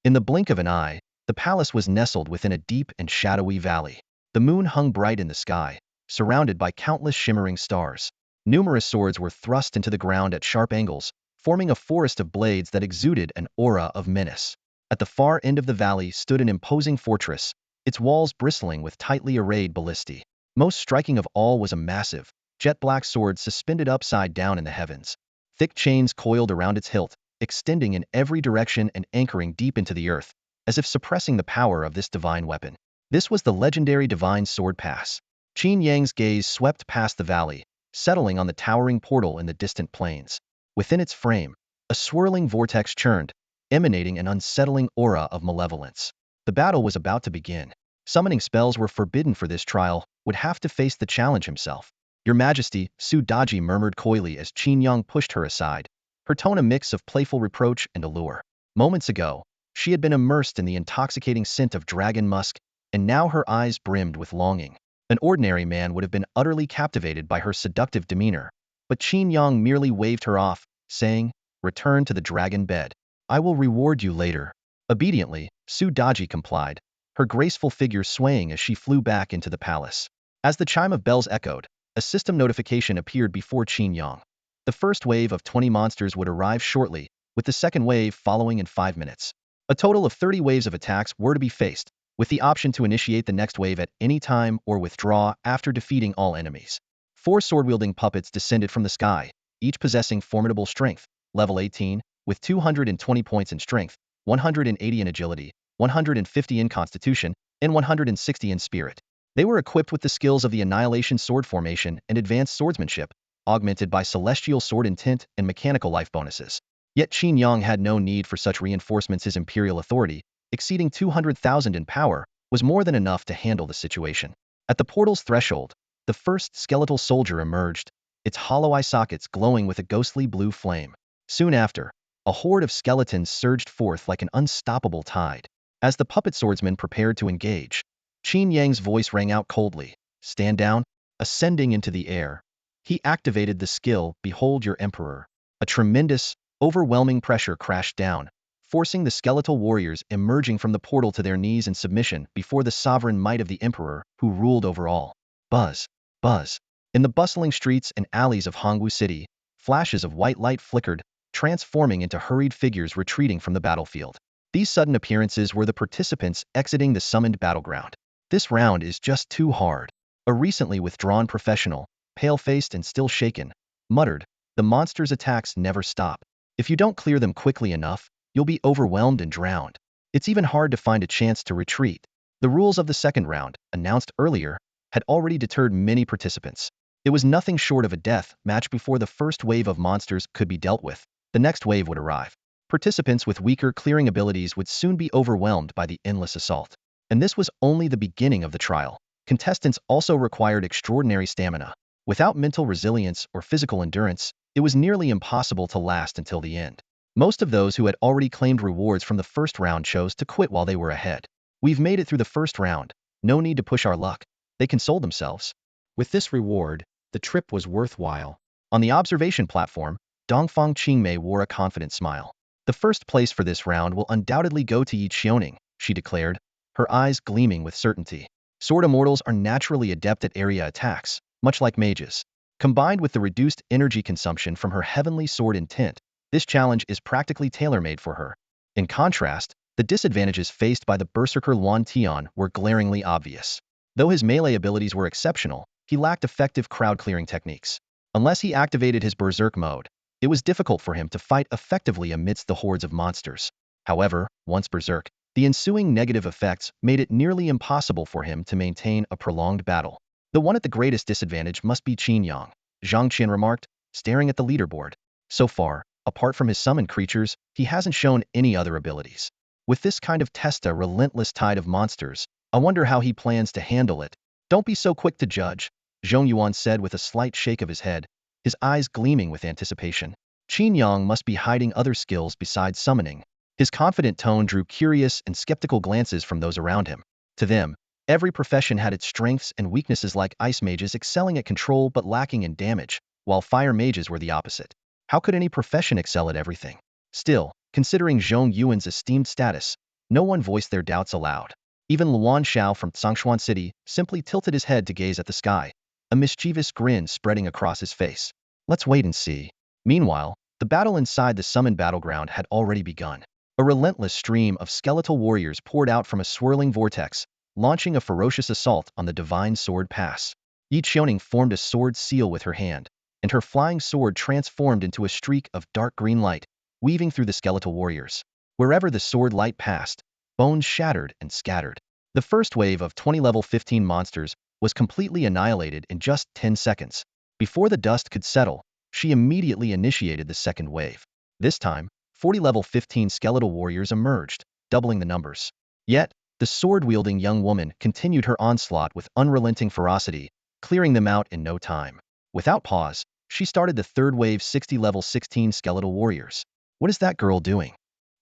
In the blink of an eye, the palace was nestled within a deep and shadowy valley. The moon hung bright in the sky, surrounded by countless shimmering stars. Numerous swords were thrust into the ground at sharp angles, forming a forest of blades that exuded an aura of menace. At the far end of the valley stood an imposing fortress, its walls bristling with tightly arrayed ballistae. Most striking of all was a massive, jet-black sword suspended upside down in the heavens. Thick chains coiled around its hilt, extending in every direction and anchoring deep into the earth, as if suppressing the power of this divine weapon. This was the legendary Divine Sword Pass. Qin Yang's gaze swept past the valley, settling on the towering portal in the distant plains. Within its frame, a swirling vortex churned, emanating an unsettling aura of malevolence. The battle was about to begin. Summoning spells were forbidden for this trial, would have to face the challenge himself. Your Majesty, Su Daji murmured coyly as Qin Yang pushed her aside, her tone a mix of playful reproach and allure. Moments ago, she had been immersed in the intoxicating scent of dragon musk, and now her eyes brimmed with longing. An ordinary man would have been utterly captivated by her seductive demeanor, but Qin Yang merely waved her off, saying, return to the dragon bed. I will reward you later. Obediently, Su Daji complied, her graceful figure swaying as she flew back into the palace. As the chime of bells echoed, a system notification appeared before Qin Yang. The first wave of 20 monsters would arrive shortly, with the second wave following in 5 minutes. A total of 30 waves of attacks were to be faced, with the option to initiate the next wave at any time or withdraw after defeating all enemies. 4 sword-wielding puppets descended from the sky, each possessing formidable strength, level 18, with 220 points in strength, 180 in agility, 150 in constitution, and 160 in spirit. They were equipped with the skills of the Annihilation Sword Formation and Advanced Swordsmanship, augmented by Celestial Sword Intent and Mechanical Life bonuses. Yet Qin Yang had no need for such reinforcements. His imperial authority, exceeding 200,000 in power, was more than enough to handle the situation. At the portal's threshold, the first skeletal soldier emerged, its hollow eye sockets glowing with a ghostly blue flame. Soon after, a horde of skeletons surged forth like an unstoppable tide. As the puppet swordsman prepared to engage, Qin Yang's voice rang out coldly. "Stand down." Ascending into the air, he activated the skill, "Behold your Emperor." A tremendous, overwhelming pressure crashed down, forcing the skeletal warriors emerging from the portal to their knees in submission before the sovereign might of the Emperor who ruled over all. Buzz, buzz. In the bustling streets and alleys of Hongwu City, flashes of white light flickered, transforming into hurried figures retreating from the battlefield. These sudden appearances were the participants exiting the summoned battleground. "This round is just too hard," a recently withdrawn professional, pale-faced and still shaken, muttered. "The monsters' attacks never stop. If you don't clear them quickly enough, you'll be overwhelmed and drowned. It's even hard to find a chance to retreat." The rules of the second round, announced earlier, had already deterred many participants. It was nothing short of a death match before the first wave of monsters could be dealt with. The next wave would arrive. Participants with weaker clearing abilities would soon be overwhelmed by the endless assault. And this was only the beginning of the trial. Contestants also required extraordinary stamina. Without mental resilience or physical endurance, it was nearly impossible to last until the end. Most of those who had already claimed rewards from the first round chose to quit while they were ahead. "We've made it through the first round. No need to push our luck," they consoled themselves. With this reward, the trip was worthwhile. On the observation platform, Dongfang Qingmei wore a confident smile. "The first place for this round will undoubtedly go to Yi Xiaoning," she declared, her eyes gleaming with certainty. Sword immortals are naturally adept at area attacks, much like mages. Combined with the reduced energy consumption from her heavenly sword intent, this challenge is practically tailor-made for her. In contrast, the disadvantages faced by the berserker Luan Tian were glaringly obvious. Though his melee abilities were exceptional, he lacked effective crowd-clearing techniques. Unless he activated his berserk mode, it was difficult for him to fight effectively amidst the hordes of monsters. However, once berserk, the ensuing negative effects made it nearly impossible for him to maintain a prolonged battle. "The one at the greatest disadvantage must be Qin Yang," Zhang Qian remarked, staring at the leaderboard. "So far, apart from his summoned creatures, he hasn't shown any other abilities. With this kind of a relentless tide of monsters, I wonder how he plans to handle it." "Don't be so quick to judge," Zhong Yuan said with a slight shake of his head, his eyes gleaming with anticipation. "Qin Yang must be hiding other skills besides summoning." His confident tone drew curious and skeptical glances from those around him. To them, every profession had its strengths and weaknesses, like ice mages excelling at control but lacking in damage, while fire mages were the opposite. How could any profession excel at everything? Still, considering Zhong Yuan's esteemed status, no one voiced their doubts aloud. Even Luan Xiao from Songshuan City simply tilted his head to gaze at the sky, a mischievous grin spreading across his face. "Let's wait and see." Meanwhile, the battle inside the summoned battleground had already begun. A relentless stream of skeletal warriors poured out from a swirling vortex, launching a ferocious assault on the Divine Sword Pass. Yi Xiaoning formed a sword seal with her hand, and her flying sword transformed into a streak of dark green light, weaving through the skeletal warriors. Wherever the sword light passed, bones shattered and scattered. The first wave of 20 level 15 monsters was completely annihilated in just 10 seconds. Before the dust could settle, she immediately initiated the second wave. This time, 40 level 15 skeletal warriors emerged, doubling the numbers. Yet, the sword-wielding young woman continued her onslaught with unrelenting ferocity, clearing them out in no time. Without pause, she started the third wave 60 level 16 skeletal warriors. "What is that girl doing?"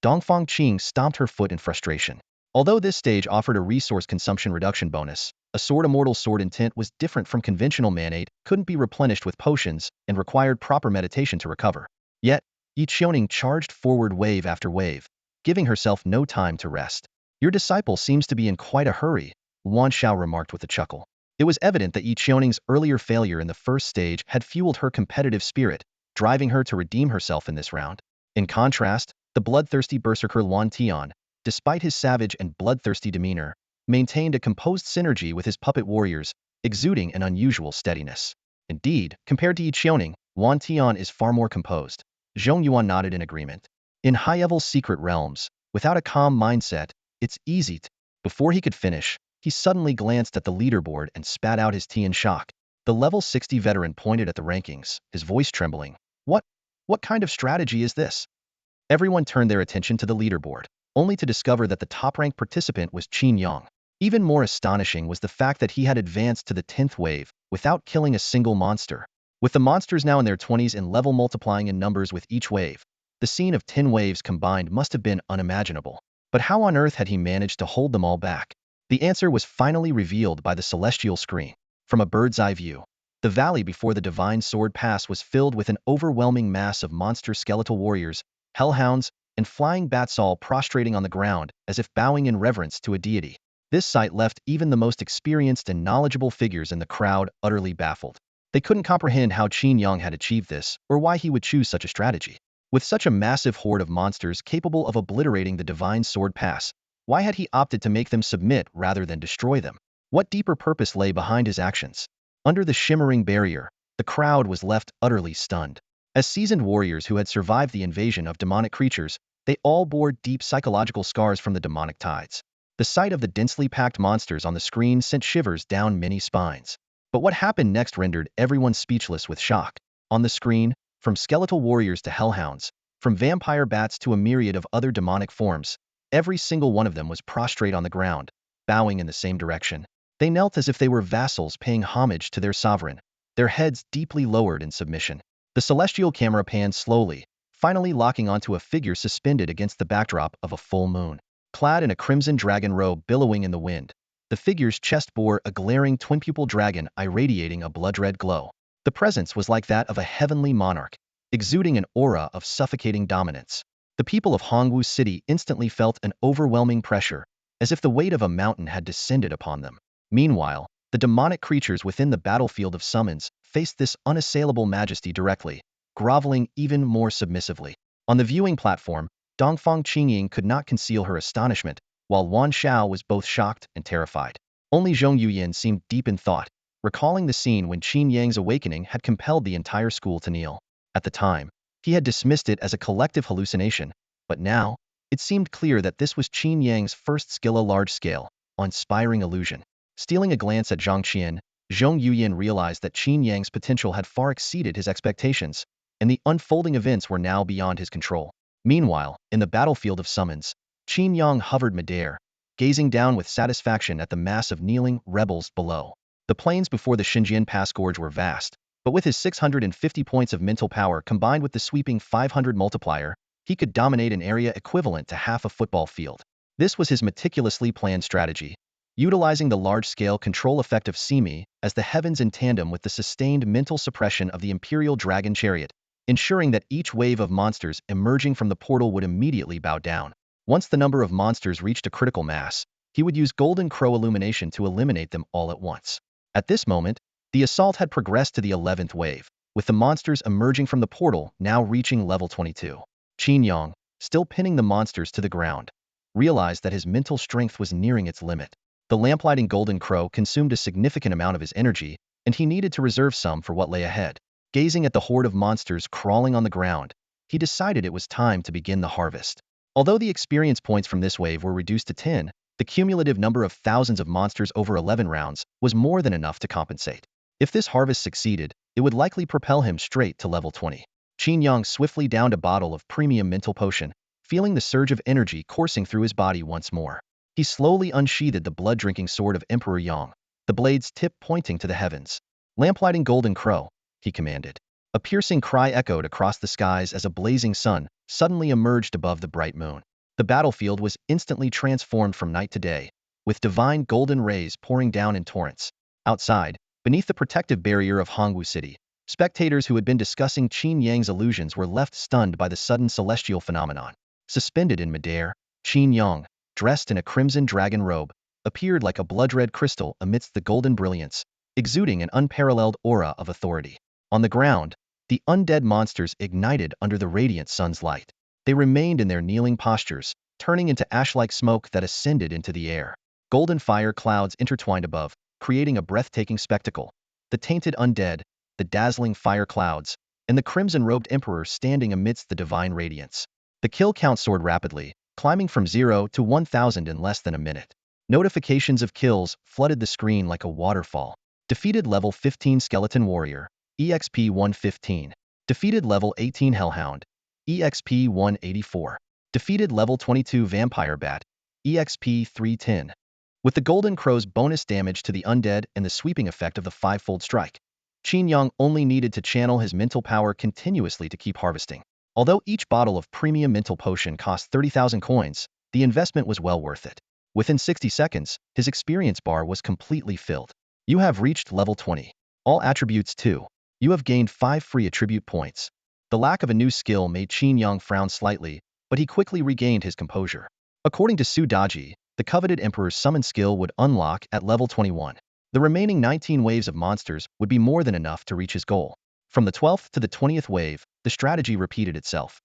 Dongfang Qing stomped her foot in frustration. Although this stage offered a resource consumption reduction bonus, a sword immortal sword intent was different from conventional manate, couldn't be replenished with potions, and required proper meditation to recover. Yet, Yi Xiaoning charged forward wave after wave, giving herself no time to rest. "Your disciple seems to be in quite a hurry," Luan Xiao remarked with a chuckle. It was evident that Yi Qianing's earlier failure in the first stage had fueled her competitive spirit, driving her to redeem herself in this round. In contrast, the bloodthirsty berserker Luan Tian, despite his savage and bloodthirsty demeanor, maintained a composed synergy with his puppet warriors, exuding an unusual steadiness. Indeed, compared to Yi Qianing, Luan Tian is far more composed. Zhong Yuan nodded in agreement. In high-level secret realms, without a calm mindset, it's easy to... Before he could finish, he suddenly glanced at the leaderboard and spat out his tea in shock. The level 60 veteran pointed at the rankings, his voice trembling. What kind of strategy is this? Everyone turned their attention to the leaderboard, only to discover that the top-ranked participant was Qin Yang. Even more astonishing was the fact that he had advanced to the 10th wave without killing a single monster. With the monsters now in their 20s and level multiplying in numbers with each wave, the scene of 10 waves combined must have been unimaginable. But how on earth had he managed to hold them all back? The answer was finally revealed by the celestial screen. From a bird's-eye view, the valley before the Divine Sword Pass was filled with an overwhelming mass of monster skeletal warriors, hellhounds, and flying bats all prostrating on the ground as if bowing in reverence to a deity. This sight left even the most experienced and knowledgeable figures in the crowd utterly baffled. They couldn't comprehend how Qin Yang had achieved this, or why he would choose such a strategy. With such a massive horde of monsters capable of obliterating the Divine Sword Pass, why had he opted to make them submit rather than destroy them? What deeper purpose lay behind his actions? Under the shimmering barrier, the crowd was left utterly stunned. As seasoned warriors who had survived the invasion of demonic creatures, they all bore deep psychological scars from the demonic tides. The sight of the densely packed monsters on the screen sent shivers down many spines. But what happened next rendered everyone speechless with shock. On the screen, from skeletal warriors to hellhounds, from vampire bats to a myriad of other demonic forms, every single one of them was prostrate on the ground, bowing in the same direction. They knelt as if they were vassals paying homage to their sovereign, their heads deeply lowered in submission. The celestial camera panned slowly, finally locking onto a figure suspended against the backdrop of a full moon. Clad in a crimson dragon robe billowing in the wind, the figure's chest bore a glaring twin-pupil dragon irradiating a blood-red glow. The presence was like that of a heavenly monarch, exuding an aura of suffocating dominance. The people of Hongwu City instantly felt an overwhelming pressure, as if the weight of a mountain had descended upon them. Meanwhile, the demonic creatures within the battlefield of summons faced this unassailable majesty directly, groveling even more submissively. On the viewing platform, Dongfang Qingying could not conceal her astonishment, while Wan Xiao was both shocked and terrified. Only Zhong Yuyin seemed deep in thought, recalling the scene when Qin Yang's awakening had compelled the entire school to kneel. At the time, he had dismissed it as a collective hallucination, but now, it seemed clear that this was Qin Yang's first skill, a large-scale, awe-inspiring illusion. Stealing a glance at Zhang Qian, Zhong Yuyin realized that Qin Yang's potential had far exceeded his expectations, and the unfolding events were now beyond his control. Meanwhile, in the battlefield of summons, Qin Yang hovered midair, gazing down with satisfaction at the mass of kneeling rebels below. The plains before the Xinjian Pass Gorge were vast, but with his 650 points of mental power combined with the sweeping 500 multiplier, he could dominate an area equivalent to half a football field. This was his meticulously planned strategy, utilizing the large-scale control effect of Simi as the heavens in tandem with the sustained mental suppression of the Imperial Dragon Chariot, ensuring that each wave of monsters emerging from the portal would immediately bow down. Once the number of monsters reached a critical mass, he would use Golden Crow illumination to eliminate them all at once. At this moment, the assault had progressed to the 11th wave, with the monsters emerging from the portal now reaching level 22. Qin Yang, still pinning the monsters to the ground, realized that his mental strength was nearing its limit. The lamplighting Golden Crow consumed a significant amount of his energy, and he needed to reserve some for what lay ahead. Gazing at the horde of monsters crawling on the ground, he decided it was time to begin the harvest. Although the experience points from this wave were reduced to 10, the cumulative number of thousands of monsters over 11 rounds was more than enough to compensate. If this harvest succeeded, it would likely propel him straight to level 20. Qin Yang swiftly downed a bottle of premium mental potion, feeling the surge of energy coursing through his body once more. He slowly unsheathed the blood-drinking sword of Emperor Yang, the blade's tip pointing to the heavens. Lamplighting Golden Crow, he commanded. A piercing cry echoed across the skies as a blazing sun suddenly emerged above the bright moon. The battlefield was instantly transformed from night to day, with divine golden rays pouring down in torrents. Outside, beneath the protective barrier of Hongwu City, spectators who had been discussing Qin Yang's illusions were left stunned by the sudden celestial phenomenon. Suspended in midair, Qin Yang, dressed in a crimson dragon robe, appeared like a blood-red crystal amidst the golden brilliance, exuding an unparalleled aura of authority. On the ground, the undead monsters ignited under the radiant sun's light. They remained in their kneeling postures, turning into ash-like smoke that ascended into the air. Golden fire clouds intertwined above, creating a breathtaking spectacle. The tainted undead, the dazzling fire clouds, and the crimson-robed emperor standing amidst the divine radiance. The kill count soared rapidly, climbing from 0 to 1,000 in less than a minute. Notifications of kills flooded the screen like a waterfall. Defeated level 15 Skeleton Warrior, EXP 115. Defeated level 18 Hellhound, EXP 184. Defeated level 22 Vampire Bat, EXP 310. With the Golden Crow's bonus damage to the undead and the sweeping effect of the five-fold strike, Qin Yang only needed to channel his mental power continuously to keep harvesting. Although each bottle of premium mental potion cost 30,000 coins, the investment was well worth it. Within 60 seconds, his experience bar was completely filled. You have reached level 20. All attributes 2. You have gained 5 free attribute points. The lack of a new skill made Qin Yang frown slightly, but he quickly regained his composure. According to Su Daji, the coveted Emperor's summon skill would unlock at level 21. The remaining 19 waves of monsters would be more than enough to reach his goal. From the 12th to the 20th wave, the strategy repeated itself.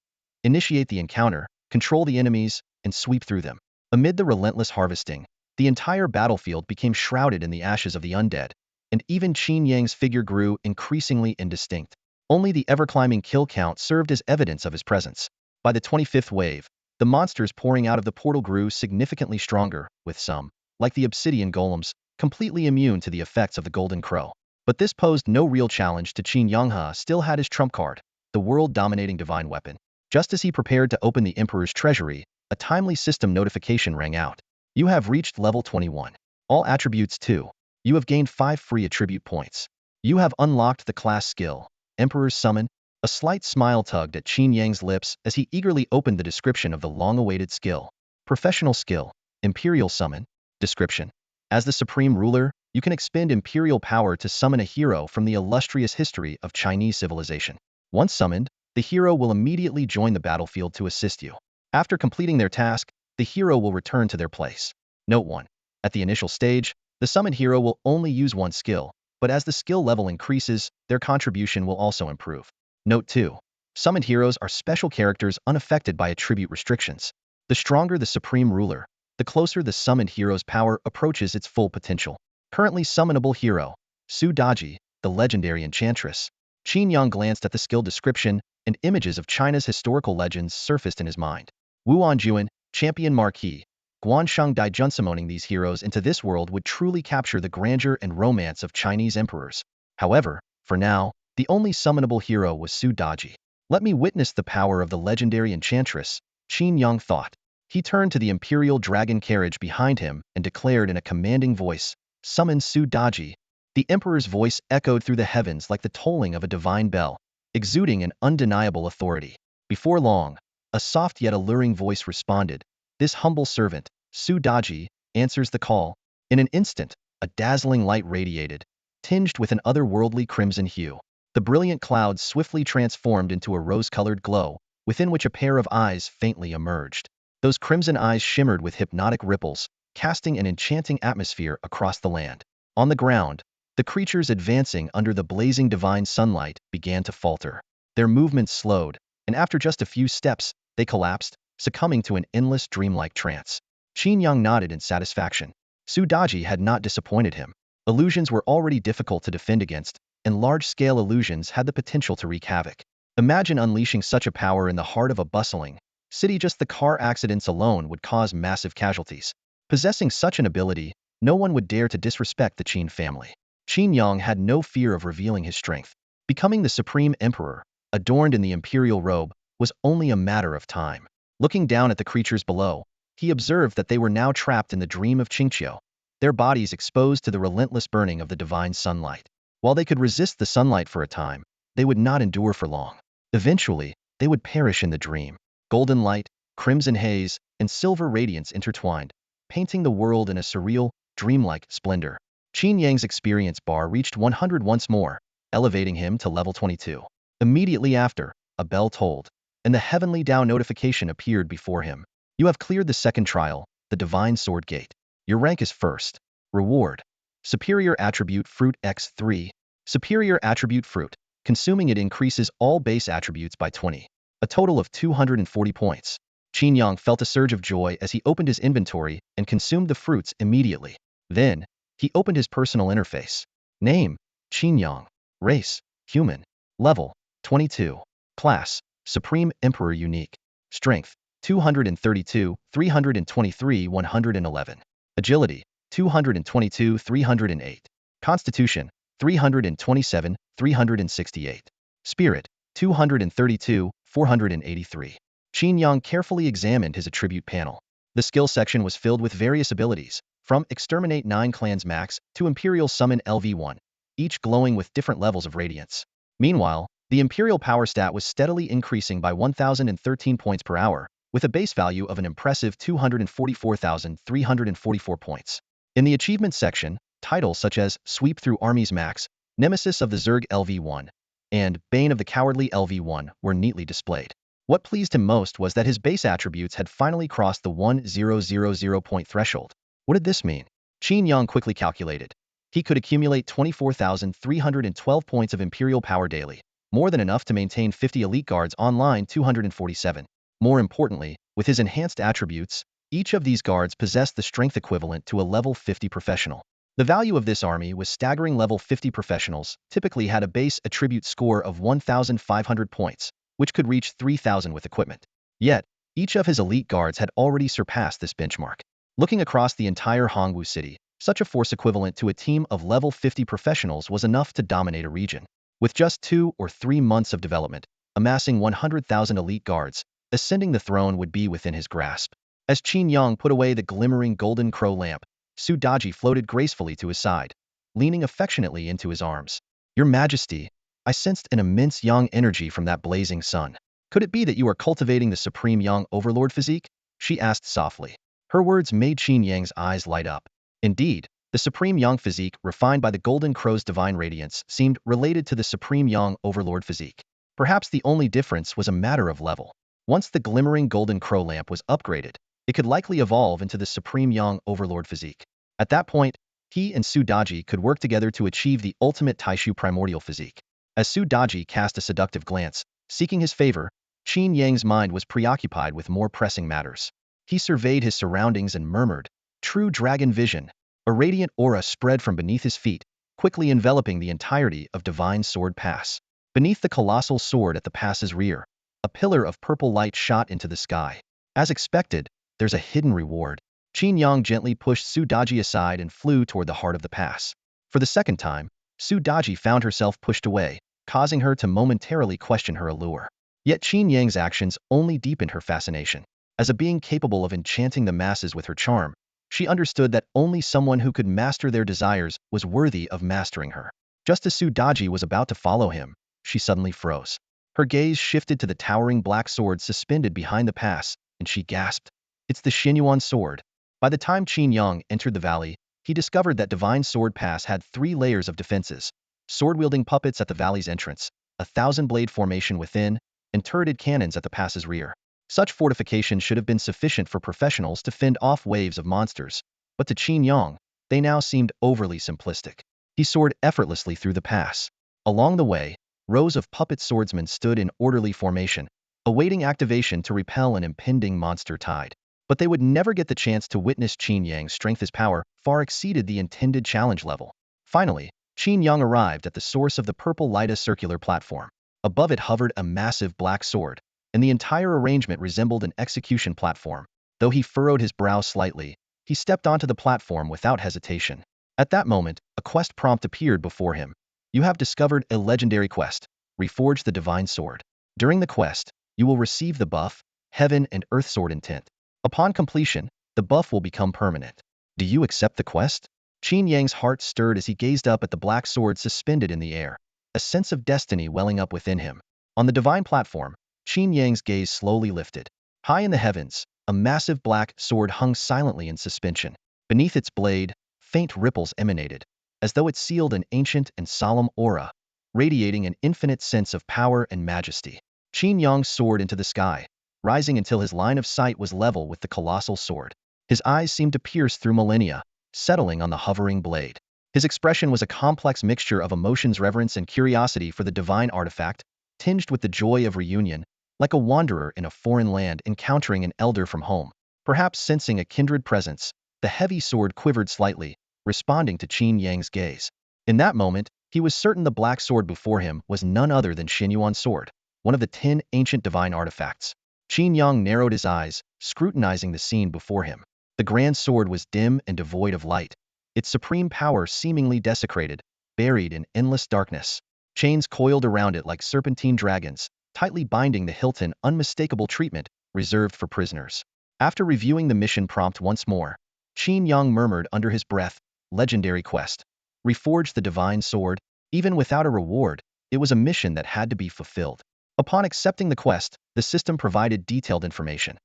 Initiate the encounter, control the enemies, and sweep through them. Amid the relentless harvesting, the entire battlefield became shrouded in the ashes of the undead, and even Qin Yang's figure grew increasingly indistinct. Only the ever-climbing kill count served as evidence of his presence. By the 25th wave, the monsters pouring out of the portal grew significantly stronger, with some, like the obsidian golems, completely immune to the effects of the Golden Crow. But this posed no real challenge to Qin Yang still had his trump card, the world-dominating divine weapon. Just as he prepared to open the Emperor's treasury, a timely system notification rang out. You have reached level 21. All attributes 2. You have gained 5 free attribute points. You have unlocked the class skill, Emperor's Summon. A slight smile tugged at Qin Yang's lips as he eagerly opened the description of the long-awaited skill. Professional skill, Imperial Summon. Description. As the supreme ruler, you can expend imperial power to summon a hero from the illustrious history of Chinese civilization. Once summoned, the hero will immediately join the battlefield to assist you. After completing their task, the hero will return to their place. Note 1. At the initial stage, the summoned hero will only use one skill, but as the skill level increases, their contribution will also improve. Note 2. Summoned heroes are special characters unaffected by attribute restrictions. The stronger the supreme ruler, the closer the summoned hero's power approaches its full potential. Currently summonable hero, Su Daji, the legendary enchantress. Qin Yang glanced at the skill description, and images of China's historical legends surfaced in his mind. Wuan Juan, champion marquis, Guansheng Daijun. Summoning these heroes into this world would truly capture the grandeur and romance of Chinese emperors. However, for now, the only summonable hero was Su Daji. Let me witness the power of the legendary enchantress, Qin Yang thought. He turned to the imperial dragon carriage behind him and declared in a commanding voice, "Summon Su Daji." The emperor's voice echoed through the heavens like the tolling of a divine bell, exuding an undeniable authority. Before long, a soft yet alluring voice responded, "This humble servant, Su Daji, answers the call." In an instant, a dazzling light radiated, tinged with an otherworldly crimson hue. The brilliant clouds swiftly transformed into a rose-colored glow, within which a pair of eyes faintly emerged. Those crimson eyes shimmered with hypnotic ripples, casting an enchanting atmosphere across the land. On the ground, the creatures advancing under the blazing divine sunlight began to falter. Their movements slowed, and after just a few steps, they collapsed, succumbing to an endless dreamlike trance. Qin Yang nodded in satisfaction. Su Daji had not disappointed him. Illusions were already difficult to defend against, and large-scale illusions had the potential to wreak havoc. Imagine unleashing such a power in the heart of a bustling city. Just the car accidents alone would cause massive casualties. Possessing such an ability, no one would dare to disrespect the Qin family. Qin Yang had no fear of revealing his strength. Becoming the supreme emperor, adorned in the imperial robe, was only a matter of time. Looking down at the creatures below, he observed that they were now trapped in the dream of Qingqiu, their bodies exposed to the relentless burning of the divine sunlight. While they could resist the sunlight for a time, they would not endure for long. Eventually, they would perish in the dream. Golden light, crimson haze, and silver radiance intertwined, painting the world in a surreal, dreamlike splendor. Qin Yang's experience bar reached 100 once more, elevating him to level 22. Immediately after, a bell tolled, and the heavenly Dao notification appeared before him. You have cleared the second trial, the Divine Sword Gate. Your rank is first. Reward. Superior Attribute Fruit X3. Superior Attribute Fruit. Consuming it increases all base attributes by 20. A total of 240 points. Qin Yang felt a surge of joy as he opened his inventory and consumed the fruits immediately. Then, he opened his personal interface. Name, Qin Yang. Race, human. Level, 22. Class, Supreme Emperor Unique. Strength, 232, 323, 111. Agility, 222, 308. Constitution, 327, 368. Spirit, 232, 483. Qin Yang carefully examined his attribute panel. The skill section was filled with various abilities, from Exterminate 9 Clans Max to Imperial Summon LV1, each glowing with different levels of radiance. Meanwhile, the Imperial Power stat was steadily increasing by 1,013 points per hour, with a base value of an impressive 244,344 points. In the achievement section, titles such as Sweep Through Armies Max, Nemesis of the Zerg LV1, and Bane of the Cowardly LV1 were neatly displayed. What pleased him most was that his base attributes had finally crossed the 1,000 point threshold. What did this mean? Qin Yang quickly calculated. He could accumulate 24,312 points of Imperial power daily, more than enough to maintain 50 elite guards online 247. More importantly, with his enhanced attributes, each of these guards possessed the strength equivalent to a level 50 professional. The value of this army was staggering. Level 50 professionals typically had a base attribute score of 1,500 points, which could reach 3,000 with equipment. Yet, each of his elite guards had already surpassed this benchmark. Looking across the entire Hongwu city, such a force equivalent to a team of level 50 professionals was enough to dominate a region. With just 2 or 3 months of development, amassing 100,000 elite guards, ascending the throne would be within his grasp. As Qin Yang put away the glimmering golden crow lamp, Su Daji floated gracefully to his side, leaning affectionately into his arms. Your Majesty, I sensed an immense yang energy from that blazing sun. Could it be that you are cultivating the supreme yang overlord physique? She asked softly. Her words made Qin Yang's eyes light up. Indeed, the supreme yang physique, refined by the golden crow's divine radiance, seemed related to the supreme yang overlord physique. Perhaps the only difference was a matter of level. Once the glimmering golden crow lamp was upgraded, it could likely evolve into the supreme yang overlord physique. At that point, he and Su Daji could work together to achieve the ultimate Taishu primordial physique. As Su Daji cast a seductive glance, seeking his favor, Qin Yang's mind was preoccupied with more pressing matters. He surveyed his surroundings and murmured, "True dragon vision." A radiant aura spread from beneath his feet, quickly enveloping the entirety of Divine Sword Pass. Beneath the colossal sword at the pass's rear, a pillar of purple light shot into the sky. As expected, there's a hidden reward. Qin Yang gently pushed Su Daji aside and flew toward the heart of the pass. For the second time, Su Daji found herself pushed away, causing her to momentarily question her allure. Yet Qin Yang's actions only deepened her fascination. As a being capable of enchanting the masses with her charm, she understood that only someone who could master their desires was worthy of mastering her. Just as Su Daji was about to follow him, she suddenly froze. Her gaze shifted to the towering black sword suspended behind the pass, and she gasped. It's the Xinyuan sword. By the time Qin Yang entered the valley, he discovered that Divine Sword Pass had 3 layers of defenses: sword-wielding puppets at the valley's entrance, a 1,000-blade formation within, and turreted cannons at the pass's rear. Such fortification should have been sufficient for professionals to fend off waves of monsters, but to Qin Yang, they now seemed overly simplistic. He soared effortlessly through the pass. Along the way, rows of puppet swordsmen stood in orderly formation, awaiting activation to repel an impending monster tide. But they would never get the chance to witness Qin Yang's strength. His power far exceeded the intended challenge level. Finally, Qin Yang arrived at the source of the purple light, a circular platform. Above it hovered a massive black sword, and the entire arrangement resembled an execution platform. Though he furrowed his brow slightly, he stepped onto the platform without hesitation. At that moment, a quest prompt appeared before him. You have discovered a legendary quest: Reforge the Divine Sword. During the quest, you will receive the buff, Heaven and Earth Sword Intent. Upon completion, the buff will become permanent. Do you accept the quest? Qin Yang's heart stirred as he gazed up at the black sword suspended in the air, a sense of destiny welling up within him. On the divine platform, Qin Yang's gaze slowly lifted. High in the heavens, a massive black sword hung silently in suspension. Beneath its blade, faint ripples emanated, as though it sealed an ancient and solemn aura, radiating an infinite sense of power and majesty. Qin Yang soared into the sky, rising until his line of sight was level with the colossal sword. His eyes seemed to pierce through millennia, settling on the hovering blade. His expression was a complex mixture of emotions, reverence, and curiosity for the divine artifact, tinged with the joy of reunion, like a wanderer in a foreign land encountering an elder from home. Perhaps sensing a kindred presence, the heavy sword quivered slightly, responding to Qin Yang's gaze. In that moment, he was certain the black sword before him was none other than Qin Yuan's sword, one of the 10 ancient divine artifacts. Qin Yang narrowed his eyes, scrutinizing the scene before him. The grand sword was dim and devoid of light, its supreme power seemingly desecrated, buried in endless darkness. Chains coiled around it like serpentine dragons, tightly binding the hilt, unmistakable treatment reserved for prisoners. After reviewing the mission prompt once more, Qin Yang murmured under his breath, "Legendary quest. Reforge the divine sword." Even without a reward, it was a mission that had to be fulfilled. Upon accepting the quest, the system provided detailed information.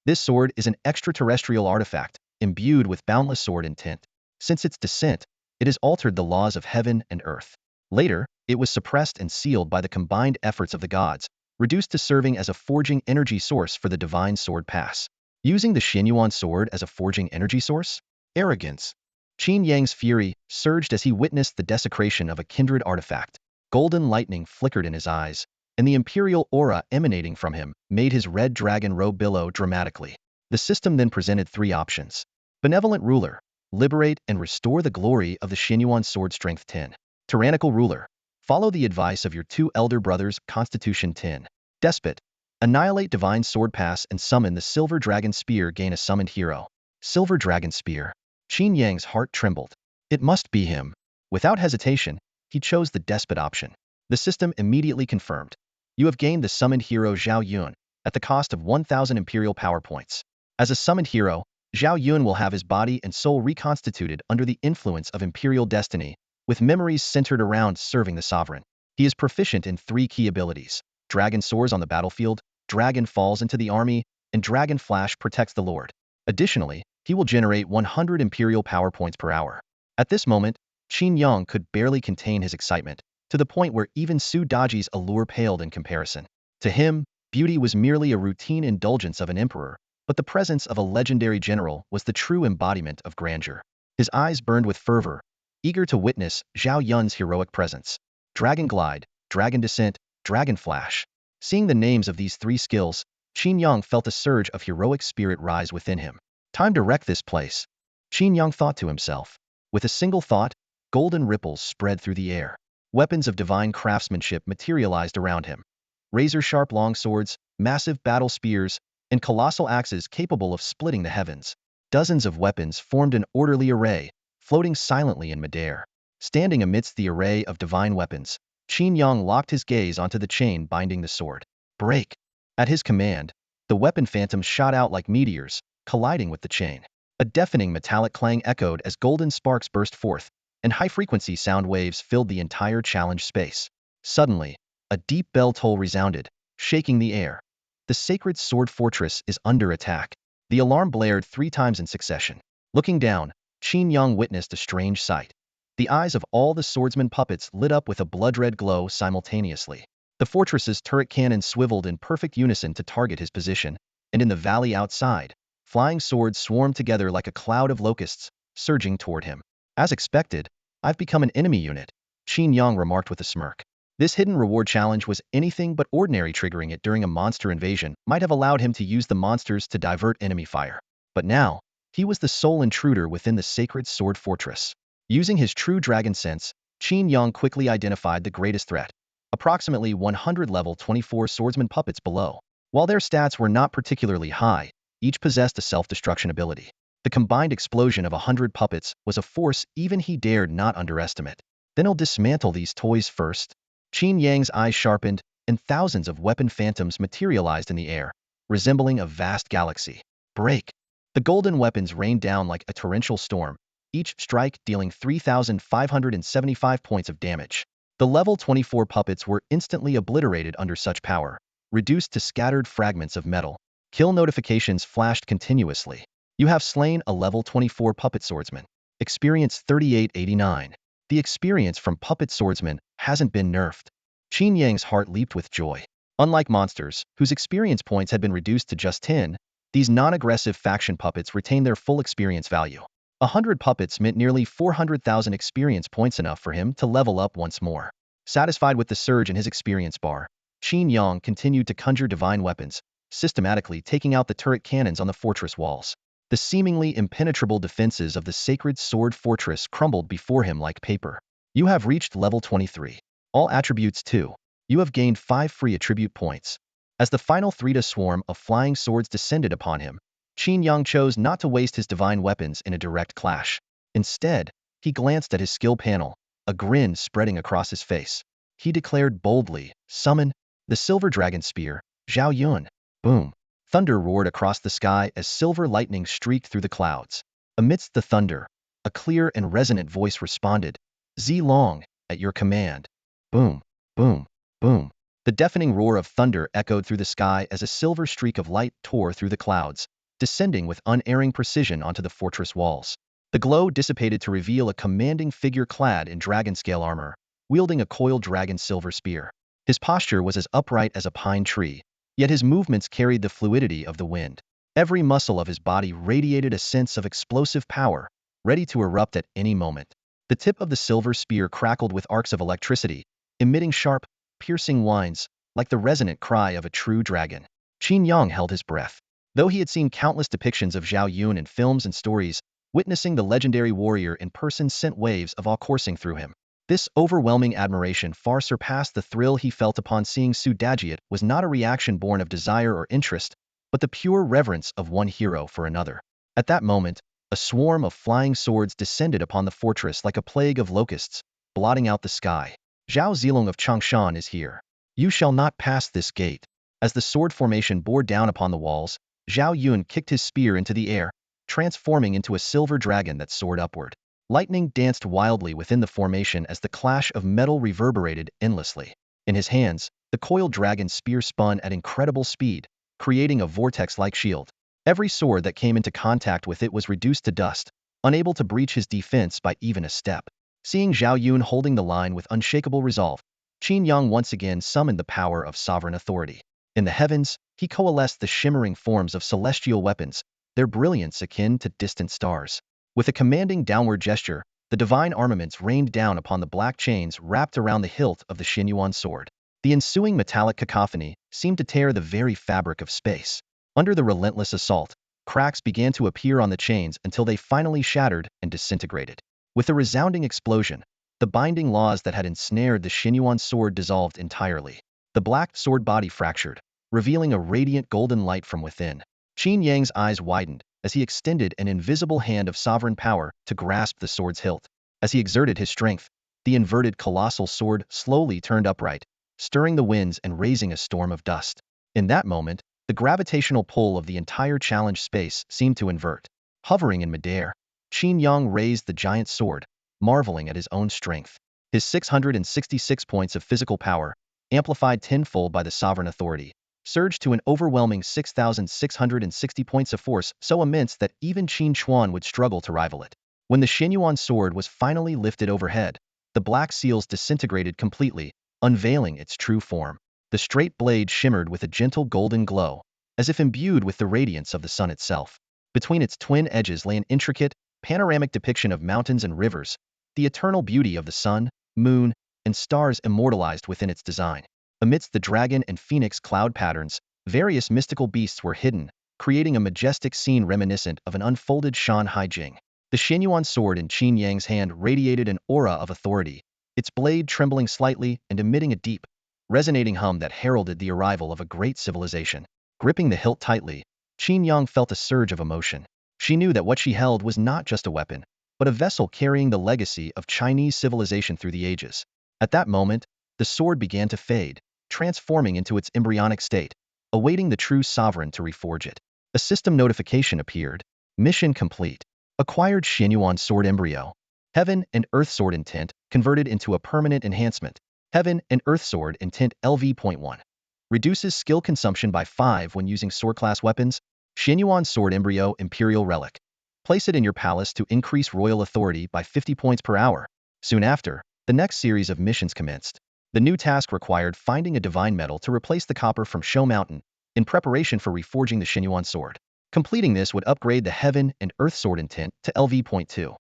This sword is an extraterrestrial artifact, imbued with boundless sword intent. Since its descent, it has altered the laws of heaven and earth. Later, it was suppressed and sealed by the combined efforts of the gods, reduced to serving as a forging energy source for the divine sword pass. Using the Qin Yuan sword as a forging energy source? Arrogance. Qin Yang's fury surged as he witnessed the desecration of a kindred artifact. Golden lightning flickered in his eyes, and the imperial aura emanating from him made his red dragon robe billow dramatically. The system then presented 3 options. Benevolent ruler, liberate and restore the glory of the Qin Yuan sword, strength 10. Tyrannical ruler, follow the advice of your 2 elder brothers, constitution 10. Despot, annihilate divine sword pass and summon the silver dragon spear, gain a summoned hero. Silver dragon spear. Qin Yang's heart trembled. It must be him. Without hesitation, he chose the despot option. The system immediately confirmed. You have gained the summoned hero Zhao Yun, at the cost of 1,000 imperial power points. As a summoned hero, Zhao Yun will have his body and soul reconstituted under the influence of imperial destiny, with memories centered around serving the sovereign. He is proficient in 3 key abilities. Dragon soars on the battlefield, Dragon falls into the army, and Dragon flash protects the lord. Additionally, he will generate 100 imperial power points per hour. At this moment, Qin Yang could barely contain his excitement, to the point where even Su Daji's allure paled in comparison. To him, beauty was merely a routine indulgence of an emperor, but the presence of a legendary general was the true embodiment of grandeur. His eyes burned with fervor, eager to witness Zhao Yun's heroic presence. Dragon glide, Dragon descent, Dragon flash. Seeing the names of these 3 skills, Qin Yang felt a surge of heroic spirit rise within him. Time to wreck this place, Qin Yang thought to himself. With a single thought, golden ripples spread through the air. Weapons of divine craftsmanship materialized around him. Razor-sharp longswords, massive battle spears, and colossal axes capable of splitting the heavens. Dozens of weapons formed an orderly array, floating silently in midair. Standing amidst the array of divine weapons, Qin Yang locked his gaze onto the chain binding the sword. Break! At his command, the weapon phantoms shot out like meteors, colliding with the chain. A deafening metallic clang echoed as golden sparks burst forth, and high-frequency sound waves filled the entire challenge space. Suddenly, a deep bell toll resounded, shaking the air. The sacred sword fortress is under attack. The alarm blared 3 times in succession. Looking down, Qin Yang witnessed a strange sight. The eyes of all the swordsman puppets lit up with a blood-red glow simultaneously. The fortress's turret cannons swiveled in perfect unison to target his position, and in the valley outside, flying swords swarmed together like a cloud of locusts, surging toward him. As expected, I've become an enemy unit, Qin Yang remarked with a smirk. This hidden reward challenge was anything but ordinary. Triggering it during a monster invasion might have allowed him to use the monsters to divert enemy fire. But now, he was the sole intruder within the sacred sword fortress. Using his true dragon sense, Qin Yang quickly identified the greatest threat. Approximately 100 level 24 swordsman puppets below. While their stats were not particularly high, each possessed a self-destruction ability. The combined explosion of 100 puppets was a force even he dared not underestimate. Then he'll dismantle these toys first. Qin Yang's eyes sharpened, and thousands of weapon phantoms materialized in the air, resembling a vast galaxy. Break! The golden weapons rained down like a torrential storm, each strike dealing 3,575 points of damage. The level 24 puppets were instantly obliterated under such power, reduced to scattered fragments of metal. Kill notifications flashed continuously. You have slain a level 24 puppet swordsman. Experience 3889. The experience from puppet swordsman hasn't been nerfed. Qin Yang's heart leaped with joy. Unlike monsters, whose experience points had been reduced to just 10, These non-aggressive faction puppets retain their full experience value. 100 puppets meant nearly 400,000 experience points, enough for him to level up once more. Satisfied with the surge in his experience bar, Qin Yang continued to conjure divine weapons, systematically taking out the turret cannons on the fortress walls. The seemingly impenetrable defenses of the sacred sword fortress crumbled before him like paper. You have reached level 23. All attributes 2. You have gained 5 free attribute points. As the final Three-to swarm of flying swords descended upon him, Qin Yang chose not to waste his divine weapons in a direct clash. Instead, he glanced at his skill panel, a grin spreading across his face. He declared boldly, "Summon the Silver Dragon Spear, Zhao Yun." Boom! Thunder roared across the sky as silver lightning streaked through the clouds. Amidst the thunder, a clear and resonant voice responded, "Zilong, at your command." Boom! Boom! Boom! The deafening roar of thunder echoed through the sky as a silver streak of light tore through the clouds, descending with unerring precision onto the fortress walls. The glow dissipated to reveal a commanding figure clad in dragon-scale armor, wielding a coiled dragon silver spear. His posture was as upright as a pine tree, yet his movements carried the fluidity of the wind. Every muscle of his body radiated a sense of explosive power, ready to erupt at any moment. The tip of the silver spear crackled with arcs of electricity, emitting sharp, piercing whines, like the resonant cry of a true dragon. Qin Yang held his breath. Though he had seen countless depictions of Zhao Yun in films and stories, witnessing the legendary warrior in person sent waves of awe coursing through him. This overwhelming admiration far surpassed the thrill he felt upon seeing Su Dajiet. Was not a reaction born of desire or interest, but the pure reverence of one hero for another. At that moment, a swarm of flying swords descended upon the fortress like a plague of locusts, blotting out the sky. "Zhao Zilong of Changshan is here. You shall not pass this gate." As the sword formation bore down upon the walls, Zhao Yun kicked his spear into the air, transforming into a silver dragon that soared upward. Lightning danced wildly within the formation as the clash of metal reverberated endlessly. In his hands, the coiled dragon spear spun at incredible speed, creating a vortex-like shield. Every sword that came into contact with it was reduced to dust, unable to breach his defense by even a step. Seeing Zhao Yun holding the line with unshakable resolve, Qin Yang once again summoned the power of sovereign authority. In the heavens, he coalesced the shimmering forms of celestial weapons, their brilliance akin to distant stars. With a commanding downward gesture, the divine armaments rained down upon the black chains wrapped around the hilt of the Xinyuan sword. The ensuing metallic cacophony seemed to tear the very fabric of space. Under the relentless assault, cracks began to appear on the chains until they finally shattered and disintegrated. With a resounding explosion, the binding laws that had ensnared the Xinyuan sword dissolved entirely. The black sword body fractured, revealing a radiant golden light from within. Qin Yang's eyes widened as he extended an invisible hand of sovereign power to grasp the sword's hilt. As he exerted his strength, the inverted colossal sword slowly turned upright, stirring the winds and raising a storm of dust. In that moment, the gravitational pull of the entire challenge space seemed to invert. Hovering in midair, Qin Yang raised the giant sword, marveling at his own strength. His 666 points of physical power, amplified tenfold by the sovereign authority, surged to an overwhelming 6,660 points of force, so immense that even Qin Chuan would struggle to rival it. When the Xinyuan sword was finally lifted overhead, the black seals disintegrated completely, unveiling its true form. The straight blade shimmered with a gentle golden glow, as if imbued with the radiance of the sun itself. Between its twin edges lay an intricate, panoramic depiction of mountains and rivers, the eternal beauty of the sun, moon, and stars immortalized within its design. Amidst the dragon and phoenix cloud patterns, various mystical beasts were hidden, creating a majestic scene reminiscent of an unfolded Shanhai Jing. The Xinyuan sword in Qin Yang's hand radiated an aura of authority, its blade trembling slightly and emitting a deep, resonating hum that heralded the arrival of a great civilization. Gripping the hilt tightly, Qin Yang felt a surge of emotion. She knew that what she held was not just a weapon, but a vessel carrying the legacy of Chinese civilization through the ages. At that moment, the sword began to fade, transforming into its embryonic state, awaiting the true sovereign to reforge it. A system notification appeared. Mission complete. Acquired Xinyuan sword embryo. Heaven and Earth sword intent converted into a permanent enhancement. Heaven and Earth sword intent LV.1. Reduces skill consumption by 5 when using sword class weapons. Xinyuan sword embryo Imperial relic. Place it in your palace to increase royal authority by 50 points per hour. Soon after, the next series of missions commenced. The new task required finding a divine metal to replace the copper from Shou Mountain, in preparation for reforging the Xinyuan sword. Completing this would upgrade the Heaven and Earth Sword intent to LV.2.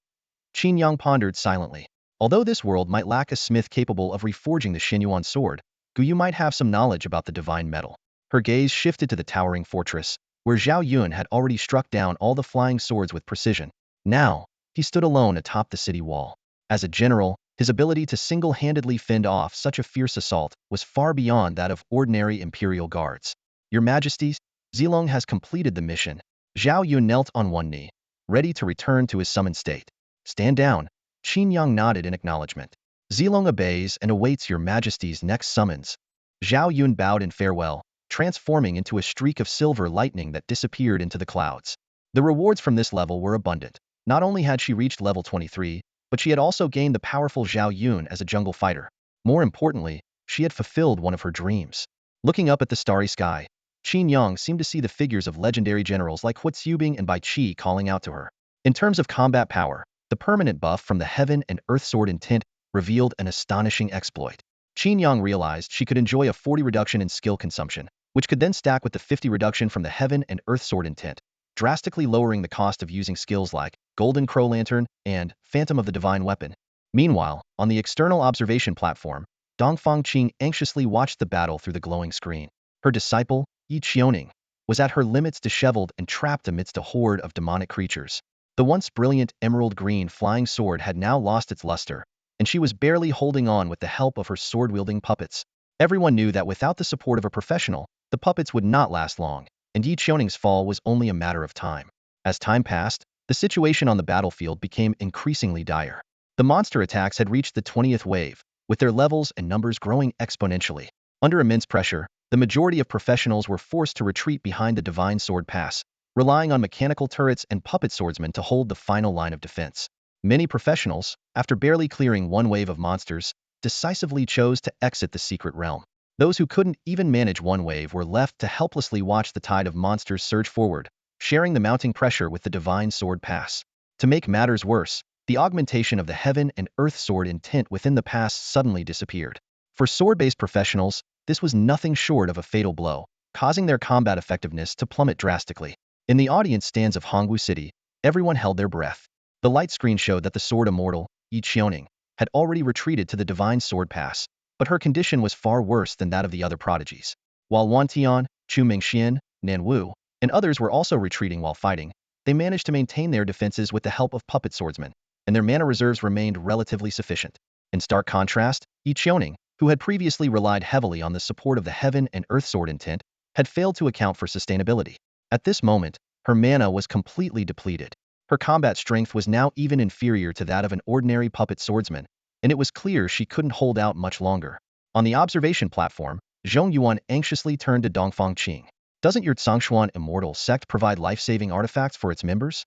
Qin Yang pondered silently. Although this world might lack a smith capable of reforging the Xinyuan sword, Guyu might have some knowledge about the divine metal. Her gaze shifted to the towering fortress, where Zhao Yun had already struck down all the flying swords with precision. Now, he stood alone atop the city wall. As a general, his ability to single-handedly fend off such a fierce assault was far beyond that of ordinary Imperial guards. Your Majesties, Zilong has completed the mission. Zhao Yun knelt on one knee, ready to return to his summoned state. Stand down. Qin Yang nodded in acknowledgement. Zilong obeys and awaits your Majesty's next summons. Zhao Yun bowed in farewell, transforming into a streak of silver lightning that disappeared into the clouds. The rewards from this level were abundant. Not only had she reached level 23, but she had also gained the powerful Zhao Yun as a jungle fighter. More importantly, she had fulfilled one of her dreams. Looking up at the starry sky, Qin Yang seemed to see the figures of legendary generals like Hu Zubing and Bai Qi calling out to her. In terms of combat power, the permanent buff from the Heaven and Earth Sword intent revealed an astonishing exploit. Qin Yang realized she could enjoy a 40 reduction in skill consumption, which could then stack with the 50 reduction from the Heaven and Earth Sword intent, drastically lowering the cost of using skills like Golden Crow Lantern and Phantom of the Divine Weapon. Meanwhile, on the external observation platform, Dongfang Qing anxiously watched the battle through the glowing screen. Her disciple, Yi Qiuning, was at her limits, disheveled and trapped amidst a horde of demonic creatures. The once brilliant emerald green flying sword had now lost its luster, and she was barely holding on with the help of her sword-wielding puppets. Everyone knew that without the support of a professional, the puppets would not last long, and Yi Qiuning's fall was only a matter of time. As time passed, the situation on the battlefield became increasingly dire. The monster attacks had reached the 20th wave, with their levels and numbers growing exponentially. Under immense pressure, the majority of professionals were forced to retreat behind the Divine Sword Pass, relying on mechanical turrets and puppet swordsmen to hold the final line of defense. Many professionals, after barely clearing one wave of monsters, decisively chose to exit the secret realm. Those who couldn't even manage one wave were left to helplessly watch the tide of monsters surge forward, sharing the mounting pressure with the Divine Sword Pass. To make matters worse, the augmentation of the Heaven and Earth Sword intent within the pass suddenly disappeared. For sword-based professionals, this was nothing short of a fatal blow, causing their combat effectiveness to plummet drastically. In the audience stands of Hongwu City, everyone held their breath. The light screen showed that the sword immortal, Yi Qiuning, had already retreated to the Divine Sword Pass, but her condition was far worse than that of the other prodigies. While Wan Tian, Chu Mingxian, Nan Wu, and others were also retreating while fighting, they managed to maintain their defenses with the help of puppet swordsmen, and their mana reserves remained relatively sufficient. In stark contrast, Yi Qiuning, who had previously relied heavily on the support of the Heaven and Earth Sword intent, had failed to account for sustainability. At this moment, her mana was completely depleted. Her combat strength was now even inferior to that of an ordinary puppet swordsman, and it was clear she couldn't hold out much longer. On the observation platform, Zhong Yuan anxiously turned to Dongfang Qing. Doesn't your Zhongshuan immortal sect provide life-saving artifacts for its members?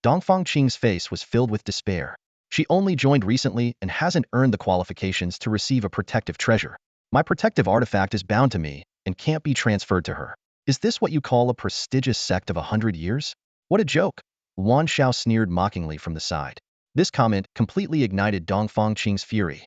Dongfang Qing's face was filled with despair. She only joined recently and hasn't earned the qualifications to receive a protective treasure. My protective artifact is bound to me and can't be transferred to her. Is this what you call a prestigious sect of 100 years? What a joke! Wan Xiao sneered mockingly from the side. This comment completely ignited Dongfang Qing's fury.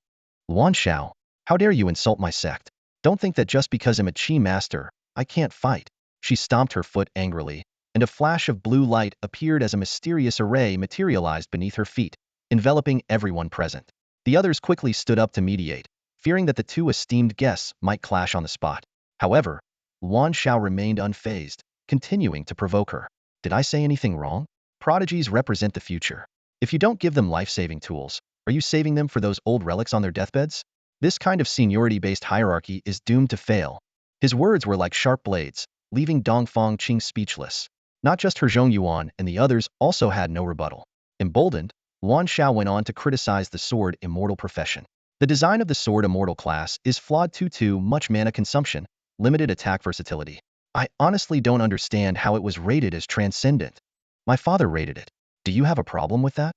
Wan Xiao, how dare you insult my sect? Don't think that just because I'm a Qi master, I can't fight. She stomped her foot angrily, and a flash of blue light appeared as a mysterious array materialized beneath her feet, enveloping everyone present. The others quickly stood up to mediate, fearing that the two esteemed guests might clash on the spot. However, Wan Xiao remained unfazed, continuing to provoke her. Did I say anything wrong? Prodigies represent the future. If you don't give them life-saving tools, are you saving them for those old relics on their deathbeds? This kind of seniority-based hierarchy is doomed to fail. His words were like sharp blades, leaving Dongfang Qing speechless. Not just her Zhong Yuan and the others also had no rebuttal. Emboldened, Wan Xiao went on to criticize the sword immortal profession. The design of the sword immortal class is flawed due to much mana consumption, limited attack versatility. I honestly don't understand how it was rated as transcendent. My father rated it. Do you have a problem with that?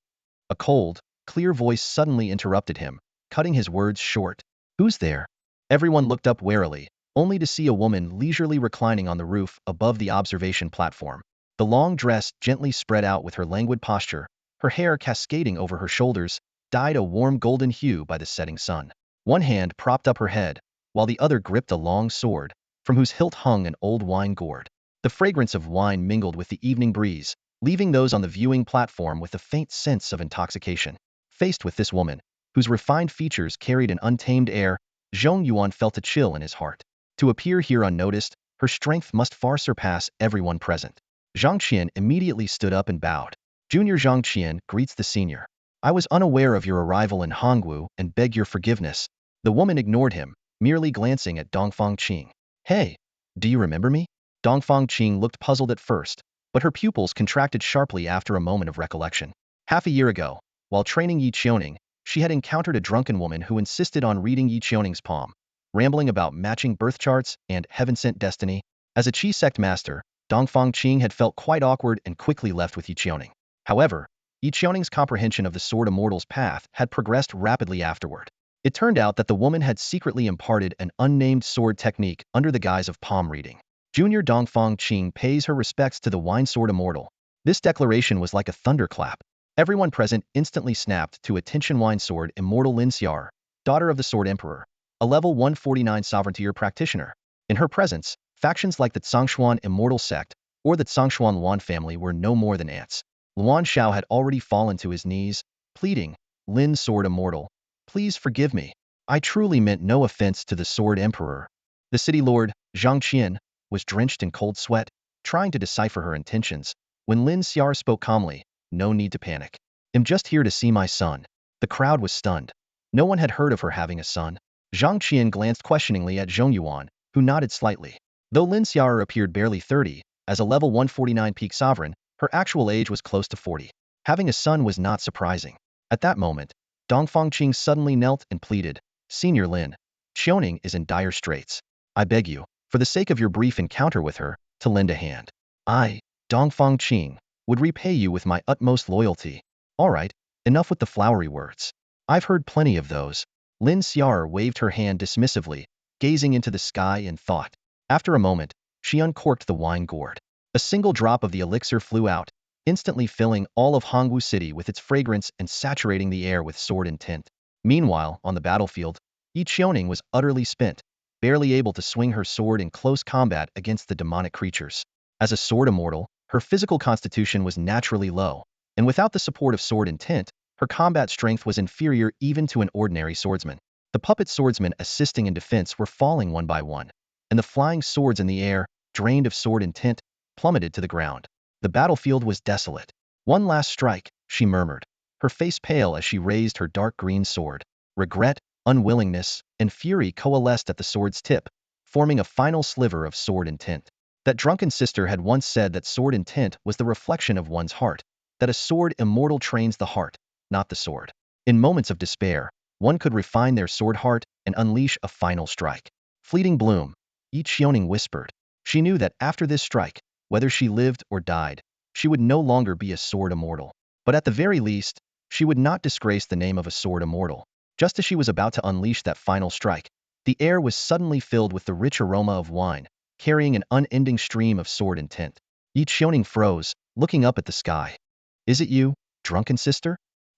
A cold, clear voice suddenly interrupted him, cutting his words short. Who's there? Everyone looked up warily, only to see a woman leisurely reclining on the roof above the observation platform. The long dress, gently spread out with her languid posture, her hair cascading over her shoulders, dyed a warm golden hue by the setting sun. One hand propped up her head, while the other gripped a long sword, from whose hilt hung an old wine gourd. The fragrance of wine mingled with the evening breeze, leaving those on the viewing platform with a faint sense of intoxication. Faced with this woman, whose refined features carried an untamed air, Zhong Yuan felt a chill in his heart. To appear here unnoticed, her strength must far surpass everyone present. Zhang Qian immediately stood up and bowed. Junior Zhang Qian greets the senior. I was unaware of your arrival in Hongwu and beg your forgiveness. The woman ignored him, merely glancing at Dongfang Qing. Hey, do you remember me? Dongfang Qing looked puzzled at first, but her pupils contracted sharply after a moment of recollection. Half a year ago, while training Yi Qiuning, she had encountered a drunken woman who insisted on reading Yi Qiuning's palm, rambling about matching birth charts and heaven-sent destiny. As a Qi sect master, Dongfang Qing had felt quite awkward and quickly left with Yi Qiuning. However, Yi Qiuning's comprehension of the Sword Immortal's path had progressed rapidly afterward. It turned out that the woman had secretly imparted an unnamed sword technique under the guise of palm reading. Junior Dongfang Qing pays her respects to the Wine Sword Immortal. This declaration was like a thunderclap. Everyone present instantly snapped to attention. Wine Sword Immortal Lin Xiar, daughter of the Sword Emperor, a level 149 sovereignty practitioner. In her presence, factions like the Zhongshuan Immortal Sect or the Zhongshuan Luan family were no more than ants. Luan Xiao had already fallen to his knees, pleading, Lin Sword Immortal, please forgive me. I truly meant no offense to the Sword Emperor. The city lord, Zhang Qian, was drenched in cold sweat, trying to decipher her intentions. When Lin Xiar spoke calmly, no need to panic. I'm just here to see my son. The crowd was stunned. No one had heard of her having a son. Zhang Qian glanced questioningly at Zhong Yuan, who nodded slightly. Though Lin Xiar appeared barely 30, as a level 149 peak sovereign, her actual age was close to 40. Having a son was not surprising. At that moment, Dongfang Qing suddenly knelt and pleaded, Senior Lin, Qiuning is in dire straits. I beg you, for the sake of your brief encounter with her, to lend a hand. I, Dongfang Qing, would repay you with my utmost loyalty. All right, enough with the flowery words. I've heard plenty of those. Lin Xiar waved her hand dismissively, gazing into the sky in thought. After a moment, she uncorked the wine gourd. A single drop of the elixir flew out, instantly filling all of Hongwu City with its fragrance and saturating the air with sword intent. Meanwhile, on the battlefield, Yi Qiuning was utterly spent, barely able to swing her sword in close combat against the demonic creatures. As a sword immortal, her physical constitution was naturally low, and without the support of sword intent, her combat strength was inferior even to an ordinary swordsman. The puppet swordsmen assisting in defense were falling one by one, and the flying swords in the air, drained of sword intent, plummeted to the ground. The battlefield was desolate. One last strike, she murmured, her face pale as she raised her dark green sword. Regret, unwillingness, and fury coalesced at the sword's tip, forming a final sliver of sword intent. That drunken sister had once said that sword intent was the reflection of one's heart, that a sword immortal trains the heart, not the sword. In moments of despair, one could refine their sword heart and unleash a final strike. Fleeting bloom, Yi Qiuning whispered. She knew that after this strike, whether she lived or died, she would no longer be a sword immortal. But at the very least, she would not disgrace the name of a sword immortal. Just as she was about to unleash that final strike, the air was suddenly filled with the rich aroma of wine, carrying an unending stream of sword intent. Yi Qiuning froze, looking up at the sky. Is it you, drunken sister?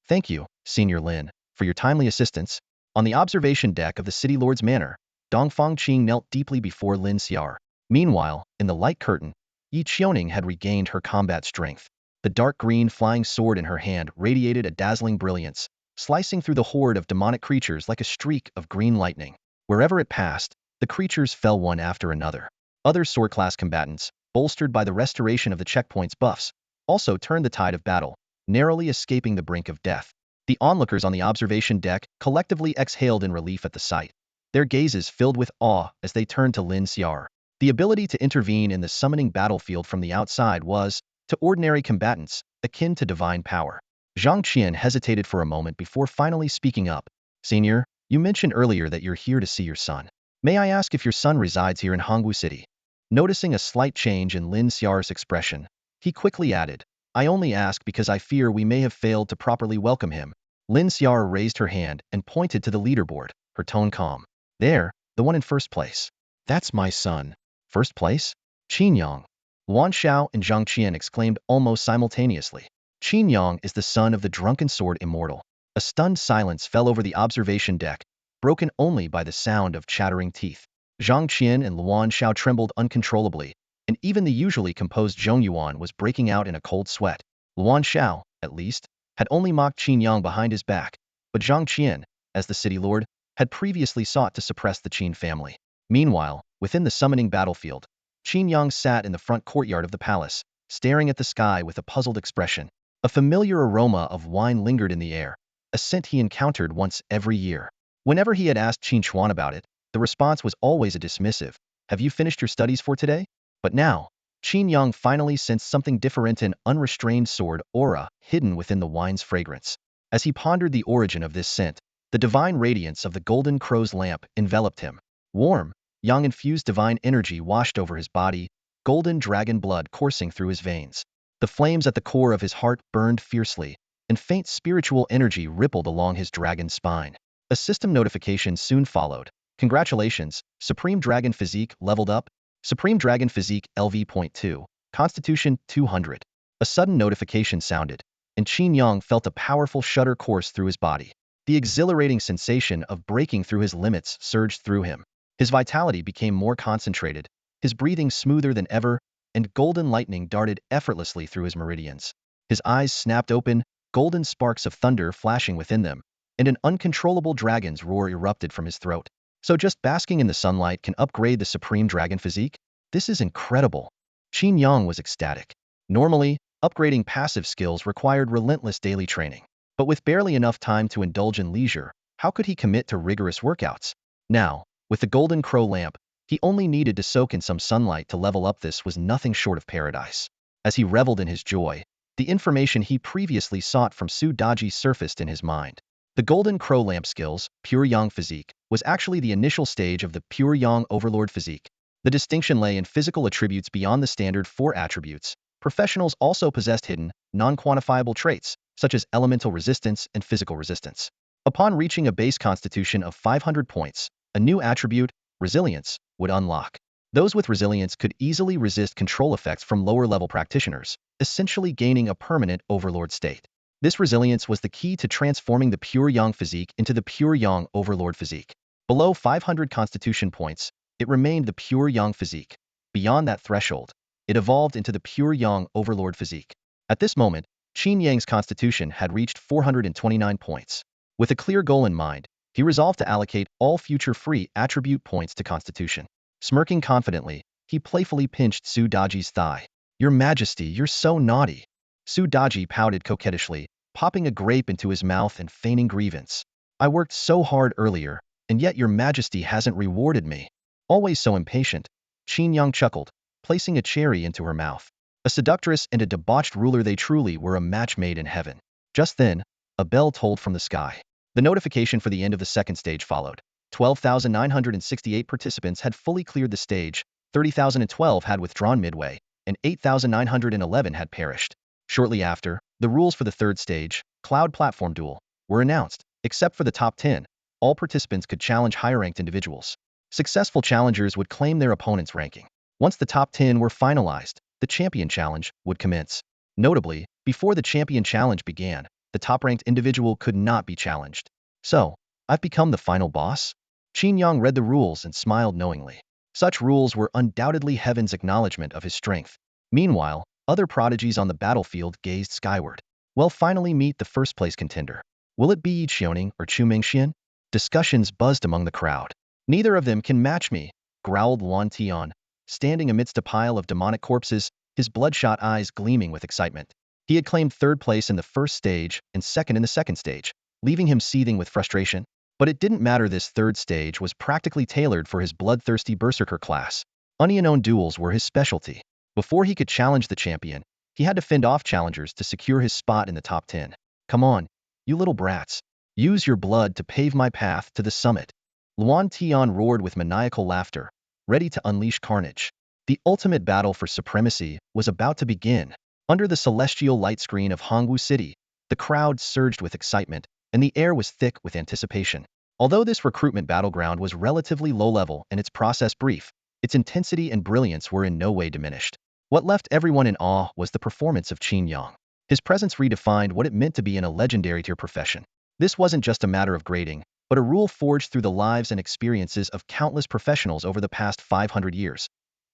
Thank you, Senior Lin, for your timely assistance. On the observation deck of the city lord's manor, Dongfang Qing knelt deeply before Lin Xiar. Meanwhile, in the light curtain, Yi Qiuning had regained her combat strength. The dark green flying sword in her hand radiated a dazzling brilliance, slicing through the horde of demonic creatures like a streak of green lightning. Wherever it passed, the creatures fell one after another. Other sword-class combatants, bolstered by the restoration of the checkpoint's buffs, also turned the tide of battle, narrowly escaping the brink of death. The onlookers on the observation deck collectively exhaled in relief at the sight, their gazes filled with awe as they turned to Lin Xiar. The ability to intervene in the summoning battlefield from the outside was, to ordinary combatants, akin to divine power. Zhang Qian hesitated for a moment before finally speaking up. Senior, you mentioned earlier that you're here to see your son. May I ask if your son resides here in Hongwu City? Noticing a slight change in Lin Xiar's expression, he quickly added, I only ask because I fear we may have failed to properly welcome him. Lin Xiar raised her hand and pointed to the leaderboard, her tone calm. There, the one in first place. That's my son. First place? Qin Yang. Luan Xiao and Zhang Qian exclaimed almost simultaneously. Qin Yang is the son of the drunken sword immortal. A stunned silence fell over the observation deck, broken only by the sound of chattering teeth. Zhang Qian and Luan Xiao trembled uncontrollably, and even the usually composed Zhong Yuan was breaking out in a cold sweat. Luan Xiao, at least, had only mocked Qin Yang behind his back, but Zhang Qian, as the city lord, had previously sought to suppress the Qin family. Meanwhile, within the summoning battlefield, Qin Yang sat in the front courtyard of the palace, staring at the sky with a puzzled expression. A familiar aroma of wine lingered in the air, a scent he encountered once every year. Whenever he had asked Qin Chuan about it, the response was always a dismissive, "Have you finished your studies for today?" But now, Qin Yang finally sensed something different, an unrestrained sword aura hidden within the wine's fragrance. As he pondered the origin of this scent, the divine radiance of the golden crow's lamp enveloped him. Warm, yang-infused divine energy washed over his body, golden dragon blood coursing through his veins. The flames at the core of his heart burned fiercely, and faint spiritual energy rippled along his dragon spine. A system notification soon followed. "Congratulations, Supreme Dragon Physique leveled up. Supreme Dragon Physique LV.2, Constitution 200. A sudden notification sounded, and Qin Yang felt a powerful shudder course through his body. The exhilarating sensation of breaking through his limits surged through him. His vitality became more concentrated, his breathing smoother than ever, and golden lightning darted effortlessly through his meridians. His eyes snapped open, golden sparks of thunder flashing within them, and an uncontrollable dragon's roar erupted from his throat. So just basking in the sunlight can upgrade the Supreme Dragon Physique? This is incredible. Qin Yang was ecstatic. Normally, upgrading passive skills required relentless daily training. But with barely enough time to indulge in leisure, how could he commit to rigorous workouts? Now, with the Golden Crow lamp, he only needed to soak in some sunlight to level up. This was nothing short of paradise. As he reveled in his joy, the information he previously sought from Su Daji surfaced in his mind. The Golden Crow lamp skills, Pure Yang Physique, was actually the initial stage of the Pure Yang Overlord Physique. The distinction lay in physical attributes beyond the standard 4 attributes. Professionals also possessed hidden, non-quantifiable traits, such as elemental resistance and physical resistance. Upon reaching a base constitution of 500 points, a new attribute, resilience, would unlock. Those with resilience could easily resist control effects from lower-level practitioners, essentially gaining a permanent overlord state. This resilience was the key to transforming the Pure Yang Physique into the Pure Yang Overlord Physique. Below 500 constitution points, it remained the Pure Yang Physique. Beyond that threshold, it evolved into the Pure Yang Overlord Physique. At this moment, Qin Yang's constitution had reached 429 points. With a clear goal in mind, he resolved to allocate all future free attribute points to constitution. Smirking confidently, he playfully pinched Su Daji's thigh. "Your Majesty, you're so naughty." Su Daji pouted coquettishly, popping a grape into his mouth and feigning grievance. "I worked so hard earlier, and yet your Majesty hasn't rewarded me." "Always so impatient," Qin Yang chuckled, placing a cherry into her mouth. A seductress and a debauched ruler, they truly were a match made in heaven. Just then, a bell tolled from the sky. The notification for the end of the second stage followed. 12,968 participants had fully cleared the stage, 30,012 had withdrawn midway, and 8,911 had perished. Shortly after, the rules for the third stage, Cloud Platform Duel, were announced. Except for the top 10, all participants could challenge higher-ranked individuals. Successful challengers would claim their opponent's ranking. Once the top 10 were finalized, the champion challenge would commence. Notably, before the champion challenge began, the top-ranked individual could not be challenged. "So, I've become the final boss?" Qin Yang read the rules and smiled knowingly. Such rules were undoubtedly heaven's acknowledgement of his strength. Meanwhile, other prodigies on the battlefield gazed skyward. "Well, finally meet the first-place contender. Will it be Yi Xiaoning or Chu Mingxian?" Discussions buzzed among the crowd. "Neither of them can match me," growled Luan Tian, standing amidst a pile of demonic corpses, his bloodshot eyes gleaming with excitement. He had claimed third place in the first stage and second in the second stage, leaving him seething with frustration. But it didn't matter. This third stage was practically tailored for his bloodthirsty berserker class. Unknown duels were his specialty. Before he could challenge the champion, he had to fend off challengers to secure his spot in the top 10. "Come on, you little brats. Use your blood to pave my path to the summit." Luan Tian roared with maniacal laughter, ready to unleash carnage. The ultimate battle for supremacy was about to begin. Under the celestial light screen of Hongwu City, the crowd surged with excitement, and the air was thick with anticipation. Although this recruitment battleground was relatively low-level and its process brief, its intensity and brilliance were in no way diminished. What left everyone in awe was the performance of Qin Yang. His presence redefined what it meant to be in a legendary tier profession. This wasn't just a matter of grading, but a rule forged through the lives and experiences of countless professionals over the past 500 years.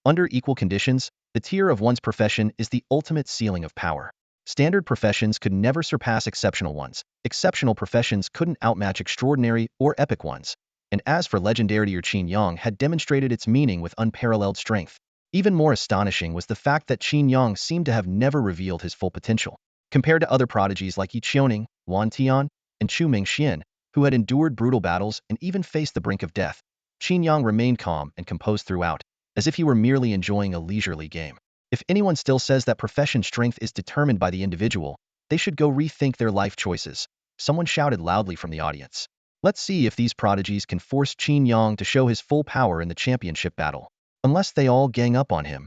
Under equal conditions, the tier of one's profession is the ultimate ceiling of power. Standard professions could never surpass exceptional ones. Exceptional professions couldn't outmatch extraordinary or epic ones. And as for legendary, or Qin Yang had demonstrated its meaning with unparalleled strength. Even more astonishing was the fact that Qin Yang seemed to have never revealed his full potential. Compared to other prodigies like Yi Qiuning, Luan Tian, and Chu Mingxian, who had endured brutal battles and even faced the brink of death, Qin Yang remained calm and composed throughout, as if he were merely enjoying a leisurely game. If anyone still says that profession strength is determined by the individual, they should go rethink their life choices. Someone shouted loudly from the audience. Let's see if these prodigies can force Qin Yang to show his full power in the championship battle. Unless they all gang up on him,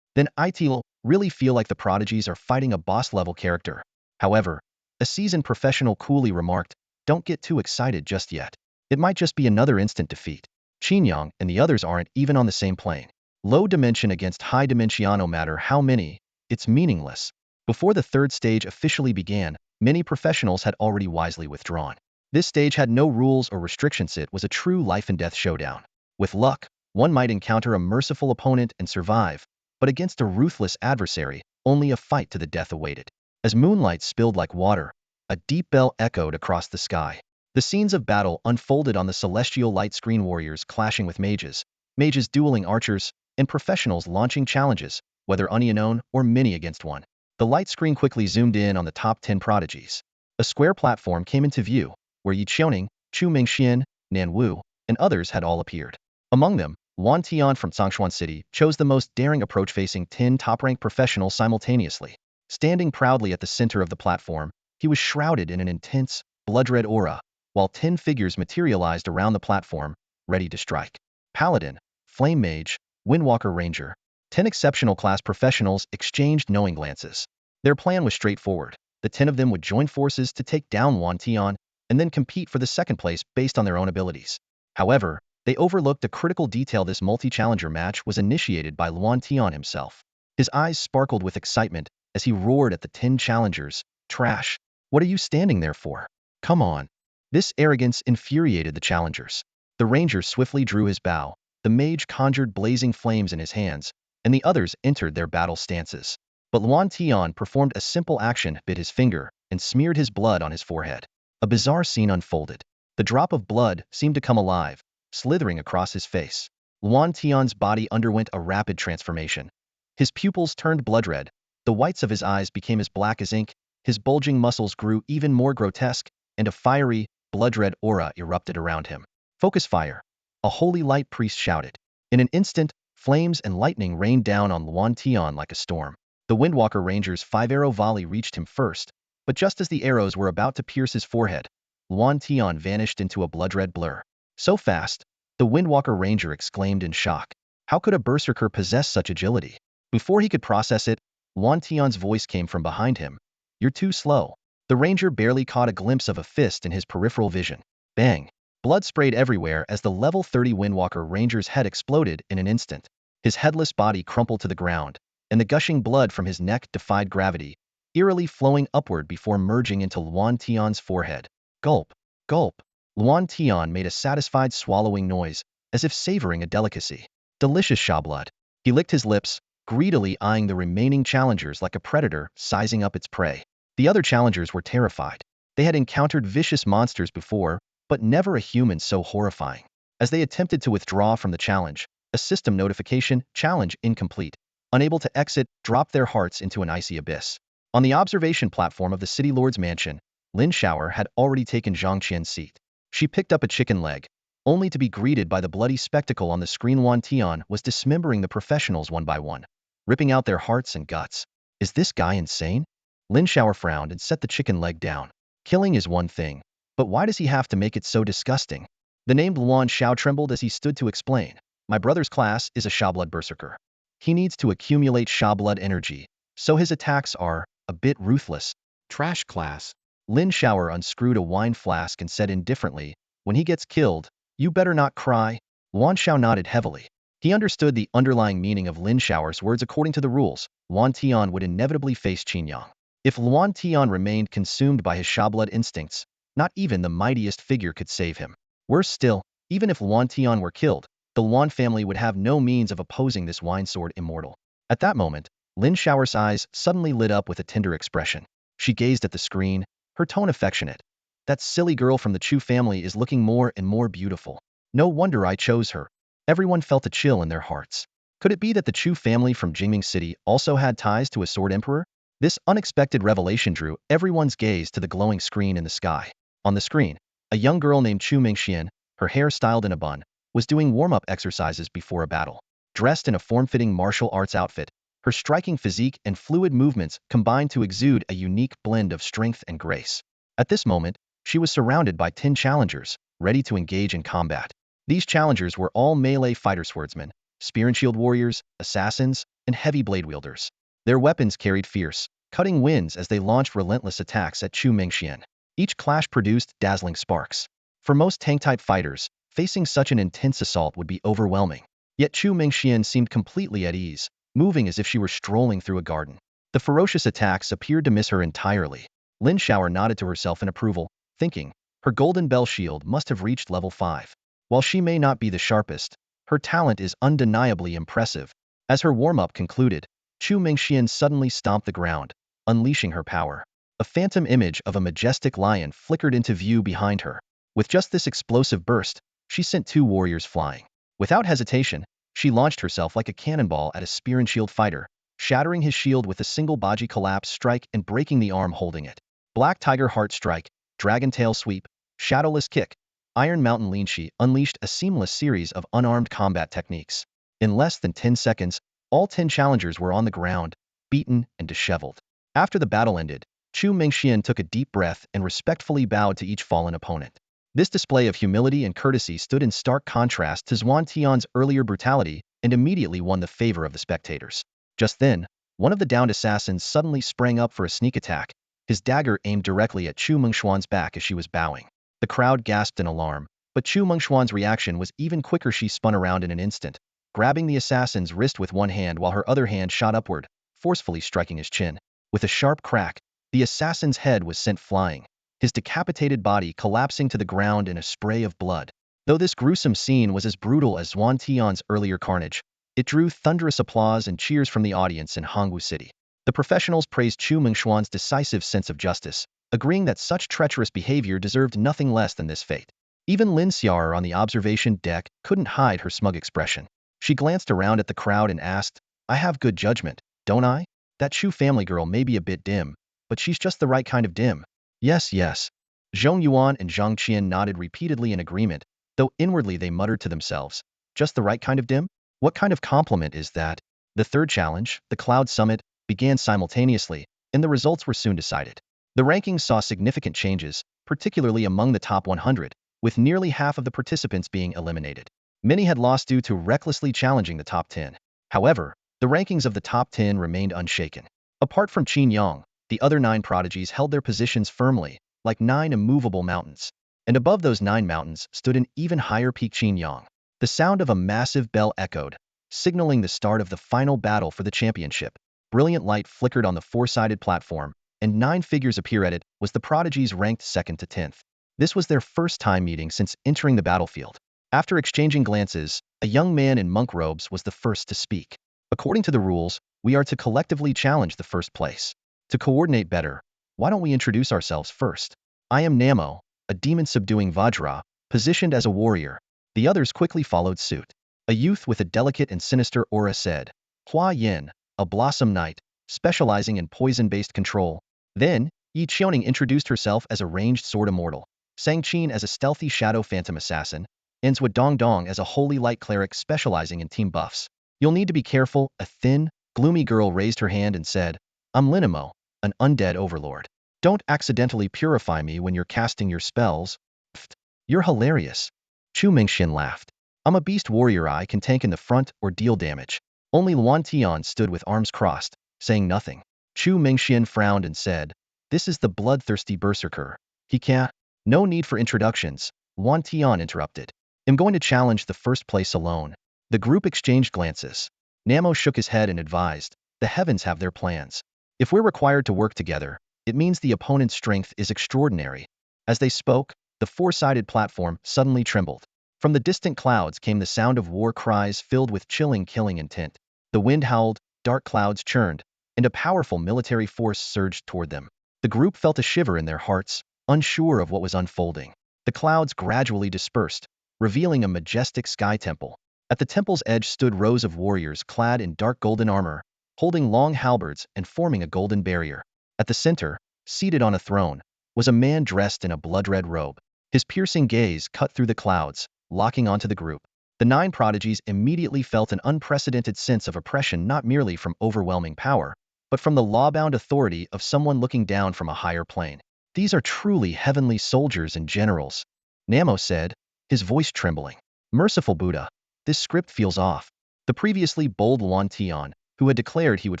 then it'll really feel like the prodigies are fighting a boss-level character. However, a seasoned professional coolly remarked, "Don't get too excited just yet. It might just be another instant defeat. Qin Yang and the others aren't even on the same plane. Low dimension against high dimension, no matter how many, it's meaningless." Before the third stage officially began, many professionals had already wisely withdrawn. This stage had no rules or restrictions. It was a true life-and-death showdown. With luck, one might encounter a merciful opponent and survive, but against a ruthless adversary, only a fight to the death awaited. As moonlight spilled like water, a deep bell echoed across the sky. The scenes of battle unfolded on the celestial light screen, warriors clashing with mages, mages dueling archers, and professionals launching challenges, whether unknown or many against one. The light screen quickly zoomed in on the top 10 prodigies. A square platform came into view, where Yi Qiuning, Chu Mingxian, Nan Wu, and others had all appeared. Among them, Luan Tian from Songshuan City chose the most daring approach, facing 10 top-ranked professionals simultaneously. Standing proudly at the center of the platform, he was shrouded in an intense, blood-red aura, while 10 figures materialized around the platform, ready to strike. Paladin, Flame Mage, Windwalker Ranger. 10 exceptional class professionals exchanged knowing glances. Their plan was straightforward. The 10 of them would join forces to take down Luan Tian, and then compete for the second place based on their own abilities. However, they overlooked a critical detail. This multi-challenger match was initiated by Luan Tian himself. His eyes sparkled with excitement as he roared at the 10 challengers, "Trash! What are you standing there for? Come on!" This arrogance infuriated the challengers. The ranger swiftly drew his bow, the mage conjured blazing flames in his hands, and the others entered their battle stances. But Luan Tian performed a simple action, bit his finger, and smeared his blood on his forehead. A bizarre scene unfolded. The drop of blood seemed to come alive, slithering across his face. Luan Tian's body underwent a rapid transformation. His pupils turned blood-red, the whites of his eyes became as black as ink, his bulging muscles grew even more grotesque, and a fiery, blood-red aura erupted around him. "Focus fire!" a holy light priest shouted. In an instant, flames and lightning rained down on Luan Tian like a storm. The Windwalker Ranger's 5-arrow volley reached him first, but just as the arrows were about to pierce his forehead, Luan Tian vanished into a blood-red blur. "So fast!" the Windwalker Ranger exclaimed in shock. How could a berserker possess such agility? Before he could process it, Luan Tian's voice came from behind him. "You're too slow." The ranger barely caught a glimpse of a fist in his peripheral vision. Bang! Blood sprayed everywhere as the level 30 Windwalker Ranger's head exploded in an instant. His headless body crumpled to the ground, and the gushing blood from his neck defied gravity, eerily flowing upward before merging into Luan Tian's forehead. Gulp! Gulp! Luan Tian made a satisfied swallowing noise, as if savoring a delicacy. Delicious sha blood. He licked his lips, greedily eyeing the remaining challengers like a predator sizing up its prey. The other challengers were terrified. They had encountered vicious monsters before, but never a human so horrifying. As they attempted to withdraw from the challenge, a system notification, "Challenge incomplete." Unable to exit, dropped their hearts into an icy abyss. On the observation platform of the City Lord's mansion, Lin Shower had already taken Zhang Qian's seat. She picked up a chicken leg, only to be greeted by the bloody spectacle on the screen. Luan Tian was dismembering the professionals one by one, ripping out their hearts and guts. Is this guy insane? Lin Shower frowned and set the chicken leg down. Killing is one thing, but why does he have to make it so disgusting? The named Luan Shao trembled as he stood to explain. "My brother's class is a Shablood Berserker. He needs to accumulate Shablood energy, so his attacks are a bit ruthless." "Trash class." Lin Shower unscrewed a wine flask and said indifferently, "When he gets killed, you better not cry." Luan Shao nodded heavily. He understood the underlying meaning of Lin Shower's words. According to the rules, Luan Tian would inevitably face Qin Yang. If Luan Tian remained consumed by his Shablood instincts, not even the mightiest figure could save him. Worse still, even if Luan Tian were killed, the Luan family would have no means of opposing this wine sword immortal. At that moment, Lin Shower's eyes suddenly lit up with a tender expression. She gazed at the screen, her tone affectionate. That silly girl from the Chu family is looking more and more beautiful. No wonder I chose her. Everyone felt a chill in their hearts. Could it be that the Chu family from Jingming City also had ties to a sword emperor? This unexpected revelation drew everyone's gaze to the glowing screen in the sky. On the screen, a young girl named Chu Mingxian, her hair styled in a bun, was doing warm-up exercises before a battle. Dressed in a form-fitting martial arts outfit, her striking physique and fluid movements combined to exude a unique blend of strength and grace. At this moment, she was surrounded by 10 challengers, ready to engage in combat. These challengers were all melee fighter swordsmen, spear and shield warriors, assassins, and heavy blade wielders. Their weapons carried fierce, cutting winds as they launched relentless attacks at Chu Mingxian. Each clash produced dazzling sparks. For most tank-type fighters, facing such an intense assault would be overwhelming. Yet Chu Mingxian seemed completely at ease, moving as if she were strolling through a garden. The ferocious attacks appeared to miss her entirely. Lin Shower nodded to herself in approval, thinking, her golden bell shield must have reached level 5. While she may not be the sharpest, her talent is undeniably impressive. As her warm-up concluded, Chu Mingxian suddenly stomped the ground, unleashing her power. A phantom image of a majestic lion flickered into view behind her. With just this explosive burst, she sent 2 warriors flying. Without hesitation, she launched herself like a cannonball at a spear and shield fighter, shattering his shield with a single Baji collapse strike and breaking the arm holding it. Black Tiger Heart Strike, Dragon Tail Sweep, Shadowless Kick, Iron Mountain Linshi unleashed a seamless series of unarmed combat techniques. In less than 10 seconds, all 10 challengers were on the ground, beaten and disheveled. After the battle ended, Chu Mingxian took a deep breath and respectfully bowed to each fallen opponent. This display of humility and courtesy stood in stark contrast to Zhuan Tian's earlier brutality and immediately won the favor of the spectators. Just then, one of the downed assassins suddenly sprang up for a sneak attack, his dagger aimed directly at Chu Mengshuan's back as she was bowing. The crowd gasped in alarm, but Chu Mengshuan's reaction was even quicker. She spun around in an instant, grabbing the assassin's wrist with one hand while her other hand shot upward, forcefully striking his chin. With a sharp crack, the assassin's head was sent flying, his decapitated body collapsing to the ground in a spray of blood. Though this gruesome scene was as brutal as Zhuan Tian's earlier carnage, it drew thunderous applause and cheers from the audience in Hongwu City. The professionals praised Chu Mengshuan's decisive sense of justice, agreeing that such treacherous behavior deserved nothing less than this fate. Even Lin Xiao'er on the observation deck couldn't hide her smug expression. She glanced around at the crowd and asked, I have good judgment, don't I? That Chu family girl may be a bit dim, but she's just the right kind of dim. Yes, yes. Zhong Yuan and Zhang Qian nodded repeatedly in agreement, though inwardly they muttered to themselves, just the right kind of dim? What kind of compliment is that? The third challenge, the Cloud Summit, began simultaneously, and the results were soon decided. The rankings saw significant changes, particularly among the top 100, with nearly half of the participants being eliminated. Many had lost due to recklessly challenging the top 10. However, the rankings of the top 10 remained unshaken. Apart from Qin Yang, the other 9 prodigies held their positions firmly, like 9 immovable mountains. And above those 9 mountains stood an even higher peak. Qin Yang. The sound of a massive bell echoed, signaling the start of the final battle for the championship. Brilliant light flickered on the 4-sided platform, and 9 figures appear at it was the prodigies ranked 2nd to 10th. This was their first time meeting since entering the battlefield. After exchanging glances, a young man in monk robes was the first to speak. According to the rules, we are to collectively challenge the first place. To coordinate better, why don't we introduce ourselves first? I am Namo, a demon subduing Vajra, positioned as a warrior. The others quickly followed suit. A youth with a delicate and sinister aura said, Hua Yin, a blossom knight, specializing in poison-based control. Then, Yi Qiaoning introduced herself as a ranged sword immortal, Sang Qin as a stealthy shadow phantom assassin, and Zhua Dongdong as a holy light cleric specializing in team buffs. You'll need to be careful, a thin, gloomy girl raised her hand and said, I'm Linimo, an undead overlord. Don't accidentally purify me when you're casting your spells. Pfft, you're hilarious. Chu Mingxian laughed. I'm a beast warrior. I can tank in the front or deal damage. Only Luan Tian stood with arms crossed, saying nothing. Chu Mingxian frowned and said, This is the bloodthirsty berserker. He can't. No need for introductions, Luan Tian interrupted. I'm going to challenge the first place alone. The group exchanged glances. Namo shook his head and advised, the heavens have their plans. If we're required to work together, it means the opponent's strength is extraordinary. As they spoke, the 4-sided platform suddenly trembled. From the distant clouds came the sound of war cries filled with chilling killing intent. The wind howled, dark clouds churned, and a powerful military force surged toward them. The group felt a shiver in their hearts, unsure of what was unfolding. The clouds gradually dispersed, revealing a majestic sky temple. At the temple's edge stood rows of warriors clad in dark golden armor, holding long halberds and forming a golden barrier. At the center, seated on a throne, was a man dressed in a blood-red robe. His piercing gaze cut through the clouds, locking onto the group. The nine prodigies immediately felt an unprecedented sense of oppression, not merely from overwhelming power, but from the law-bound authority of someone looking down from a higher plane. "These are truly heavenly soldiers and generals," Namo said, his voice trembling. "Merciful Buddha, this script feels off." The previously bold Luan Tian, who had declared he would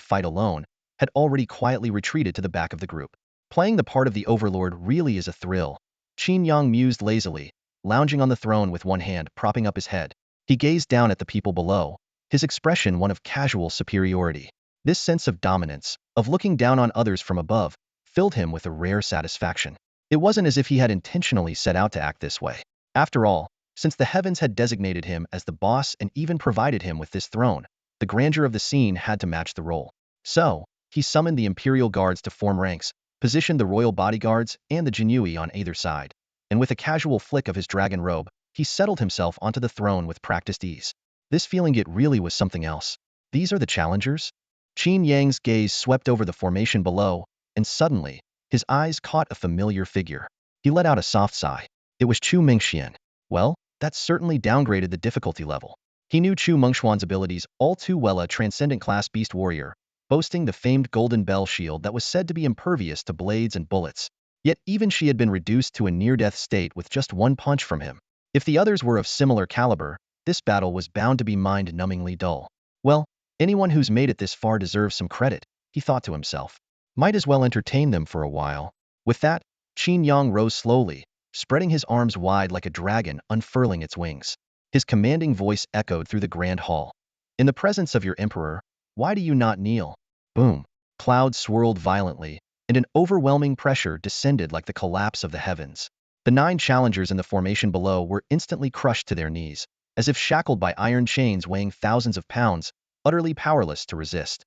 fight alone, had already quietly retreated to the back of the group. Playing the part of the overlord really is a thrill, Qin Yang mused lazily, lounging on the throne with one hand propping up his head. He gazed down at the people below, his expression one of casual superiority. This sense of dominance, of looking down on others from above, filled him with a rare satisfaction. It wasn't as if he had intentionally set out to act this way. After all, since the heavens had designated him as the boss and even provided him with this throne, the grandeur of the scene had to match the role. So, he summoned the Imperial Guards to form ranks, positioned the royal bodyguards and the Jinui on either side, and with a casual flick of his dragon robe, he settled himself onto the throne with practiced ease. This feeling, it really was something else. These are the challengers? Qin Yang's gaze swept over the formation below, and suddenly, his eyes caught a familiar figure. He let out a soft sigh. It was Chu Mengxian. Well, that certainly downgraded the difficulty level. He knew Chu Mengxuan's abilities all too well, a transcendent class beast warrior, boasting the famed golden bell shield that was said to be impervious to blades and bullets. Yet even she had been reduced to a near-death state with just one punch from him. If the others were of similar caliber, this battle was bound to be mind-numbingly dull. Well, anyone who's made it this far deserves some credit, he thought to himself. Might as well entertain them for a while. With that, Qin Yang rose slowly, spreading his arms wide like a dragon unfurling its wings. His commanding voice echoed through the grand hall. "In the presence of your emperor, why do you not kneel?" Boom. Clouds swirled violently, and an overwhelming pressure descended like the collapse of the heavens. The 9 challengers in the formation below were instantly crushed to their knees, as if shackled by iron chains weighing thousands of pounds, utterly powerless to resist.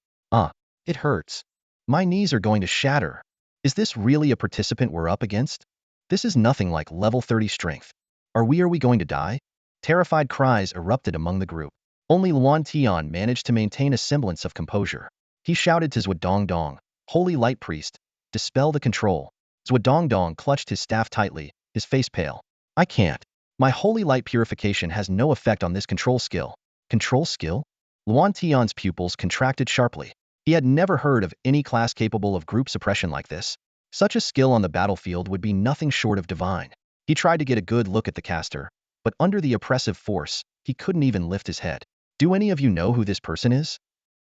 It hurts. My knees are going to shatter. Is this really a participant we're up against? This is nothing like level 30 strength. Are we going to die? Terrified cries erupted among the group. Only Luan Tian managed to maintain a semblance of composure. He shouted to Zhuodongdong, "Holy Light Priest, dispel the control." Zhuodongdong clutched his staff tightly, his face pale. "I can't. My holy light purification has no effect on this control skill." Control skill? Luan Tian's pupils contracted sharply. He had never heard of any class capable of group suppression like this. Such a skill on the battlefield would be nothing short of divine. He tried to get a good look at the caster, but under the oppressive force, he couldn't even lift his head. "Do any of you know who this person is?"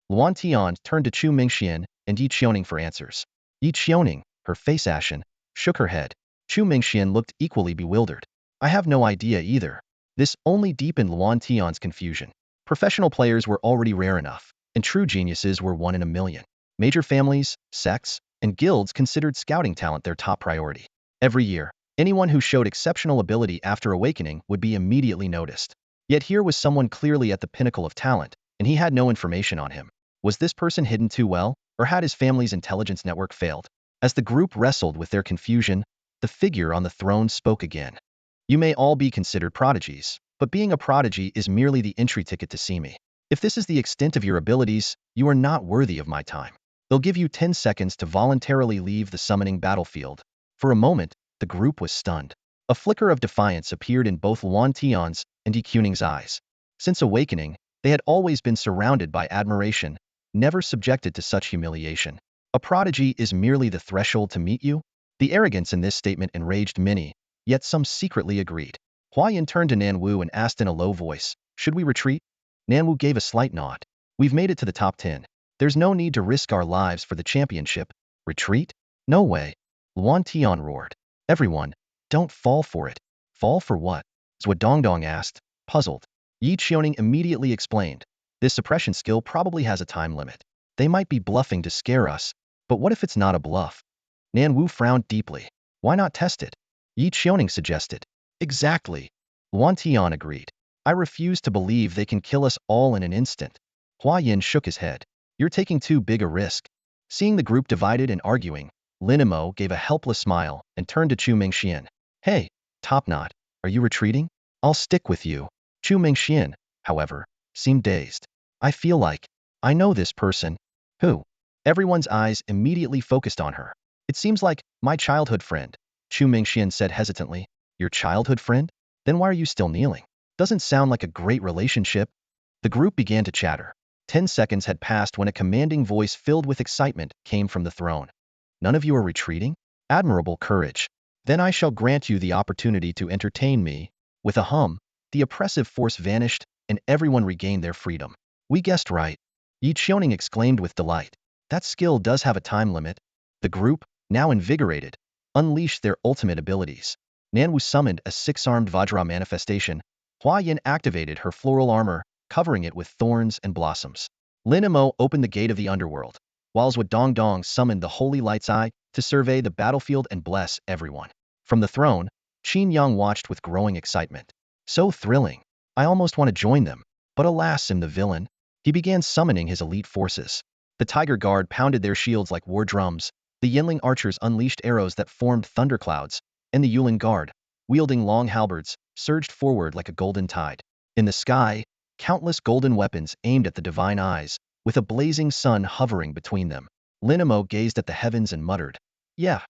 Luan Tian turned to Chu Mengxian and Yi Qiuning for answers. Yi Qiuning, her face ashen, shook her head. Chu Mengxian looked equally bewildered. "I have no idea either." This only deepened Luan Tian's confusion. Professional players were already rare enough, and true geniuses were 1 in a million. Major families, sects, and guilds considered scouting talent their top priority. Every year, anyone who showed exceptional ability after awakening would be immediately noticed. Yet here was someone clearly at the pinnacle of talent, and he had no information on him. Was this person hidden too well, or had his family's intelligence network failed? As the group wrestled with their confusion, the figure on the throne spoke again. "You may all be considered prodigies, but being a prodigy is merely the entry ticket to see me. If this is the extent of your abilities, you are not worthy of my time. They'll give you 10 seconds to voluntarily leave the summoning battlefield." For a moment, the group was stunned. A flicker of defiance appeared in both Luan Tian's and Yi Qiuning's eyes. Since awakening, they had always been surrounded by admiration, never subjected to such humiliation. A prodigy is merely the threshold to meet you? The arrogance in this statement enraged many, yet some secretly agreed. Huayan turned to Nanwu and asked in a low voice, "Should we retreat?" Nanwu gave a slight nod. "We've made it to the top 10. There's no need to risk our lives for the championship." "Retreat? No way." Luan Tian roared. "Everyone, don't fall for it." "Fall for what?" Zhuodongdong asked, puzzled. Yi Qiuning immediately explained. "This suppression skill probably has a time limit. They might be bluffing to scare us, but what if it's not a bluff?" Nanwu frowned deeply. "Why not test it?" Yi Qiuning suggested. "Exactly. Luan Tian agreed. I refuse to believe they can kill us all in an instant. Hua Yin shook his head. You're taking too big a risk. Seeing the group divided and arguing, Lin Imo gave a helpless smile and turned to Chu Mingxian. Hey, Top Knot, are you retreating? I'll stick with you. Chu Mingxian, however, seemed dazed. I feel like I know this person. Who? Everyone's eyes immediately focused on her. It seems like my childhood friend, Chu Mingxian said hesitantly. Your childhood friend? Then why are you still kneeling? Doesn't sound like a great relationship. The group began to chatter. 10 seconds had passed when a commanding voice filled with excitement came from the throne. None of you are retreating? Admirable courage. Then I shall grant you the opportunity to entertain me. With a hum, the oppressive force vanished, and everyone regained their freedom. We guessed right. Yi Qiuning exclaimed with delight. That skill does have a time limit. The group, now invigorated, unleashed their ultimate abilities. Nanwu summoned a six-armed Vajra manifestation. Hua Yin activated her floral armor, covering it with thorns and blossoms. Lin Imo opened the gate of the underworld, while Zhou Dongdong summoned the Holy Light's Eye to survey the battlefield and bless everyone. From the throne, Qin Yang watched with growing excitement. So thrilling. I almost want to join them. But alas, the villain. He began summoning his elite forces. The Tiger Guard pounded their shields like war drums. The Yinling archers unleashed arrows that formed thunderclouds, and the Yulin Guard, wielding long halberds, surged forward like a golden tide. In the sky, countless golden weapons aimed at the divine eyes, with a blazing sun hovering between them. Lin Imo gazed at the heavens and muttered, Yeah,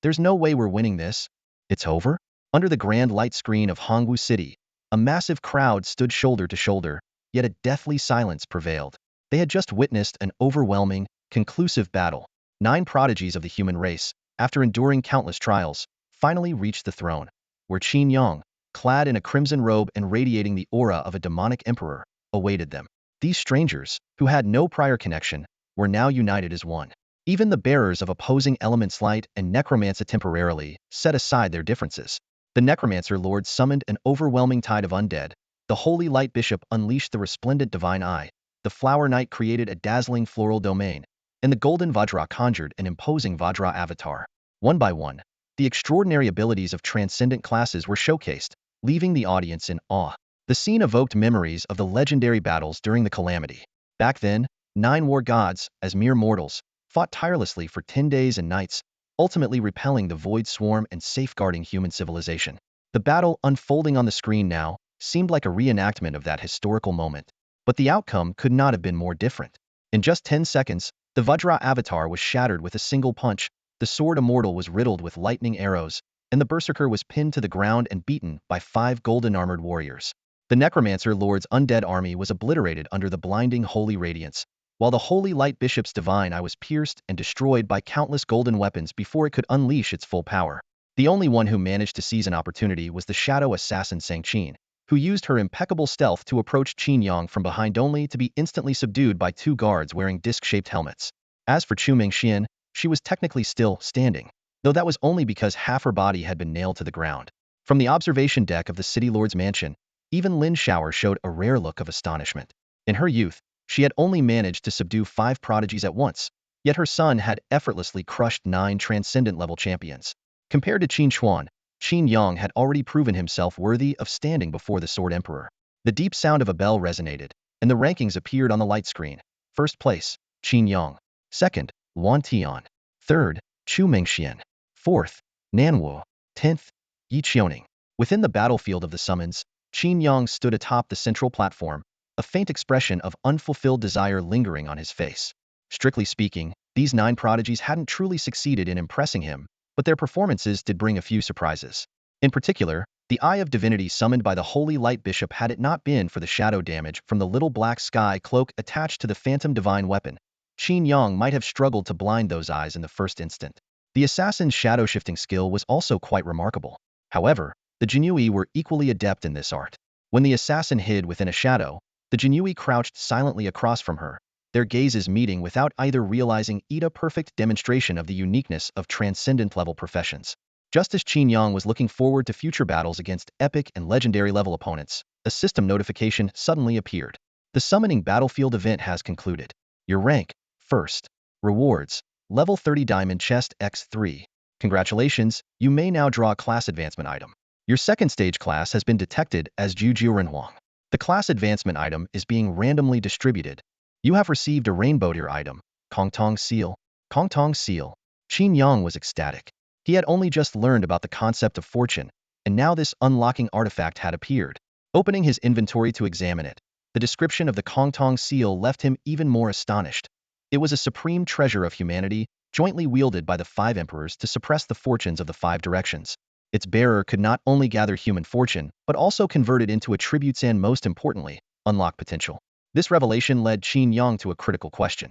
there's no way we're winning this. It's over? Under the grand light screen of Hongwu City, a massive crowd stood shoulder to shoulder, yet a deathly silence prevailed. They had just witnessed an overwhelming, conclusive battle. 9 prodigies of the human race, after enduring countless trials, finally reached the throne, where Qin Yang, clad in a crimson robe and radiating the aura of a demonic emperor, awaited them. These strangers, who had no prior connection, were now united as one. Even the bearers of opposing elements light and necromancy temporarily set aside their differences. The necromancer lord summoned an overwhelming tide of undead, the holy light bishop unleashed the resplendent divine eye, the flower knight created a dazzling floral domain, and the golden Vajra conjured an imposing Vajra avatar. One by one, the extraordinary abilities of transcendent classes were showcased, leaving the audience in awe. The scene evoked memories of the legendary battles during the Calamity. Back then, 9 war gods, as mere mortals, fought tirelessly for 10 days and nights, ultimately repelling the void swarm and safeguarding human civilization. The battle unfolding on the screen now seemed like a reenactment of that historical moment. But the outcome could not have been more different. In just 10 seconds, the Vajra avatar was shattered with a single punch, the sword immortal was riddled with lightning arrows, and the berserker was pinned to the ground and beaten by 5 golden-armored warriors. The necromancer lord's undead army was obliterated under the blinding holy radiance, while the holy light bishop's divine eye was pierced and destroyed by countless golden weapons before it could unleash its full power. The only one who managed to seize an opportunity was the shadow assassin Sang Qin, who used her impeccable stealth to approach Qin Yang from behind only to be instantly subdued by 2 guards wearing disc-shaped helmets. As for Chu Mingxian, she was technically still standing, though that was only because half her body had been nailed to the ground. From the observation deck of the city lord's mansion, even Lin Shower showed a rare look of astonishment. In her youth, she had only managed to subdue 5 prodigies at once, yet her son had effortlessly crushed 9 transcendent-level champions. Compared to Qin Chuan, Qin Yang had already proven himself worthy of standing before the Sword Emperor. The deep sound of a bell resonated, and the rankings appeared on the light screen. First place, Qin Yang. Second, Luan Tian. Third, Chu Mingxian. Fourth, Nanwu. 10th, Yi Qiuning. Within the battlefield of the summons, Qin Yang stood atop the central platform, a faint expression of unfulfilled desire lingering on his face. Strictly speaking, these 9 prodigies hadn't truly succeeded in impressing him, but their performances did bring a few surprises. In particular, the Eye of Divinity summoned by the Holy Light Bishop had it not been for the shadow damage from the little black sky cloak attached to the phantom divine weapon, Qin Yang might have struggled to blind those eyes in the first instant. The assassin's shadow-shifting skill was also quite remarkable. However, the Jinui were equally adept in this art. When the assassin hid within a shadow, the Jinui crouched silently across from her, their gazes meeting without either realizing a perfect demonstration of the uniqueness of transcendent-level professions. Just as Qin Yang was looking forward to future battles against epic and legendary-level opponents, a system notification suddenly appeared. The summoning battlefield event has concluded. Your rank, first. Rewards, level 30 diamond chest x3. Congratulations, you may now draw a class advancement item. Your second stage class has been detected as Jujiurenhuang. The class advancement item is being randomly distributed. You have received a rainbow tier item, Kongtong Seal. Kongtong Seal. Qin Yang was ecstatic. He had only just learned about the concept of fortune, and now this unlocking artifact had appeared. Opening his inventory to examine it, the description of the Kongtong Seal left him even more astonished. It was a supreme treasure of humanity, jointly wielded by the 5 emperors to suppress the fortunes of the 5 directions. Its bearer could not only gather human fortune, but also convert it into attributes and, most importantly, unlock potential. This revelation led Qin Yang to a critical question.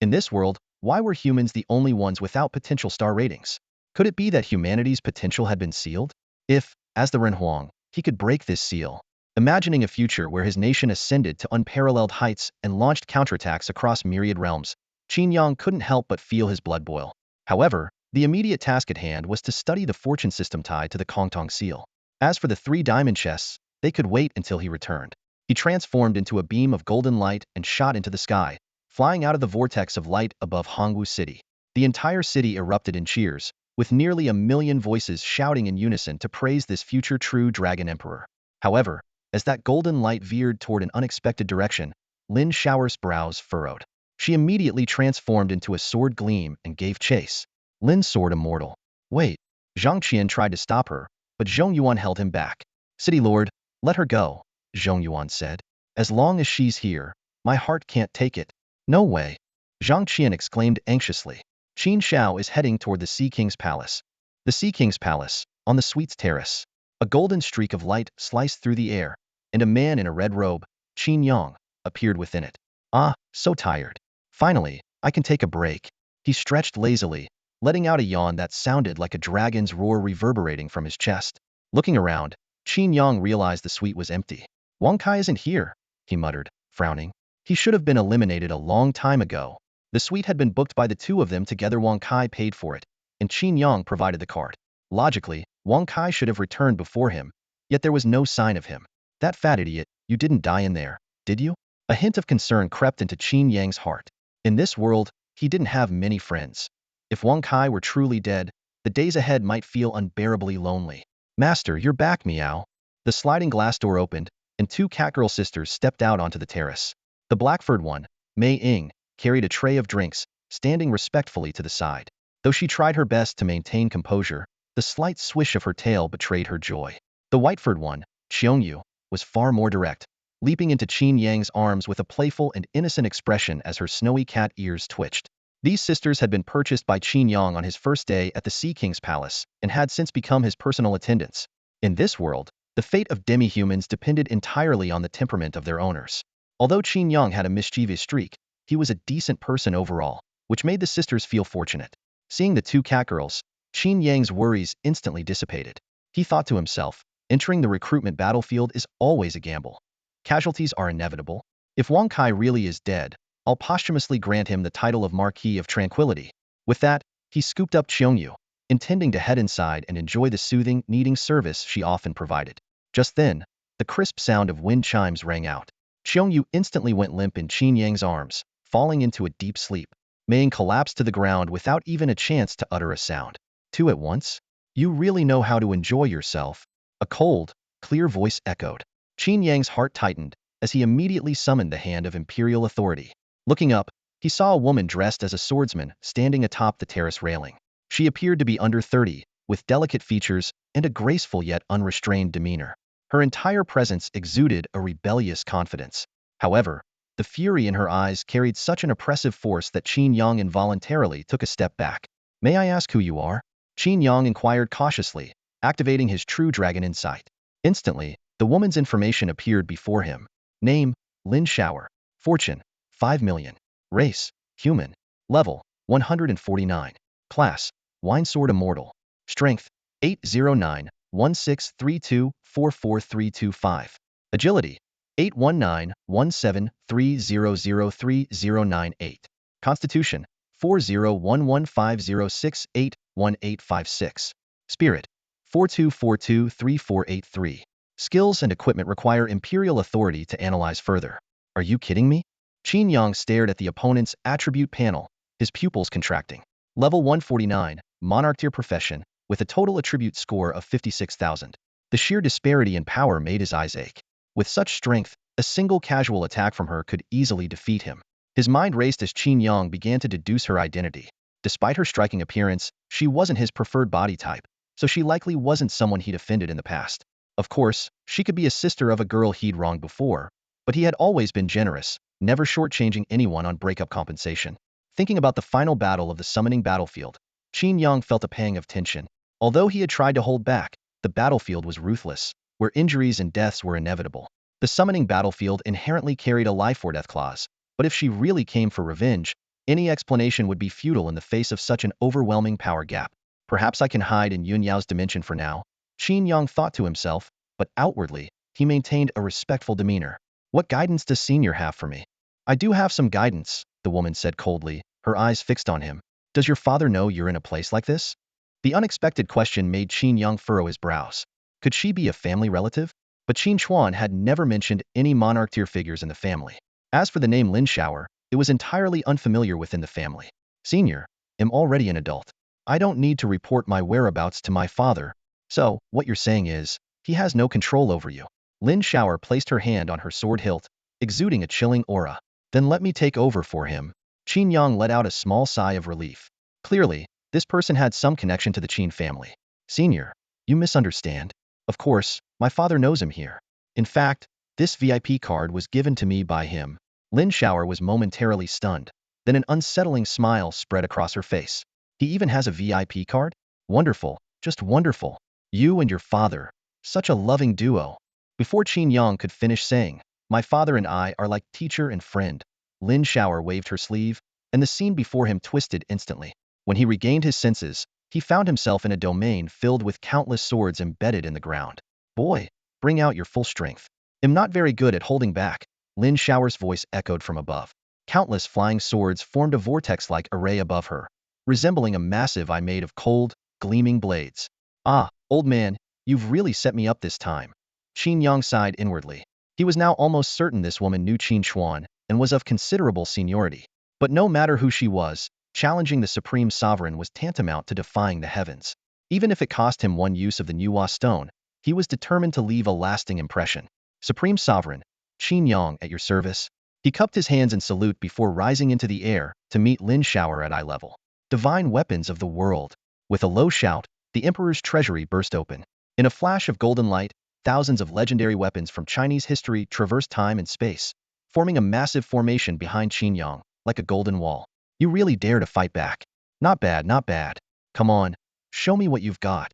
In this world, why were humans the only ones without potential star ratings? Could it be that humanity's potential had been sealed? If, as the Renhuang, he could break this seal, imagining a future where his nation ascended to unparalleled heights and launched counterattacks across myriad realms, Qin Yang couldn't help but feel his blood boil. However, the immediate task at hand was to study the fortune system tied to the Kongtong Seal. As for the 3 diamond chests, they could wait until he returned. He transformed into a beam of golden light and shot into the sky, flying out of the vortex of light above Hongwu City. The entire city erupted in cheers, with nearly 1,000,000 voices shouting in unison to praise this future true dragon emperor. However, as that golden light veered toward an unexpected direction, Lin Shower's brows furrowed. She immediately transformed into a sword gleam and gave chase. Lin's sword immortal. Wait. Zhang Qian tried to stop her, but Zhong Yuan held him back. City Lord, let her go, Zhong Yuan said. As long as she's here, my heart can't take it. No way. Zhang Qian exclaimed anxiously. Qin Shao is heading toward the Sea King's palace. The Sea King's palace, on the Sweets Terrace. A golden streak of light sliced through the air, and a man in a red robe, Qin Yang, appeared within it. Ah, so tired. Finally, I can take a break. He stretched lazily, letting out a yawn that sounded like a dragon's roar reverberating from his chest. Looking around, Qin Yang realized the suite was empty. Wang Kai isn't here, he muttered, frowning. He should have been eliminated a long time ago. The suite had been booked by the 2 of them together. Wang Kai paid for it, and Qin Yang provided the card. Logically, Wang Kai should have returned before him, yet there was no sign of him. That fat idiot, you didn't die in there, did you? A hint of concern crept into Qin Yang's heart. In this world, he didn't have many friends. If Wang Kai were truly dead, the days ahead might feel unbearably lonely. Master, you're back, meow. The sliding glass door opened, and 2 catgirl sisters stepped out onto the terrace. The black-furred one, Mei Ying, carried a tray of drinks, standing respectfully to the side. Though she tried her best to maintain composure, the slight swish of her tail betrayed her joy. The white-furred one, Xiongyu, was far more direct, leaping into Qin Yang's arms with a playful and innocent expression as her snowy cat ears twitched. These sisters had been purchased by Qin Yang on his first day at the Sea King's palace and had since become his personal attendants. In this world, the fate of demi-humans depended entirely on the temperament of their owners. Although Qin Yang had a mischievous streak, he was a decent person overall, which made the sisters feel fortunate. Seeing the 2 catgirls, Qin Yang's worries instantly dissipated. He thought to himself, entering the recruitment battlefield is always a gamble. Casualties are inevitable. If Wang Kai really is dead, I'll posthumously grant him the title of Marquis of Tranquility. With that, he scooped up Xiongyu, intending to head inside and enjoy the soothing, kneading service she often provided. Just then, the crisp sound of wind chimes rang out. Xiongyu instantly went limp in Qin Yang's arms, falling into a deep sleep. Mei Ying collapsed to the ground without even a chance to utter a sound. 2 at once? You really know how to enjoy yourself. A cold, clear voice echoed. Qin Yang's heart tightened as he immediately summoned the hand of Imperial authority. Looking up, he saw a woman dressed as a swordsman standing atop the terrace railing. She appeared to be under 30, with delicate features and a graceful yet unrestrained demeanor. Her entire presence exuded a rebellious confidence. However, the fury in her eyes carried such an oppressive force that Qin Yang involuntarily took a step back. May I ask who you are? Qin Yang inquired cautiously, activating his true dragon insight. Instantly, the woman's information appeared before him. Name, Lin Shower. Fortune, 5 million. Race, human. Level, 149. Class, Winesword Immortal. Strength, 809-1632-44325. Agility, 819-173003-098. Constitution, 401150681856. Spirit, 42423483. Skills and equipment require Imperial authority to analyze further. Are you kidding me? Qin Yang stared at the opponent's attribute panel, his pupils contracting. Level 149, Monarch tier profession, with a total attribute score of 56,000. The sheer disparity in power made his eyes ache. With such strength, a single casual attack from her could easily defeat him. His mind raced as Qin Yang began to deduce her identity. Despite her striking appearance, she wasn't his preferred body type, so she likely wasn't someone he'd offended in the past. Of course, she could be a sister of a girl he'd wronged before, but he had always been generous, never shortchanging anyone on breakup compensation. Thinking about the final battle of the summoning battlefield, Qin Yang felt a pang of tension. Although he had tried to hold back, the battlefield was ruthless, where injuries and deaths were inevitable. The summoning battlefield inherently carried a life-or-death clause, but if she really came for revenge, any explanation would be futile in the face of such an overwhelming power gap. Perhaps I can hide in Yun Yao's dimension for now, Qin Yang thought to himself, but outwardly, he maintained a respectful demeanor. What guidance does Senior have for me? I do have some guidance, the woman said coldly, her eyes fixed on him. Does your father know you're in a place like this? The unexpected question made Qin Yang furrow his brows. Could she be a family relative? But Qin Chuan had never mentioned any monarch-tier figures in the family. As for the name Lin Shower, it was entirely unfamiliar within the family. Senior, I'm already an adult. I don't need to report my whereabouts to my father. So, what you're saying is, he has no control over you. Lin Shower placed her hand on her sword hilt, exuding a chilling aura. Then let me take over for him. Qin Yang let out a small sigh of relief. Clearly, this person had some connection to the Qin family. Senior, you misunderstand. Of course, my father knows him here. In fact, this VIP card was given to me by him. Lin Shower was momentarily stunned. Then an unsettling smile spread across her face. He even has a VIP card? Wonderful, just wonderful. You and your father, such a loving duo. Before Qin Yang could finish saying, my father and I are like teacher and friend, Lin Shower waved her sleeve, and the scene before him twisted instantly. When he regained his senses, he found himself in a domain filled with countless swords embedded in the ground. Boy, bring out your full strength. I'm not very good at holding back, Lin Shower's voice echoed from above. Countless flying swords formed a vortex-like array above her, resembling a massive eye made of cold, gleaming blades. Ah, old man, you've really set me up this time. Qin Yang sighed inwardly. He was now almost certain this woman knew Qin Chuan and was of considerable seniority. But no matter who she was, challenging the supreme sovereign was tantamount to defying the heavens. Even if it cost him one use of the Nuwa stone, he was determined to leave a lasting impression. Supreme Sovereign, Qin Yang at your service. He cupped his hands in salute before rising into the air to meet Lin Shower at eye level. Divine weapons of the world. With a low shout, the Emperor's treasury burst open. In a flash of golden light, thousands of legendary weapons from Chinese history traversed time and space, forming a massive formation behind Qin Yang, like a golden wall. You really dare to fight back. Not bad, not bad. Come on, show me what you've got.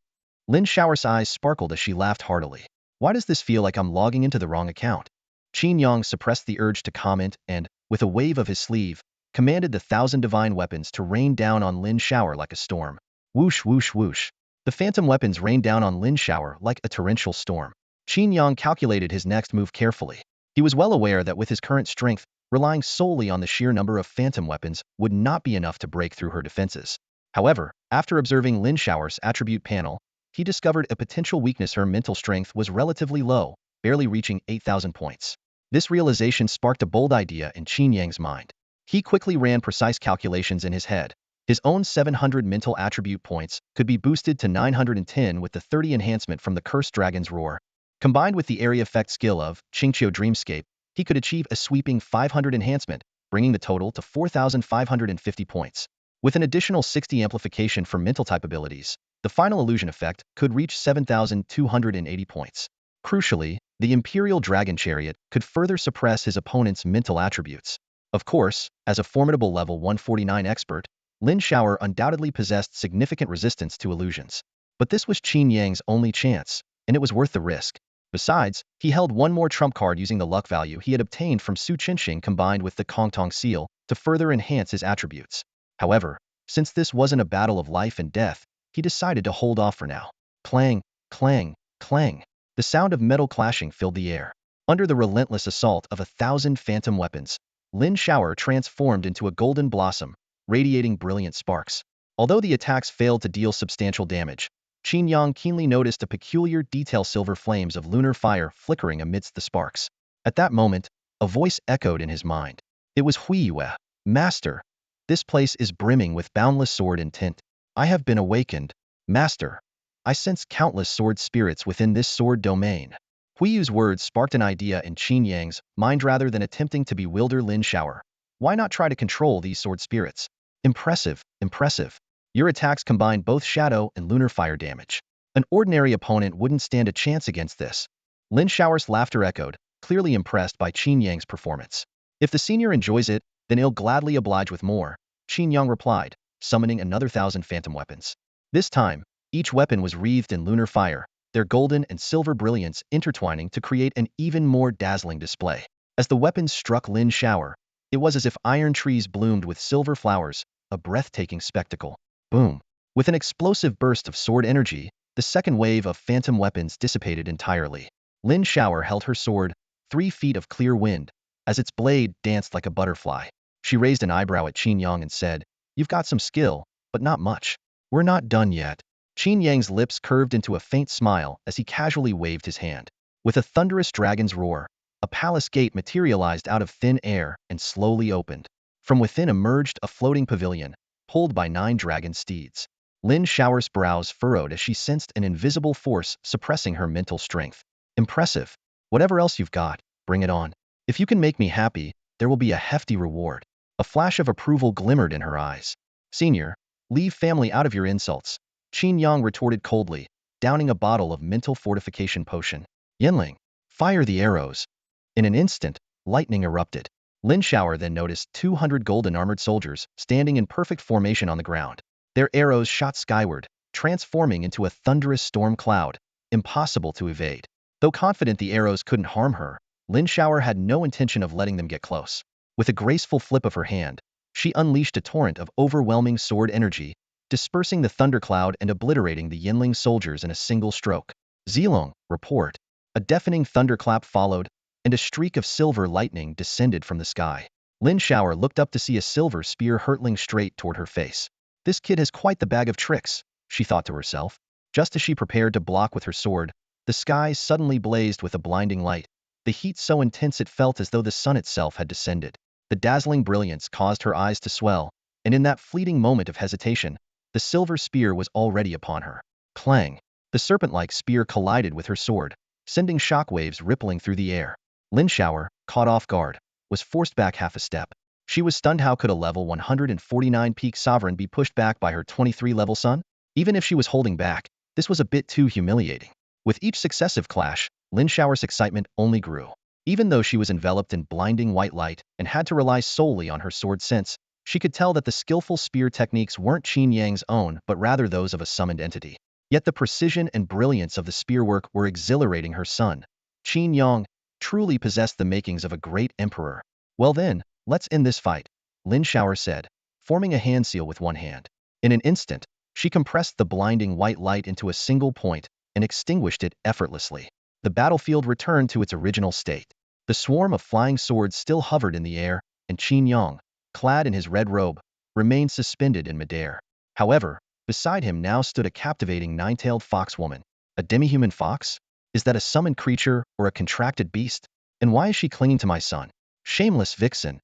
Lin Shower's eyes sparkled as she laughed heartily. Why does this feel like I'm logging into the wrong account? Qin Yang suppressed the urge to comment and, with a wave of his sleeve, commanded the 1,000 divine weapons to rain down on Lin Shower like a storm. Whoosh, whoosh, whoosh. The phantom weapons rained down on Lin Shower like a torrential storm. Qin Yang calculated his next move carefully. He was well aware that with his current strength, relying solely on the sheer number of phantom weapons would not be enough to break through her defenses. However, after observing Lin Shower's attribute panel, he discovered a potential weakness. Her mental strength was relatively low, barely reaching 8,000 points. This realization sparked a bold idea in Qin Yang's mind. He quickly ran precise calculations in his head. His own 700 mental attribute points could be boosted to 910 with the 30 enhancement from the Cursed Dragon's Roar. Combined with the area effect skill of Qingqiu Dreamscape, he could achieve a sweeping 500 enhancement, bringing the total to 4,550 points. With an additional 60 amplification for mental type abilities, the final illusion effect could reach 7,280 points. Crucially, the Imperial Dragon Chariot could further suppress his opponent's mental attributes. Of course, as a formidable level 149 expert, Lin Shower undoubtedly possessed significant resistance to illusions. But this was Qin Yang's only chance, and it was worth the risk. Besides, he held one more trump card using the luck value he had obtained from Su Chenxing combined with the Kongtong seal to further enhance his attributes. However, since this wasn't a battle of life and death, he decided to hold off for now. Clang, clang, clang. The sound of metal clashing filled the air. Under the relentless assault of 1,000 phantom weapons, Lin Shower transformed into a golden blossom, radiating brilliant sparks. Although the attacks failed to deal substantial damage, Qin Yang keenly noticed a peculiar detail: silver flames of lunar fire flickering amidst the sparks. At that moment, a voice echoed in his mind. It was Huiyue. Master, this place is brimming with boundless sword intent. I have been awakened. Master, I sense countless sword spirits within this sword domain. Huiyu's words sparked an idea in Qin Yang's mind rather than attempting to bewilder Lin Shower. Why not try to control these sword spirits? Impressive, impressive. Your attacks combine both shadow and lunar fire damage. An ordinary opponent wouldn't stand a chance against this. Lin Shower's laughter echoed, clearly impressed by Qin Yang's performance. If the senior enjoys it, then he'll gladly oblige with more, Qin Yang replied, summoning another 1,000 phantom weapons. This time, each weapon was wreathed in lunar fire, their golden and silver brilliance intertwining to create an even more dazzling display. As the weapons struck Lin Shower, it was as if iron trees bloomed with silver flowers, a breathtaking spectacle. Boom! With an explosive burst of sword energy, the second wave of phantom weapons dissipated entirely. Lin Shower held her sword, 3 feet of clear wind, as its blade danced like a butterfly. She raised an eyebrow at Qin Yang and said, "You've got some skill, but not much. We're not done yet." Qin Yang's lips curved into a faint smile as he casually waved his hand. With a thunderous dragon's roar, a palace gate materialized out of thin air and slowly opened. From within emerged a floating pavilion, pulled by 9 dragon steeds. Lin Shower's brows furrowed as she sensed an invisible force suppressing her mental strength. Impressive. Whatever else you've got, bring it on. If you can make me happy, there will be a hefty reward. A flash of approval glimmered in her eyes. Senior, leave family out of your insults, Qin Yang retorted coldly, downing a bottle of mental fortification potion. Yanling, fire the arrows. In an instant, lightning erupted. Lin Shower then noticed 200 golden armored soldiers standing in perfect formation on the ground. Their arrows shot skyward, transforming into a thunderous storm cloud, impossible to evade. Though confident the arrows couldn't harm her, Lin Shower had no intention of letting them get close. With a graceful flip of her hand, she unleashed a torrent of overwhelming sword energy, dispersing the thundercloud and obliterating the Yanling soldiers in a single stroke. Zilong, report. A deafening thunderclap followed, and a streak of silver lightning descended from the sky. Lin Shower looked up to see a silver spear hurtling straight toward her face. This kid has quite the bag of tricks, she thought to herself. Just as she prepared to block with her sword, the sky suddenly blazed with a blinding light, the heat so intense it felt as though the sun itself had descended. The dazzling brilliance caused her eyes to swell, and in that fleeting moment of hesitation, the silver spear was already upon her. Clang! The serpent-like spear collided with her sword, sending shockwaves rippling through the air. Lin Shower, caught off guard, was forced back half a step. She was stunned. How could a level 149 peak sovereign be pushed back by her 23 level son? Even if she was holding back, this was a bit too humiliating. With each successive clash, Lin Shower's excitement only grew. Even though she was enveloped in blinding white light and had to rely solely on her sword sense, she could tell that the skillful spear techniques weren't Qin Yang's own but rather those of a summoned entity. Yet the precision and brilliance of the spearwork were exhilarating her son. Qin Yang truly possessed the makings of a great emperor. Well then, let's end this fight, Lin Shower said, forming a hand seal with one hand. In an instant, she compressed the blinding white light into a single point and extinguished it effortlessly. The battlefield returned to its original state. The swarm of flying swords still hovered in the air, and Qin Yang, clad in his red robe, remained suspended in midair. However, beside him now stood a captivating 9-tailed fox woman. A demi-human fox? Is that a summoned creature or a contracted beast? And why is she clinging to my son? Shameless vixen.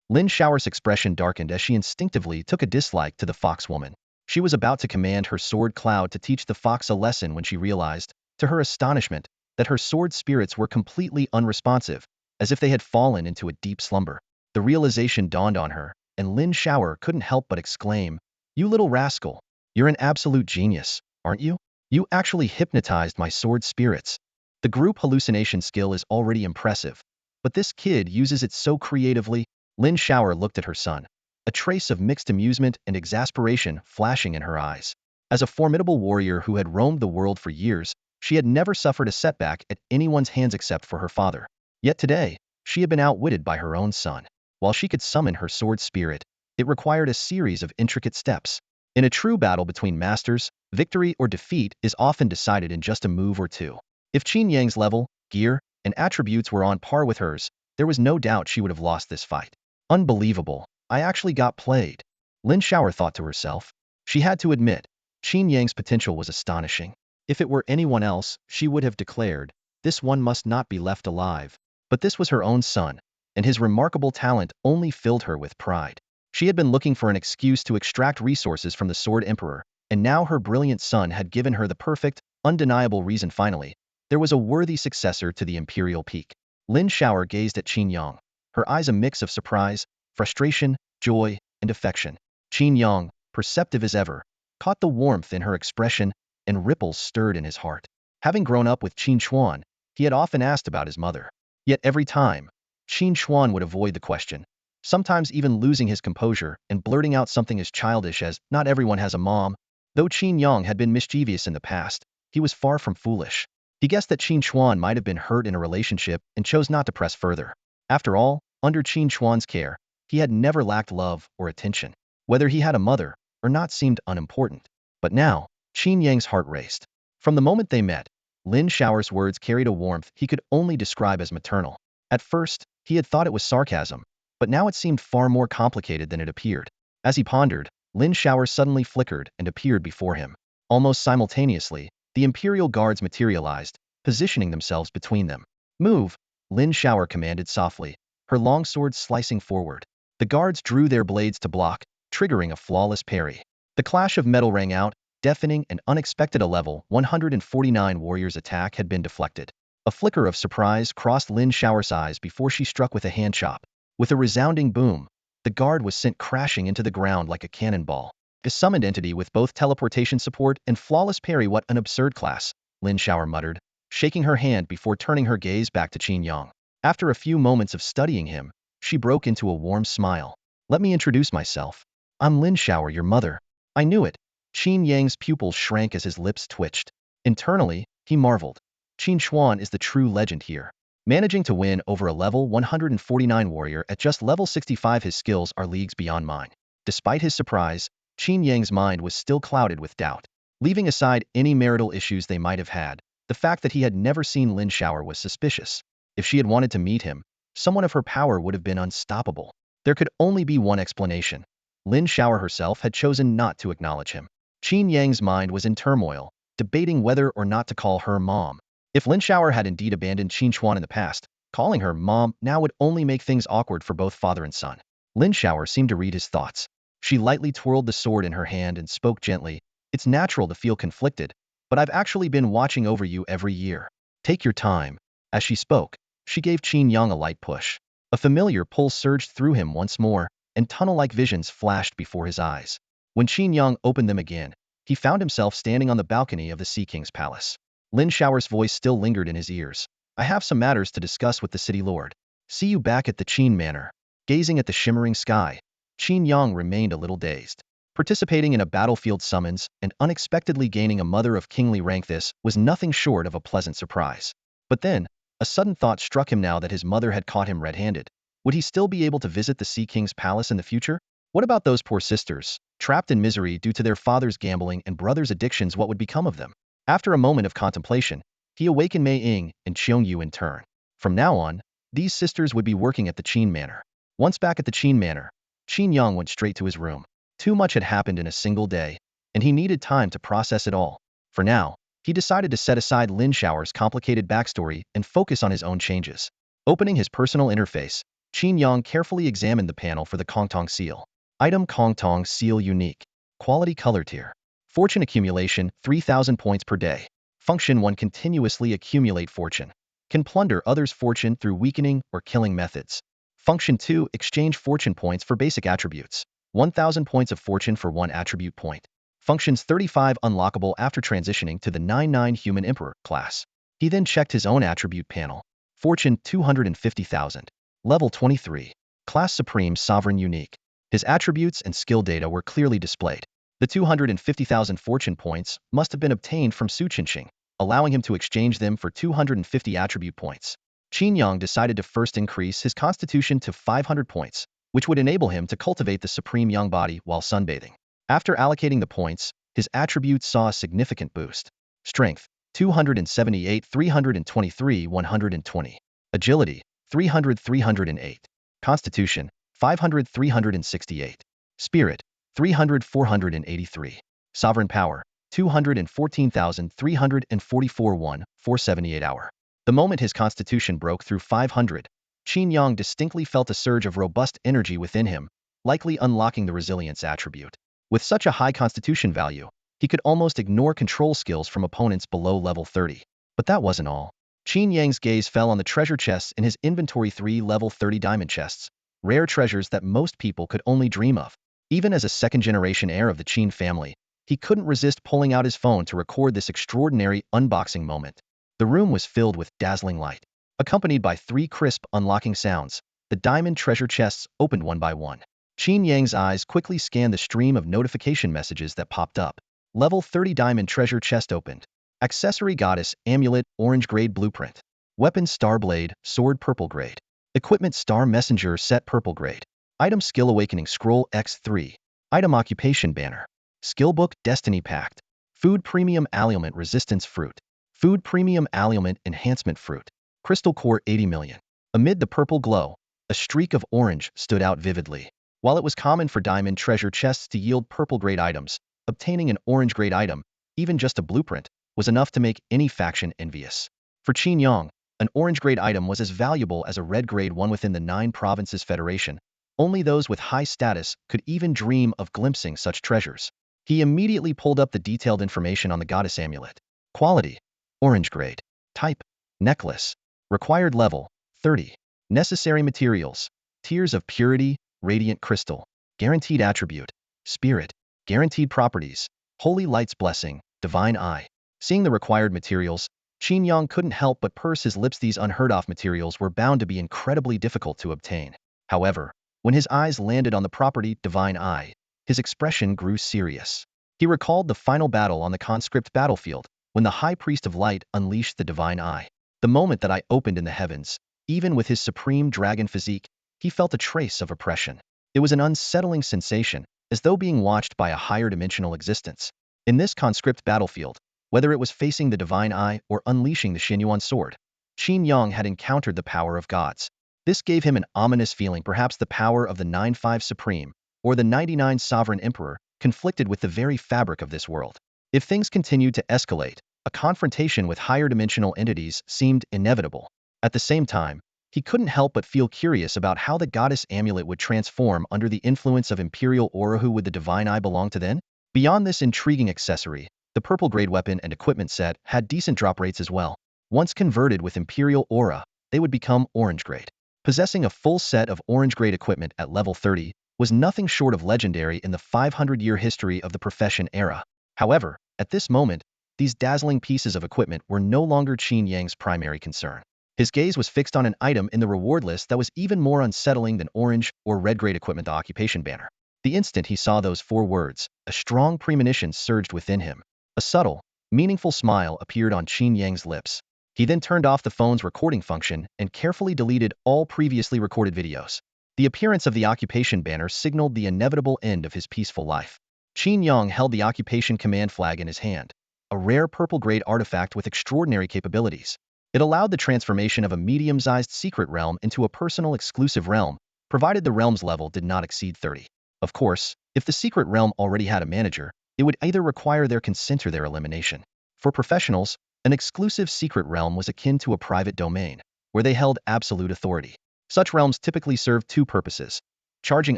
Lin Shower's expression darkened as she instinctively took a dislike to the fox woman. She was about to command her sword cloud to teach the fox a lesson when she realized, to her astonishment, that her sword spirits were completely unresponsive, as if they had fallen into a deep slumber. The realization dawned on her, and Lin Shower couldn't help but exclaim, "You little rascal! You're an absolute genius, aren't you? You actually hypnotized my sword spirits." The group hallucination skill is already impressive, but this kid uses it so creatively. Lin Shower looked at her son, a trace of mixed amusement and exasperation flashing in her eyes. As a formidable warrior who had roamed the world for years, she had never suffered a setback at anyone's hands except for her father. Yet today, she had been outwitted by her own son. While she could summon her sword spirit, it required a series of intricate steps. In a true battle between masters, victory or defeat is often decided in just a move or two. If Qin Yang's level, gear, and attributes were on par with hers, there was no doubt she would have lost this fight. Unbelievable, I actually got played, Lin Shower thought to herself. She had to admit, Qin Yang's potential was astonishing. If it were anyone else, she would have declared, this one must not be left alive. But this was her own son, and his remarkable talent only filled her with pride. She had been looking for an excuse to extract resources from the Sword Emperor, and now her brilliant son had given her the perfect, undeniable reason finally. There was a worthy successor to the imperial peak. Lin Shower gazed at Qin Yang, her eyes a mix of surprise, frustration, joy, and affection. Qin Yang, perceptive as ever, caught the warmth in her expression, and ripples stirred in his heart. Having grown up with Qin Chuan, he had often asked about his mother. Yet every time, Qin Chuan would avoid the question, sometimes even losing his composure and blurting out something as childish as, "Not everyone has a mom." Though Qin Yang had been mischievous in the past, he was far from foolish. He guessed that Qin Chuan might have been hurt in a relationship and chose not to press further. After all, under Qin Chuan's care, he had never lacked love or attention. Whether he had a mother or not seemed unimportant. But now, Qin Yang's heart raced. From the moment they met, Lin Shower's words carried a warmth he could only describe as maternal. At first, he had thought it was sarcasm, but now it seemed far more complicated than it appeared. As he pondered, Lin Shower suddenly flickered and appeared before him. Almost simultaneously, the Imperial Guards materialized, positioning themselves between them. "Move," Lin Shower commanded softly, her long sword slicing forward. The guards drew their blades to block, triggering a flawless parry. The clash of metal rang out, deafening and unexpected. A level 149 warrior's attack had been deflected. A flicker of surprise crossed Lin Shower's eyes before she struck with a hand chop. With a resounding boom, the guard was sent crashing into the ground like a cannonball. A summoned entity with both teleportation support and flawless parry. "What an absurd class," Lin Shower muttered, shaking her hand before turning her gaze back to Qin Yang. After a few moments of studying him, she broke into a warm smile. "Let me introduce myself. I'm Lin Shower, your mother." "I knew it." Qin Yang's pupils shrank as his lips twitched. Internally, he marveled. Qin Chuan is the true legend here. Managing to win over a level 149 warrior at just level 65, his skills are leagues beyond mine. Despite his surprise, Qin Yang's mind was still clouded with doubt. Leaving aside any marital issues they might have had, the fact that he had never seen Lin Shower was suspicious. If she had wanted to meet him, someone of her power would have been unstoppable. There could only be one explanation. Lin Shower herself had chosen not to acknowledge him. Qin Yang's mind was in turmoil, debating whether or not to call her mom. If Lin Shower had indeed abandoned Qin Chuan in the past, calling her mom now would only make things awkward for both father and son. Lin Shower seemed to read his thoughts. She lightly twirled the sword in her hand and spoke gently. "It's natural to feel conflicted, but I've actually been watching over you every year. Take your time." As she spoke, she gave Qin Yang a light push. A familiar pull surged through him once more, and tunnel-like visions flashed before his eyes. When Qin Yang opened them again, he found himself standing on the balcony of the Sea King's palace. Lin Shower's voice still lingered in his ears. "I have some matters to discuss with the city lord. See you back at the Qin Manor." Gazing at the shimmering sky, Qin Yang remained a little dazed. Participating in a battlefield summons and unexpectedly gaining a mother of kingly rank, this was nothing short of a pleasant surprise. But then, a sudden thought struck him. Now that his mother had caught him red-handed, would he still be able to visit the Sea King's palace in the future? What about those poor sisters, trapped in misery due to their father's gambling and brother's addictions? What would become of them? After a moment of contemplation, he awakened Mei Ying and Qiong Yu in turn. From now on, these sisters would be working at the Qin Manor. Once back at the Qin Manor, Qin Yang went straight to his room. Too much had happened in a single day, and he needed time to process it all. For now, he decided to set aside Lin Shower's complicated backstory and focus on his own changes. Opening his personal interface, Qin Yang carefully examined the panel for the Kongtong seal. Item: Kongtong seal unique. Quality: color tier. Fortune accumulation: 3,000 points per day. Function: 1. Continuously accumulate fortune. Can plunder others' fortune through weakening or killing methods. Function 2. Exchange fortune points for basic attributes. 1,000 points of fortune for 1 attribute point. Functions 35. Unlockable after transitioning to the 9-9 Human Emperor class. He then checked his own attribute panel. Fortune: 250,000. Level 23. Class: Supreme Sovereign Unique. His attributes and skill data were clearly displayed. The 250,000 fortune points must have been obtained from Su Qinxing, allowing him to exchange them for 250 attribute points. Qin Yang decided to first increase his constitution to 500 points, which would enable him to cultivate the supreme yang body while sunbathing. After allocating the points, his attributes saw a significant boost. Strength: 278, 323, 120. Agility: 300, 308. Constitution: 500, 368. Spirit: 300, 483. Sovereign power: 214,344, 478 hour. The moment his constitution broke through 500, Qin Yang distinctly felt a surge of robust energy within him, likely unlocking the resilience attribute. With such a high constitution value, He could almost ignore control skills from opponents below level 30. But that wasn't all. Qin Yang's gaze fell on the treasure chests in his inventory, 3 level 30 diamond chests, rare treasures that most people could only dream of. Even as a second-generation heir of the Qin family, he couldn't resist pulling out his phone to record this extraordinary unboxing moment. The room was filled with dazzling light. Accompanied by 3 crisp, unlocking sounds, the diamond treasure chests opened one by one. Qin Yang's eyes quickly scanned the stream of notification messages that popped up. Level 30 diamond treasure chest opened. Accessory goddess, amulet, orange grade blueprint. Weapon star blade, sword purple grade. Equipment star messenger set purple grade. Item skill awakening scroll X3. Item occupation banner. Skill book destiny pact. Food premium aliment resistance fruit. Food premium aliment enhancement fruit. Crystal core 80 million. Amid the purple glow, a streak of orange stood out vividly. While it was common for diamond treasure chests to yield purple grade items, obtaining an orange grade item, even just a blueprint, was enough to make any faction envious. For Qin Yang, an orange grade item was as valuable as a red grade one within the 9 provinces federation. Only those with high status could even dream of glimpsing such treasures. He immediately pulled up the detailed information on the goddess amulet. Quality: orange grade. Type: necklace. Required level: 30. Necessary materials: tiers of purity, radiant crystal. Guaranteed attribute: spirit. Guaranteed properties: holy light's blessing, divine eye. Seeing the required materials, Qin Yang couldn't help but purse his lips. These unheard-of materials were bound to be incredibly difficult to obtain. However, when his eyes landed on the property divine eye, his expression grew serious. He recalled the final battle on the conscript battlefield, when the High Priest of Light unleashed the divine eye. The moment that eye opened in the heavens, even with his supreme dragon physique, he felt a trace of oppression. It was an unsettling sensation, as though being watched by a higher dimensional existence. In this conscript battlefield, whether it was facing the divine eye or unleashing the Xinyuan sword, Qin Yang had encountered the power of gods. This gave him an ominous feeling. Perhaps the power of the 9-5 Supreme, or the 99 Sovereign Emperor, conflicted with the very fabric of this world. If things continued to escalate, a confrontation with higher dimensional entities seemed inevitable. At the same time, he couldn't help but feel curious about how the goddess amulet would transform under the influence of Imperial aura. Who would the divine eye belong to then? Beyond this intriguing accessory, the purple grade weapon and equipment set had decent drop rates as well. Once converted with Imperial aura, they would become orange grade. Possessing a full set of orange grade equipment at level 30 was nothing short of legendary in the 500-year history of the profession era. However, at this moment, these dazzling pieces of equipment were no longer Qin Yang's primary concern. His gaze was fixed on an item in the reward list that was even more unsettling than orange or red grade equipment: the occupation banner. The instant he saw those 4 words, a strong premonition surged within him. A subtle, meaningful smile appeared on Qin Yang's lips. He then turned off the phone's recording function and carefully deleted all previously recorded videos. The appearance of the occupation banner signaled the inevitable end of his peaceful life. Qin Yang held the occupation command flag in his hand, a rare purple-grade artifact with extraordinary capabilities. It allowed the transformation of a medium-sized secret realm into a personal exclusive realm, provided the realm's level did not exceed 30. Of course, if the secret realm already had a manager, it would either require their consent or their elimination. For professionals, an exclusive secret realm was akin to a private domain, where they held absolute authority. Such realms typically served 2 purposes: charging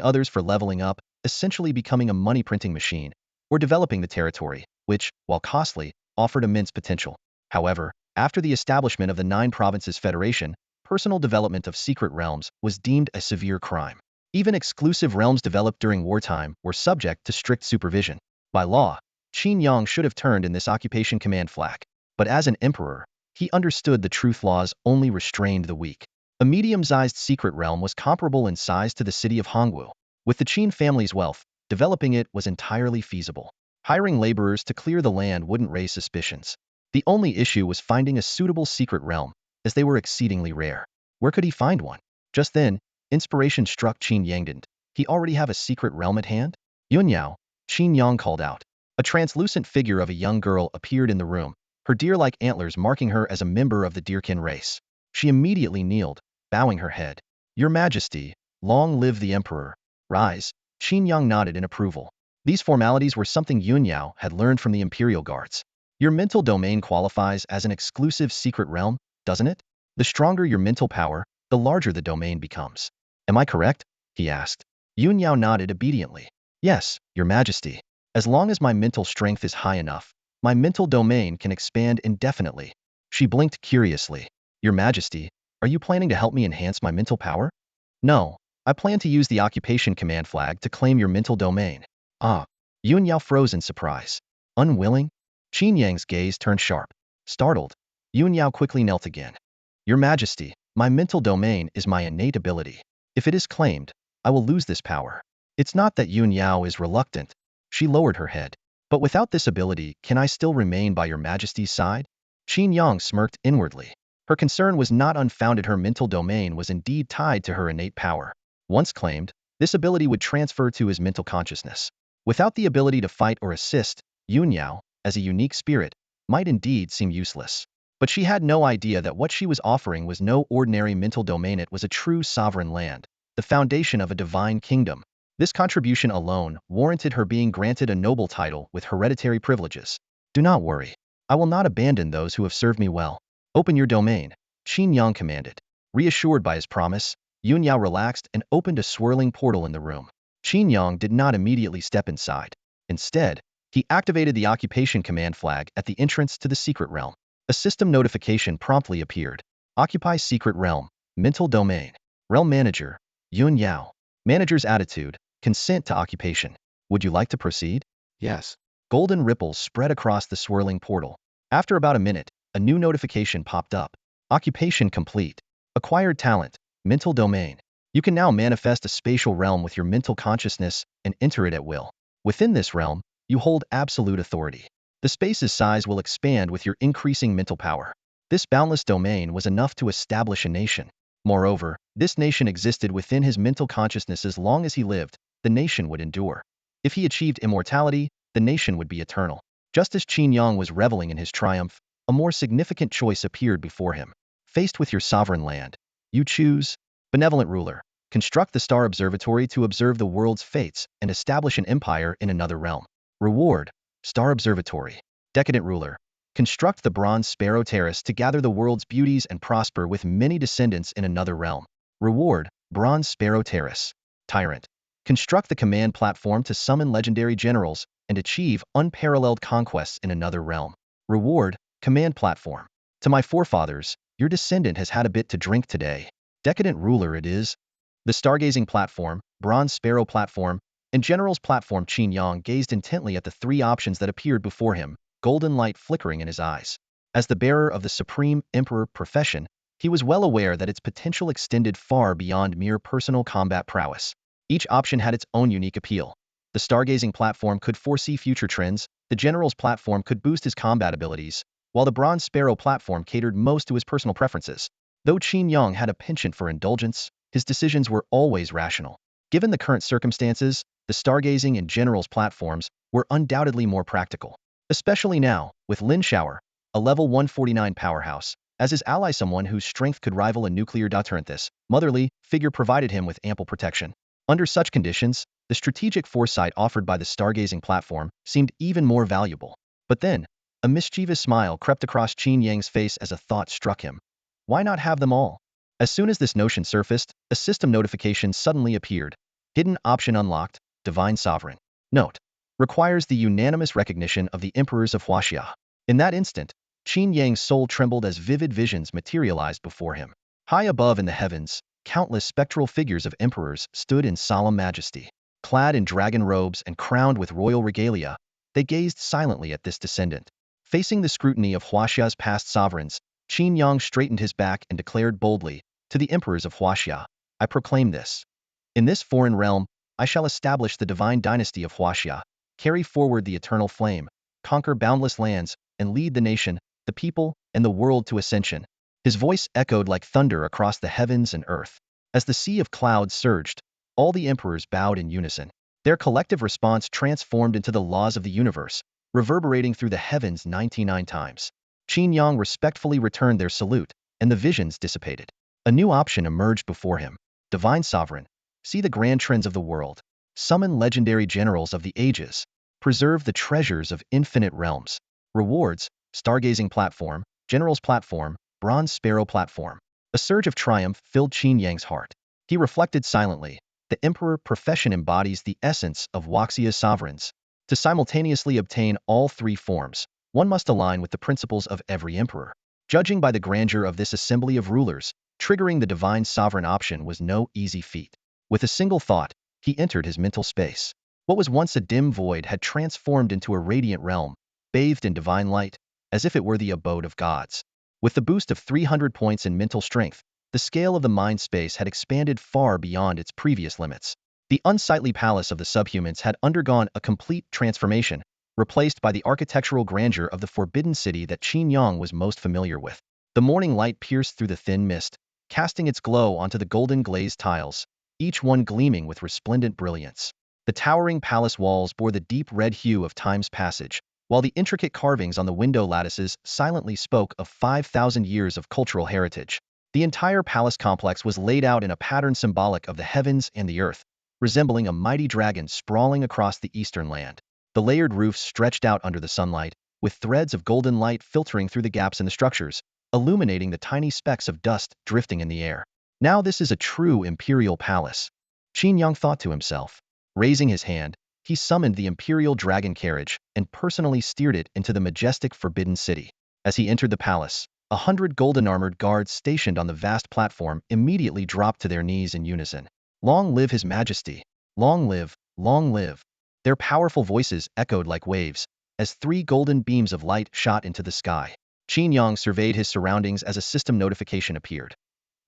others for leveling up, essentially becoming a money-printing machine, or developing the territory, which, while costly, offered immense potential. However, after the establishment of the 9 provinces federation, personal development of secret realms was deemed a severe crime. Even exclusive realms developed during wartime were subject to strict supervision. By law, Qin Yang should have turned in this occupation command flag. But as an emperor, he understood the truth: laws only restrained the weak. A medium-sized secret realm was comparable in size to the city of Hongwu. With the Qin family's wealth, developing it was entirely feasible. Hiring laborers to clear the land wouldn't raise suspicions. The only issue was finding a suitable secret realm, as they were exceedingly rare. Where could he find one? Just then, inspiration struck Qin Yang. Didn't he already have a secret realm at hand? Yunyao, Qin Yang called out. A translucent figure of a young girl appeared in the room, her deer-like antlers marking her as a member of the deerkin race. She immediately kneeled, bowing her head. Your Majesty, long live the Emperor. Rise. Qin Yang nodded in approval. These formalities were something Yunyao had learned from the Imperial Guards. Your mental domain qualifies as an exclusive secret realm, doesn't it? The stronger your mental power, the larger the domain becomes. Am I correct? He asked. Yunyao nodded obediently. Yes, Your Majesty. As long as my mental strength is high enough, my mental domain can expand indefinitely. She blinked curiously. Your Majesty, are you planning to help me enhance my mental power? No, I plan to use the occupation command flag to claim your mental domain. Ah. Yun Yao froze in surprise. Unwilling? Qin Yang's gaze turned sharp. Startled, Yun Yao quickly knelt again. Your Majesty, my mental domain is my innate ability. If it is claimed, I will lose this power. It's not that Yun Yao is reluctant. She lowered her head. But without this ability, can I still remain by your Majesty's side? Qin Yang smirked inwardly. Her concern was not unfounded. Her mental domain was indeed tied to her innate power. Once claimed, this ability would transfer to his mental consciousness. Without the ability to fight or assist, Yun Yao, as a unique spirit, might indeed seem useless. But she had no idea that what she was offering was no ordinary mental domain. It was a true sovereign land, the foundation of a divine kingdom. This contribution alone warranted her being granted a noble title with hereditary privileges. Do not worry. I will not abandon those who have served me well. Open your domain, Qin Yang commanded. Reassured by his promise, Yun Yao relaxed and opened a swirling portal in the room. Qin Yang did not immediately step inside. Instead, he activated the occupation command flag at the entrance to the secret realm. A system notification promptly appeared. Occupy secret realm, mental domain. Realm manager, Yun Yao. Manager's attitude, consent to occupation. Would you like to proceed? Yes. Golden ripples spread across the swirling portal. After about a minute, a new notification popped up. Occupation complete. Acquired talent, mental domain. You can now manifest a spatial realm with your mental consciousness and enter it at will. Within this realm, you hold absolute authority. The space's size will expand with your increasing mental power. This boundless domain was enough to establish a nation. Moreover, this nation existed within his mental consciousness. As long as he lived, the nation would endure. If he achieved immortality, the nation would be eternal. Just as Qin Yang was reveling in his triumph, a more significant choice appeared before him. Faced with your sovereign land, you choose benevolent ruler. Construct the Star Observatory to observe the world's fates and establish an empire in another realm. Reward, Star Observatory. Decadent ruler. Construct the Bronze Sparrow Terrace to gather the world's beauties and prosper with many descendants in another realm. Reward, Bronze Sparrow Terrace. Tyrant. Construct the command platform to summon legendary generals and achieve unparalleled conquests in another realm. Reward, command platform. To my forefathers, your descendant has had a bit to drink today. Decadent ruler it is. The stargazing platform, Bronze Sparrow platform, and General's platform. Qin Yang gazed intently at the three options that appeared before him, golden light flickering in his eyes. As the bearer of the Supreme Emperor profession, he was well aware that its potential extended far beyond mere personal combat prowess. Each option had its own unique appeal. The stargazing platform could foresee future trends, the General's platform could boost his combat abilities, while the Bronze Sparrow platform catered most to his personal preferences. Though Qin Yang had a penchant for indulgence, his decisions were always rational. Given the current circumstances, the stargazing and General's platforms were undoubtedly more practical. Especially now, with Lin Shower, a level 149 powerhouse, as his ally, someone whose strength could rival a nuclear deterrent. This motherly figure provided him with ample protection. Under such conditions, the strategic foresight offered by the stargazing platform seemed even more valuable. But then, a mischievous smile crept across Qin Yang's face as a thought struck him. Why not have them all? As soon as this notion surfaced, a system notification suddenly appeared. Hidden option unlocked, Divine Sovereign. Note: requires the unanimous recognition of the emperors of Huaxia. In that instant, Qin Yang's soul trembled as vivid visions materialized before him. High above in the heavens, countless spectral figures of emperors stood in solemn majesty. Clad in dragon robes and crowned with royal regalia, they gazed silently at this descendant. Facing the scrutiny of Huaxia's past sovereigns, Qin Yang straightened his back and declared boldly, to the emperors of Huaxia, I proclaim this. In this foreign realm, I shall establish the divine dynasty of Huaxia, carry forward the eternal flame, conquer boundless lands, and lead the nation, the people, and the world to ascension. His voice echoed like thunder across the heavens and earth. As the sea of clouds surged, all the emperors bowed in unison. Their collective response transformed into the laws of the universe, reverberating through the heavens 99 times. Qin Yang respectfully returned their salute, and the visions dissipated. A new option emerged before him. Divine Sovereign. See the grand trends of the world. Summon legendary generals of the ages. Preserve the treasures of infinite realms. Rewards, Stargazing Platform, General's Platform, Bronze Sparrow Platform. A surge of triumph filled Qin Yang's heart. He reflected silently. The Emperor profession embodies the essence of Huaxia's sovereigns. To simultaneously obtain all three forms, one must align with the principles of every emperor. Judging by the grandeur of this assembly of rulers, triggering the divine sovereign option was no easy feat. With a single thought, he entered his mental space. What was once a dim void had transformed into a radiant realm, bathed in divine light, as if it were the abode of gods. With the boost of 300 points in mental strength, the scale of the mind space had expanded far beyond its previous limits. The unsightly palace of the subhumans had undergone a complete transformation, replaced by the architectural grandeur of the forbidden city that Qin Yang was most familiar with. The morning light pierced through the thin mist, casting its glow onto the golden glazed tiles, each one gleaming with resplendent brilliance. The towering palace walls bore the deep red hue of time's passage, while the intricate carvings on the window lattices silently spoke of 5,000 years of cultural heritage. The entire palace complex was laid out in a pattern symbolic of the heavens and the earth, resembling a mighty dragon sprawling across the eastern land. The layered roofs stretched out under the sunlight, with threads of golden light filtering through the gaps in the structures, illuminating the tiny specks of dust drifting in the air. Now this is a true imperial palace, Qin Yang thought to himself. Raising his hand, he summoned the imperial dragon carriage and personally steered it into the majestic forbidden city. As he entered the palace, 100 golden-armored guards stationed on the vast platform immediately dropped to their knees in unison. Long live His Majesty! Long live! Long live! Their powerful voices echoed like waves, as 3 golden beams of light shot into the sky. Qin Yang surveyed his surroundings as a system notification appeared.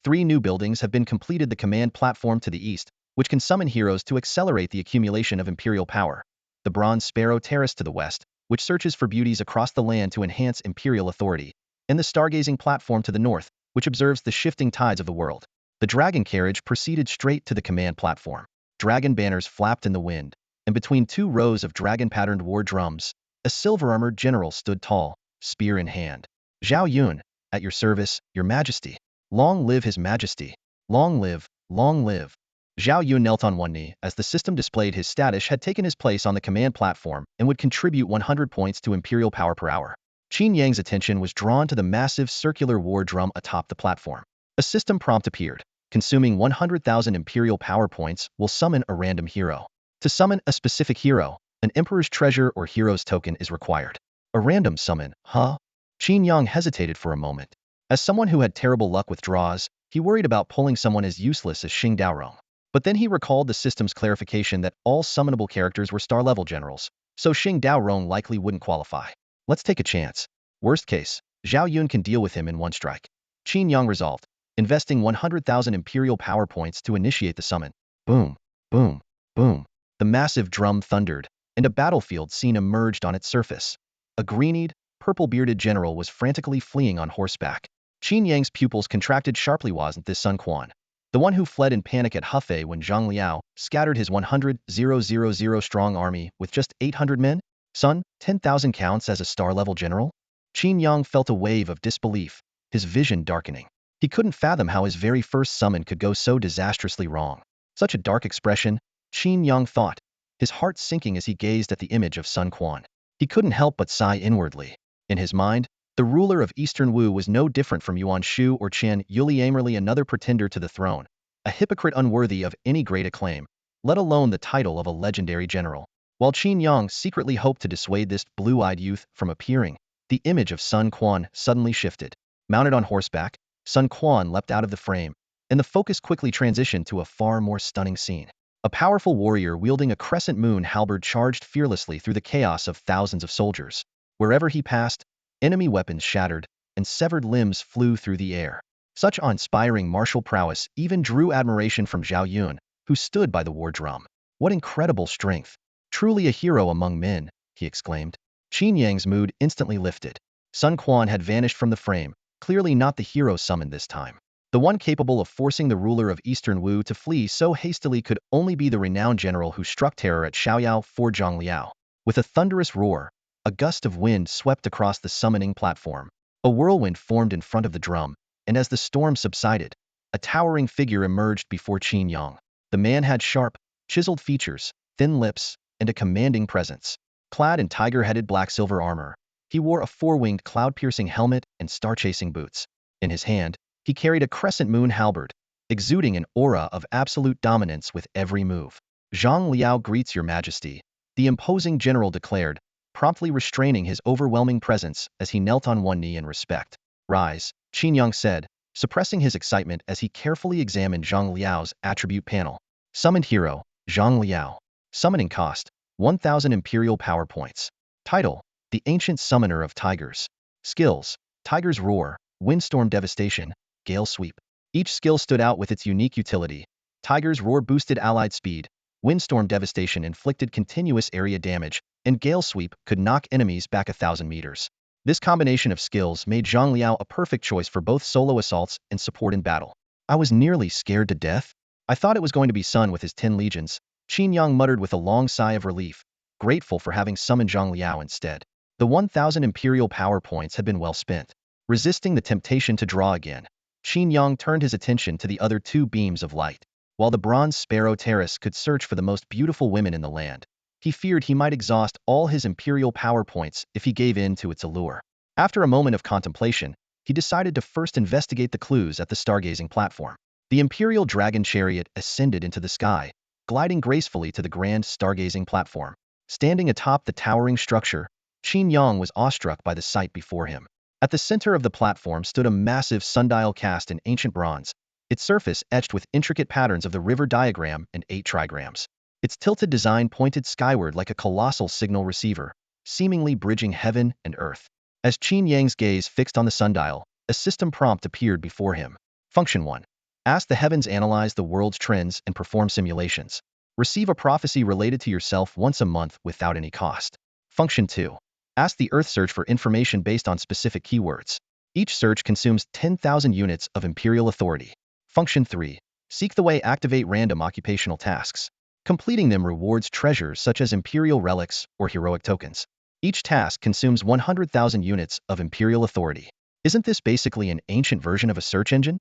3 new buildings have been completed: the command platform to the east, which can summon heroes to accelerate the accumulation of imperial power; the Bronze Sparrow Terrace to the west, which searches for beauties across the land to enhance imperial authority; and the Stargazing platform to the north, which observes the shifting tides of the world. The dragon carriage proceeded straight to the command platform. Dragon banners flapped in the wind, and between 2 rows of dragon-patterned war drums, a silver-armored general stood tall, spear in hand. Zhao Yun, at your service, Your Majesty. Long live His Majesty. Long live, long live. Zhao Yun knelt on one knee as the system displayed his status had taken his place on the command platform and would contribute 100 points to imperial power per hour. Qin Yang's attention was drawn to the massive circular war drum atop the platform. A system prompt appeared. Consuming 100,000 imperial power points will summon a random hero. To summon a specific hero, an Emperor's Treasure or Hero's Token is required. A random summon, huh? Qin Yang hesitated for a moment. As someone who had terrible luck with draws, he worried about pulling someone as useless as Xing Daorong. But then he recalled the system's clarification that all summonable characters were star-level generals, so Xing Daorong likely wouldn't qualify. Let's take a chance. Worst case, Zhao Yun can deal with him in one strike. Qin Yang resolved, investing 100,000 imperial power points to initiate the summon. Boom, boom, boom. The massive drum thundered, and a battlefield scene emerged on its surface. A green-eyed, purple-bearded general was frantically fleeing on horseback. Qin Yang's pupils contracted sharply. Wasn't this Sun Quan, the one who fled in panic at Hefei when Zhang Liao scattered his 100,000 strong army with just 800 men? Sun, 10,000 counts as a star-level general? Qin Yang felt a wave of disbelief, his vision darkening. He couldn't fathom how his very first summon could go so disastrously wrong. Such a dark expression, Qin Yang thought, his heart sinking as he gazed at the image of Sun Quan. He couldn't help but sigh inwardly. In his mind, the ruler of Eastern Wu was no different from Yuan Shu or Chen Yuli, merely another pretender to the throne, a hypocrite unworthy of any great acclaim, let alone the title of a legendary general. While Qin Yang secretly hoped to dissuade this blue-eyed youth from appearing, the image of Sun Quan suddenly shifted. Mounted on horseback, Sun Quan leapt out of the frame, and the focus quickly transitioned to a far more stunning scene. A powerful warrior wielding a crescent moon halberd charged fearlessly through the chaos of thousands of soldiers. Wherever he passed, enemy weapons shattered, and severed limbs flew through the air. Such awe-inspiring martial prowess even drew admiration from Zhao Yun, who stood by the war drum. What incredible strength! Truly a hero among men, he exclaimed. Qin Yang's mood instantly lifted. Sun Quan had vanished from the frame, clearly not the hero summoned this time. The one capable of forcing the ruler of Eastern Wu to flee so hastily could only be the renowned general who struck terror at Xiaoyao for Zhang Liao. With a thunderous roar, a gust of wind swept across the summoning platform. A whirlwind formed in front of the drum, and as the storm subsided, a towering figure emerged before Qin Yang. The man had sharp, chiseled features, thin lips, and a commanding presence. Clad in tiger-headed black-silver armor, he wore a 4-winged cloud-piercing helmet and star-chasing boots. In his hand, he carried a crescent moon halberd, exuding an aura of absolute dominance with every move. Zhang Liao greets Your Majesty, the imposing general declared, promptly restraining his overwhelming presence as he knelt on one knee in respect. Rise, Qin Yang said, suppressing his excitement as he carefully examined Zhang Liao's attribute panel. Summoned hero, Zhang Liao. Summoning cost, 1,000 Imperial Power Points. Title, the Ancient Summoner of Tigers. Skills, Tiger's Roar, Windstorm Devastation, Gale Sweep. Each skill stood out with its unique utility. Tiger's Roar boosted allied speed, Windstorm Devastation inflicted continuous area damage, and Gale Sweep could knock enemies back 1,000 meters. This combination of skills made Zhang Liao a perfect choice for both solo assaults and support in battle. I was nearly scared to death. I thought it was going to be Sun with his 10 legions, Qin Yang muttered with a long sigh of relief, grateful for having summoned Zhang Liao instead. The 1,000 Imperial Power Points had been well spent. Resisting the temptation to draw again, Qin Yang turned his attention to the other two beams of light. While the Bronze Sparrow Terrace could search for the most beautiful women in the land, he feared he might exhaust all his Imperial Power Points if he gave in to its allure. After a moment of contemplation, he decided to first investigate the clues at the stargazing platform. The Imperial Dragon Chariot ascended into the sky, gliding gracefully to the grand stargazing platform. Standing atop the towering structure, Qin Yang was awestruck by the sight before him. At the center of the platform stood a massive sundial cast in ancient bronze, its surface etched with intricate patterns of the river diagram and 8 trigrams. Its tilted design pointed skyward like a colossal signal receiver, seemingly bridging heaven and earth. As Qin Yang's gaze fixed on the sundial, a system prompt appeared before him. Function 1. Ask the heavens analyze the world's trends and perform simulations. Receive a prophecy related to yourself once a month without any cost. Function 2. Ask the earth search for information based on specific keywords. Each search consumes 10,000 units of Imperial authority. Function 3. Seek the way activate random occupational tasks. Completing them rewards treasures such as Imperial relics or heroic tokens. Each task consumes 100,000 units of Imperial authority. Isn't this basically an ancient version of a search engine?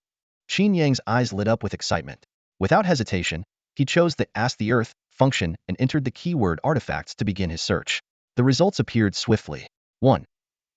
Qin Yang's eyes lit up with excitement. Without hesitation, he chose the Ask the Earth function and entered the keyword artifacts to begin his search. The results appeared swiftly. 1.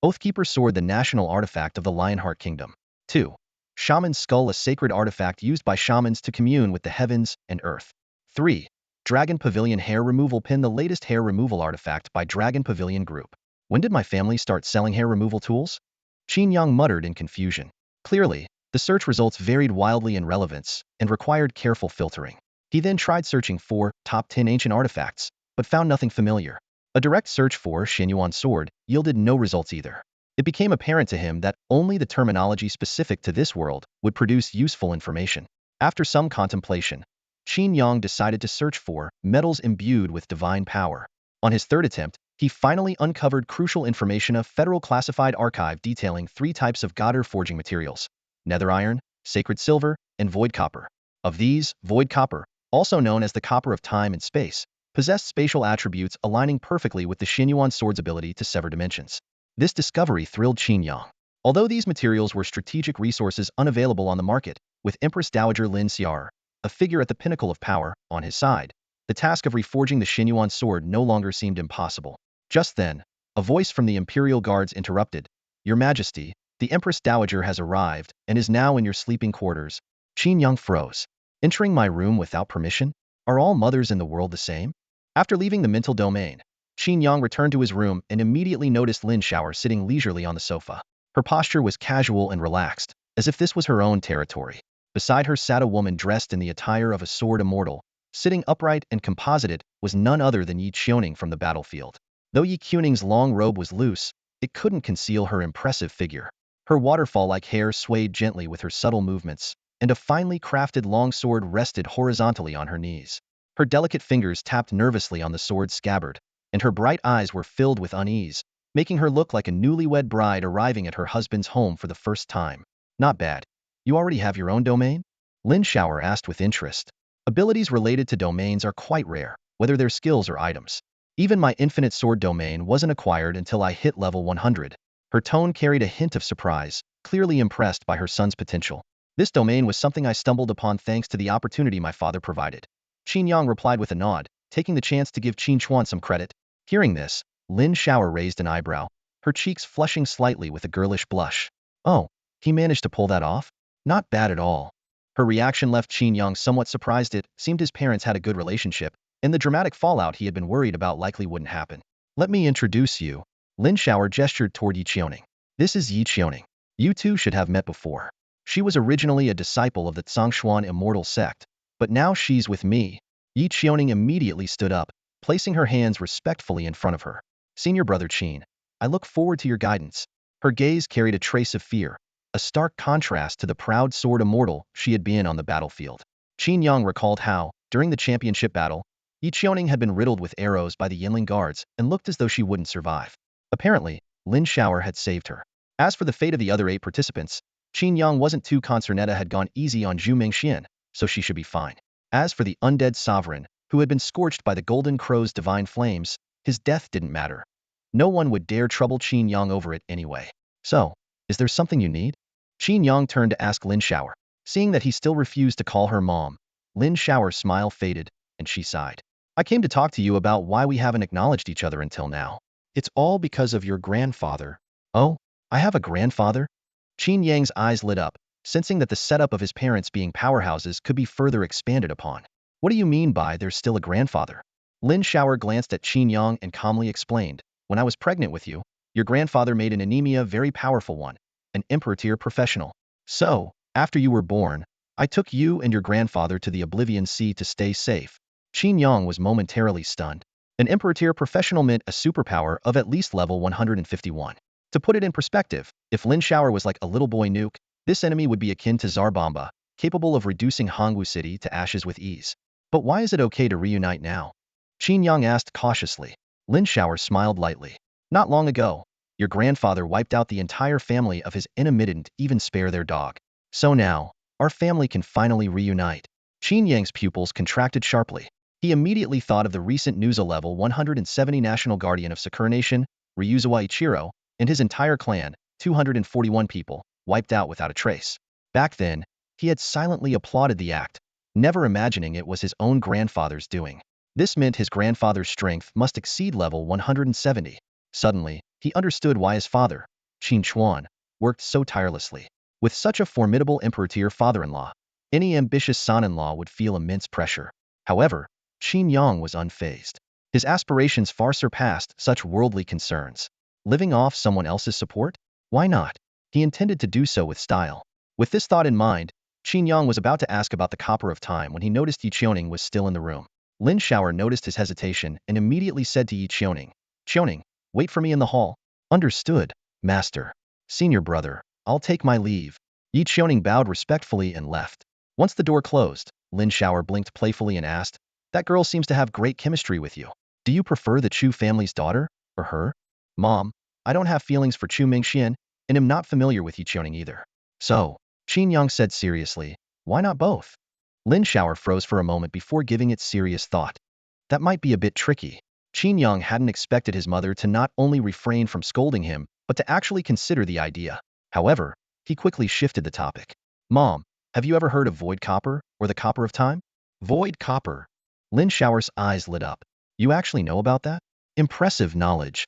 Oathkeeper Sword, the national artifact of the Lionheart Kingdom. 2. Shaman's Skull, a sacred artifact used by shamans to commune with the heavens and earth. 3. Dragon Pavilion Hair Removal Pin, the latest hair removal artifact by Dragon Pavilion Group. When did my family start selling hair removal tools? Qin Yang muttered in confusion. Clearly, the search results varied wildly in relevance and required careful filtering. He then tried searching for top 10 ancient artifacts, but found nothing familiar. A direct search for Xinyuan Sword yielded no results either. It became apparent to him that only the terminology specific to this world would produce useful information. After some contemplation, Qin Yang decided to search for metals imbued with divine power. On his third attempt, he finally uncovered crucial information of Federal Classified Archive detailing 3 types of Godder forging materials: nether iron, sacred silver, and void copper. Of these, void copper, also known as the copper of time and space, possessed spatial attributes aligning perfectly with the Xinyuan Sword's ability to sever dimensions. This discovery thrilled Qin Yang. Although these materials were strategic resources unavailable on the market, with Empress Dowager Lin Xiar, a figure at the pinnacle of power, on his side, the task of reforging the Xinyuan Sword no longer seemed impossible. Just then, a voice from the Imperial Guards interrupted. Your Majesty, the Empress Dowager has arrived and is now in your sleeping quarters. Qin Yang froze. Entering my room without permission? Are all mothers in the world the same? After leaving the mental domain, Qin Yang returned to his room and immediately noticed Lin Xiao sitting leisurely on the sofa. Her posture was casual and relaxed, as if this was her own territory. Beside her sat a woman dressed in the attire of a sword immortal. Sitting upright and composited was none other than Yi Qiuning from the battlefield. Though Yi Qiuning's long robe was loose, it couldn't conceal her impressive figure. Her waterfall-like hair swayed gently with her subtle movements, and a finely crafted long sword rested horizontally on her knees. Her delicate fingers tapped nervously on the sword's scabbard, and her bright eyes were filled with unease, making her look like a newlywed bride arriving at her husband's home for the first time. Not bad. You already have your own domain? Lin Xiao asked with interest. Abilities related to domains are quite rare, whether they're skills or items. Even my infinite sword domain wasn't acquired until I hit level 100. Her tone carried a hint of surprise, clearly impressed by her son's potential. This domain was something I stumbled upon thanks to the opportunity my father provided. Qin Yang replied with a nod, taking the chance to give Qin Chuan some credit. Hearing this, Lin Xiao raised an eyebrow, her cheeks flushing slightly with a girlish blush. Oh, he managed to pull that off? Not bad at all. Her reaction left Qin Yang somewhat surprised. It seemed his parents had a good relationship, and the dramatic fallout he had been worried about likely wouldn't happen. Let me introduce you. Lin Xiaoer gestured toward Yi Qiuning. This is Yi Qiuning. You two should have met before. She was originally a disciple of the Zhongshuan immortal sect, but now she's with me. Yi Qiuning immediately stood up, placing her hands respectfully in front of her. Senior brother Qin, I look forward to your guidance. Her gaze carried a trace of fear, a stark contrast to the proud sword immortal she had been on the battlefield. Qin Yang recalled how, during the championship battle, Yi Qiuning had been riddled with arrows by the Yinling guards and looked as though she wouldn't survive. Apparently, Lin Xiaoer had saved her. As for the fate of the other 8 participants, Qin Yang wasn't too concerned. Had gone easy on Zhu Mingxian, so she should be fine. As for the undead sovereign, who had been scorched by the Golden Crow's divine flames, his death didn't matter. No one would dare trouble Qin Yang over it anyway. So, is there something you need? Qin Yang turned to ask Lin Xiaoer. Seeing that he still refused to call her mom, Lin Xiaoer's smile faded, and she sighed. I came to talk to you about why we haven't acknowledged each other until now. It's all because of your grandfather. Oh, I have a grandfather? Qin Yang's eyes lit up, sensing that the setup of his parents being powerhouses could be further expanded upon. What do you mean by there's still a grandfather? Lin Xiaoer glanced at Qin Yang and calmly explained, when I was pregnant with you, your grandfather made an anemia very powerful one, an Imperator professional. So, after you were born, I took you and your grandfather to the Oblivion Sea to stay safe. Qin Yang was momentarily stunned. An Imperator professional meant a superpower of at least level 151. To put it in perspective, if Lin Xiaoer was like a little boy nuke, this enemy would be akin to Zarbamba, capable of reducing Hongwu City to ashes with ease. But why is it okay to reunite now? Qin Yang asked cautiously. Lin Xiaoer smiled lightly. Not long ago, your grandfather wiped out the entire family of his enemy, didn't even spare their dog. So now, our family can finally reunite. Qin Yang's pupils contracted sharply. He immediately thought of the recent news. A level 170 National Guardian of Sakura Nation, Ryuzawa Ichiro, and his entire clan, 241 people, wiped out without a trace. Back then, he had silently applauded the act, never imagining it was his own grandfather's doing. This meant his grandfather's strength must exceed level 170. Suddenly, he understood why his father, Qin Chuan, worked so tirelessly. With such a formidable Imperator father-in-law, any ambitious son-in-law would feel immense pressure. However, Qin Yang was unfazed. His aspirations far surpassed such worldly concerns. Living off someone else's support? Why not? He intended to do so with style. With this thought in mind, Qin Yang was about to ask about the Copper of Time when he noticed Yi Qiuning was still in the room. Lin Xiaoer noticed his hesitation and immediately said to Yi Qiuning, Qiuning, wait for me in the hall. Understood, master. Senior brother, I'll take my leave. Yi Qiuning bowed respectfully and left. Once the door closed, Lin Xiaoer blinked playfully and asked, that girl seems to have great chemistry with you. Do you prefer the Chu family's daughter, or her? Mom, I don't have feelings for Chu Mingxian, and am not familiar with Yi Qiuning either. So, Qin Yang said seriously, why not both? Lin Xiaoer froze for a moment before giving it serious thought. That might be a bit tricky. Qin Yang hadn't expected his mother to not only refrain from scolding him, but to actually consider the idea. However, he quickly shifted the topic. Mom, have you ever heard of Void Copper, or the Copper of Time? Void Copper. Lin Xiaoer's eyes lit up. You actually know about that? Impressive knowledge.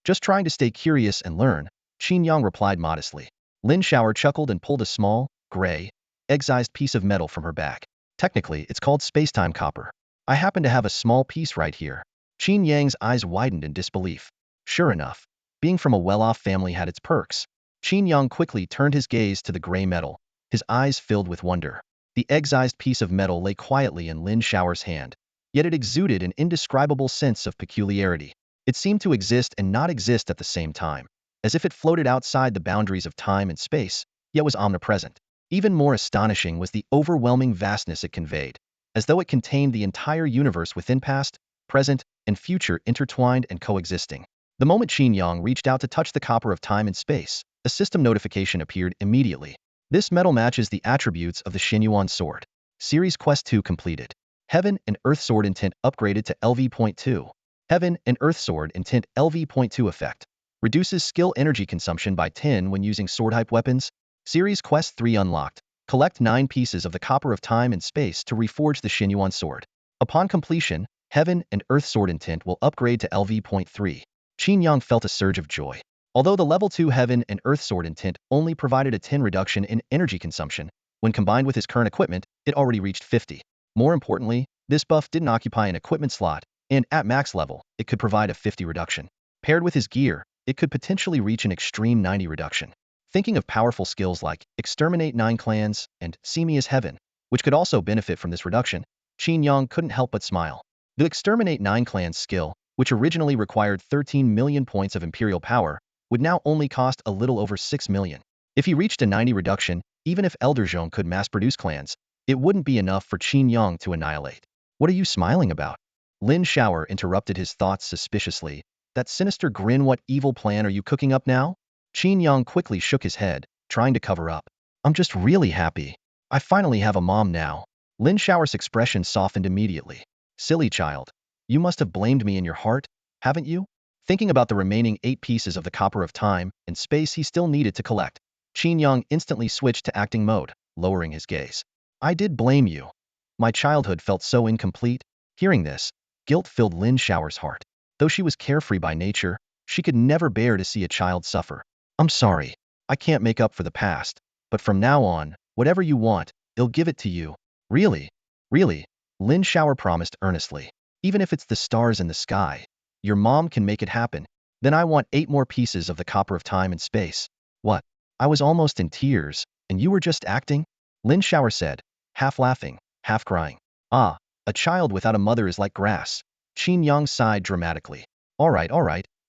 Just trying to stay curious and learn, Qin Yang replied modestly. Lin Xiaoer chuckled and pulled a small, gray, egg-sized piece of metal from her back. Technically, it's called spacetime copper. I happen to have a small piece right here. Qin Yang's eyes widened in disbelief. Sure enough, being from a well-off family had its perks. Qin Yang quickly turned his gaze to the gray metal, his eyes filled with wonder. The egg-sized piece of metal lay quietly in Lin Xiaoer's hand, yet it exuded an indescribable sense of peculiarity. It seemed to exist and not exist at the same time, as if it floated outside the boundaries of time and space, yet was omnipresent. Even more astonishing was the overwhelming vastness it conveyed, as though it contained the entire universe within past, present, and future intertwined and coexisting. The moment Qin Yang reached out to touch the copper of time and space, a system notification appeared immediately. This metal matches the attributes of the Xinyuan sword. Series Quest 2 completed. Heaven and Earth Sword Intent upgraded to LV.2. Heaven and Earth Sword Intent LV.2 effect. Reduces skill energy consumption by 10 when using sword-type weapons. Series Quest 3 unlocked. Collect 9 pieces of the Copper of Time and Space to reforge the Xinyuan sword. Upon completion, Heaven and Earth Sword Intent will upgrade to LV.3. Qin Yang felt a surge of joy. Although the level 2 Heaven and Earth Sword Intent only provided a 10 reduction in energy consumption, when combined with his current equipment, it already reached 50. More importantly, This buff didn't occupy an equipment slot, and at max level, it could provide a 50 reduction. Paired with his gear, it could potentially reach an extreme 90 reduction. Thinking of powerful skills like Exterminate 9 Clans and See Me as Heaven, which could also benefit from this reduction, Qin Yang couldn't help but smile. The Exterminate 9 Clans skill, which originally required 13 million points of Imperial power, would now only cost a little over 6 million. If he reached a 90 reduction, even if Elder Zhong could mass-produce clans, it wouldn't be enough for Qin Yang to annihilate. What are you smiling about? Lin Shower interrupted his thoughts suspiciously. That sinister grin, what evil plan are you cooking up now? Qin Yang quickly shook his head, trying to cover up. I'm just really happy. I finally have a mom now. Lin Shower's expression softened immediately. Silly child. You must have blamed me in your heart, haven't you? Thinking about the remaining 8 pieces of the copper of time and space he still needed to collect, Qin Yang instantly switched to acting mode, lowering his gaze. I did blame you. My childhood felt so incomplete. Hearing this, guilt filled Lin Shower's heart. Though she was carefree by nature, she could never bear to see a child suffer. I'm sorry. I can't make up for the past, but from now on, whatever you want, I'll give it to you. Really? Really? Lin Shower promised earnestly. Even if it's the stars in the sky, your mom can make it happen. Then I want 8 more pieces of the copper of time and space. What? I was almost in tears, and you were just acting? Lin Shower said, half laughing, half crying. Ah, a child without a mother is like grass. Qin Yang sighed dramatically. All right,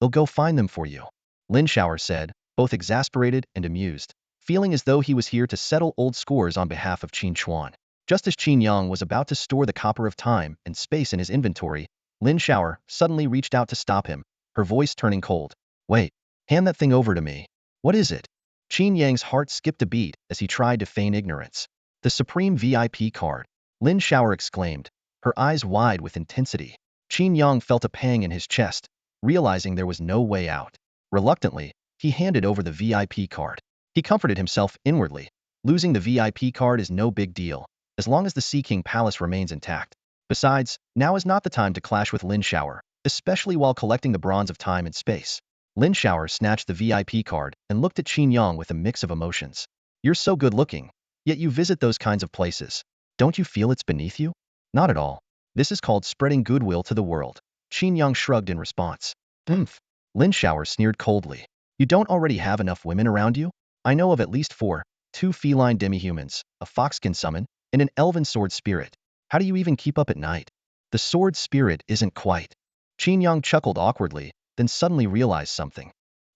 I'll go find them for you. Lin Shower said, both exasperated and amused, feeling as though he was here to settle old scores on behalf of Qin Chuan. Just as Qin Yang was about to store the copper of time and space in his inventory, Lin Shower suddenly reached out to stop him, her voice turning cold. Wait, hand that thing over to me. What is it? Qin Yang's heart skipped a beat as he tried to feign ignorance. The Supreme VIP card. Lin Shower exclaimed, her eyes wide with intensity. Qin Yang felt a pang in his chest, realizing there was no way out. Reluctantly, he handed over the VIP card. He comforted himself inwardly. Losing the VIP card is no big deal, as long as the Sea King Palace remains intact. Besides, now is not the time to clash with Lin Shower, especially while collecting the bronze of time and space. Lin Shower snatched the VIP card and looked at Qin Yang with a mix of emotions. You're so good looking, yet you visit those kinds of places. Don't you feel it's beneath you? Not at all. This is called spreading goodwill to the world. Qin Yang shrugged in response. Lin Shower sneered coldly. You don't already have enough women around you? I know of at least 4, 2 feline demi-humans, a foxkin summon, and an elven sword spirit. How do you even keep up at night? The sword spirit isn't quite. Qin Yang chuckled awkwardly, then suddenly realized something.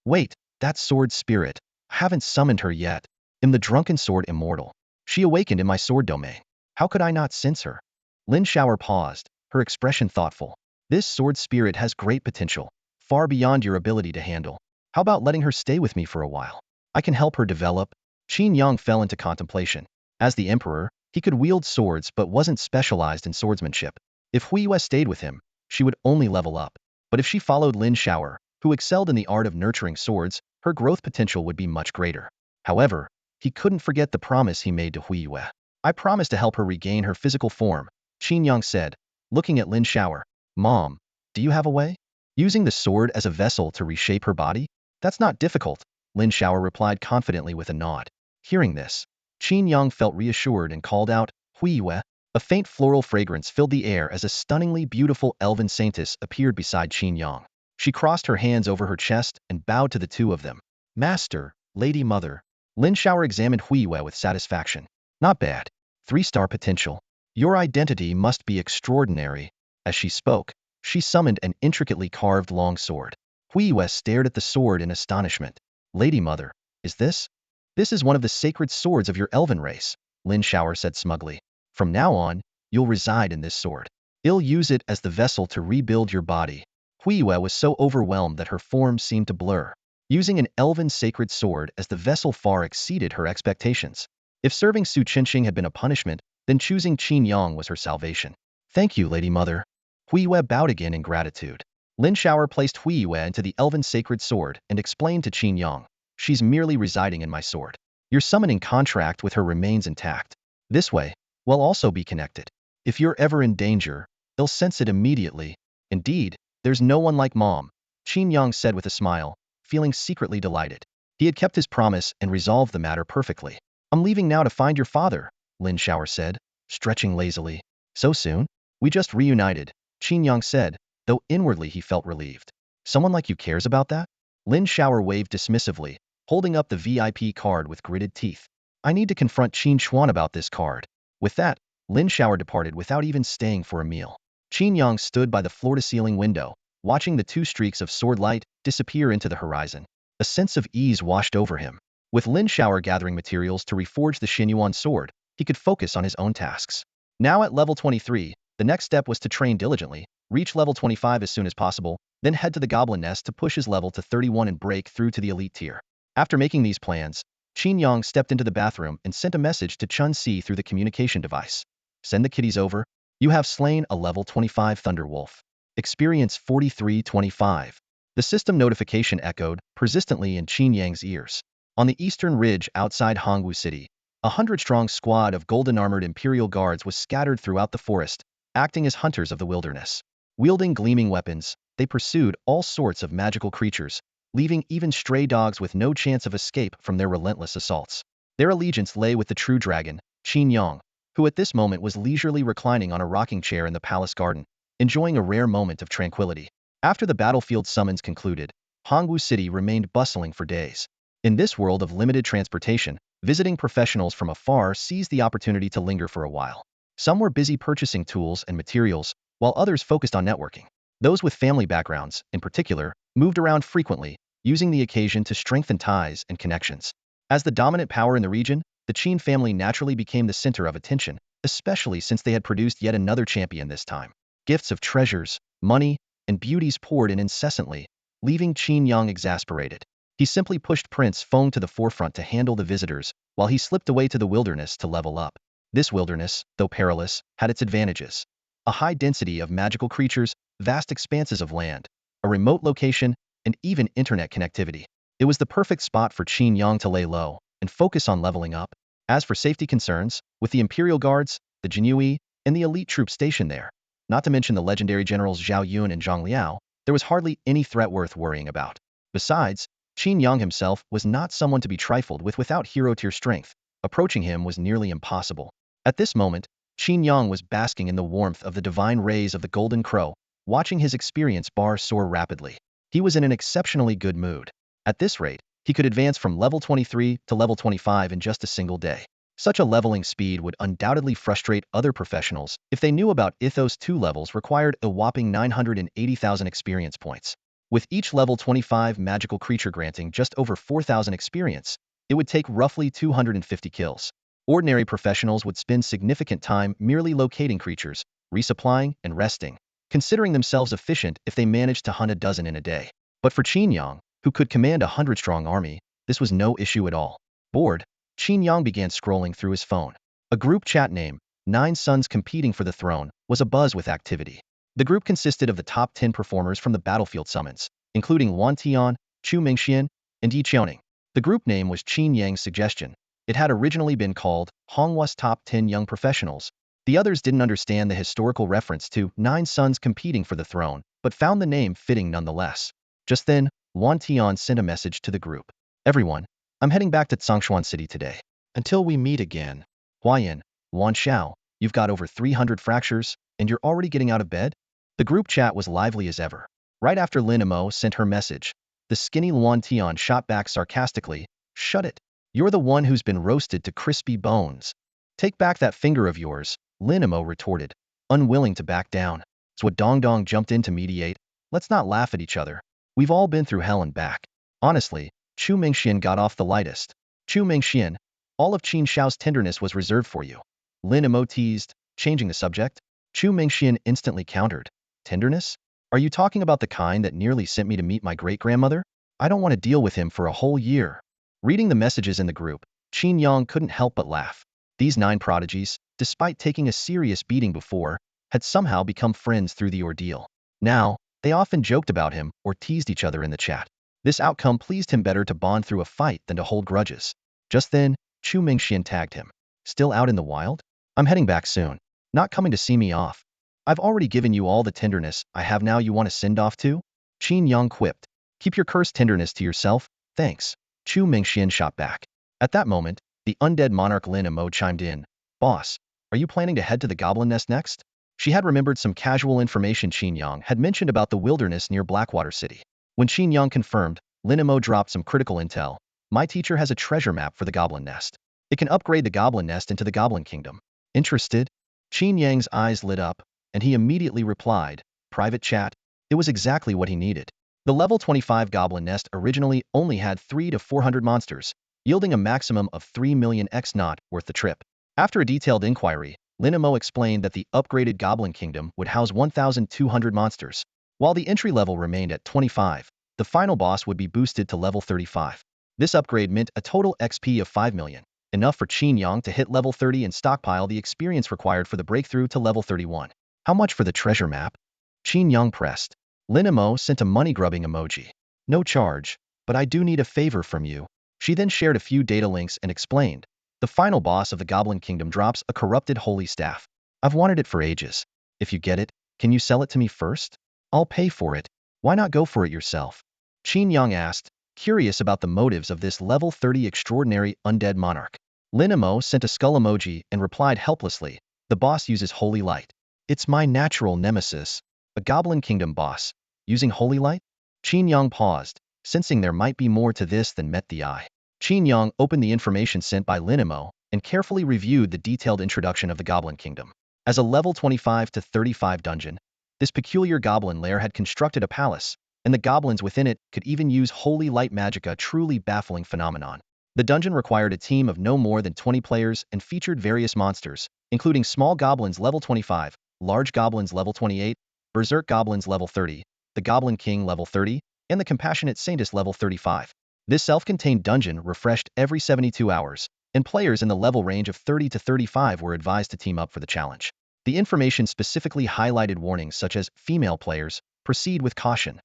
Wait, that sword spirit. I haven't summoned her yet. Am the drunken sword immortal? She awakened in my sword domain. How could I not sense her? Lin Shower paused, her expression thoughtful. This sword spirit has great potential, far beyond your ability to handle. How about letting her stay with me for a while? I can help her develop. Qin Yang fell into contemplation. As the emperor, he could wield swords but wasn't specialized in swordsmanship. If Huiyue stayed with him, she would only level up. But if she followed Lin Shower, who excelled in the art of nurturing swords, her growth potential would be much greater. However, he couldn't forget the promise he made to Huiyue. I promise to help her regain her physical form, Qin Yang said, looking at Lin Shower. Mom, do you have a way? Using the sword as a vessel to reshape her body? That's not difficult, Lin Shower replied confidently with a nod. Hearing this, Qin Yang felt reassured and called out, Huiyue. A faint floral fragrance filled the air as a stunningly beautiful elven saintess appeared beside Qin Yang. She crossed her hands over her chest and bowed to the two of them. Master, Lady Mother. Lin Shower examined Huiyue with satisfaction. Not bad. 3-star potential. Your identity must be extraordinary. As she spoke, she summoned an intricately carved long sword. Huiyue stared at the sword in astonishment. Lady Mother, is this? This is one of the sacred swords of your elven race, Lin Shower said smugly. From now on, you'll reside in this sword. I'll use it as the vessel to rebuild your body. Huiyue was so overwhelmed that her form seemed to blur. Using an elven sacred sword as the vessel far exceeded her expectations. If serving Su Qinxing had been a punishment, then choosing Qin Yang was her salvation. Thank you, Lady Mother. Huiyue bowed again in gratitude. Lin Shower placed Huiyue into the elven sacred sword and explained to Qin Yang. She's merely residing in my sword. Your summoning contract with her remains intact. This way, we'll also be connected. If you're ever in danger, they'll sense it immediately. Indeed, there's no one like Mom, Qin Yang said with a smile, feeling secretly delighted. He had kept his promise and resolved the matter perfectly. I'm leaving now to find your father, Lin Shower said, stretching lazily. So soon? We just reunited, Qin Yang said, though inwardly he felt relieved. Someone like you cares about that? Lin Shower waved dismissively, holding up the VIP card with gritted teeth. I need to confront Qin Xuan about this card. With that, Lin Shower departed without even staying for a meal. Qin Yang stood by the floor-to-ceiling window, watching the two streaks of sword light disappear into the horizon. A sense of ease washed over him. With Lin Shower gathering materials to reforge the Xinyuan sword, he could focus on his own tasks. Now at level 23, the next step was to train diligently, reach level 25 as soon as possible, then head to the Goblin Nest to push his level to 31 and break through to the elite tier. After making these plans, Qin Yang stepped into the bathroom and sent a message to Chun Si through the communication device. Send the kiddies over. You have slain a level 25 Thunder Wolf. Experience 4325. The system notification echoed persistently in Qin Yang's ears. On the eastern ridge outside Hongwu City, a 100-strong squad of golden-armored Imperial guards was scattered throughout the forest, acting as hunters of the wilderness. Wielding gleaming weapons, they pursued all sorts of magical creatures, leaving even stray dogs with no chance of escape from their relentless assaults. Their allegiance lay with the true dragon, Qin Yang, who at this moment was leisurely reclining on a rocking chair in the palace garden, enjoying a rare moment of tranquility. After the battlefield summons concluded, Hongwu City remained bustling for days. In this world of limited transportation, visiting professionals from afar seized the opportunity to linger for a while. Some were busy purchasing tools and materials, while others focused on networking. Those with family backgrounds, in particular, moved around frequently, using the occasion to strengthen ties and connections. As the dominant power in the region, the Qin family naturally became the center of attention, especially since they had produced yet another champion this time. Gifts of treasures, money, and beauties poured in incessantly, leaving Qin Yang exasperated. He simply pushed Prince Feng to the forefront to handle the visitors, while he slipped away to the wilderness to level up. This wilderness, though perilous, had its advantages. A high density of magical creatures, vast expanses of land, a remote location, and even internet connectivity. It was the perfect spot for Qin Yang to lay low and focus on leveling up. As for safety concerns, with the Imperial Guards, the Jinhui, and the elite troops stationed there, not to mention the legendary generals Zhao Yun and Zhang Liao, there was hardly any threat worth worrying about. Besides, Qin Yang himself was not someone to be trifled with without hero-tier strength. Approaching him was nearly impossible. At this moment, Qin Yang was basking in the warmth of the divine rays of the Golden Crow, watching his experience bar soar rapidly. He was in an exceptionally good mood. At this rate, he could advance from level 23 to level 25 in just a single day. Such a leveling speed would undoubtedly frustrate other professionals if they knew about Ithos 2 levels required a whopping 980,000 experience points. With each level 25 magical creature granting just over 4,000 experience, it would take roughly 250 kills. Ordinary professionals would spend significant time merely locating creatures, resupplying, and resting, considering themselves efficient if they managed to hunt a dozen in a day. But for Qin Yang, who could command a 100-strong army, this was no issue at all. Bored, Qin Yang began scrolling through his phone. A group chat named Nine Sons Competing for the Throne was abuzz with activity. The group consisted of the top 10 performers from the battlefield summons, including Wan Tian, Chu Mingxian, and Yi Qiaoning. The group name was Qin Yang's suggestion. It had originally been called Honghua's Top 10 Young Professionals. The others didn't understand the historical reference to 9 sons competing for the throne, but found the name fitting nonetheless. Just then, Wan Tian sent a message to the group. Everyone, I'm heading back to Tsongshuan City today. Until we meet again. Huayan, Wan Xiao, you've got over 300 fractures, and you're already getting out of bed? The group chat was lively as ever. Right after Lin Imo sent her message, the skinny Wan Tian shot back sarcastically, shut it. You're the one who's been roasted to crispy bones. Take back that finger of yours, Lin Imo retorted, unwilling to back down. Zhou Dongdong jumped in to mediate. Let's not laugh at each other. We've all been through hell and back. Honestly, Chu Mingxian got off the lightest. Chu Mingxian, all of Qin Shao's tenderness was reserved for you. Lin Imo teased, changing the subject. Chu Mingxian instantly countered. Tenderness? Are you talking about the kind that nearly sent me to meet my great-grandmother? I don't want to deal with him for a whole year. Reading the messages in the group, Qin Yang couldn't help but laugh. These 9 prodigies, despite taking a serious beating before, had somehow become friends through the ordeal. Now, they often joked about him or teased each other in the chat. This outcome pleased him better to bond through a fight than to hold grudges. Just then, Chu Mingxian tagged him. Still out in the wild? I'm heading back soon. Not coming to see me off. I've already given you all the tenderness I have now you want to send off to? Qin Yang quipped. Keep your cursed tenderness to yourself, thanks. Chu Mingxian shot back. At that moment, the undead monarch Lin Imo chimed in. Boss, are you planning to head to the Goblin Nest next? She had remembered some casual information Qin Yang had mentioned about the wilderness near Blackwater City. When Qin Yang confirmed, Linimo dropped some critical intel. My teacher has a treasure map for the Goblin Nest. It can upgrade the Goblin Nest into the Goblin Kingdom. Interested? Qin Yang's eyes lit up, and he immediately replied, private chat. It was exactly what he needed. The level 25 Goblin Nest originally only had 300 to 400 monsters, yielding a maximum of 3 million X naught worth the trip. After a detailed inquiry, Linimo explained that the upgraded Goblin Kingdom would house 1,200 monsters. While the entry level remained at 25, the final boss would be boosted to level 35. This upgrade meant a total XP of 5 million, enough for Qin Yang to hit level 30 and stockpile the experience required for the breakthrough to level 31. How much for the treasure map? Qin Yang pressed. Linimo sent a money-grubbing emoji. No charge, but I do need a favor from you. She then shared a few data links and explained. The final boss of the Goblin Kingdom drops a corrupted holy staff. I've wanted it for ages. If you get it, can you sell it to me first? I'll pay for it. Why not go for it yourself? Qin Yang asked, curious about the motives of this level 30 extraordinary undead monarch. Linimo sent a skull emoji and replied helplessly, the boss uses holy light. It's my natural nemesis. A Goblin Kingdom boss. Using holy light? Qin Yang paused, sensing there might be more to this than met the eye. Qin Yang opened the information sent by Linimo and carefully reviewed the detailed introduction of the Goblin Kingdom. As a level 25 to 35 dungeon, this peculiar goblin lair had constructed a palace, and the goblins within it could even use holy light magic, a truly baffling phenomenon. The dungeon required a team of no more than 20 players and featured various monsters, including small goblins level 25, large goblins level 28, berserk goblins level 30, the Goblin King level 30, and the Compassionate Saintess level 35. This self-contained dungeon refreshed every 72 hours, and players in the level range of 30 to 35 were advised to team up for the challenge. The information specifically highlighted warnings such as female players, proceed with caution.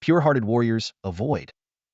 Pure-hearted warriors, avoid.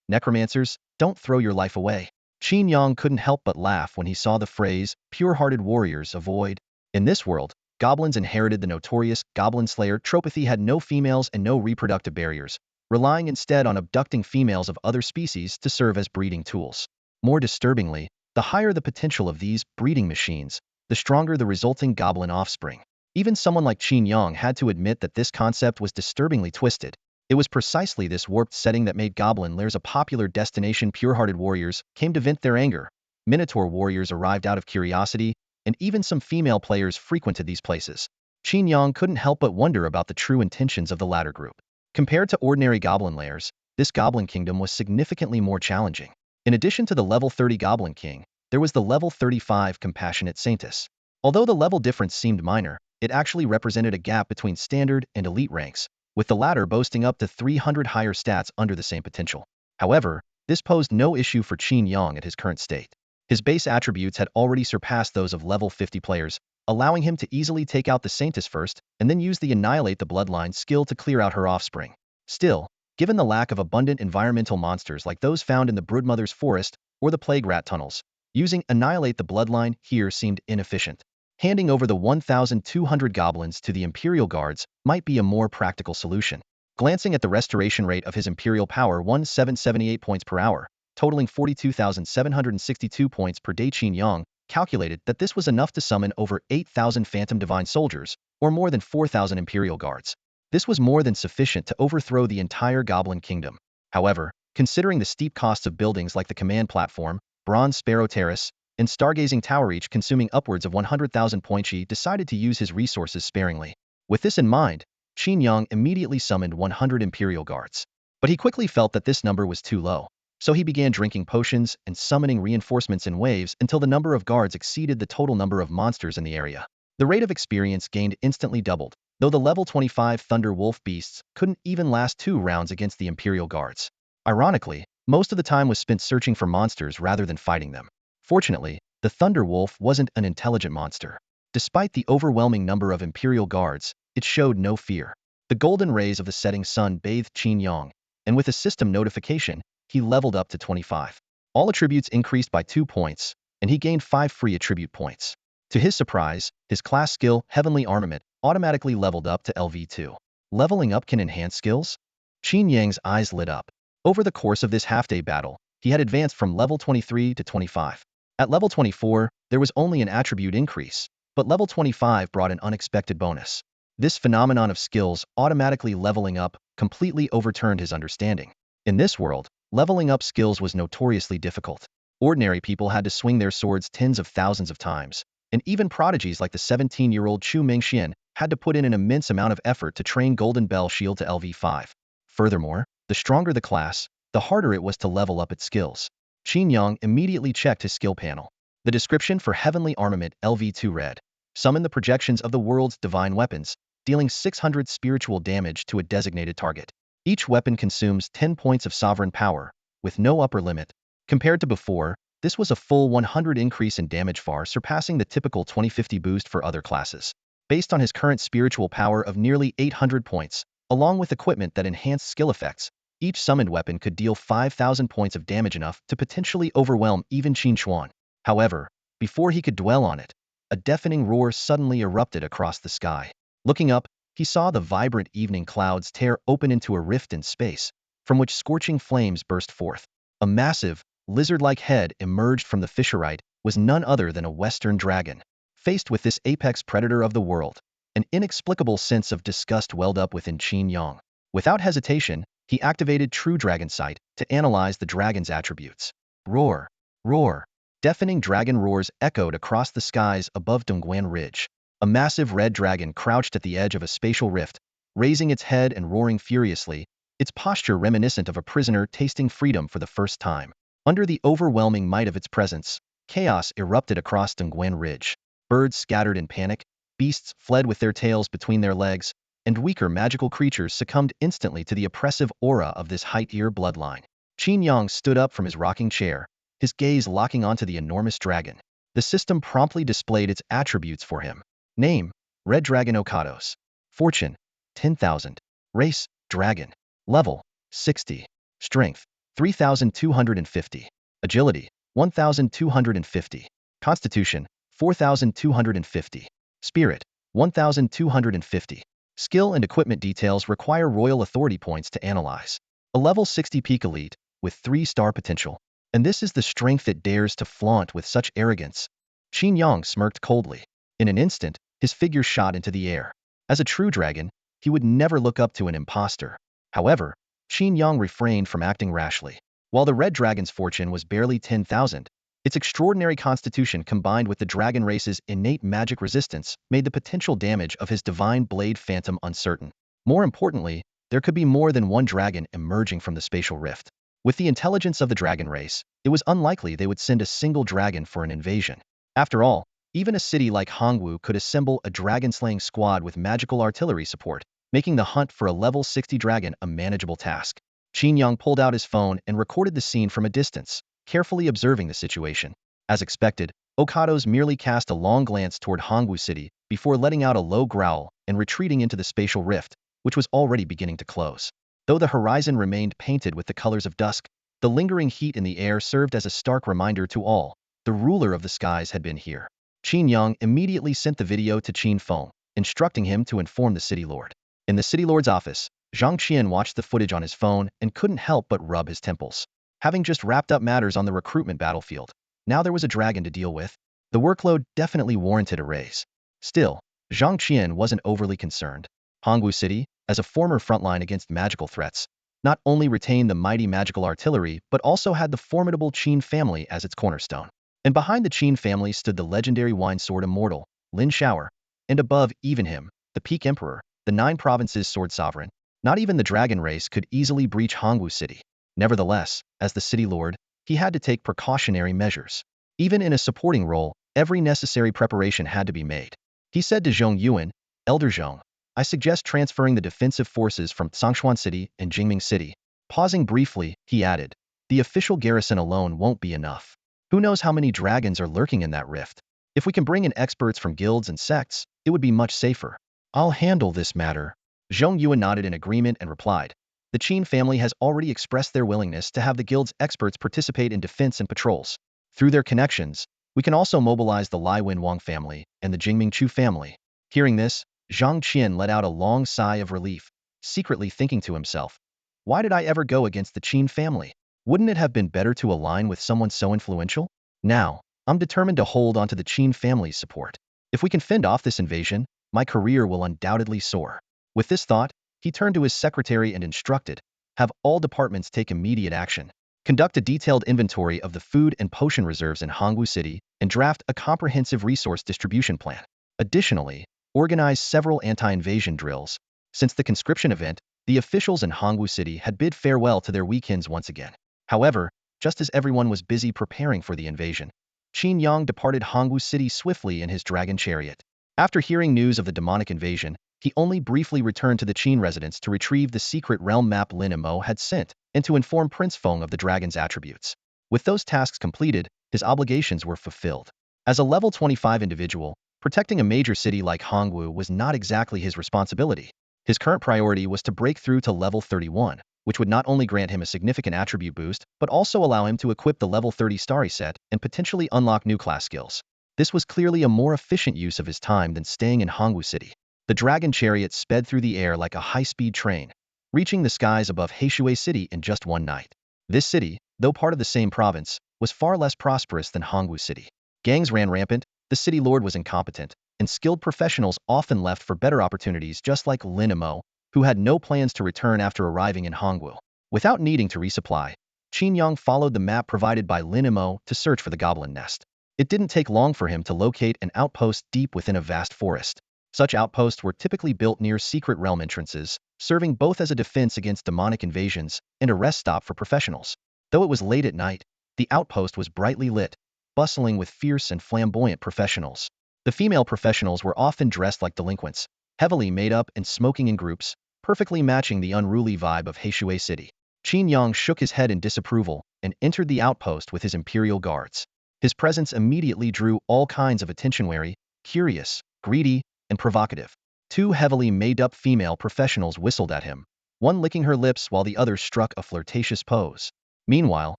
Necromancers, don't throw your life away. Qin Yang couldn't help but laugh when he saw the phrase, pure-hearted warriors, avoid. In this world, goblins inherited the notorious Goblin Slayer tropathy, had no females and no reproductive barriers, relying instead on abducting females of other species to serve as breeding tools. More disturbingly, the higher the potential of these breeding machines, the stronger the resulting goblin offspring. Even someone like Qin Yang had to admit that this concept was disturbingly twisted. It was precisely this warped setting that made goblin lairs a popular destination. Pure-hearted warriors came to vent their anger. Minotaur warriors arrived out of curiosity, and even some female players frequented these places. Qin Yang couldn't help but wonder about the true intentions of the latter group. Compared to ordinary goblin lairs, this Goblin Kingdom was significantly more challenging. In addition to the level 30 Goblin King, there was the level 35 Compassionate Saintess. Although the level difference seemed minor, it actually represented a gap between standard and elite ranks, with the latter boasting up to 300 higher stats under the same potential. However, this posed no issue for Qin Yang at his current state. His base attributes had already surpassed those of level 50 players, allowing him to easily take out the Saintess first and then use the Annihilate the Bloodline skill to clear out her offspring. Still, given the lack of abundant environmental monsters like those found in the Broodmother's Forest or the Plague Rat tunnels, using Annihilate the Bloodline here seemed inefficient. Handing over the 1,200 goblins to the Imperial Guards might be a more practical solution. Glancing at the restoration rate of his Imperial power, 1778 points per hour, totaling 42,762 points per day, Qin Yang calculated that this was enough to summon over 8,000 Phantom Divine Soldiers, or more than 4,000 Imperial Guards. This was more than sufficient to overthrow the entire Goblin Kingdom. However, considering the steep costs of buildings like the Command Platform, Bronze Sparrow Terrace, and Stargazing Tower, each consuming upwards of 100,000 points, he decided to use his resources sparingly. With this in mind, Qin Yang immediately summoned 100 Imperial Guards. But he quickly felt that this number was too low. So he began drinking potions and summoning reinforcements in waves until the number of guards exceeded the total number of monsters in the area. The rate of experience gained instantly doubled, though the level 25 Thunder Wolf beasts couldn't even last 2 rounds against the Imperial Guards. Ironically, most of the time was spent searching for monsters rather than fighting them. Fortunately, the Thunder Wolf wasn't an intelligent monster. Despite the overwhelming number of Imperial Guards, it showed no fear. The golden rays of the setting sun bathed Qin Yang, and with a system notification, he leveled up to 25. All attributes increased by 2 points, and he gained 5 free attribute points. To his surprise, his class skill, Heavenly Armament, automatically leveled up to LV2. Leveling up can enhance skills? Qin Yang's eyes lit up. Over the course of this half-day battle, he had advanced from level 23 to 25. At level 24, there was only an attribute increase, but level 25 brought an unexpected bonus. This phenomenon of skills automatically leveling up completely overturned his understanding. In this world, leveling up skills was notoriously difficult. Ordinary people had to swing their swords tens of thousands of times, and even prodigies like the 17-year-old Chu Mingxian had to put in an immense amount of effort to train Golden Bell Shield to LV5. Furthermore, the stronger the class, the harder it was to level up its skills. Qin Yang immediately checked his skill panel. The description for Heavenly Armament LV2 read, summon the projections of the world's divine weapons, dealing 600 spiritual damage to a designated target. Each weapon consumes 10 points of sovereign power, with no upper limit. Compared to before, this was a full 100 increase in damage, far surpassing the typical 20-50 boost for other classes. Based on his current spiritual power of nearly 800 points, along with equipment that enhanced skill effects, each summoned weapon could deal 5,000 points of damage, enough to potentially overwhelm even Qin Chuan. However, before he could dwell on it, a deafening roar suddenly erupted across the sky. Looking up, he saw the vibrant evening clouds tear open into a rift in space, from which scorching flames burst forth. A massive, lizard-like head emerged from the fissurite was none other than a Western dragon. Faced with this apex predator of the world, an inexplicable sense of disgust welled up within Qin Yang. Without hesitation, he activated True Dragon Sight to analyze the dragon's attributes. Roar! Roar! Deafening dragon roars echoed across the skies above Dongguan Ridge. A massive red dragon crouched at the edge of a spatial rift, raising its head and roaring furiously, its posture reminiscent of a prisoner tasting freedom for the first time. Under the overwhelming might of its presence, chaos erupted across Dongguan Ridge. Birds scattered in panic, beasts fled with their tails between their legs, and weaker magical creatures succumbed instantly to the oppressive aura of this height-ear bloodline. Qin Yang stood up from his rocking chair, his gaze locking onto the enormous dragon. The system promptly displayed its attributes for him. Name: Red Dragon Okados. Fortune: 10,000. Race: Dragon. Level: 60. Strength: 3,250. Agility: 1,250. Constitution: 4,250. Spirit: 1,250. Skill and equipment details require royal authority points to analyze. A level 60 peak elite, with 3-star potential. And this is the strength it dares to flaunt with such arrogance. Qin Yang smirked coldly. In an instant, his figure shot into the air. As a true dragon, he would never look up to an impostor. However, Qin Yang refrained from acting rashly. While the red dragon's fortune was barely 10,000, its extraordinary constitution combined with the dragon race's innate magic resistance made the potential damage of his divine blade phantom uncertain. More importantly, there could be more than one dragon emerging from the spatial rift. With the intelligence of the dragon race, it was unlikely they would send a single dragon for an invasion. After all, even a city like Hongwu could assemble a dragon-slaying squad with magical artillery support, making the hunt for a level 60 dragon a manageable task. Qin Yang pulled out his phone and recorded the scene from a distance, carefully observing the situation. As expected, Okados merely cast a long glance toward Hongwu City before letting out a low growl and retreating into the spatial rift, which was already beginning to close. Though the horizon remained painted with the colors of dusk, the lingering heat in the air served as a stark reminder to all: the ruler of the skies had been here. Qin Yang immediately sent the video to Qin Feng, instructing him to inform the city lord. In the city lord's office, Zhang Qian watched the footage on his phone and couldn't help but rub his temples. Having just wrapped up matters on the recruitment battlefield, now there was a dragon to deal with. The workload definitely warranted a raise. Still, Zhang Qian wasn't overly concerned. Hongwu City, as a former frontline against magical threats, not only retained the mighty magical artillery but also had the formidable Qin family as its cornerstone. And behind the Qin family stood the legendary wine sword immortal, Lin Shower, and above even him, the Peak Emperor, the 9 provinces sword sovereign. Not even the dragon race could easily breach Hongwu City. Nevertheless, as the city lord, he had to take precautionary measures. Even in a supporting role, every necessary preparation had to be made. He said to Zhong Yuan, Elder Zhong, I suggest transferring the defensive forces from Songshuan City and Jingming City. Pausing briefly, he added, the official garrison alone won't be enough. Who knows how many dragons are lurking in that rift? If we can bring in experts from guilds and sects, it would be much safer. I'll handle this matter. Zhong Yuan nodded in agreement and replied, the Qin family has already expressed their willingness to have the guild's experts participate in defense and patrols. Through their connections, we can also mobilize the Lai Wen Wang family and the Jingming Chu family. Hearing this, Zhang Qian let out a long sigh of relief, secretly thinking to himself, why did I ever go against the Qin family? Wouldn't it have been better to align with someone so influential? Now, I'm determined to hold onto the Qin family's support. If we can fend off this invasion, my career will undoubtedly soar. With this thought, he turned to his secretary and instructed, have all departments take immediate action. Conduct a detailed inventory of the food and potion reserves in Hongwu City and draft a comprehensive resource distribution plan. Additionally, organize several anti-invasion drills. Since the conscription event, the officials in Hongwu City had bid farewell to their weekends once again. However, just as everyone was busy preparing for the invasion, Qin Yang departed Hongwu City swiftly in his dragon chariot. After hearing news of the demonic invasion, he only briefly returned to the Qin residence to retrieve the secret realm map Lin Mo had sent and to inform Prince Feng of the dragon's attributes. With those tasks completed, his obligations were fulfilled. As a level 25 individual, protecting a major city like Hongwu was not exactly his responsibility. His current priority was to break through to level 31, which would not only grant him a significant attribute boost, but also allow him to equip the level 30 Starry set and potentially unlock new class skills. This was clearly a more efficient use of his time than staying in Hongwu City. The dragon chariot sped through the air like a high-speed train, reaching the skies above Heishui City in just one night. This city, though part of the same province, was far less prosperous than Hongwu City. Gangs ran rampant, the city lord was incompetent, and skilled professionals often left for better opportunities, just like Lin Mo, who had no plans to return after arriving in Hongwu. Without needing to resupply, Qin Yang followed the map provided by Lin Mo to search for the goblin nest. It didn't take long for him to locate an outpost deep within a vast forest. Such outposts were typically built near secret realm entrances, serving both as a defense against demonic invasions and a rest stop for professionals. Though it was late at night, the outpost was brightly lit, bustling with fierce and flamboyant professionals. The female professionals were often dressed like delinquents, heavily made up and smoking in groups, perfectly matching the unruly vibe of Heishui City. Qin Yang shook his head in disapproval and entered the outpost with his Imperial guards. His presence immediately drew all kinds of attention: wary, curious, greedy, and provocative. Two heavily made-up female professionals whistled at him, one licking her lips while the other struck a flirtatious pose. Meanwhile,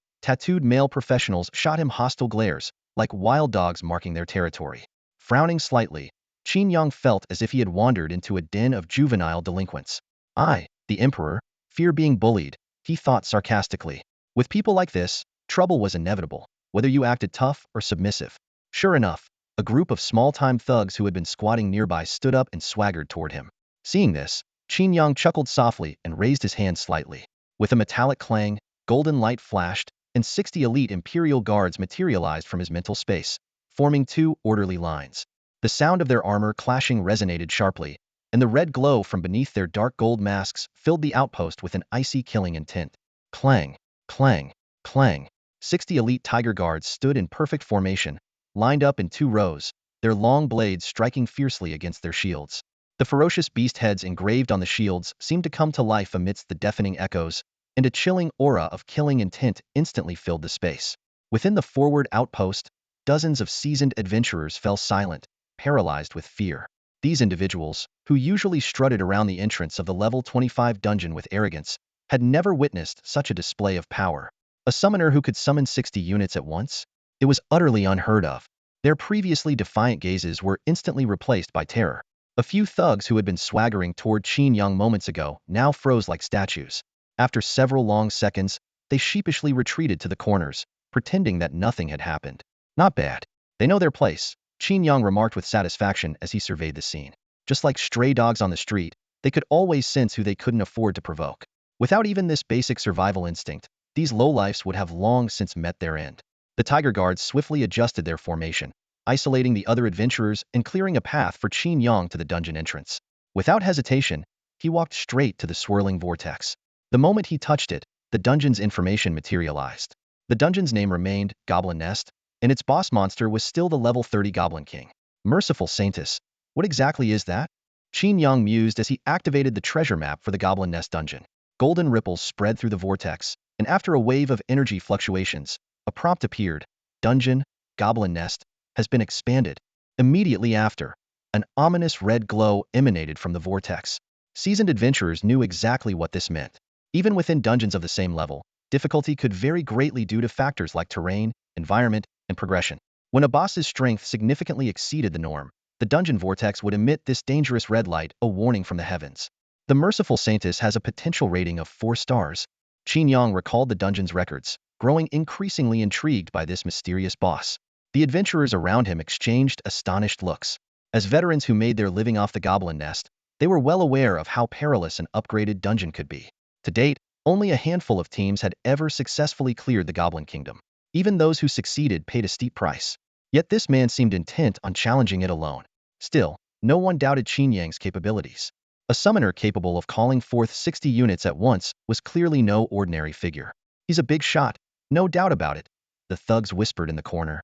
tattooed male professionals shot him hostile glares, like wild dogs marking their territory. Frowning slightly, Qin Yang felt as if he had wandered into a den of juvenile delinquents. I, the Emperor, fear being bullied, he thought sarcastically. With people like this, trouble was inevitable, whether you acted tough or submissive. Sure enough, a group of small-time thugs who had been squatting nearby stood up and swaggered toward him. Seeing this, Qin Yang chuckled softly and raised his hand slightly. With a metallic clang, golden light flashed, and 60 elite Imperial guards materialized from his mental space, forming two orderly lines. The sound of their armor clashing resonated sharply, and the red glow from beneath their dark gold masks filled the outpost with an icy killing intent. Clang, clang, clang. 60 elite tiger guards stood in perfect formation, lined up in two rows, their long blades striking fiercely against their shields. The ferocious beast heads engraved on the shields seemed to come to life amidst the deafening echoes, and a chilling aura of killing intent instantly filled the space. Within the forward outpost, dozens of seasoned adventurers fell silent, paralyzed with fear. These individuals, who usually strutted around the entrance of the level 25 dungeon with arrogance, had never witnessed such a display of power. A summoner who could summon 60 units at once? It was utterly unheard of. Their previously defiant gazes were instantly replaced by terror. A few thugs who had been swaggering toward Qin Yang moments ago now froze like statues. After several long seconds, they sheepishly retreated to the corners, pretending that nothing had happened. Not bad. They know their place, Qin Yang remarked with satisfaction as he surveyed the scene. Just like stray dogs on the street, they could always sense who they couldn't afford to provoke. Without even this basic survival instinct, these lowlifes would have long since met their end. The Tiger Guards swiftly adjusted their formation, isolating the other adventurers and clearing a path for Qin Yang to the dungeon entrance. Without hesitation, he walked straight to the swirling vortex. The moment he touched it, the dungeon's information materialized. The dungeon's name remained Goblin Nest, and its boss monster was still the level 30 Goblin King. Merciful Saintus, what exactly is that? Qin Yang mused as he activated the treasure map for the Goblin Nest dungeon. Golden ripples spread through the vortex, and after a wave of energy fluctuations, a prompt appeared: Dungeon, Goblin Nest, has been expanded. Immediately after, an ominous red glow emanated from the vortex. Seasoned adventurers knew exactly what this meant. Even within dungeons of the same level, difficulty could vary greatly due to factors like terrain, environment, and progression. When a boss's strength significantly exceeded the norm, the dungeon vortex would emit this dangerous red light, a warning from the heavens. The Merciful Saintus has a potential rating of 4 stars. Qin Yang recalled the dungeon's records, growing increasingly intrigued by this mysterious boss. The adventurers around him exchanged astonished looks. As veterans who made their living off the goblin nest, they were well aware of how perilous an upgraded dungeon could be. To date, only a handful of teams had ever successfully cleared the Goblin Kingdom. Even those who succeeded paid a steep price. Yet this man seemed intent on challenging it alone. Still, no one doubted Qin Yang's capabilities. A summoner capable of calling forth 60 units at once was clearly no ordinary figure. He's a big shot, no doubt about it, the thugs whispered in the corner.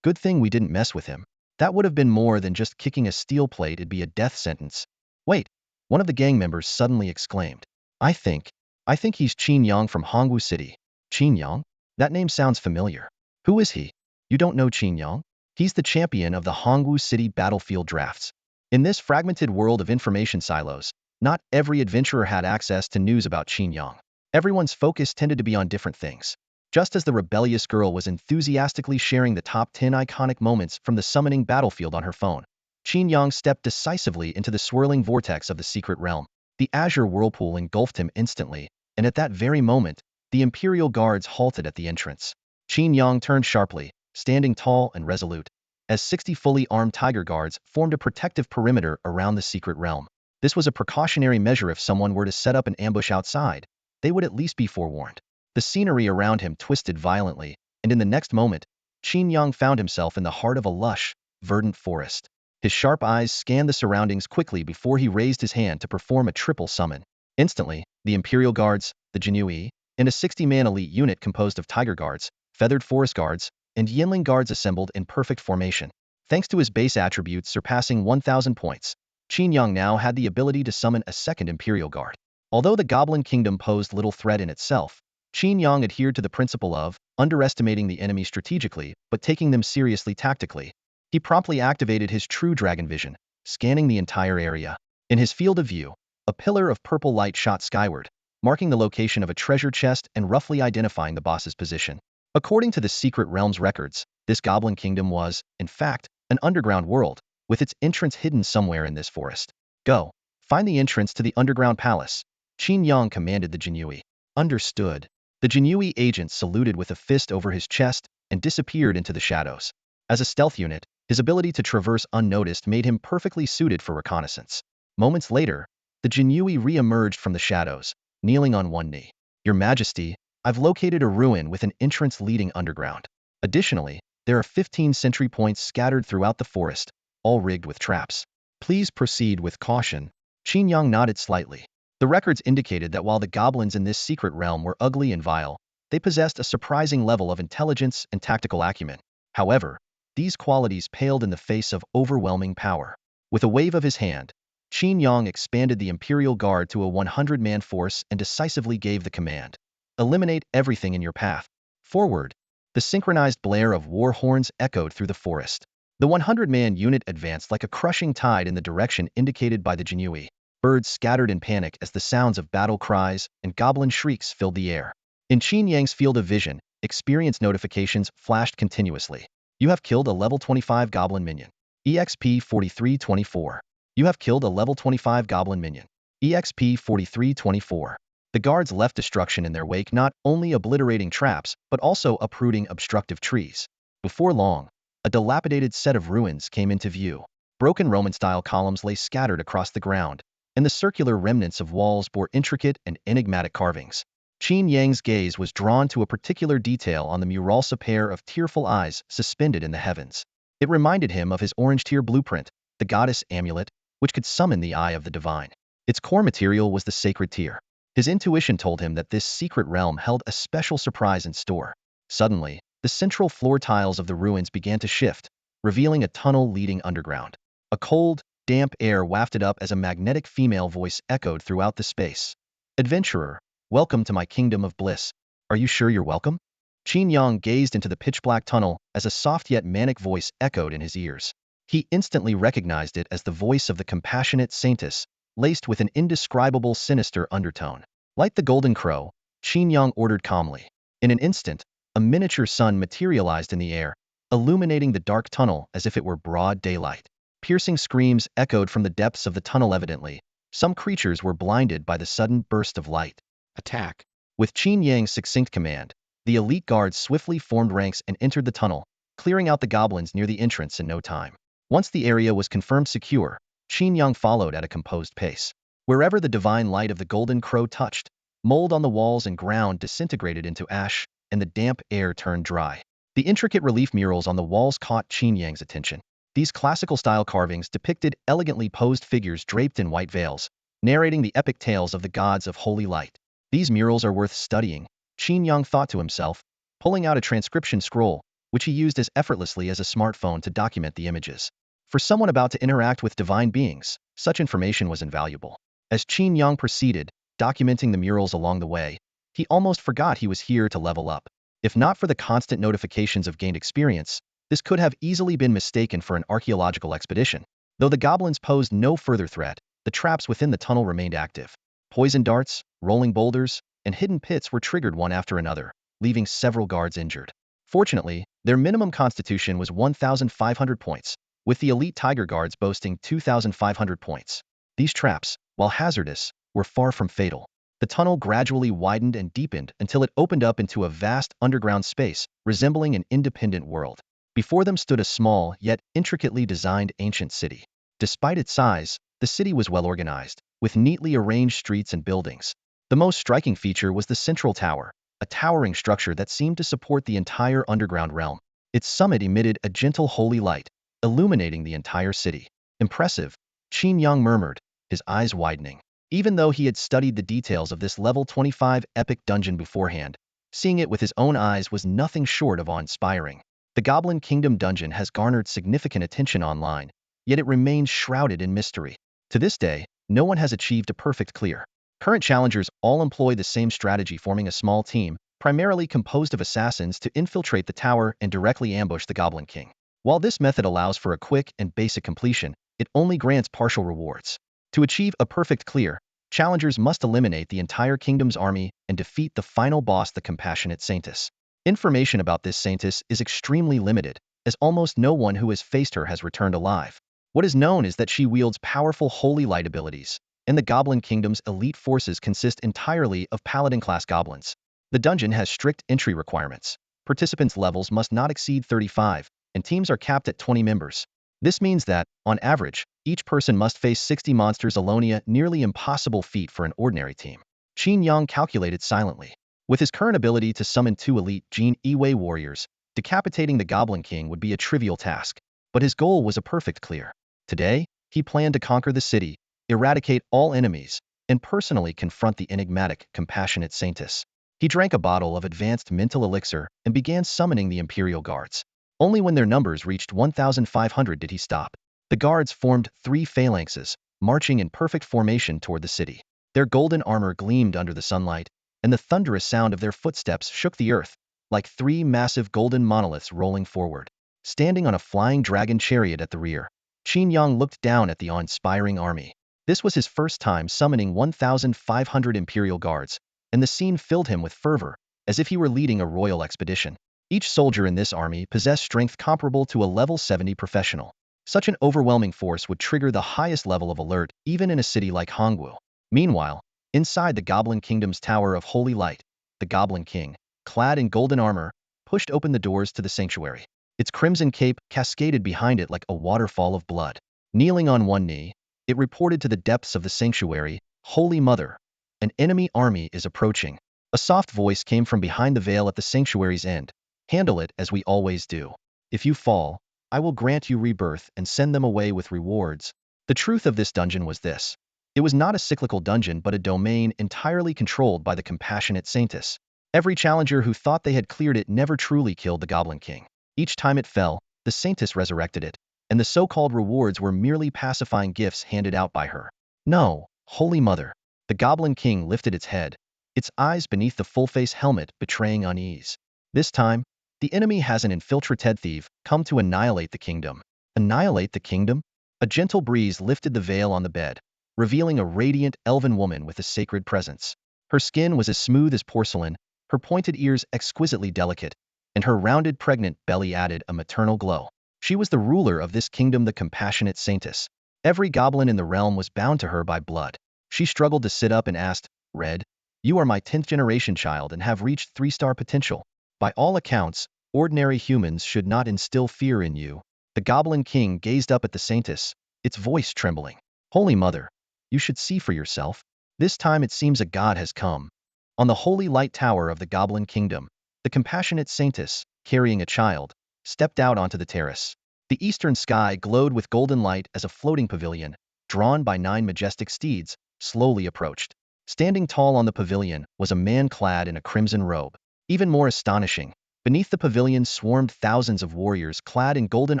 Good thing we didn't mess with him. That would have been more than just kicking a steel plate, it'd be a death sentence. Wait, one of the gang members suddenly exclaimed. I think he's Qin Yang from Hongwu City. Qin Yang? That name sounds familiar. Who is he? You don't know Qin Yang? He's the champion of the Hongwu City battlefield drafts. In this fragmented world of information silos, not every adventurer had access to news about Qin Yang. Everyone's focus tended to be on different things. Just as the rebellious girl was enthusiastically sharing the top 10 iconic moments from the summoning battlefield on her phone, Qin Yang stepped decisively into the swirling vortex of the secret realm. The azure whirlpool engulfed him instantly, and at that very moment, the Imperial guards halted at the entrance. Qin Yang turned sharply, standing tall and resolute, as 60 fully armed tiger guards formed a protective perimeter around the secret realm. This was a precautionary measure. If someone were to set up an ambush outside, they would at least be forewarned. The scenery around him twisted violently, and in the next moment, Qin Yang found himself in the heart of a lush, verdant forest. His sharp eyes scanned the surroundings quickly before he raised his hand to perform a triple summon. Instantly, the Imperial Guards, the Jinui, and a 60-man elite unit composed of Tiger Guards, Feathered Forest Guards, and Yinling Guards assembled in perfect formation. Thanks to his base attributes surpassing 1,000 points, Qin Yang now had the ability to summon a second Imperial Guard. Although the Goblin Kingdom posed little threat in itself, Qin Yang adhered to the principle of underestimating the enemy strategically but taking them seriously tactically. He promptly activated his true dragon vision, scanning the entire area. In his field of view, a pillar of purple light shot skyward, marking the location of a treasure chest and roughly identifying the boss's position. According to the Secret Realms records, this Goblin Kingdom was, in fact, an underground world, with its entrance hidden somewhere in this forest. Go, find the entrance to the underground palace, Qin Yang commanded the Jinui. Understood. The Jinui agent saluted with a fist over his chest and disappeared into the shadows. As a stealth unit, his ability to traverse unnoticed made him perfectly suited for reconnaissance. Moments later, the Jinui re-emerged from the shadows, kneeling on one knee. Your Majesty, I've located a ruin with an entrance leading underground. Additionally, there are 15 sentry points scattered throughout the forest, all rigged with traps. Please proceed with caution. Qin Yang nodded slightly. The records indicated that while the goblins in this secret realm were ugly and vile, they possessed a surprising level of intelligence and tactical acumen. However, these qualities paled in the face of overwhelming power. With a wave of his hand, Qin Yang expanded the Imperial Guard to a 100-man force and decisively gave the command. Eliminate everything in your path. Forward. The synchronized blare of war horns echoed through the forest. The 100-man unit advanced like a crushing tide in the direction indicated by the Jinui. Birds scattered in panic as the sounds of battle cries and goblin shrieks filled the air. In Qin Yang's field of vision, experience notifications flashed continuously. You have killed a level 25 goblin minion. EXP 4324. You have killed a level 25 goblin minion. EXP 4324. The guards left destruction in their wake, not only obliterating traps, but also uprooting obstructive trees. Before long, a dilapidated set of ruins came into view. Broken Roman-style columns lay scattered across the ground, and the circular remnants of walls bore intricate and enigmatic carvings. Qin Yang's gaze was drawn to a particular detail on the muralsa pair of tearful eyes suspended in the heavens. It reminded him of his orange tear blueprint, the goddess amulet, which could summon the eye of the divine. Its core material was the sacred tear. His intuition told him that this secret realm held a special surprise in store. Suddenly, the central floor tiles of the ruins began to shift, revealing a tunnel leading underground. A cold, damp air wafted up as a magnetic female voice echoed throughout the space. Adventurer, welcome to my kingdom of bliss. Are you sure you're welcome? Qin Yang gazed into the pitch-black tunnel as a soft yet manic voice echoed in his ears. He instantly recognized it as the voice of the compassionate saintess, laced with an indescribable sinister undertone. Light the golden crow, Qin Yang ordered calmly. In an instant, a miniature sun materialized in the air, illuminating the dark tunnel as if it were broad daylight. Piercing screams echoed from the depths of the tunnel. Evidently, some creatures were blinded by the sudden burst of light. Attack! With Qin Yang's succinct command, the elite guards swiftly formed ranks and entered the tunnel, clearing out the goblins near the entrance in no time. Once the area was confirmed secure, Qin Yang followed at a composed pace. Wherever the divine light of the golden crow touched, mold on the walls and ground disintegrated into ash, and the damp air turned dry. The intricate relief murals on the walls caught Qin Yang's attention. These classical-style carvings depicted elegantly posed figures draped in white veils, narrating the epic tales of the gods of holy light. These murals are worth studying, Qin Yang thought to himself, pulling out a transcription scroll, which he used as effortlessly as a smartphone to document the images. For someone about to interact with divine beings, such information was invaluable. As Qin Yang proceeded, documenting the murals along the way, he almost forgot he was here to level up. If not for the constant notifications of gained experience, this could have easily been mistaken for an archaeological expedition. Though the goblins posed no further threat, the traps within the tunnel remained active. Poison darts, rolling boulders, and hidden pits were triggered one after another, leaving several guards injured. Fortunately, their minimum constitution was 1,500 points, with the elite tiger guards boasting 2,500 points. These traps, while hazardous, were far from fatal. The tunnel gradually widened and deepened until it opened up into a vast underground space, resembling an independent world. Before them stood a small, yet intricately designed ancient city. Despite its size, the city was well organized, with neatly arranged streets and buildings. The most striking feature was the central tower, a towering structure that seemed to support the entire underground realm. Its summit emitted a gentle holy light, illuminating the entire city. Impressive, Qin Yang murmured, his eyes widening. Even though he had studied the details of this level 25 epic dungeon beforehand, seeing it with his own eyes was nothing short of awe-inspiring. The Goblin Kingdom dungeon has garnered significant attention online, yet it remains shrouded in mystery. To this day, no one has achieved a perfect clear. Current challengers all employ the same strategy, forming a small team, primarily composed of assassins, to infiltrate the tower and directly ambush the Goblin King. While this method allows for a quick and basic completion, it only grants partial rewards. To achieve a perfect clear, challengers must eliminate the entire kingdom's army and defeat the final boss, the Compassionate Saintess. Information about this Saintess is extremely limited, as almost no one who has faced her has returned alive. What is known is that she wields powerful holy light abilities, and the Goblin Kingdom's elite forces consist entirely of Paladin-class goblins. The dungeon has strict entry requirements. Participants' levels must not exceed 35, and teams are capped at 20 members. This means that, on average, each person must face 60 monsters alone, a nearly impossible feat for an ordinary team. Qin Yang calculated silently. With his current ability to summon 2 elite Jin Iwei warriors, decapitating the Goblin King would be a trivial task. But his goal was a perfect clear. Today, he planned to conquer the city, eradicate all enemies, and personally confront the enigmatic, Compassionate Saintess. He drank a bottle of advanced mental elixir and began summoning the Imperial Guards. Only when their numbers reached 1,500 did he stop. The guards formed 3 phalanxes, marching in perfect formation toward the city. Their golden armor gleamed under the sunlight, and the thunderous sound of their footsteps shook the earth, like 3 massive golden monoliths rolling forward. Standing on a flying dragon chariot at the rear, Qin Yang looked down at the awe-inspiring army. This was his first time summoning 1,500 Imperial Guards, and the scene filled him with fervor, as if he were leading a royal expedition. Each soldier in this army possessed strength comparable to a level 70 professional. Such an overwhelming force would trigger the highest level of alert, even in a city like Hongwu. Meanwhile, inside the Goblin Kingdom's Tower of Holy Light, the Goblin King, clad in golden armor, pushed open the doors to the sanctuary. Its crimson cape cascaded behind it like a waterfall of blood. Kneeling on one knee, it reported to the depths of the sanctuary, "Holy Mother, an enemy army is approaching." A soft voice came from behind the veil at the sanctuary's end. "Handle it as we always do. If you fall, I will grant you rebirth and send them away with rewards." The truth of this dungeon was this. It was not a cyclical dungeon but a domain entirely controlled by the Compassionate Saintess. Every challenger who thought they had cleared it never truly killed the Goblin King. Each time it fell, the Saintess resurrected it, and the so-called rewards were merely pacifying gifts handed out by her. "No, Holy Mother." The Goblin King lifted its head, its eyes beneath the full-face helmet betraying unease. "This time, the enemy has an infiltrated thief come to annihilate the kingdom." Annihilate the kingdom? A gentle breeze lifted the veil on the bed, revealing a radiant elven woman with a sacred presence. Her skin was as smooth as porcelain, her pointed ears exquisitely delicate, and her rounded pregnant belly added a maternal glow. She was the ruler of this kingdom, the Compassionate Saintess. Every goblin in the realm was bound to her by blood. She struggled to sit up and asked, "Red, you are my 10th generation child and have reached 3-star potential. By all accounts, ordinary humans should not instill fear in you." The Goblin King gazed up at the Saintess, its voice trembling. Holy Mother, you should see for yourself. This time it seems a god has come. On the holy light tower of the Goblin Kingdom, the compassionate Saintess, carrying a child, stepped out onto the terrace. The eastern sky glowed with golden light as a floating pavilion, drawn by 9 majestic steeds, slowly approached. Standing tall on the pavilion was a man clad in a crimson robe. Even more astonishing, beneath the pavilion swarmed thousands of warriors clad in golden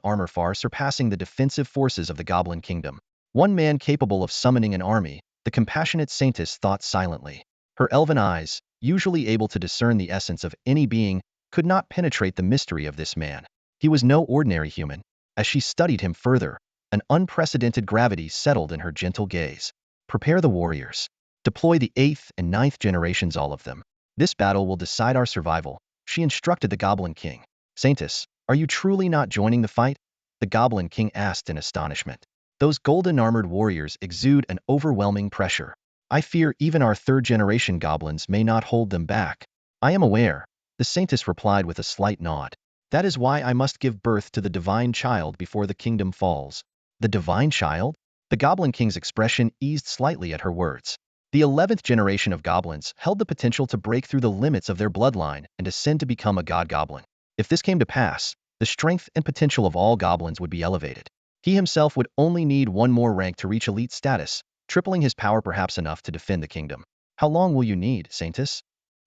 armor far surpassing the defensive forces of the Goblin Kingdom. One man capable of summoning an army, the compassionate Saintess thought silently. Her elven eyes, usually able to discern the essence of any being, could not penetrate the mystery of this man. He was no ordinary human. As she studied him further, an unprecedented gravity settled in her gentle gaze. Prepare the warriors. Deploy the 8th and 9th generations, all of them. This battle will decide our survival, she instructed the Goblin King. Saintess, are you truly not joining the fight? The Goblin King asked in astonishment. Those golden-armored warriors exude an overwhelming pressure. I fear even our 3rd-generation goblins may not hold them back. I am aware, the Saintess replied with a slight nod. That is why I must give birth to the divine child before the kingdom falls. The divine child? The Goblin King's expression eased slightly at her words. The 11th generation of goblins held the potential to break through the limits of their bloodline and ascend to become a god goblin. If this came to pass, the strength and potential of all goblins would be elevated. He himself would only need one more rank to reach elite status, tripling his power perhaps enough to defend the kingdom. How long will you need, Saintess?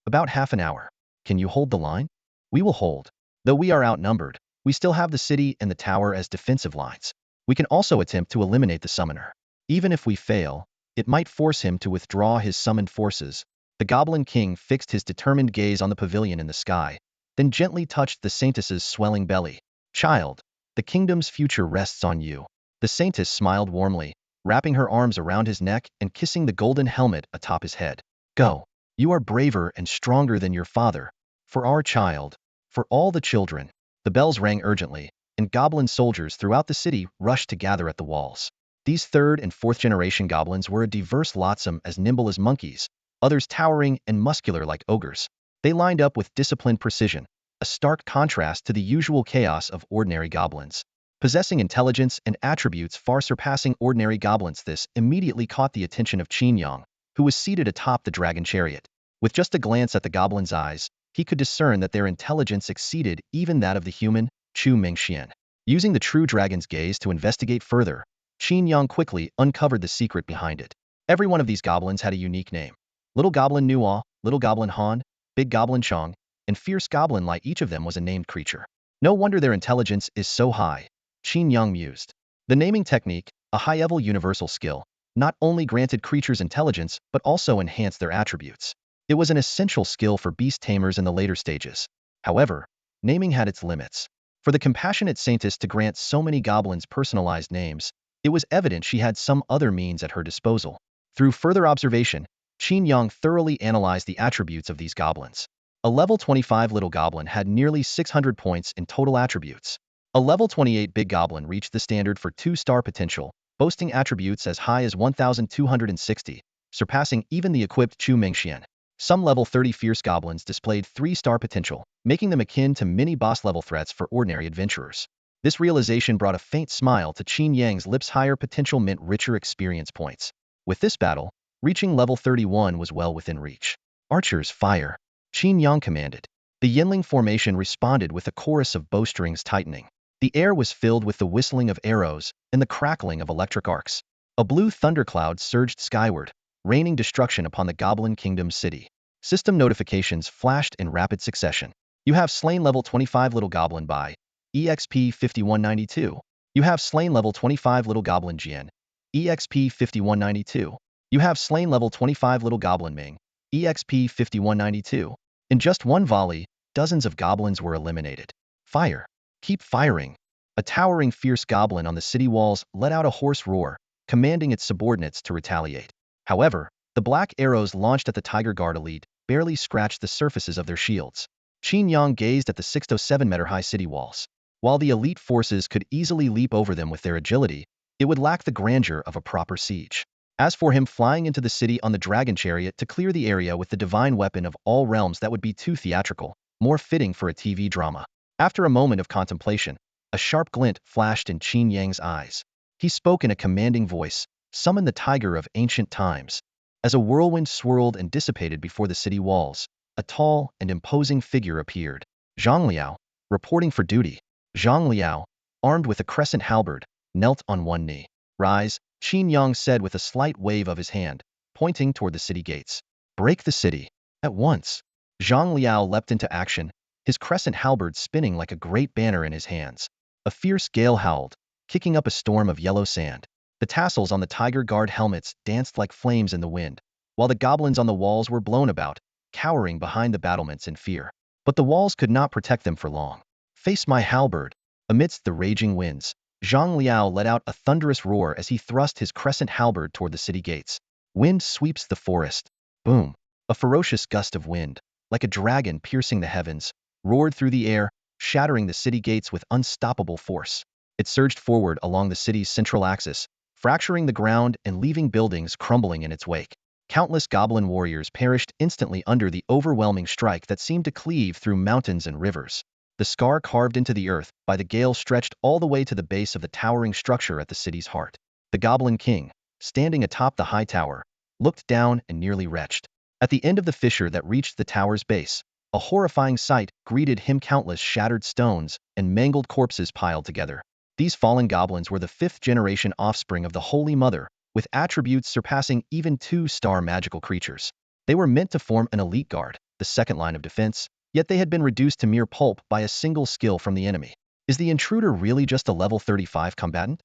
About half an hour. Can you hold the line? We will hold. Though we are outnumbered, we still have the city and the tower as defensive lines. We can also attempt to eliminate the summoner. Even if we fail, it might force him to withdraw his summoned forces. The Goblin King fixed his determined gaze on the pavilion in the sky, then gently touched the Saintess's swelling belly. Child, the kingdom's future rests on you. The Saintess smiled warmly, wrapping her arms around his neck and kissing the golden helmet atop his head. Go. You are braver and stronger than your father. For our child. For all the children. The bells rang urgently, and goblin soldiers throughout the city rushed to gather at the walls. These 3rd and 4th generation goblins were a diverse lot, some as nimble as monkeys, others towering and muscular like ogres. They lined up with disciplined precision, a stark contrast to the usual chaos of ordinary goblins. Possessing intelligence and attributes far surpassing ordinary goblins, this immediately caught the attention of Qin Yang, who was seated atop the dragon chariot. With just a glance at the goblin's eyes, he could discern that their intelligence exceeded even that of the human, Chu Mingxian. Using the true dragon's gaze to investigate further, Qin Yang quickly uncovered the secret behind it. Every one of these goblins had a unique name. Little Goblin Nuo, Little Goblin Han, Big Goblin Chong, and Fierce Goblin Lai. Each of them was a named creature. No wonder their intelligence is so high, Qin Yang mused. The naming technique, a high-level universal skill, not only granted creatures intelligence but also enhanced their attributes. It was an essential skill for beast tamers in the later stages. However, naming had its limits. For the compassionate Saintess to grant so many goblins personalized names, it was evident she had some other means at her disposal. Through further observation, Qin Yang thoroughly analyzed the attributes of these goblins. A level 25 little goblin had nearly 600 points in total attributes. A level 28 big goblin reached the standard for 2-star potential, boasting attributes as high as 1,260, surpassing even the equipped Chu Mingxian. Some level 30 fierce goblins displayed 3-star potential, making them akin to mini-boss level threats for ordinary adventurers. This realization brought a faint smile to Qin Yang's lips. Higher potential meant richer experience points. With this battle, reaching level 31 was well within reach. Archers, fire! Qin Yang commanded. The Yinling formation responded with a chorus of bowstrings tightening. The air was filled with the whistling of arrows and the crackling of electric arcs. A blue thundercloud surged skyward, raining destruction upon the Goblin Kingdom city. System notifications flashed in rapid succession. You have slain level 25 Little Goblin by EXP 5192. You have slain level 25 Little Goblin Jian. EXP 5192. You have slain level 25 Little Goblin Ming. EXP 5192. In just one volley, dozens of goblins were eliminated. Fire! Keep firing! A towering fierce goblin on the city walls let out a hoarse roar, commanding its subordinates to retaliate. However, the black arrows launched at the Tiger Guard elite barely scratched the surfaces of their shields. Qin Yang gazed at the 6-to-7-meter-high city walls. While the elite forces could easily leap over them with their agility, it would lack the grandeur of a proper siege. As for him flying into the city on the dragon chariot to clear the area with the divine weapon of all realms, that would be too theatrical, more fitting for a TV drama. After a moment of contemplation, A sharp glint flashed in Qin Yang's eyes. He spoke in a commanding voice, "Summon the tiger of ancient times." As a whirlwind swirled and dissipated before the city walls, a tall and imposing figure appeared. Zhang Liao, reporting for duty. Zhang Liao, armed with a crescent halberd, knelt on one knee. "Rise," Qin Yang said with a slight wave of his hand, pointing toward the city gates. "Break the city. At once." Zhang Liao leapt into action, his crescent halberd spinning like a great banner in his hands. A fierce gale howled, kicking up a storm of yellow sand. The tassels on the tiger guard helmets danced like flames in the wind, while the goblins on the walls were blown about, cowering behind the battlements in fear. But the walls could not protect them for long. "Face my halberd." Amidst the raging winds, Zhang Liao let out a thunderous roar as he thrust his crescent halberd toward the city gates. Wind sweeps the forest. Boom! A ferocious gust of wind, like a dragon piercing the heavens, roared through the air, shattering the city gates with unstoppable force. It surged forward along the city's central axis, fracturing the ground and leaving buildings crumbling in its wake. Countless goblin warriors perished instantly under the overwhelming strike that seemed to cleave through mountains and rivers. The scar carved into the earth by the gale stretched all the way to the base of the towering structure at the city's heart. The Goblin King, standing atop the high tower, looked down and nearly retched. At the end of the fissure that reached the tower's base, a horrifying sight greeted him: countless shattered stones and mangled corpses piled together. These fallen goblins were the fifth-generation offspring of the Holy Mother, with attributes surpassing even two-star magical creatures. They were meant to form an elite guard, the second line of defense, yet they had been reduced to mere pulp by a single skill from the enemy. Is the intruder really just a level 35 combatant?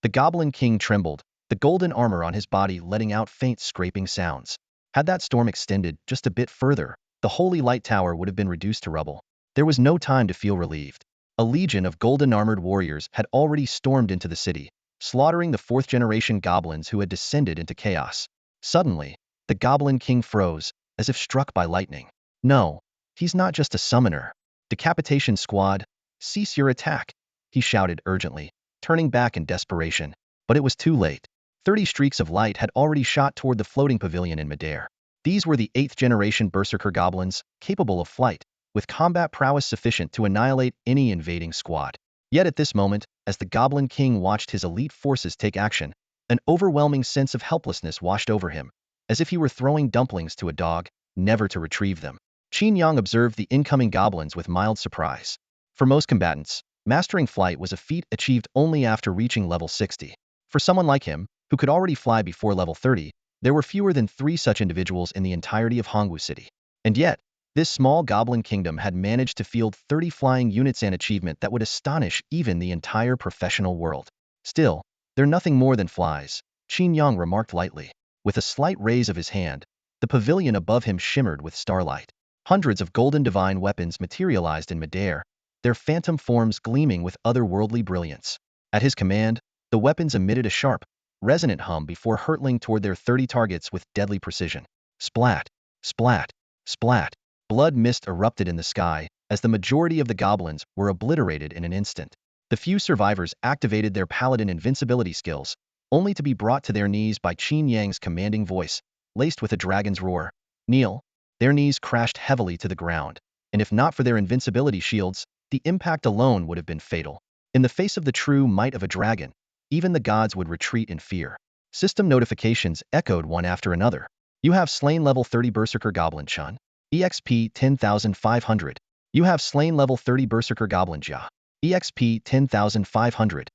The Goblin King trembled, the golden armor on his body letting out faint scraping sounds. Had that storm extended just a bit further, the Holy Light Tower would have been reduced to rubble. There was no time to feel relieved. A legion of golden-armored warriors had already stormed into the city, slaughtering the fourth-generation goblins who had descended into chaos. Suddenly, the Goblin King froze, as if struck by lightning. "No, he's not just a summoner. Decapitation Squad, cease your attack," he shouted urgently, turning back in desperation. But it was too late. 30 streaks of light had already shot toward the floating pavilion in midair. These were the 8th-generation Berserker goblins, capable of flight, with combat prowess sufficient to annihilate any invading squad. Yet at this moment, as the Goblin King watched his elite forces take action, an overwhelming sense of helplessness washed over him, as if he were throwing dumplings to a dog, never to retrieve them. Qin Yang observed the incoming goblins with mild surprise. For most combatants, mastering flight was a feat achieved only after reaching level 60. For someone like him, who could already fly before level 30, there were fewer than 3 such individuals in the entirety of Hongwu City. And yet, this small goblin kingdom had managed to field 30 flying units, an achievement that would astonish even the entire professional world. "Still, they're nothing more than flies," Qin Yang remarked lightly. With a slight raise of his hand, the pavilion above him shimmered with starlight. Hundreds of golden divine weapons materialized in midair, their phantom forms gleaming with otherworldly brilliance. At his command, the weapons emitted a sharp, resonant hum before hurtling toward their 30 targets with deadly precision. Splat! Splat! Splat! Blood mist erupted in the sky, as the majority of the goblins were obliterated in an instant. The few survivors activated their paladin invincibility skills, only to be brought to their knees by Qin Yang's commanding voice, laced with a dragon's roar. "Kneel!" Their knees crashed heavily to the ground, and if not for their invincibility shields, the impact alone would have been fatal. In the face of the true might of a dragon, even the gods would retreat in fear. System notifications echoed one after another. "You have slain level 30 Berserker Goblin Chun. EXP 10,500. You have slain level 30 Berserker Goblin Jia. EXP 10,500.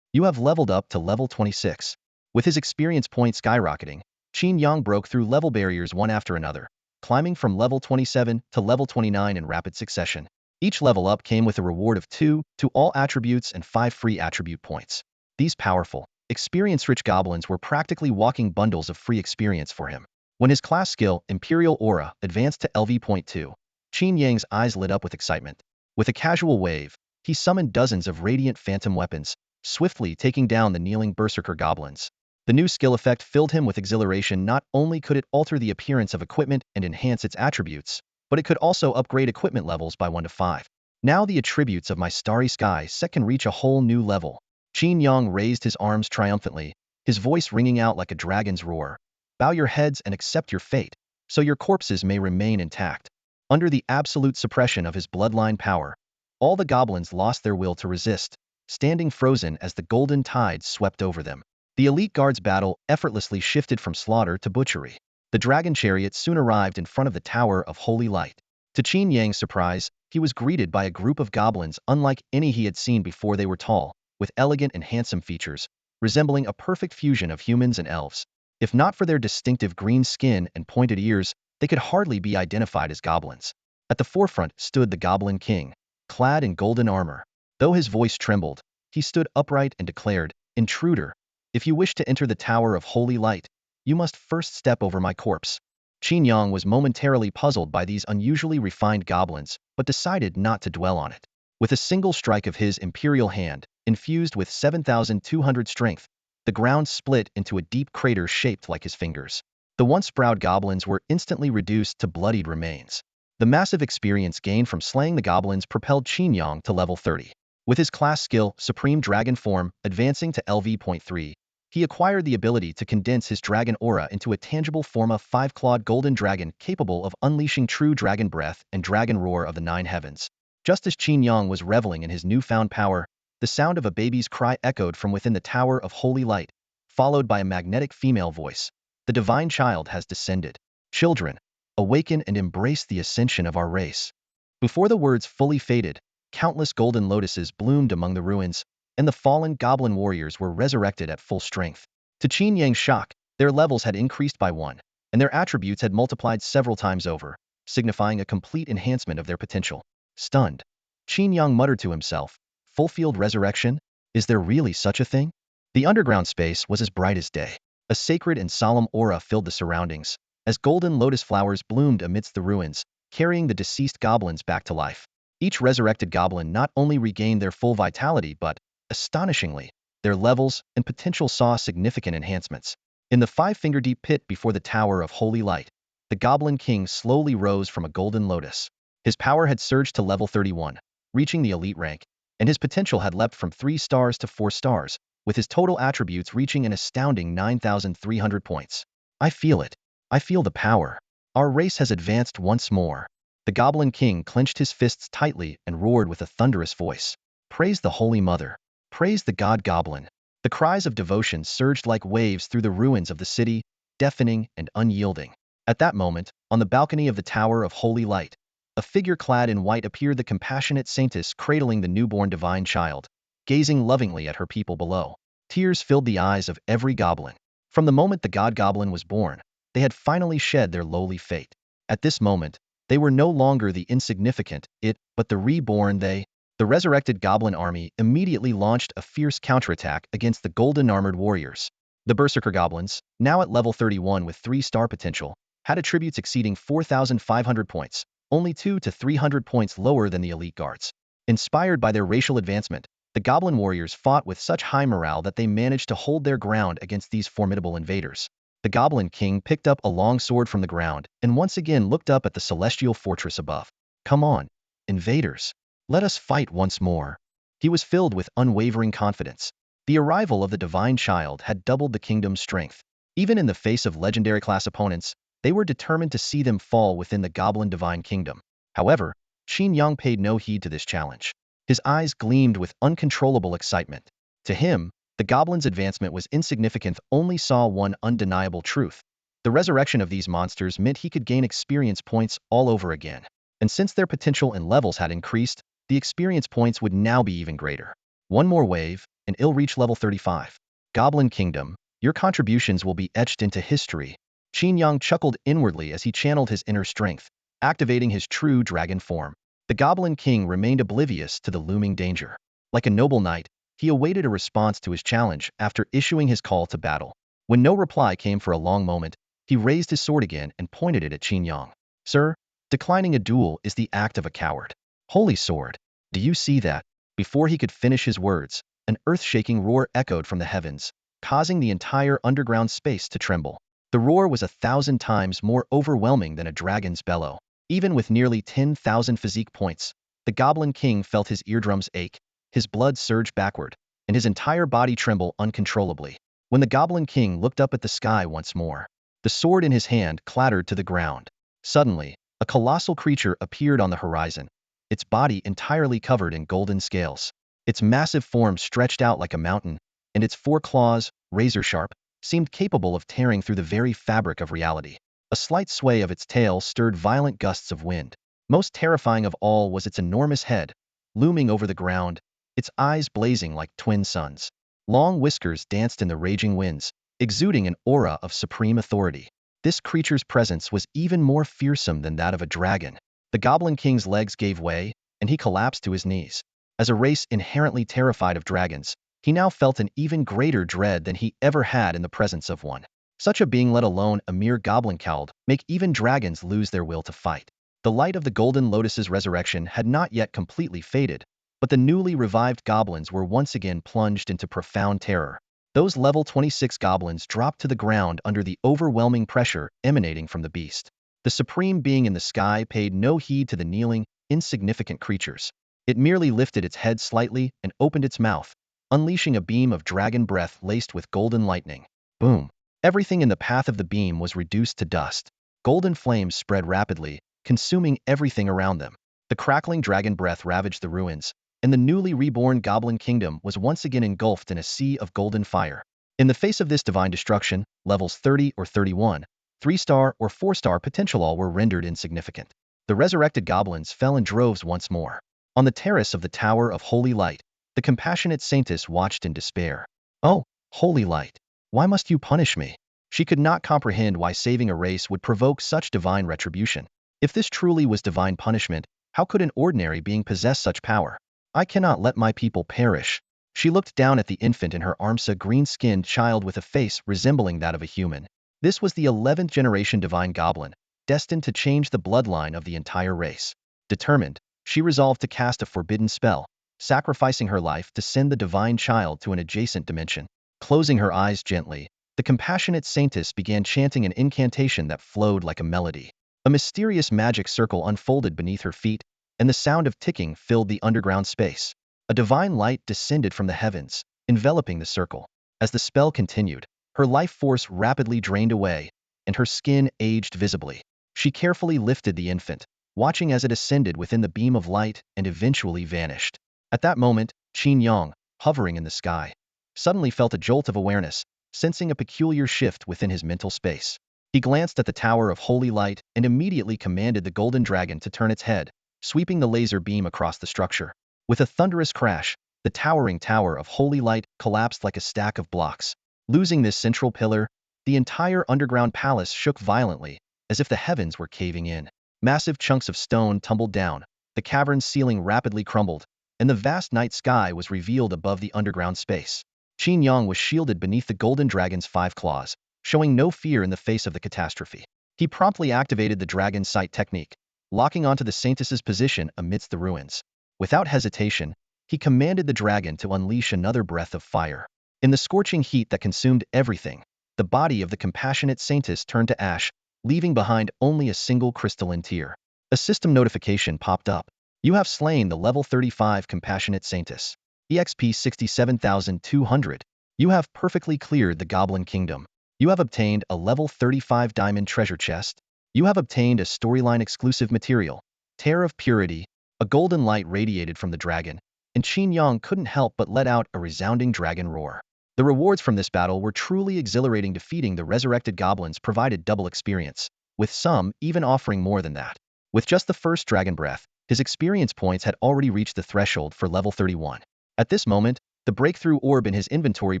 You have leveled up to level 26. With his experience point skyrocketing, Qin Yang broke through level barriers one after another, climbing from level 27 to level 29 in rapid succession. Each level up came with a reward of 2 to all attributes and 5 free attribute points. These powerful, experience-rich goblins were practically walking bundles of free experience for him. When his class skill, Imperial Aura, advanced to LV.2, Qin Yang's eyes lit up with excitement. With a casual wave, he summoned dozens of radiant phantom weapons, swiftly taking down the kneeling Berserker goblins. The new skill effect filled him with exhilaration. Not only could it alter the appearance of equipment and enhance its attributes, but it could also upgrade equipment levels by 1 to 5. Now the attributes of my starry sky set can reach a whole new level. Qin Yang raised his arms triumphantly, his voice ringing out like a dragon's roar. "Bow your heads and accept your fate, so your corpses may remain intact." Under the absolute suppression of his bloodline power, all the goblins lost their will to resist, standing frozen as the golden tide swept over them. The elite guard's battle effortlessly shifted from slaughter to butchery. The dragon chariot soon arrived in front of the Tower of Holy Light. To Qin Yang's surprise, he was greeted by a group of goblins unlike any he had seen before. They were tall, with elegant and handsome features, resembling a perfect fusion of humans and elves. If not for their distinctive green skin and pointed ears, they could hardly be identified as goblins. At the forefront stood the Goblin King, clad in golden armor. Though his voice trembled, he stood upright and declared, "Intruder, if you wish to enter the Tower of Holy Light, you must first step over my corpse." Qin Yang was momentarily puzzled by these unusually refined goblins, but decided not to dwell on it. With a single strike of his imperial hand, infused with 7,200 strength, the ground split into a deep crater shaped like his fingers. The once proud goblins were instantly reduced to bloodied remains. The massive experience gained from slaying the goblins propelled Qin Yang to level 30. With his class skill, Supreme Dragon Form, advancing to LV.3, he acquired the ability to condense his dragon aura into a tangible form of five-clawed golden dragon capable of unleashing true dragon breath and dragon roar of the nine heavens. Just as Qin Yang was reveling in his newfound power, the sound of a baby's cry echoed from within the Tower of Holy Light, followed by a magnetic female voice. "The divine child has descended. Children, awaken and embrace the ascension of our race." Before the words fully faded, countless golden lotuses bloomed among the ruins, and the fallen goblin warriors were resurrected at full strength. To Qin Yang's shock, their levels had increased by 1, and their attributes had multiplied several times over, signifying a complete enhancement of their potential. Stunned, Qin Yang muttered to himself, "Full-field resurrection? Is there really such a thing?" The underground space was as bright as day. A sacred and solemn aura filled the surroundings, as golden lotus flowers bloomed amidst the ruins, carrying the deceased goblins back to life. Each resurrected goblin not only regained their full vitality but, astonishingly, their levels and potential saw significant enhancements. In the five-finger-deep pit before the Tower of Holy Light, the Goblin King slowly rose from a golden lotus. His power had surged to level 31, reaching the elite rank, and his potential had leapt from 3 stars to 4 stars, with his total attributes reaching an astounding 9,300 points. "I feel it. I feel the power. Our race has advanced once more." The Goblin King clenched his fists tightly and roared with a thunderous voice. "Praise the Holy Mother. Praise the God Goblin." The cries of devotion surged like waves through the ruins of the city, deafening and unyielding. At that moment, on the balcony of the Tower of Holy Light, a figure clad in white appeared, the compassionate saintess cradling the newborn divine child, gazing lovingly at her people below. Tears filled the eyes of every goblin. From the moment the God Goblin was born, they had finally shed their lowly fate. At this moment, they were no longer the insignificant it, but the reborn they. The resurrected goblin army immediately launched a fierce counterattack against the golden-armored warriors. The Berserker goblins, now at level 31 with 3-star potential, had attributes exceeding 4,500 points, only 200 to 300 points lower than the elite guards. Inspired by their racial advancement, the goblin warriors fought with such high morale that they managed to hold their ground against these formidable invaders. The Goblin King picked up a long sword from the ground and once again looked up at the celestial fortress above. "Come on, invaders. Let us fight once more." He was filled with unwavering confidence. The arrival of the divine child had doubled the kingdom's strength. Even in the face of legendary class opponents, they were determined to see them fall within the goblin divine kingdom. However, Qin Yang paid no heed to this challenge. His eyes gleamed with uncontrollable excitement. To him, the goblin's advancement was insignificant, only saw one undeniable truth. The resurrection of these monsters meant he could gain experience points all over again. And since their potential and levels had increased, the experience points would now be even greater. One more wave, and it'll reach level 35. Goblin Kingdom, your contributions will be etched into history. Qin Yang chuckled inwardly as he channeled his inner strength, activating his true dragon form. The Goblin King remained oblivious to the looming danger. Like a noble knight, he awaited a response to his challenge after issuing his call to battle. When no reply came for a long moment, he raised his sword again and pointed it at Qin Yang. "Sir, declining a duel is the act of a coward. Holy sword, do you see that?" Before he could finish his words, an earth-shaking roar echoed from the heavens, causing the entire underground space to tremble. The roar was 1,000 times more overwhelming than a dragon's bellow. Even with nearly 10,000 physique points, the Goblin King felt his eardrums ache, his blood surge backward, and his entire body tremble uncontrollably. When the Goblin King looked up at the sky once more, the sword in his hand clattered to the ground. Suddenly, a colossal creature appeared on the horizon, its body entirely covered in golden scales. Its massive form stretched out like a mountain, and its four claws, razor-sharp, seemed capable of tearing through the very fabric of reality. A slight sway of its tail stirred violent gusts of wind. Most terrifying of all was its enormous head, looming over the ground, its eyes blazing like twin suns. Long whiskers danced in the raging winds, exuding an aura of supreme authority. This creature's presence was even more fearsome than that of a dragon. The Goblin King's legs gave way, and he collapsed to his knees. As a race inherently terrified of dragons, he now felt an even greater dread than he ever had in the presence of one. Such a being, let alone a mere goblin cowled, make even dragons lose their will to fight. The light of the Golden Lotus's resurrection had not yet completely faded, but the newly revived goblins were once again plunged into profound terror. Those level 26 goblins dropped to the ground under the overwhelming pressure emanating from the beast. The supreme being in the sky paid no heed to the kneeling, insignificant creatures. It merely lifted its head slightly and opened its mouth, unleashing a beam of dragon breath laced with golden lightning. Boom! Everything in the path of the beam was reduced to dust. Golden flames spread rapidly, consuming everything around them. The crackling dragon breath ravaged the ruins, and the newly reborn Goblin Kingdom was once again engulfed in a sea of golden fire. In the face of this divine destruction, levels 30 or 31, 3-star or 4-star potential all were rendered insignificant. The resurrected goblins fell in droves once more. On the terrace of the Tower of Holy Light, the compassionate saintess watched in despair. "Oh, Holy Light, why must you punish me?" She could not comprehend why saving a race would provoke such divine retribution. If this truly was divine punishment, how could an ordinary being possess such power? "I cannot let my people perish." She looked down at the infant in her arms, a green-skinned child with a face resembling that of a human. This was the 11th generation divine goblin, destined to change the bloodline of the entire race. Determined, she resolved to cast a forbidden spell, sacrificing her life to send the divine child to an adjacent dimension. Closing her eyes gently, the compassionate saintess began chanting an incantation that flowed like a melody. A mysterious magic circle unfolded beneath her feet, and the sound of ticking filled the underground space. A divine light descended from the heavens, enveloping the circle. As the spell continued, her life force rapidly drained away, and her skin aged visibly. She carefully lifted the infant, watching as it ascended within the beam of light and eventually vanished. At that moment, Qin Yang, hovering in the sky, suddenly felt a jolt of awareness, sensing a peculiar shift within his mental space. He glanced at the Tower of Holy Light and immediately commanded the golden dragon to turn its head, sweeping the laser beam across the structure. With a thunderous crash, the towering Tower of Holy Light collapsed like a stack of blocks. Losing this central pillar, the entire underground palace shook violently, as if the heavens were caving in. Massive chunks of stone tumbled down, the cavern's ceiling rapidly crumbled, and the vast night sky was revealed above the underground space. Qin Yang was shielded beneath the golden dragon's 5 claws, showing no fear in the face of the catastrophe. He promptly activated the dragon sight technique, locking onto the saintess's position amidst the ruins. Without hesitation, he commanded the dragon to unleash another breath of fire. In the scorching heat that consumed everything, the body of the compassionate saintess turned to ash, leaving behind only a single crystalline tear. A system notification popped up. "You have slain the level 35 compassionate saintess. EXP 67,200. You have perfectly cleared the Goblin Kingdom. You have obtained a level 35 diamond treasure chest. You have obtained a storyline exclusive material, Tear of Purity." A golden light radiated from the dragon, and Qin Yang couldn't help but let out a resounding dragon roar. The rewards from this battle were truly exhilarating. Defeating the resurrected goblins provided double experience, with some even offering more than that. With just the first dragon breath, his experience points had already reached the threshold for level 31. At this moment, the breakthrough orb in his inventory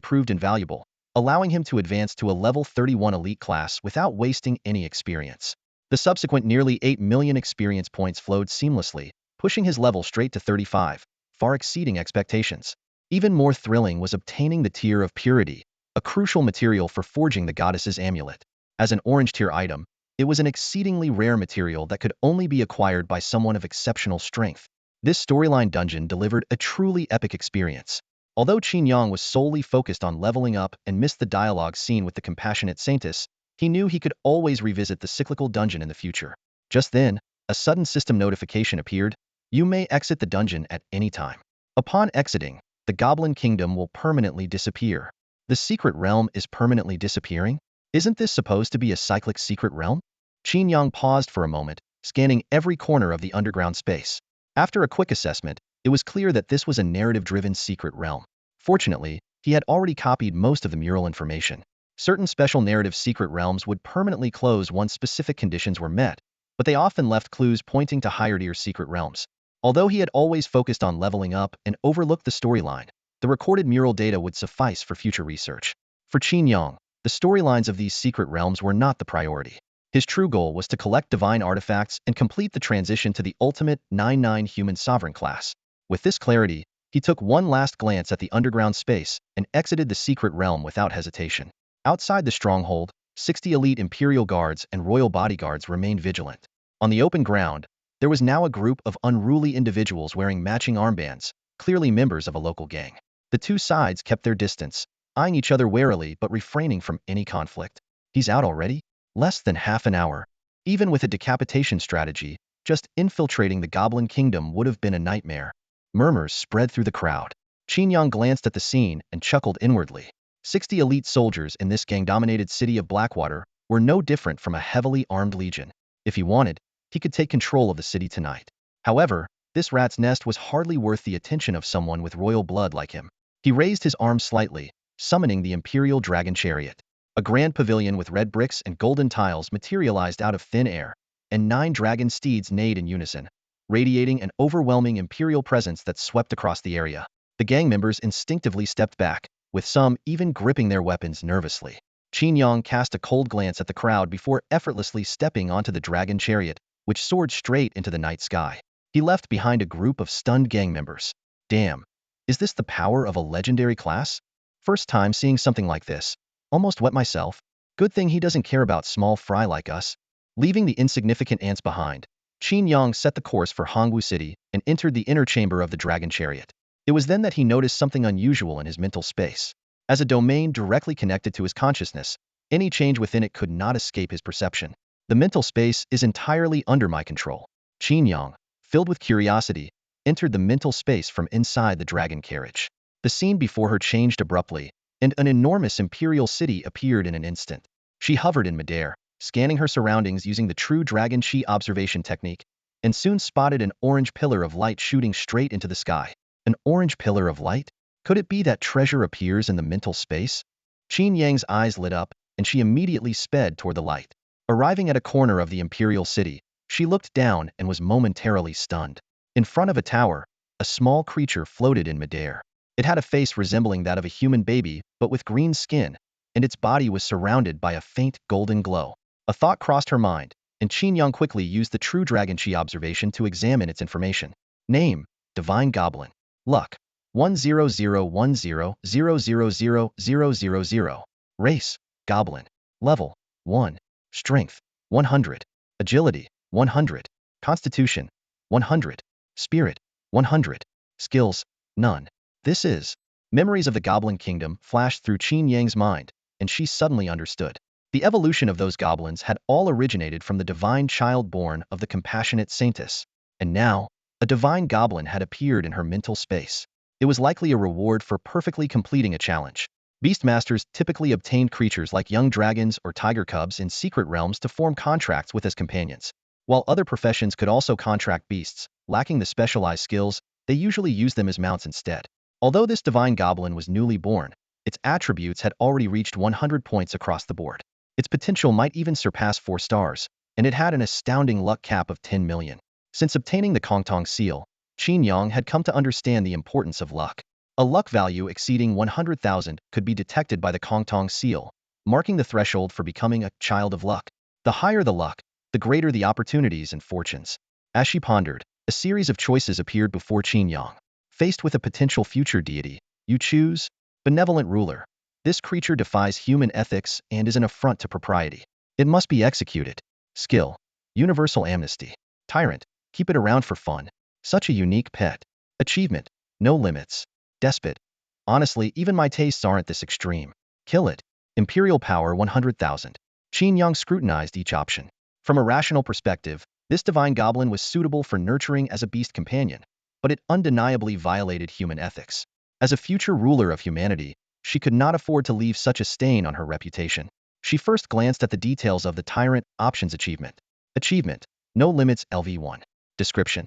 proved invaluable, allowing him to advance to a level 31 elite class without wasting any experience. The subsequent nearly 8 million experience points flowed seamlessly, pushing his level straight to 35, far exceeding expectations. Even more thrilling was obtaining the Tear of Purity, a crucial material for forging the goddess's amulet. As an orange tier item, it was an exceedingly rare material that could only be acquired by someone of exceptional strength. This storyline dungeon delivered a truly epic experience. Although Qin Yang was solely focused on leveling up and missed the dialogue scene with the compassionate saintess, he knew he could always revisit the cyclical dungeon in the future. Just then, a sudden system notification appeared. "You may exit the dungeon at any time. Upon exiting, the Goblin Kingdom will permanently disappear." The secret realm is permanently disappearing? Isn't this supposed to be a cyclic secret realm? Qin Yang paused for a moment, scanning every corner of the underground space. After a quick assessment, It was clear that this was a narrative-driven secret realm. Fortunately, he had already copied most of the mural information. Certain special narrative secret realms would permanently close once specific conditions were met, but they often left clues pointing to higher-tier secret realms. Although he had always focused on leveling up and overlooked the storyline, the recorded mural data would suffice for future research. For Qin Yang, the storylines of these secret realms were not the priority. His true goal was to collect divine artifacts and complete the transition to the ultimate 9-9 human sovereign class. With this clarity, he took one last glance at the underground space and exited the secret realm without hesitation. Outside the stronghold, 60 elite Imperial guards and royal bodyguards remained vigilant. On the open ground, there was now a group of unruly individuals wearing matching armbands, clearly members of a local gang. The two sides kept their distance, eyeing each other warily but refraining from any conflict. He's out already? Less than half an hour. Even with a decapitation strategy, just infiltrating the Goblin Kingdom would have been a nightmare. Murmurs spread through the crowd. Qin Yang glanced at the scene and chuckled inwardly. 60 elite soldiers in this gang-dominated city of Blackwater were no different from a heavily armed legion. If he wanted, he could take control of the city tonight. However, this rat's nest was hardly worth the attention of someone with royal blood like him. He raised his arm slightly, summoning the Imperial Dragon Chariot. A grand pavilion with red bricks and golden tiles materialized out of thin air, and 9 dragon steeds neighed in unison, radiating an overwhelming imperial presence that swept across the area. The gang members instinctively stepped back, with some even gripping their weapons nervously. Qin Yang cast a cold glance at the crowd before effortlessly stepping onto the dragon chariot, which soared straight into the night sky. He left behind a group of stunned gang members. Damn, is this the power of a legendary class? First time seeing something like this. Almost wet myself. Good thing he doesn't care about small fry like us. Leaving the insignificant ants behind, Qin Yang set the course for Hongwu City and entered the inner chamber of the dragon chariot. It was then that he noticed something unusual in his mental space. As a domain directly connected to his consciousness, any change within it could not escape his perception. The mental space is entirely under my control. Qin Yang, filled with curiosity, entered the mental space from inside the dragon carriage. The scene before her changed abruptly, and an enormous imperial city appeared in an instant. She hovered in midair, scanning her surroundings using the true Dragon Chi observation technique, and soon spotted an orange pillar of light shooting straight into the sky. An orange pillar of light? Could it be that treasure appears in the mental space? Qin Yang's eyes lit up, and she immediately sped toward the light. Arriving at a corner of the imperial city, she looked down and was momentarily stunned. In front of a tower, a small creature floated in midair. It had a face resembling that of a human baby, but with green skin, and its body was surrounded by a faint golden glow. A thought crossed her mind, and Qin Yang quickly used the true Dragon Chi observation to examine its information. Name: Divine Goblin. Luck: 10010000000. Race: Goblin. Level: 1. Strength: 100. Agility: 100. Constitution: 100. Spirit: 100. Skills: none. This is. Memories of the Goblin Kingdom flashed through Qin Yang's mind, and she suddenly understood. The evolution of those goblins had all originated from the divine child born of the compassionate saintess. And now, a divine goblin had appeared in her mental space. It was likely a reward for perfectly completing a challenge. Beastmasters typically obtained creatures like young dragons or tiger cubs in secret realms to form contracts with as companions. While other professions could also contract beasts, lacking the specialized skills, they usually used them as mounts instead. Although this divine goblin was newly born, its attributes had already reached 100 points across the board. Its potential might even surpass 4 stars, and it had an astounding luck cap of 10 million. Since obtaining the Kongtong seal, Qin Yang had come to understand the importance of luck. A luck value exceeding 100,000 could be detected by the Kongtong seal, marking the threshold for becoming a child of luck. The higher the luck, the greater the opportunities and fortunes. As she pondered, a series of choices appeared before Qin Yang. Faced with a potential future deity, you choose benevolent ruler. This creature defies human ethics and is an affront to propriety. It must be executed. Skill: universal amnesty. Tyrant: keep it around for fun. Such a unique pet. Achievement: no limits. Despot: honestly, even my tastes aren't this extreme. Kill it. Imperial power: 100,000. Qin Yang scrutinized each option. From a rational perspective, this divine goblin was suitable for nurturing as a beast companion, but it undeniably violated human ethics. As a future ruler of humanity, she could not afford to leave such a stain on her reputation. She first glanced at the details of the Tyrant Options achievement. Achievement: no limits LV1. Description: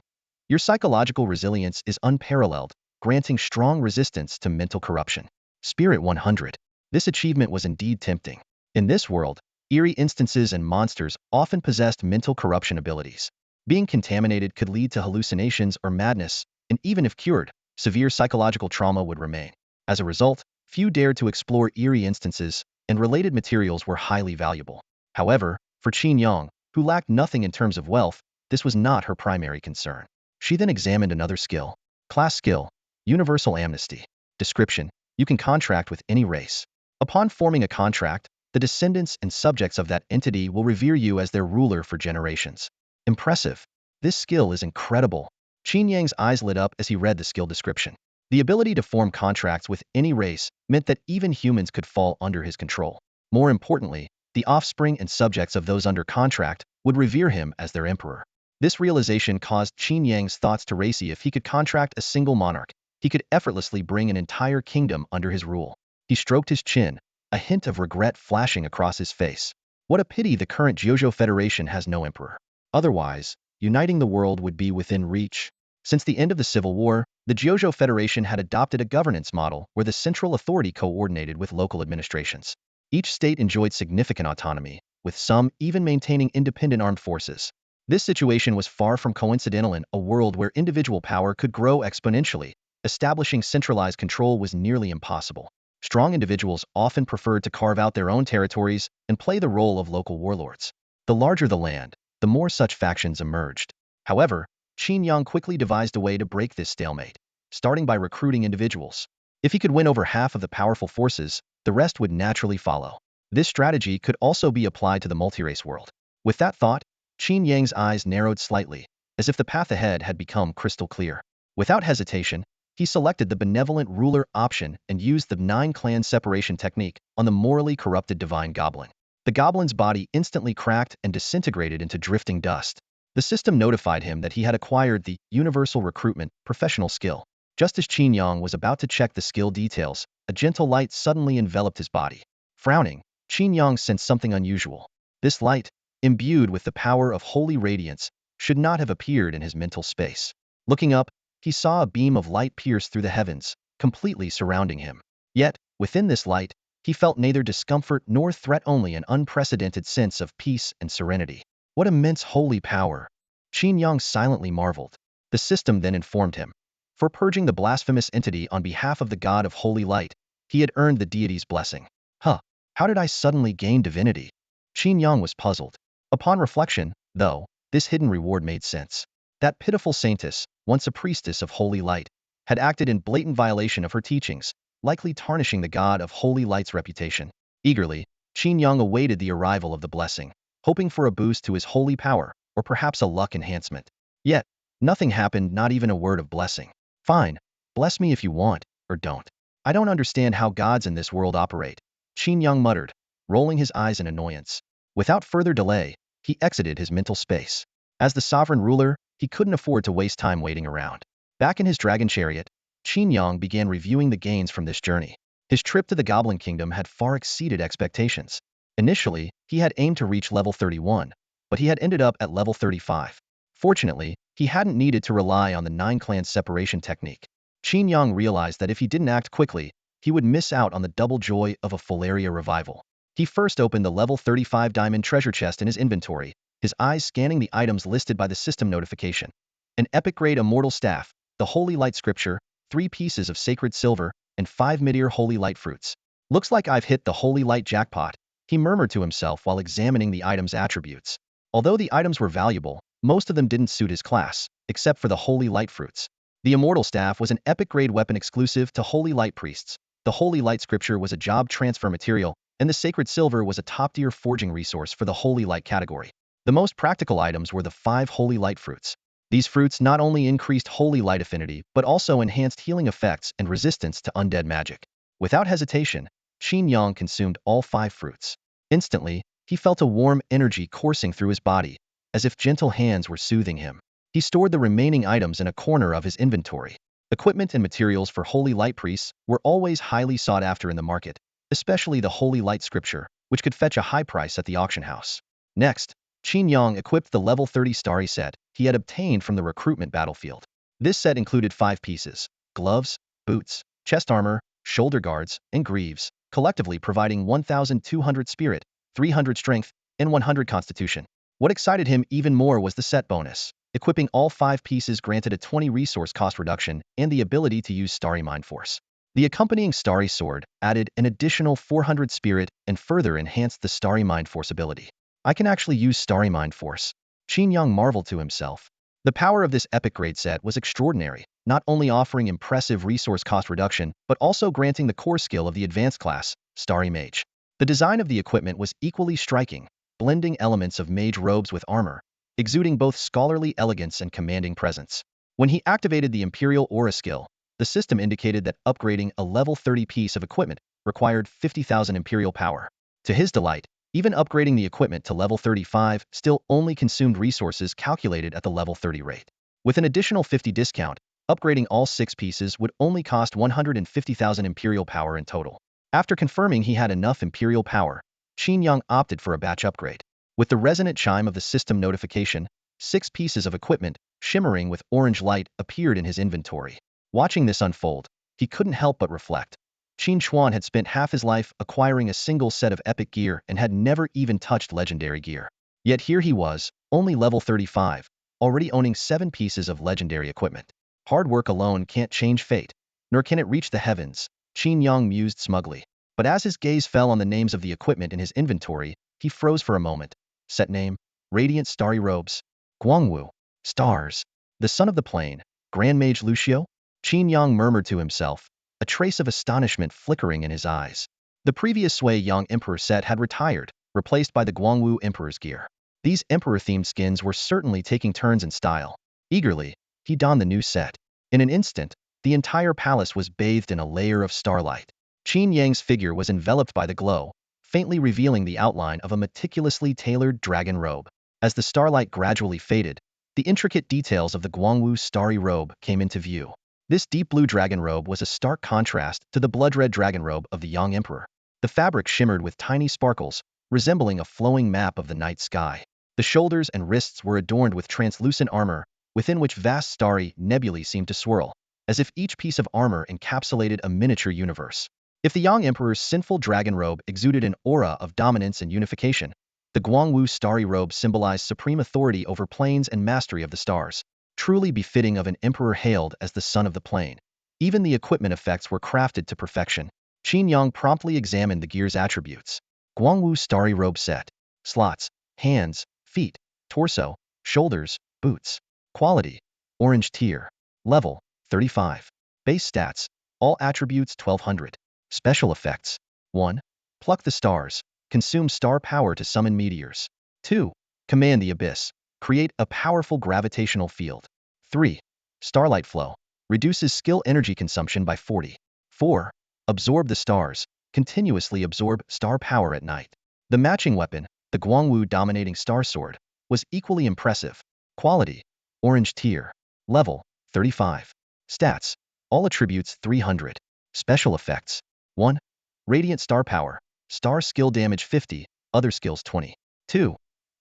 Your psychological resilience is unparalleled, granting strong resistance to mental corruption. Spirit 100. This achievement was indeed tempting. In this world, eerie instances and monsters often possessed mental corruption abilities. Being contaminated could lead to hallucinations or madness, and even if cured, severe psychological trauma would remain. As a result, few dared to explore eerie instances, and related materials were highly valuable. However, for Qin Yang, who lacked nothing in terms of wealth, this was not her primary concern. She then examined another skill. Class skill, Universal Amnesty. Description: you can contract with any race. Upon forming a contract, the descendants and subjects of that entity will revere you as their ruler for generations. Impressive. This skill is incredible. Qin Yang's eyes lit up as he read the skill description. The ability to form contracts with any race meant that even humans could fall under his control. More importantly, the offspring and subjects of those under contract would revere him as their emperor. This realization caused Qin Yang's thoughts to race. If he could contract a single monarch, he could effortlessly bring an entire kingdom under his rule. He stroked his chin, a hint of regret flashing across his face. What a pity the current Jiuzhou Federation has no emperor. Otherwise, uniting the world would be within reach. Since the end of the Civil War, the Jiuzhou Federation had adopted a governance model where the central authority coordinated with local administrations. Each state enjoyed significant autonomy, with some even maintaining independent armed forces. This situation was far from coincidental. In a world where individual power could grow exponentially, establishing centralized control was nearly impossible. Strong individuals often preferred to carve out their own territories and play the role of local warlords. The larger the land, the more such factions emerged. However, Qin Yang quickly devised a way to break this stalemate, starting by recruiting individuals. If he could win over half of the powerful forces, the rest would naturally follow. This strategy could also be applied to the multirace world. With that thought, Qin Yang's eyes narrowed slightly, as if the path ahead had become crystal clear. Without hesitation, he selected the benevolent ruler option and used the 9 clan separation technique on the morally corrupted divine goblin. The goblin's body instantly cracked and disintegrated into drifting dust. The system notified him that he had acquired the Universal Recruitment professional skill. Just as Qin Yang was about to check the skill details, a gentle light suddenly enveloped his body. Frowning, Qin Yang sensed something unusual. This light, imbued with the power of holy radiance, should not have appeared in his mental space. Looking up, he saw a beam of light pierce through the heavens, completely surrounding him. Yet, within this light, he felt neither discomfort nor threat, only an unprecedented sense of peace and serenity. What immense holy power! Qin Yang silently marveled. The system then informed him. For purging the blasphemous entity on behalf of the god of holy light, he had earned the deity's blessing. How did I suddenly gain divinity? Qin Yang was puzzled. Upon reflection, though, this hidden reward made sense. That pitiful saintess, once a priestess of holy light, had acted in blatant violation of her teachings, likely tarnishing the god of holy light's reputation. Eagerly, Qin Yang awaited the arrival of the blessing, hoping for a boost to his holy power, or perhaps a luck enhancement. Yet, nothing happened, not even a word of blessing. Fine, bless me if you want, or don't. I don't understand how gods in this world operate, Qin Yang muttered, rolling his eyes in annoyance. Without further delay, he exited his mental space. As the sovereign ruler, he couldn't afford to waste time waiting around. Back in his dragon chariot, Qin Yang began reviewing the gains from this journey. His trip to the Goblin Kingdom had far exceeded expectations. Initially, he had aimed to reach level 31, but he had ended up at level 35. Fortunately, he hadn't needed to rely on the 9 clan separation technique. Qin Yang realized that if he didn't act quickly, he would miss out on the double joy of a full area revival. He first opened the level 35 diamond treasure chest in his inventory, his eyes scanning the items listed by the system notification. An epic-grade immortal staff, the Holy Light Scripture, 3 pieces of sacred silver, and 5 mid-ear Holy Light fruits. Looks like I've hit the Holy Light jackpot, he murmured to himself while examining the items' attributes. Although the items were valuable, most of them didn't suit his class, except for the Holy Light fruits. The immortal staff was an epic-grade weapon exclusive to Holy Light priests, the Holy Light Scripture was a job transfer material, and the sacred silver was a top-tier forging resource for the Holy Light category. The most practical items were the 5 Holy Light fruits. These fruits not only increased Holy Light affinity, but also enhanced healing effects and resistance to undead magic. Without hesitation, Qin Yang consumed all 5 fruits. Instantly, he felt a warm energy coursing through his body, as if gentle hands were soothing him. He stored the remaining items in a corner of his inventory. Equipment and materials for Holy Light priests were always highly sought after in the market, especially the Holy Light Scripture, which could fetch a high price at the auction house. Next, Qin Yang equipped the level 30 starry set he had obtained from the recruitment battlefield. This set included 5 pieces: gloves, boots, chest armor, shoulder guards, and greaves, collectively providing 1,200 spirit, 300 strength, and 100 constitution. What excited him even more was the set bonus. Equipping all 5 pieces granted a 20 resource cost reduction and the ability to use Starry Mind Force. The accompanying Starry Sword added an additional 400 spirit and further enhanced the Starry Mind Force ability. I can actually use Starry Mind Force. Qin Yang marveled to himself. The power of this epic grade set was extraordinary, not only offering impressive resource cost reduction, but also granting the core skill of the advanced class, Starry Mage. The design of the equipment was equally striking, blending elements of mage robes with armor, exuding both scholarly elegance and commanding presence. When he activated the Imperial Aura skill, the system indicated that upgrading a level 30 piece of equipment required 50,000 Imperial power. To his delight, even upgrading the equipment to level 35 still only consumed resources calculated at the level 30 rate. With an additional 50 discount, upgrading all 6 pieces would only cost 150,000 Imperial power in total. After confirming he had enough Imperial power, Qin Yang opted for a batch upgrade. With the resonant chime of the system notification, 6 pieces of equipment, shimmering with orange light, appeared in his inventory. Watching this unfold, he couldn't help but reflect. Qin Chuan had spent half his life acquiring a single set of epic gear and had never even touched legendary gear. Yet here he was, only level 35, already owning 7 pieces of legendary equipment. Hard work alone can't change fate, nor can it reach the heavens, Qin Yang mused smugly. But as his gaze fell on the names of the equipment in his inventory, he froze for a moment. Set name: Radiant Starry Robes. Guangwu. Stars. The Son of the Plain. Grand Mage Lucio? Qin Yang murmured to himself, a trace of astonishment flickering in his eyes. The previous Sui Yang Emperor set had retired, replaced by the Guangwu Emperor's gear. These Emperor-themed skins were certainly taking turns in style. Eagerly, he donned the new set. In an instant, the entire palace was bathed in a layer of starlight. Qin Yang's figure was enveloped by the glow, faintly revealing the outline of a meticulously tailored dragon robe. As the starlight gradually faded, the intricate details of the Guangwu starry robe came into view. This deep blue dragon robe was a stark contrast to the blood-red dragon robe of the Yang Emperor. The fabric shimmered with tiny sparkles, resembling a flowing map of the night sky. The shoulders and wrists were adorned with translucent armor, within which vast starry nebulae seemed to swirl, as if each piece of armor encapsulated a miniature universe. If the Yang Emperor's sinful dragon robe exuded an aura of dominance and unification, the Guangwu starry robe symbolized supreme authority over planes and mastery of the stars, truly befitting of an emperor hailed as the Son of the Plain. Even the equipment effects were crafted to perfection. Qin Yang promptly examined the gear's attributes. Guangwu starry robe set. Slots: hands, feet, torso, shoulders, boots. Quality: orange tier. Level: 35. Base stats: all attributes 1200. Special effects: 1. Pluck the stars. Consume star power to summon meteors. 2. Command the abyss. Create a powerful gravitational field. 3. Starlight flow. Reduces skill energy consumption by 40. 4. Absorb the stars. Continuously absorb star power at night. The matching weapon, the Guangwu Dominating Star Sword, was equally impressive. Quality: orange tier. Level: 35. Stats: all attributes 300. Special effects: 1. Radiant star power. Star skill damage 50, other skills 20. 2.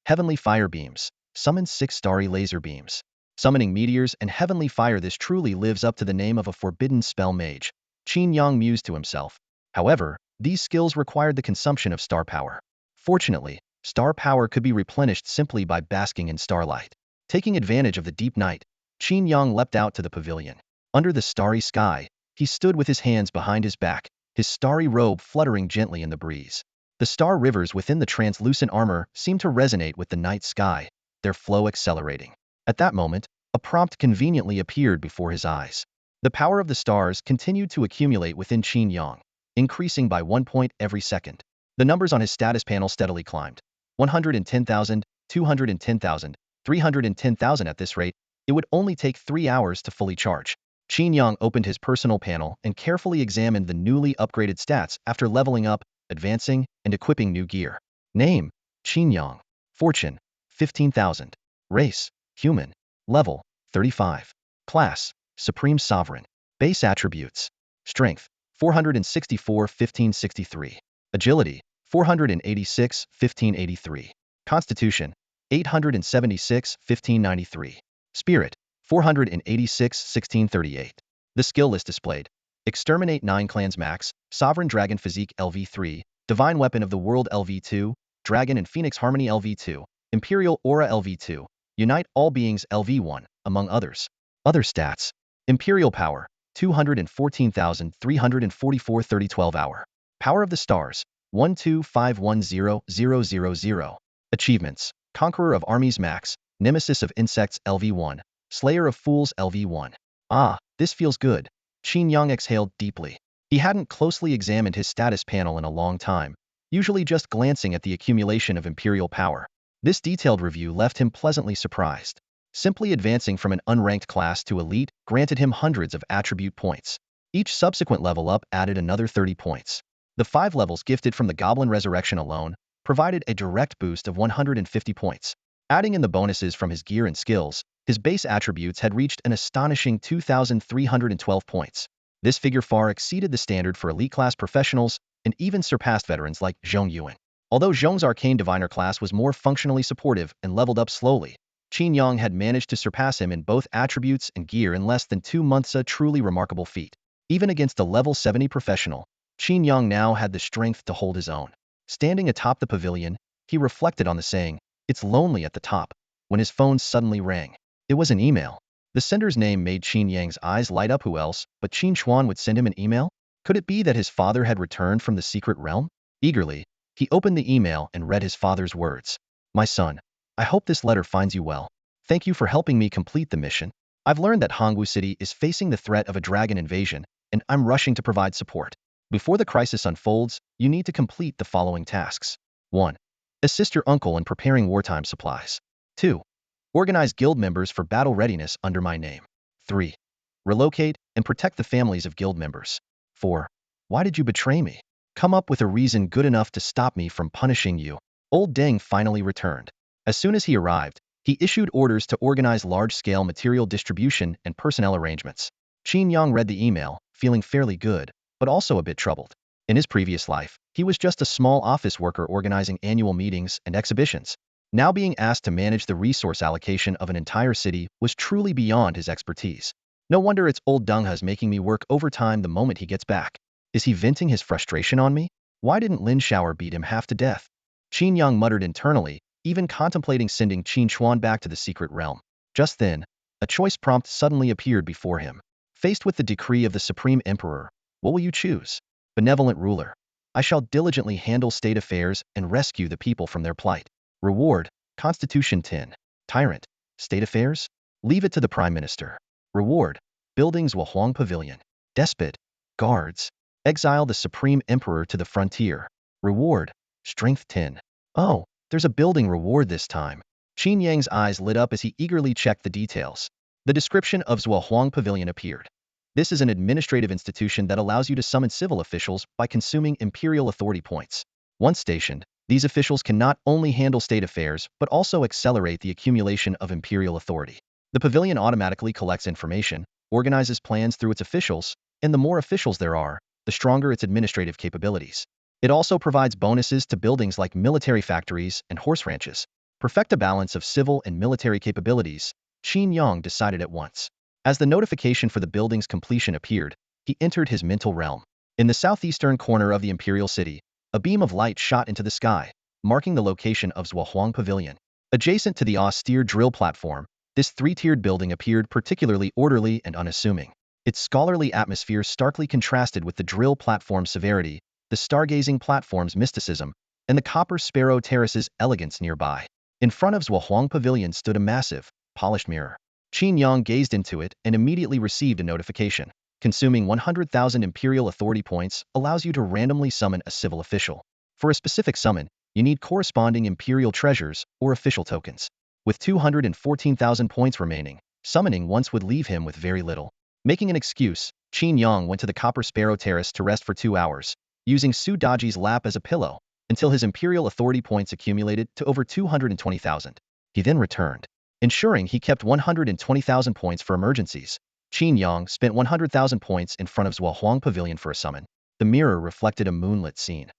Heavenly fire beams. Summons 6 starry laser beams. Summoning meteors and heavenly fire. This truly lives up to the name of a forbidden spell mage, Qin Yang mused to himself. However, these skills required the consumption of star power. Fortunately, star power could be replenished simply by basking in starlight. Taking advantage of the deep night, Qin Yang leapt out to the pavilion. Under the starry sky, he stood with his hands behind his back, his starry robe fluttering gently in the breeze. The star rivers within the translucent armor seemed to resonate with the night sky, their flow accelerating. At that moment, a prompt conveniently appeared before his eyes. The power of the stars continued to accumulate within Qin Yang, increasing by 1 point every second. The numbers on his status panel steadily climbed. 110,000, 210,000, 310,000. At this rate, it would only take 3 hours to fully charge. Qin Yang opened his personal panel and carefully examined the newly upgraded stats after leveling up, advancing, and equipping new gear. Name: Qin Yang. Fortune: 15,000. Race: human. Level: 35. Class: Supreme Sovereign. Base attributes: Strength: 464 1563. Agility: 486 1583. Constitution: 876, 1593. Spirit, 486, 1638. The skill list displayed. Exterminate 9 clans max, Sovereign Dragon Physique LV3, Divine Weapon of the World LV2, Dragon and Phoenix Harmony LV2, Imperial Aura LV2, Unite All Beings LV1, among others. Other stats. Imperial Power, 214,344 3012 hour. Power of the Stars, 12510,000. Achievements. Conqueror of Armies Max, Nemesis of Insects LV1, Slayer of Fools LV1. Ah, this feels good. Qin Yang exhaled deeply. He hadn't closely examined his status panel in a long time, usually just glancing at the accumulation of Imperial power. This detailed review left him pleasantly surprised. Simply advancing from an unranked class to elite granted him hundreds of attribute points. Each subsequent level up added another 30 points. The 5 levels gifted from the Goblin Resurrection alone provided a direct boost of 150 points. Adding in the bonuses from his gear and skills, his base attributes had reached an astonishing 2,312 points. This figure far exceeded the standard for elite-class professionals and even surpassed veterans like Zhong Yuan. Although Zhong's Arcane Diviner class was more functionally supportive and leveled up slowly, Qin Yang had managed to surpass him in both attributes and gear in less than 2 months, a truly remarkable feat. Even against a level 70 professional, Qin Yang now had the strength to hold his own. Standing atop the pavilion, he reflected on the saying, "It's lonely at the top," when his phone suddenly rang. It was an email. The sender's name made Qin Yang's eyes light up. Who else but Qin Xuan would send him an email? Could it be that his father had returned from the secret realm? Eagerly, he opened the email and read his father's words. "My son, I hope this letter finds you well. Thank you for helping me complete the mission. I've learned that Hongwu City is facing the threat of a dragon invasion, and I'm rushing to provide support. Before the crisis unfolds, you need to complete the following tasks. 1. Assist your uncle in preparing wartime supplies. 2. Organize guild members for battle readiness under my name. 3. Relocate and protect the families of guild members. 4. Why did you betray me? Come up with a reason good enough to stop me from punishing you." Old Deng finally returned. As soon as he arrived, he issued orders to organize large-scale material distribution and personnel arrangements. Qin Yang read the email, feeling fairly good, but also a bit troubled. In his previous life, he was just a small office worker organizing annual meetings and exhibitions. Now being asked to manage the resource allocation of an entire city was truly beyond his expertise. No wonder it's old Deng is making me work overtime the moment he gets back. Is he venting his frustration on me? Why didn't Lin Shower beat him half to death? Qin Yang muttered internally, even contemplating sending Qin Xuan back to the secret realm. Just then, a choice prompt suddenly appeared before him. Faced with the decree of the Supreme Emperor, what will you choose? Benevolent ruler. I shall diligently handle state affairs and rescue the people from their plight. Reward, Constitution 10. Tyrant, state affairs? Leave it to the Prime Minister. Reward, buildings Huang Pavilion. Despot, guards. Exile the Supreme Emperor to the frontier. Reward, strength 10. Oh, there's a building reward this time. Qin Yang's eyes lit up as he eagerly checked the details. The description of Huang Pavilion appeared. This is an administrative institution that allows you to summon civil officials by consuming Imperial authority points. Once stationed, these officials can not only handle state affairs but also accelerate the accumulation of Imperial authority. The pavilion automatically collects information, organizes plans through its officials, and the more officials there are, the stronger its administrative capabilities. It also provides bonuses to buildings like military factories and horse ranches. Perfect a balance of civil and military capabilities, Qin Yang decided at once. As the notification for the building's completion appeared, he entered his mental realm. In the southeastern corner of the Imperial City, a beam of light shot into the sky, marking the location of Huang Pavilion. Adjacent to the austere drill platform, this 3-tiered building appeared particularly orderly and unassuming. Its scholarly atmosphere starkly contrasted with the drill platform's severity, the stargazing platform's mysticism, and the copper sparrow terrace's elegance nearby. In front of Huang Pavilion stood a massive, polished mirror. Qin Yang gazed into it and immediately received a notification. Consuming 100,000 Imperial authority points allows you to randomly summon a civil official. For a specific summon, you need corresponding Imperial treasures or official tokens. With 214,000 points remaining, summoning once would leave him with very little. Making an excuse, Qin Yang went to the Copper Sparrow Terrace to rest for 2 hours, using Su Daji's lap as a pillow, until his Imperial authority points accumulated to over 220,000. He then returned. Ensuring he kept 120,000 points for emergencies, Qin Yang spent 100,000 points in front of Huang Pavilion for a summon. The mirror reflected a moonlit scene.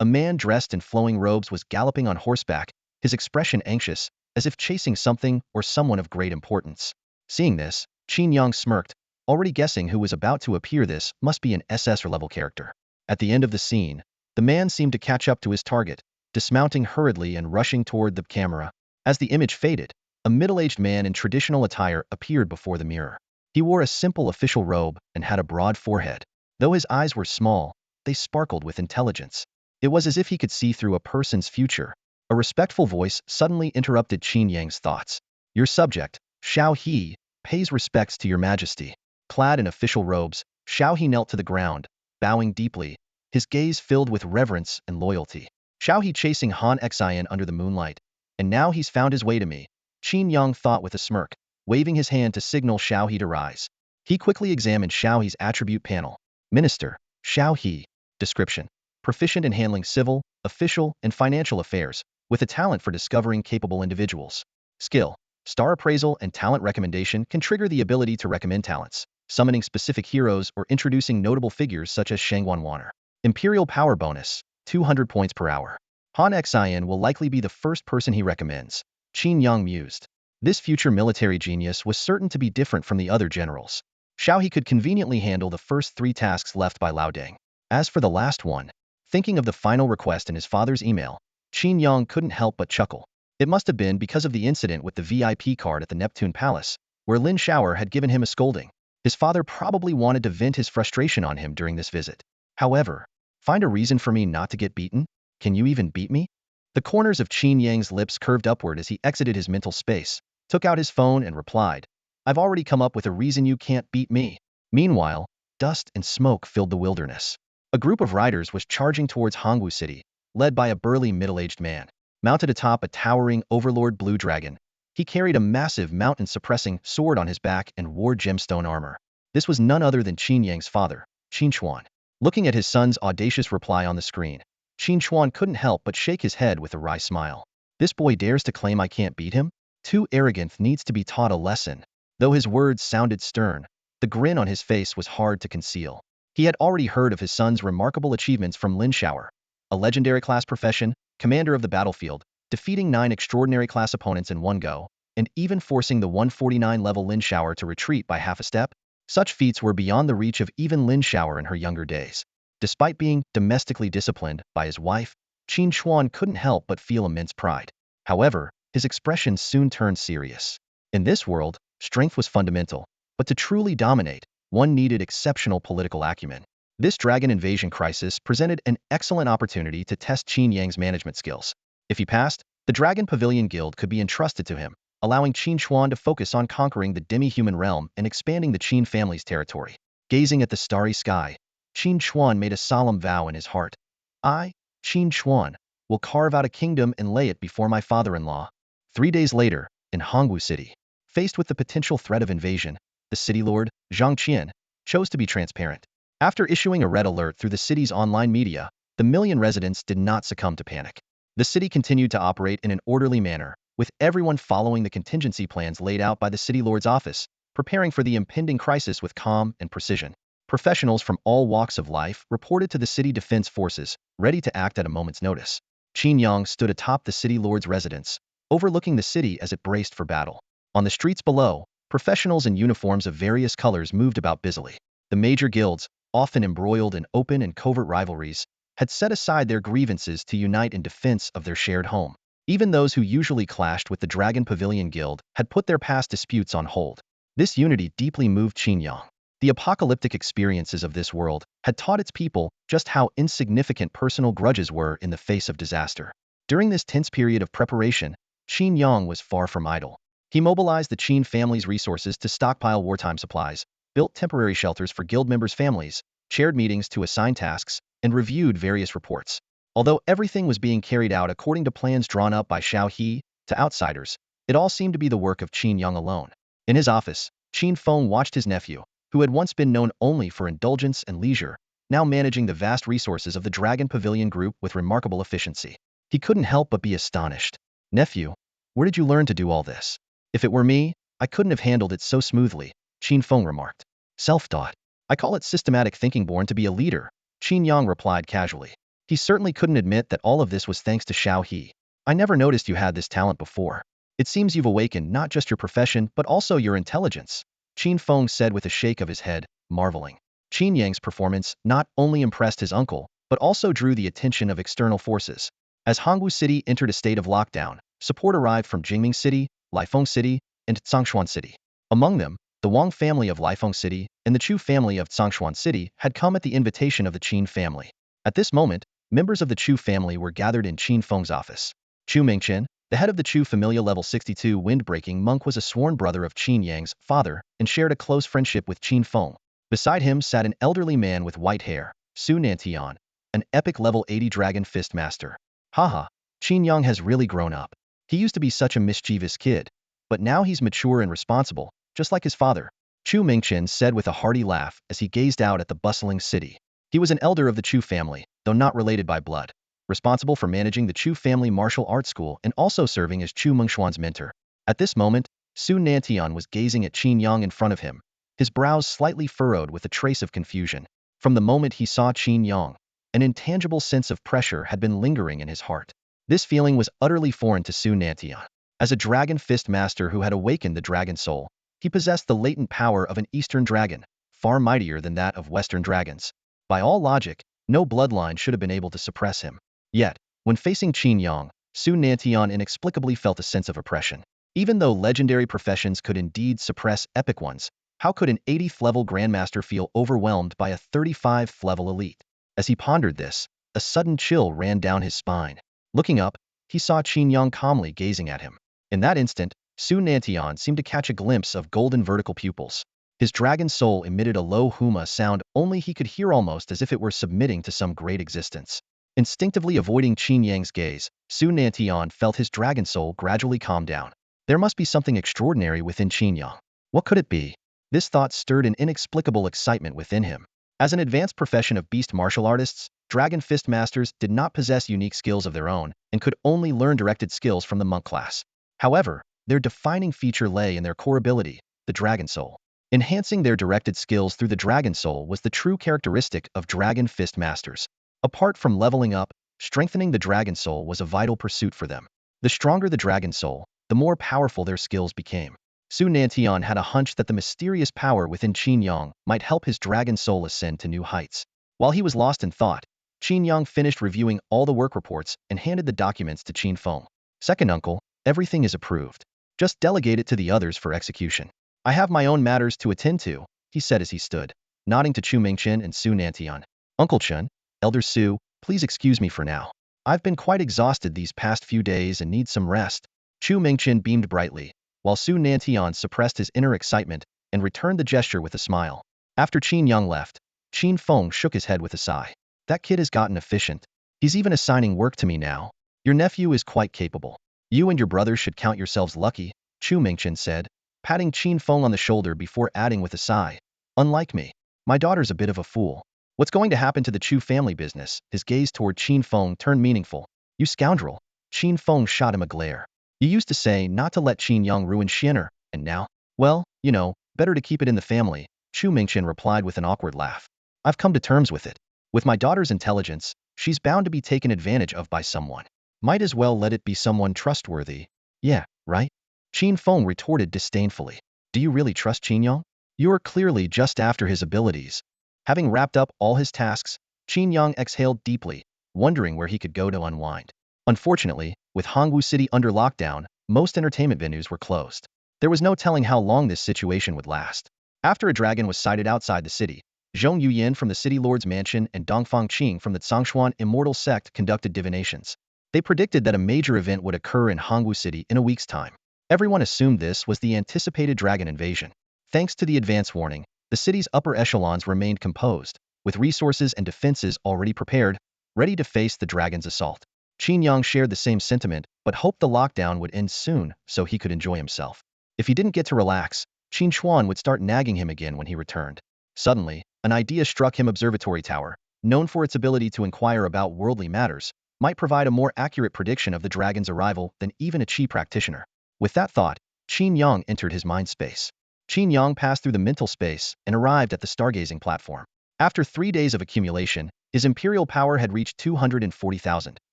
A man dressed in flowing robes was galloping on horseback, his expression anxious, as if chasing something or someone of great importance. Seeing this, Qin Yang smirked, already guessing who was about to appear. This must be an SS-level character. At the end of the scene, the man seemed to catch up to his target, dismounting hurriedly and rushing toward the camera. As the image faded, a middle-aged man in traditional attire appeared before the mirror. He wore a simple official robe and had a broad forehead. Though his eyes were small, they sparkled with intelligence. It was as if he could see through a person's future. A respectful voice suddenly interrupted Qin Yang's thoughts. Your subject, Xiao He, pays respects to your majesty. Clad in official robes, Xiao He knelt to the ground, bowing deeply, his gaze filled with reverence and loyalty. Xiao He chasing Han Xian under the moonlight, and now he's found his way to me, Qin Yang thought with a smirk, waving his hand to signal Xiao He to rise. He quickly examined Xiao He's attribute panel. Minister, Xiao He. Description: proficient in handling civil, official, and financial affairs, with a talent for discovering capable individuals. Skill: star appraisal and talent recommendation can trigger the ability to recommend talents, summoning specific heroes or introducing notable figures such as Shangguan Wan'er. Imperial power bonus, 200 points per hour. Han Xian will likely be the first person he recommends, Qin Yang mused. This future military genius was certain to be different from the other generals. Xiao He could conveniently handle the first 3 tasks left by Lao Deng. As for the last one, thinking of the final request in his father's email, Qin Yang couldn't help but chuckle. It must have been because of the incident with the VIP card at the Neptune Palace, where Lin Shower had given him a scolding. His father probably wanted to vent his frustration on him during this visit. However, find a reason for me not to get beaten? Can you even beat me? The corners of Qin Yang's lips curved upward as he exited his mental space, took out his phone and replied, I've already come up with a reason you can't beat me. Meanwhile, dust and smoke filled the wilderness. A group of riders was charging towards Hongwu City, led by a burly middle-aged man. Mounted atop a towering Overlord blue dragon, he carried a massive mountain-suppressing sword on his back and wore gemstone armor. This was none other than Qin Yang's father, Qin Chuan. Looking at his son's audacious reply on the screen, Qin Chuan couldn't help but shake his head with a wry smile. This boy dares to claim I can't beat him? Too arrogant, needs to be taught a lesson. Though his words sounded stern, the grin on his face was hard to conceal. He had already heard of his son's remarkable achievements from Lin Shower, a legendary class profession, commander of the battlefield, defeating 9 extraordinary class opponents in one go, and even forcing the 149 level Lin Shower to retreat by half a step. Such feats were beyond the reach of even Lin Shower in her younger days. Despite being domestically disciplined by his wife, Qin Chuan couldn't help but feel immense pride. However, his expression soon turned serious. In this world, strength was fundamental, but to truly dominate, one needed exceptional political acumen. This dragon invasion crisis presented an excellent opportunity to test Qin Yang's management skills. If he passed, the Dragon Pavilion Guild could be entrusted to him, allowing Qin Chuan to focus on conquering the demi-human realm and expanding the Qin family's territory. Gazing at the starry sky, Qin Chuan made a solemn vow in his heart. I, Qin Chuan, will carve out a kingdom and lay it before my father-in-law. 3 days later, in Hongwu City, faced with the potential threat of invasion, the city lord, Zhang Qian, chose to be transparent. After issuing a red alert through the city's online media, the million residents did not succumb to panic. The city continued to operate in an orderly manner, with everyone following the contingency plans laid out by the city lord's office, preparing for the impending crisis with calm and precision. Professionals from all walks of life reported to the city defense forces, ready to act at a moment's notice. Qin Yang stood atop the city lord's residence, overlooking the city as it braced for battle. On the streets below, professionals in uniforms of various colors moved about busily. The major guilds, often embroiled in open and covert rivalries, had set aside their grievances to unite in defense of their shared home. Even those who usually clashed with the Dragon Pavilion Guild had put their past disputes on hold. This unity deeply moved Qin Yang. The apocalyptic experiences of this world had taught its people just how insignificant personal grudges were in the face of disaster. During this tense period of preparation, Qin Yang was far from idle. He mobilized the Qin family's resources to stockpile wartime supplies, built temporary shelters for guild members' families, chaired meetings to assign tasks, and reviewed various reports. Although everything was being carried out according to plans drawn up by Xiao He, to outsiders, it all seemed to be the work of Qin Yang alone. In his office, Qin Feng watched his nephew, who had once been known only for indulgence and leisure, now managing the vast resources of the Dragon Pavilion Group with remarkable efficiency. He couldn't help but be astonished. Nephew, where did you learn to do all this? If it were me, I couldn't have handled it so smoothly, Qin Feng remarked. Self-taught. I call it systematic thinking, born to be a leader, Qin Yang replied casually. He certainly couldn't admit that all of this was thanks to Xiao He. I never noticed you had this talent before. It seems you've awakened not just your profession, but also your intelligence, Qin Feng said with a shake of his head, marveling. Qin Yang's performance not only impressed his uncle, but also drew the attention of external forces. As Hongwu City entered a state of lockdown, support arrived from Jingming City, Laifeng City, and Tsongshuan City. Among them, the Wang family of Laifeng City and the Chu family of Tsongshuan City had come at the invitation of the Qin family. At this moment, members of the Chu family were gathered in Qin Feng's office. Chu Mingchen, the head of the Chu familia level 62 wind-breaking monk, was a sworn brother of Qin Yang's father and shared a close friendship with Qin Feng. Beside him sat an elderly man with white hair, Su Nantian, an epic level 80 dragon fist master. Haha, Qin Yang has really grown up. He used to be such a mischievous kid, but now he's mature and responsible, just like his father, Chu Mingchen said with a hearty laugh as he gazed out at the bustling city. He was an elder of the Chu family, though not related by blood, responsible for managing the Chu family martial arts school and also serving as Chu Mengshuan's mentor. At this moment, Su Nantian was gazing at Qin Yang in front of him, his brows slightly furrowed with a trace of confusion. From the moment he saw Qin Yang, an intangible sense of pressure had been lingering in his heart. This feeling was utterly foreign to Su Nantian. As a dragon fist master who had awakened the dragon soul, he possessed the latent power of an Eastern dragon, far mightier than that of Western dragons. By all logic, no bloodline should have been able to suppress him. Yet, when facing Qin Yang, Su Nantian inexplicably felt a sense of oppression. Even though legendary professions could indeed suppress epic ones, how could an 80th level grandmaster feel overwhelmed by a 35th level elite? As he pondered this, a sudden chill ran down his spine. Looking up, he saw Qin Yang calmly gazing at him. In that instant, Su Nantian seemed to catch a glimpse of golden vertical pupils. His dragon soul emitted a low huma sound only he could hear, almost as if it were submitting to some great existence. Instinctively avoiding Qin Yang's gaze, Su Nantian felt his dragon soul gradually calm down. There must be something extraordinary within Qin Yang. What could it be? This thought stirred an inexplicable excitement within him. As an advanced profession of beast martial artists, dragon fist masters did not possess unique skills of their own and could only learn directed skills from the monk class. However, their defining feature lay in their core ability, the dragon soul. Enhancing their directed skills through the dragon soul was the true characteristic of dragon fist masters. Apart from leveling up, strengthening the dragon soul was a vital pursuit for them. The stronger the dragon soul, the more powerful their skills became. Su Nantian had a hunch that the mysterious power within Qin Yang might help his dragon soul ascend to new heights. While he was lost in thought, Qin Yang finished reviewing all the work reports and handed the documents to Qin Feng. Second uncle, everything is approved. Just delegate it to the others for execution. I have my own matters to attend to, he said as he stood, nodding to Chu Mingchen and Su Nantian. Uncle Chen, Elder Su, please excuse me for now. I've been quite exhausted these past few days and need some rest. Chu Mingchen beamed brightly, while Su Nantian suppressed his inner excitement and returned the gesture with a smile. After Qin Yang left, Qin Feng shook his head with a sigh. That kid has gotten efficient. He's even assigning work to me now. Your nephew is quite capable. You and your brother should count yourselves lucky, Chu Mingchen said, patting Qin Feng on the shoulder before adding with a sigh. Unlike me, my daughter's a bit of a fool. What's going to happen to the Chu family business? His gaze toward Qin Feng turned meaningful. You scoundrel. Qin Feng shot him a glare. You used to say not to let Qin Yang ruin Xiener, and now? Well, you know, better to keep it in the family, Chu Mingchen replied with an awkward laugh. I've come to terms with it. With my daughter's intelligence, she's bound to be taken advantage of by someone. Might as well let it be someone trustworthy. Yeah, right? Qin Feng retorted disdainfully. Do you really trust Qin Yang? You're clearly just after his abilities. Having wrapped up all his tasks, Qin Yang exhaled deeply, wondering where he could go to unwind. Unfortunately, with Hongwu City under lockdown, most entertainment venues were closed. There was no telling how long this situation would last. After a dragon was sighted outside the city, Zhong Yuyan from the City Lord's Mansion and Dongfang Qing from the Tsongshuan Immortal Sect conducted divinations. They predicted that a major event would occur in Hongwu City in a week's time. Everyone assumed this was the anticipated dragon invasion. Thanks to the advance warning, the city's upper echelons remained composed, with resources and defenses already prepared, ready to face the dragon's assault. Qin Yang shared the same sentiment, but hoped the lockdown would end soon so he could enjoy himself. If he didn't get to relax, Qin Chuan would start nagging him again when he returned. Suddenly, an idea struck him. Observatory Tower, known for its ability to inquire about worldly matters, might provide a more accurate prediction of the dragon's arrival than even a Qi practitioner. With that thought, Qin Yang entered his mind space. Qin Yang passed through the mental space and arrived at the stargazing platform. After 3 days of accumulation, his imperial power had reached 240,000,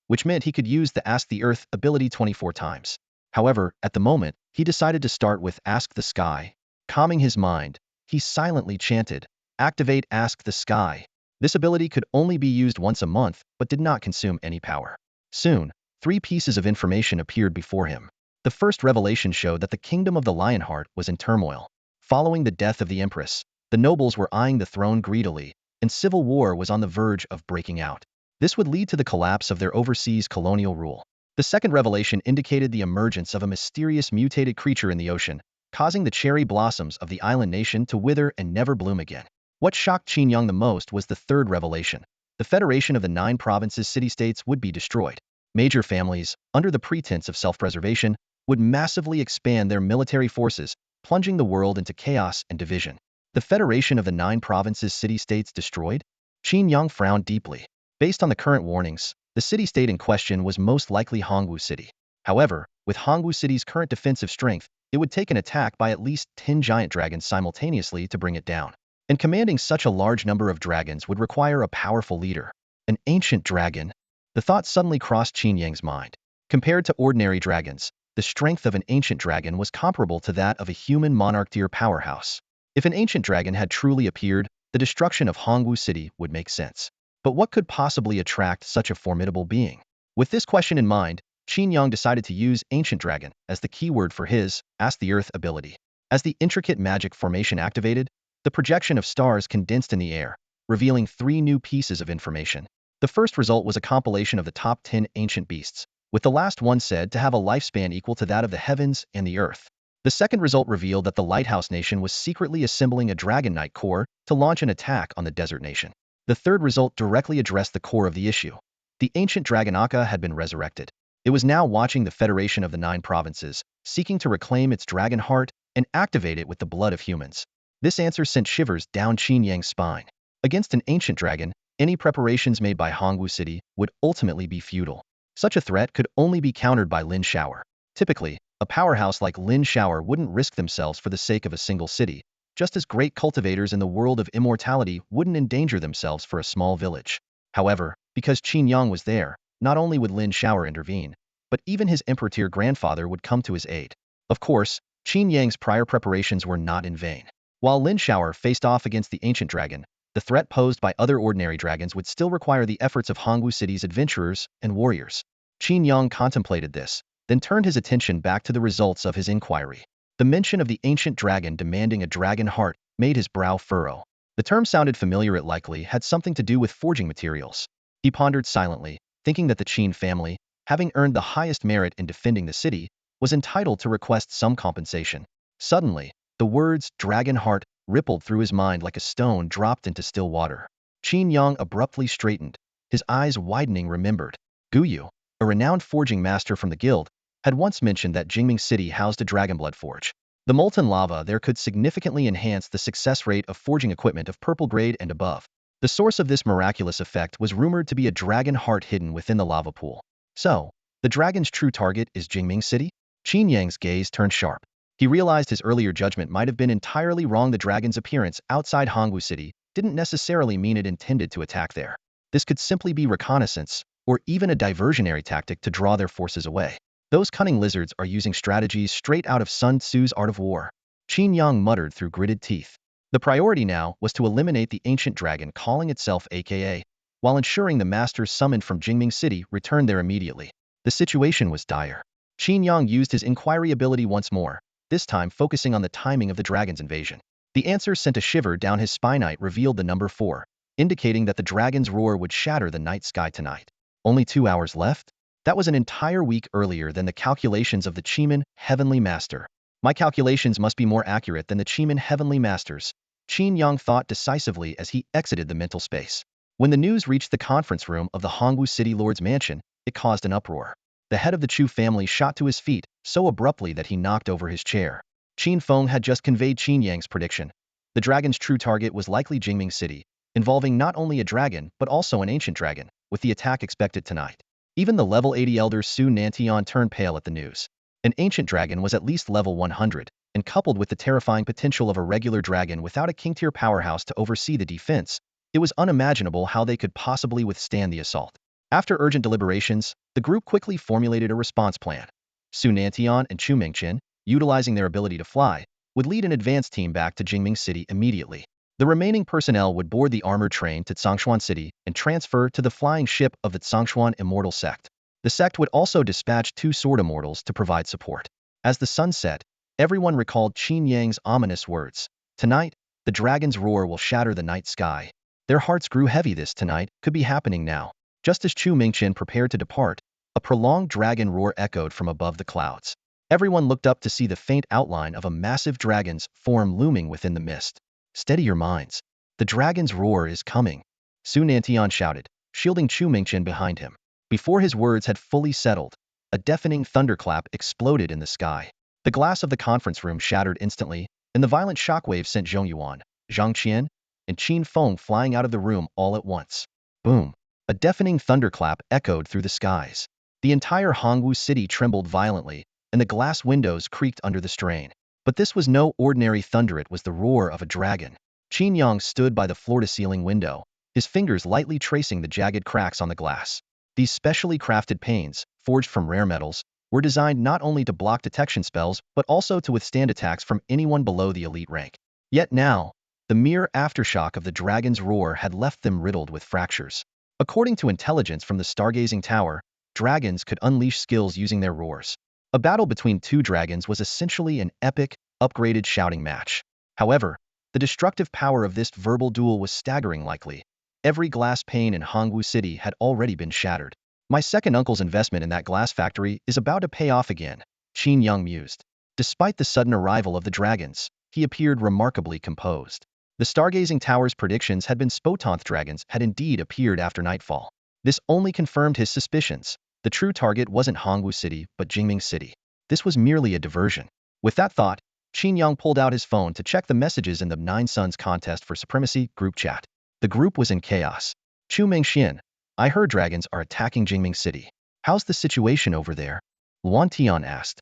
which meant he could use the Ask the Earth ability 24 times. However, at the moment, he decided to start with Ask the Sky. Calming his mind, he silently chanted, "Activate Ask the Sky." This ability could only be used once a month, but did not consume any power. Soon, three pieces of information appeared before him. The first revelation showed that the kingdom of the Lionheart was in turmoil. Following the death of the Empress, the nobles were eyeing the throne greedily, and civil war was on the verge of breaking out. This would lead to the collapse of their overseas colonial rule. The second revelation indicated the emergence of a mysterious mutated creature in the ocean, causing the cherry blossoms of the island nation to wither and never bloom again. What shocked Qin Yang the most was the third revelation. The Federation of the 9 provinces city-states would be destroyed. Major families, under the pretense of self-preservation, would massively expand their military forces, plunging the world into chaos and division. The Federation of the 9 provinces city-states destroyed? Qin Yang frowned deeply. Based on the current warnings, the city-state in question was most likely Hongwu City. However, with Hongwu City's current defensive strength, it would take an attack by at least 10 giant dragons simultaneously to bring it down. And commanding such a large number of dragons would require a powerful leader. An ancient dragon? The thought suddenly crossed Qin Yang's mind. Compared to ordinary dragons, the strength of an ancient dragon was comparable to that of a human monarch-tier powerhouse. If an ancient dragon had truly appeared, the destruction of Hongwu City would make sense. But what could possibly attract such a formidable being? With this question in mind, Qin Yang decided to use Ancient Dragon as the keyword for his Ask the Earth ability. As the intricate magic formation activated, the projection of stars condensed in the air, revealing 3 new pieces of information. The first result was a compilation of the top 10 ancient beasts, with the last one said to have a lifespan equal to that of the heavens and the earth. The second result revealed that the Lighthouse Nation was secretly assembling a Dragon Knight Corps to launch an attack on the Desert Nation. The third result directly addressed the core of the issue. The ancient dragon Akka had been resurrected. It was now watching the Federation of the 9 provinces, seeking to reclaim its dragon heart and activate it with the blood of humans. This answer sent shivers down Qin Yang's spine. Against an ancient dragon, any preparations made by Hongwu City would ultimately be futile. Such a threat could only be countered by Lin Shower. Typically, a powerhouse like Lin Shower wouldn't risk themselves for the sake of a single city, just as great cultivators in the world of immortality wouldn't endanger themselves for a small village. However, because Qin Yang was there, not only would Lin Shower intervene, but even his emperor-tier grandfather would come to his aid. Of course, Qin Yang's prior preparations were not in vain. While Lin Shower faced off against the ancient dragon, the threat posed by other ordinary dragons would still require the efforts of Hongwu City's adventurers and warriors. Qin Yang contemplated this, then turned his attention back to the results of his inquiry. The mention of the ancient dragon demanding a dragon heart made his brow furrow. The term sounded familiar. It likely had something to do with forging materials. He pondered silently, thinking that the Qin family, having earned the highest merit in defending the city, was entitled to request some compensation. Suddenly, the words dragon heart rippled through his mind like a stone dropped into still water. Qin Yang abruptly straightened, his eyes widening. Remembered. Guyu, a renowned forging master from the guild, had once mentioned that Jingming City housed a dragonblood forge. The molten lava there could significantly enhance the success rate of forging equipment of purple grade and above. The source of this miraculous effect was rumored to be a dragon heart hidden within the lava pool. So, the dragon's true target is Jingming City? Qin Yang's gaze turned sharp. He realized his earlier judgment might have been entirely wrong. The dragon's appearance outside Hongwu City didn't necessarily mean it intended to attack there. This could simply be reconnaissance, or even a diversionary tactic to draw their forces away. Those cunning lizards are using strategies straight out of Sun Tzu's Art of War. Qin Yang muttered through gritted teeth. The priority now was to eliminate the ancient dragon calling itself AKA, while ensuring the masters summoned from Jingming City returned there immediately. The situation was dire. Qin Yang used his inquiry ability once more, this time focusing on the timing of the dragon's invasion. The answer sent a shiver down his spine. It revealed the number 4, indicating that the dragon's roar would shatter the night sky tonight. Only 2 hours left? That was an entire week earlier than the calculations of the Qimen Heavenly Master. My calculations must be more accurate than the Qimen Heavenly Masters, Qin Yang thought decisively as he exited the mental space. When the news reached the conference room of the Hongwu City Lord's mansion, it caused an uproar. The head of the Chu family shot to his feet so abruptly that he knocked over his chair. Qin Feng had just conveyed Qin Yang's prediction. The dragon's true target was likely Jingming City, involving not only a dragon but also an ancient dragon, with the attack expected tonight. Even the level 80 elder Su Nantian turned pale at the news. An ancient dragon was at least level 100, and coupled with the terrifying potential of a regular dragon without a king-tier powerhouse to oversee the defense, it was unimaginable how they could possibly withstand the assault. After urgent deliberations, the group quickly formulated a response plan. Su Nantian and Chu Mingqian, utilizing their ability to fly, would lead an advance team back to Jingming City immediately. The remaining personnel would board the armored train to Tsongshuan City and transfer to the flying ship of the Tsongshuan Immortal Sect. The sect would also dispatch 2 sword immortals to provide support. As the sun set, everyone recalled Qin Yang's ominous words. Tonight, the dragon's roar will shatter the night sky. Their hearts grew heavy. This tonight could be happening now. Just as Chu Mingqian prepared to depart, a prolonged dragon roar echoed from above the clouds. Everyone looked up to see the faint outline of a massive dragon's form looming within the mist. Steady your minds. The dragon's roar is coming, Su Nantian shouted, shielding Chu Mingqian behind him. Before his words had fully settled, a deafening thunderclap exploded in the sky. The glass of the conference room shattered instantly, and the violent shockwave sent Zhong Yuan, Zhang Qian, and Qin Feng flying out of the room all at once. Boom! A deafening thunderclap echoed through the skies. The entire Hongwu city trembled violently, and the glass windows creaked under the strain. But this was no ordinary thunder, it was the roar of a dragon. Qin Yang stood by the floor-to-ceiling window, his fingers lightly tracing the jagged cracks on the glass. These specially crafted panes, forged from rare metals, were designed not only to block detection spells but also to withstand attacks from anyone below the elite rank. Yet now, the mere aftershock of the dragon's roar had left them riddled with fractures. According to intelligence from the Stargazing Tower, dragons could unleash skills using their roars. A battle between 2 dragons was essentially an epic, upgraded shouting match. However, the destructive power of this verbal duel was staggering. Likely, every glass pane in Hongwu City had already been shattered. My second uncle's investment in that glass factory is about to pay off again, Qin Yang mused. Despite the sudden arrival of the dragons, he appeared remarkably composed. The Stargazing Tower's predictions had been spotonth dragons had indeed appeared after nightfall. This only confirmed his suspicions. The true target wasn't Hongwu City, but Jingming City. This was merely a diversion. With that thought, Qin Yang pulled out his phone to check the messages in the Nine Suns Contest for Supremacy group chat. The group was in chaos. Chu Mingqian, I heard dragons are attacking Jingming City. How's the situation over there? Luan Tian asked.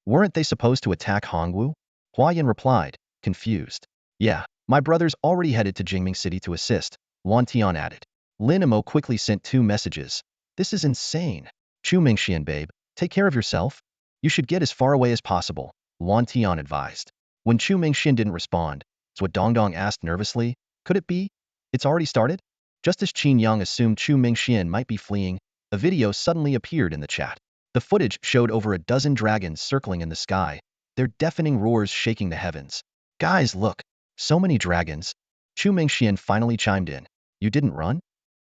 Weren't they supposed to attack Hongwu? Huayan replied, confused. Yeah, my brother's already headed to Jingming City to assist, Luan Tian added. Lin Imo quickly sent 2 messages. This is insane. Chu Mingqian, babe, take care of yourself. You should get as far away as possible, Luan Tian advised. When Chu Mingqian didn't respond, Zhou Dongdong asked nervously, could it be? It's already started? Just as Qin Yang assumed Chu Mingqian might be fleeing, a video suddenly appeared in the chat. The footage showed over a dozen dragons circling in the sky, their deafening roars shaking the heavens. Guys, look! So many dragons! Chu Mingqian finally chimed in. You didn't run?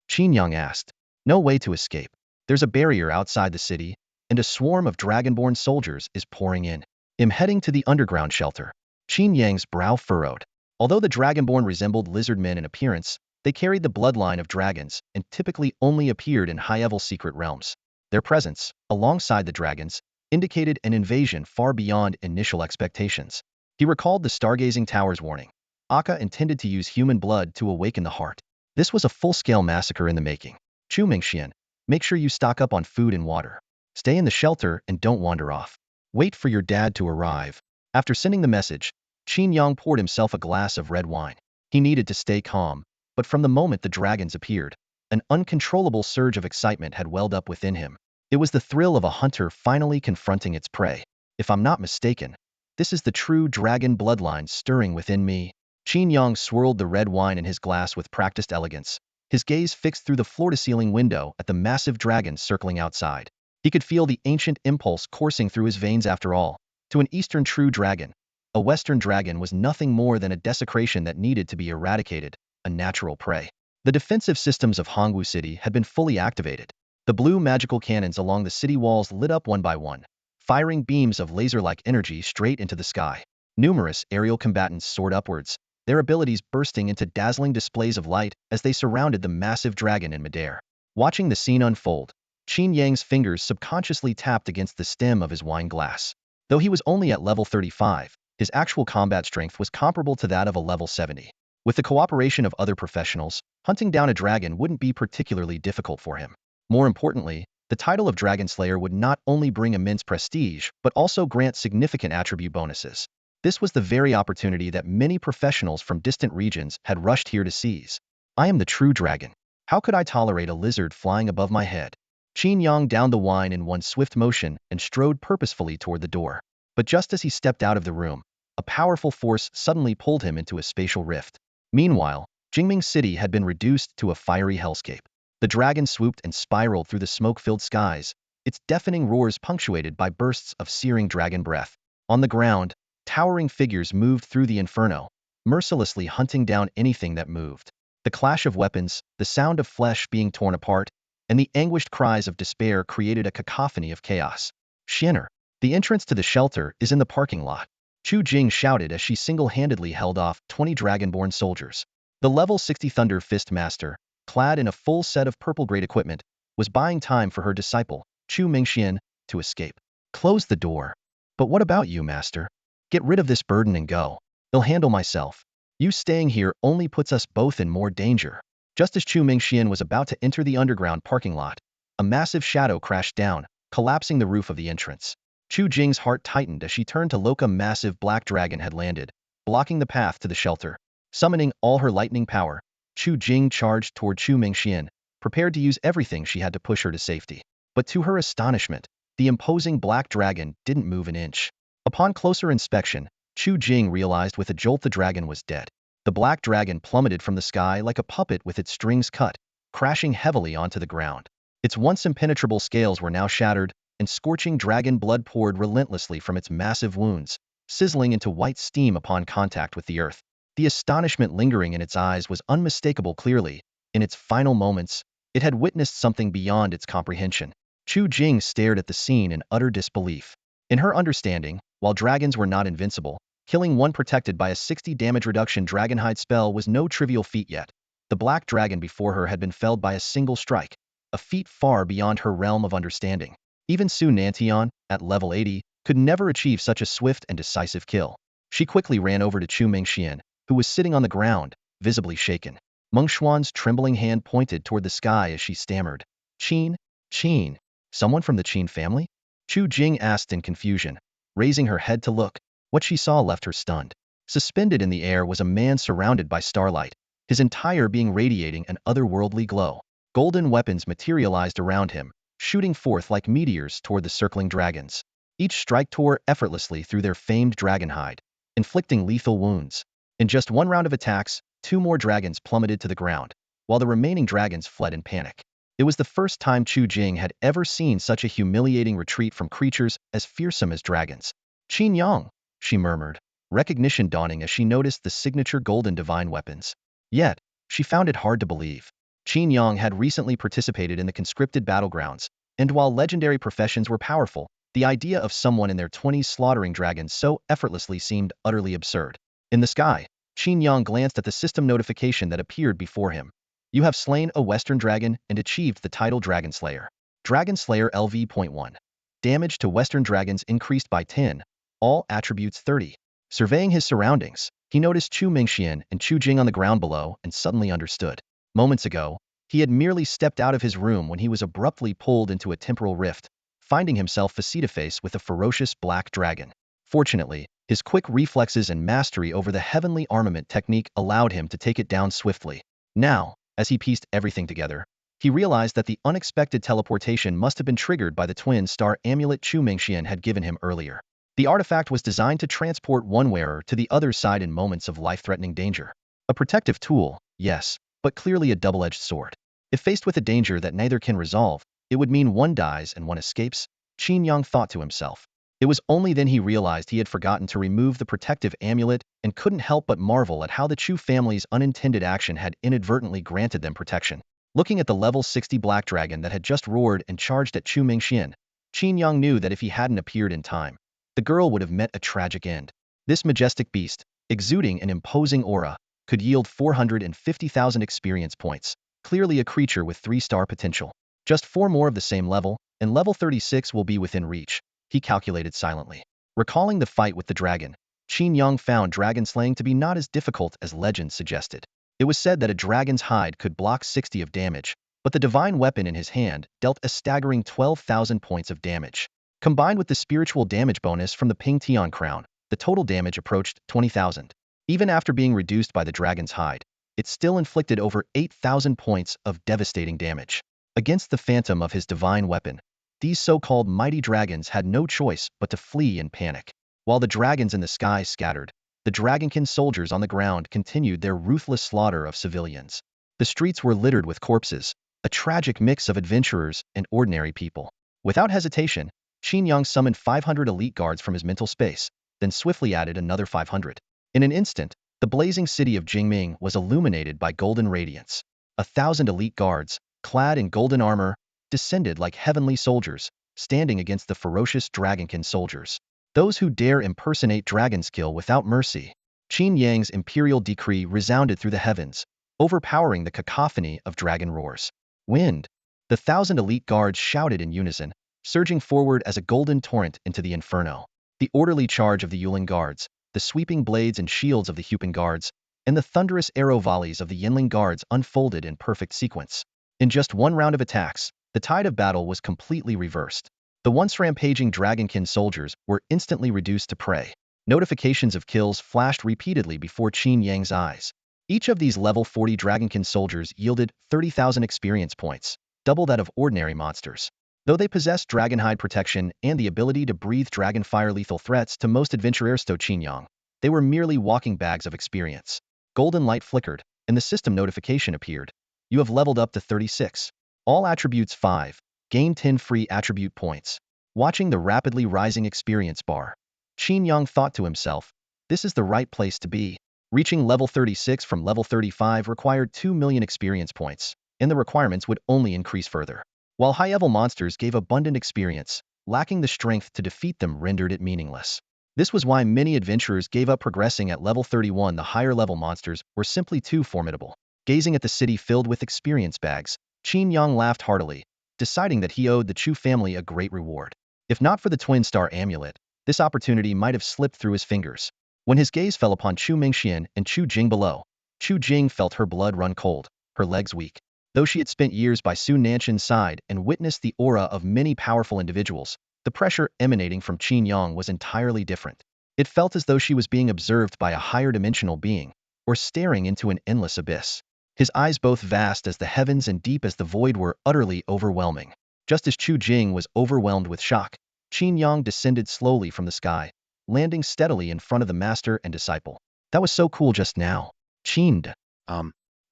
Qin Yang asked. No way to escape. There's a barrier outside the city, and a swarm of dragonborn soldiers is pouring in. I'm heading to the underground shelter. Qin Yang's brow furrowed. Although the dragonborn resembled lizard men in appearance, they carried the bloodline of dragons and typically only appeared in high-level secret realms. Their presence, alongside the dragons, indicated an invasion far beyond initial expectations. He recalled the Stargazing Tower's warning. Akka intended to use human blood to awaken the heart. This was a full-scale massacre in the making. Chu Mingqian, make sure you stock up on food and water. Stay in the shelter and don't wander off. Wait for your dad to arrive. After sending the message, Qin Yang poured himself a glass of red wine. He needed to stay calm, but from the moment the dragons appeared, an uncontrollable surge of excitement had welled up within him. It was the thrill of a hunter finally confronting its prey. If I'm not mistaken, this is the true dragon bloodline stirring within me. Qin Yang swirled the red wine in his glass with practiced elegance, his gaze fixed through the floor-to-ceiling window at the massive dragon circling outside. He could feel the ancient impulse coursing through his veins. After all, to an Eastern true dragon, a Western dragon was nothing more than a desecration that needed to be eradicated, a natural prey. The defensive systems of Hongwu City had been fully activated. The blue magical cannons along the city walls lit up one by one, firing beams of laser-like energy straight into the sky. Numerous aerial combatants soared upwards, their abilities bursting into dazzling displays of light as they surrounded the massive dragon in midair. Watching the scene unfold, Qin Yang's fingers subconsciously tapped against the stem of his wine glass. Though he was only at level 35, his actual combat strength was comparable to that of a level 70. With the cooperation of other professionals, hunting down a dragon wouldn't be particularly difficult for him. More importantly, the title of Dragon Slayer would not only bring immense prestige, but also grant significant attribute bonuses. This was the very opportunity that many professionals from distant regions had rushed here to seize. I am the true dragon. How could I tolerate a lizard flying above my head? Qin Yang downed the wine in one swift motion and strode purposefully toward the door. But just as he stepped out of the room, a powerful force suddenly pulled him into a spatial rift. Meanwhile, Jingming City had been reduced to a fiery hellscape. The dragon swooped and spiraled through the smoke-filled skies, its deafening roars punctuated by bursts of searing dragon breath. On the ground, towering figures moved through the inferno, mercilessly hunting down anything that moved. The clash of weapons, the sound of flesh being torn apart, and the anguished cries of despair created a cacophony of chaos. Xianer, the entrance to the shelter is in the parking lot, Chu Jing shouted as she single-handedly held off 20 dragonborn soldiers. The level 60 Thunder Fist Master, clad in a full set of purple-grade equipment, was buying time for her disciple, Chu Mingxian, to escape. Close the door. But what about you, Master? Get rid of this burden and go. I'll handle myself. You staying here only puts us both in more danger. Just as Chu Mingxian was about to enter the underground parking lot, a massive shadow crashed down, collapsing the roof of the entrance. Chu Jing's heart tightened as she turned to look. A massive black dragon had landed, blocking the path to the shelter. Summoning all her lightning power, Chu Jing charged toward Chu Mingxian, prepared to use everything she had to push her to safety. But to her astonishment, the imposing black dragon didn't move an inch. Upon closer inspection, Chu Jing realized with a jolt the dragon was dead. The black dragon plummeted from the sky like a puppet with its strings cut, crashing heavily onto the ground. Its once impenetrable scales were now shattered, and scorching dragon blood poured relentlessly from its massive wounds, sizzling into white steam upon contact with the earth. The astonishment lingering in its eyes was unmistakable. Clearly, in its final moments, it had witnessed something beyond its comprehension. Chu Jing stared at the scene in utter disbelief. In her understanding, while dragons were not invincible, killing one protected by a 60 damage reduction dragonhide spell was no trivial feat yet. The black dragon before her had been felled by a single strike, a feat far beyond her realm of understanding. Even Su Nantian, at level 80, could never achieve such a swift and decisive kill. She quickly ran over to Chu Mingxian, who was sitting on the ground, visibly shaken. Meng Xuan's trembling hand pointed toward the sky as she stammered. Qin, someone from the Qin family? Chu Jing asked in confusion, raising her head to look. What she saw left her stunned. Suspended in the air was a man surrounded by starlight, his entire being radiating an otherworldly glow. Golden weapons materialized around him, shooting forth like meteors toward the circling dragons. Each strike tore effortlessly through their famed dragonhide, inflicting lethal wounds. In just one round of attacks, 2 more dragons plummeted to the ground, while the remaining dragons fled in panic. It was the first time Chu Jing had ever seen such a humiliating retreat from creatures as fearsome as dragons. Qin Yang, she murmured, recognition dawning as she noticed the signature golden divine weapons. Yet, she found it hard to believe. Qin Yang had recently participated in the conscripted battlegrounds, and while legendary professions were powerful, the idea of someone in their 20s slaughtering dragons so effortlessly seemed utterly absurd. In the sky, Qin Yang glanced at the system notification that appeared before him. You have slain a Western dragon and achieved the title Dragon Slayer. Dragon Slayer LV.1. Damage to Western dragons increased by 10, all attributes 30. Surveying his surroundings, he noticed Chu Mingxian and Chu Jing on the ground below and suddenly understood. Moments ago, he had merely stepped out of his room when he was abruptly pulled into a temporal rift, finding himself face-to-face with a ferocious black dragon. Fortunately, his quick reflexes and mastery over the heavenly armament technique allowed him to take it down swiftly. Now, as he pieced everything together, he realized that the unexpected teleportation must have been triggered by the twin star amulet Chu Mingxian had given him earlier. The artifact was designed to transport one wearer to the other side in moments of life-threatening danger. A protective tool, yes, but clearly a double-edged sword. If faced with a danger that neither can resolve, it would mean one dies and one escapes, Qin Yang thought to himself. It was only then he realized he had forgotten to remove the protective amulet and couldn't help but marvel at how the Chu family's unintended action had inadvertently granted them protection. Looking at the level 60 black dragon that had just roared and charged at Chu Mingxian, Qin Yang knew that if he hadn't appeared in time, the girl would have met a tragic end. This majestic beast, exuding an imposing aura, could yield 450,000 experience points, clearly a creature with 3-star potential. Just 4 more of the same level, and level 36 will be within reach, he calculated silently. Recalling the fight with the dragon, Qin Yang found dragon slaying to be not as difficult as legend suggested. It was said that a dragon's hide could block 60 of damage, but the divine weapon in his hand dealt a staggering 12,000 points of damage. Combined with the spiritual damage bonus from the Ping Tian crown, the total damage approached 20,000. Even after being reduced by the dragon's hide, it still inflicted over 8,000 points of devastating damage. Against the phantom of his divine weapon, these so-called mighty dragons had no choice but to flee in panic. While the dragons in the sky scattered, the Dragonkin soldiers on the ground continued their ruthless slaughter of civilians. The streets were littered with corpses, a tragic mix of adventurers and ordinary people. Without hesitation, Qin Yang summoned 500 elite guards from his mental space, then swiftly added another 500. In an instant, the blazing city of Jingming was illuminated by golden radiance. 1,000 elite guards, clad in golden armor, descended like heavenly soldiers, standing against the ferocious Dragonkin soldiers. Those who dare impersonate dragons kill without mercy. Qin Yang's Imperial Decree resounded through the heavens, overpowering the cacophony of dragon roars. Wind! The 1,000 elite guards shouted in unison, surging forward as a golden torrent into the inferno. The orderly charge of the Yuling guards, the sweeping blades and shields of the Hupan guards, and the thunderous arrow volleys of the Yinling guards unfolded in perfect sequence. In just one round of attacks, the tide of battle was completely reversed. The once rampaging Dragonkin soldiers were instantly reduced to prey. Notifications of kills flashed repeatedly before Qin Yang's eyes. Each of these level 40 Dragonkin soldiers yielded 30,000 experience points, double that of ordinary monsters. Though they possessed Dragonhide protection and the ability to breathe Dragonfire lethal threats to most adventurers to Qin Yang, they were merely walking bags of experience. Golden light flickered, and the system notification appeared. You have leveled up to 36. All attributes 5. Gain 10 free attribute points. Watching the rapidly rising experience bar, Qin Yang thought to himself, this is the right place to be. Reaching level 36 from level 35 required 2 million experience points, and the requirements would only increase further. While high-level monsters gave abundant experience, lacking the strength to defeat them rendered it meaningless. This was why many adventurers gave up progressing at level 31. The higher-level monsters were simply too formidable. Gazing at the city filled with experience bags, Qin Yang laughed heartily, deciding that he owed the Chu family a great reward. If not for the Twin Star Amulet, this opportunity might have slipped through his fingers. When his gaze fell upon Chu Mingxian and Chu Jing below, Chu Jing felt her blood run cold, her legs weak. Though she had spent years by Su Nanshan's side and witnessed the aura of many powerful individuals, the pressure emanating from Qin Yang was entirely different. It felt as though she was being observed by a higher dimensional being, or staring into an endless abyss. His eyes, both vast as the heavens and deep as the void, were utterly overwhelming. Just as Chu Jing was overwhelmed with shock, Qin Yang descended slowly from the sky, landing steadily in front of the master and disciple. That was so cool just now. Qin.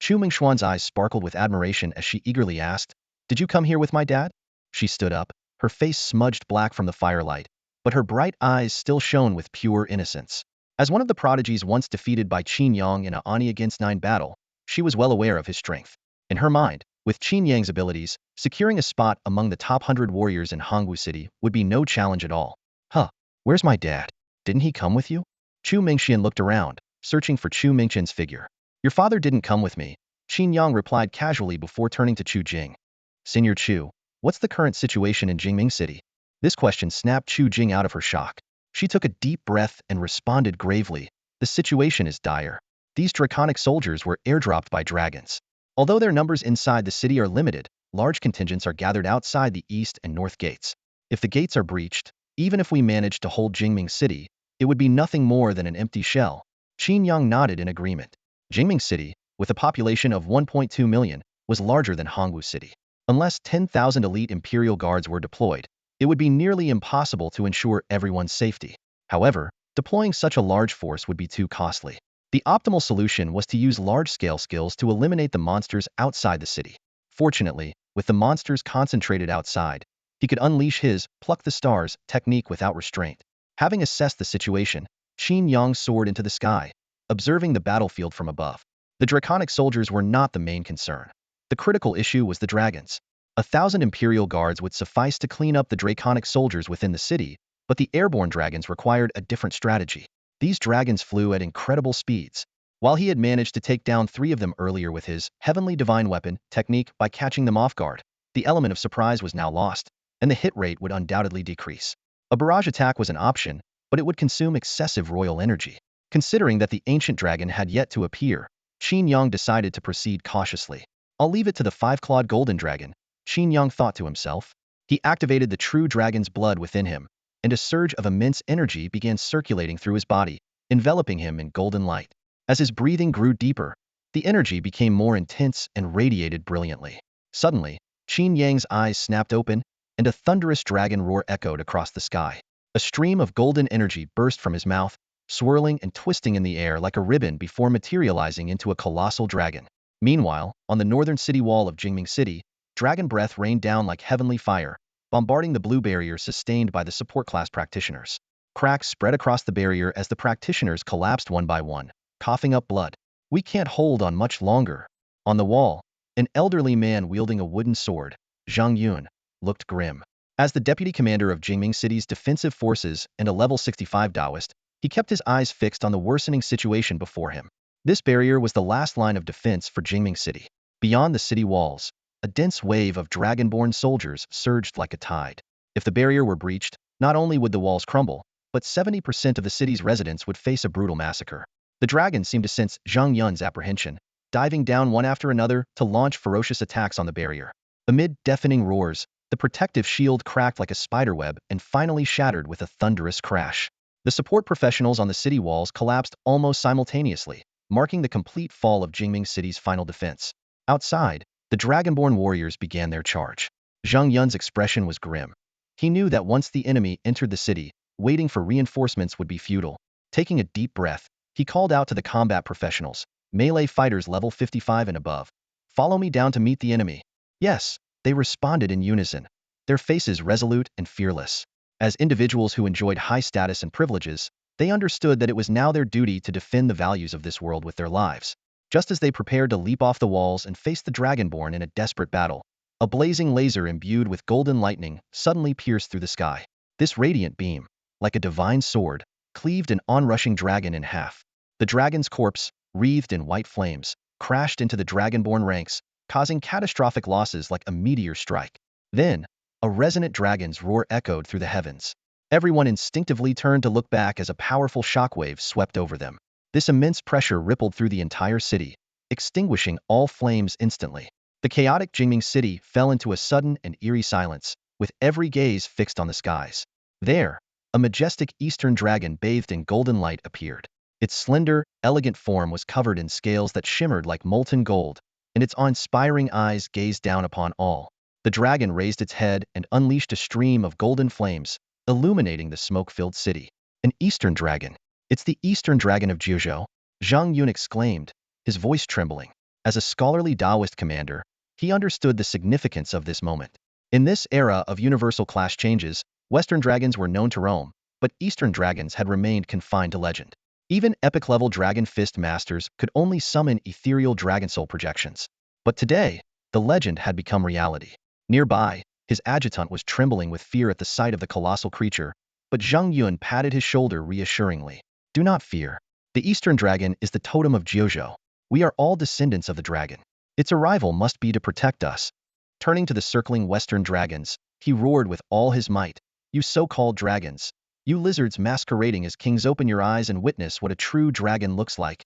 Chu Mingxuan's eyes sparkled with admiration as she eagerly asked, did you come here with my dad? She stood up, her face smudged black from the firelight, but her bright eyes still shone with pure innocence. As one of the prodigies once defeated by Qin Yang in a Ani against 9 battle, she was well aware of his strength. In her mind, with Qin Yang's abilities, securing a spot among the top 100 warriors in Hongwu City would be no challenge at all. Huh, where's my dad? Didn't he come with you? Chu Mingxian looked around, searching for Chu Mingqian's figure. Your father didn't come with me, Qin Yang replied casually before turning to Chu Jing. Senior Chu, what's the current situation in Jingming City? This question snapped Chu Jing out of her shock. She took a deep breath and responded gravely, the situation is dire. These draconic soldiers were airdropped by dragons. Although their numbers inside the city are limited, large contingents are gathered outside the east and north gates. If the gates are breached, even if we manage to hold Jingming City, it would be nothing more than an empty shell. Qin Yang nodded in agreement. Jingming City, with a population of 1.2 million, was larger than Hongwu City. Unless 10,000 elite Imperial guards were deployed, it would be nearly impossible to ensure everyone's safety. However, deploying such a large force would be too costly. The optimal solution was to use large-scale skills to eliminate the monsters outside the city. Fortunately, with the monsters concentrated outside, he could unleash his pluck the stars technique without restraint. Having assessed the situation, Qin Yang soared into the sky, observing the battlefield from above. The draconic soldiers were not the main concern. The critical issue was the dragons. 1,000 Imperial guards would suffice to clean up the draconic soldiers within the city, but the airborne dragons required a different strategy. These dragons flew at incredible speeds. While he had managed to take down 3 of them earlier with his heavenly divine weapon technique by catching them off guard, the element of surprise was now lost, and the hit rate would undoubtedly decrease. A barrage attack was an option, but it would consume excessive royal energy. Considering that the ancient dragon had yet to appear, Qin Yang decided to proceed cautiously. I'll leave it to the 5-clawed golden dragon, Qin Yang thought to himself. He activated the true dragon's blood within him, and a surge of immense energy began circulating through his body, enveloping him in golden light. As his breathing grew deeper, the energy became more intense and radiated brilliantly. Suddenly, Qin Yang's eyes snapped open, and a thunderous dragon roar echoed across the sky. A stream of golden energy burst from his mouth, swirling and twisting in the air like a ribbon before materializing into a colossal dragon. Meanwhile, on the northern city wall of Jingming City, dragon breath rained down like heavenly fire, bombarding the blue barrier sustained by the support class practitioners. Cracks spread across the barrier as the practitioners collapsed one by one, coughing up blood. We can't hold on much longer. On the wall, an elderly man wielding a wooden sword, Zhang Yun, looked grim. As the deputy commander of Jingming City's defensive forces and a level 65 Taoist, he kept his eyes fixed on the worsening situation before him. This barrier was the last line of defense for Jingming City. Beyond the city walls, a dense wave of dragonborn soldiers surged like a tide. If the barrier were breached, not only would the walls crumble, but 70% of the city's residents would face a brutal massacre. The dragon seemed to sense Zhang Yun's apprehension, diving down one after another to launch ferocious attacks on the barrier. Amid deafening roars, the protective shield cracked like a spiderweb and finally shattered with a thunderous crash. The support professionals on the city walls collapsed almost simultaneously, marking the complete fall of Jingming City's final defense. Outside, the Dragonborn warriors began their charge. Zhang Yun's expression was grim. He knew that once the enemy entered the city, waiting for reinforcements would be futile. Taking a deep breath, he called out to the combat professionals, melee fighters level 55 and above. Follow me down to meet the enemy. Yes, they responded in unison, their faces resolute and fearless. As individuals who enjoyed high status and privileges, they understood that it was now their duty to defend the values of this world with their lives. Just as they prepared to leap off the walls and face the Dragonborn in a desperate battle, a blazing laser imbued with golden lightning suddenly pierced through the sky. This radiant beam, like a divine sword, cleaved an onrushing dragon in half. The dragon's corpse, wreathed in white flames, crashed into the Dragonborn ranks, causing catastrophic losses like a meteor strike. Then, a resonant dragon's roar echoed through the heavens. Everyone instinctively turned to look back as a powerful shockwave swept over them. This immense pressure rippled through the entire city, extinguishing all flames instantly. The chaotic Jingming City fell into a sudden and eerie silence, with every gaze fixed on the skies. There, a majestic eastern dragon bathed in golden light appeared. Its slender, elegant form was covered in scales that shimmered like molten gold, and its awe-inspiring eyes gazed down upon all. The dragon raised its head and unleashed a stream of golden flames, illuminating the smoke-filled city. An eastern dragon. It's the eastern dragon of Jiuzhou, Zhang Yun exclaimed, his voice trembling. As a scholarly Taoist commander, he understood the significance of this moment. In this era of universal class changes, Western dragons were known to roam, but Eastern dragons had remained confined to legend. Even epic-level Dragon Fist masters could only summon ethereal dragon soul projections. But today, the legend had become reality. Nearby, his adjutant was trembling with fear at the sight of the colossal creature, but Zhang Yun patted his shoulder reassuringly. Do not fear. The Eastern Dragon is the totem of Jiuzhou. We are all descendants of the dragon. Its arrival must be to protect us. Turning to the circling Western dragons, he roared with all his might. You so-called dragons. You lizards masquerading as kings, open your eyes and witness what a true dragon looks like.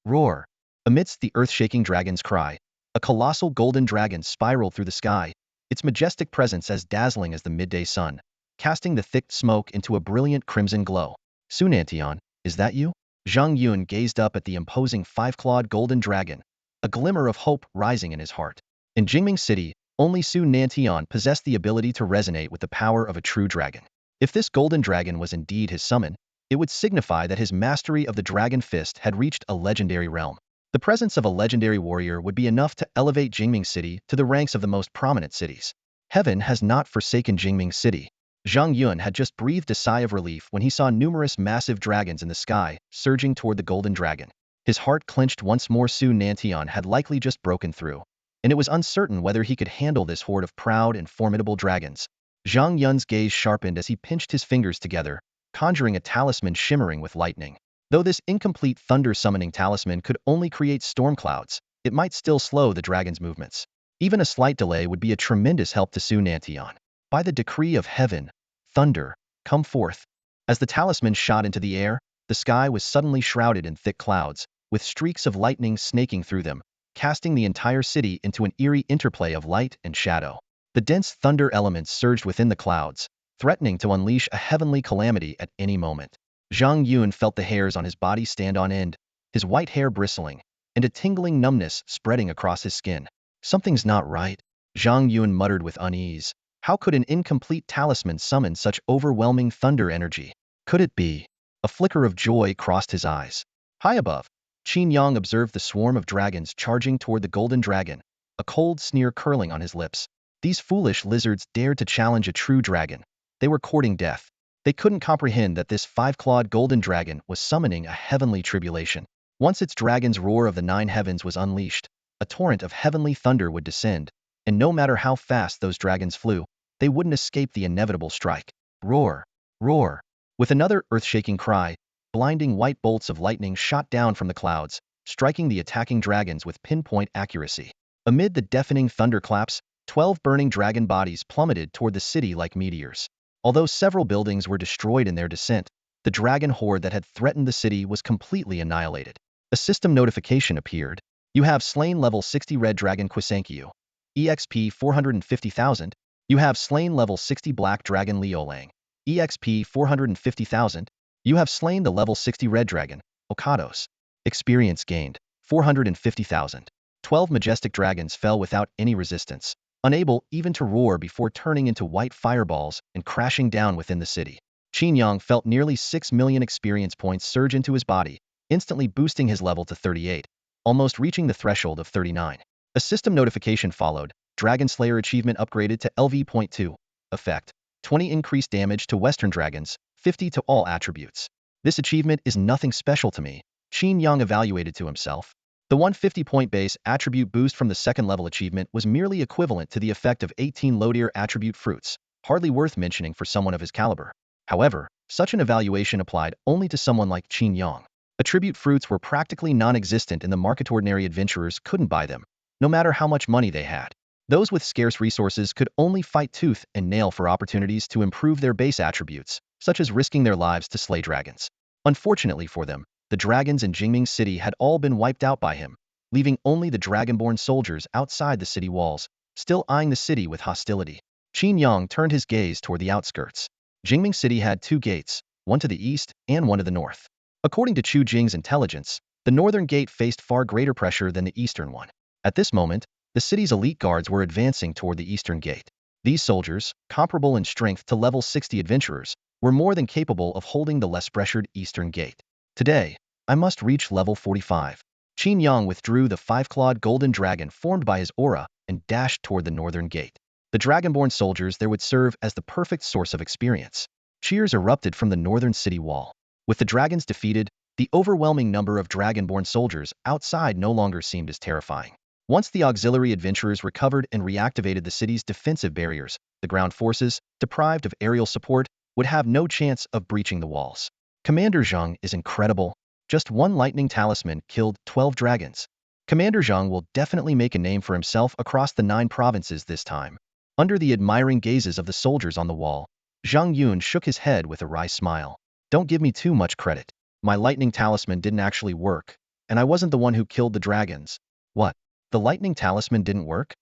Roar. Amidst the earth-shaking dragon's cry, a colossal golden dragon spiraled through the sky, its majestic presence as dazzling as the midday sun, casting the thick smoke into a brilliant crimson glow. Sunantian, is that you? Zhang Yun gazed up at the imposing five-clawed golden dragon, a glimmer of hope rising in his heart. In Jingming City, only Su Nantian possessed the ability to resonate with the power of a true dragon. If this golden dragon was indeed his summon, it would signify that his mastery of the Dragon Fist had reached a legendary realm. The presence of a legendary warrior would be enough to elevate Jingming City to the ranks of the most prominent cities. Heaven has not forsaken Jingming City. Zhang Yun had just breathed a sigh of relief when he saw numerous massive dragons in the sky, surging toward the golden dragon. His heart clenched once more. Su Nantian had likely just broken through, and it was uncertain whether he could handle this horde of proud and formidable dragons. Zhang Yun's gaze sharpened as he pinched his fingers together, conjuring a talisman shimmering with lightning. Though this incomplete thunder-summoning talisman could only create storm clouds, it might still slow the dragon's movements. Even a slight delay would be a tremendous help to Su Nantian. By the decree of heaven, thunder, come forth. As the talisman shot into the air, the sky was suddenly shrouded in thick clouds, with streaks of lightning snaking through them, casting the entire city into an eerie interplay of light and shadow. The dense thunder elements surged within the clouds, threatening to unleash a heavenly calamity at any moment. Zhang Yun felt the hairs on his body stand on end, his white hair bristling, and a tingling numbness spreading across his skin. Something's not right. Zhang Yun muttered with unease. How could an incomplete talisman summon such overwhelming thunder energy? Could it be? A flicker of joy crossed his eyes. High above, Qin Yang observed the swarm of dragons charging toward the golden dragon, a cold sneer curling on his lips. These foolish lizards dared to challenge a true dragon. They were courting death. They couldn't comprehend that this five-clawed golden dragon was summoning a heavenly tribulation. Once its dragon's roar of the nine heavens was unleashed, a torrent of heavenly thunder would descend, and no matter how fast those dragons flew, they wouldn't escape the inevitable strike. Roar! Roar! With another earth-shaking cry, blinding white bolts of lightning shot down from the clouds, striking the attacking dragons with pinpoint accuracy. Amid the deafening thunderclaps, 12 burning dragon bodies plummeted toward the city like meteors. Although several buildings were destroyed in their descent, the dragon horde that had threatened the city was completely annihilated. A system notification appeared. You have slain level 60 red dragon Quisankyu. EXP 450,000. You have slain level 60 black dragon Liulang. EXP 450,000. You have slain the level 60 red dragon, Okados. Experience gained, 450,000. 12 majestic dragons fell without any resistance, unable even to roar before turning into white fireballs and crashing down within the city. Qin Yang felt nearly 6 million experience points surge into his body, instantly boosting his level to 38, almost reaching the threshold of 39. A system notification followed. Dragon Slayer achievement upgraded to LV.2. Effect: 20 increased damage to Western dragons, 50 to all attributes. This achievement is nothing special to me, Qin Yang evaluated to himself. The 150-point base attribute boost from the second level achievement was merely equivalent to the effect of 18 low-tier attribute fruits, hardly worth mentioning for someone of his caliber. However, such an evaluation applied only to someone like Qin Yang. Attribute fruits were practically non-existent and the market-ordinary adventurers couldn't buy them, no matter how much money they had. Those with scarce resources could only fight tooth and nail for opportunities to improve their base attributes, such as risking their lives to slay dragons. Unfortunately for them, the dragons in Jingming City had all been wiped out by him, leaving only the dragonborn soldiers outside the city walls, still eyeing the city with hostility. Qin Yang turned his gaze toward the outskirts. Jingming City had two gates, one to the east and one to the north. According to Chu Jing's intelligence, the northern gate faced far greater pressure than the eastern one. At this moment, the city's elite guards were advancing toward the eastern gate. These soldiers, comparable in strength to level 60 adventurers, were more than capable of holding the less pressured eastern gate. Today, I must reach level 45. Qin Yang withdrew the five-clawed golden dragon formed by his aura and dashed toward the northern gate. The dragonborn soldiers there would serve as the perfect source of experience. Cheers erupted from the northern city wall. With the dragons defeated, the overwhelming number of dragonborn soldiers outside no longer seemed as terrifying. Once the auxiliary adventurers recovered and reactivated the city's defensive barriers, the ground forces, deprived of aerial support, would have no chance of breaching the walls. Commander Zhang is incredible. Just one lightning talisman killed 12 dragons. Commander Zhang will definitely make a name for himself across the 9 provinces this time. Under the admiring gazes of the soldiers on the wall, Zhang Yun shook his head with a wry smile. Don't give me too much credit. My lightning talisman didn't actually work, and I wasn't the one who killed the dragons. What? The lightning talisman didn't work?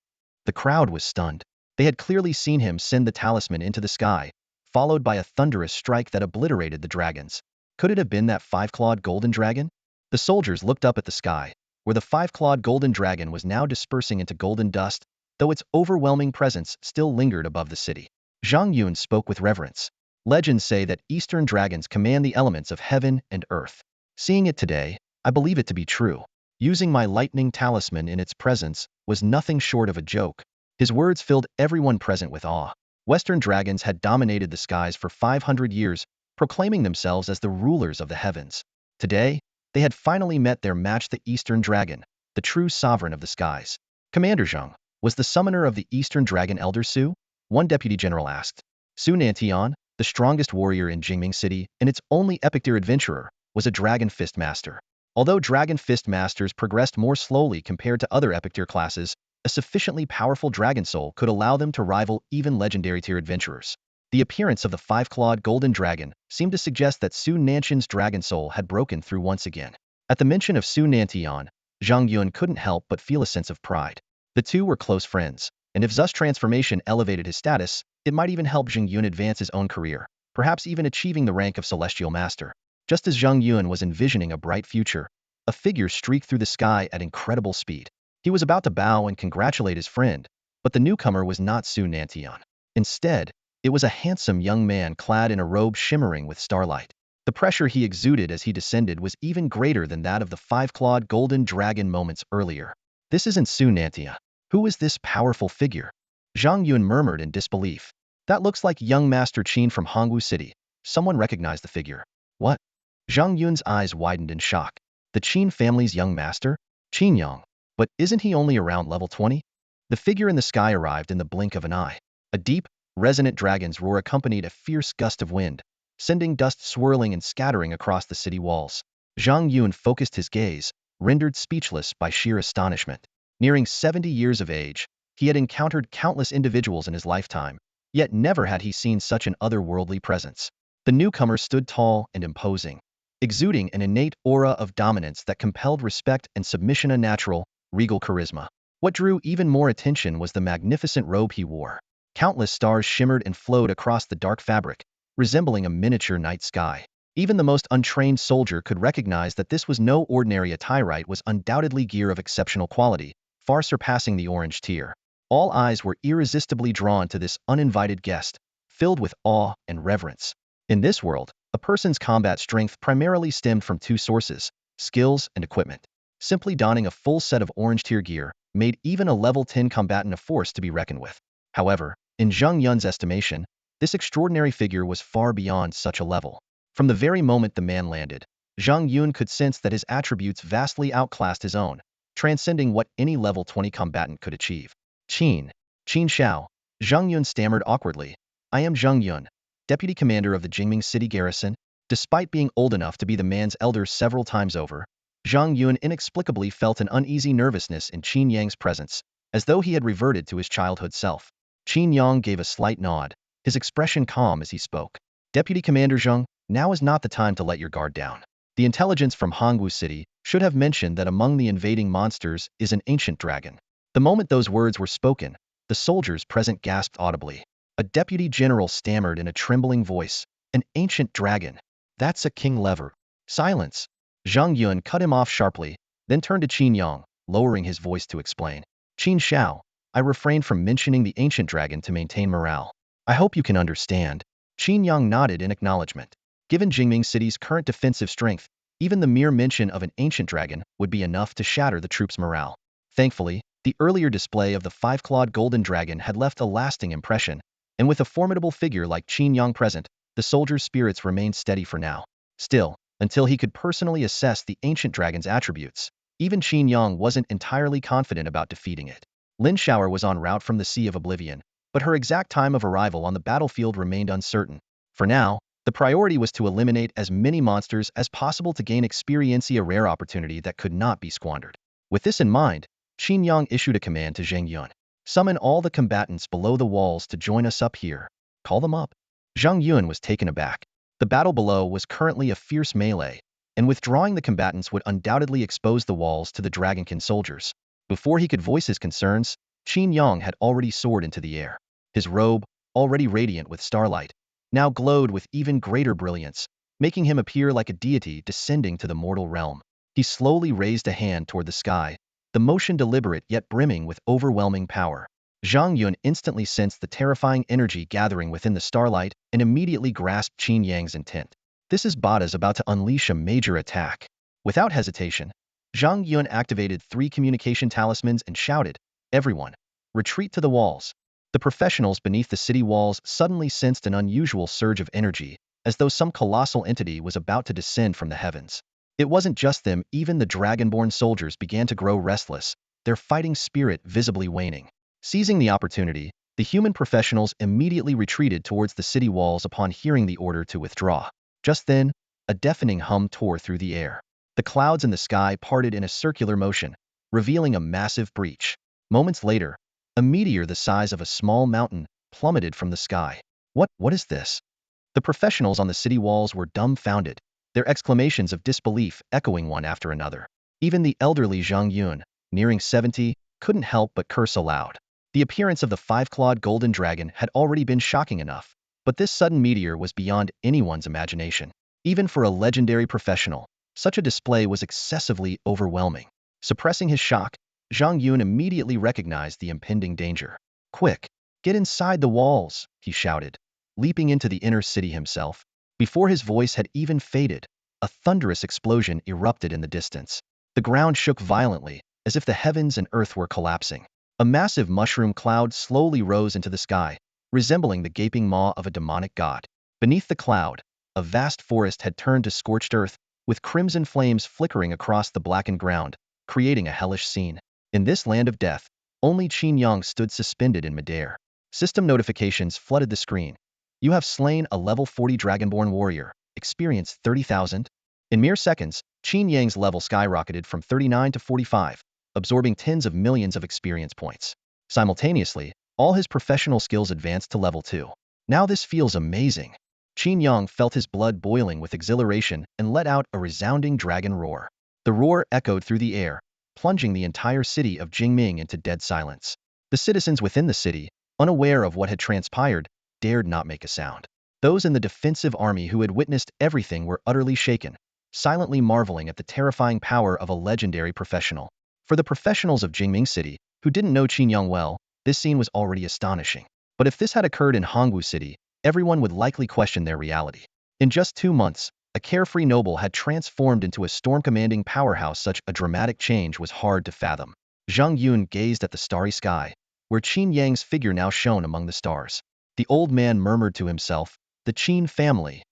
The crowd was stunned. They had clearly seen him send the talisman into the sky, followed by a thunderous strike that obliterated the dragons. Could it have been that five-clawed golden dragon? The soldiers looked up at the sky, where the five-clawed golden dragon was now dispersing into golden dust, though its overwhelming presence still lingered above the city. Zhang Yun spoke with reverence. Legends say that eastern dragons command the elements of heaven and earth. Seeing it today, I believe it to be true. Using my lightning talisman in its presence was nothing short of a joke. His words filled everyone present with awe. Western dragons had dominated the skies for 500 years, proclaiming themselves as the rulers of the heavens. Today, they had finally met their match, the Eastern Dragon, the true sovereign of the skies. Commander Zhang, was the summoner of the Eastern Dragon Elder Su? One deputy general asked. Su Nantian, the strongest warrior in Jingming City and its only epic tier adventurer, was a Dragon Fist Master. Although Dragon Fist Masters progressed more slowly compared to other epic tier classes, a sufficiently powerful Dragon Soul could allow them to rival even legendary tier adventurers. The appearance of the five-clawed golden dragon seemed to suggest that Su Nantian's Dragon Soul had broken through once again. At the mention of Su Nantian, Zhang Yun couldn't help but feel a sense of pride. The two were close friends, and if Zu's transformation elevated his status, it might even help Zhang Yun advance his own career, perhaps even achieving the rank of Celestial Master. Just as Zhang Yun was envisioning a bright future, a figure streaked through the sky at incredible speed. He was about to bow and congratulate his friend, But the newcomer was not Su Nantian. Instead, it was a handsome young man clad in a robe shimmering with starlight. The pressure he exuded as he descended was even greater than that of the five-clawed golden dragon moments earlier. This isn't Su Nantia. Who is this powerful figure? Zhang Yun murmured in disbelief. That looks like young Master Qin from Hongwu City. Someone recognized the figure. What? Zhang Yun's eyes widened in shock. The Qin family's young master? Qin Yang. But isn't he only around level 20? The figure in the sky arrived in the blink of an eye. A deep, resonant dragon's roar accompanied a fierce gust of wind, sending dust swirling and scattering across the city walls. Zhang Yun focused his gaze, rendered speechless by sheer astonishment. Nearing 70 years of age, he had encountered countless individuals in his lifetime, yet never had he seen such an otherworldly presence. The newcomer stood tall and imposing, exuding an innate aura of dominance that compelled respect and submission, a natural, regal charisma. What drew even more attention was the magnificent robe he wore. Countless stars shimmered and flowed across the dark fabric, resembling a miniature night sky. Even the most untrained soldier could recognize that this was no ordinary attire. It was undoubtedly gear of exceptional quality, far surpassing the orange tier. All eyes were irresistibly drawn to this uninvited guest, filled with awe and reverence. In this world, a person's combat strength primarily stemmed from two sources: skills and equipment. Simply donning a full set of orange tier gear made even a level 10 combatant a force to be reckoned with. However, in Zhang Yun's estimation, this extraordinary figure was far beyond such a level. From the very moment the man landed, Zhang Yun could sense that his attributes vastly outclassed his own, transcending what any level 20 combatant could achieve. Qin Xiao, Zhang Yun stammered awkwardly. I am Zhang Yun, deputy commander of the Jingming City garrison. Despite being old enough to be the man's elder several times over, Zhang Yun inexplicably felt an uneasy nervousness in Qin Yang's presence, as though he had reverted to his childhood self. Qin Yang gave a slight nod, his expression calm as he spoke. Deputy Commander Zhang, now is not the time to let your guard down. The intelligence from Hongwu City should have mentioned that among the invading monsters is an ancient dragon. The moment those words were spoken, the soldiers present gasped audibly. A deputy general stammered in a trembling voice, an ancient dragon. That's a king lever. Silence. Zhang Yun cut him off sharply, then turned to Qin Yang, lowering his voice to explain. Qin Xiao, I refrained from mentioning the ancient dragon to maintain morale. I hope you can understand. Qin Yang nodded in acknowledgement. Given Jingming City's current defensive strength, even the mere mention of an ancient dragon would be enough to shatter the troops' morale. Thankfully, the earlier display of the five-clawed golden dragon had left a lasting impression, and with a formidable figure like Qin Yang present, the soldiers' spirits remained steady for now. Still, until he could personally assess the ancient dragon's attributes, even Qin Yang wasn't entirely confident about defeating it. Lin Shower was en route from the Sea of Oblivion, but her exact time of arrival on the battlefield remained uncertain. For now, the priority was to eliminate as many monsters as possible to gain experience, a rare opportunity that could not be squandered. With this in mind, Qin Yang issued a command to Zhang Yun. Summon all the combatants below the walls to join us up here. Call them up. Zhang Yun was taken aback. The battle below was currently a fierce melee, and withdrawing the combatants would undoubtedly expose the walls to the Dragonkin soldiers. Before he could voice his concerns, Qin Yang had already soared into the air. His robe, already radiant with starlight, now glowed with even greater brilliance, making him appear like a deity descending to the mortal realm. He slowly raised a hand toward the sky, the motion deliberate yet brimming with overwhelming power. Zhang Yun instantly sensed the terrifying energy gathering within the starlight and immediately grasped Qin Yang's intent. This is Bada's about to unleash a major attack. Without hesitation, Zhang Yun activated 3 communication talismans and shouted, Everyone, retreat to the walls. The professionals beneath the city walls suddenly sensed an unusual surge of energy, as though some colossal entity was about to descend from the heavens. It wasn't just them, even the dragonborn soldiers began to grow restless, their fighting spirit visibly waning. Seizing the opportunity, the human professionals immediately retreated towards the city walls upon hearing the order to withdraw. Just then, a deafening hum tore through the air. The clouds in the sky parted in a circular motion, revealing a massive breach. Moments later, a meteor the size of a small mountain plummeted from the sky. What is this? The professionals on the city walls were dumbfounded, their exclamations of disbelief echoing one after another. Even the elderly Zhang Yun, nearing 70, couldn't help but curse aloud. The appearance of the five-clawed golden dragon had already been shocking enough, but this sudden meteor was beyond anyone's imagination. Even for a legendary professional, such a display was excessively overwhelming. Suppressing his shock, Zhang Yun immediately recognized the impending danger. Quick, get inside the walls, he shouted, leaping into the inner city himself. Before his voice had even faded, a thunderous explosion erupted in the distance. The ground shook violently, as if the heavens and earth were collapsing. A massive mushroom cloud slowly rose into the sky, resembling the gaping maw of a demonic god. Beneath the cloud, a vast forest had turned to scorched earth, with crimson flames flickering across the blackened ground, creating a hellish scene. In this land of death, only Qin Yang stood suspended in midair. System notifications flooded the screen. You have slain a level 40 Dragonborn warrior, experience 30,000. In mere seconds, Qin Yang's level skyrocketed from 39 to 45, absorbing tens of millions of experience points. Simultaneously, all his professional skills advanced to level 2. Now this feels amazing. Qin Yang felt his blood boiling with exhilaration and let out a resounding dragon roar. The roar echoed through the air, plunging the entire city of Jingming into dead silence. The citizens within the city, unaware of what had transpired, dared not make a sound. Those in the defensive army who had witnessed everything were utterly shaken, silently marveling at the terrifying power of a legendary professional. For the professionals of Jingming City, who didn't know Qin Yang well, this scene was already astonishing. But if this had occurred in Hongwu City, everyone would likely question their reality. In just 2 months, a carefree noble had transformed into a storm-commanding powerhouse. Such a dramatic change was hard to fathom. Zhang Yun gazed at the starry sky, where Qin Yang's figure now shone among the stars. The old man murmured to himself, "The Qin family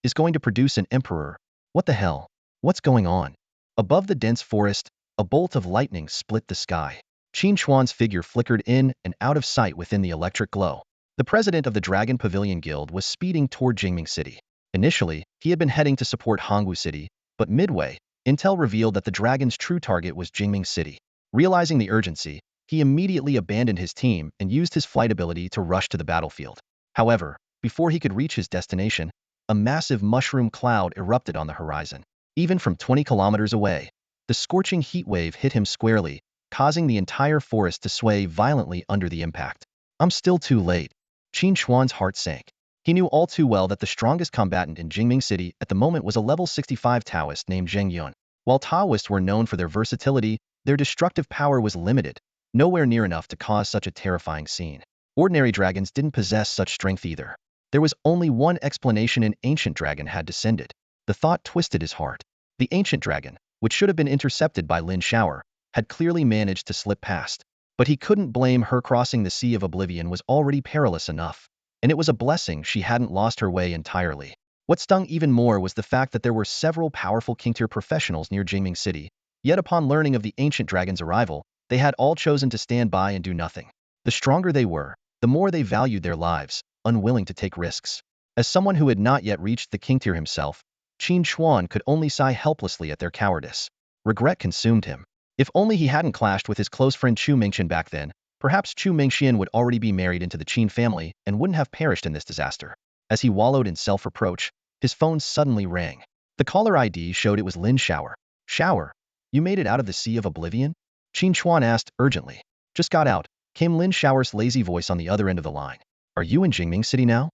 is going to produce an emperor. What the hell? What's going on?" Above the dense forest, a bolt of lightning split the sky. Qin Chuan's figure flickered in and out of sight within the electric glow. The president of the Dragon Pavilion Guild was speeding toward Jingming City. Initially, he had been heading to support Hongwu City, but midway, intel revealed that the dragon's true target was Jingming City. Realizing the urgency, he immediately abandoned his team and used his flight ability to rush to the battlefield. However, before he could reach his destination, a massive mushroom cloud erupted on the horizon. Even from 20 kilometers away, the scorching heat wave hit him squarely, causing the entire forest to sway violently under the impact. I'm still too late. Qin Chuan's heart sank. He knew all too well that the strongest combatant in Jingming City at the moment was a level 65 Taoist named Zheng Yun. While Taoists were known for their versatility, their destructive power was limited, nowhere near enough to cause such a terrifying scene. Ordinary dragons didn't possess such strength either. There was only one explanation: an ancient dragon had descended. The thought twisted his heart. The ancient dragon, which should have been intercepted by Lin Shower, had clearly managed to slip past. But he couldn't blame her. Crossing the Sea of Oblivion was already perilous enough, and it was a blessing she hadn't lost her way entirely. What stung even more was the fact that there were several powerful King-tier professionals near Jingming City, yet upon learning of the ancient dragon's arrival, they had all chosen to stand by and do nothing. The stronger they were, the more they valued their lives, unwilling to take risks. As someone who had not yet reached the King-tier himself, Qin Chuan could only sigh helplessly at their cowardice. Regret consumed him. If only he hadn't clashed with his close friend Chu Mingxian back then, perhaps Chu Mingxian would already be married into the Qin family and wouldn't have perished in this disaster. As he wallowed in self-reproach, his phone suddenly rang. The caller ID showed it was Lin Shower. "Shower, you made it out of the Sea of Oblivion?" Qin Chuan asked urgently. "Just got out," came Lin Shower's lazy voice on the other end of the line. "Are you in Jingming City now?"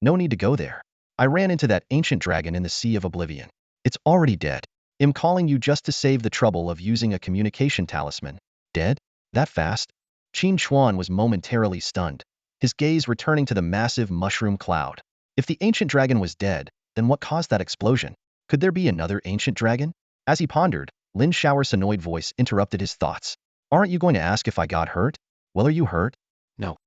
"No need to go there. I ran into that ancient dragon in the Sea of Oblivion. It's already dead. I'm calling you just to save the trouble of using a communication talisman." "Dead? That fast?" Qin Chuan was momentarily stunned, his gaze returning to the massive mushroom cloud. If the ancient dragon was dead, then what caused that explosion? Could there be another ancient dragon? As he pondered, Lin Shower's annoyed voice interrupted his thoughts. "Aren't you going to ask if I got hurt?" "Well, are you hurt?" "No."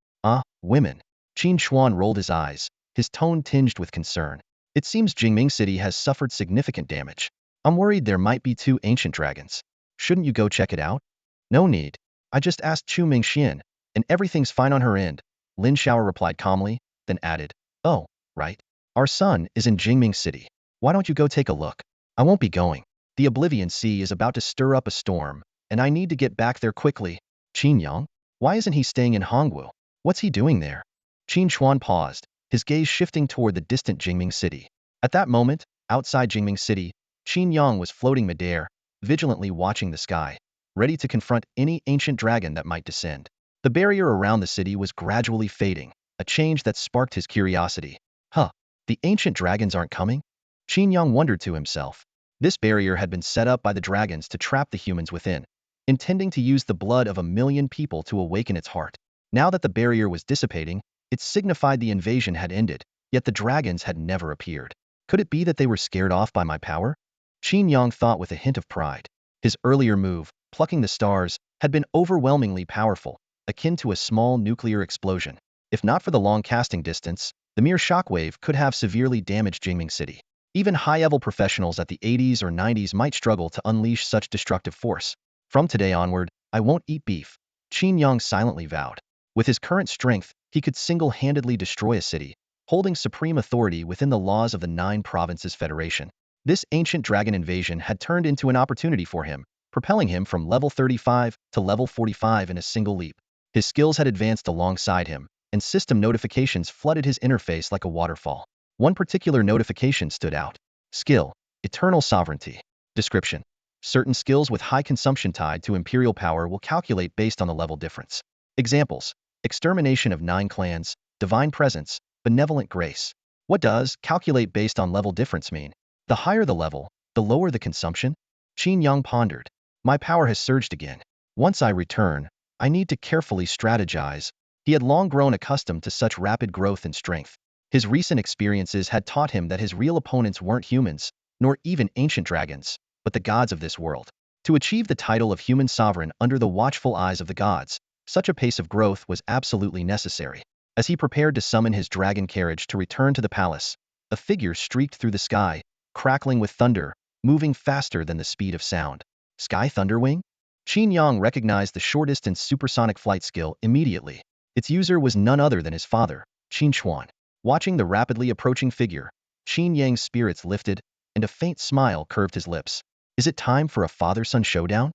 Women." Qin Chuan rolled his eyes, his tone tinged with concern. "It seems Jingming City has suffered significant damage. I'm worried there might be 2 ancient dragons. Shouldn't you go check it out?" "No need. I just asked Chu Mingxian, and everything's fine on her end," Lin Shower replied calmly, then added, "Oh, right. Our son is in Jingming City. Why don't you go take a look?" "I won't be going. The Oblivion Sea is about to stir up a storm, and I need to get back there quickly." "Qin Yang? Why isn't he staying in Hongwu? What's he doing there?" Qin Chuan paused, his gaze shifting toward the distant Jingming City. At that moment, outside Jingming City, Qin Yang was floating midair, vigilantly watching the sky, ready to confront any ancient dragon that might descend. The barrier around the city was gradually fading, a change that sparked his curiosity. The ancient dragons aren't coming? Qin Yang wondered to himself. This barrier had been set up by the dragons to trap the humans within, intending to use the blood of 1 million people to awaken its heart. Now that the barrier was dissipating, it signified the invasion had ended, yet the dragons had never appeared. Could it be that they were scared off by my power? Qin Yang thought with a hint of pride. His earlier move, plucking the stars, had been overwhelmingly powerful, akin to a small nuclear explosion. If not for the long casting distance, the mere shockwave could have severely damaged Jingming City. Even high-level professionals at the 80s or 90s might struggle to unleash such destructive force. From today onward, I won't eat beef, Qin Yang silently vowed. With his current strength, he could single-handedly destroy a city, holding supreme authority within the laws of the 9 Provinces Federation. This ancient dragon invasion had turned into an opportunity for him, propelling him from level 35 to level 45 in a single leap. His skills had advanced alongside him, and system notifications flooded his interface like a waterfall. One particular notification stood out. Skill: Eternal Sovereignty. Description: certain skills with high consumption tied to Imperial power will calculate based on the level difference. Examples: Extermination of 9 clans, Divine Presence, Benevolent Grace. What does calculate based on level difference mean? The higher the level, the lower the consumption? Qin Yang pondered. My power has surged again. Once I return, I need to carefully strategize. He had long grown accustomed to such rapid growth and strength. His recent experiences had taught him that his real opponents weren't humans, nor even ancient dragons, but the gods of this world. To achieve the title of human sovereign under the watchful eyes of the gods, such a pace of growth was absolutely necessary. As he prepared to summon his dragon carriage to return to the palace, a figure streaked through the sky, crackling with thunder, moving faster than the speed of sound. Sky Thunderwing? Qin Yang recognized the shortest and supersonic flight skill immediately. Its user was none other than his father, Qin Chuan. Watching the rapidly approaching figure, Qin Yang's spirits lifted, and a faint smile curved his lips. Is it time for a father-son showdown?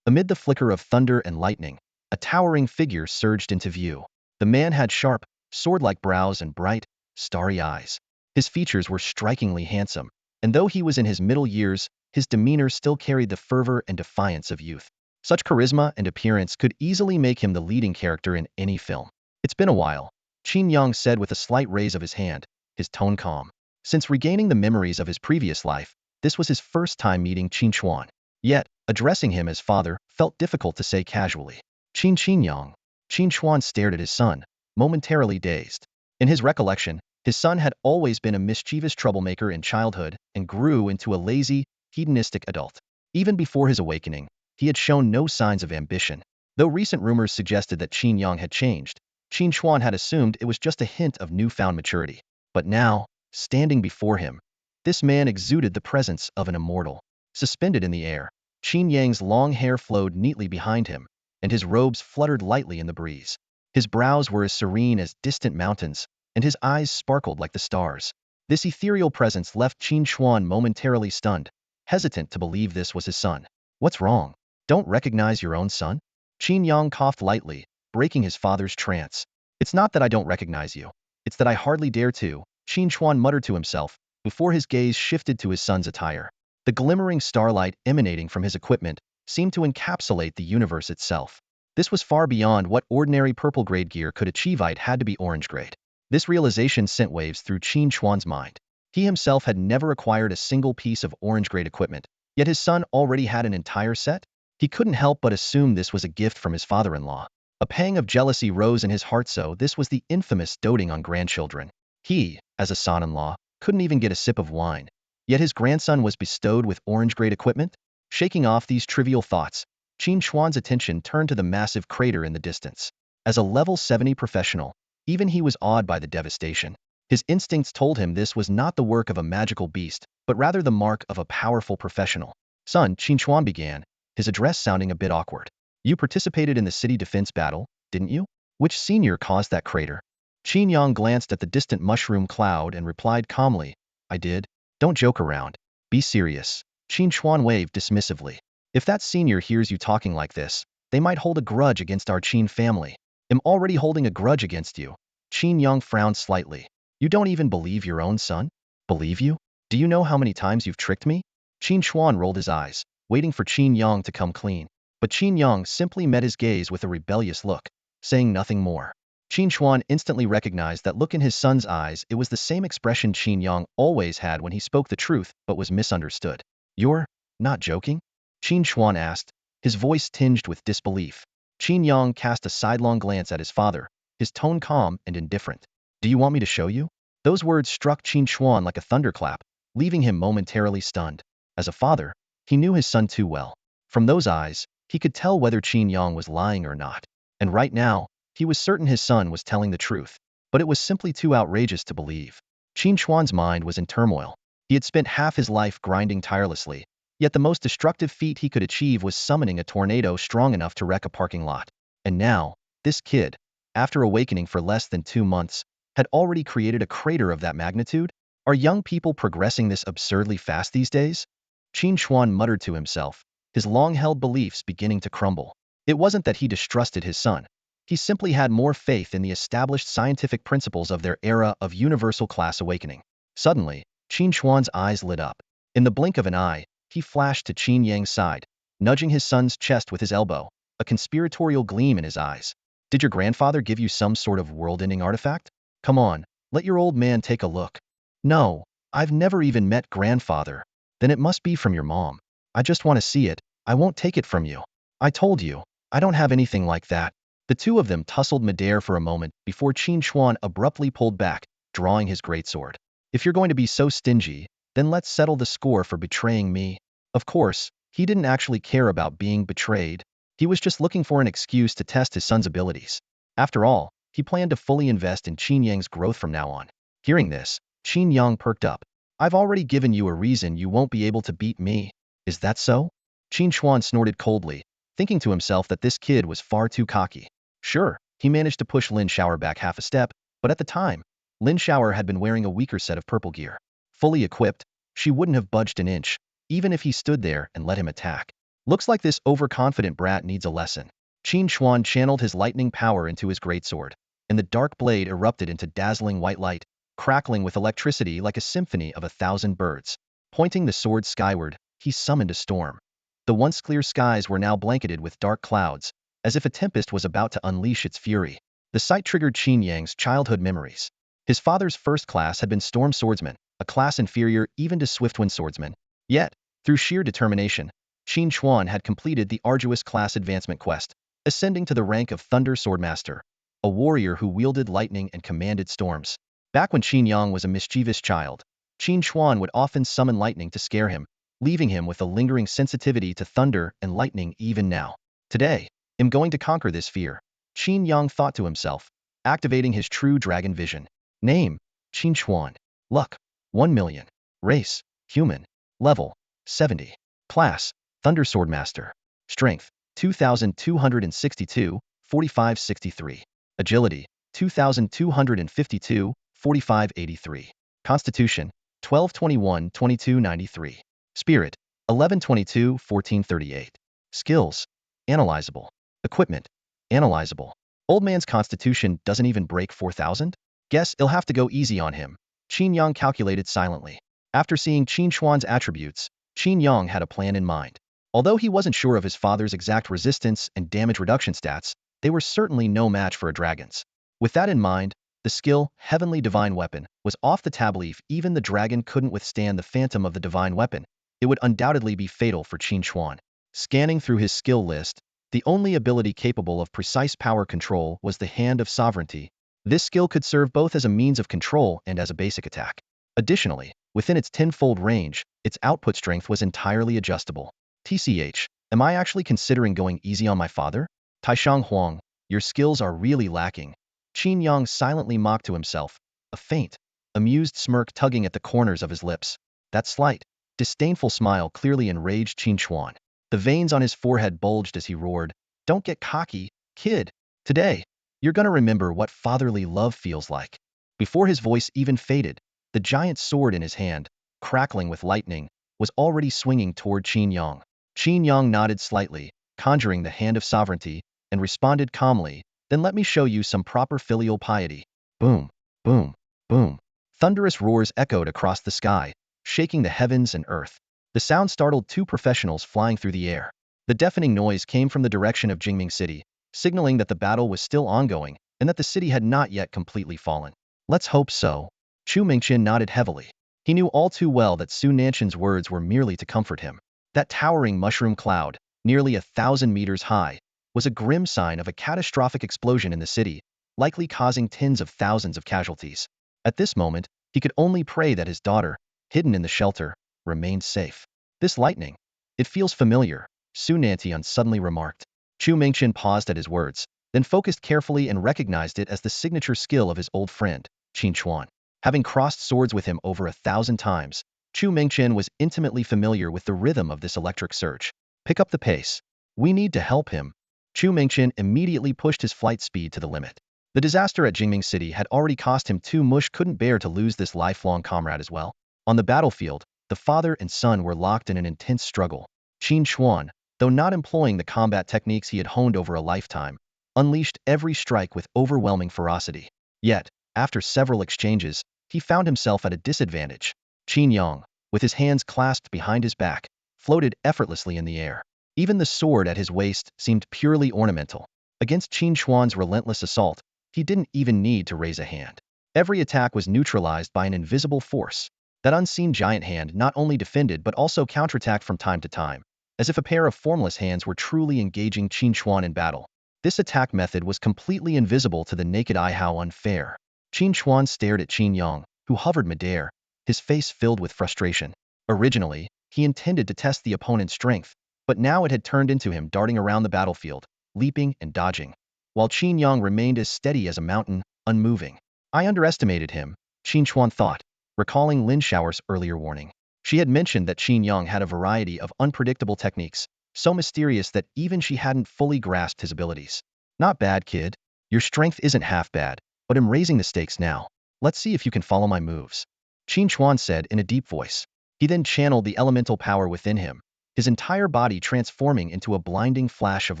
Amid the flicker of thunder and lightning, a towering figure surged into view. The man had sharp, sword-like brows and bright, starry eyes. His features were strikingly handsome, and though he was in his middle years, his demeanor still carried the fervor and defiance of youth. Such charisma and appearance could easily make him the leading character in any film. It's been a while, Qin Yang said with a slight raise of his hand, his tone calm. Since regaining the memories of his previous life, this was his first time meeting Qin Chuan. Yet, addressing him as father felt difficult to say casually. Qin Yang. Qin Chuan stared at his son, momentarily dazed. In his recollection, his son had always been a mischievous troublemaker in childhood and grew into a lazy, hedonistic adult. Even before his awakening, he had shown no signs of ambition. Though recent rumors suggested that Qin Yang had changed, Qin Chuan had assumed it was just a hint of newfound maturity. But now, standing before him, this man exuded the presence of an immortal. Suspended in the air, Qin Yang's long hair flowed neatly behind him, and his robes fluttered lightly in the breeze. His brows were as serene as distant mountains, and his eyes sparkled like the stars. This ethereal presence left Qin Chuan momentarily stunned, hesitant to believe this was his son. What's wrong? Don't recognize your own son? Qin Yang coughed lightly, breaking his father's trance. It's not that I don't recognize you. It's that I hardly dare to, Qin Chuan muttered to himself, before his gaze shifted to his son's attire. The glimmering starlight emanating from his equipment seemed to encapsulate the universe itself. This was far beyond what ordinary purple-grade gear could achieve. It had to be orange-grade. This realization sent waves through Qin Chuan's mind. He himself had never acquired a single piece of orange-grade equipment, yet his son already had an entire set? He couldn't help but assume this was a gift from his father-in-law. A pang of jealousy rose in his heart, so this was the infamous doting on grandchildren. He, as a son-in-law, couldn't even get a sip of wine, yet his grandson was bestowed with orange-grade equipment? Shaking off these trivial thoughts, Qin Chuan's attention turned to the massive crater in the distance. As a level 70 professional, even he was awed by the devastation. His instincts told him this was not the work of a magical beast, but rather the mark of a powerful professional. Son, Qin Chuan began, his address sounding a bit awkward. You participated in the city defense battle, didn't you? Which senior caused that crater? Qin Yang glanced at the distant mushroom cloud and replied calmly, I did. Don't joke around. Be serious. Qin Chuan waved dismissively. If that senior hears you talking like this, they might hold a grudge against our Qin family. I'm already holding a grudge against you. Qin Yang frowned slightly. You don't even believe your own son? Believe you? Do you know how many times you've tricked me? Qin Chuan rolled his eyes, waiting for Qin Yang to come clean. But Qin Yang simply met his gaze with a rebellious look, saying nothing more. Qin Chuan instantly recognized that look in his son's eyes. It was the same expression Qin Yang always had when he spoke the truth but was misunderstood. You're not joking? Qin Chuan asked, his voice tinged with disbelief. Qin Yang cast a sidelong glance at his father, his tone calm and indifferent. Do you want me to show you? Those words struck Qin Xuan like a thunderclap, leaving him momentarily stunned. As a father, he knew his son too well. From those eyes, he could tell whether Qin Yang was lying or not. And right now, he was certain his son was telling the truth. But it was simply too outrageous to believe. Qin Xuan's mind was in turmoil. He had spent half his life grinding tirelessly, yet the most destructive feat he could achieve was summoning a tornado strong enough to wreck a parking lot. And now, this kid, after awakening for less than 2 months, had already created a crater of that magnitude? Are young people progressing this absurdly fast these days? Qin Xuan muttered to himself, his long-held beliefs beginning to crumble. It wasn't that he distrusted his son. He simply had more faith in the established scientific principles of their era of universal class awakening. Suddenly, Qin Xuan's eyes lit up. In the blink of an eye, he flashed to Qin Yang's side, nudging his son's chest with his elbow, a conspiratorial gleam in his eyes. Did your grandfather give you some sort of world-ending artifact? Come on, let your old man take a look. No, I've never even met grandfather. Then it must be from your mom. I just want to see it. I won't take it from you. I told you, I don't have anything like that. The two of them tussled midair for a moment before Qin Xuan abruptly pulled back, drawing his greatsword. If you're going to be so stingy, then let's settle the score for betraying me. Of course, he didn't actually care about being betrayed. He was just looking for an excuse to test his son's abilities. After all, he planned to fully invest in Qin Yang's growth from now on. Hearing this, Qin Yang perked up. I've already given you a reason you won't be able to beat me. Is that so? Qin Xuan snorted coldly, thinking to himself that this kid was far too cocky. Sure, he managed to push Lin Shower back half a step, but at the time, Lin Shower had been wearing a weaker set of purple gear. Fully equipped, she wouldn't have budged an inch, even if he stood there and let him attack. Looks like this overconfident brat needs a lesson. Qin Xuan channeled his lightning power into his greatsword, and the dark blade erupted into dazzling white light, crackling with electricity like a symphony of 1,000 birds. Pointing the sword skyward, he summoned a storm. The once clear skies were now blanketed with dark clouds, as if a tempest was about to unleash its fury. The sight triggered Qin Yang's childhood memories. His father's first class had been Storm Swordsman, a class inferior even to Swiftwind Swordsman. Yet, through sheer determination, Qin Xuan had completed the arduous class advancement quest, ascending to the rank of Thunder Swordmaster, a warrior who wielded lightning and commanded storms. Back when Qin Yang was a mischievous child, Qin Xuan would often summon lightning to scare him, leaving him with a lingering sensitivity to thunder and lightning even now. Today, I'm going to conquer this fear, Qin Yang thought to himself, activating his true dragon vision. Name, Qin Xuan. Luck, 1 million. Race, human. Level, 70. Class, Thunder Swordmaster. Strength, 2,262, 4563. Agility, 2,252, 4583. Constitution, 1221, 2293. Spirit, 1122, 1438. Skills, analyzable. Equipment, analyzable. Old man's constitution doesn't even break 4,000? Guess I'll have to go easy on him, Qin Yang calculated silently. After seeing Qin Xuan's attributes, Qin Yang had a plan in mind. Although he wasn't sure of his father's exact resistance and damage reduction stats, they were certainly no match for a dragon's. With that in mind, the skill, Heavenly Divine Weapon, was off the table. If even the dragon couldn't withstand the phantom of the divine weapon, it would undoubtedly be fatal for Qin Xuan. Scanning through his skill list, the only ability capable of precise power control was the Hand of Sovereignty. This skill could serve both as a means of control and as a basic attack. Additionally, within its tenfold range, its output strength was entirely adjustable. TCH, am I actually considering going easy on my father? Taishang Huang, your skills are really lacking. Qin Yang silently mocked to himself, a faint, amused smirk tugging at the corners of his lips. That slight, disdainful smile clearly enraged Qin Xuan. The veins on his forehead bulged as he roared, "Don't get cocky, kid. Today, you're gonna remember what fatherly love feels like." Before his voice even faded, the giant sword in his hand, crackling with lightning, was already swinging toward Qin Yang. Qin Yang nodded slightly, conjuring the Hand of Sovereignty, and responded calmly, "Then let me show you some proper filial piety." Boom, boom, boom. Thunderous roars echoed across the sky, shaking the heavens and earth. The sound startled two professionals flying through the air. The deafening noise came from the direction of Jingming City, signaling that the battle was still ongoing and that the city had not yet completely fallen. Let's hope so. Chu Mingqian nodded heavily. He knew all too well that Su Nanshan's words were merely to comfort him. That towering mushroom cloud, nearly 1,000 meters high, was a grim sign of a catastrophic explosion in the city, likely causing tens of thousands of casualties. At this moment, he could only pray that his daughter, hidden in the shelter, remained safe. This lightning. It feels familiar, Su Nantian suddenly remarked. Chu Mingqian paused at his words, then focused carefully and recognized it as the signature skill of his old friend, Qin Chuan. Having crossed swords with him over 1,000 times, Chu Mingqian was intimately familiar with the rhythm of this electric surge. Pick up the pace. We need to help him. Chu Mingqian immediately pushed his flight speed to the limit. The disaster at Jingming City had already cost him too much, couldn't bear to lose this lifelong comrade as well. On the battlefield, the father and son were locked in an intense struggle. Qin Chuan, though not employing the combat techniques he had honed over a lifetime, unleashed every strike with overwhelming ferocity. Yet, after several exchanges, he found himself at a disadvantage. Qin Yang, with his hands clasped behind his back, floated effortlessly in the air. Even the sword at his waist seemed purely ornamental. Against Qin Chuan's relentless assault, he didn't even need to raise a hand. Every attack was neutralized by an invisible force. That unseen giant hand not only defended but also counterattacked from time to time, as if a pair of formless hands were truly engaging Qin Chuan in battle. This attack method was completely invisible to the naked eye. How unfair. Qin Chuan stared at Qin Yang, who hovered midair, his face filled with frustration. Originally, he intended to test the opponent's strength, but now it had turned into him darting around the battlefield, leaping and dodging, while Qin Yang remained as steady as a mountain, unmoving. I underestimated him, Qin Chuan thought, recalling Lin Shao's earlier warning. She had mentioned that Qin Yang had a variety of unpredictable techniques, so mysterious that even she hadn't fully grasped his abilities. Not bad, kid. Your strength isn't half bad, but I'm raising the stakes now. Let's see if you can follow my moves. Qin Chuan said in a deep voice. He then channeled the elemental power within him, his entire body transforming into a blinding flash of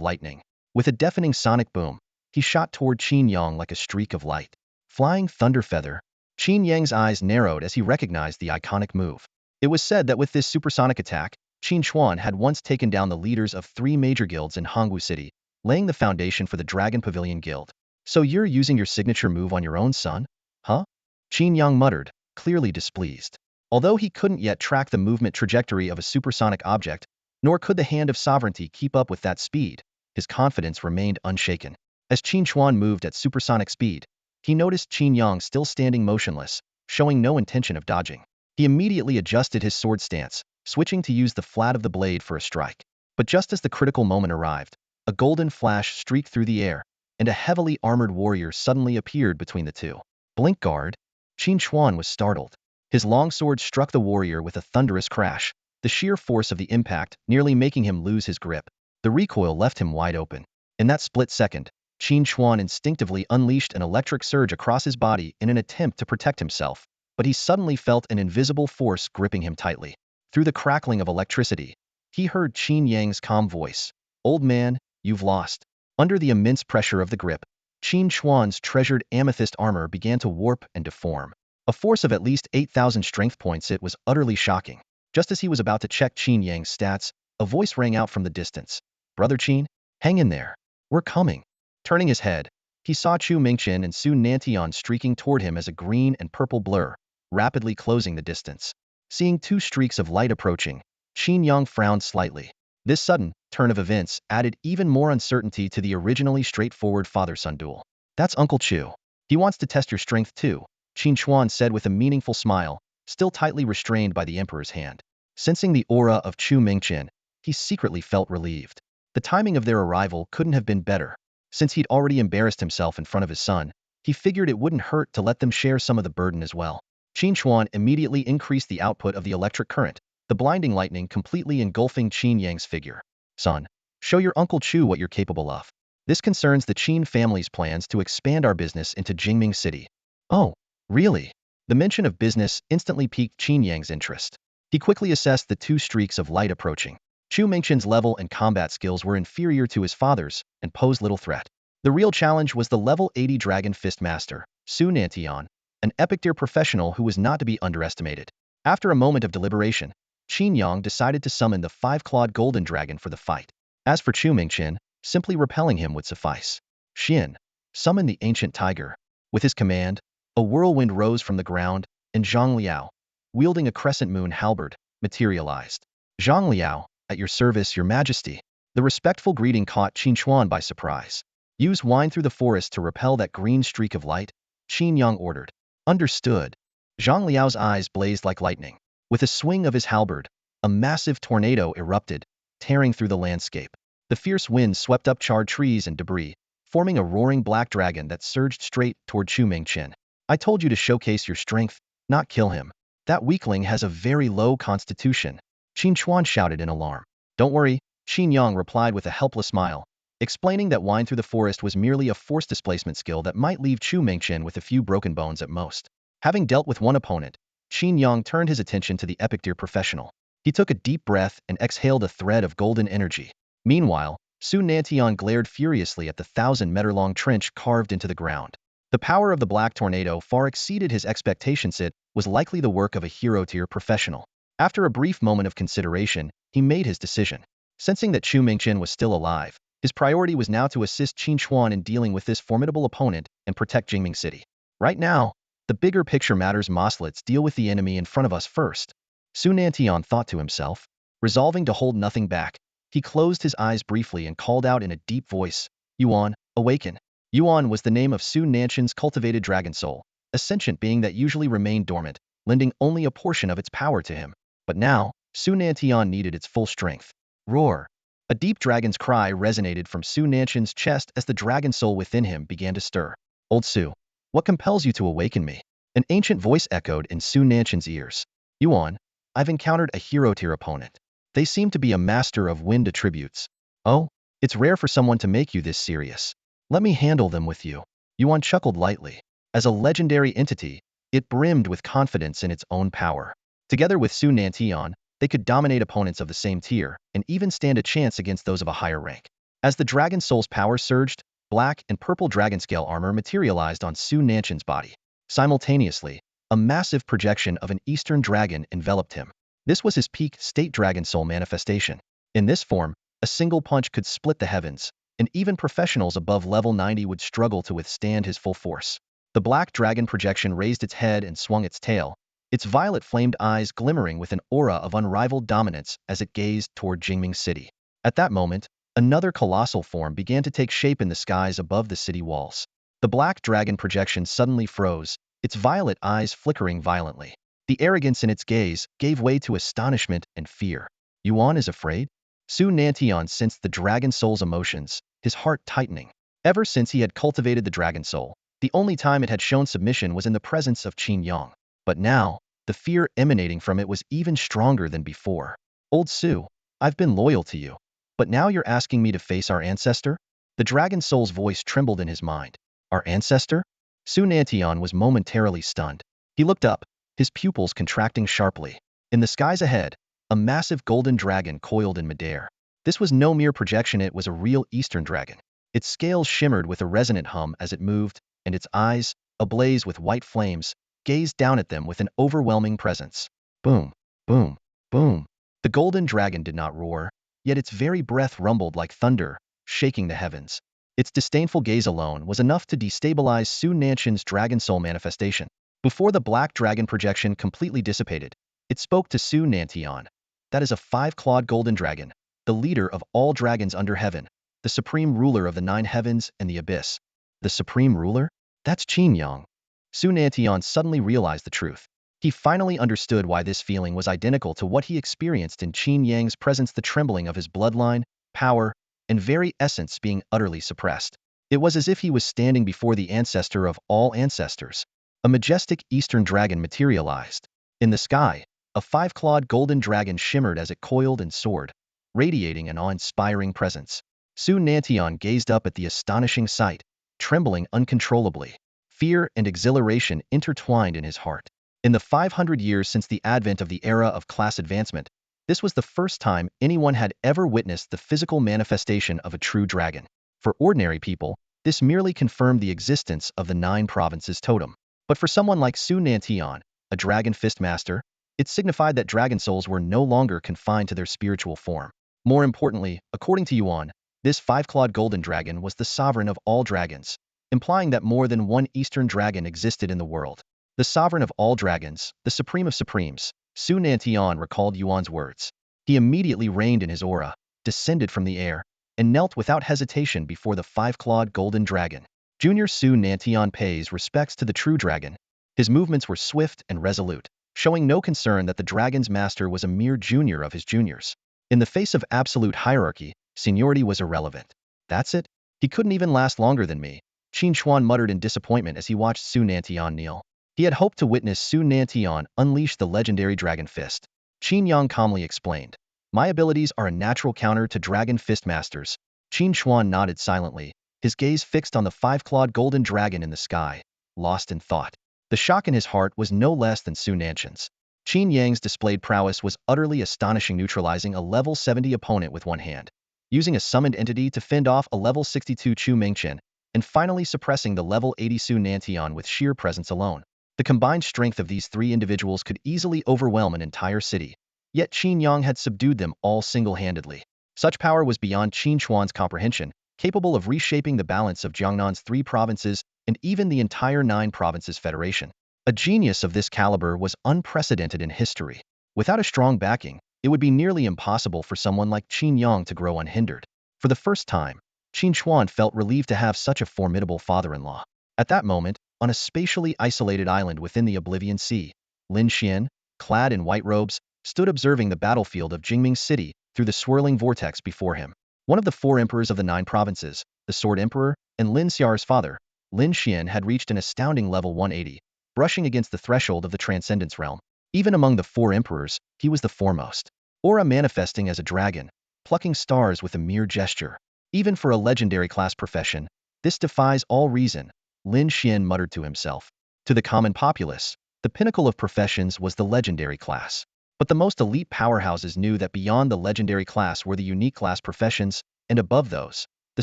lightning. With a deafening sonic boom, he shot toward Qin Yang like a streak of light. Flying Thunder Feather. Qin Yang's eyes narrowed as he recognized the iconic move. It was said that with this supersonic attack, Qin Chuan had once taken down the leaders of 3 major guilds in Hongwu City, laying the foundation for the Dragon Pavilion Guild. So you're using your signature move on your own son? Huh? Qin Yang muttered, clearly displeased. Although he couldn't yet track the movement trajectory of a supersonic object, nor could the Hand of Sovereignty keep up with that speed, his confidence remained unshaken. As Qin Chuan moved at supersonic speed, he noticed Qin Yang still standing motionless, showing no intention of dodging. He immediately adjusted his sword stance, switching to use the flat of the blade for a strike. But just as the critical moment arrived, a golden flash streaked through the air, and a heavily armored warrior suddenly appeared between the two. Blink guard. Qin Chuan was startled. His longsword struck the warrior with a thunderous crash, the sheer force of the impact nearly making him lose his grip. The recoil left him wide open. In that split second, Qin Chuan instinctively unleashed an electric surge across his body in an attempt to protect himself, but he suddenly felt an invisible force gripping him tightly. Through the crackling of electricity, he heard Qin Yang's calm voice. Old man, you've lost. Under the immense pressure of the grip, Qin Chuan's treasured amethyst armor began to warp and deform. A force of at least 8,000 strength points. It was utterly shocking. Just as he was about to check Qin Yang's stats, a voice rang out from the distance. Brother Qin, hang in there. We're coming. Turning his head, he saw Chu Mingqian and Su Nantian streaking toward him as a green and purple blur, rapidly closing the distance. Seeing 2 streaks of light approaching, Qin Yang frowned slightly. This sudden turn of events added even more uncertainty to the originally straightforward father-son duel. That's Uncle Chu. He wants to test your strength too, Qin Chuan said with a meaningful smile, still tightly restrained by the emperor's hand. Sensing the aura of Chu Mingqian, he secretly felt relieved. The timing of their arrival couldn't have been better. Since he'd already embarrassed himself in front of his son, he figured it wouldn't hurt to let them share some of the burden as well. Qin Chuan immediately increased the output of the electric current, the blinding lightning completely engulfing Qin Yang's figure. Son, show your Uncle Chu what you're capable of. This concerns the Qin family's plans to expand our business into Jingming City. Oh, really? The mention of business instantly piqued Qin Yang's interest. He quickly assessed the 2 streaks of light approaching. Chu Mingqian's level and combat skills were inferior to his father's and posed little threat. The real challenge was the level 80 Dragon Fist Master, Su Nantian, an epic tier professional who was not to be underestimated. After a moment of deliberation, Qin Yang decided to summon the 5-clawed golden dragon for the fight. As for Chu Mingqian, simply repelling him would suffice. Xin, summon the ancient tiger. With his command, a whirlwind rose from the ground, and Zhang Liao, wielding a crescent moon halberd, materialized. Zhang Liao, at your service, your majesty. The respectful greeting caught Qin by surprise. Use wine through the forest to repel that green streak of light, Qin Yang ordered. Understood. Zhang Liao's eyes blazed like lightning. With a swing of his halberd, a massive tornado erupted, tearing through the landscape. The fierce wind swept up charred trees and debris, forming a roaring black dragon that surged straight toward Chu Mingchen. I told you to showcase your strength, not kill him. That weakling has a very low constitution. Qin shouted in alarm. Don't worry, Qin Yang replied with a helpless smile, explaining that wine through the forest was merely a force displacement skill that might leave Chu Mingchen with a few broken bones at most. Having dealt with one opponent, Qin Yang turned his attention to the epic deer professional. He took a deep breath and exhaled a thread of golden energy. Meanwhile, Su Nantian glared furiously at the 1,000-meter-long trench carved into the ground. The power of the black tornado far exceeded his expectations. It was likely the work of a hero-tier professional. After a brief moment of consideration, he made his decision. Sensing that Chu Mingchen was still alive, his priority was now to assist Qin in dealing with this formidable opponent and protect Jingming City. Right now, the bigger picture matters most. Let's deal with the enemy in front of us first. Su Nantian thought to himself. Resolving to hold nothing back, he closed his eyes briefly and called out in a deep voice, Yuan, awaken. Yuan was the name of Su Nantian's cultivated dragon soul, a sentient being that usually remained dormant, lending only a portion of its power to him. But now, Su Nantian needed its full strength. Roar! A deep dragon's cry resonated from Su Nantian's chest as the dragon soul within him began to stir. Old Su, what compels you to awaken me? An ancient voice echoed in Su Nantian's ears. Yuan, I've encountered a hero-tier opponent. They seem to be a master of wind attributes. Oh, it's rare for someone to make you this serious. Let me handle them with you. Yuan chuckled lightly. As a legendary entity, it brimmed with confidence in its own power. Together with Su Nantian, they could dominate opponents of the same tier, and even stand a chance against those of a higher rank. As the dragon soul's power surged, black and purple dragon scale armor materialized on Su Nantian's body. Simultaneously, a massive projection of an eastern dragon enveloped him. This was his peak state dragon soul manifestation. In this form, a single punch could split the heavens, and even professionals above level 90 would struggle to withstand his full force. The black dragon projection raised its head and swung its tail, its violet-flamed eyes glimmering with an aura of unrivaled dominance as it gazed toward Jingming City. At that moment, another colossal form began to take shape in the skies above the city walls. The black dragon projection suddenly froze, its violet eyes flickering violently. The arrogance in its gaze gave way to astonishment and fear. Yuan is afraid? Su Nantian sensed the dragon soul's emotions, his heart tightening. Ever since he had cultivated the dragon soul, the only time it had shown submission was in the presence of Qin Yang. But now, the fear emanating from it was even stronger than before. Old Su, I've been loyal to you. But now you're asking me to face our ancestor? The dragon soul's voice trembled in his mind. Our ancestor? Su Nantian was momentarily stunned. He looked up, his pupils contracting sharply. In the skies ahead, a massive golden dragon coiled in midair. This was no mere projection, it was a real eastern dragon. Its scales shimmered with a resonant hum as it moved, and its eyes, ablaze with white flames, gazed down at them with an overwhelming presence. Boom, boom, boom. The golden dragon did not roar, yet its very breath rumbled like thunder, shaking the heavens. Its disdainful gaze alone was enough to destabilize Su Nantian's dragon soul manifestation. Before the black dragon projection completely dissipated, it spoke to Su Nantian. That is a 5-clawed golden dragon, the leader of all dragons under heaven, the supreme ruler of the 9 heavens and the abyss. The supreme ruler? That's Qin Yang. Su Nantian suddenly realized the truth. He finally understood why this feeling was identical to what he experienced in Qin Yang's presence, the trembling of his bloodline, power, and very essence being utterly suppressed. It was as if he was standing before the ancestor of all ancestors. A majestic eastern dragon materialized. In the sky, a 5-clawed golden dragon shimmered as it coiled and soared, radiating an awe-inspiring presence. Su Nantian gazed up at the astonishing sight, trembling uncontrollably. Fear and exhilaration intertwined in his heart. In the 500 years since the advent of the era of class advancement, this was the first time anyone had ever witnessed the physical manifestation of a true dragon. For ordinary people, this merely confirmed the existence of the 9 provinces totem. But for someone like Su Nantian, a dragon fist master, it signified that dragon souls were no longer confined to their spiritual form. More importantly, according to Yuan, this 5-clawed golden dragon was the sovereign of all dragons, implying that more than one eastern dragon existed in the world. The sovereign of all dragons, the supreme of supremes, Su Nantian recalled Yuan's words. He immediately reigned in his aura, descended from the air, and knelt without hesitation before the five-clawed golden dragon. Junior Su Nantian pays respects to the true dragon. His movements were swift and resolute, showing no concern that the dragon's master was a mere junior of his juniors. In the face of absolute hierarchy, seniority was irrelevant. That's it? He couldn't even last longer than me, Qin Chuan muttered in disappointment as he watched Su Nantian kneel. He had hoped to witness Su Nantian unleash the legendary Dragon Fist. Qin Yang calmly explained. My abilities are a natural counter to Dragon Fist masters. Qin Chuan nodded silently, his gaze fixed on the five-clawed golden dragon in the sky, lost in thought. The shock in his heart was no less than Su Nantian's. Qin Yang's displayed prowess was utterly astonishing, neutralizing a level 70 opponent with one hand, using a summoned entity to fend off a level 62 Chu Mingchen, and finally suppressing the level 80 Su Nantian with sheer presence alone. The combined strength of these three individuals could easily overwhelm an entire city. Yet Qin Yang had subdued them all single-handedly. Such power was beyond Qin Chuan's comprehension, capable of reshaping the balance of Jiangnan's 3 provinces and even the entire 9 provinces federation. A genius of this caliber was unprecedented in history. Without a strong backing, it would be nearly impossible for someone like Qin Yang to grow unhindered. For the first time, Qin Chuan felt relieved to have such a formidable father-in-law. At that moment, on a spatially isolated island within the Oblivion Sea, Lin Xian, clad in white robes, stood observing the battlefield of Jingming City through the swirling vortex before him. One of the 4 emperors of the 9 provinces, the Sword Emperor, and Lin Xiar's father, Lin Xian, had reached an astounding level 180, brushing against the threshold of the Transcendence realm. Even among the 4 emperors, he was the foremost. Aura manifesting as a dragon, plucking stars with a mere gesture. Even for a legendary class profession, this defies all reason, Lin Xian muttered to himself. To the common populace, the pinnacle of professions was the legendary class. But the most elite powerhouses knew that beyond the legendary class were the unique class professions, and above those, the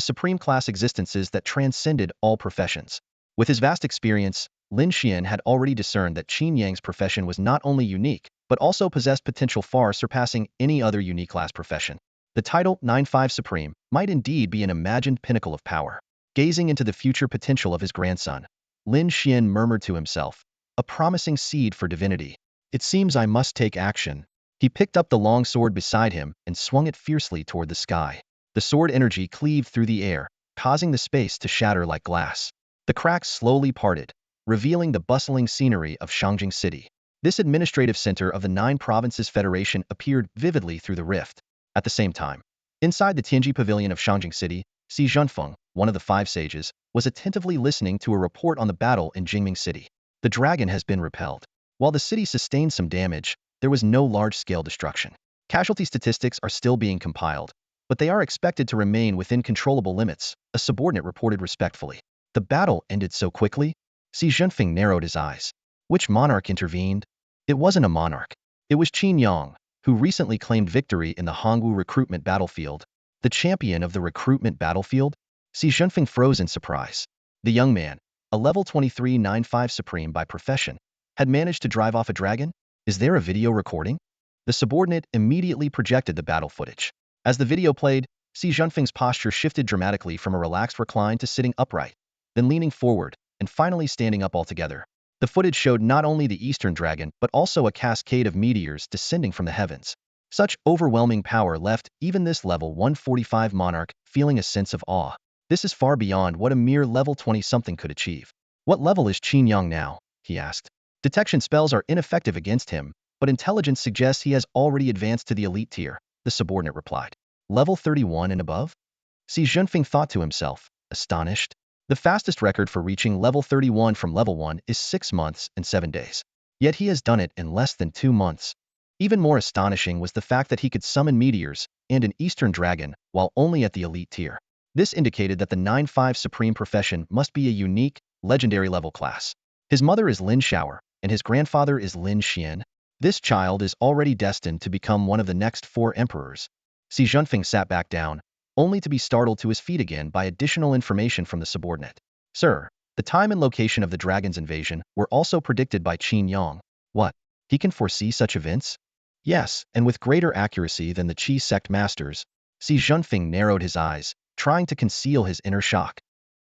supreme class existences that transcended all professions. With his vast experience, Lin Xian had already discerned that Qin Yang's profession was not only unique, but also possessed potential far surpassing any other unique class profession. The title 9-5 Supreme might indeed be an imagined pinnacle of power. Gazing into the future potential of his grandson, Lin Xian murmured to himself, a promising seed for divinity. It seems I must take action. He picked up the long sword beside him and swung it fiercely toward the sky. The sword energy cleaved through the air, causing the space to shatter like glass. The cracks slowly parted, revealing the bustling scenery of Shangjing City. This administrative center of the 9 provinces federation appeared vividly through the rift. At the same time, inside the Tianji pavilion of Shangjing City, Si Zhenfeng, one of the 5 sages, was attentively listening to a report on the battle in Jingming City. The dragon has been repelled. While the city sustained some damage, there was no large-scale destruction. Casualty statistics are still being compiled, but they are expected to remain within controllable limits, a subordinate reported respectfully. The battle ended so quickly? Si Zhenfeng narrowed his eyes. Which monarch intervened? It wasn't a monarch. It was Qin Yang, who recently claimed victory in the Hongwu recruitment battlefield. The champion of the recruitment battlefield? Si Zhenfeng froze in surprise. The young man, a level 23 9-5 supreme by profession, had managed to drive off a dragon? Is there a video recording? The subordinate immediately projected the battle footage. As the video played, Si Zhenfeng's posture shifted dramatically from a relaxed recline to sitting upright, then leaning forward, and finally standing up altogether. The footage showed not only the Eastern Dragon but also a cascade of meteors descending from the heavens. Such overwhelming power left even this level 145 monarch feeling a sense of awe. This is far beyond what a mere level 20-something could achieve. What level is Qin Yang now? He asked. Detection spells are ineffective against him, but intelligence suggests he has already advanced to the elite tier, the subordinate replied. Level 31 and above? Si Zhenfeng thought to himself, astonished. The fastest record for reaching level 31 from level 1 is 6 months and 7 days. Yet he has done it in less than 2 months. Even more astonishing was the fact that he could summon meteors and an Eastern Dragon while only at the elite tier. This indicated that the 9-5 Supreme profession must be a unique, legendary level class. His mother is Lin Xiao, and his grandfather is Lin Xian. This child is already destined to become one of the next 4 emperors. Si Zhenfeng sat back down, only to be startled to his feet again by additional information from the subordinate. Sir, the time and location of the dragon's invasion were also predicted by Qin Yang. What? He can foresee such events? Yes, and with greater accuracy than the Qi sect masters. Si Zhenfeng narrowed his eyes, trying to conceal his inner shock.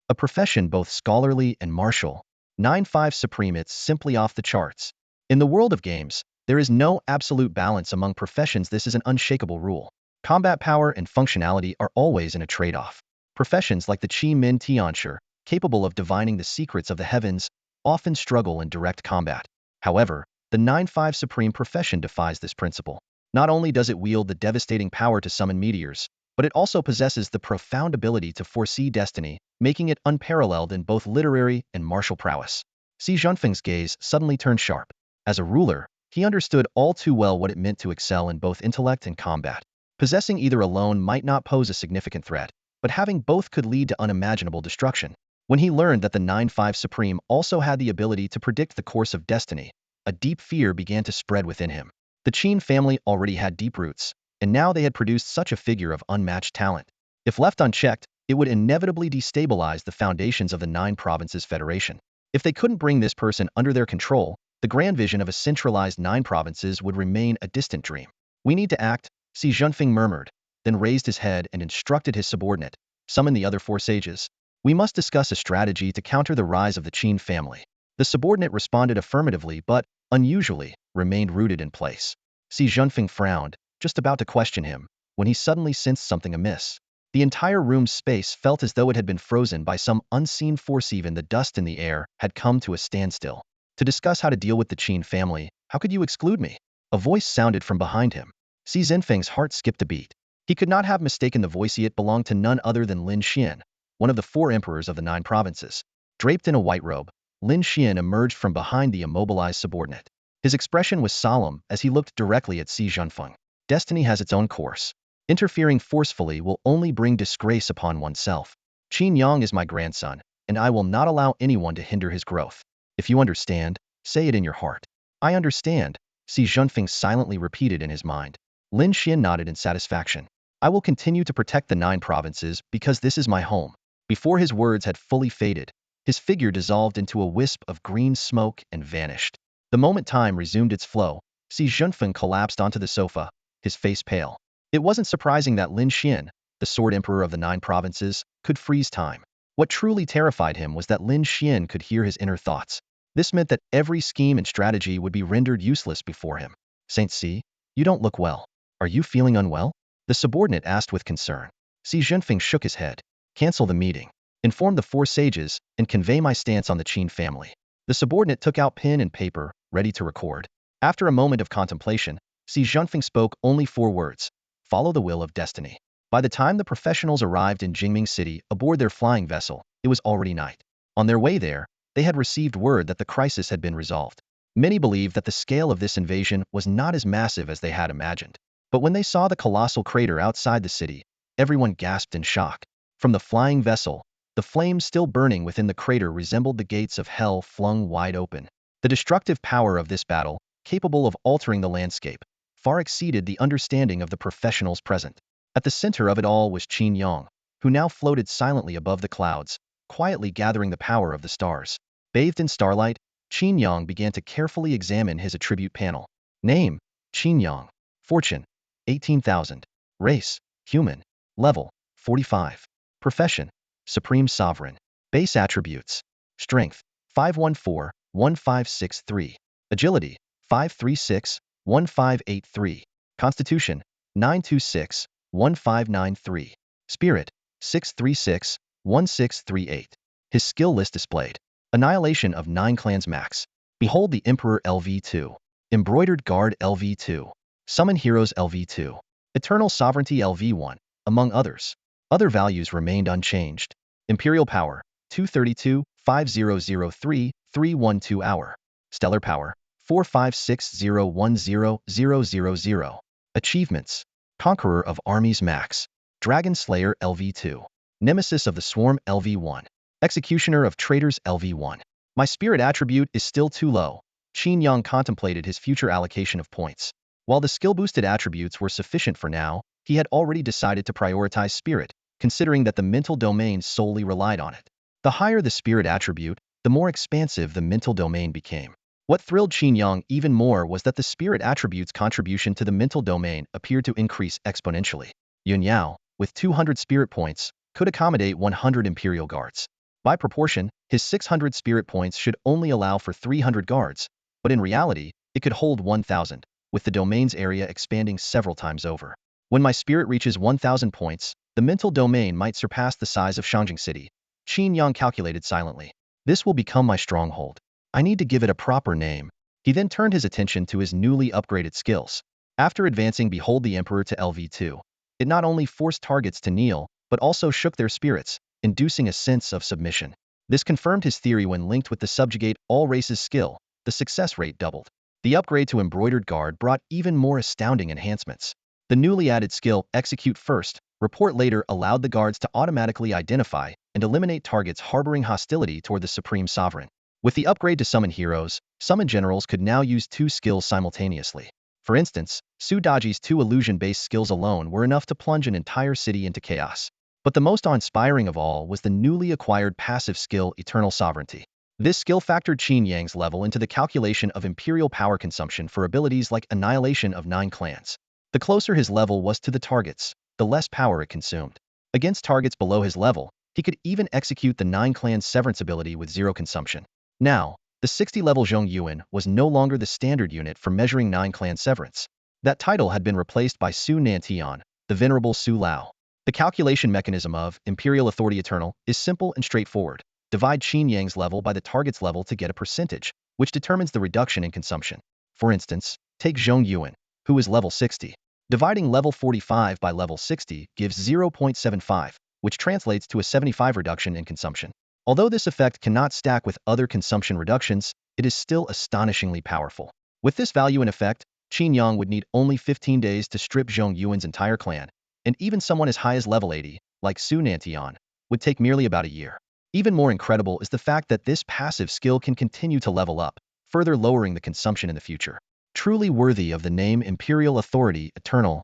A profession both scholarly and martial. 9-5 Supreme, it's simply off the charts. In the world of games, there is no absolute balance among professions. This is an unshakable rule. Combat power and functionality are always in a trade-off. Professions like the Qi Min Tianshi, capable of divining the secrets of the heavens, often struggle in direct combat. However, the 9-5 Supreme profession defies this principle. Not only does it wield the devastating power to summon meteors, but it also possesses the profound ability to foresee destiny, making it unparalleled in both literary and martial prowess. Xi Jinping's gaze suddenly turned sharp. As a ruler, he understood all too well what it meant to excel in both intellect and combat. Possessing either alone might not pose a significant threat, but having both could lead to unimaginable destruction. When he learned that the 9-5 Supreme also had the ability to predict the course of destiny, a deep fear began to spread within him. The Qin family already had deep roots, and now they had produced such a figure of unmatched talent. If left unchecked, it would inevitably destabilize the foundations of the 9 provinces federation. If they couldn't bring this person under their control, the grand vision of a centralized 9 provinces would remain a distant dream. We need to act, Xi Jinping murmured, then raised his head and instructed his subordinate, summon the other 4 sages. We must discuss a strategy to counter the rise of the Qin family. The subordinate responded affirmatively but, unusually, remained rooted in place. Xi Jinping frowned, just about to question him, when he suddenly sensed something amiss. The entire room's space felt as though it had been frozen by some unseen force. Even the dust in the air had come to a standstill. To discuss how to deal with the Qin family, how could you exclude me? A voice sounded from behind him. Xi Jinping's heart skipped a beat. He could not have mistaken the voice. It belonged to none other than Lin Xian, one of the 4 emperors of the 9 provinces. Draped in a white robe, Lin Xian emerged from behind the immobilized subordinate. His expression was solemn as he looked directly at Xi Jinping. Destiny has its own course. Interfering forcefully will only bring disgrace upon oneself. Qin Yang is my grandson, and I will not allow anyone to hinder his growth. If you understand, say it in your heart. I understand, Xi Jinping silently repeated in his mind. Lin Xian nodded in satisfaction. I will continue to protect the 9 provinces because this is my home. Before his words had fully faded, his figure dissolved into a wisp of green smoke and vanished. The moment time resumed its flow, Xi Jinping collapsed onto the sofa, his face pale. It wasn't surprising that Lin Xian, the sword emperor of the 9 provinces, could freeze time. What truly terrified him was that Lin Xian could hear his inner thoughts. This meant that every scheme and strategy would be rendered useless before him. Saint Xi, you don't look well. Are you feeling unwell? The subordinate asked with concern. Xi Jinping shook his head. Cancel the meeting. Inform the 4 sages, and convey my stance on the Qin family. The subordinate took out pen and paper, ready to record. After a moment of contemplation, Xi Jinping spoke only 4 words. Follow the will of destiny. By the time the professionals arrived in Jingming City aboard their flying vessel, it was already night. On their way there, they had received word that the crisis had been resolved. Many believed that the scale of this invasion was not as massive as they had imagined. But when they saw the colossal crater outside the city, everyone gasped in shock. From the flying vessel, the flames still burning within the crater resembled the gates of hell flung wide open. The destructive power of this battle, capable of altering the landscape, far exceeded the understanding of the professionals present. At the center of it all was Qin Yang, who now floated silently above the clouds, quietly gathering the power of the stars. Bathed in starlight, Qin Yang began to carefully examine his attribute panel. Name, Qin Yang. Fortune, 18,000. Race, human. Level, 45. Profession, Supreme Sovereign. Base attributes. Strength, 514-1563. Agility, 536-1583. Constitution, 926-1593. Spirit, 636-1638. His skill list displayed. Annihilation of 9 clans max. Behold the Emperor LV2. Embroidered Guard LV2. Summon Heroes LV2. Eternal Sovereignty LV1, among others. Other values remained unchanged. Imperial Power, 232-5003-312 hour. Stellar Power, 456010000. Achievements. Conqueror of Armies Max. Dragon Slayer LV2. Nemesis of the Swarm LV1. Executioner of Traitors LV1. My spirit attribute is still too low. Qin Yang contemplated his future allocation of points. While the skill-boosted attributes were sufficient for now, he had already decided to prioritize spirit, considering that the mental domain solely relied on it. The higher the spirit attribute, the more expansive the mental domain became. What thrilled Qin Yang even more was that the spirit attribute's contribution to the mental domain appeared to increase exponentially. Yun Yao, with 200 spirit points, could accommodate 100 Imperial guards. By proportion, his 600 spirit points should only allow for 300 guards, but in reality, it could hold 1,000, with the domain's area expanding several times over. When my spirit reaches 1,000 points, the mental domain might surpass the size of Shangjing City. Qin Yang calculated silently. This will become my stronghold. I need to give it a proper name. He then turned his attention to his newly upgraded skills. After advancing Behold the Emperor to LV2, it not only forced targets to kneel, but also shook their spirits, inducing a sense of submission. This confirmed his theory when linked with the Subjugate All Races skill. The success rate doubled. The upgrade to Embroidered Guard brought even more astounding enhancements. The newly added skill, Execute First, Report Later, allowed the guards to automatically identify and eliminate targets harboring hostility toward the Supreme Sovereign. With the upgrade to Summon Heroes, Summon Generals could now use 2 skills simultaneously. For instance, Su Daji's 2 illusion-based skills alone were enough to plunge an entire city into chaos. But the most awe-inspiring of all was the newly acquired passive skill, Eternal Sovereignty. This skill factored Qin Yang's level into the calculation of imperial power consumption for abilities like Annihilation of 9 clans. The closer his level was to the targets, the less power it consumed. Against targets below his level, he could even execute the 9 clans severance ability with 0 consumption. Now, the 60-level Zhong Yuan was no longer the standard unit for measuring 9 clan severance. That title had been replaced by Su Nantian, the venerable Su Lao. The calculation mechanism of Imperial Authority Eternal is simple and straightforward. Divide Qin Yang's level by the target's level to get a percentage, which determines the reduction in consumption. For instance, take Zhong Yuan, who is level 60. Dividing level 45 by level 60 gives 0.75, which translates to a 75 reduction in consumption. Although this effect cannot stack with other consumption reductions, it is still astonishingly powerful. With this value in effect, Qin Yang would need only 15 days to strip Zhong Yuan's entire clan, and even someone as high as level 80, like Su Nantian, would take merely about a year. Even more incredible is the fact that this passive skill can continue to level up, further lowering the consumption in the future. Truly worthy of the name Imperial Authority Eternal,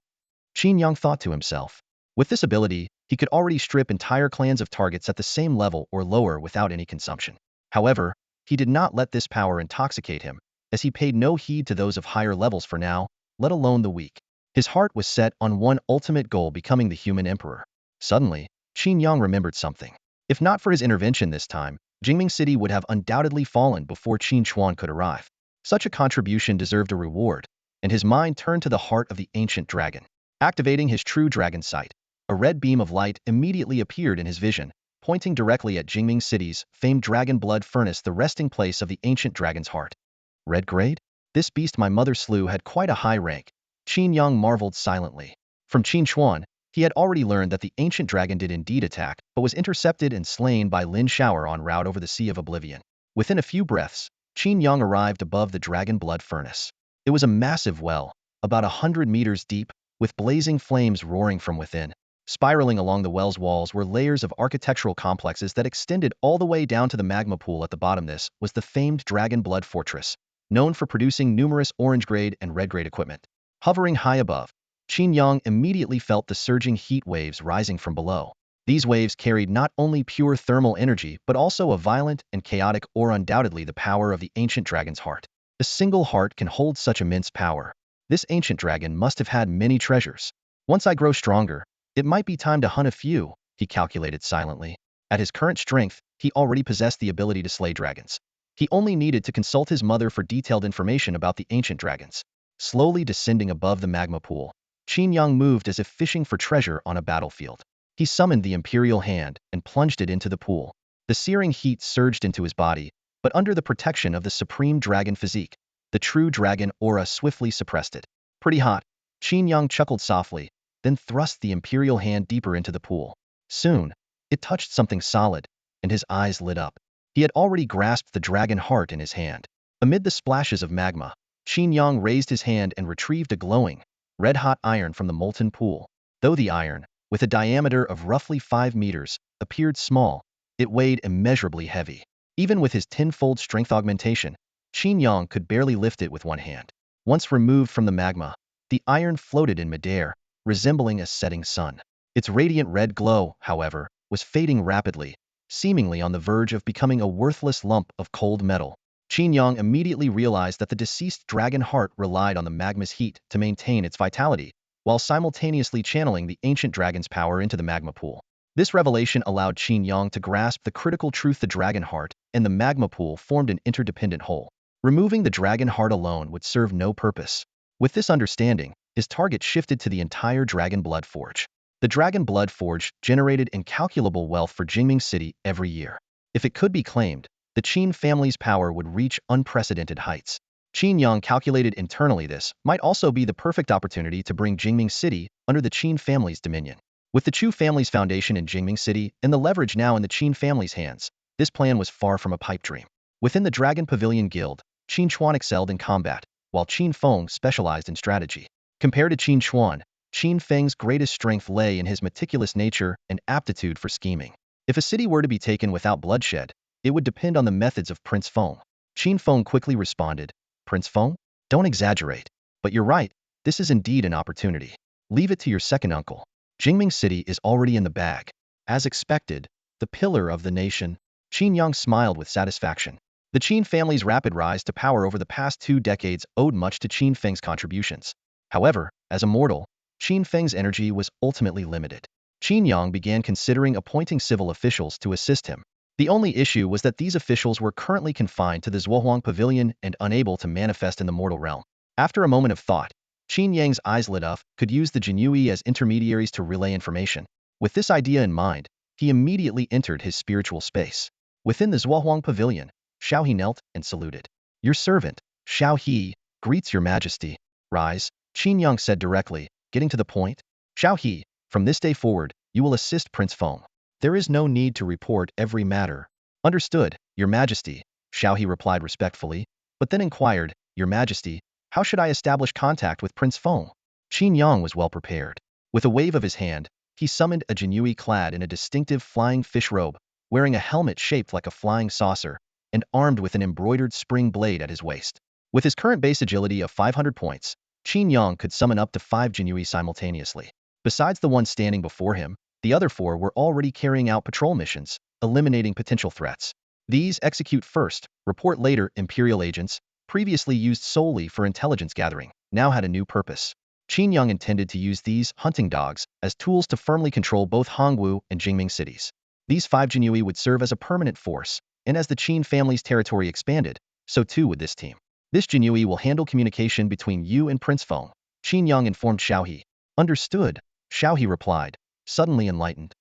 Qin Yang thought to himself. With this ability, he could already strip entire clans of targets at the same level or lower without any consumption. However, he did not let this power intoxicate him, as he paid no heed to those of higher levels for now, let alone the weak. His heart was set on one ultimate goal, becoming the human emperor. Suddenly, Qin Yang remembered something. If not for his intervention this time, Jingming City would have undoubtedly fallen before Qin Chuan could arrive. Such a contribution deserved a reward, and his mind turned to the heart of the ancient dragon. Activating his true dragon sight, a red beam of light immediately appeared in his vision, pointing directly at Jingming City's famed dragon blood furnace, the resting place of the ancient dragon's heart. Red grade? This beast my mother slew had quite a high rank. Qin Yang marveled silently. From Qin Chuan, he had already learned that the ancient dragon did indeed attack, but was intercepted and slain by Lin Shower en route over the Sea of Oblivion. Within a few breaths, Qin Yang arrived above the dragon blood furnace. It was a massive well, about 100 meters deep, with blazing flames roaring from within. Spiraling along the well's walls were layers of architectural complexes that extended all the way down to the magma pool at the bottom. This was the famed Dragon Blood Fortress, known for producing numerous orange-grade and red-grade equipment. Hovering high above, Qin Yang immediately felt the surging heat waves rising from below. These waves carried not only pure thermal energy, but also a violent and chaotic aura, undoubtedly the power of the ancient dragon's heart. A single heart can hold such immense power. This ancient dragon must have had many treasures. Once I grow stronger, it might be time to hunt a few, he calculated silently. At his current strength, he already possessed the ability to slay dragons. He only needed to consult his mother for detailed information about the ancient dragons. Slowly descending above the magma pool, Qin Yang moved as if fishing for treasure on a battlefield. He summoned the Imperial Hand and plunged it into the pool. The searing heat surged into his body, but under the protection of the supreme dragon physique, the true dragon aura swiftly suppressed it. Pretty hot, Qin Yang chuckled softly, then thrust the Imperial Hand deeper into the pool. Soon, it touched something solid, and his eyes lit up. He had already grasped the dragon heart in his hand. Amid the splashes of magma, Qin Yang raised his hand and retrieved a glowing, red-hot iron from the molten pool. Though the iron, with a diameter of roughly 5 meters, appeared small, it weighed immeasurably heavy. Even with his tenfold strength augmentation, Qin Yang could barely lift it with one hand. Once removed from the magma, the iron floated in midair, resembling a setting sun. Its radiant red glow, however, was fading rapidly, seemingly on the verge of becoming a worthless lump of cold metal. Qin Yang immediately realized that the deceased dragon heart relied on the magma's heat to maintain its vitality, while simultaneously channeling the ancient dragon's power into the magma pool. This revelation allowed Qin Yang to grasp the critical truth: the dragon heart and the magma pool formed an interdependent whole. Removing the dragon heart alone would serve no purpose. With this understanding, his target shifted to the entire Dragon Blood Forge. The Dragon Blood Forge generated incalculable wealth for Jingming City every year. If it could be claimed, the Qin family's power would reach unprecedented heights. Qin Yang calculated internally this might also be the perfect opportunity to bring Jingming City under the Qin family's dominion. With the Chu family's foundation in Jingming City and the leverage now in the Qin family's hands, this plan was far from a pipe dream. Within the Dragon Pavilion Guild, Qin Chuan excelled in combat, while Qin Feng specialized in strategy. Compared to Qin Chuan, Qin Feng's greatest strength lay in his meticulous nature and aptitude for scheming. If a city were to be taken without bloodshed, it would depend on the methods of Prince Feng. Qin Feng quickly responded, Prince Feng? Don't exaggerate. But you're right, this is indeed an opportunity. Leave it to your second uncle. Jingming City is already in the bag. As expected, the pillar of the nation, Qin Yang smiled with satisfaction. The Qin family's rapid rise to power over the past 2 decades owed much to Qin Feng's contributions. However, as a mortal, Qin Feng's energy was ultimately limited. Qin Yang began considering appointing civil officials to assist him. The only issue was that these officials were currently confined to the Zhuohuang Pavilion and unable to manifest in the mortal realm. After a moment of thought, Qin Yang's eyes lit up, could use the Jinyui as intermediaries to relay information. With this idea in mind, he immediately entered his spiritual space. Within the Zhuohuang Pavilion, Xiao He knelt and saluted. Your servant, Xiao He, greets your majesty. Rise, Qin Yang said directly, getting to the point. Xiao He, from this day forward, you will assist Prince Feng. There is no need to report every matter. Understood, your majesty, Xiao He replied respectfully, but then inquired, your majesty, how should I establish contact with Prince Feng? Qin Yang was well prepared. With a wave of his hand, he summoned a Jinyui clad in a distinctive flying fish robe, wearing a helmet shaped like a flying saucer, and armed with an embroidered spring blade at his waist. With his current base agility of 500 points, Qin Yang could summon up to 5 Jinyui simultaneously. Besides the one standing before him, the other 4 were already carrying out patrol missions, eliminating potential threats. These execute first, report later Imperial agents, previously used solely for intelligence gathering, now had a new purpose. Qin Yang intended to use these hunting dogs as tools to firmly control both Hongwu and Jingming cities. These 5 Jinyui would serve as a permanent force, and as the Qin family's territory expanded, so too would this team. This Jinyui will handle communication between you and Prince Feng, Qin Yang informed Xiao He. Understood, Xiao He replied, suddenly enlightened.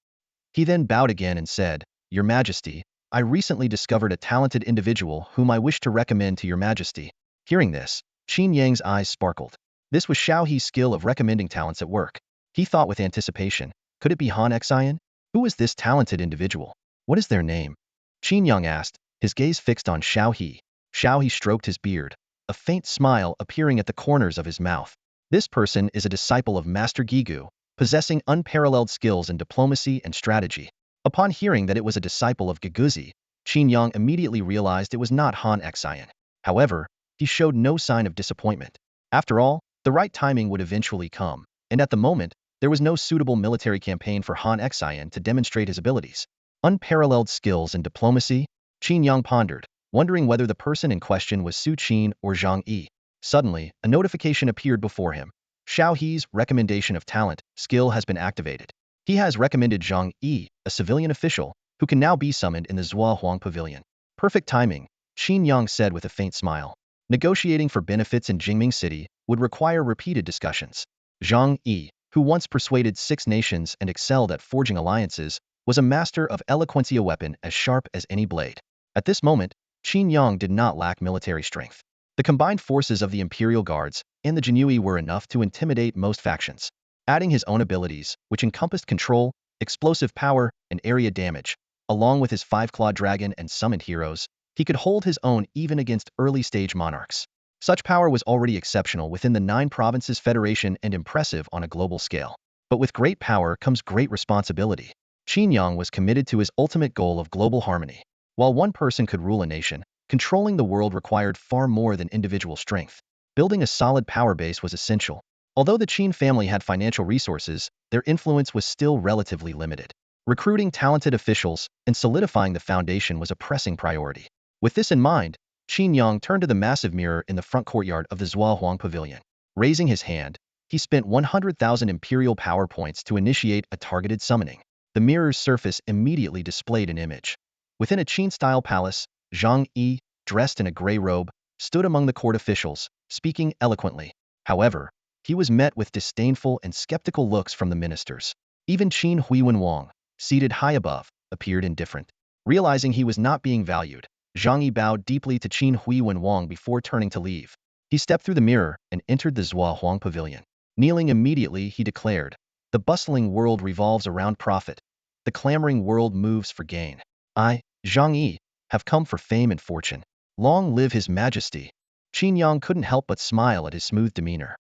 He then bowed again and said, Your Majesty, I recently discovered a talented individual whom I wish to recommend to your Majesty. Hearing this, Qin Yang's eyes sparkled. This was Xiao He's skill of recommending talents at work. He thought with anticipation, could it be Han Xian? Who is this talented individual? What is their name? Qin Yang asked, his gaze fixed on Xiao He. Xiao He stroked his beard, a faint smile appearing at the corners of his mouth. This person is a disciple of Master Gigu, possessing unparalleled skills in diplomacy and strategy. Upon hearing that it was a disciple of Giguzi, Qin Yang immediately realized it was not Han Xian. However, he showed no sign of disappointment. After all, the right timing would eventually come, and at the moment, there was no suitable military campaign for Han Xian to demonstrate his abilities. Unparalleled skills in diplomacy? Qin Yang pondered, wondering whether the person in question was Su Qin or Zhang Yi. Suddenly, a notification appeared before him. Xiao He's recommendation of talent, skill has been activated. He has recommended Zhang Yi, a civilian official, who can now be summoned in the Zhuohuang Pavilion. Perfect timing, Qin Yang said with a faint smile. Negotiating for benefits in Jingming City would require repeated discussions. Zhang Yi, who once persuaded 6 nations and excelled at forging alliances, was a master of eloquency, a weapon as sharp as any blade. At this moment, Qin Yang did not lack military strength. The combined forces of the Imperial Guards and the Jinyui were enough to intimidate most factions. Adding his own abilities, which encompassed control, explosive power, and area damage, along with his 5-clawed dragon and summoned heroes, he could hold his own even against early-stage monarchs. Such power was already exceptional within the 9 provinces federation and impressive on a global scale. But with great power comes great responsibility. Qin Yang was committed to his ultimate goal of global harmony. While one person could rule a nation, controlling the world required far more than individual strength. Building a solid power base was essential. Although the Qin family had financial resources, their influence was still relatively limited. Recruiting talented officials and solidifying the foundation was a pressing priority. With this in mind, Qin Yang turned to the massive mirror in the front courtyard of the Zhuohuang Pavilion. Raising his hand, he spent 100,000 imperial power points to initiate a targeted summoning. The mirror's surface immediately displayed an image. Within a Qin-style palace, Zhang Yi, dressed in a gray robe, stood among the court officials, speaking eloquently. However, he was met with disdainful and skeptical looks from the ministers. Even Qin Huiwen, seated high above, appeared indifferent. Realizing he was not being valued, Zhang Yi bowed deeply to Qin Huiwen before turning to leave. He stepped through the mirror and entered the Zhua Huang pavilion. Kneeling immediately, he declared, "The bustling world revolves around profit. The clamoring world moves for gain. I, Zhang Yi, have come for fame and fortune. Long live His Majesty." Qin Yang couldn't help but smile at his smooth demeanor.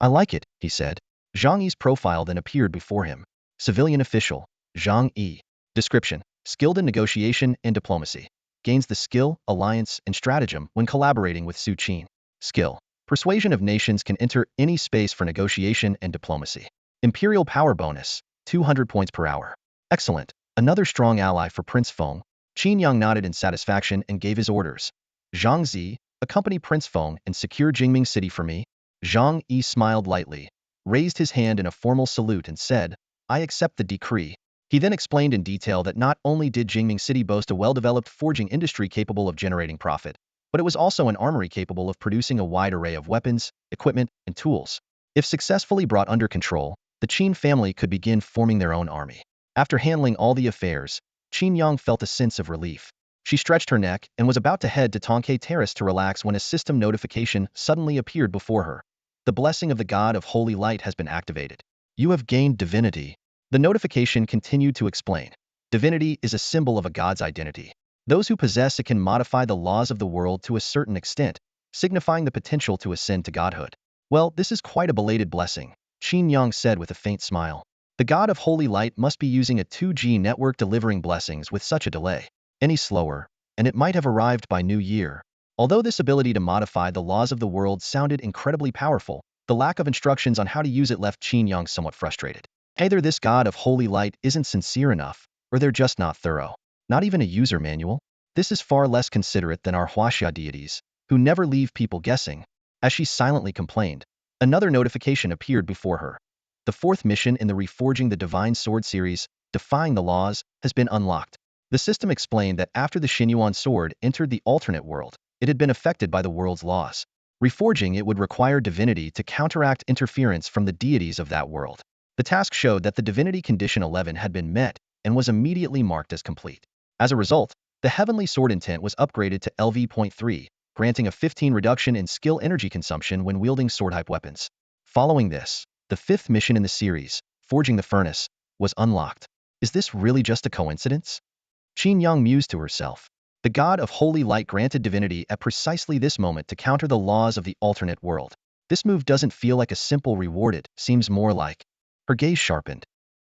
"I like it," he said. Zhang Yi's profile then appeared before him. Civilian official, Zhang Yi. Description: skilled in negotiation and diplomacy. Gains the skill, alliance, and stratagem when collaborating with Su Qin. Skill: persuasion of nations can enter any space for negotiation and diplomacy. Imperial power bonus, 200 points per hour. Excellent. Another strong ally for Prince Feng. Qin Yang nodded in satisfaction and gave his orders. Zhang Zi, accompany Prince Feng and secure Jingming City for me. Zhang Yi smiled lightly, raised his hand in a formal salute and said, "I accept the decree." He then explained in detail that not only did Jingming City boast a well-developed forging industry capable of generating profit, but it was also an armory capable of producing a wide array of weapons, equipment, and tools. If successfully brought under control, the Qin family could begin forming their own army. After handling all the affairs, Qin Yang felt a sense of relief. She stretched her neck and was about to head to Tonkei Terrace to relax when a system notification suddenly appeared before her. "The blessing of the God of Holy Light has been activated. You have gained divinity." The notification continued to explain. Divinity is a symbol of a god's identity. Those who possess it can modify the laws of the world to a certain extent, signifying the potential to ascend to godhood. "Well, this is quite a belated blessing," Qin Yang said with a faint smile. "The God of Holy Light must be using a 2G network delivering blessings with such a delay. Any slower, and it might have arrived by New Year." Although this ability to modify the laws of the world sounded incredibly powerful, the lack of instructions on how to use it left Qin Yang somewhat frustrated. Either this God of Holy Light isn't sincere enough, or they're just not thorough. Not even a user manual? This is far less considerate than our Huaxia deities, who never leave people guessing. As she silently complained, another notification appeared before her. The fourth mission in the Reforging the Divine Sword series, Defying the Laws, has been unlocked. The system explained that after the Xinyuan sword entered the alternate world, it had been affected by the world's laws. Reforging it would require divinity to counteract interference from the deities of that world. The task showed that the divinity condition 11 had been met and was immediately marked as complete. As a result, the heavenly sword intent was upgraded to LV.3, granting a 15 reduction in skill energy consumption when wielding sword-type weapons. Following this, the fifth mission in the series, Forging the Furnace, was unlocked. Is this really just a coincidence? Qin Yang mused to herself. The God of Holy Light granted divinity at precisely this moment to counter the laws of the alternate world. This move doesn't feel like a simple reward, it seems more like. Her gaze sharpened.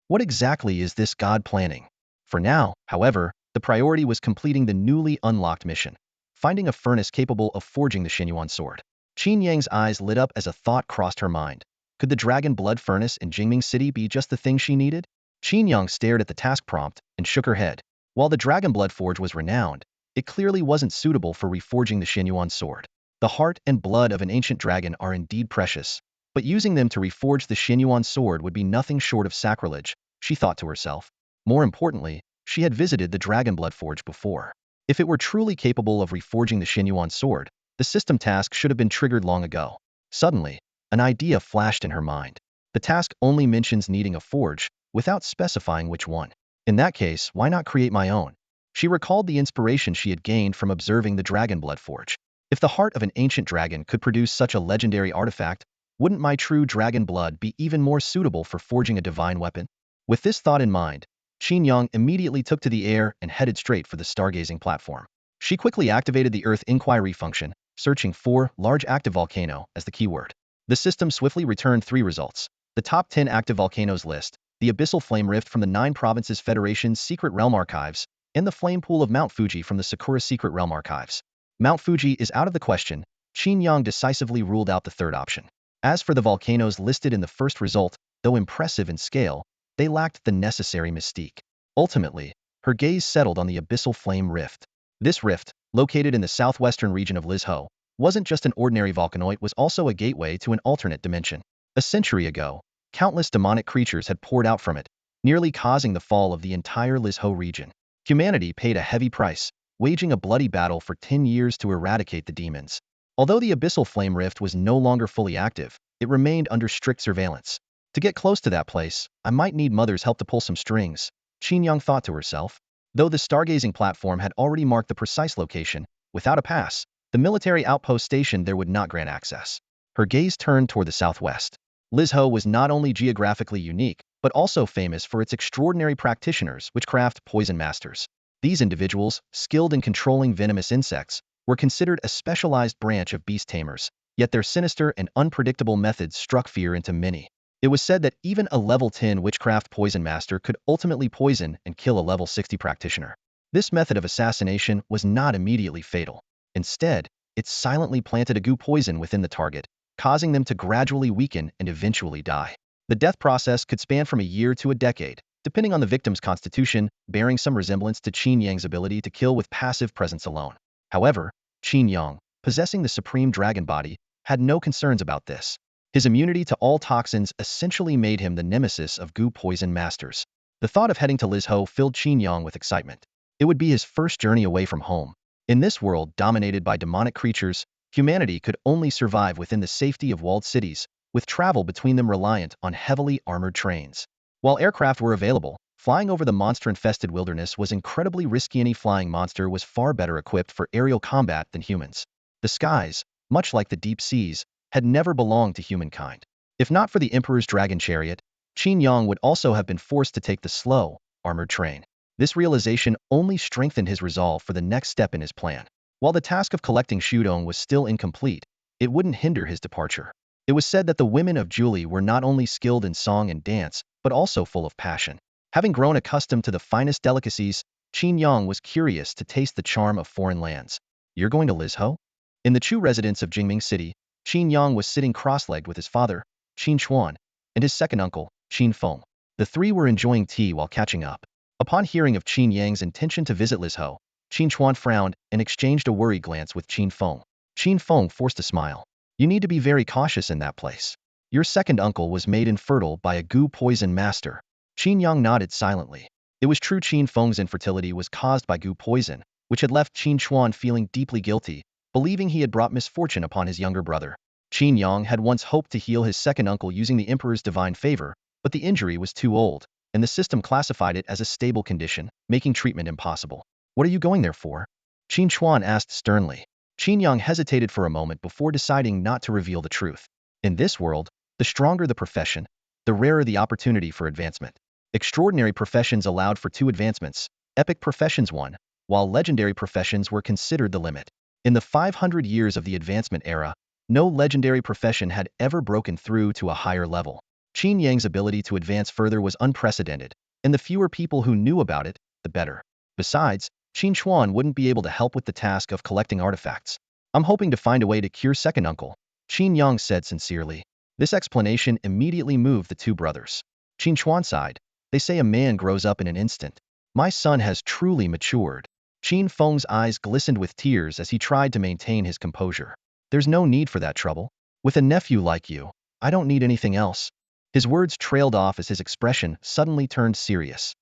What exactly is this God planning? For now, however, the priority was completing the newly unlocked mission, finding a furnace capable of forging the Xinyuan sword. Qin Yang's eyes lit up as a thought crossed her mind. Could the dragon blood furnace in Jingming City be just the thing she needed? Qin Yang stared at the task prompt and shook her head. While the dragon blood forge was renowned, it clearly wasn't suitable for reforging the Xinyuan sword. The heart and blood of an ancient dragon are indeed precious, but using them to reforge the Xinyuan sword would be nothing short of sacrilege, she thought to herself. More importantly, she had visited the dragon blood forge before. If it were truly capable of reforging the Xinyuan sword, the system task should have been triggered long ago. Suddenly, an idea flashed in her mind. The task only mentions needing a forge, without specifying which one. In that case, why not create my own? She recalled the inspiration she had gained from observing the dragon blood forge. If the heart of an ancient dragon could produce such a legendary artifact, wouldn't my true dragon blood be even more suitable for forging a divine weapon? With this thought in mind, Qin Yang immediately took to the air and headed straight for the stargazing platform. She quickly activated the Earth Inquiry function, searching for large active volcano as the keyword. The system swiftly returned 3 results. The top 10 active volcanoes list, the Abyssal Flame Rift from the 9 Provinces Federation's Secret Realm Archives, and the Flame Pool of Mount Fuji from the Sakura Secret Realm Archives. Mount Fuji is out of the question. Qin Yang decisively ruled out the third option. As for the volcanoes listed in the first result, though impressive in scale, they lacked the necessary mystique. Ultimately, her gaze settled on the Abyssal Flame Rift. This rift, located in the southwestern region of Lizhou, wasn't just an ordinary volcanoid, was also a gateway to an alternate dimension. A century ago, countless demonic creatures had poured out from it, nearly causing the fall of the entire Lizhou region. Humanity paid a heavy price, waging a bloody battle for 10 years to eradicate the demons. Although the Abyssal Flame Rift was no longer fully active, it remained under strict surveillance. To get close to that place, I might need Mother's help to pull some strings, Qin Yang thought to herself. Though the stargazing platform had already marked the precise location, without a pass, the military outpost stationed there would not grant access. Her gaze turned toward the southwest. Lizho was not only geographically unique, but also famous for its extraordinary practitioners, witchcraft poison masters. These individuals, skilled in controlling venomous insects, were considered a specialized branch of beast tamers, yet their sinister and unpredictable methods struck fear into many. It was said that even a level 10 witchcraft poison master could ultimately poison and kill a level 60 practitioner. This method of assassination was not immediately fatal. Instead, it silently planted a goo poison within the target, causing them to gradually weaken and eventually die. The death process could span from a year to a decade, depending on the victim's constitution, bearing some resemblance to Qin Yang's ability to kill with passive presence alone. However, Qin Yang, possessing the supreme dragon body, had no concerns about this. His immunity to all toxins essentially made him the nemesis of goo poison masters. The thought of heading to Lizho filled Qin Yang with excitement. It would be his first journey away from home. In this world dominated by demonic creatures, humanity could only survive within the safety of walled cities, with travel between them reliant on heavily armored trains. While aircraft were available, flying over the monster-infested wilderness was incredibly risky. Any flying monster was far better equipped for aerial combat than humans. The skies, much like the deep seas, had never belonged to humankind. If not for the Emperor's dragon chariot, Qin Yang would also have been forced to take the slow, armored train. This realization only strengthened his resolve for the next step in his plan. While the task of collecting Shudong was still incomplete, it wouldn't hinder his departure. It was said that the women of Julie were not only skilled in song and dance, but also full of passion. Having grown accustomed to the finest delicacies, Qin Yang was curious to taste the charm of foreign lands. You're going to Lizho? In the Chu residence of Jingming City, Qin Yang was sitting cross-legged with his father, Qin Chuan, and his second uncle, Qin Feng. The three were enjoying tea while catching up. Upon hearing of Qin Yang's intention to visit Lizho, Qin Chuan frowned and exchanged a worried glance with Qin Feng. Qin Feng forced a smile. You need to be very cautious in that place. Your second uncle was made infertile by a goo poison master. Qin Yang nodded silently. It was true Qin Feng's infertility was caused by goo poison, which had left Qin Chuan feeling deeply guilty, believing he had brought misfortune upon his younger brother. Qin Yang had once hoped to heal his second uncle using the Emperor's divine favor, but the injury was too old, and the system classified it as a stable condition, making treatment impossible. What are you going there for? Qin Chuan asked sternly. Qin Yang hesitated for a moment before deciding not to reveal the truth. In this world, the stronger the profession, the rarer the opportunity for advancement. Extraordinary professions allowed for 2 advancements, epic professions 1, while legendary professions were considered the limit. In the 500 years of the advancement era, no legendary profession had ever broken through to a higher level. Qin Yang's ability to advance further was unprecedented, and the fewer people who knew about it, the better. Besides, Qin Chuan wouldn't be able to help with the task of collecting artifacts. I'm hoping to find a way to cure second uncle, Qin Yang said sincerely. This explanation immediately moved the 2 brothers. Qin Chuan sighed. They say a man grows up in an instant. My son has truly matured. Qin Feng's eyes glistened with tears as he tried to maintain his composure. There's no need for that trouble. With a nephew like you, I don't need anything else. His words trailed off as his expression suddenly turned serious.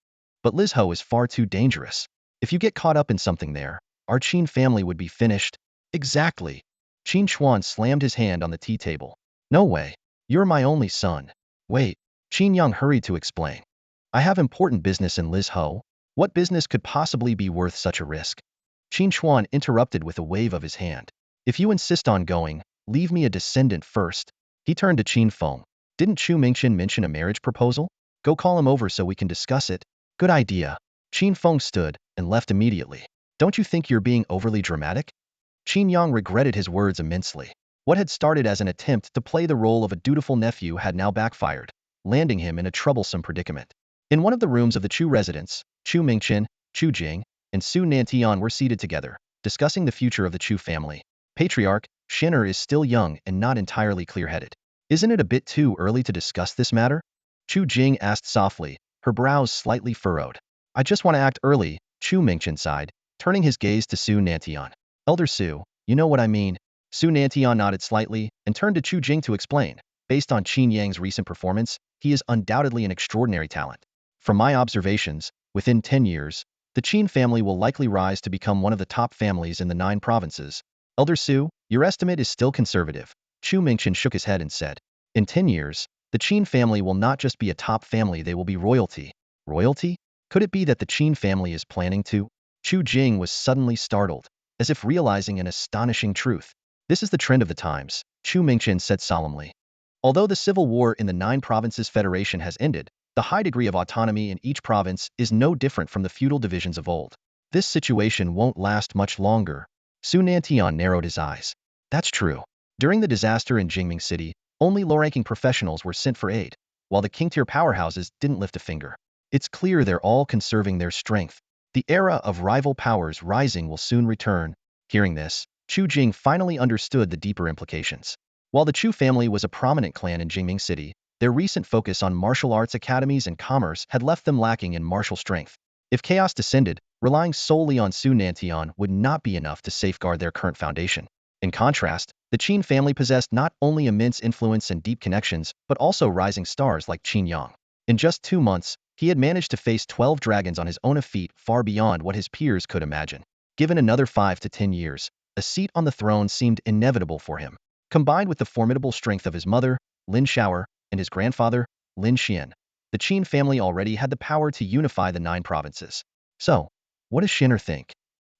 But Lizho is far too dangerous. If you get caught up in something there, our Qin family would be finished. Exactly. Qin Chuan slammed his hand on the tea table. No way. You're my only son. Wait. Qin Yang hurried to explain. I have important business in Lizho. What business could possibly be worth such a risk? Qin Chuan interrupted with a wave of his hand. If you insist on going, leave me a descendant first. He turned to Qin Feng. Didn't Chu Mingqian mention a marriage proposal? Go call him over so we can discuss it. Good idea. Qin Feng stood and left immediately. Don't you think you're being overly dramatic? Qin Yang regretted his words immensely. What had started as an attempt to play the role of a dutiful nephew had now backfired, landing him in a troublesome predicament. In one of the rooms of the Chu residence, Chu Mingqian, Chu Jing, and Su Nantian were seated together, discussing the future of the Chu family. Patriarch, Shin'er is still young and not entirely clear-headed. Isn't it a bit too early to discuss this matter? Chu Jing asked softly, her brows slightly furrowed. I just want to act early, Chu Mingqian sighed, turning his gaze to Su Nantian. Elder Su, you know what I mean. Su Nantian nodded slightly and turned to Chu Jing to explain. Based on Qin Yang's recent performance, he is undoubtedly an extraordinary talent. From my observations, within 10 years, the Qin family will likely rise to become one of the top families in the 9 provinces. Elder Su, your estimate is still conservative. Chu Mingqian shook his head and said. In 10 years, the Qin family will not just be a top family, they will be royalty. Royalty? Could it be that the Qin family is planning to? Chu Jing was suddenly startled, as if realizing an astonishing truth. This is the trend of the times, Chu Mingqian said solemnly. Although the civil war in the 9 provinces federation has ended, the high degree of autonomy in each province is no different from the feudal divisions of old. This situation won't last much longer. Su Nantian narrowed his eyes. That's true. During the disaster in Jingming City, only low-ranking professionals were sent for aid, while the king-tier powerhouses didn't lift a finger. It's clear they're all conserving their strength. The era of rival powers rising will soon return. Hearing this, Chu Jing finally understood the deeper implications. While the Chu family was a prominent clan in Jingming City, their recent focus on martial arts academies and commerce had left them lacking in martial strength. If chaos descended, relying solely on Su Nantian would not be enough to safeguard their current foundation. In contrast, the Qin family possessed not only immense influence and deep connections, but also rising stars like Qin Yang. In just 2 months, he had managed to face 12 dragons on his own, a feat far beyond what his peers could imagine. Given another 5 to 10 years, a seat on the throne seemed inevitable for him. Combined with the formidable strength of his mother, Lin Xiaoer, and his grandfather, Lin Xian, the Qin family already had the power to unify the 9 provinces. So, what does Xin'er think?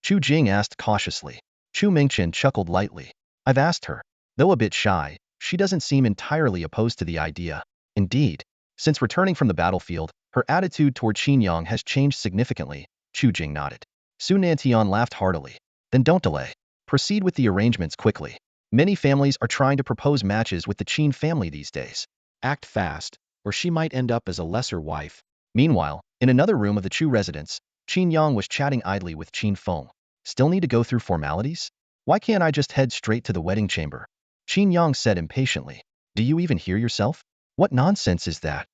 Chu Jing asked cautiously. Chu Mingqian chuckled lightly. I've asked her. Though a bit shy, she doesn't seem entirely opposed to the idea. Indeed, since returning from the battlefield, her attitude toward Qin Yang has changed significantly. Chu Jing nodded. Su Nantian laughed heartily. Then don't delay. Proceed with the arrangements quickly. Many families are trying to propose matches with the Qin family these days. Act fast, or she might end up as a lesser wife. Meanwhile, in another room of the Chu residence, Qin Yang was chatting idly with Qin Feng. Still need to go through formalities? Why can't I just head straight to the wedding chamber? Qin Yang said impatiently. Do you even hear yourself? What nonsense is that?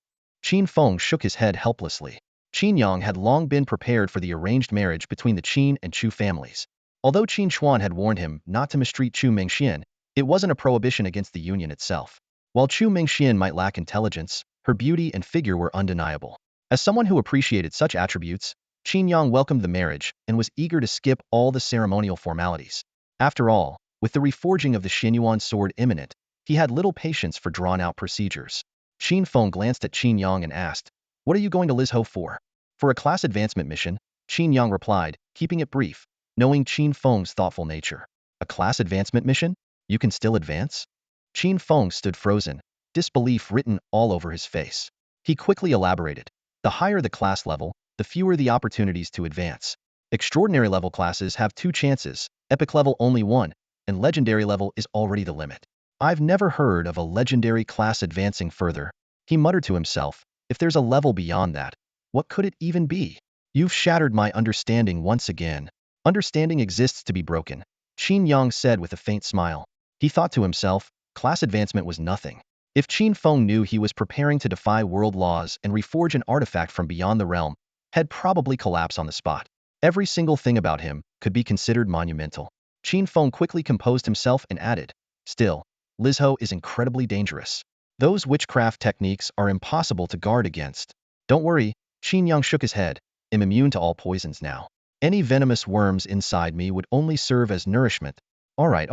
Qin Feng shook his head helplessly. Qin Yang had long been prepared for the arranged marriage between the Qin and Chu families. Although Qin Xuan had warned him not to mistreat Chu Mingxian, it wasn't a prohibition against the union itself. While Chu Mingxian might lack intelligence, her beauty and figure were undeniable. As someone who appreciated such attributes, Qin Yang welcomed the marriage and was eager to skip all the ceremonial formalities. After all, with the reforging of the Xinyuan sword imminent, he had little patience for drawn-out procedures. Qin Feng glanced at Qin Yang and asked, What are you going to Lizhou for? For a class advancement mission, Qin Yang replied, keeping it brief, knowing Qin Feng's thoughtful nature. A class advancement mission? You can still advance? Qin Feng stood frozen, disbelief written all over his face. He quickly elaborated. The higher the class level, the fewer the opportunities to advance. Extraordinary level classes have 2 chances, epic level only 1, and legendary level is already the limit. I've never heard of a legendary class advancing further. He muttered to himself, if there's a level beyond that, what could it even be? You've shattered my understanding once again. Understanding exists to be broken, Qin Yang said with a faint smile. He thought to himself, class advancement was nothing. If Qin Feng knew he was preparing to defy world laws and reforge an artifact from beyond the realm, he'd probably collapse on the spot. Every single thing about him could be considered monumental. Qin Feng quickly composed himself and added, Still, Lizhou is incredibly dangerous. Those witchcraft techniques are impossible to guard against. Don't worry, Qin Yang shook his head. I'm immune to all poisons now. Any venomous worms inside me would only serve as nourishment. All right.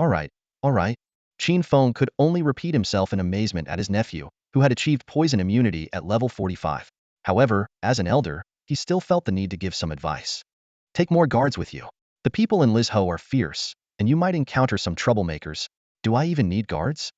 Qin Feng could only repeat himself in amazement at his nephew, who had achieved poison immunity at level 45. However, as an elder, he still felt the need to give some advice. Take more guards with you. The people in Lizhou are fierce, and you might encounter some troublemakers. Do I even need guards?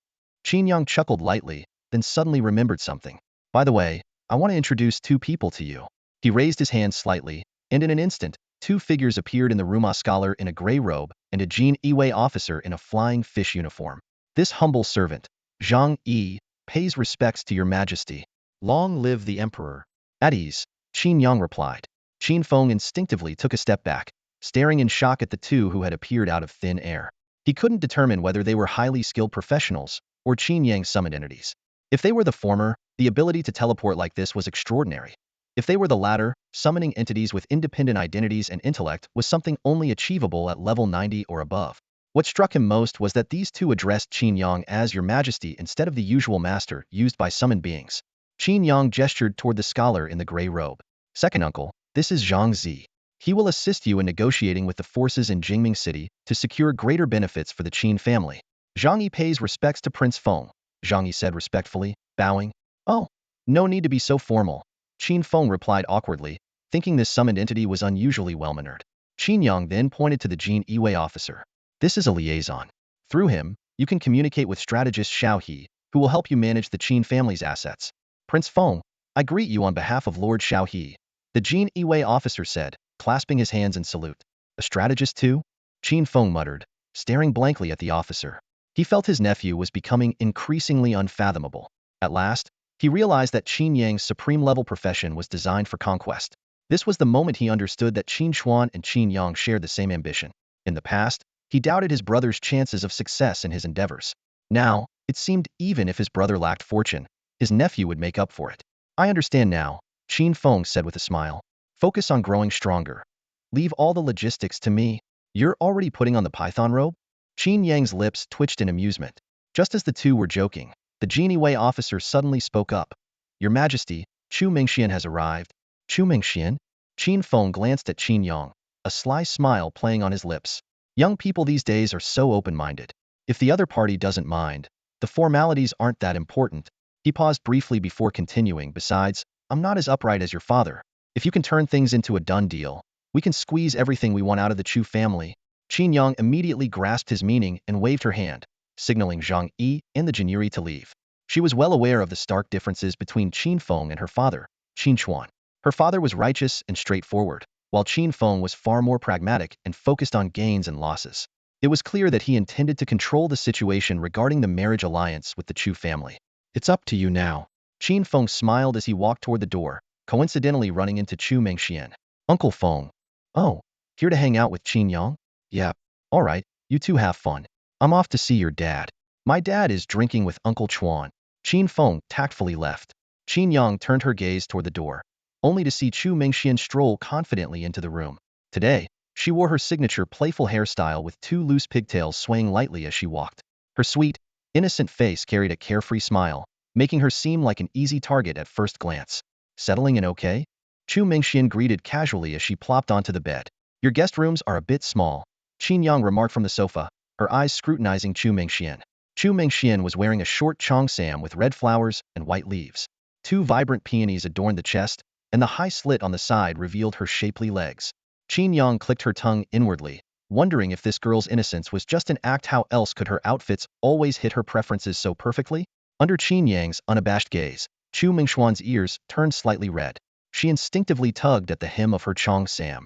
Qin Yang chuckled lightly, then suddenly remembered something. By the way, I want to introduce 2 people to you. He raised his hand slightly, and in an instant, 2 figures appeared in the room, a scholar in a gray robe and a Jin Yiwei officer in a flying fish uniform. This humble servant, Zhang Yi, pays respects to your majesty. Long live the emperor. At ease, Qin Yang replied. Qin Feng instinctively took a step back, staring in shock at the 2 who had appeared out of thin air. He couldn't determine whether they were highly skilled professionals or Qin Yang summoned entities. If they were the former, the ability to teleport like this was extraordinary. If they were the latter, summoning entities with independent identities and intellect was something only achievable at level 90 or above. What struck him most was that these 2 addressed Qin Yang as Your Majesty instead of the usual master used by summoned beings. Qin Yang gestured toward the scholar in the gray robe. Second uncle, this is Zhang Zi. He will assist you in negotiating with the forces in Jingming City to secure greater benefits for the Qin family. Zhang Yi pays respects to Prince Feng. Zhang Yi said respectfully, bowing. Oh, no need to be so formal. Qin Feng replied awkwardly, thinking this summoned entity was unusually well-mannered. Qin Yang then pointed to the Jin Yiwei officer. This is a liaison. Through him, you can communicate with strategist Xiao He, who will help you manage the Qin family's assets. Prince Feng, I greet you on behalf of Lord Xiao He, the Jin Yiwei officer said, clasping his hands in salute. A strategist too? Qin Feng muttered, staring blankly at the officer. He felt his nephew was becoming increasingly unfathomable. At last, he realized that Qin Yang's supreme-level profession was designed for conquest. This was the moment he understood that Qin Xuan and Qin Yang shared the same ambition. In the past, he doubted his brother's chances of success in his endeavors. Now, it seemed even if his brother lacked fortune, his nephew would make up for it. I understand now, Qin Feng said with a smile. Focus on growing stronger. Leave all the logistics to me. You're already putting on the python robe? Qin Yang's lips twitched in amusement. Just as the two were joking, the Jin Wei officer suddenly spoke up. Your Majesty, Chu Mingxian has arrived. Chu Mingxian? Qin Feng glanced at Qin Yang, a sly smile playing on his lips. Young people these days are so open-minded. If the other party doesn't mind, the formalities aren't that important. He paused briefly before continuing. Besides, I'm not as upright as your father. If you can turn things into a done deal, we can squeeze everything we want out of the Chu family. Qin Yang immediately grasped his meaning and waved her hand, signaling Zhang Yi and the Jinri to leave. She was well aware of the stark differences between Qin Feng and her father, Qin Chuan. Her father was righteous and straightforward, while Qin Feng was far more pragmatic and focused on gains and losses. It was clear that he intended to control the situation regarding the marriage alliance with the Chu family. It's up to you now. Qin Feng smiled as he walked toward the door, coincidentally running into Chu Mingxian. Uncle Feng. Oh, here to hang out with Qin Yang? Yeah. All right, you two have fun. I'm off to see your dad. My dad is drinking with Uncle Chuan. Qin Feng tactfully left. Qin Yang turned her gaze toward the door, only to see Chu Mingxian stroll confidently into the room. Today, she wore her signature playful hairstyle with two loose pigtails swaying lightly as she walked. Her sweet, innocent face carried a carefree smile, making her seem like an easy target at first glance. Settling in okay? Chu Mingxian greeted casually as she plopped onto the bed. Your guest rooms are a bit small, Qin Yang remarked from the sofa, her eyes scrutinizing Chu Mingxian. Chu Mingxian was wearing a short cheongsam with red flowers and white leaves. Two vibrant peonies adorned the chest, and the high slit on the side revealed her shapely legs. Qin Yang clicked her tongue inwardly, wondering if this girl's innocence was just an act. How else could her outfits always hit her preferences so perfectly? Under Qin Yang's unabashed gaze, Chu Mingxuan's ears turned slightly red. She instinctively tugged at the hem of her cheongsam.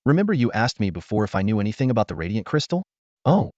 Remember you asked me before if I knew anything about the radiant crystal? Oh.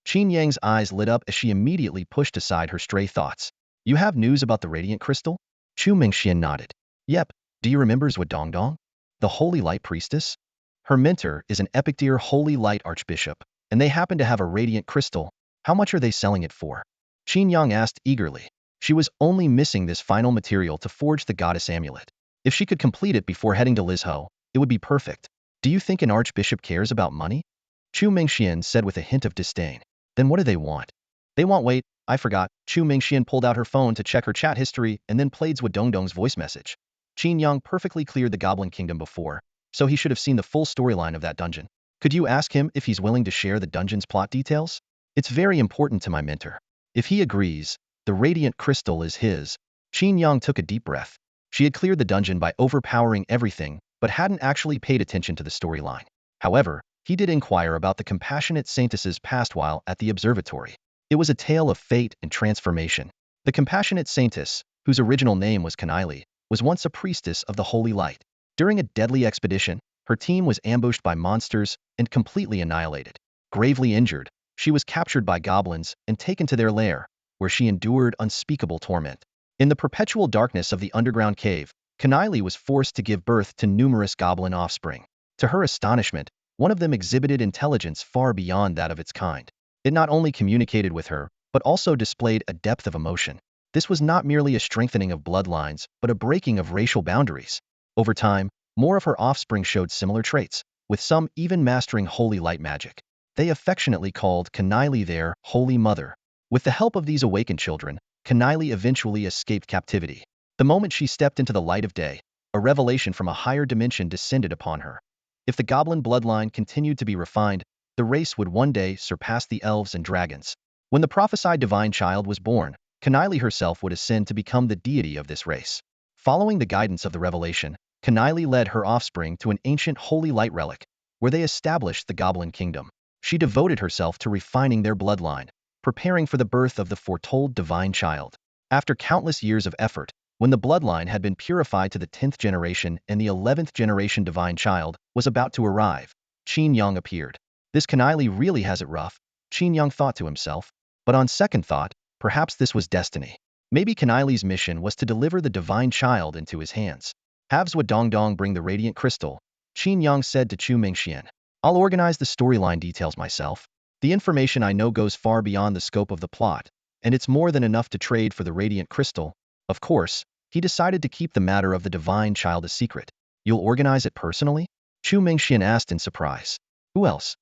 Qin Yang's eyes lit up as she immediately pushed aside her stray thoughts. You have news about the radiant crystal? Chu Mingxian nodded. Yep. Do you remember Zhua Dongdong? The Holy Light Priestess? Her mentor is an Epicteer Holy Light Archbishop, and they happen to have a radiant crystal. How much are they selling it for? Qin Yang asked eagerly. She was only missing this final material to forge the goddess amulet. If she could complete it before heading to Lizhou, it would be perfect. Do you think an archbishop cares about money? Chu Mingxian said with a hint of disdain. Then what do they want? They want wait, I forgot. Chu Mingxian pulled out her phone to check her chat history and then played Zhua Dongdong's voice message. Qin Yang perfectly cleared the Goblin Kingdom before, so he should have seen the full storyline of that dungeon. Could you ask him if he's willing to share the dungeon's plot details? It's very important to my mentor. If he agrees, the radiant crystal is his. Qin Yang took a deep breath. She had cleared the dungeon by overpowering everything, but hadn't actually paid attention to the storyline. However, he did inquire about the compassionate saintess's past while at the observatory. It was a tale of fate and transformation. The compassionate saintess, whose original name was Kanaili, was once a priestess of the Holy Light. During a deadly expedition, her team was ambushed by monsters and completely annihilated. Gravely injured, she was captured by goblins and taken to their lair, where she endured unspeakable torment. In the perpetual darkness of the underground cave, Kanaili was forced to give birth to numerous goblin offspring. To her astonishment, one of them exhibited intelligence far beyond that of its kind. It not only communicated with her, but also displayed a depth of emotion. This was not merely a strengthening of bloodlines, but a breaking of racial boundaries. Over time, more of her offspring showed similar traits, with some even mastering holy light magic. They affectionately called Kanaili their Holy Mother. With the help of these awakened children, Kanaili eventually escaped captivity. The moment she stepped into the light of day, a revelation from a higher dimension descended upon her. If the goblin bloodline continued to be refined, the race would one day surpass the elves and dragons. When the prophesied divine child was born, Kanili herself would ascend to become the deity of this race. Following the guidance of the revelation, Kanili led her offspring to an ancient holy light relic, where they established the Goblin Kingdom. She devoted herself to refining their bloodline, preparing for the birth of the foretold divine child. After countless years of effort, when the bloodline had been purified to the 10th generation and the 11th generation divine child was about to arrive, Qin Yang appeared. This Kanili really has it rough, Qin Yang thought to himself, but on second thought, perhaps this was destiny. Maybe Kanili's mission was to deliver the divine child into his hands. Have Zhou Dongdong bring the radiant crystal, Qin Yang said to Chu Mingxian. I'll organize the storyline details myself. The information I know goes far beyond the scope of the plot, and it's more than enough to trade for the radiant crystal. Of course, he decided to keep the matter of the divine child a secret. You'll organize it personally? Chu Mingxian asked in surprise. Who else?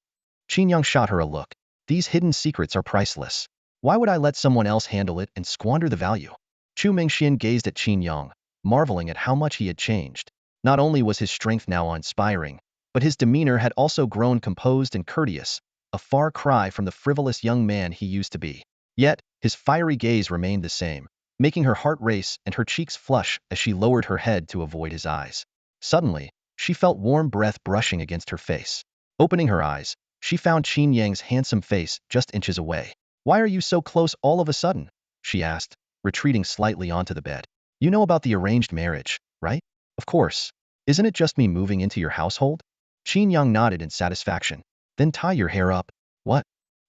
Qin Yang shot her a look. These hidden secrets are priceless. Why would I let someone else handle it and squander the value? Chu Mingxian gazed at Qin Yang, marveling at how much he had changed. Not only was his strength now inspiring, but his demeanor had also grown composed and courteous, a far cry from the frivolous young man he used to be. Yet, his fiery gaze remained the same, making her heart race and her cheeks flush as she lowered her head to avoid his eyes. Suddenly, she felt warm breath brushing against her face. Opening her eyes, she found Qin Yang's handsome face just inches away. Why are you so close all of a sudden? She asked, retreating slightly onto the bed. You know about the arranged marriage, right? Of course. Isn't it just me moving into your household? Qin Yang nodded in satisfaction. Then tie your hair up. What?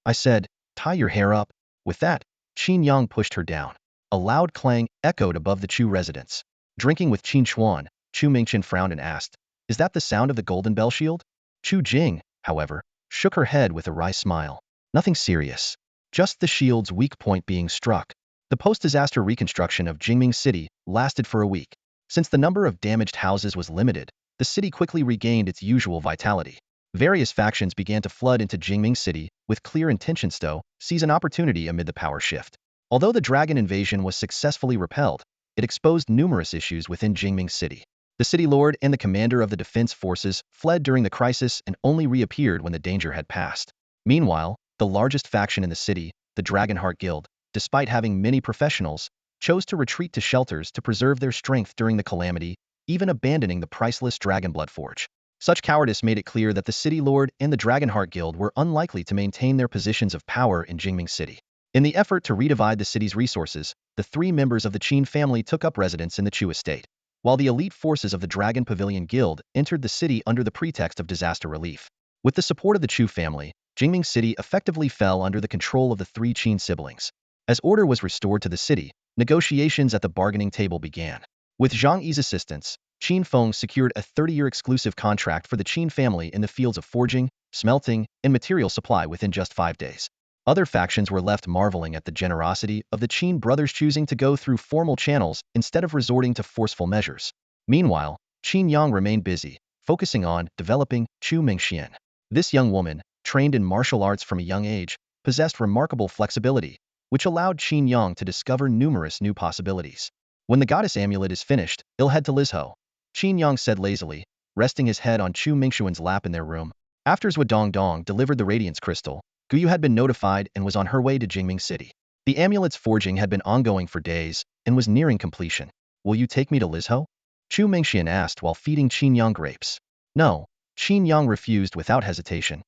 I said, tie your hair up. With that, Qin Yang pushed her down. A loud clang echoed above the Chu residence. Drinking with Qin Chuan, Chu Mingqian frowned and asked, is that the sound of the golden bell shield? Chu Jing, however, shook her head with a wry smile. Nothing serious. Just the shield's weak point being struck. The post-disaster reconstruction of Jingming City lasted for a week. Since the number of damaged houses was limited, the city quickly regained its usual vitality. Various factions began to flood into Jingming City, with clear intentions to seize an opportunity amid the power shift. Although the dragon invasion was successfully repelled, it exposed numerous issues within Jingming City. The city lord and the commander of the defense forces fled during the crisis and only reappeared when the danger had passed. Meanwhile, the largest faction in the city, the Dragonheart Guild, despite having many professionals, chose to retreat to shelters to preserve their strength during the calamity, even abandoning the priceless Dragonblood Forge. Such cowardice made it clear that the city lord and the Dragonheart Guild were unlikely to maintain their positions of power in Jingming City. In the effort to redivide the city's resources, the three members of the Qin family took up residence in the Chu estate, while the elite forces of the Dragon Pavilion Guild entered the city under the pretext of disaster relief. With the support of the Chu family, Jingming City effectively fell under the control of the three Qin siblings. As order was restored to the city, negotiations at the bargaining table began. With Zhang Yi's assistance, Qin Feng secured a 30-year exclusive contract for the Qin family in the fields of forging, smelting, and material supply within just 5 days. Other factions were left marveling at the generosity of the Qin brothers choosing to go through formal channels instead of resorting to forceful measures. Meanwhile, Qin Yang remained busy, focusing on developing Chu Mingxian. This young woman, trained in martial arts from a young age, possessed remarkable flexibility, which allowed Qin Yang to discover numerous new possibilities. When the goddess amulet is finished, I'll head to Lizhou, Qin Yang said lazily, resting his head on Chu Mingxuan's lap in their room. After Zhou Dongdong delivered the radiance crystal, Guyu had been notified and was on her way to Jingming City. The amulet's forging had been ongoing for days and was nearing completion. Will you take me to Lizhou? Chu Mingxian asked while feeding Qin Yang grapes. No, Qin Yang refused without hesitation.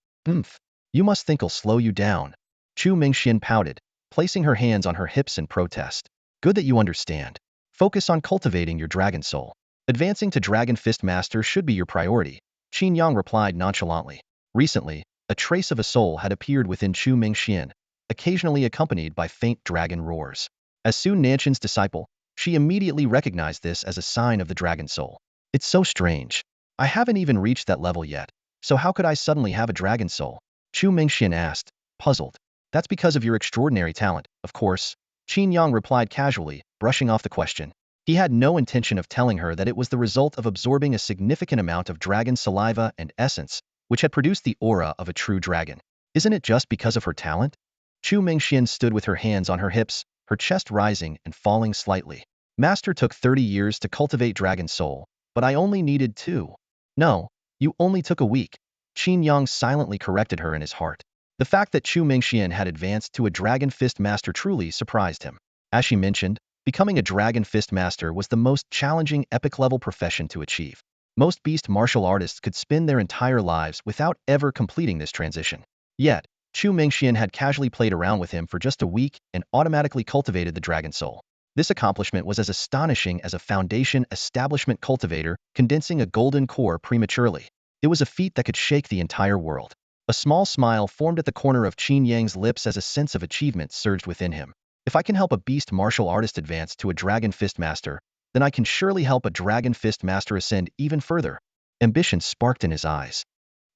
You must think I'll slow you down. Chu Mingxian pouted, placing her hands on her hips in protest. Good that you understand. Focus on cultivating your dragon soul. Advancing to Dragon Fist Master should be your priority, Qin Yang replied nonchalantly. Recently, a trace of a soul had appeared within Chu Mingxian, occasionally accompanied by faint dragon roars. As Su Nanshan's disciple, she immediately recognized this as a sign of the dragon soul. It's so strange. I haven't even reached that level yet, so how could I suddenly have a dragon soul? Chu Mingxian asked, puzzled. That's because of your extraordinary talent, of course, Qin Yang replied casually, brushing off the question. He had no intention of telling her that it was the result of absorbing a significant amount of dragon saliva and essence, which had produced the aura of a true dragon. Isn't it just because of her talent? Chu Mingxian stood with her hands on her hips, her chest rising and falling slightly. Master took 30 years to cultivate dragon soul, but I only needed 2. No, you only took a week. Qin Yang silently corrected her in his heart. The fact that Chu Mingxian had advanced to a Dragon Fist Master truly surprised him. As she mentioned, becoming a Dragon Fist Master was the most challenging epic-level profession to achieve. Most beast martial artists could spend their entire lives without ever completing this transition. Yet, Chu Mingxian had casually played around with him for just a week and automatically cultivated the Dragon Soul. This accomplishment was as astonishing as a Foundation establishment cultivator condensing a golden core prematurely. It was a feat that could shake the entire world. A small smile formed at the corner of Qin Yang's lips as a sense of achievement surged within him. If I can help a beast martial artist advance to a Dragon Fist Master, then I can surely help a Dragon Fist Master ascend even further. Ambition sparked in his eyes.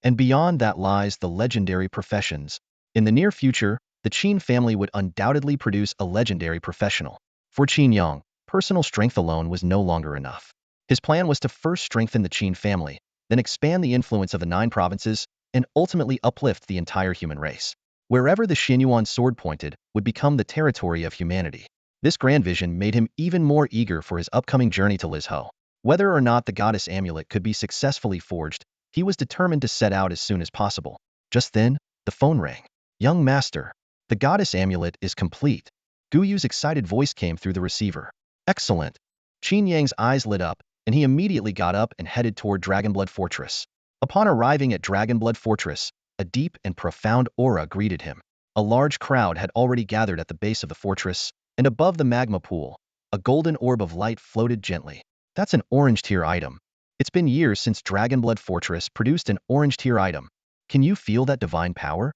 And beyond that lies the legendary professions. In the near future, the Qin family would undoubtedly produce a legendary professional. For Qin Yang, personal strength alone was no longer enough. His plan was to first strengthen the Qin family, then expand the influence of the 9 provinces, and ultimately uplift the entire human race. Wherever the Xinyuan sword pointed would become the territory of humanity. This grand vision made him even more eager for his upcoming journey to Lizhou. Whether or not the goddess amulet could be successfully forged, he was determined to set out as soon as possible. Just then, the phone rang. Young master, the goddess amulet is complete. Gu Yu's excited voice came through the receiver. Excellent. Qin Yang's eyes lit up, and he immediately got up and headed toward Dragonblood Fortress. Upon arriving at Dragonblood Fortress, a deep and profound aura greeted him. A large crowd had already gathered at the base of the fortress, and above the magma pool, a golden orb of light floated gently. That's an orange tier item. It's been years since Dragonblood Fortress produced an orange tier item. Can you feel that divine power?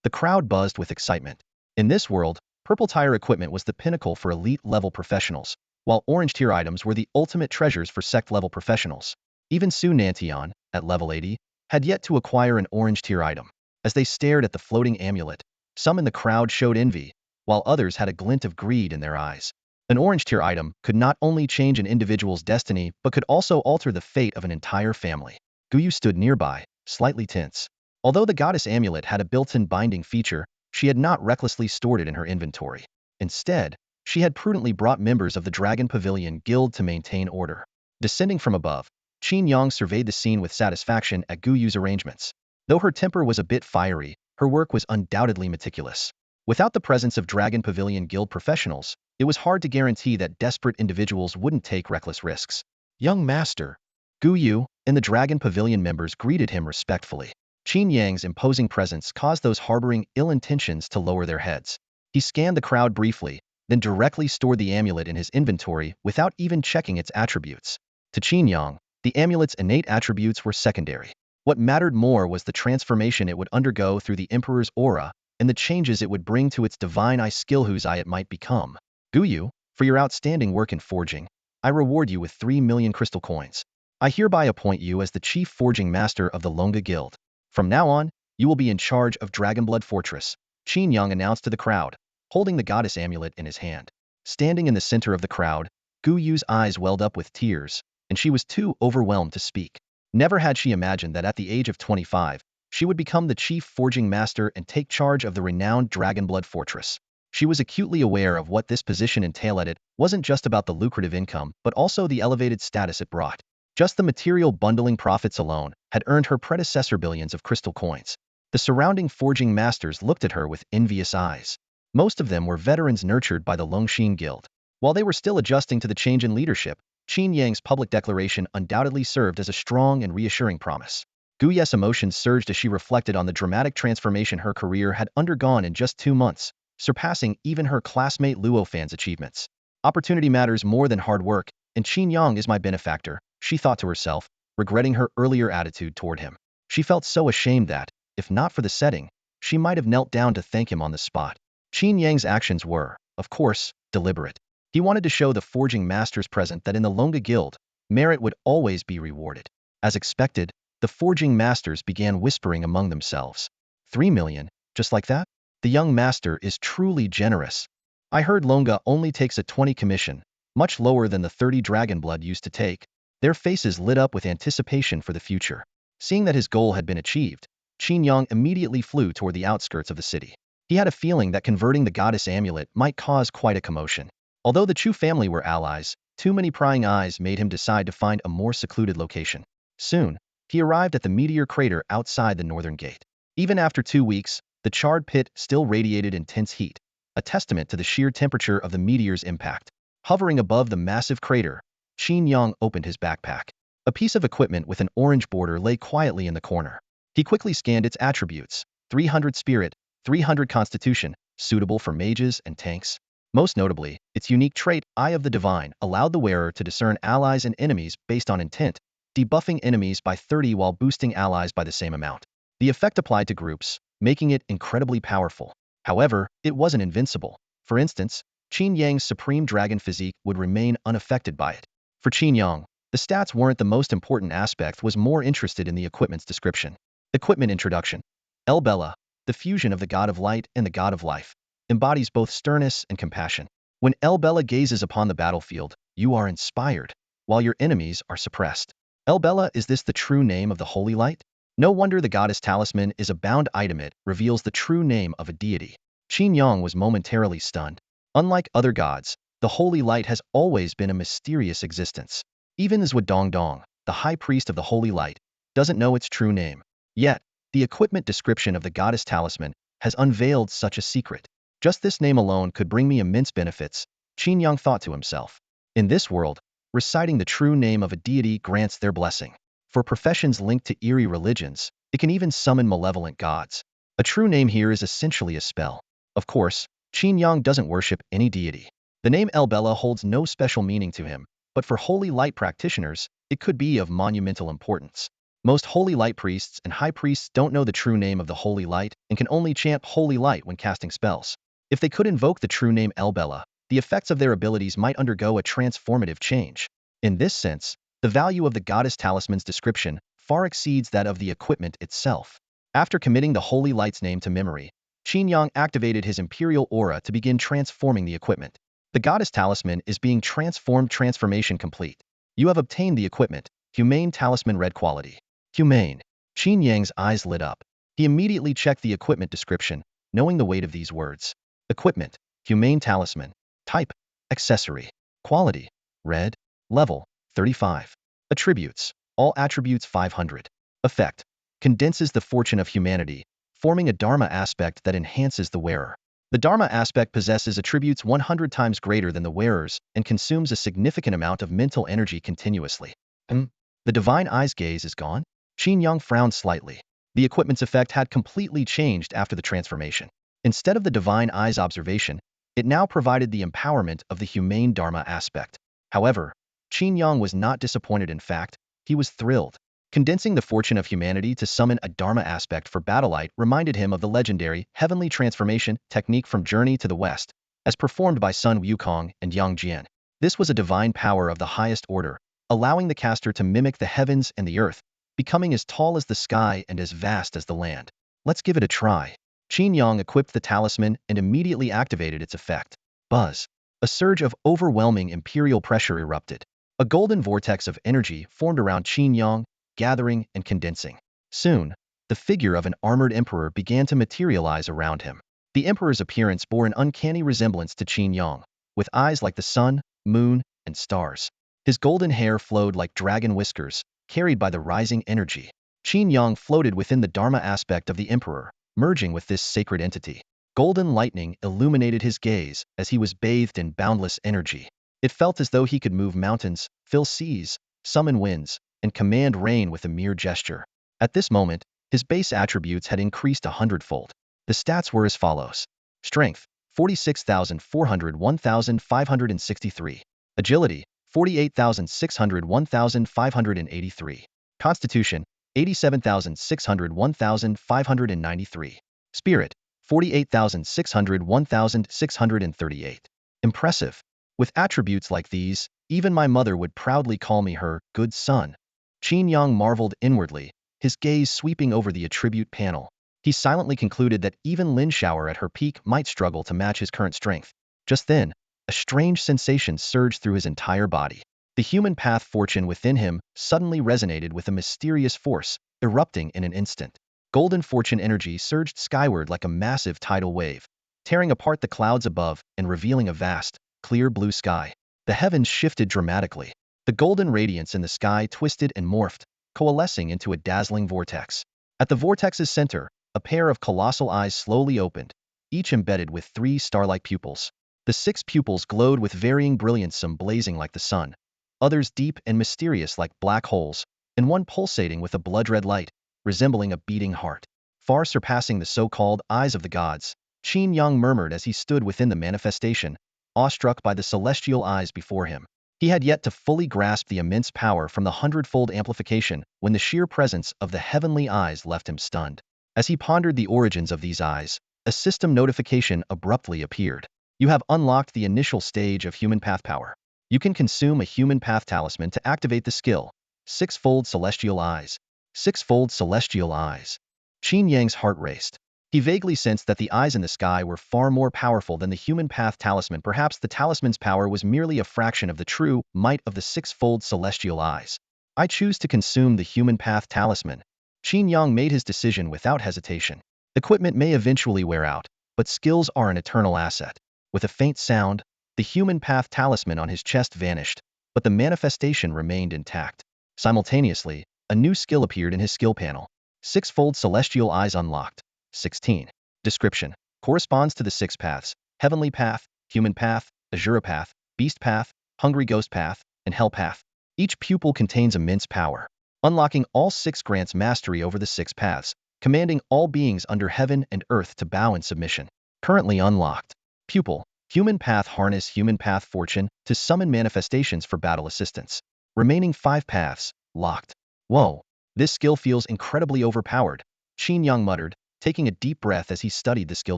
The crowd buzzed with excitement. In this world, purple tier equipment was the pinnacle for elite-level professionals, while orange tier items were the ultimate treasures for sect-level professionals. Even Su Nantian, at level 80, had yet to acquire an orange tier item. As they stared at the floating amulet, some in the crowd showed envy, while others had a glint of greed in their eyes. An orange tier item could not only change an individual's destiny but could also alter the fate of an entire family. Guyu stood nearby, slightly tense. Although the goddess amulet had a built-in binding feature, she had not recklessly stored it in her inventory. Instead, she had prudently brought members of the Dragon Pavilion Guild to maintain order. Descending from above, Qin Yang surveyed the scene with satisfaction at Guyu's arrangements. Though her temper was a bit fiery, her work was undoubtedly meticulous. Without the presence of Dragon Pavilion Guild professionals, it was hard to guarantee that desperate individuals wouldn't take reckless risks. Young master, Guyu and the Dragon Pavilion members greeted him respectfully. Qin Yang's imposing presence caused those harboring ill intentions to lower their heads. He scanned the crowd briefly, then directly stored the amulet in his inventory without even checking its attributes. To Qin Yang, the amulet's innate attributes were secondary. What mattered more was the transformation it would undergo through the Emperor's aura and the changes it would bring to its divine eye skill whose eye it might become. Guyu, for your outstanding work in forging, I reward you with 3 million crystal coins. I hereby appoint you as the chief forging master of the Longa Guild. From now on, you will be in charge of Dragonblood Fortress, Qin Yang announced to the crowd, holding the goddess amulet in his hand. Standing in the center of the crowd, Guyu's eyes welled up with tears, and she was too overwhelmed to speak. Never had she imagined that at the age of 25, she would become the chief forging master and take charge of the renowned Dragonblood Fortress. She was acutely aware of what this position entailed. It wasn't just about the lucrative income, but also the elevated status it brought. Just the material bundling profits alone had earned her predecessor billions of crystal coins. The surrounding forging masters looked at her with envious eyes. Most of them were veterans nurtured by the Longxin Guild. While they were still adjusting to the change in leadership, Qin Yang's public declaration undoubtedly served as a strong and reassuring promise. Guyu's emotions surged as she reflected on the dramatic transformation her career had undergone in just 2 months, surpassing even her classmate Luo Fan's achievements. Opportunity matters more than hard work, and Qin Yang is my benefactor, she thought to herself, regretting her earlier attitude toward him. She felt so ashamed that, if not for the setting, she might have knelt down to thank him on the spot. Qin Yang's actions were, of course, deliberate. He wanted to show the forging masters present that in the Longa Guild, merit would always be rewarded. As expected, the forging masters began whispering among themselves. 3 million, just like that? The young master is truly generous. I heard Longa only takes a 20 commission, much lower than the 30 Dragonblood used to take. Their faces lit up with anticipation for the future. Seeing that his goal had been achieved, Qin Yang immediately flew toward the outskirts of the city. He had a feeling that converting the goddess amulet might cause quite a commotion. Although the Chu family were allies, too many prying eyes made him decide to find a more secluded location. Soon, he arrived at the meteor crater outside the northern gate. Even after 2 weeks, the charred pit still radiated intense heat. a testament to the sheer temperature of the meteor's impact. Hovering above the massive crater, Qin Yang opened his backpack. A piece of equipment with an orange border lay quietly in the corner. He quickly scanned its attributes: 300 spirit, 300 constitution, suitable for mages and tanks. Most notably, its unique trait, Eye of the Divine, allowed the wearer to discern allies and enemies based on intent, debuffing enemies by 30 while boosting allies by the same amount. The effect applied to groups, making it incredibly powerful. However, it wasn't invincible. For instance, Qin Yang's supreme dragon physique would remain unaffected by it. For Qin Yang, the stats weren't the most important aspect, was more interested in the equipment's description. Equipment introduction. El Bella, the fusion of the god of light and the god of life, embodies both sternness and compassion. When El Bella gazes upon the battlefield, you are inspired, while your enemies are suppressed. El Bella, is this the true name of the holy light? No wonder the goddess talisman is a bound item. It reveals the true name of a deity. Qin Yang was momentarily stunned. Unlike other gods, the holy light has always been a mysterious existence. Even Zhuo Dongdong, the high priest of the holy light, doesn't know its true name. Yet, the equipment description of the goddess talisman has unveiled such a secret. Just this name alone could bring me immense benefits, Qin Yang thought to himself. In this world, reciting the true name of a deity grants their blessing. For professions linked to eerie religions, it can even summon malevolent gods. A true name here is essentially a spell. Of course, Qin Yang doesn't worship any deity. The name El Bella holds no special meaning to him, but for holy light practitioners, it could be of monumental importance. Most holy light priests and high priests don't know the true name of the holy light and can only chant holy light when casting spells. If they could invoke the true name El Bella, the effects of their abilities might undergo a transformative change. In this sense, the value of the goddess talisman's description far exceeds that of the equipment itself. After committing the holy light's name to memory, Qin Yang activated his imperial aura to begin transforming the equipment. The goddess talisman is being transformed. Transformation complete. You have obtained the equipment, Humane Talisman, red quality. Humane. Qin Yang's eyes lit up. He immediately checked the equipment description, knowing the weight of these words. Equipment, Humane Talisman. Type, accessory. Quality, red. Level, 35. Attributes, all attributes 500. Effect, condenses the fortune of humanity, forming a Dharma aspect that enhances the wearer. The Dharma aspect possesses attributes 100 times greater than the wearer's and consumes a significant amount of mental energy continuously. The divine eye's gaze is gone? Qin Yang frowned slightly. The equipment's effect had completely changed after the transformation. Instead of the divine eye's observation, it now provided the empowerment of the humane Dharma aspect. However, Qin Yang was not disappointed. In fact, he was thrilled. Condensing the fortune of humanity to summon a Dharma aspect for Battlelight reminded him of the legendary heavenly transformation technique from Journey to the West, as performed by Sun Wukong and Yang Jian. This was a divine power of the highest order, allowing the caster to mimic the heavens and the earth, becoming as tall as the sky and as vast as the land. Let's give it a try. Qin Yang equipped the talisman and immediately activated its effect. Buzz. A surge of overwhelming imperial pressure erupted. A golden vortex of energy formed around Qin Yang, gathering and condensing. Soon, the figure of an armored emperor began to materialize around him. The emperor's appearance bore an uncanny resemblance to Qin Yang, with eyes like the sun, moon, and stars. His golden hair flowed like dragon whiskers, carried by the rising energy. Qin Yang floated within the Dharma aspect of the emperor, merging with this sacred entity. Golden lightning illuminated his gaze as he was bathed in boundless energy. It felt as though he could move mountains, fill seas, summon winds, and command rain with a mere gesture. At this moment, his base attributes had increased 100-fold. The stats were as follows. Strength, 46,400, 1,563. Agility, 48,600, 1,583. Constitution, 87,600, 1,593. Spirit, 48,600, 1,638. Impressive. With attributes like these, even my mother would proudly call me her good son. Qin Yang marveled inwardly, his gaze sweeping over the attribute panel. He silently concluded that even Lin Shower at her peak might struggle to match his current strength. Just then, a strange sensation surged through his entire body. The human path fortune within him suddenly resonated with a mysterious force, erupting in an instant. Golden fortune energy surged skyward like a massive tidal wave, tearing apart the clouds above and revealing a vast, clear blue sky. The heavens shifted dramatically. The golden radiance in the sky twisted and morphed, coalescing into a dazzling vortex. At the vortex's center, a pair of colossal eyes slowly opened, each embedded with 3 star-like pupils. The 6 pupils glowed with varying brilliance, some blazing like the sun, others deep and mysterious like black holes, and one pulsating with a blood-red light, resembling a beating heart. Far surpassing the so-called eyes of the gods, Qin Yang murmured as he stood within the manifestation, awestruck by the celestial eyes before him. He had yet to fully grasp the immense power from the hundredfold amplification when the sheer presence of the heavenly eyes left him stunned. As he pondered the origins of these eyes, a system notification abruptly appeared. You have unlocked the initial stage of human path power. You can consume a human path talisman to activate the skill. Sixfold celestial eyes. Sixfold celestial eyes. Qin Yang's heart raced. He vaguely sensed that the eyes in the sky were far more powerful than the human path talisman. Perhaps the talisman's power was merely a fraction of the true might of the sixfold celestial eyes. I choose to consume the human path talisman. Qin Yang made his decision without hesitation. Equipment may eventually wear out, but skills are an eternal asset. With a faint sound, the human path talisman on his chest vanished, but the manifestation remained intact. Simultaneously, a new skill appeared in his skill panel. Sixfold celestial eyes unlocked. 16. Description. Corresponds to the 6 paths: Heavenly Path, Human Path, Azura Path, Beast Path, Hungry Ghost Path, and Hell Path. Each pupil contains immense power. Unlocking all 6 grants mastery over the 6 paths, commanding all beings under heaven and earth to bow in submission. Currently unlocked. Pupil. Human Path. Harness Human Path Fortune to summon manifestations for battle assistance. Remaining 5 paths, locked. Whoa, this skill feels incredibly overpowered, Qin Yang muttered, taking a deep breath as he studied the skill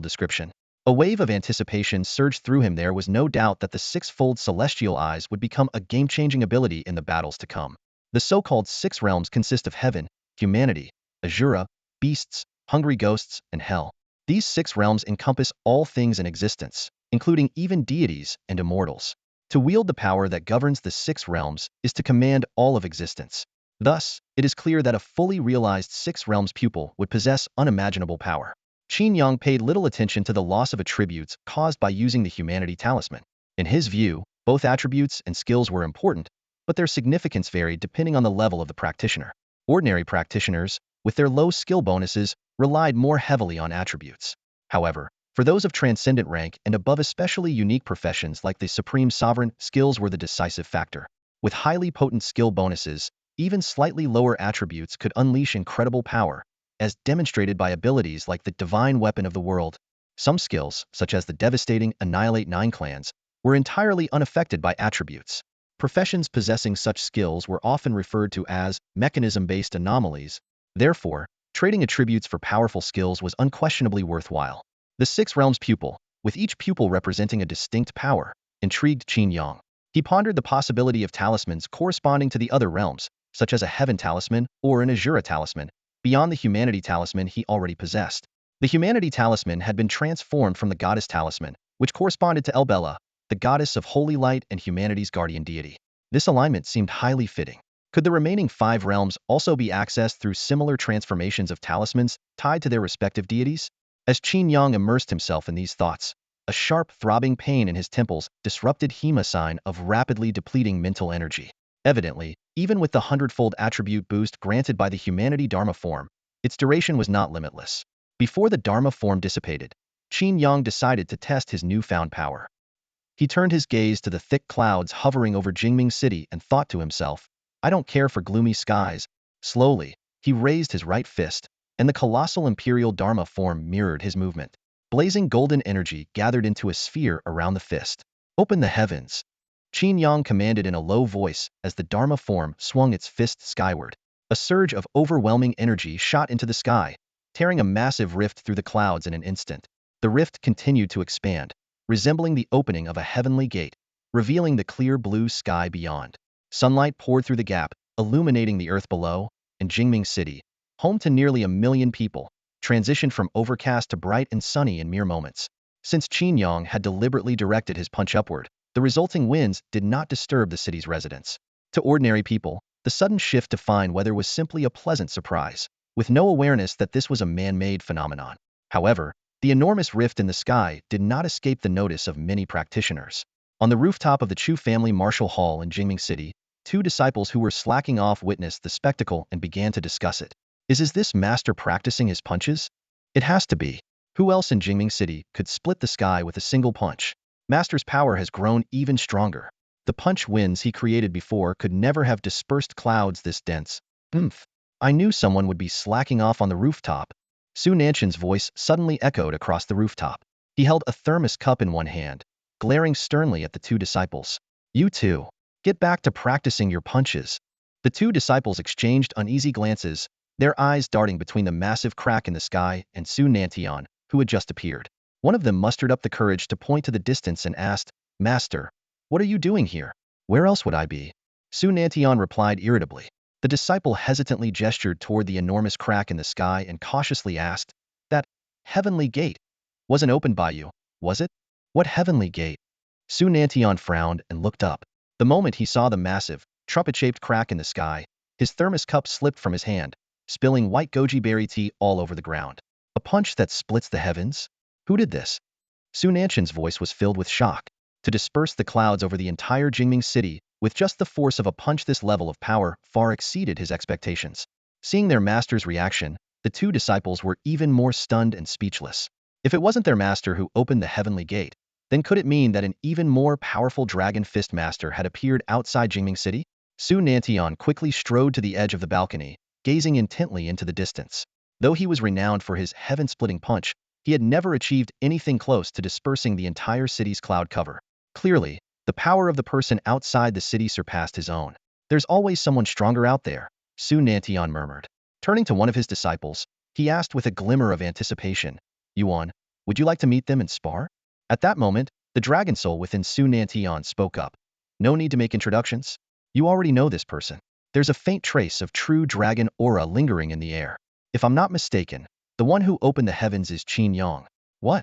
description. A wave of anticipation surged through him. There was no doubt that the sixfold celestial eyes would become a game-changing ability in the battles to come. The so-called 6 realms consist of heaven, humanity, Azura, beasts, hungry ghosts, and hell. These 6 realms encompass all things in existence, including even deities and immortals. To wield the power that governs the 6 realms is to command all of existence. Thus, it is clear that a fully realized 6 realms pupil would possess unimaginable power. Qin Yang paid little attention to the loss of attributes caused by using the humanity talisman. In his view, both attributes and skills were important, but their significance varied depending on the level of the practitioner. Ordinary practitioners, with their low skill bonuses, relied more heavily on attributes. However, for those of transcendent rank and above, especially unique professions like the Supreme Sovereign, skills were the decisive factor. With highly potent skill bonuses, even slightly lower attributes could unleash incredible power, as demonstrated by abilities like the Divine Weapon of the World. Some skills, such as the devastating Annihilate 9 Clans, were entirely unaffected by attributes. Professions possessing such skills were often referred to as mechanism-based anomalies. Therefore, trading attributes for powerful skills was unquestionably worthwhile. The 6 realms pupil, with each pupil representing a distinct power, intrigued Qin Yang. He pondered the possibility of talismans corresponding to the other realms, such as a Heaven talisman or an Azura talisman, beyond the Humanity talisman he already possessed. The Humanity talisman had been transformed from the Goddess talisman, which corresponded to Elbella, the goddess of holy light and humanity's guardian deity. This alignment seemed highly fitting. Could the remaining 5 realms also be accessed through similar transformations of talismans tied to their respective deities? As Qin Yang immersed himself in these thoughts, a sharp, throbbing pain in his temples disrupted him, a sign of rapidly depleting mental energy. Evidently, even with the 100-fold attribute boost granted by the Humanity Dharma form, its duration was not limitless. Before the Dharma form dissipated, Qin Yang decided to test his newfound power. He turned his gaze to the thick clouds hovering over Jingming City and thought to himself, I don't care for gloomy skies. Slowly, he raised his right fist, and the colossal Imperial Dharma form mirrored his movement. Blazing golden energy gathered into a sphere around the fist. Open the heavens, Qin Yang commanded in a low voice as the Dharma form swung its fist skyward. A surge of overwhelming energy shot into the sky, tearing a massive rift through the clouds in an instant. The rift continued to expand, resembling the opening of a heavenly gate, revealing the clear blue sky beyond. Sunlight poured through the gap, illuminating the earth below, and Jingming City, home to nearly 1 million people, transitioned from overcast to bright and sunny in mere moments. Since Qin Yang had deliberately directed his punch upward, the resulting winds did not disturb the city's residents. To ordinary people, the sudden shift to fine weather was simply a pleasant surprise, with no awareness that this was a man-made phenomenon. However, the enormous rift in the sky did not escape the notice of many practitioners. On the rooftop of the Chu family martial hall in Jingming City, 2 disciples who were slacking off witnessed the spectacle and began to discuss it. Is this master practicing his punches? It has to be. Who else in Jingming City could split the sky with a single punch? Master's power has grown even stronger. The punch winds he created before could never have dispersed clouds this dense. Oomph. I knew someone would be slacking off on the rooftop. Su Nanshan's voice suddenly echoed across the rooftop. He held a thermos cup in one hand, glaring sternly at the two disciples. You two, get back to practicing your punches. The two disciples exchanged uneasy glances, their eyes darting between the massive crack in the sky and Su Nantian, who had just appeared. One of them mustered up the courage to point to the distance and asked, Master, what are you doing here? Where else would I be? Su Nantian replied irritably. The disciple hesitantly gestured toward the enormous crack in the sky and cautiously asked, That heavenly gate wasn't opened by you, was it? What heavenly gate? Su Nantian frowned and looked up. The moment he saw the massive, trumpet-shaped crack in the sky, his thermos cup slipped from his hand, spilling white goji berry tea all over the ground. A punch that splits the heavens? Who did this? Su Nanshan's voice was filled with shock. To disperse the clouds over the entire Jingming city with just the force of a punch, this level of power far exceeded his expectations. Seeing their master's reaction, the two disciples were even more stunned and speechless. If it wasn't their master who opened the heavenly gate, then could it mean that an even more powerful Dragon Fist master had appeared outside Jingming City? Su Nantian quickly strode to the edge of the balcony, gazing intently into the distance. Though he was renowned for his heaven-splitting punch, he had never achieved anything close to dispersing the entire city's cloud cover. Clearly, the power of the person outside the city surpassed his own. There's always someone stronger out there, Su Nantian murmured. Turning to one of his disciples, he asked with a glimmer of anticipation, Yuan, would you like to meet them and spar? At that moment, the dragon soul within Su Nantian spoke up. No need to make introductions. You already know this person. There's a faint trace of true dragon aura lingering in the air. If I'm not mistaken, the one who opened the heavens is Qin Yang. What?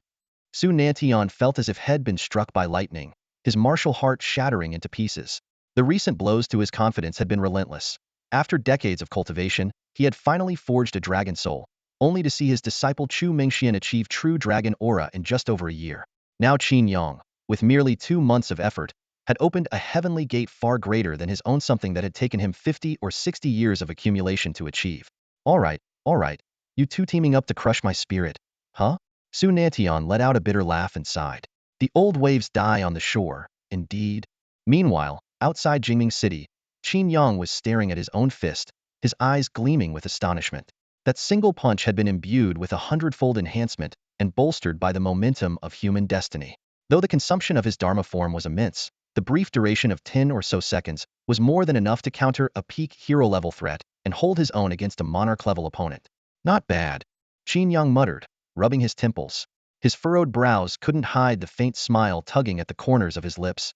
Su Nantian felt as if he'd been struck by lightning, his martial heart shattering into pieces. The recent blows to his confidence had been relentless. After decades of cultivation, he had finally forged a dragon soul, only to see his disciple Chu Mingxian achieve true dragon aura in just over a year. Now Qin Yang, with merely 2 months of effort, had opened a heavenly gate far greater than his own, something that had taken him 50 or 60 years of accumulation to achieve. All right, you two teaming up to crush my spirit, huh? Su Nantian let out a bitter laugh and sighed. The old waves die on the shore, indeed. Meanwhile, outside Jingming City, Qin Yang was staring at his own fist, his eyes gleaming with astonishment. That single punch had been imbued with 100-fold enhancement and bolstered by the momentum of human destiny. Though the consumption of his Dharma form was immense, the brief duration of 10 or so seconds was more than enough to counter a peak hero-level threat and hold his own against a monarch-level opponent. Not bad, Qin Yang muttered, rubbing his temples. His furrowed brows couldn't hide the faint smile tugging at the corners of his lips.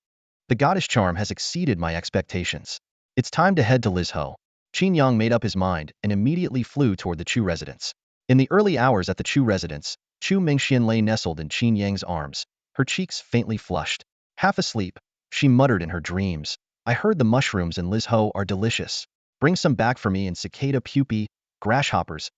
The goddess charm has exceeded my expectations. It's time to head to Lizhou. Qin Yang made up his mind and immediately flew toward the Chu residence. In the early hours at the Chu residence, Chu Mingxian lay nestled in Qin Yang's arms, her cheeks faintly flushed. Half asleep, she muttered in her dreams, I heard the mushrooms in Lizhou are delicious. Bring some back for me in cicada pupae, grasshoppers.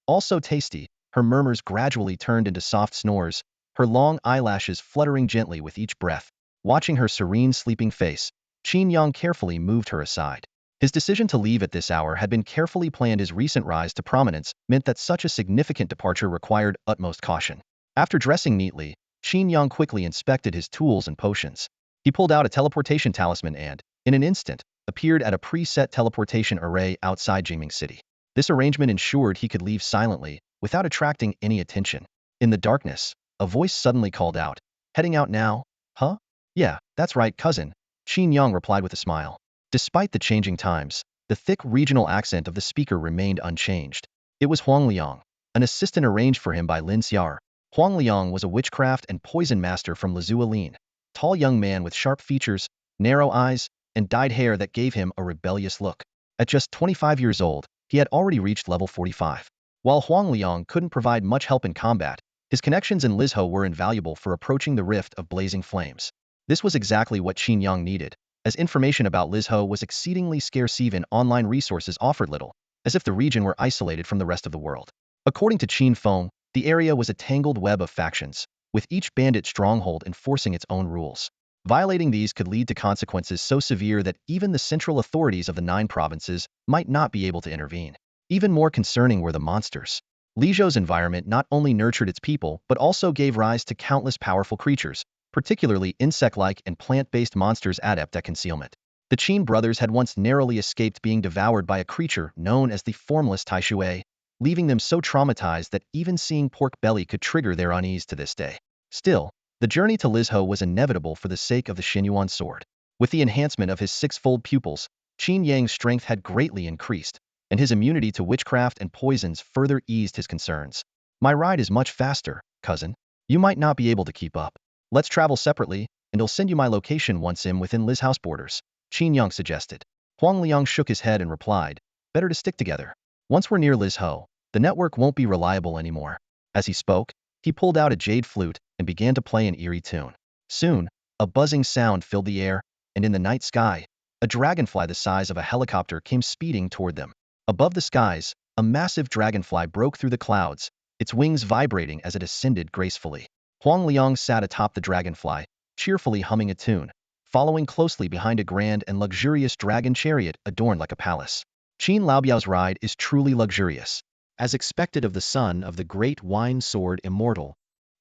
Also tasty. Her murmurs gradually turned into soft snores, her long eyelashes fluttering gently with each breath. Watching her serene sleeping face, Qin Yang carefully moved her aside. His decision to leave at this hour had been carefully planned. His recent rise to prominence meant that such a significant departure required utmost caution. After dressing neatly, Qin Yang quickly inspected his tools and potions. He pulled out a teleportation talisman and, in an instant, appeared at a preset teleportation array outside Jingming City. This arrangement ensured he could leave silently, without attracting any attention. In the darkness, a voice suddenly called out, Heading out now? Huh? Yeah, that's right, cousin, Qin Yang replied with a smile. Despite the changing times, the thick regional accent of the speaker remained unchanged. It was Huang Liang, an assistant arranged for him by Lin Xiar. Huang Liang was a witchcraft and poison master from Lizualin, tall young man with sharp features, narrow eyes, and dyed hair that gave him a rebellious look. At just 25 years old, he had already reached level 45. While Huang Liang couldn't provide much help in combat, his connections in Lizhou were invaluable for approaching the rift of blazing flames. This was exactly what Qin Yang needed, as information about Lizhou was exceedingly scarce. Even online resources offered little, as if the region were isolated from the rest of the world. According to Qin Feng, the area was a tangled web of factions, with each bandit stronghold enforcing its own rules. Violating these could lead to consequences so severe that even the central authorities of the 9 provinces might not be able to intervene. Even more concerning were the monsters. Lizhou's environment not only nurtured its people but also gave rise to countless powerful creatures, particularly insect-like and plant-based monsters adept at concealment. The Qin brothers had once narrowly escaped being devoured by a creature known as the formless Taishui, leaving them so traumatized that even seeing pork belly could trigger their unease to this day. Still, the journey to Lizhou was inevitable for the sake of the Xinyuan sword. With the enhancement of his six-fold pupils, Qin Yang's strength had greatly increased, and his immunity to witchcraft and poisons further eased his concerns. My ride is much faster, cousin. You might not be able to keep up. Let's travel separately, and I'll send you my location once I'm within Liz house borders, Qin Yang suggested. Huang Liang shook his head and replied, better to stick together. Once we're near Liz Ho, the network won't be reliable anymore. As he spoke, he pulled out a jade flute and began to play an eerie tune. Soon, a buzzing sound filled the air, and in the night sky, a dragonfly the size of a helicopter came speeding toward them. Above the skies, a massive dragonfly broke through the clouds, its wings vibrating as it ascended gracefully. Huang Liang sat atop the dragonfly, cheerfully humming a tune, following closely behind a grand and luxurious dragon chariot adorned like a palace. Qin Laobiao's ride is truly luxurious, as expected of the son of the great wine sword immortal,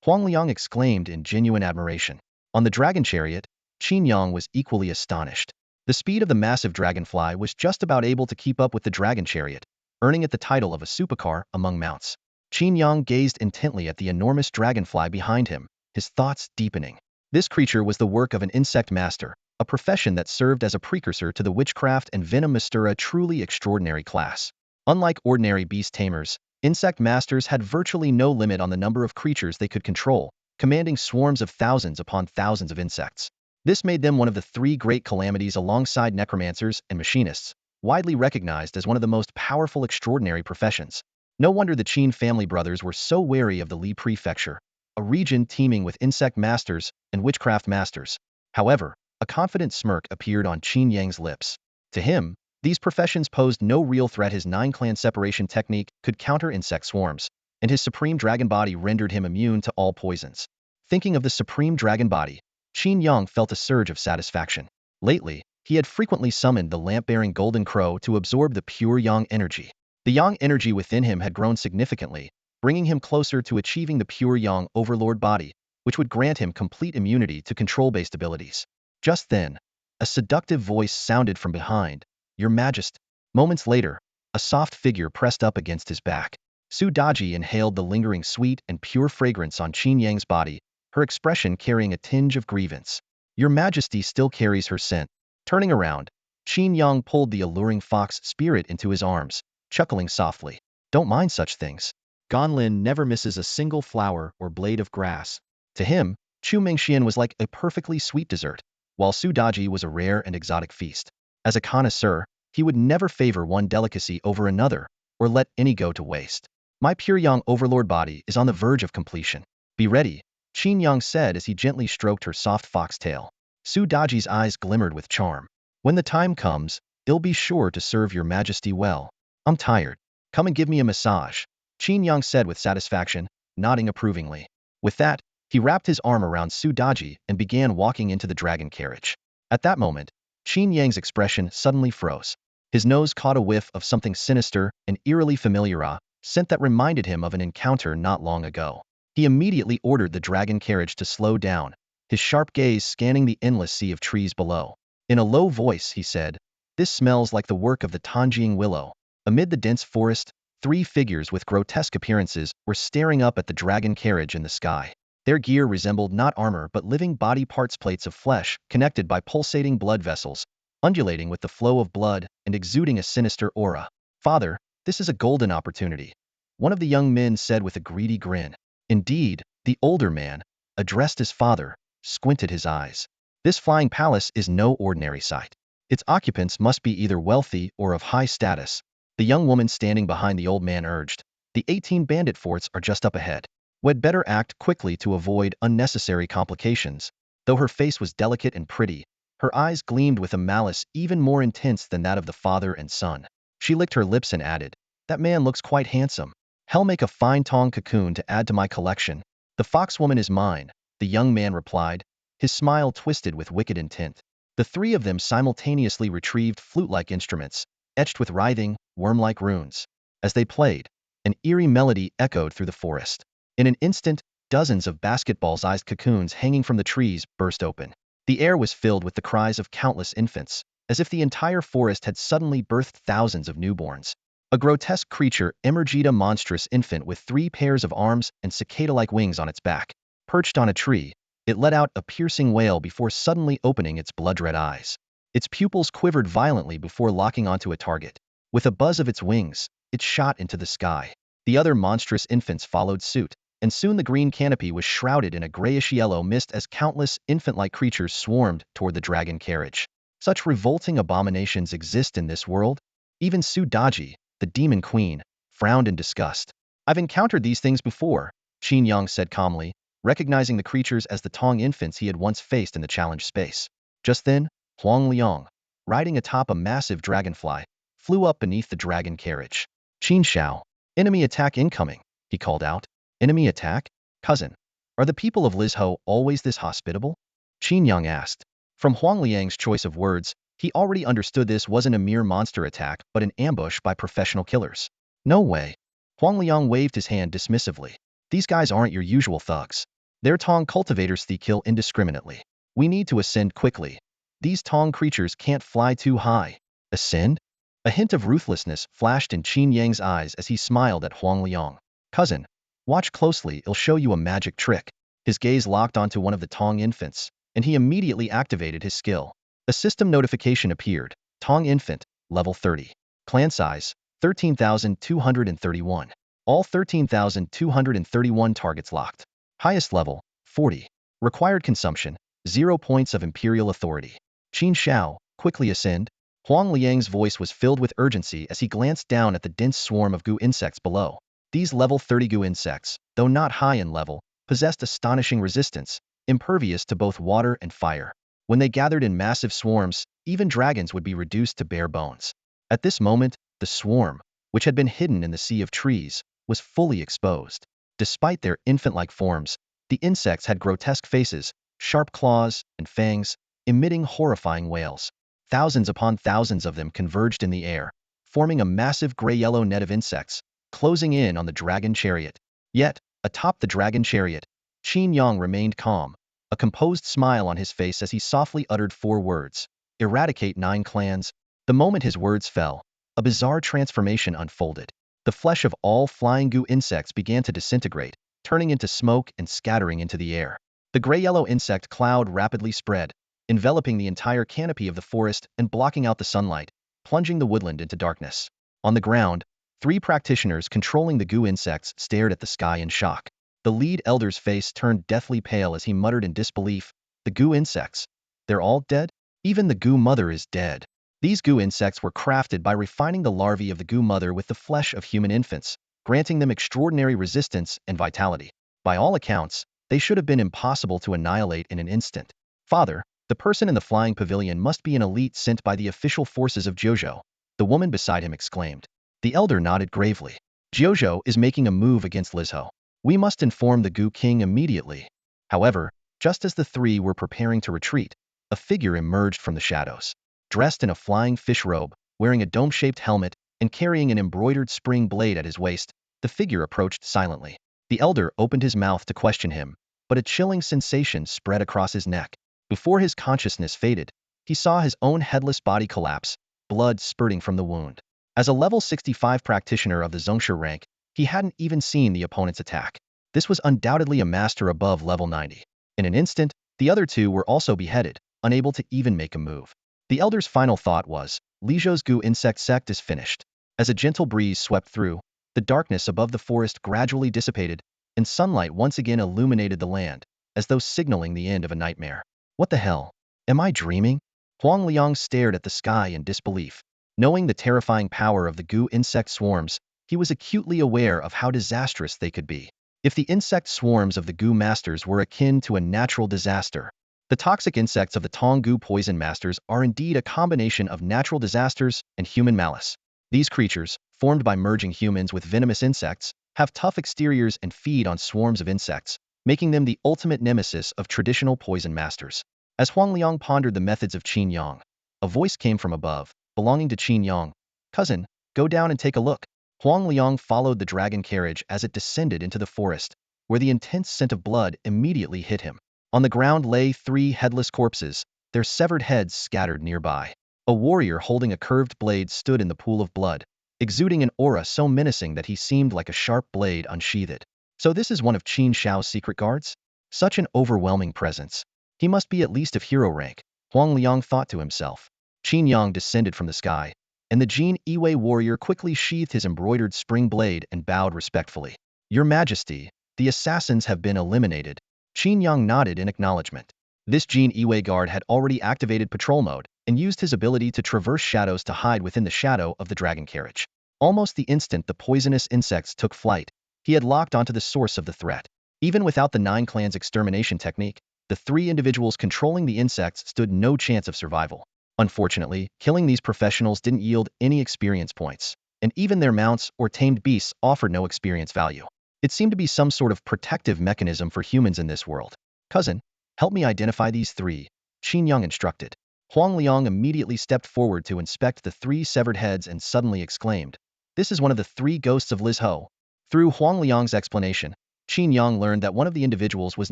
Huang Liang exclaimed in genuine admiration. On the dragon chariot, Qin Yang was equally astonished. The speed of the massive dragonfly was just about able to keep up with the dragon chariot, earning it the title of a supercar among mounts. Qin Yang gazed intently at the enormous dragonfly behind him, his thoughts deepening. This creature was the work of an insect master, a profession that served as a precursor to the witchcraft and venom master, a truly extraordinary class. Unlike ordinary beast tamers, insect masters had virtually no limit on the number of creatures they could control, commanding swarms of thousands upon thousands of insects. This made them one of the three great calamities alongside necromancers and machinists, widely recognized as one of the most powerful extraordinary professions. No wonder the Qin family brothers were so wary of the Li Prefecture, a region teeming with insect masters and witchcraft masters. However, a confident smirk appeared on Qin Yang's lips. To him, these professions posed no real threat. His nine-clan separation technique could counter insect swarms, and his supreme dragon body rendered him immune to all poisons. Thinking of the supreme dragon body, Qin Yang felt a surge of satisfaction. Lately, he had frequently summoned the lamp-bearing golden crow to absorb the pure yang energy. The yang energy within him had grown significantly, bringing him closer to achieving the pure yang overlord body, which would grant him complete immunity to control-based abilities. Just then, a seductive voice sounded from behind. Your Majesty. Moments later, a soft figure pressed up against his back. Su Daji inhaled the lingering sweet and pure fragrance on Qin Yang's body, her expression carrying a tinge of grievance. Your Majesty still carries her scent. Turning around, Qin Yang pulled the alluring fox spirit into his arms, chuckling softly. Don't mind such things. Gonlin never misses a single flower or blade of grass. To him, Chu Mingxian was like a perfectly sweet dessert, while Su Daji was a rare and exotic feast. As a connoisseur, he would never favor one delicacy over another, or let any go to waste. My pure yang overlord body is on the verge of completion. Be ready, Qin Yang said as he gently stroked her soft foxtail. Su Daji's eyes glimmered with charm. When the time comes, I'll be sure to serve your Majesty well. I'm tired. Come and give me a massage, Qin Yang said with satisfaction, nodding approvingly. With that, he wrapped his arm around Su Daji and began walking into the dragon carriage. At that moment, Qin Yang's expression suddenly froze. His nose caught a whiff of something sinister and eerily familiar, a scent that reminded him of an encounter not long ago. He immediately ordered the dragon carriage to slow down, his sharp gaze scanning the endless sea of trees below. In a low voice, he said, "This smells like the work of the Tanjing willow." Amid the dense forest, three figures with grotesque appearances were staring up at the dragon carriage in the sky. Their gear resembled not armor but living body parts, plates of flesh connected by pulsating blood vessels, undulating with the flow of blood and exuding a sinister aura. Father, this is a golden opportunity, one of the young men said with a greedy grin. Indeed, the older man, addressed as father, squinted his eyes. This flying palace is no ordinary sight. Its occupants must be either wealthy or of high status. The young woman standing behind the old man urged. The 18 bandit forts are just up ahead. We'd better act quickly to avoid unnecessary complications. Though her face was delicate and pretty, her eyes gleamed with a malice even more intense than that of the father and son. She licked her lips and added, that man looks quite handsome. Hell, make a fine tong cocoon to add to my collection. The foxwoman is mine, the young man replied, his smile twisted with wicked intent. The three of them simultaneously retrieved flute-like instruments, etched with writhing, worm-like runes. As they played, An eerie melody echoed through the forest. In an instant, dozens of basketball-sized cocoons hanging from the trees burst open. The air was filled with the cries of countless infants, as if the entire forest had suddenly birthed thousands of newborns. A grotesque creature emerged, a monstrous infant with 3 pairs of arms and cicada-like wings on its back. Perched on a tree, it let out a piercing wail before suddenly opening its blood-red eyes. Its pupils quivered violently before locking onto a target. With a buzz of its wings, it shot into the sky. The other monstrous infants followed suit, and soon the green canopy was shrouded in a grayish-yellow mist as countless infant-like creatures swarmed toward the dragon carriage. Such revolting abominations exist in this world? Even Su Daji, the demon queen, frowned in disgust. I've encountered these things before, Qin Yang said calmly, recognizing the creatures as the Tong infants he had once faced in the challenge space. Just then, Huang Liang, riding atop a massive dragonfly, flew up beneath the dragon carriage. Qin Shao, enemy attack incoming, he called out. Enemy attack? Cousin, are the people of Lizhou always this hospitable? Qin Yang asked. From Huang Liang's choice of words, he already understood this wasn't a mere monster attack but an ambush by professional killers. No way. Huang Liang waved his hand dismissively. These guys aren't your usual thugs. They're Tong cultivators they kill indiscriminately. We need to ascend quickly. These Tong creatures can't fly too high. Ascend? A hint of ruthlessness flashed in Qin Yang's eyes as he smiled at Huang Liang. Cousin, watch closely, it'll show you a magic trick. His gaze locked onto one of the Tong infants, and he immediately activated his skill. A system notification appeared. Tong infant, level 30. Clan size, 13,231. All 13,231 targets locked. Highest level, 40. Required consumption, 0 points of Imperial authority. Qin Shao, quickly ascend. Huang Liang's voice was filled with urgency as he glanced down at the dense swarm of goo insects below. These level 30 goo insects, though not high in level, possessed astonishing resistance, impervious to both water and fire. When they gathered in massive swarms, even dragons would be reduced to bare bones. At this moment, the swarm, which had been hidden in the sea of trees, was fully exposed. Despite their infant-like forms, the insects had grotesque faces, sharp claws, and fangs, emitting horrifying wails. Thousands upon thousands of them converged in the air, forming a massive gray-yellow net of insects, closing in on the dragon chariot. Yet, atop the dragon chariot, Qin Yang remained calm, a composed smile on his face as he softly uttered 4 words. Eradicate 9 clans. The moment his words fell, a bizarre transformation unfolded. The flesh of all flying goo insects began to disintegrate, turning into smoke and scattering into the air. The gray-yellow insect cloud rapidly spread, enveloping the entire canopy of the forest and blocking out the sunlight, plunging the woodland into darkness. On the ground, 3 practitioners controlling the goo insects stared at the sky in shock. The lead elder's face turned deathly pale as he muttered in disbelief, "The goo insects? They're all dead? Even the goo mother is dead." These goo insects were crafted by refining the larvae of the goo mother with the flesh of human infants, granting them extraordinary resistance and vitality. By all accounts, they should have been impossible to annihilate in an instant. Father, the person in the flying pavilion must be an elite sent by the official forces of Jojo, the woman beside him exclaimed. The elder nodded gravely. Jojo is making a move against Lizhou. We must inform the Goo King immediately. However, just as the 3 were preparing to retreat, a figure emerged from the shadows. Dressed in a flying fish robe, wearing a dome-shaped helmet, and carrying an embroidered spring blade at his waist, the figure approached silently. The elder opened his mouth to question him, but a chilling sensation spread across his neck. Before his consciousness faded, he saw his own headless body collapse, blood spurting from the wound. As a level 65 practitioner of the Zhongshu rank, he hadn't even seen the opponent's attack. This was undoubtedly a master above level 90. In an instant, the other 2 were also beheaded, unable to even make a move. The elder's final thought was, Lizhou's goo insect sect is finished. As a gentle breeze swept through, the darkness above the forest gradually dissipated, and sunlight once again illuminated the land, as though signaling the end of a nightmare. What the hell? Am I dreaming? Huang Liang stared at the sky in disbelief. Knowing the terrifying power of the goo insect swarms, he was acutely aware of how disastrous they could be. If the insect swarms of the goo masters were akin to a natural disaster, the toxic insects of the Tong goo poison masters are indeed a combination of natural disasters and human malice. These creatures, formed by merging humans with venomous insects, have tough exteriors and feed on swarms of insects, making them the ultimate nemesis of traditional poison masters. As Huang Liang pondered the methods of Qin Yang, a voice came from above, belonging to Qin Yang. Cousin, go down and take a look. Huang Liang followed the dragon carriage as it descended into the forest, where the intense scent of blood immediately hit him. On the ground lay 3 headless corpses, their severed heads scattered nearby. A warrior holding a curved blade stood in the pool of blood, exuding an aura so menacing that he seemed like a sharp blade unsheathed. So this is one of Qin Shao's secret guards? Such an overwhelming presence. He must be at least of hero rank, Huang Liang thought to himself. Qin Yang descended from the sky, and the Jin Iwei warrior quickly sheathed his embroidered spring blade and bowed respectfully. Your Majesty, the assassins have been eliminated. Qin Yang nodded in acknowledgement. This Jin Iwei guard had already activated patrol mode and used his ability to traverse shadows to hide within the shadow of the dragon carriage. Almost the instant the poisonous insects took flight, he had locked onto the source of the threat. Even without the Nine Clan's extermination technique, the 3 individuals controlling the insects stood no chance of survival. Unfortunately, killing these professionals didn't yield any experience points, and even their mounts or tamed beasts offered no experience value. It seemed to be some sort of protective mechanism for humans in this world. Cousin, help me identify these 3, Qin Yang instructed. Huang Liang immediately stepped forward to inspect the 3 severed heads and suddenly exclaimed, "This is one of the 3 ghosts of Liz Ho." Through Huang Liang's explanation, Qin Yang learned that one of the individuals was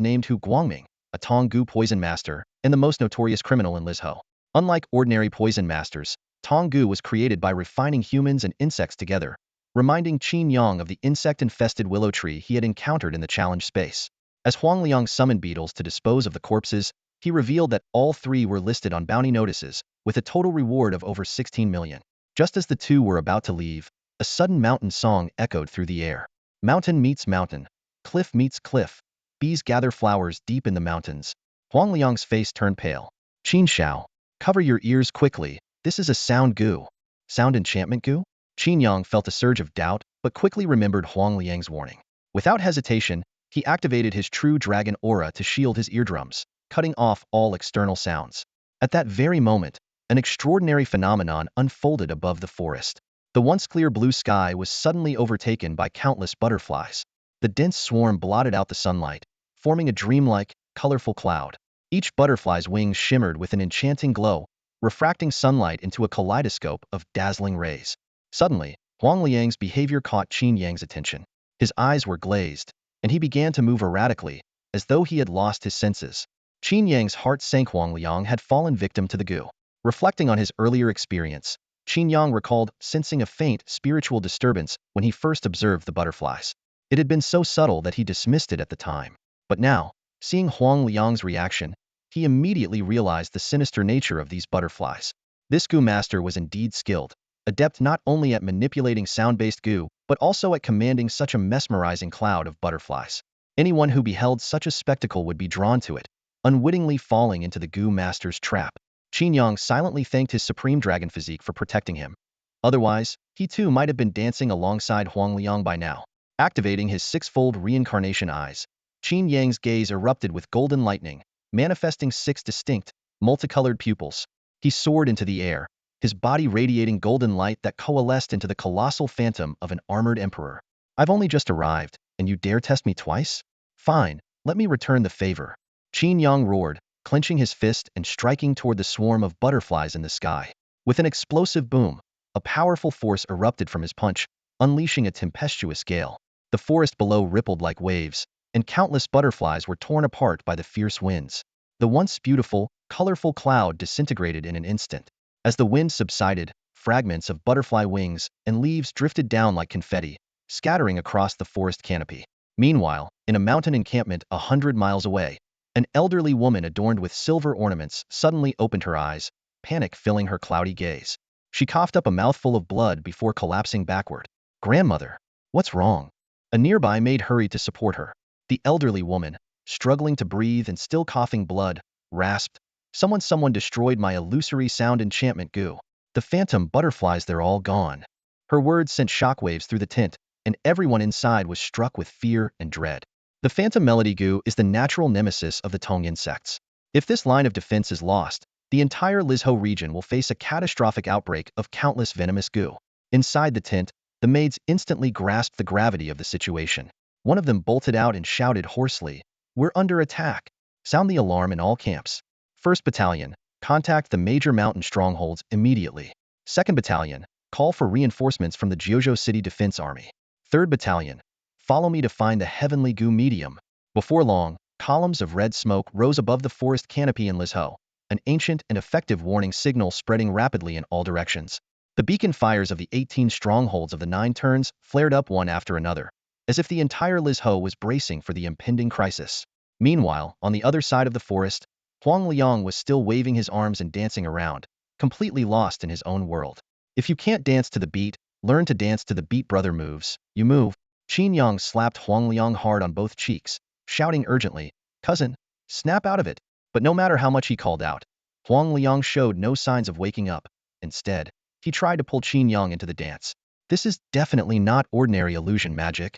named Hu Guangming, a Tonggu poison master and the most notorious criminal in Liz Ho. Unlike ordinary poison masters, Tonggu was created by refining humans and insects together, reminding Qin Yang of the insect-infested willow tree he had encountered in the challenge space. As Huang Liang summoned beetles to dispose of the corpses, he revealed that all 3 were listed on bounty notices, with a total reward of over 16 million. Just as the 2 were about to leave, a sudden mountain song echoed through the air. Mountain meets mountain, cliff meets cliff, bees gather flowers deep in the mountains. Huang Liang's face turned pale. Qin Shao, cover your ears quickly, this is a sound goo. Sound enchantment goo? Qin Yang felt a surge of doubt, but quickly remembered Huang Liang's warning. Without hesitation, he activated his true dragon aura to shield his eardrums, cutting off all external sounds. At that very moment, an extraordinary phenomenon unfolded above the forest. The once clear blue sky was suddenly overtaken by countless butterflies. The dense swarm blotted out the sunlight, forming a dreamlike, colorful cloud. Each butterfly's wings shimmered with an enchanting glow, refracting sunlight into a kaleidoscope of dazzling rays. Suddenly, Huang Liang's behavior caught Qin Yang's attention. His eyes were glazed, and he began to move erratically, as though he had lost his senses. Qin Yang's heart sank. Huang Liang had fallen victim to the goo. Reflecting on his earlier experience, Qin Yang recalled sensing a faint spiritual disturbance when he first observed the butterflies. It had been so subtle that he dismissed it at the time. But now, seeing Huang Liang's reaction, he immediately realized the sinister nature of these butterflies. This goo master was indeed skilled, adept not only at manipulating sound-based goo, but also at commanding such a mesmerizing cloud of butterflies. Anyone who beheld such a spectacle would be drawn to it, unwittingly falling into the goo master's trap. Qin Yang silently thanked his supreme dragon physique for protecting him. Otherwise, he too might have been dancing alongside Huang Liang by now. Activating his 6-fold reincarnation eyes, Qin Yang's gaze erupted with golden lightning, manifesting 6 distinct, multicolored pupils. He soared into the air, his body radiating golden light that coalesced into the colossal phantom of an armored emperor. I've only just arrived, and you dare test me twice? Fine, let me return the favor. Qin Yang roared, clenching his fist and striking toward the swarm of butterflies in the sky. With an explosive boom, a powerful force erupted from his punch, unleashing a tempestuous gale. The forest below rippled like waves, and countless butterflies were torn apart by the fierce winds. The once beautiful, colorful cloud disintegrated in an instant. As the wind subsided, fragments of butterfly wings and leaves drifted down like confetti, scattering across the forest canopy. Meanwhile, in a mountain encampment 100 miles away, an elderly woman adorned with silver ornaments suddenly opened her eyes, panic filling her cloudy gaze. She coughed up a mouthful of blood before collapsing backward. Grandmother, what's wrong? A nearby maid hurried to support her. The elderly woman, struggling to breathe and still coughing blood, rasped, Someone destroyed my illusory sound enchantment goo. The phantom butterflies, they're all gone." Her words sent shockwaves through the tent, and everyone inside was struck with fear and dread. The phantom melody goo is the natural nemesis of the Tong insects. If this line of defense is lost, the entire Lizho region will face a catastrophic outbreak of countless venomous goo. Inside the tent, the maids instantly grasped the gravity of the situation. One of them bolted out and shouted hoarsely, "We're under attack. Sound the alarm in all camps. 1st Battalion, contact the major mountain strongholds immediately. 2nd Battalion, Call for reinforcements from the Jiuzhou City Defense Army. 3rd Battalion. Follow me to find the heavenly goo medium. Before long, columns of red smoke rose above the forest canopy in Lizhou, an ancient and effective warning signal spreading rapidly in all directions. The beacon fires of the 18 strongholds of the Nine Turns flared up one after another, as if the entire Lizhou was bracing for the impending crisis. Meanwhile, on the other side of the forest, Huang Liang was still waving his arms and dancing around, completely lost in his own world. If you can't dance to the beat, learn to dance to the beat, brother. Moves. You move. Qin Yang slapped Huang Liang hard on both cheeks, shouting urgently, "Cousin, snap out of it." But no matter how much he called out, Huang Liang showed no signs of waking up. Instead, he tried to pull Qin Yang into the dance. This is definitely not ordinary illusion magic.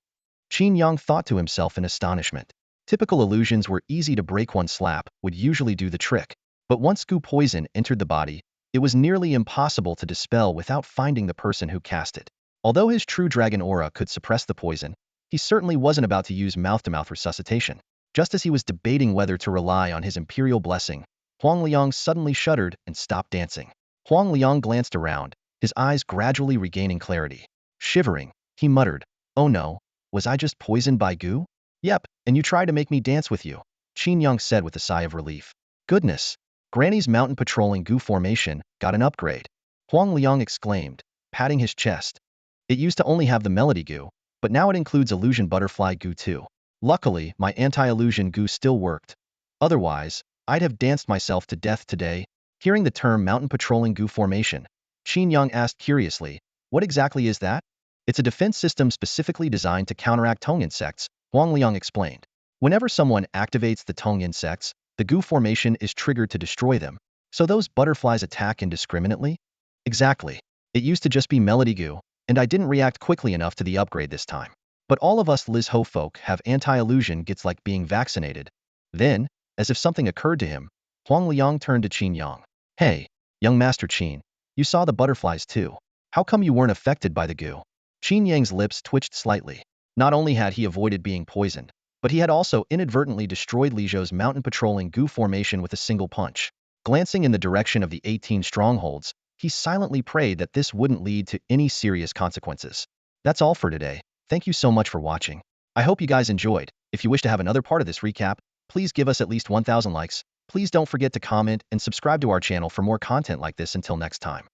Qin Yang thought to himself in astonishment. Typical illusions were easy to break. One slap would usually do the trick. But once goo poison entered the body, it was nearly impossible to dispel without finding the person who cast it. Although his true dragon aura could suppress the poison, he certainly wasn't about to use mouth-to-mouth resuscitation. Just as he was debating whether to rely on his imperial blessing, Huang Liang suddenly shuddered and stopped dancing. Huang Liang glanced around, his eyes gradually regaining clarity. Shivering, he muttered, "Oh no, was I just poisoned by goo?" "Yep, and you tried to make me dance with you," Qin Yang said with a sigh of relief. "Goodness, Granny's mountain patrolling goo formation got an upgrade," Huang Liang exclaimed, patting his chest. "It used to only have the melody goo, but now it includes illusion butterfly goo too. Luckily, my anti-illusion goo still worked. Otherwise, I'd have danced myself to death today." Hearing the term mountain patrolling goo formation, Qin Yang asked curiously, "What exactly is that?" "It's a defense system specifically designed to counteract tongue insects," Huang Liang explained. "Whenever someone activates the tongue insects, the goo formation is triggered to destroy them. So those butterflies attack indiscriminately?" "Exactly. It used to just be melody goo, and I didn't react quickly enough to the upgrade this time. But all of us Lizhou folk have anti-illusion gets like being vaccinated." Then, as if something occurred to him, Huang Liang turned to Qin Yang. "Hey, young Master Qin, you saw the butterflies too. How come you weren't affected by the goo?" Qin Yang's lips twitched slightly. Not only had he avoided being poisoned, but he had also inadvertently destroyed Lizhou's mountain patrolling goo formation with a single punch. Glancing in the direction of the 18 strongholds, he silently prayed that this wouldn't lead to any serious consequences. That's all for today. Thank you so much for watching. I hope you guys enjoyed. If you wish to have another part of this recap, please give us at least 1,000 likes. Please don't forget to comment and subscribe to our channel for more content like this. Until next time.